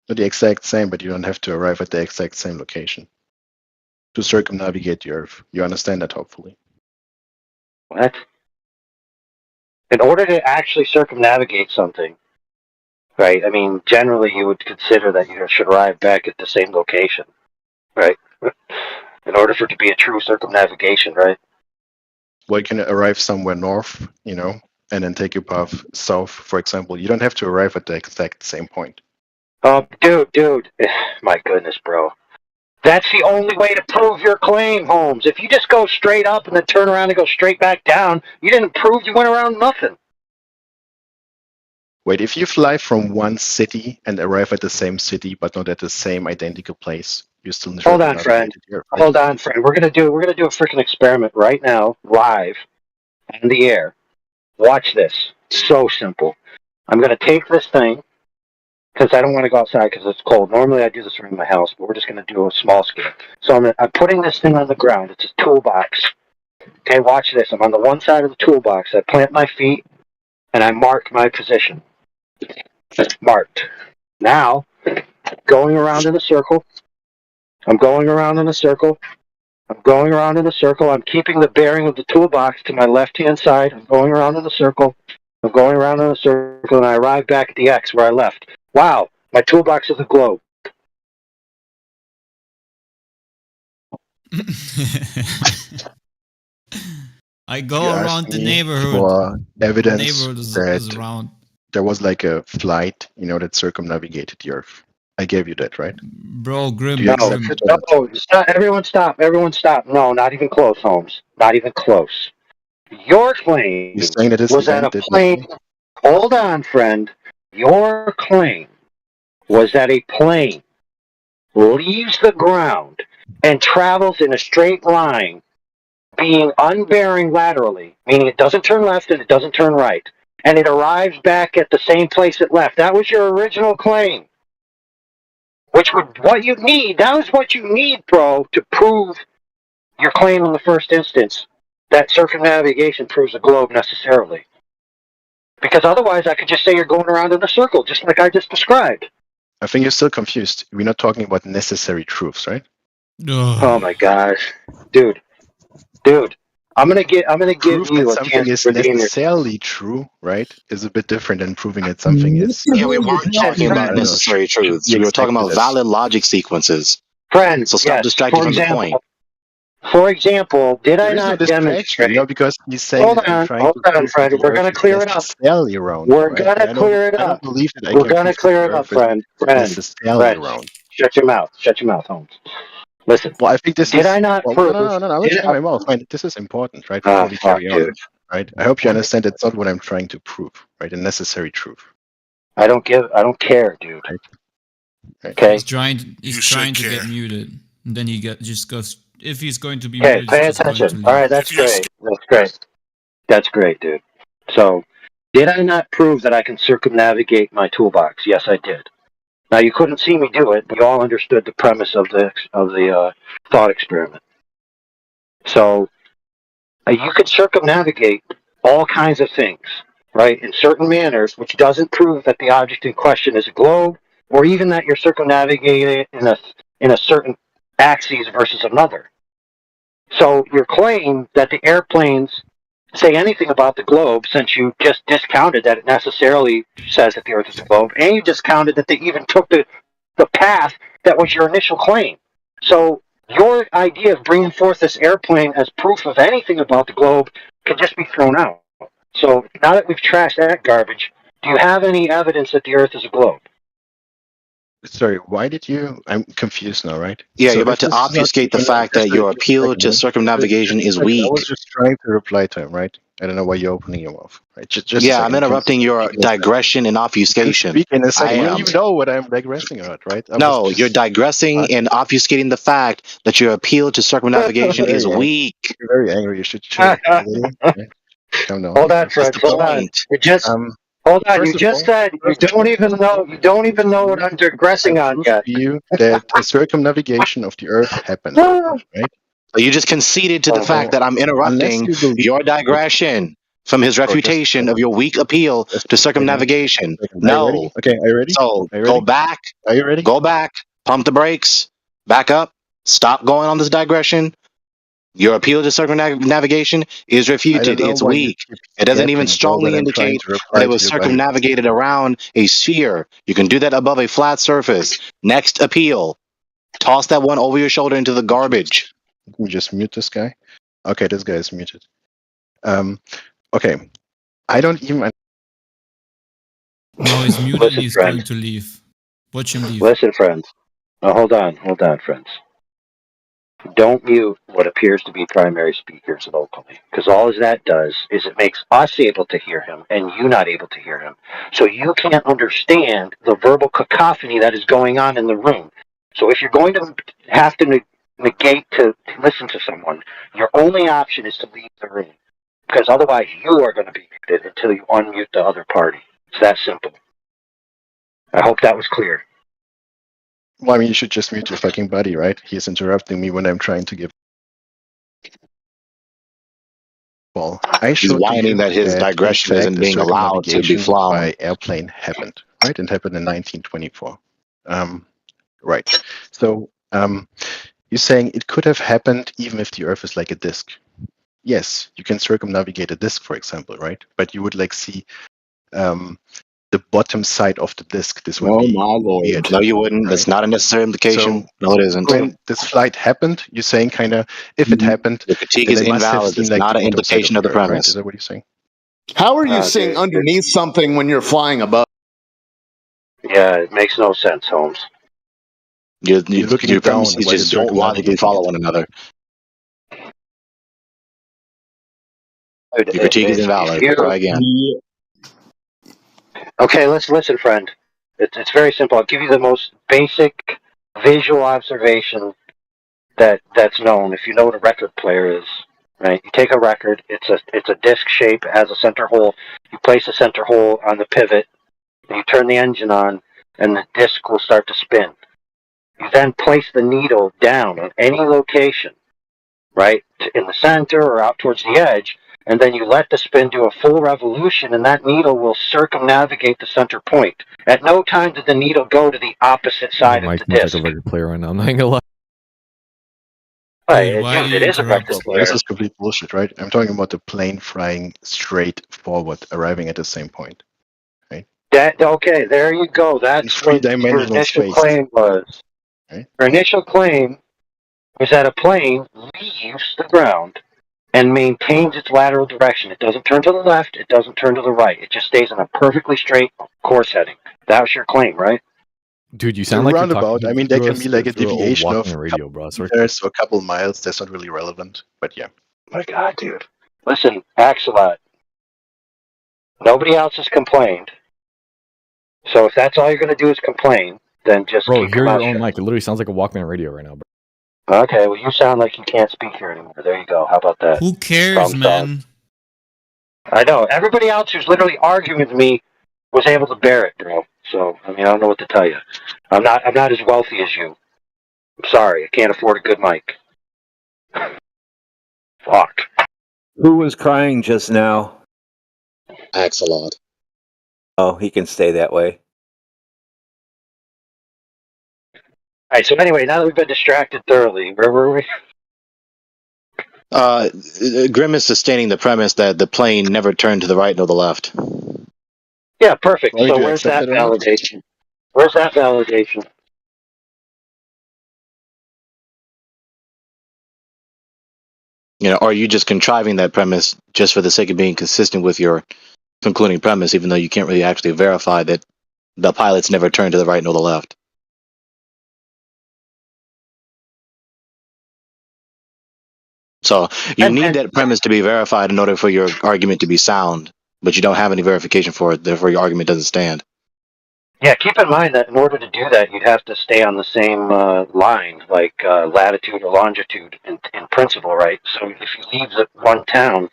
Not the exact same, but you don't have to arrive at the exact same location to circumnavigate the Earth. You understand that, hopefully. What? In order to actually circumnavigate something, right? I mean, generally you would consider that you should arrive back at the same location, right? In order for it to be a true circumnavigation, right? Well, you can arrive somewhere north, and then take your path south, for example. You don't have to arrive at the exact same point. Oh, dude. My goodness, bro. That's the only way to prove your claim, Holmes. If you just go straight up and then turn around and go straight back down, you didn't prove you went around nothing. Wait, if you fly from one city and arrive at the same city, but not at the same identical place, you still Hold on, friend. Hold on, friend. We're gonna do a freaking experiment right now, live, on the air. Watch this. It's so simple. I'm gonna take this thing because I don't want to go outside because it's cold. Normally I do this around my house, but we're just gonna do a small scale. So I'm putting this thing on the ground. It's a toolbox. Okay, watch this. I'm on the one side of the toolbox. I plant my feet and I mark my position. Marked. Now, going around in a circle. I'm going around in a circle. I'm going around in a circle. I'm keeping the bearing of the toolbox to my left-hand side. I'm going around in a circle. I'm going around in a circle, and I arrive back at the X where I left. Wow, my toolbox is a globe. I go You around asked the me neighborhood. for evidence Neighborhood is that around. there was like a flight, that circumnavigated the Earth. I gave you that, right? Bro, Grim. Do you accept Grim. it or not? No, stop. Everyone stop. Everyone stop. No, not even close, Holmes. Not even close. Your claim You're saying that this was that a event did plane... nothing? Hold on, friend. Your claim was that a plane leaves the ground and travels in a straight line, being unbearing laterally, meaning it doesn't turn left and it doesn't turn right, and it arrives back at the same place it left. That was your original claim. That was what you need, bro, to prove your claim in the first instance, that circumnavigation proves a globe necessarily. Because otherwise I could just say you're going around in a circle, just like I just described. I think you're still confused. We're not talking about necessary truths, right? Oh my gosh. Dude. I'm gonna give Proof you that a something chance is to redeem your... necessarily true, right, is a bit different than proving that something is. Yeah, we weren't talking about necessary truths. We were talking about valid logic sequences. Friend, So stop yes, distracting for from the example, point. For example, did I There is no not distraction, demonstrate... because he's saying Hold that I'm on, trying to prove friend. that the We're Earth gonna is clear it up. necessarily round. We're right? gonna clear it I don't up. believe that I We're can gonna prove that clear the it up, Earth is friend. necessarily round. Shut your mouth. Shut your mouth, Holmes. Listen. Well, I think this Did is. I not Well, prove... no. I'm not shutting my mouth. Man, this is important, right? Oh, Before we fuck, carry on, dude. right? I hope you understand that's not what I'm trying to prove, right? A necessary truth. I don't care, dude. Right? Okay. He's trying to get muted. And then he just goes, if he's going to be Okay, muted, pay he's just going to attention. leave. All right, that's great. That's great, dude. So, did I not prove that I can circumnavigate my toolbox? Yes, I did. Now, you couldn't see me do it, but you all understood the premise of the thought experiment. So, you could circumnavigate all kinds of things, right, in certain manners, which doesn't prove that the object in question is a globe, or even that you're circumnavigating it in a certain axis versus another. So your claim that the airplanes say anything about the globe, since you just discounted that it necessarily says that the Earth is a globe, and you discounted that they even took the path that was your initial claim. So your idea of bringing forth this airplane as proof of anything about the globe can just be thrown out. So now that we've trashed that garbage, do you have any evidence that the Earth is a globe? Sorry, why did you? I'm confused now, right? Yeah, So you're about if this to is not obfuscate the even fact that your just a appeal second, to right? circumnavigation Just a is second. I weak. was just trying to reply to him, right? I don't know why you're opening your mouth. Right? Just a Yeah, second. I'm interrupting your digression and You can obfuscation. speak in a I second. You don't am. even know what I'm digressing about, right? I was No, just you're digressing and obfuscating the fact that your appeal to circumnavigation is weak. You're very angry. You should chill a little. Right? Calm down. Hold on, That's Fred. the Hold on. point. You're just Hold on, First you of just all, said you don't even know what I'm digressing on prove yet. to you that a circumnavigation of the Earth happened, right? So you just conceded to the fact that I'm Unless interrupting you believe your digression from his bro, just refutation of your weak appeal just to a second. circumnavigation. Are you ready? No. Okay, are you ready? So Are you go ready? back, Are you ready? go back, pump the brakes, back up, stop going on this digression. Your appeal to circumnavigation is I refuted. don't know It's why you weak. keep It doesn't even forgetting, bro, that strongly I'm trying indicate to that reply it to was your buddy. circumnavigated around a sphere. You can do that above a flat surface. Next appeal. Toss that one over your shoulder into the garbage. Let me just mute this guy. Okay, this guy is muted. Okay, I don't even. No, he's muted and Listen, he's going friends. to leave. Watch him leave. Listen, friends. Now, hold on, friends. Don't mute what appears to be primary speakers locally, because all that does is it makes us able to hear him and you not able to hear him. So you can't understand the verbal cacophony that is going on in the room. So if you're going to have to negate to listen to someone, your only option is to leave the room, because otherwise you are going to be muted until you unmute the other party. It's that simple. I hope that was clear. Well, I mean, you should just mute your fucking buddy, right? He's interrupting me when I'm trying to give. Well, I He's showed to whining you that his that digression in fact isn't the being allowed to be circumnavigation flown. by airplane happened, right? It happened in 1924. Right. So you're saying it could have happened even if the Earth is like a disk. Yes, you can circumnavigate a disk, for example, right? But you would like see the bottom side of the disk. This would Oh be my lord! weird. No, you wouldn't. That's Right? not a necessary implication. So No, it isn't. when this flight happened, you're saying kind of if it happened, The critique then is they must have invalid. seen It's like not the an bottom side of implication of the the Earth, right? premise. Is that what you're saying? How are you seeing underneath something when you're flying above? Yeah, it makes no sense, Holmes. You're looking Your down premises while you're just don't logically circumnavigating follow it. one another. Your critique is invalid. Try again. Okay, let's listen, friend. It's very simple. I'll give you the most basic visual observation that's known. If you know what a record player is, right? You take a record. It's a disc shape. It has a center hole. You place a center hole on the pivot. And you turn the engine on, and the disc will start to spin. You then place the needle down on any location, right, in the center or out towards the edge, and then you let the spin do a full revolution, and that needle will circumnavigate the center point. At no time did the needle go to the opposite side of Mike the seems disc. like a record player right now. I'm not gonna lie. Right, why dude, do it you is a interrupt? record Well, this player. is complete bullshit, right? I'm talking about the plane flying straight forward, arriving at the same point. Okay, there you go. That's what your three-dimensional initial space. claim was. Right? Your initial claim was that a plane leaves the ground and maintains its lateral direction. It doesn't turn to the left. It doesn't turn to the right. It just stays in a perfectly straight course heading. That was your claim, right? Dude, you sound like you're Roundabout. talking I mean, there through can be like a through old deviation of walking radio, bro. So meters or a couple miles. That's not really relevant, but yeah. My God, dude. Listen, Axelot. Nobody else has complained. So if that's all you're going to do is complain, then just bro, keep hear your your mouth own shut. mic. It literally sounds like a Walkman radio right now, bro. Okay, well, you sound like you can't speak here anymore. There you go. How about that? Who cares, Problem solved. man? I know. Everybody else who's literally arguing with me was able to bear it, bro. So, I mean, I don't know what to tell you. I'm not as wealthy as you. I'm sorry. I can't afford a good mic. Fuck. Who was crying just now? Axelot. Oh, he can stay that way. All right, so anyway, now that we've been distracted thoroughly, where were we? Grim is sustaining the premise that the plane never turned to the right nor the left. Yeah, perfect. Well, So do you where's accept that that or not? validation? Where's that validation? You know, or are you just contriving that premise just for the sake of being consistent with your concluding premise, even though you can't really actually verify that the pilots never turned to the right nor the left? So you need that premise to be verified in order for your argument to be sound, but you don't have any verification for it, therefore your argument doesn't stand. Yeah, keep in mind that in order to do that, you'd have to stay on the same line, like latitude or longitude in principle, right? So if you leave one town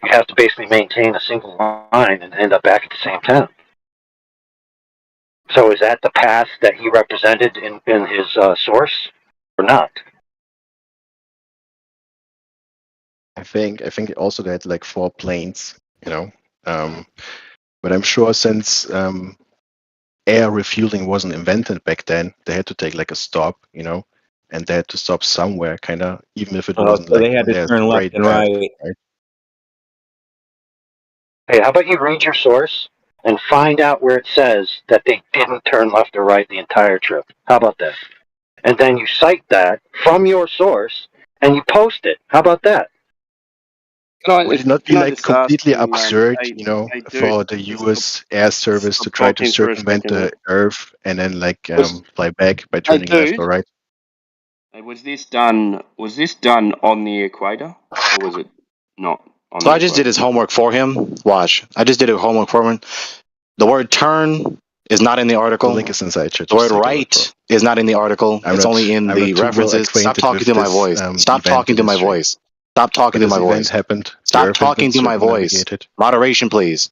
You have to basically maintain a single line and end up back at the same town. So is that the path that he represented in his source, or not? I think also they had like 4 planes, but I'm sure since air refueling wasn't invented back then, they had to take like a stop, and they had to stop somewhere, kind of, even if it wasn't so like they had to their turn left straight and path, right. Hey, how about you read your source and find out where it says that they didn't turn left or right the entire trip? How about that? And then you cite that from your source and you post it. How about that? Would it not be like completely absurd, hey, dude, for the U.S. Air Service to try to talking for a circumvent second. the Earth and then Was- fly back by turning left dude. or right? Hey, was this done on the equator, or was it not? So I just did his homework for him. Watch. I just did his homework for him. The word turn is not in the article. The link is inside. The word right is not in the article. It's only in the references. Stop talking to my voice. Stop talking to my voice. Stop talking to my voice. Stop talking to my voice. Moderation, please.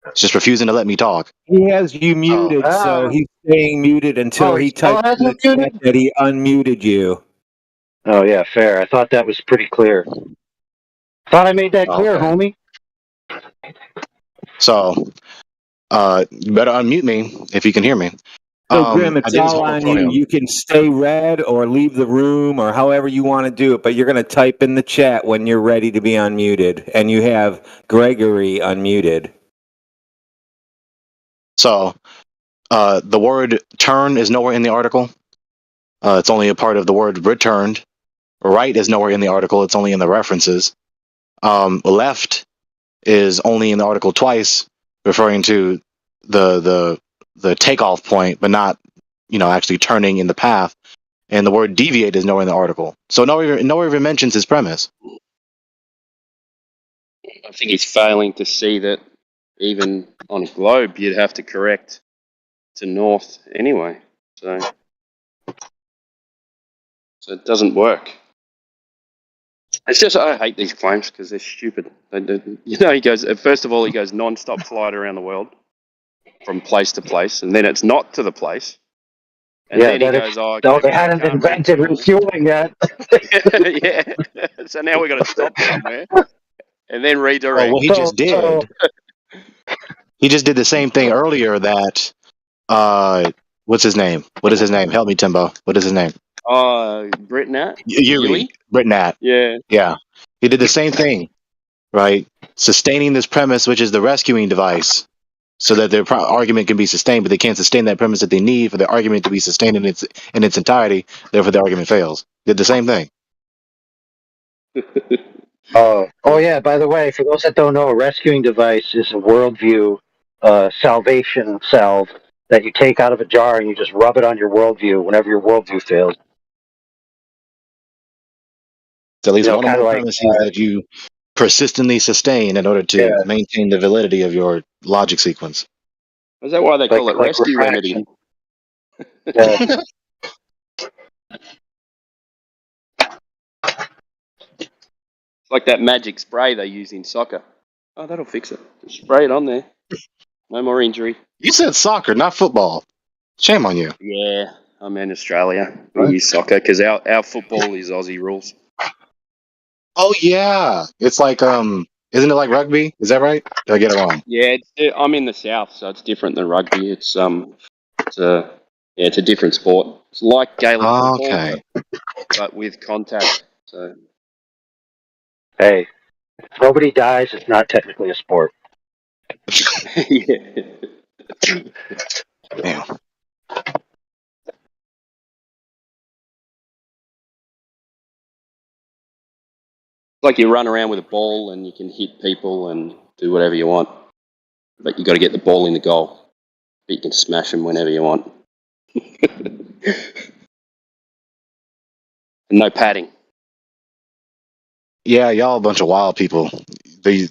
It's just refusing to let me talk. He has you muted, so he's staying muted until he types in the chat that he unmuted you. Oh, yeah, fair. I thought that was pretty clear. Thought I made that clear, homie. So, you better unmute me if you can hear me. So, Grim, I it's did his all homework on for you. him. You can stay red or leave the room or however you want to do it, but you're going to type in the chat when you're ready to be unmuted. And you have Gregory unmuted. So, the word turn is nowhere in the article. It's only a part of the word returned. Right is nowhere in the article. It's only in the references. Left is only in the article twice, referring to the takeoff point, but not, actually turning in the path. And the word deviate is nowhere in the article. So nowhere even mentions his premise. I think he's failing to see that even on a globe, you'd have to correct to north anyway. So it doesn't work. It's just, I hate these claims because they're stupid. He goes, first of all, he goes non-stop flight around the world from place to place, and then it's not to the place. And then he goes, they hadn't invented refueling yet. yeah. So now we've got to stop somewhere and then redirect. Oh, well, he just did. He just did the same thing earlier that, what's his name? What is his name? Help me, Timbo. What is his name? Britnat? Yui. Britnat. Yeah. Yeah. He did the same thing, right? Sustaining this premise, which is the rescuing device, so that their argument can be sustained, but they can't sustain that premise that they need for the argument to be sustained in its entirety. Therefore, the argument fails. Did the same thing. Oh yeah, by the way, for those that don't know, a rescuing device is a worldview salvation salve that you take out of a jar and you just rub it on your worldview whenever your worldview fails. It's at least one of the premises that you persistently sustain in order to maintain the validity of your logic sequence. Is that why they call it rescue remedy? It's like that magic spray they use in soccer. Oh, that'll fix it. Just spray it on there. No more injury. You said soccer, not football. Shame on you. Yeah, I'm in Australia. We use soccer because our football is Aussie rules. Oh yeah, it's like isn't it like rugby? Is that right? Did I get it wrong? Yeah, I'm in the south, so it's different than rugby. It's a different sport. It's like Gaelic football, but with contact. So. Hey, if nobody dies, it's not technically a sport. Yeah. Damn. Like you run around with a ball and you can hit people and do whatever you want, but you got to get the ball in the goal. But you can smash them whenever you want. And no padding. Yeah, y'all a bunch of wild people. I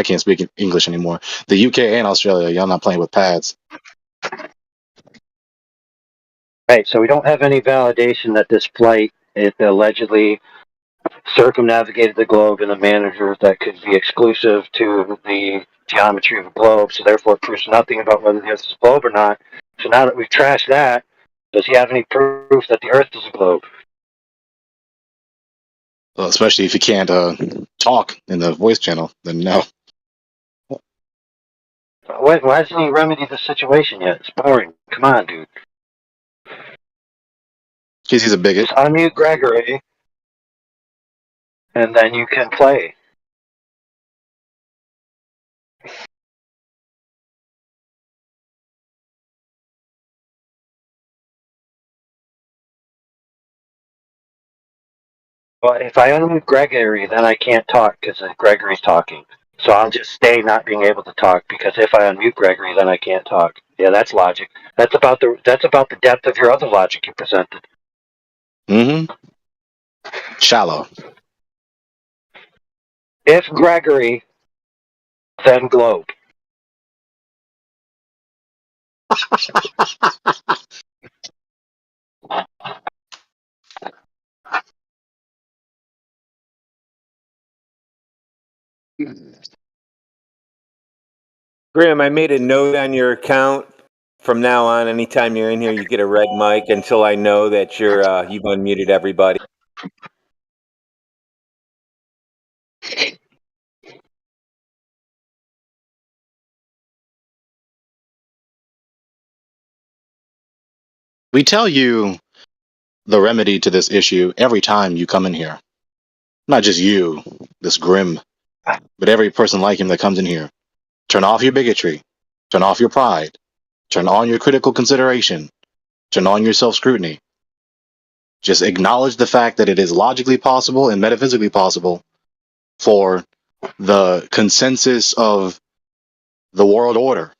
can't speak English anymore. The UK and Australia, y'all not playing with pads. Right, so we don't have any validation that this flight it allegedly circumnavigated the globe in a manner that could be exclusive to the geometry of the globe, so therefore it proves nothing about whether the Earth is a globe or not. So now that we've trashed that, does he have any proof that the Earth is a globe? Well, especially if you can't talk in the voice channel, then no. Why hasn't he remedied the situation yet? It's boring. Come on, dude. Because he's a bigot. Just unmute Gregory, and then you can play. Well, if I unmute Gregory, then I can't talk because Gregory's talking. So I'll just stay not being able to talk because if I unmute Gregory, then I can't talk. Yeah, that's logic. That's about the depth of your other logic you presented. Mm-hmm. Shallow. If Gregory, then globe. Graham, I made a note on your account. From now on, anytime you're in here, you get a red mic until I know that you've unmuted everybody. We tell you the remedy to this issue every time you come in here. Not just you, this Grim, but every person like him that comes in here. Turn off your bigotry. Turn off your pride. Turn on your critical consideration. Turn on your self-scrutiny. Just acknowledge the fact that it is logically possible and metaphysically possible for the consensus of the world order,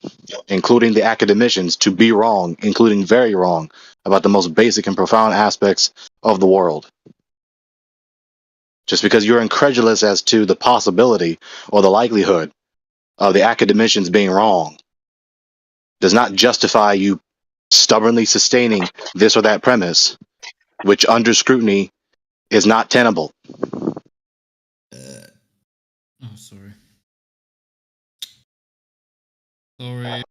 including the academicians, to be wrong, including very wrong, about the most basic and profound aspects of the world. Just because you're incredulous as to the possibility or the likelihood of the academicians being wrong does not justify you stubbornly sustaining this or that premise, which under scrutiny is not tenable. Oh, sorry. Sorry.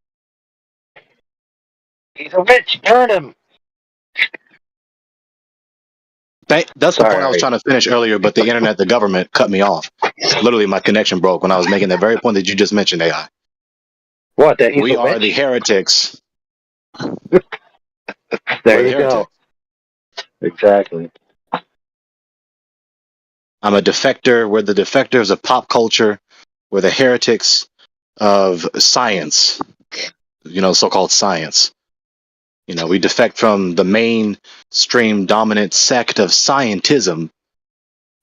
He's a witch. Burn him. That's the point I was trying to finish earlier, but the internet, the government, cut me off. Literally, my connection broke when I was making that very point that you just mentioned, AI. What? That he's we a are witch? the heretics. There you go. Exactly. I'm a defector. We're the defectors of pop culture. We're the heretics of science. So-called science. We defect from the mainstream dominant sect of scientism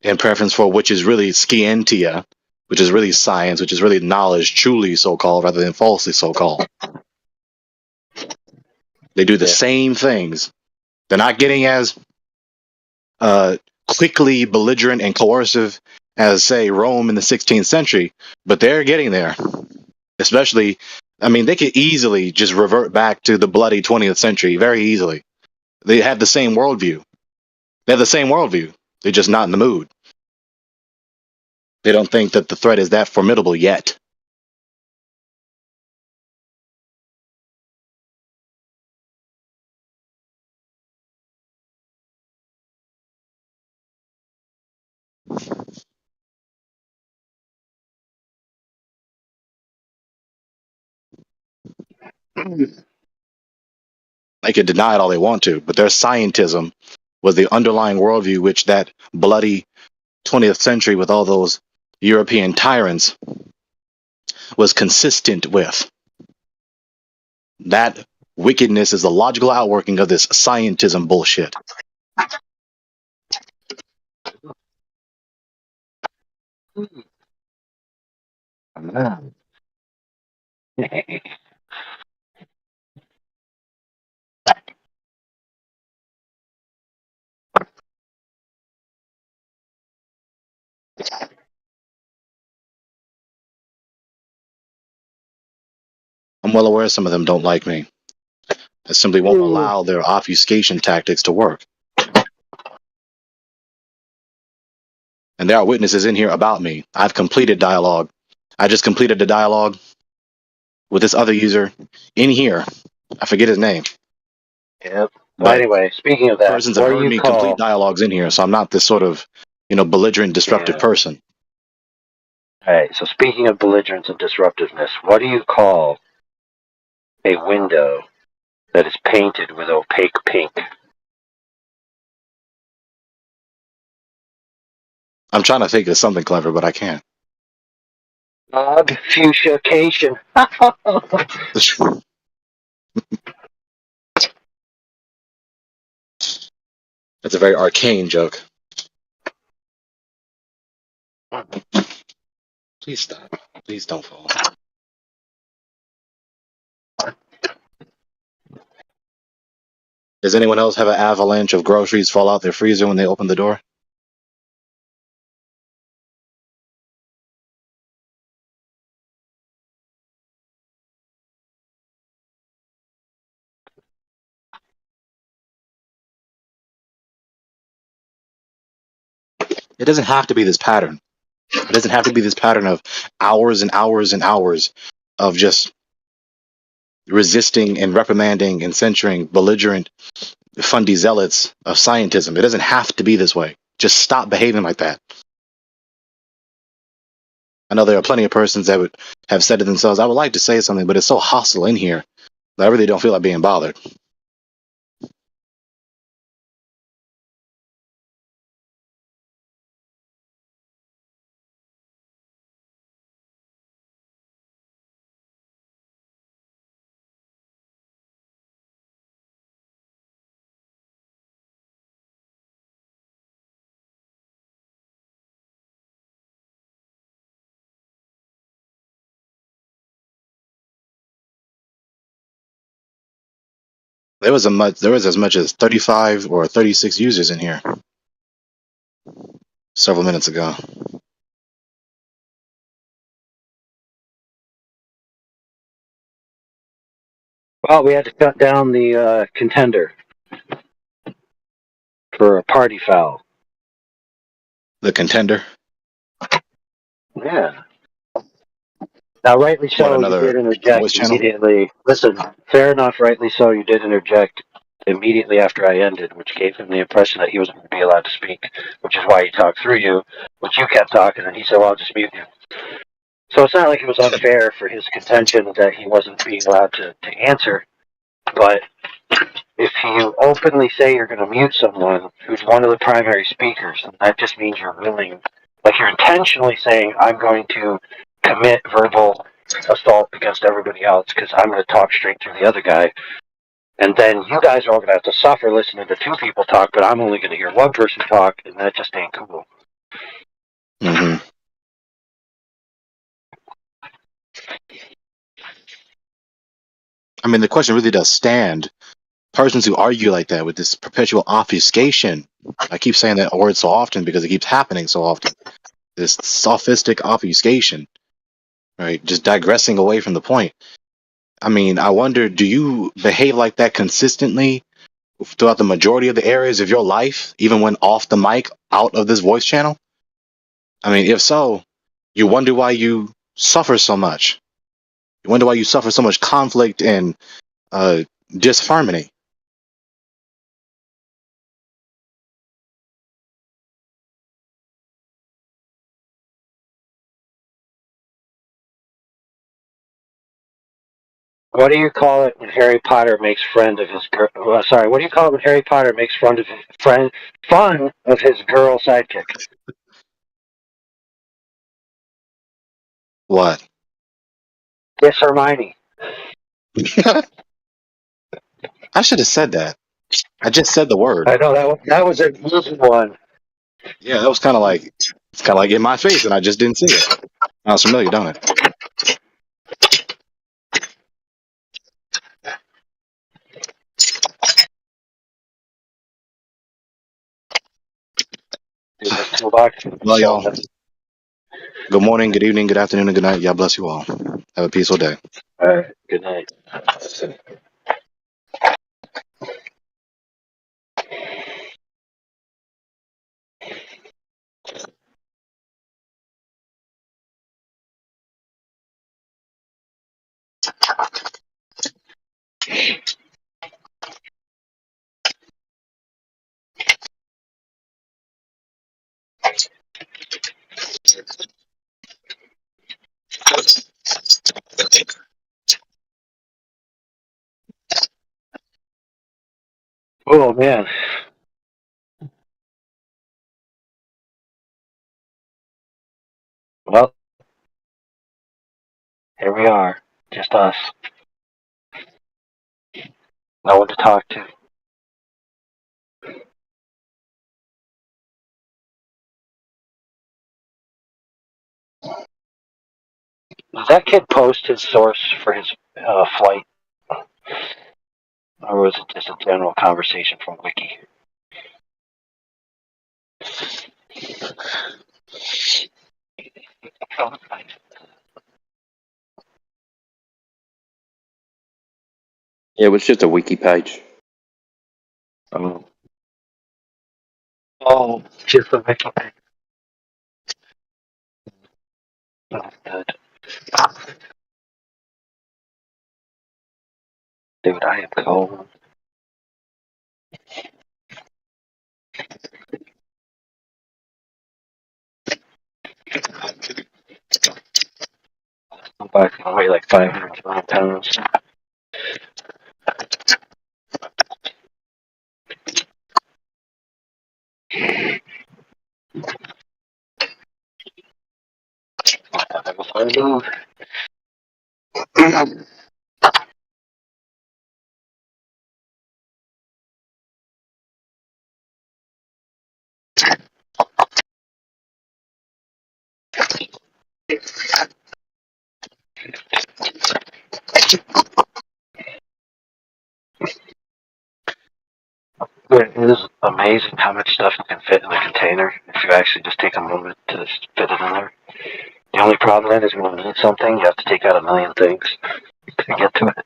in preference for which is really scientia, which is really science, which is really knowledge, truly so-called, rather than falsely so-called. They do the same things. They're not getting as quickly belligerent and coercive as, say, Rome in the 16th century, but they're getting there. Especially, they could easily just revert back to the bloody 20th century very easily. They have the same worldview. They're just not in the mood. They don't think that the threat is that formidable yet. They could deny it all they want to, but their scientism was the underlying worldview which that bloody 20th century with all those European tyrants was consistent with. That wickedness is the logical outworking of this scientism bullshit. I'm well aware some of them don't like me. They simply won't allow their obfuscation tactics to work. And there are witnesses in here about me. I've completed dialogue. I just completed the dialogue with this other user in here. I forget his name. Yep. Well, But anyway, speaking of that, persons have what do heard you me call? complete dialogues in here, so I'm not this sort of, belligerent, disruptive Yeah. person. All right. So speaking of belligerence and disruptiveness, what do you call a window that is painted with opaque pink? I'm trying to think of something clever, but I can't. Obfuscation. That's a very arcane joke. Please stop. Please don't fall. Does anyone else have an avalanche of groceries fall out their freezer when they open the door? It doesn't have to be this pattern. It doesn't have to be this pattern of hours and hours and hours of just resisting and reprimanding and censuring belligerent, fundy zealots of scientism. It doesn't have to be this way. Just stop behaving like that. I know there are plenty of persons that would have said to themselves, I would like to say something, but it's so hostile in here that I really don't feel like being bothered. There was as much as 35 or 36 users in here several minutes ago. Well, we had to shut down the contender for a party foul. The contender? Yeah. Now, rightly What, so, you another did interject voice channel? immediately. Listen, fair enough, rightly so, you did interject immediately after I ended, which gave him the impression that he wasn't going to be allowed to speak, which is why he talked through you, but you kept talking, and he said, well, I'll just mute you. So it's not like it was unfair for his contention that he wasn't being allowed to answer, but if you openly say you're going to mute someone who's one of the primary speakers, then that just means you're willing, like you're intentionally saying, I'm going to commit verbal assault against everybody else because I'm going to talk straight through the other guy. And then you guys are all going to have to suffer listening to two people talk, but I'm only going to hear one person talk, and that just ain't cool. Mm-hmm. I mean, the question really does stand. Persons who argue like that with this perpetual obfuscation, I keep saying that word so often because it keeps happening so often, this sophistic obfuscation, right? Just digressing away from the point. I mean, I wonder, do you behave like that consistently throughout the majority of the areas of your life, even when off the mic, out of this voice channel? I mean, if so, you wonder why you suffer so much. You wonder why you suffer so much conflict and disharmony. What do you call it when Harry Potter makes friend of his girl? Sorry, what do you call it when Harry Potter makes fun of his girl sidekick? What? Yes, Hermione. I should have said that. I just said the word. I know that was an easy one. Yeah, that was kind of like, it's kind of like in my face, and I just didn't see it. Sounds familiar, don't it? Well, y'all. Good morning, good evening, good afternoon, and good night. God bless you all. Have a peaceful day. All right. Good night. Oh man. Well, here we are. Just us. No one to talk to. Does that kid post his source for his flight? Or was it just a general conversation from Wiki? Yeah, it was just a wiki page. Oh, just a Wiki page. That's good. Dude, I am cold. I'm back. I weigh like 500 pounds. It is amazing how much stuff you can fit in a container if you actually just take a moment to just fit it in there. The only problem then is when you need something, you have to take out a million things to get to it.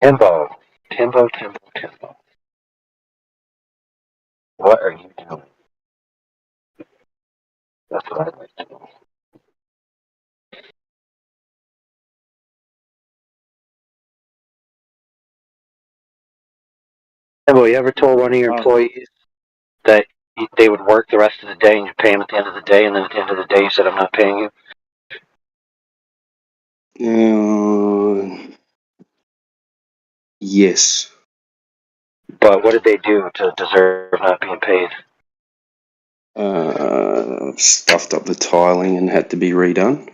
Timbo. What are you doing? That's what I'd like to know. Timbo, you ever told one of your employees that they would work the rest of the day and you pay them at the end of the day, and then at the end of the day you said, I'm not paying you? Yes. But what did they do to deserve not being paid? Stuffed up the tiling and had to be redone.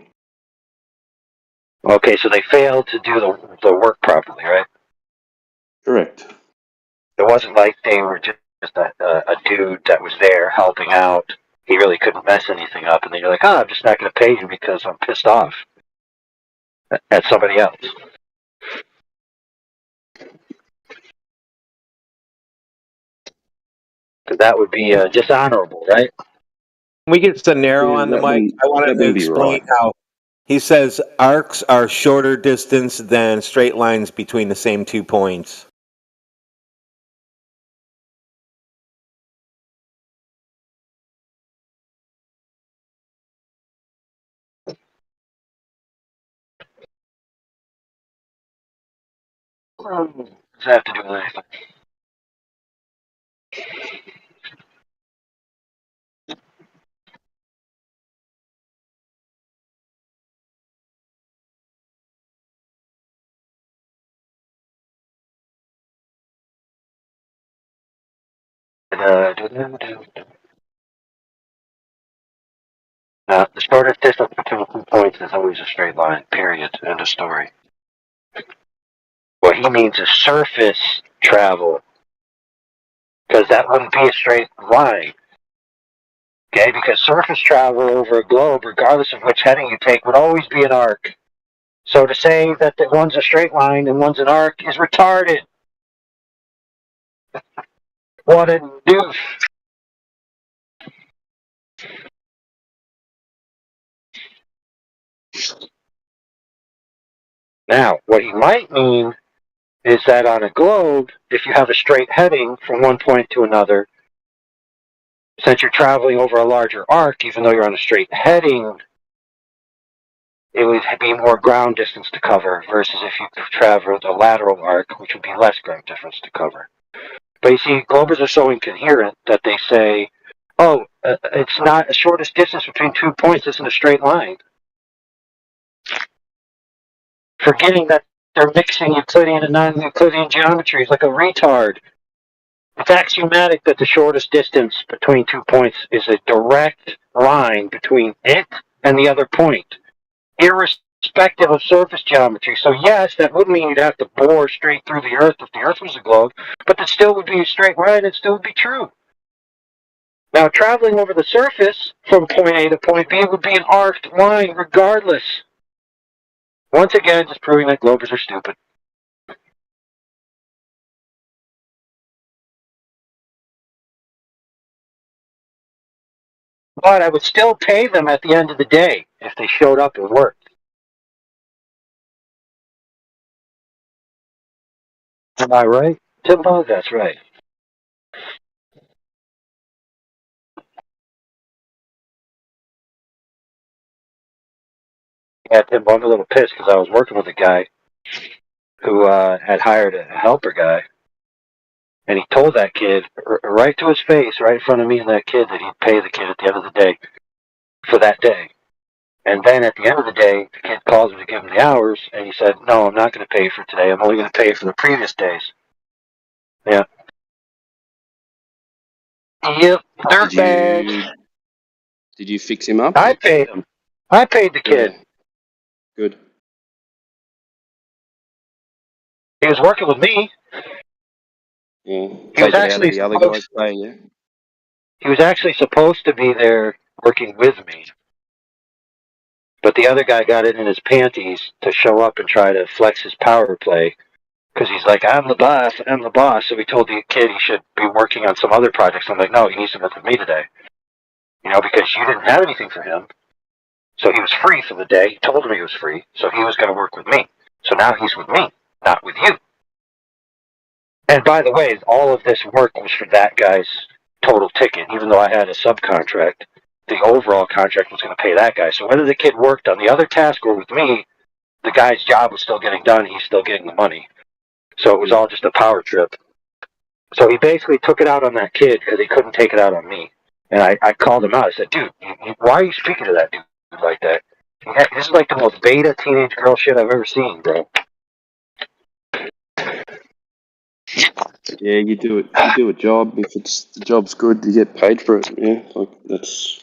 Okay, so they failed to do the work properly, right? Correct. It wasn't like they were just a dude that was there helping out. He really couldn't mess anything up, and then you're like, I'm just not going to pay you because I'm pissed off at somebody else. Because that would be dishonorable, right? Can we get Scenario on the mic? I want to explain how he says arcs are shorter distance than straight lines between the same 2 points. Does that have to do with anything? Now, the shortest distance between 2 points is always a straight line, period, end of story. What he means is surface travel, because that wouldn't be a straight line. Okay, because surface travel over a globe, regardless of which heading you take, would always be an arc. So to say that one's a straight line and one's an arc is retarded. What a doof. Now, what he might mean is that on a globe, if you have a straight heading from one point to another, since you're traveling over a larger arc, even though you're on a straight heading, it would be more ground distance to cover versus if you travel the lateral arc, which would be less ground distance to cover. But you see, Globers are so incoherent that they say, oh, it's not the shortest distance between 2 points isn't a straight line. Forgetting that they're mixing Euclidean and non-Euclidean geometries like a retard. It's axiomatic that the shortest distance between 2 points is a direct line between it and the other point, irrespective of surface geometry. So yes, that would mean you'd have to bore straight through the Earth if the Earth was a globe, but that still would be a straight line, it still would be true. Now, traveling over the surface from point A to point B would be an arced line regardless. Once again, just proving that Globers are stupid. But I would still pay them at the end of the day if they showed up and worked. Am I right, Timbo? That's right. Yeah, Timbo, I'm a little pissed because I was working with a guy who had hired a helper guy. And he told that kid, right to his face, right in front of me and that kid, that he'd pay the kid at the end of the day for that day. And then at the end of the day, the kid calls him to give him the hours, and he said, no, I'm not going to pay you for today. I'm only going to pay you for the previous days. Yeah. Yep, dirtbags. Did you fix him up? I paid him. I paid the kid. Yeah. Good. He was working with me. Yeah. He was actually the other guys paying you. He was actually supposed to be there working with me. But the other guy got it in his panties to show up and try to flex his power play. Because he's like, I'm the boss, I'm the boss. So we told the kid he should be working on some other projects. I'm like, no, he needs to work with me today. You know, because you didn't have anything for him. So he was free for the day. He told him he was free. So he was going to work with me. So now he's with me, not with you. And by the way, all of this work was for that guy's total ticket. Even though I had a subcontract, the overall contract was going to pay that guy. So whether the kid worked on the other task or with me, the guy's job was still getting done. He's still getting the money. So it was all just a power trip. So he basically took it out on that kid because he couldn't take it out on me. And I called him out. I said, dude, why are you speaking to that dude like that? This is like the most beta teenage girl shit I've ever seen, bro. Yeah, you do it. You do a job. If the job's good, you get paid for it. Yeah, like there's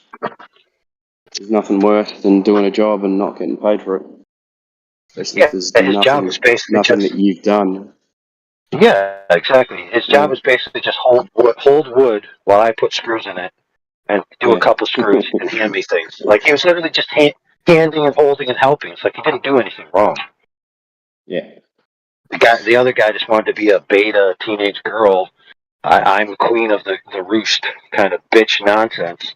nothing worse than doing a job and not getting paid for it. Especially if there's nothing that you've done. Yeah, exactly. His job is basically just hold wood while I put screws in it and do a couple screws and hand me things. Like he was literally just handing and holding and helping. It's like he didn't do anything wrong. Yeah. The other guy just wanted to be a beta teenage girl. I'm queen of the roost kind of bitch nonsense.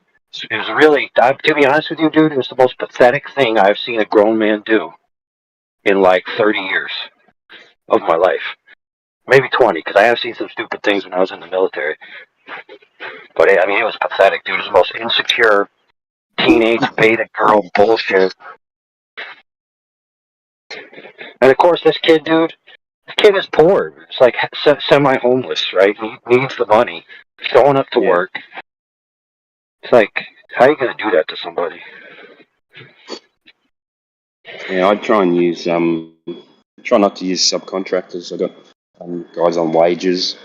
It was really, to be honest with you, dude, it was the most pathetic thing I've seen a grown man do in like 30 years of my life. Maybe 20, because I have seen some stupid things when I was in the military. But I mean, it was pathetic, dude. It was the most insecure teenage beta girl bullshit. And of course, this kid, dude, the kid is poor. It's like semi-homeless, right? He needs the money. Showing up to work. It's like, how are you going to do that to somebody? Yeah, I'd try and use try not to use subcontractors. I got guys on wages,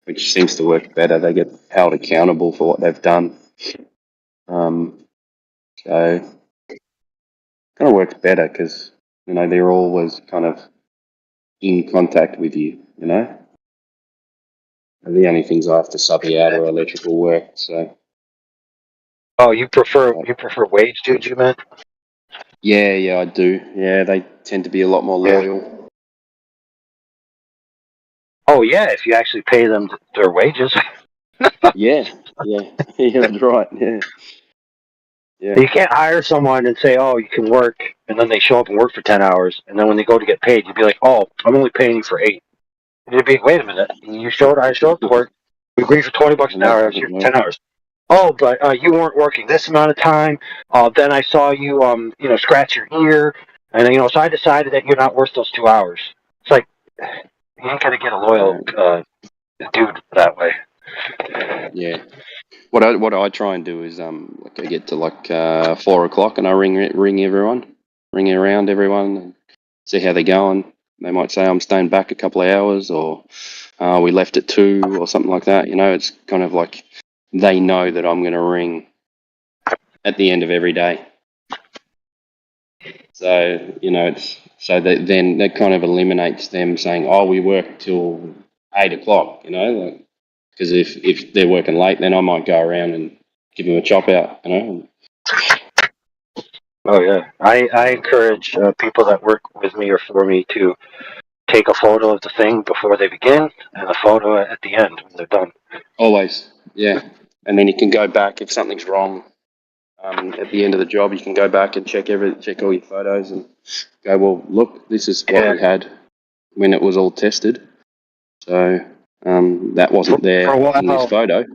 which seems to work better. They get held accountable for what they've done. So kind of works better because they're always kind of in contact with you. And the only things I have to sub you out are electrical work. So. Oh, you prefer wage dudes, you meant? Yeah, I do. Yeah, they tend to be a lot more loyal. Oh yeah, if you actually pay them their wages. yeah, that's right. Yeah. You can't hire someone and say, "Oh, you can work," and then they show up and work for 10 hours, and then when they go to get paid, you'd be like, "Oh, I'm only paying you for 8." And you'd be, "Wait a minute, I showed up to work. We agreed for $20 an hour. I was here for 10 hours." Oh, but you weren't working this amount of time. Then I saw you, scratch your ear. And so I decided that you're not worth those 2 hours. It's like you ain't gonna get a loyal dude that way. Yeah. What I try and do is like I get to like 4 o'clock and I ring around everyone, and see how they're going. They might say I'm staying back a couple of hours, or we left at 2 or something like that. It's kind of like they know that I'm going to ring at the end of every day. So it's so that then that kind of eliminates them saying, "Oh, we work till 8 o'clock." Because if they're working late, then I might go around and give them a chop out. Oh yeah, I encourage people that work with me or for me to take a photo of the thing before they begin and a photo at the end when they're done. Always, yeah. And then you can go back if something's wrong. At the end of the job, you can go back and check all your photos and go, well, look, this is what we had when it was all tested. So that wasn't there in this photo.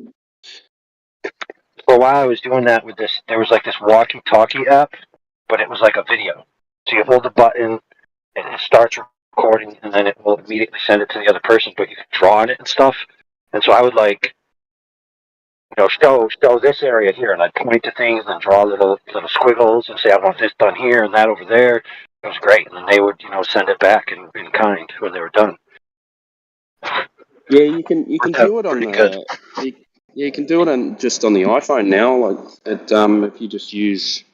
For a while, I was doing that with this. There was like this walkie-talkie app, but it was like a video. So you hold the button, and it starts recording, and then it will immediately send it to the other person. But you can draw on it and stuff. And so I would show this area here, and I'd point to things and draw little squiggles and say I want this done here and that over there. It was great, and then they would send it back in kind when they were done. Yeah, you can do it on the. You can do it just on the iPhone now. Like if you just use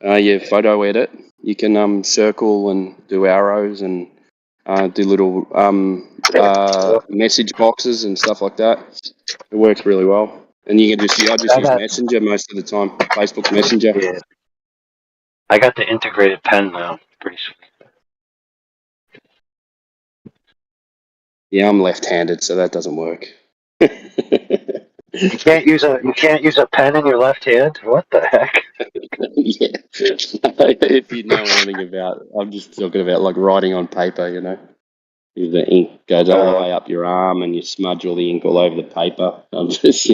your photo edit, you can circle and do arrows and do little message boxes and stuff like that. It works really well. And you can I just use Messenger most of the time. Facebook Messenger. Yeah. I got the integrated pen now. Pretty sweet. Yeah, I'm left-handed, so that doesn't work. You can't use a pen in your left hand. What the heck? Yeah. If you know anything about, I'm just talking about like writing on paper. The ink goes all the way up your arm, and you smudge all the ink all over the paper. I'm just,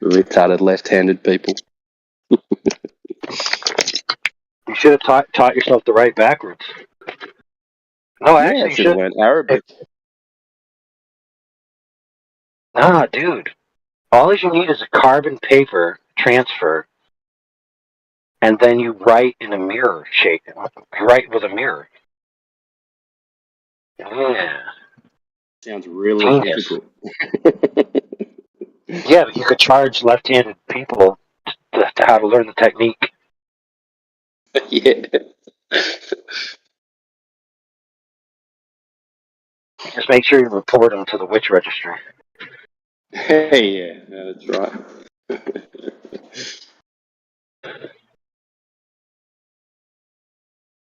retarded left-handed people. You should have taught yourself to write backwards. No, actually, I should have learned Arabic. Nah, dude. All you need is a carbon paper transfer, and then you write in a mirror shape. You write with a mirror. Yeah. Sounds really difficult. Yeah, but you could charge left-handed people to how to learn the technique. Yeah. Just make sure you report them to the witch registry. Hey, yeah, that's right.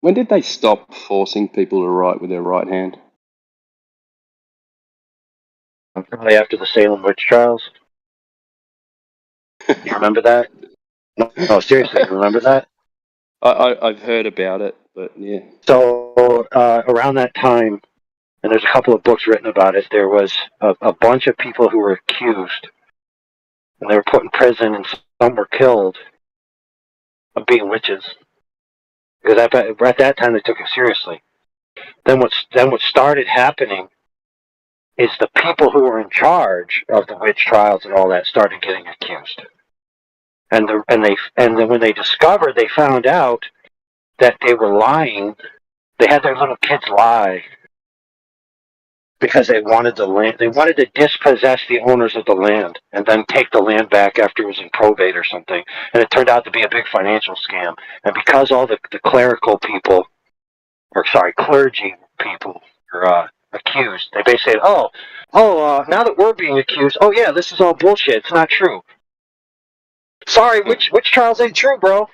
When did they stop forcing people to write with their right hand? Probably after the Salem witch trials. You remember that? No, seriously, you remember that? I've heard about it, but yeah. So around that time, and there's a couple of books written about it, there was a bunch of people who were accused, and they were put in prison, and some were killed of being witches. Because at that time they took it seriously. Then what started happening is the people who were in charge of the witch trials and all that started getting accused. And then when they found out that they were lying. They had their little kids lie because they wanted the land. They wanted to dispossess the owners of the land and then take the land back after it was in probate or something. And it turned out to be a big financial scam. And because all the clerical people, clergy people were accused, they basically said, now that we're being accused, oh yeah, this is all bullshit. It's not true. Sorry, witch trials ain't true, bro.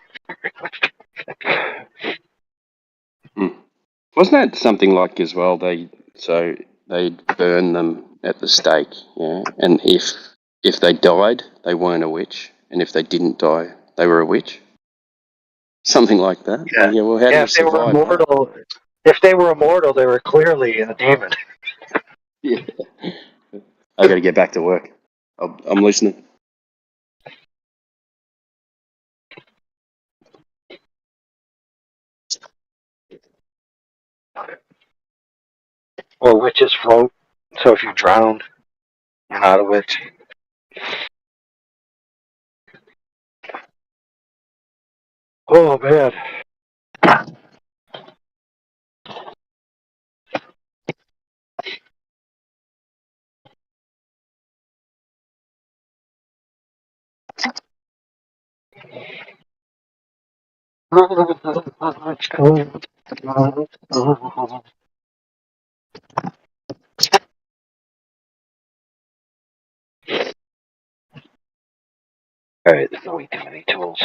Wasn't that something like as well? They'd burn them at the stake, yeah. And if they died, they weren't a witch, and if they didn't die, they were a witch. Something like that. Yeah. Yeah. Well, how do you survive? If they were immortal, they were clearly a demon. Yeah. I got to get back to work. I'm listening. Well, witches float, so if you drown, you're not a witch. Oh man. Alright, there's way too many tools.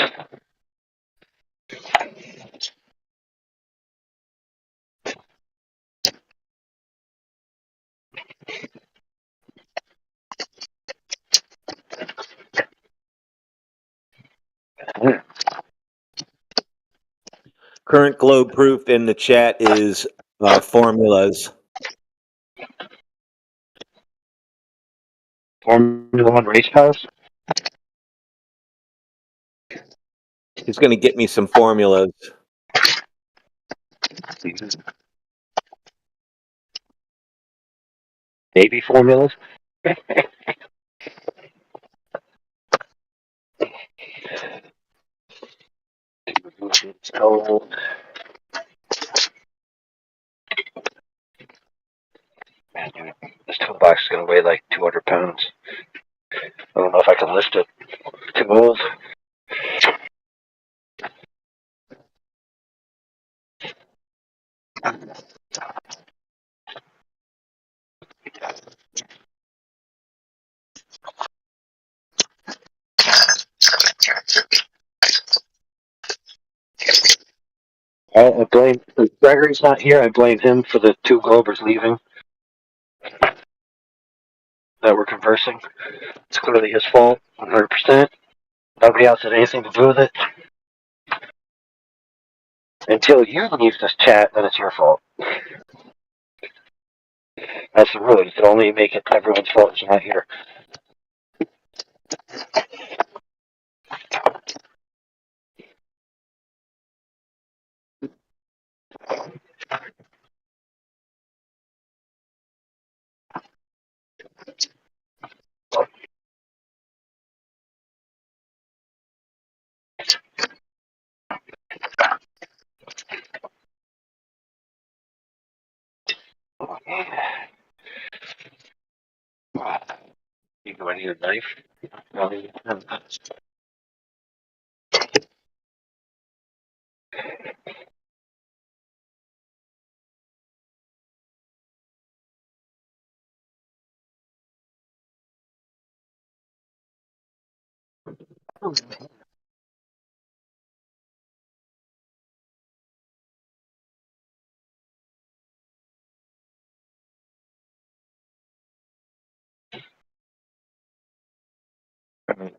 Current globe proof in the chat is formulas. Formula One race cars? He's going to get me some formulas. Navy formulas? So, man, dude, this toolbox is gonna weigh like 200 pounds. I don't know if I can lift it. Too old. I blame, if Gregory's not here, I blame him for the two Globers leaving that were conversing. It's clearly his fault, 100%. Nobody else had anything to do with it. Until you leave this chat, then it's your fault. That's the rule. You can only make it everyone's fault if you're not here. Do I need a knife?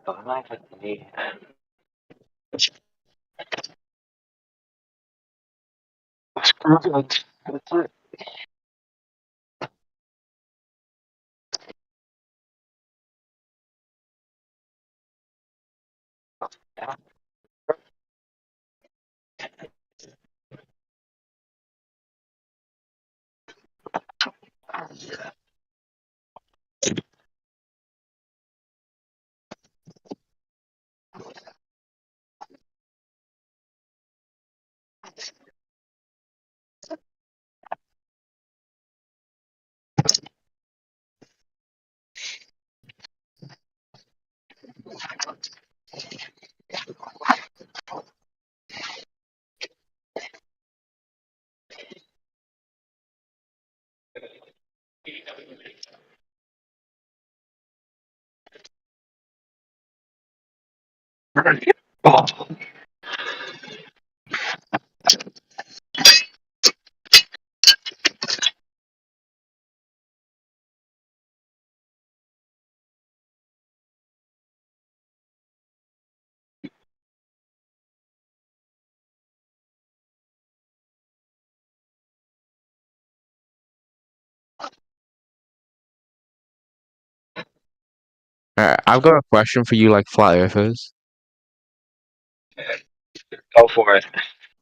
The knife I need. Screw guns. That's it. Oh. I've got a question for you, like flat earthers. Go for it.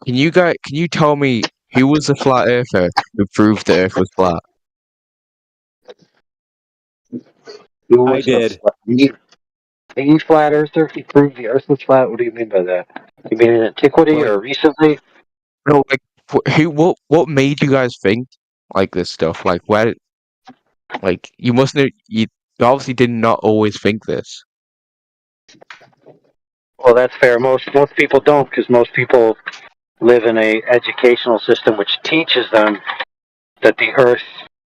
Can you tell me Who was the flat earther who proved the Earth was flat? Who I was the did. the flat earther? He proved the Earth was flat. What do you mean by that? You mean in antiquity Like, or recently? no, like what made you guys think like this stuff? Like where, like you must know you obviously did not always think this. Well, that's fair. Most people don't, because most people live in a educational system which teaches them that the Earth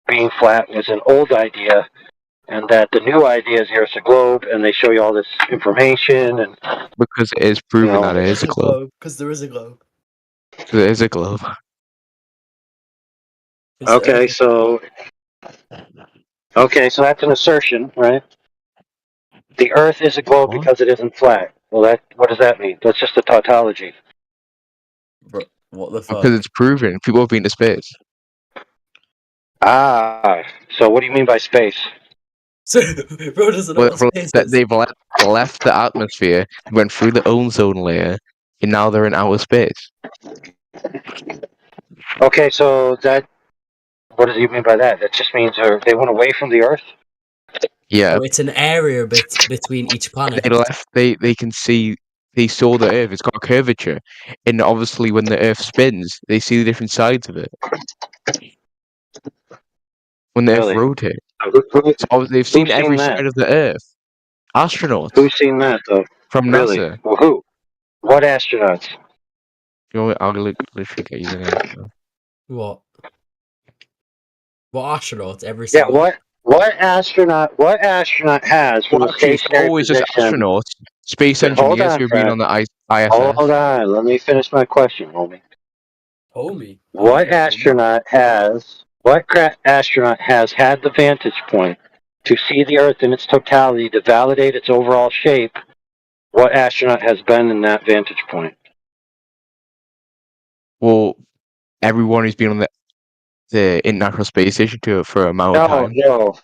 being flat was an old idea, and that the new idea is the Earth's a globe, and they show you all this information and Because it is proven that it is a globe. Because there is a globe. Because it is a globe. Okay, so that's an assertion, right? The Earth is a globe because it isn't flat. Well, what does that mean? That's just a tautology. Bro, what the fuck? Because it's proven. People have been to space. Ah, so what do you mean by space? Bro doesn't know what space is. They've left the atmosphere, went through the ozone layer, and now they're in outer space. Okay, so what do you mean by that? That just means they went away from the Earth? Yeah. So it's an area between each planet. They left. They can see. They saw the Earth. It's got a curvature, and obviously, when the Earth spins, they see the different sides of it. When the Earth rotates, so they've seen every side of the Earth. Astronauts. Who's seen that though? From Really? NASA. Well, who? What astronauts? You know, I'll literally get you the name. What? What astronauts? Every Yeah. single... What astronaut has from the stationary always position? just astronauts, space engineers who've been on the ISS. Hold on, let me finish my question, homie. What astronaut has had the vantage point to see the Earth in its totality, to validate its overall shape? What astronaut has been in that vantage point? Well, everyone who's been on the International Space Station for a amount of time. No.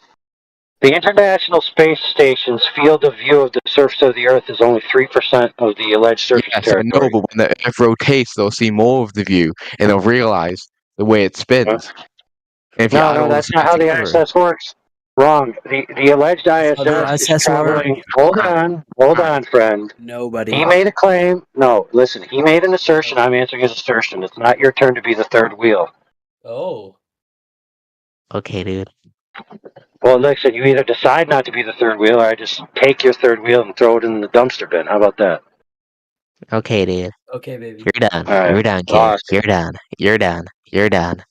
The International Space Station's field of view of the surface of the Earth is only 3% of the alleged surface territory. I know, but when the Earth rotates, they'll see more of the view, and they'll realize the way it spins. And if you add all that's the not how the together- ISS works. Wrong. The alleged ISS is traveling. Hold on, friend. Nobody. He made a claim. No, listen. He made an assertion. I'm answering his assertion. It's not your turn to be the third wheel. Oh. Okay, dude. Well, listen. You either decide not to be the third wheel, or I just take your third wheel and throw it in the dumpster bin. How about that? Okay, dude. Okay, baby. You're done. All right. You're done, kid. Awesome. You're done. You're done. You're done.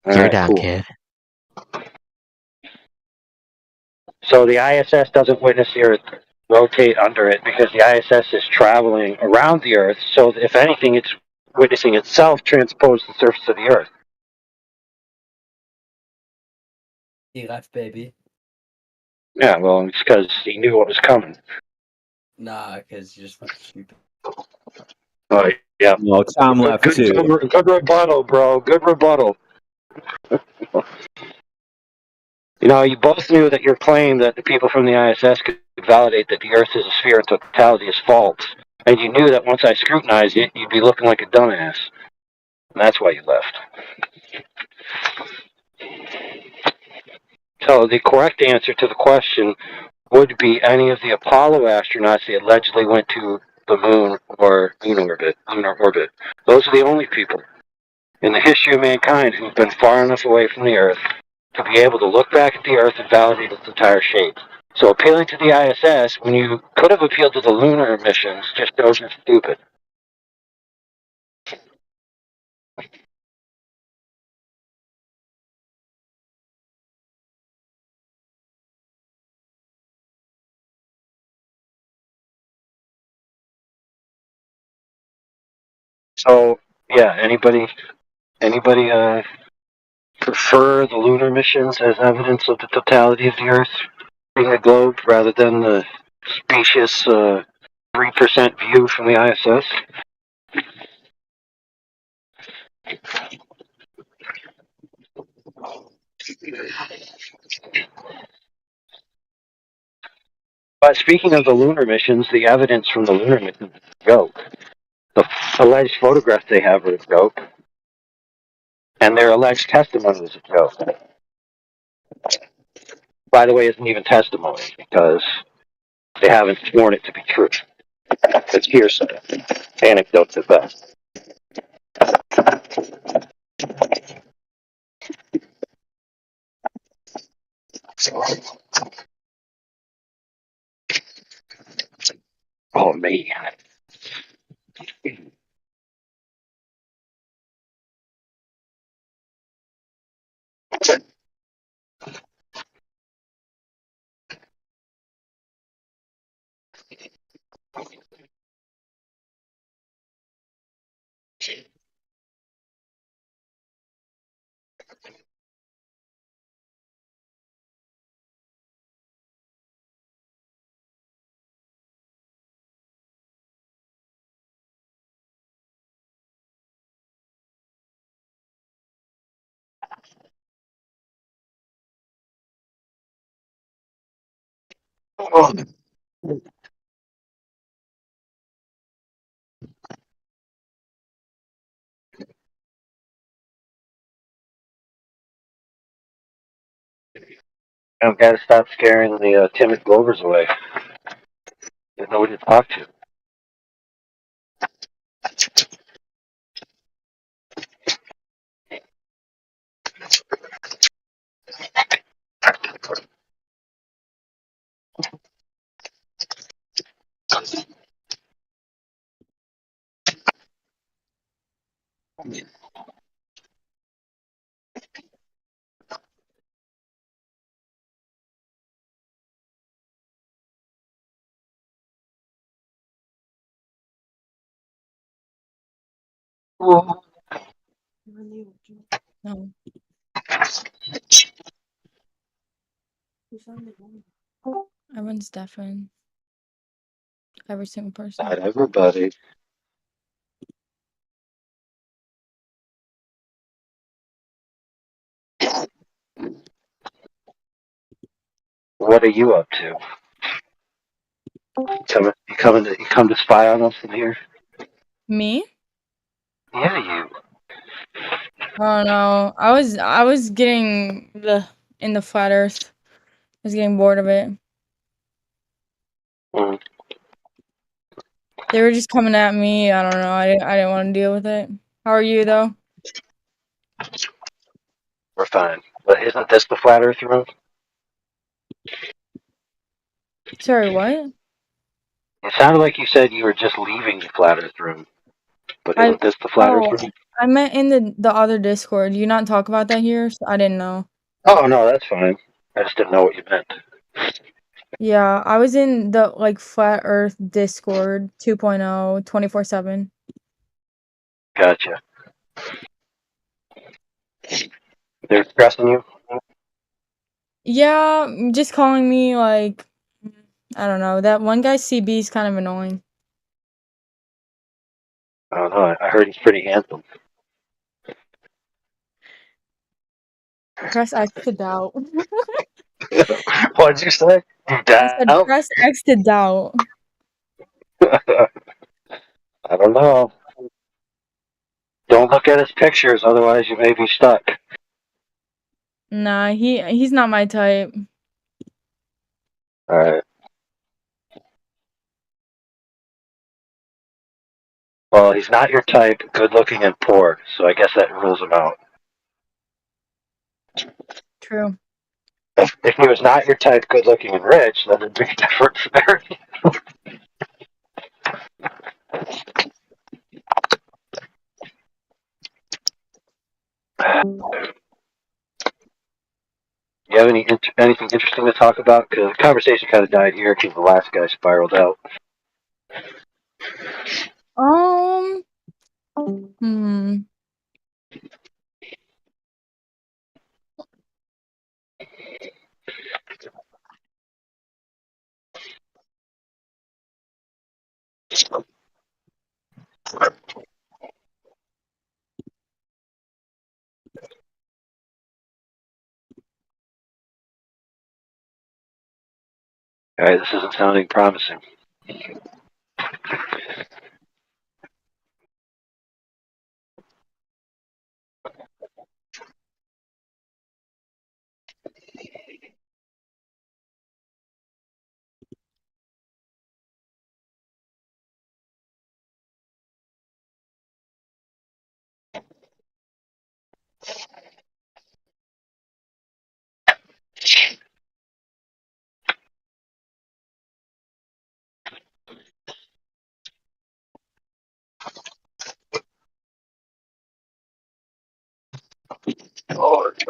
All You're right, done, cool. kid. So the ISS doesn't witness the Earth rotate under it because the ISS is traveling around the Earth. So if anything, it's witnessing itself transpose the surface of the Earth. He left, baby. Yeah, well, it's because he knew what was coming. Nah, because you're just fucking stupid. Oh, yeah. No, Tom left good, too. Good rebuttal, bro. Good rebuttal. You know, you both knew that your claim that the people from the ISS could validate that the Earth is a sphere in totality is false. And you knew that once I scrutinized it, you'd be looking like a dumbass. And that's why you left. So the correct answer to the question would be any of the Apollo astronauts that allegedly went to the moon or lunar orbit. Those are the only people in the history of mankind who've been far enough away from the Earth to be able to look back at the Earth and validate its entire shape. So appealing to the ISS when you could have appealed to the lunar missions just shows you're stupid. So yeah, anybody prefer the lunar missions as evidence of the totality of the Earth being a globe rather than the specious 3% view from the ISS? But speaking of the lunar missions, the evidence from the lunar missions is a joke. The alleged photographs they have are a joke. And their alleged testimony is a joke. By the way, isn't even testimony because they haven't sworn it to be true. It's hearsay, anecdotes at best. Oh man. Oh. I've got to stop scaring the timid Glovers away. There's nobody to talk to. No. Everyone's deafened. Every single person. Not everybody. What are you up to? You come to spy on us in here? Me? Yeah, you. Oh no. I was getting in the flat earth. I was getting bored of it. Mm. They were just coming at me. I don't know. I didn't want to deal with it. How are you though? We're fine. But isn't this the flat Earth room? Sorry, what? It sounded like you said you were just leaving the flat Earth room. But isn't this the flat Earth room? I meant in the other Discord. Do you not talk about that here? So I didn't know. Oh no, that's fine. I just didn't know what you meant. Yeah, I was in the Flat Earth Discord 2.0 24/7. Gotcha. They're stressing you? Yeah, just calling me I don't know. That one guy CB is kind of annoying. I don't know. I heard he's pretty handsome. Press X to doubt. What did you say? I said press X to doubt. I don't know. Don't look at his pictures, otherwise you may be stuck. Nah, he's not my type. Alright. Well, he's not your type, good looking and poor, so I guess that rules him out. True. If he was not your type, good looking and rich, then it'd be a different scenario. You have anything interesting to talk about? Because the conversation kind of died here because the last guy spiraled out. Hmm. Alright, this isn't sounding promising. Lord.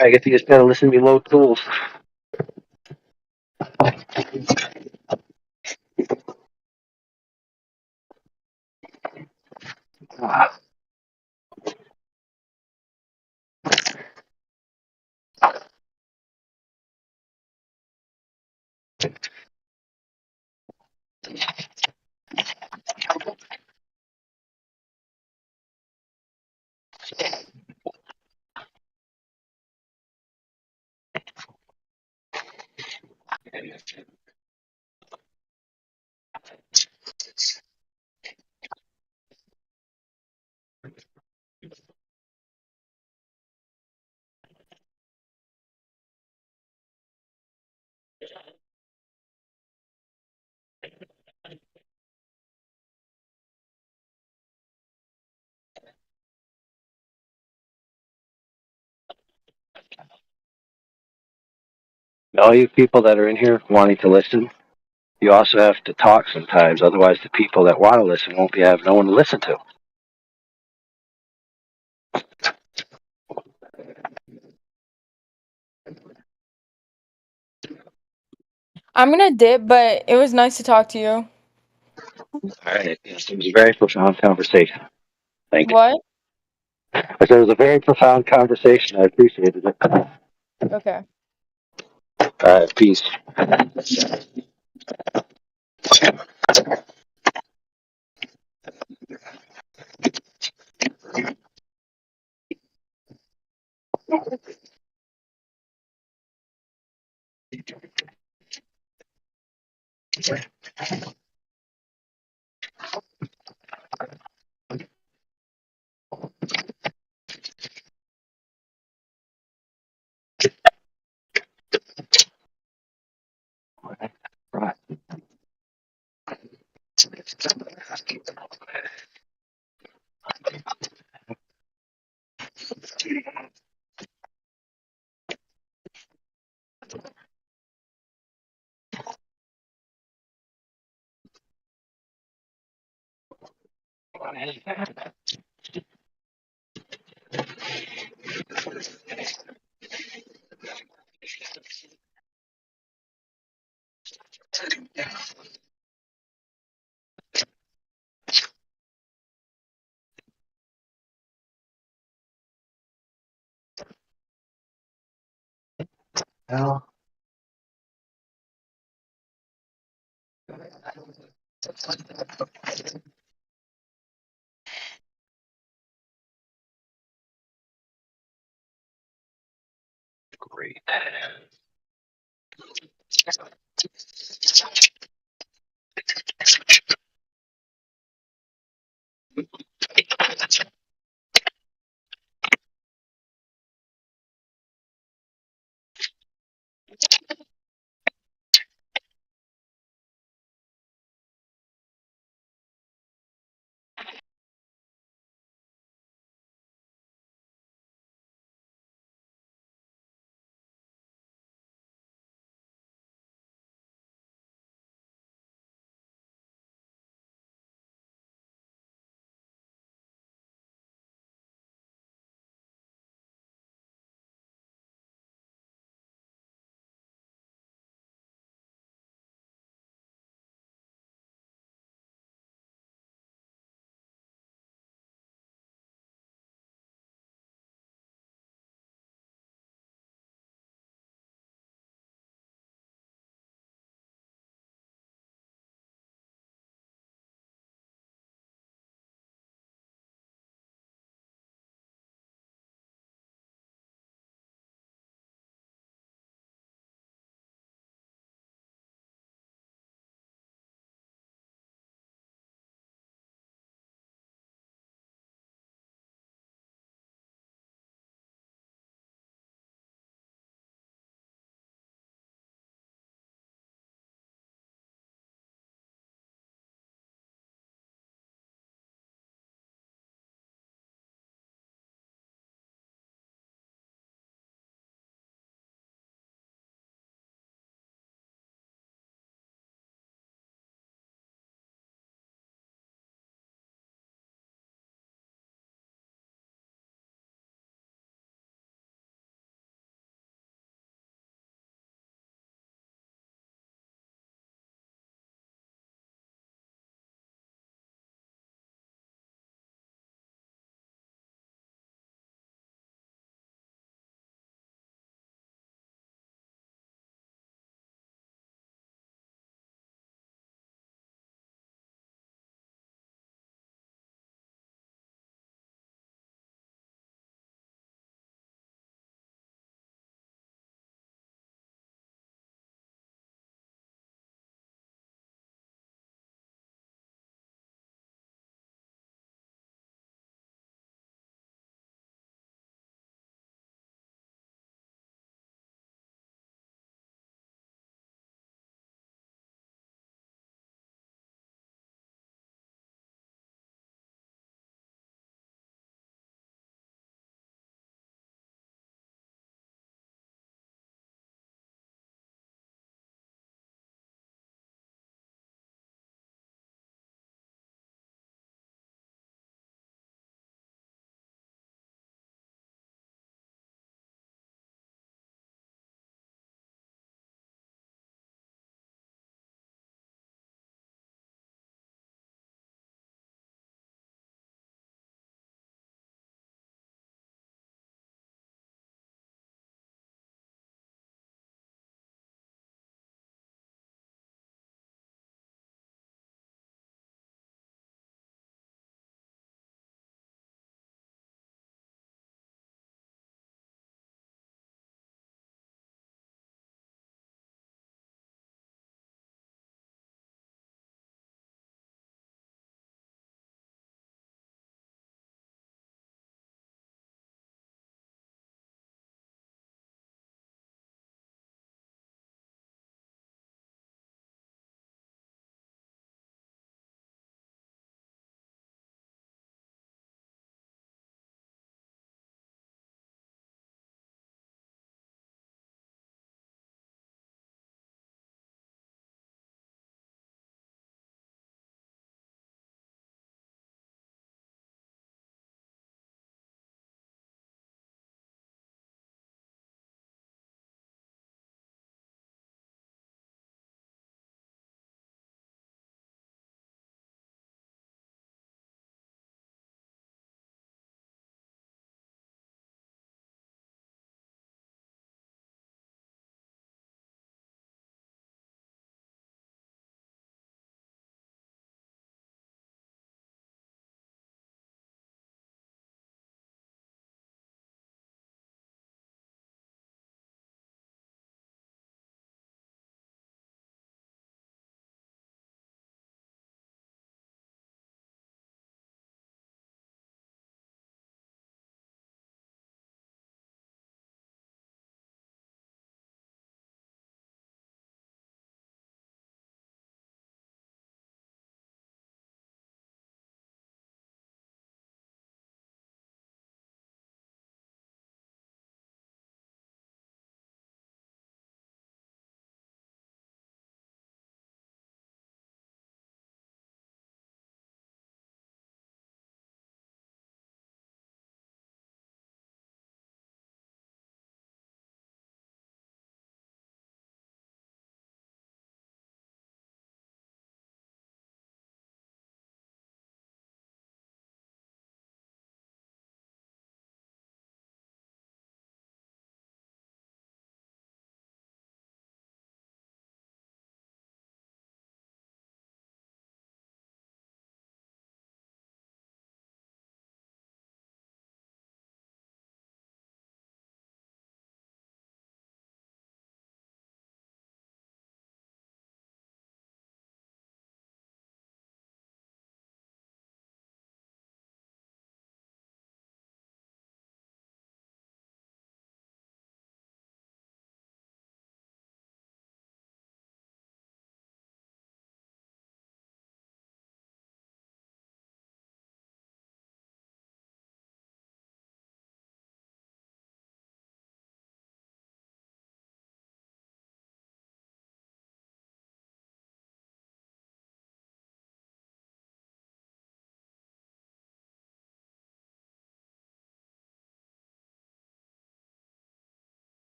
I guess you just gotta listen to me load tools. All you people that are in here wanting to listen, you also have to talk sometimes. Otherwise, the people that want to listen won't have no one to listen to. I'm gonna dip, but it was nice to talk to you. All right. Yes, it was a very profound conversation. Thank you. What? I said it was a very profound conversation. I appreciated it. Okay. All right. Peace. Right. Well, great.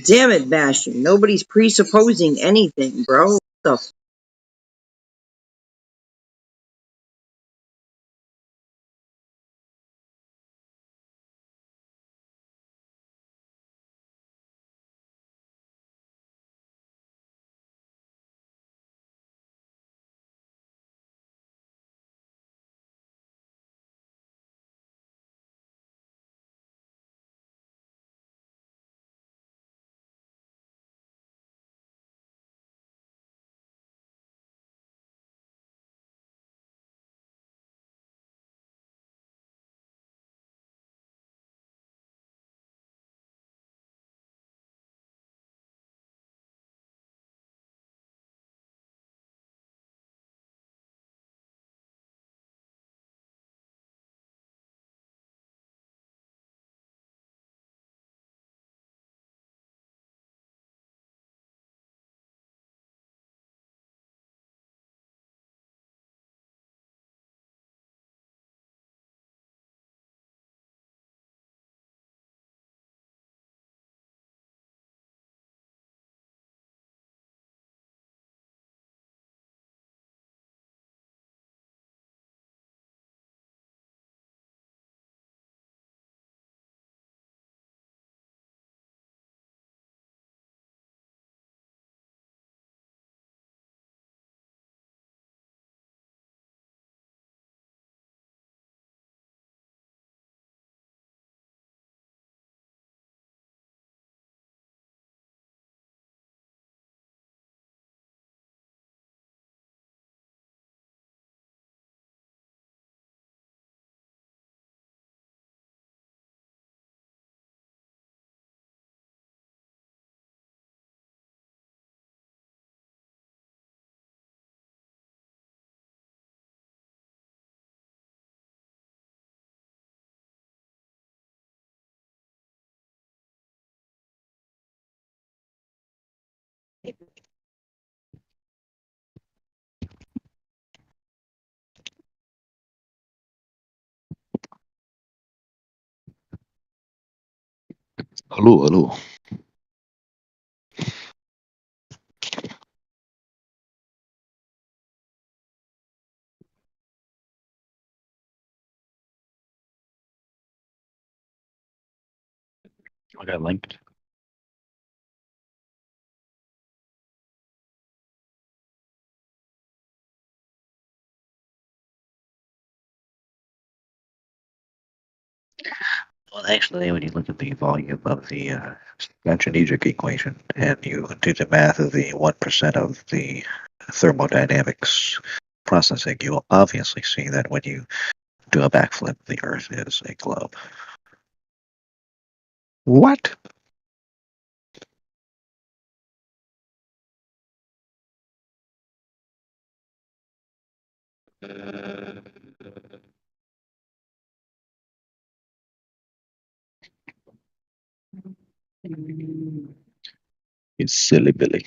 Damn it, Bastion. Nobody's presupposing anything, bro. What the f- Hello, hello. I got linked. Well, actually, when you look at the volume of the Schneider equation and you do the math of the 1% of the thermodynamics processing, you will obviously see that when you do a backflip, the Earth is a globe. What? You silly Billy.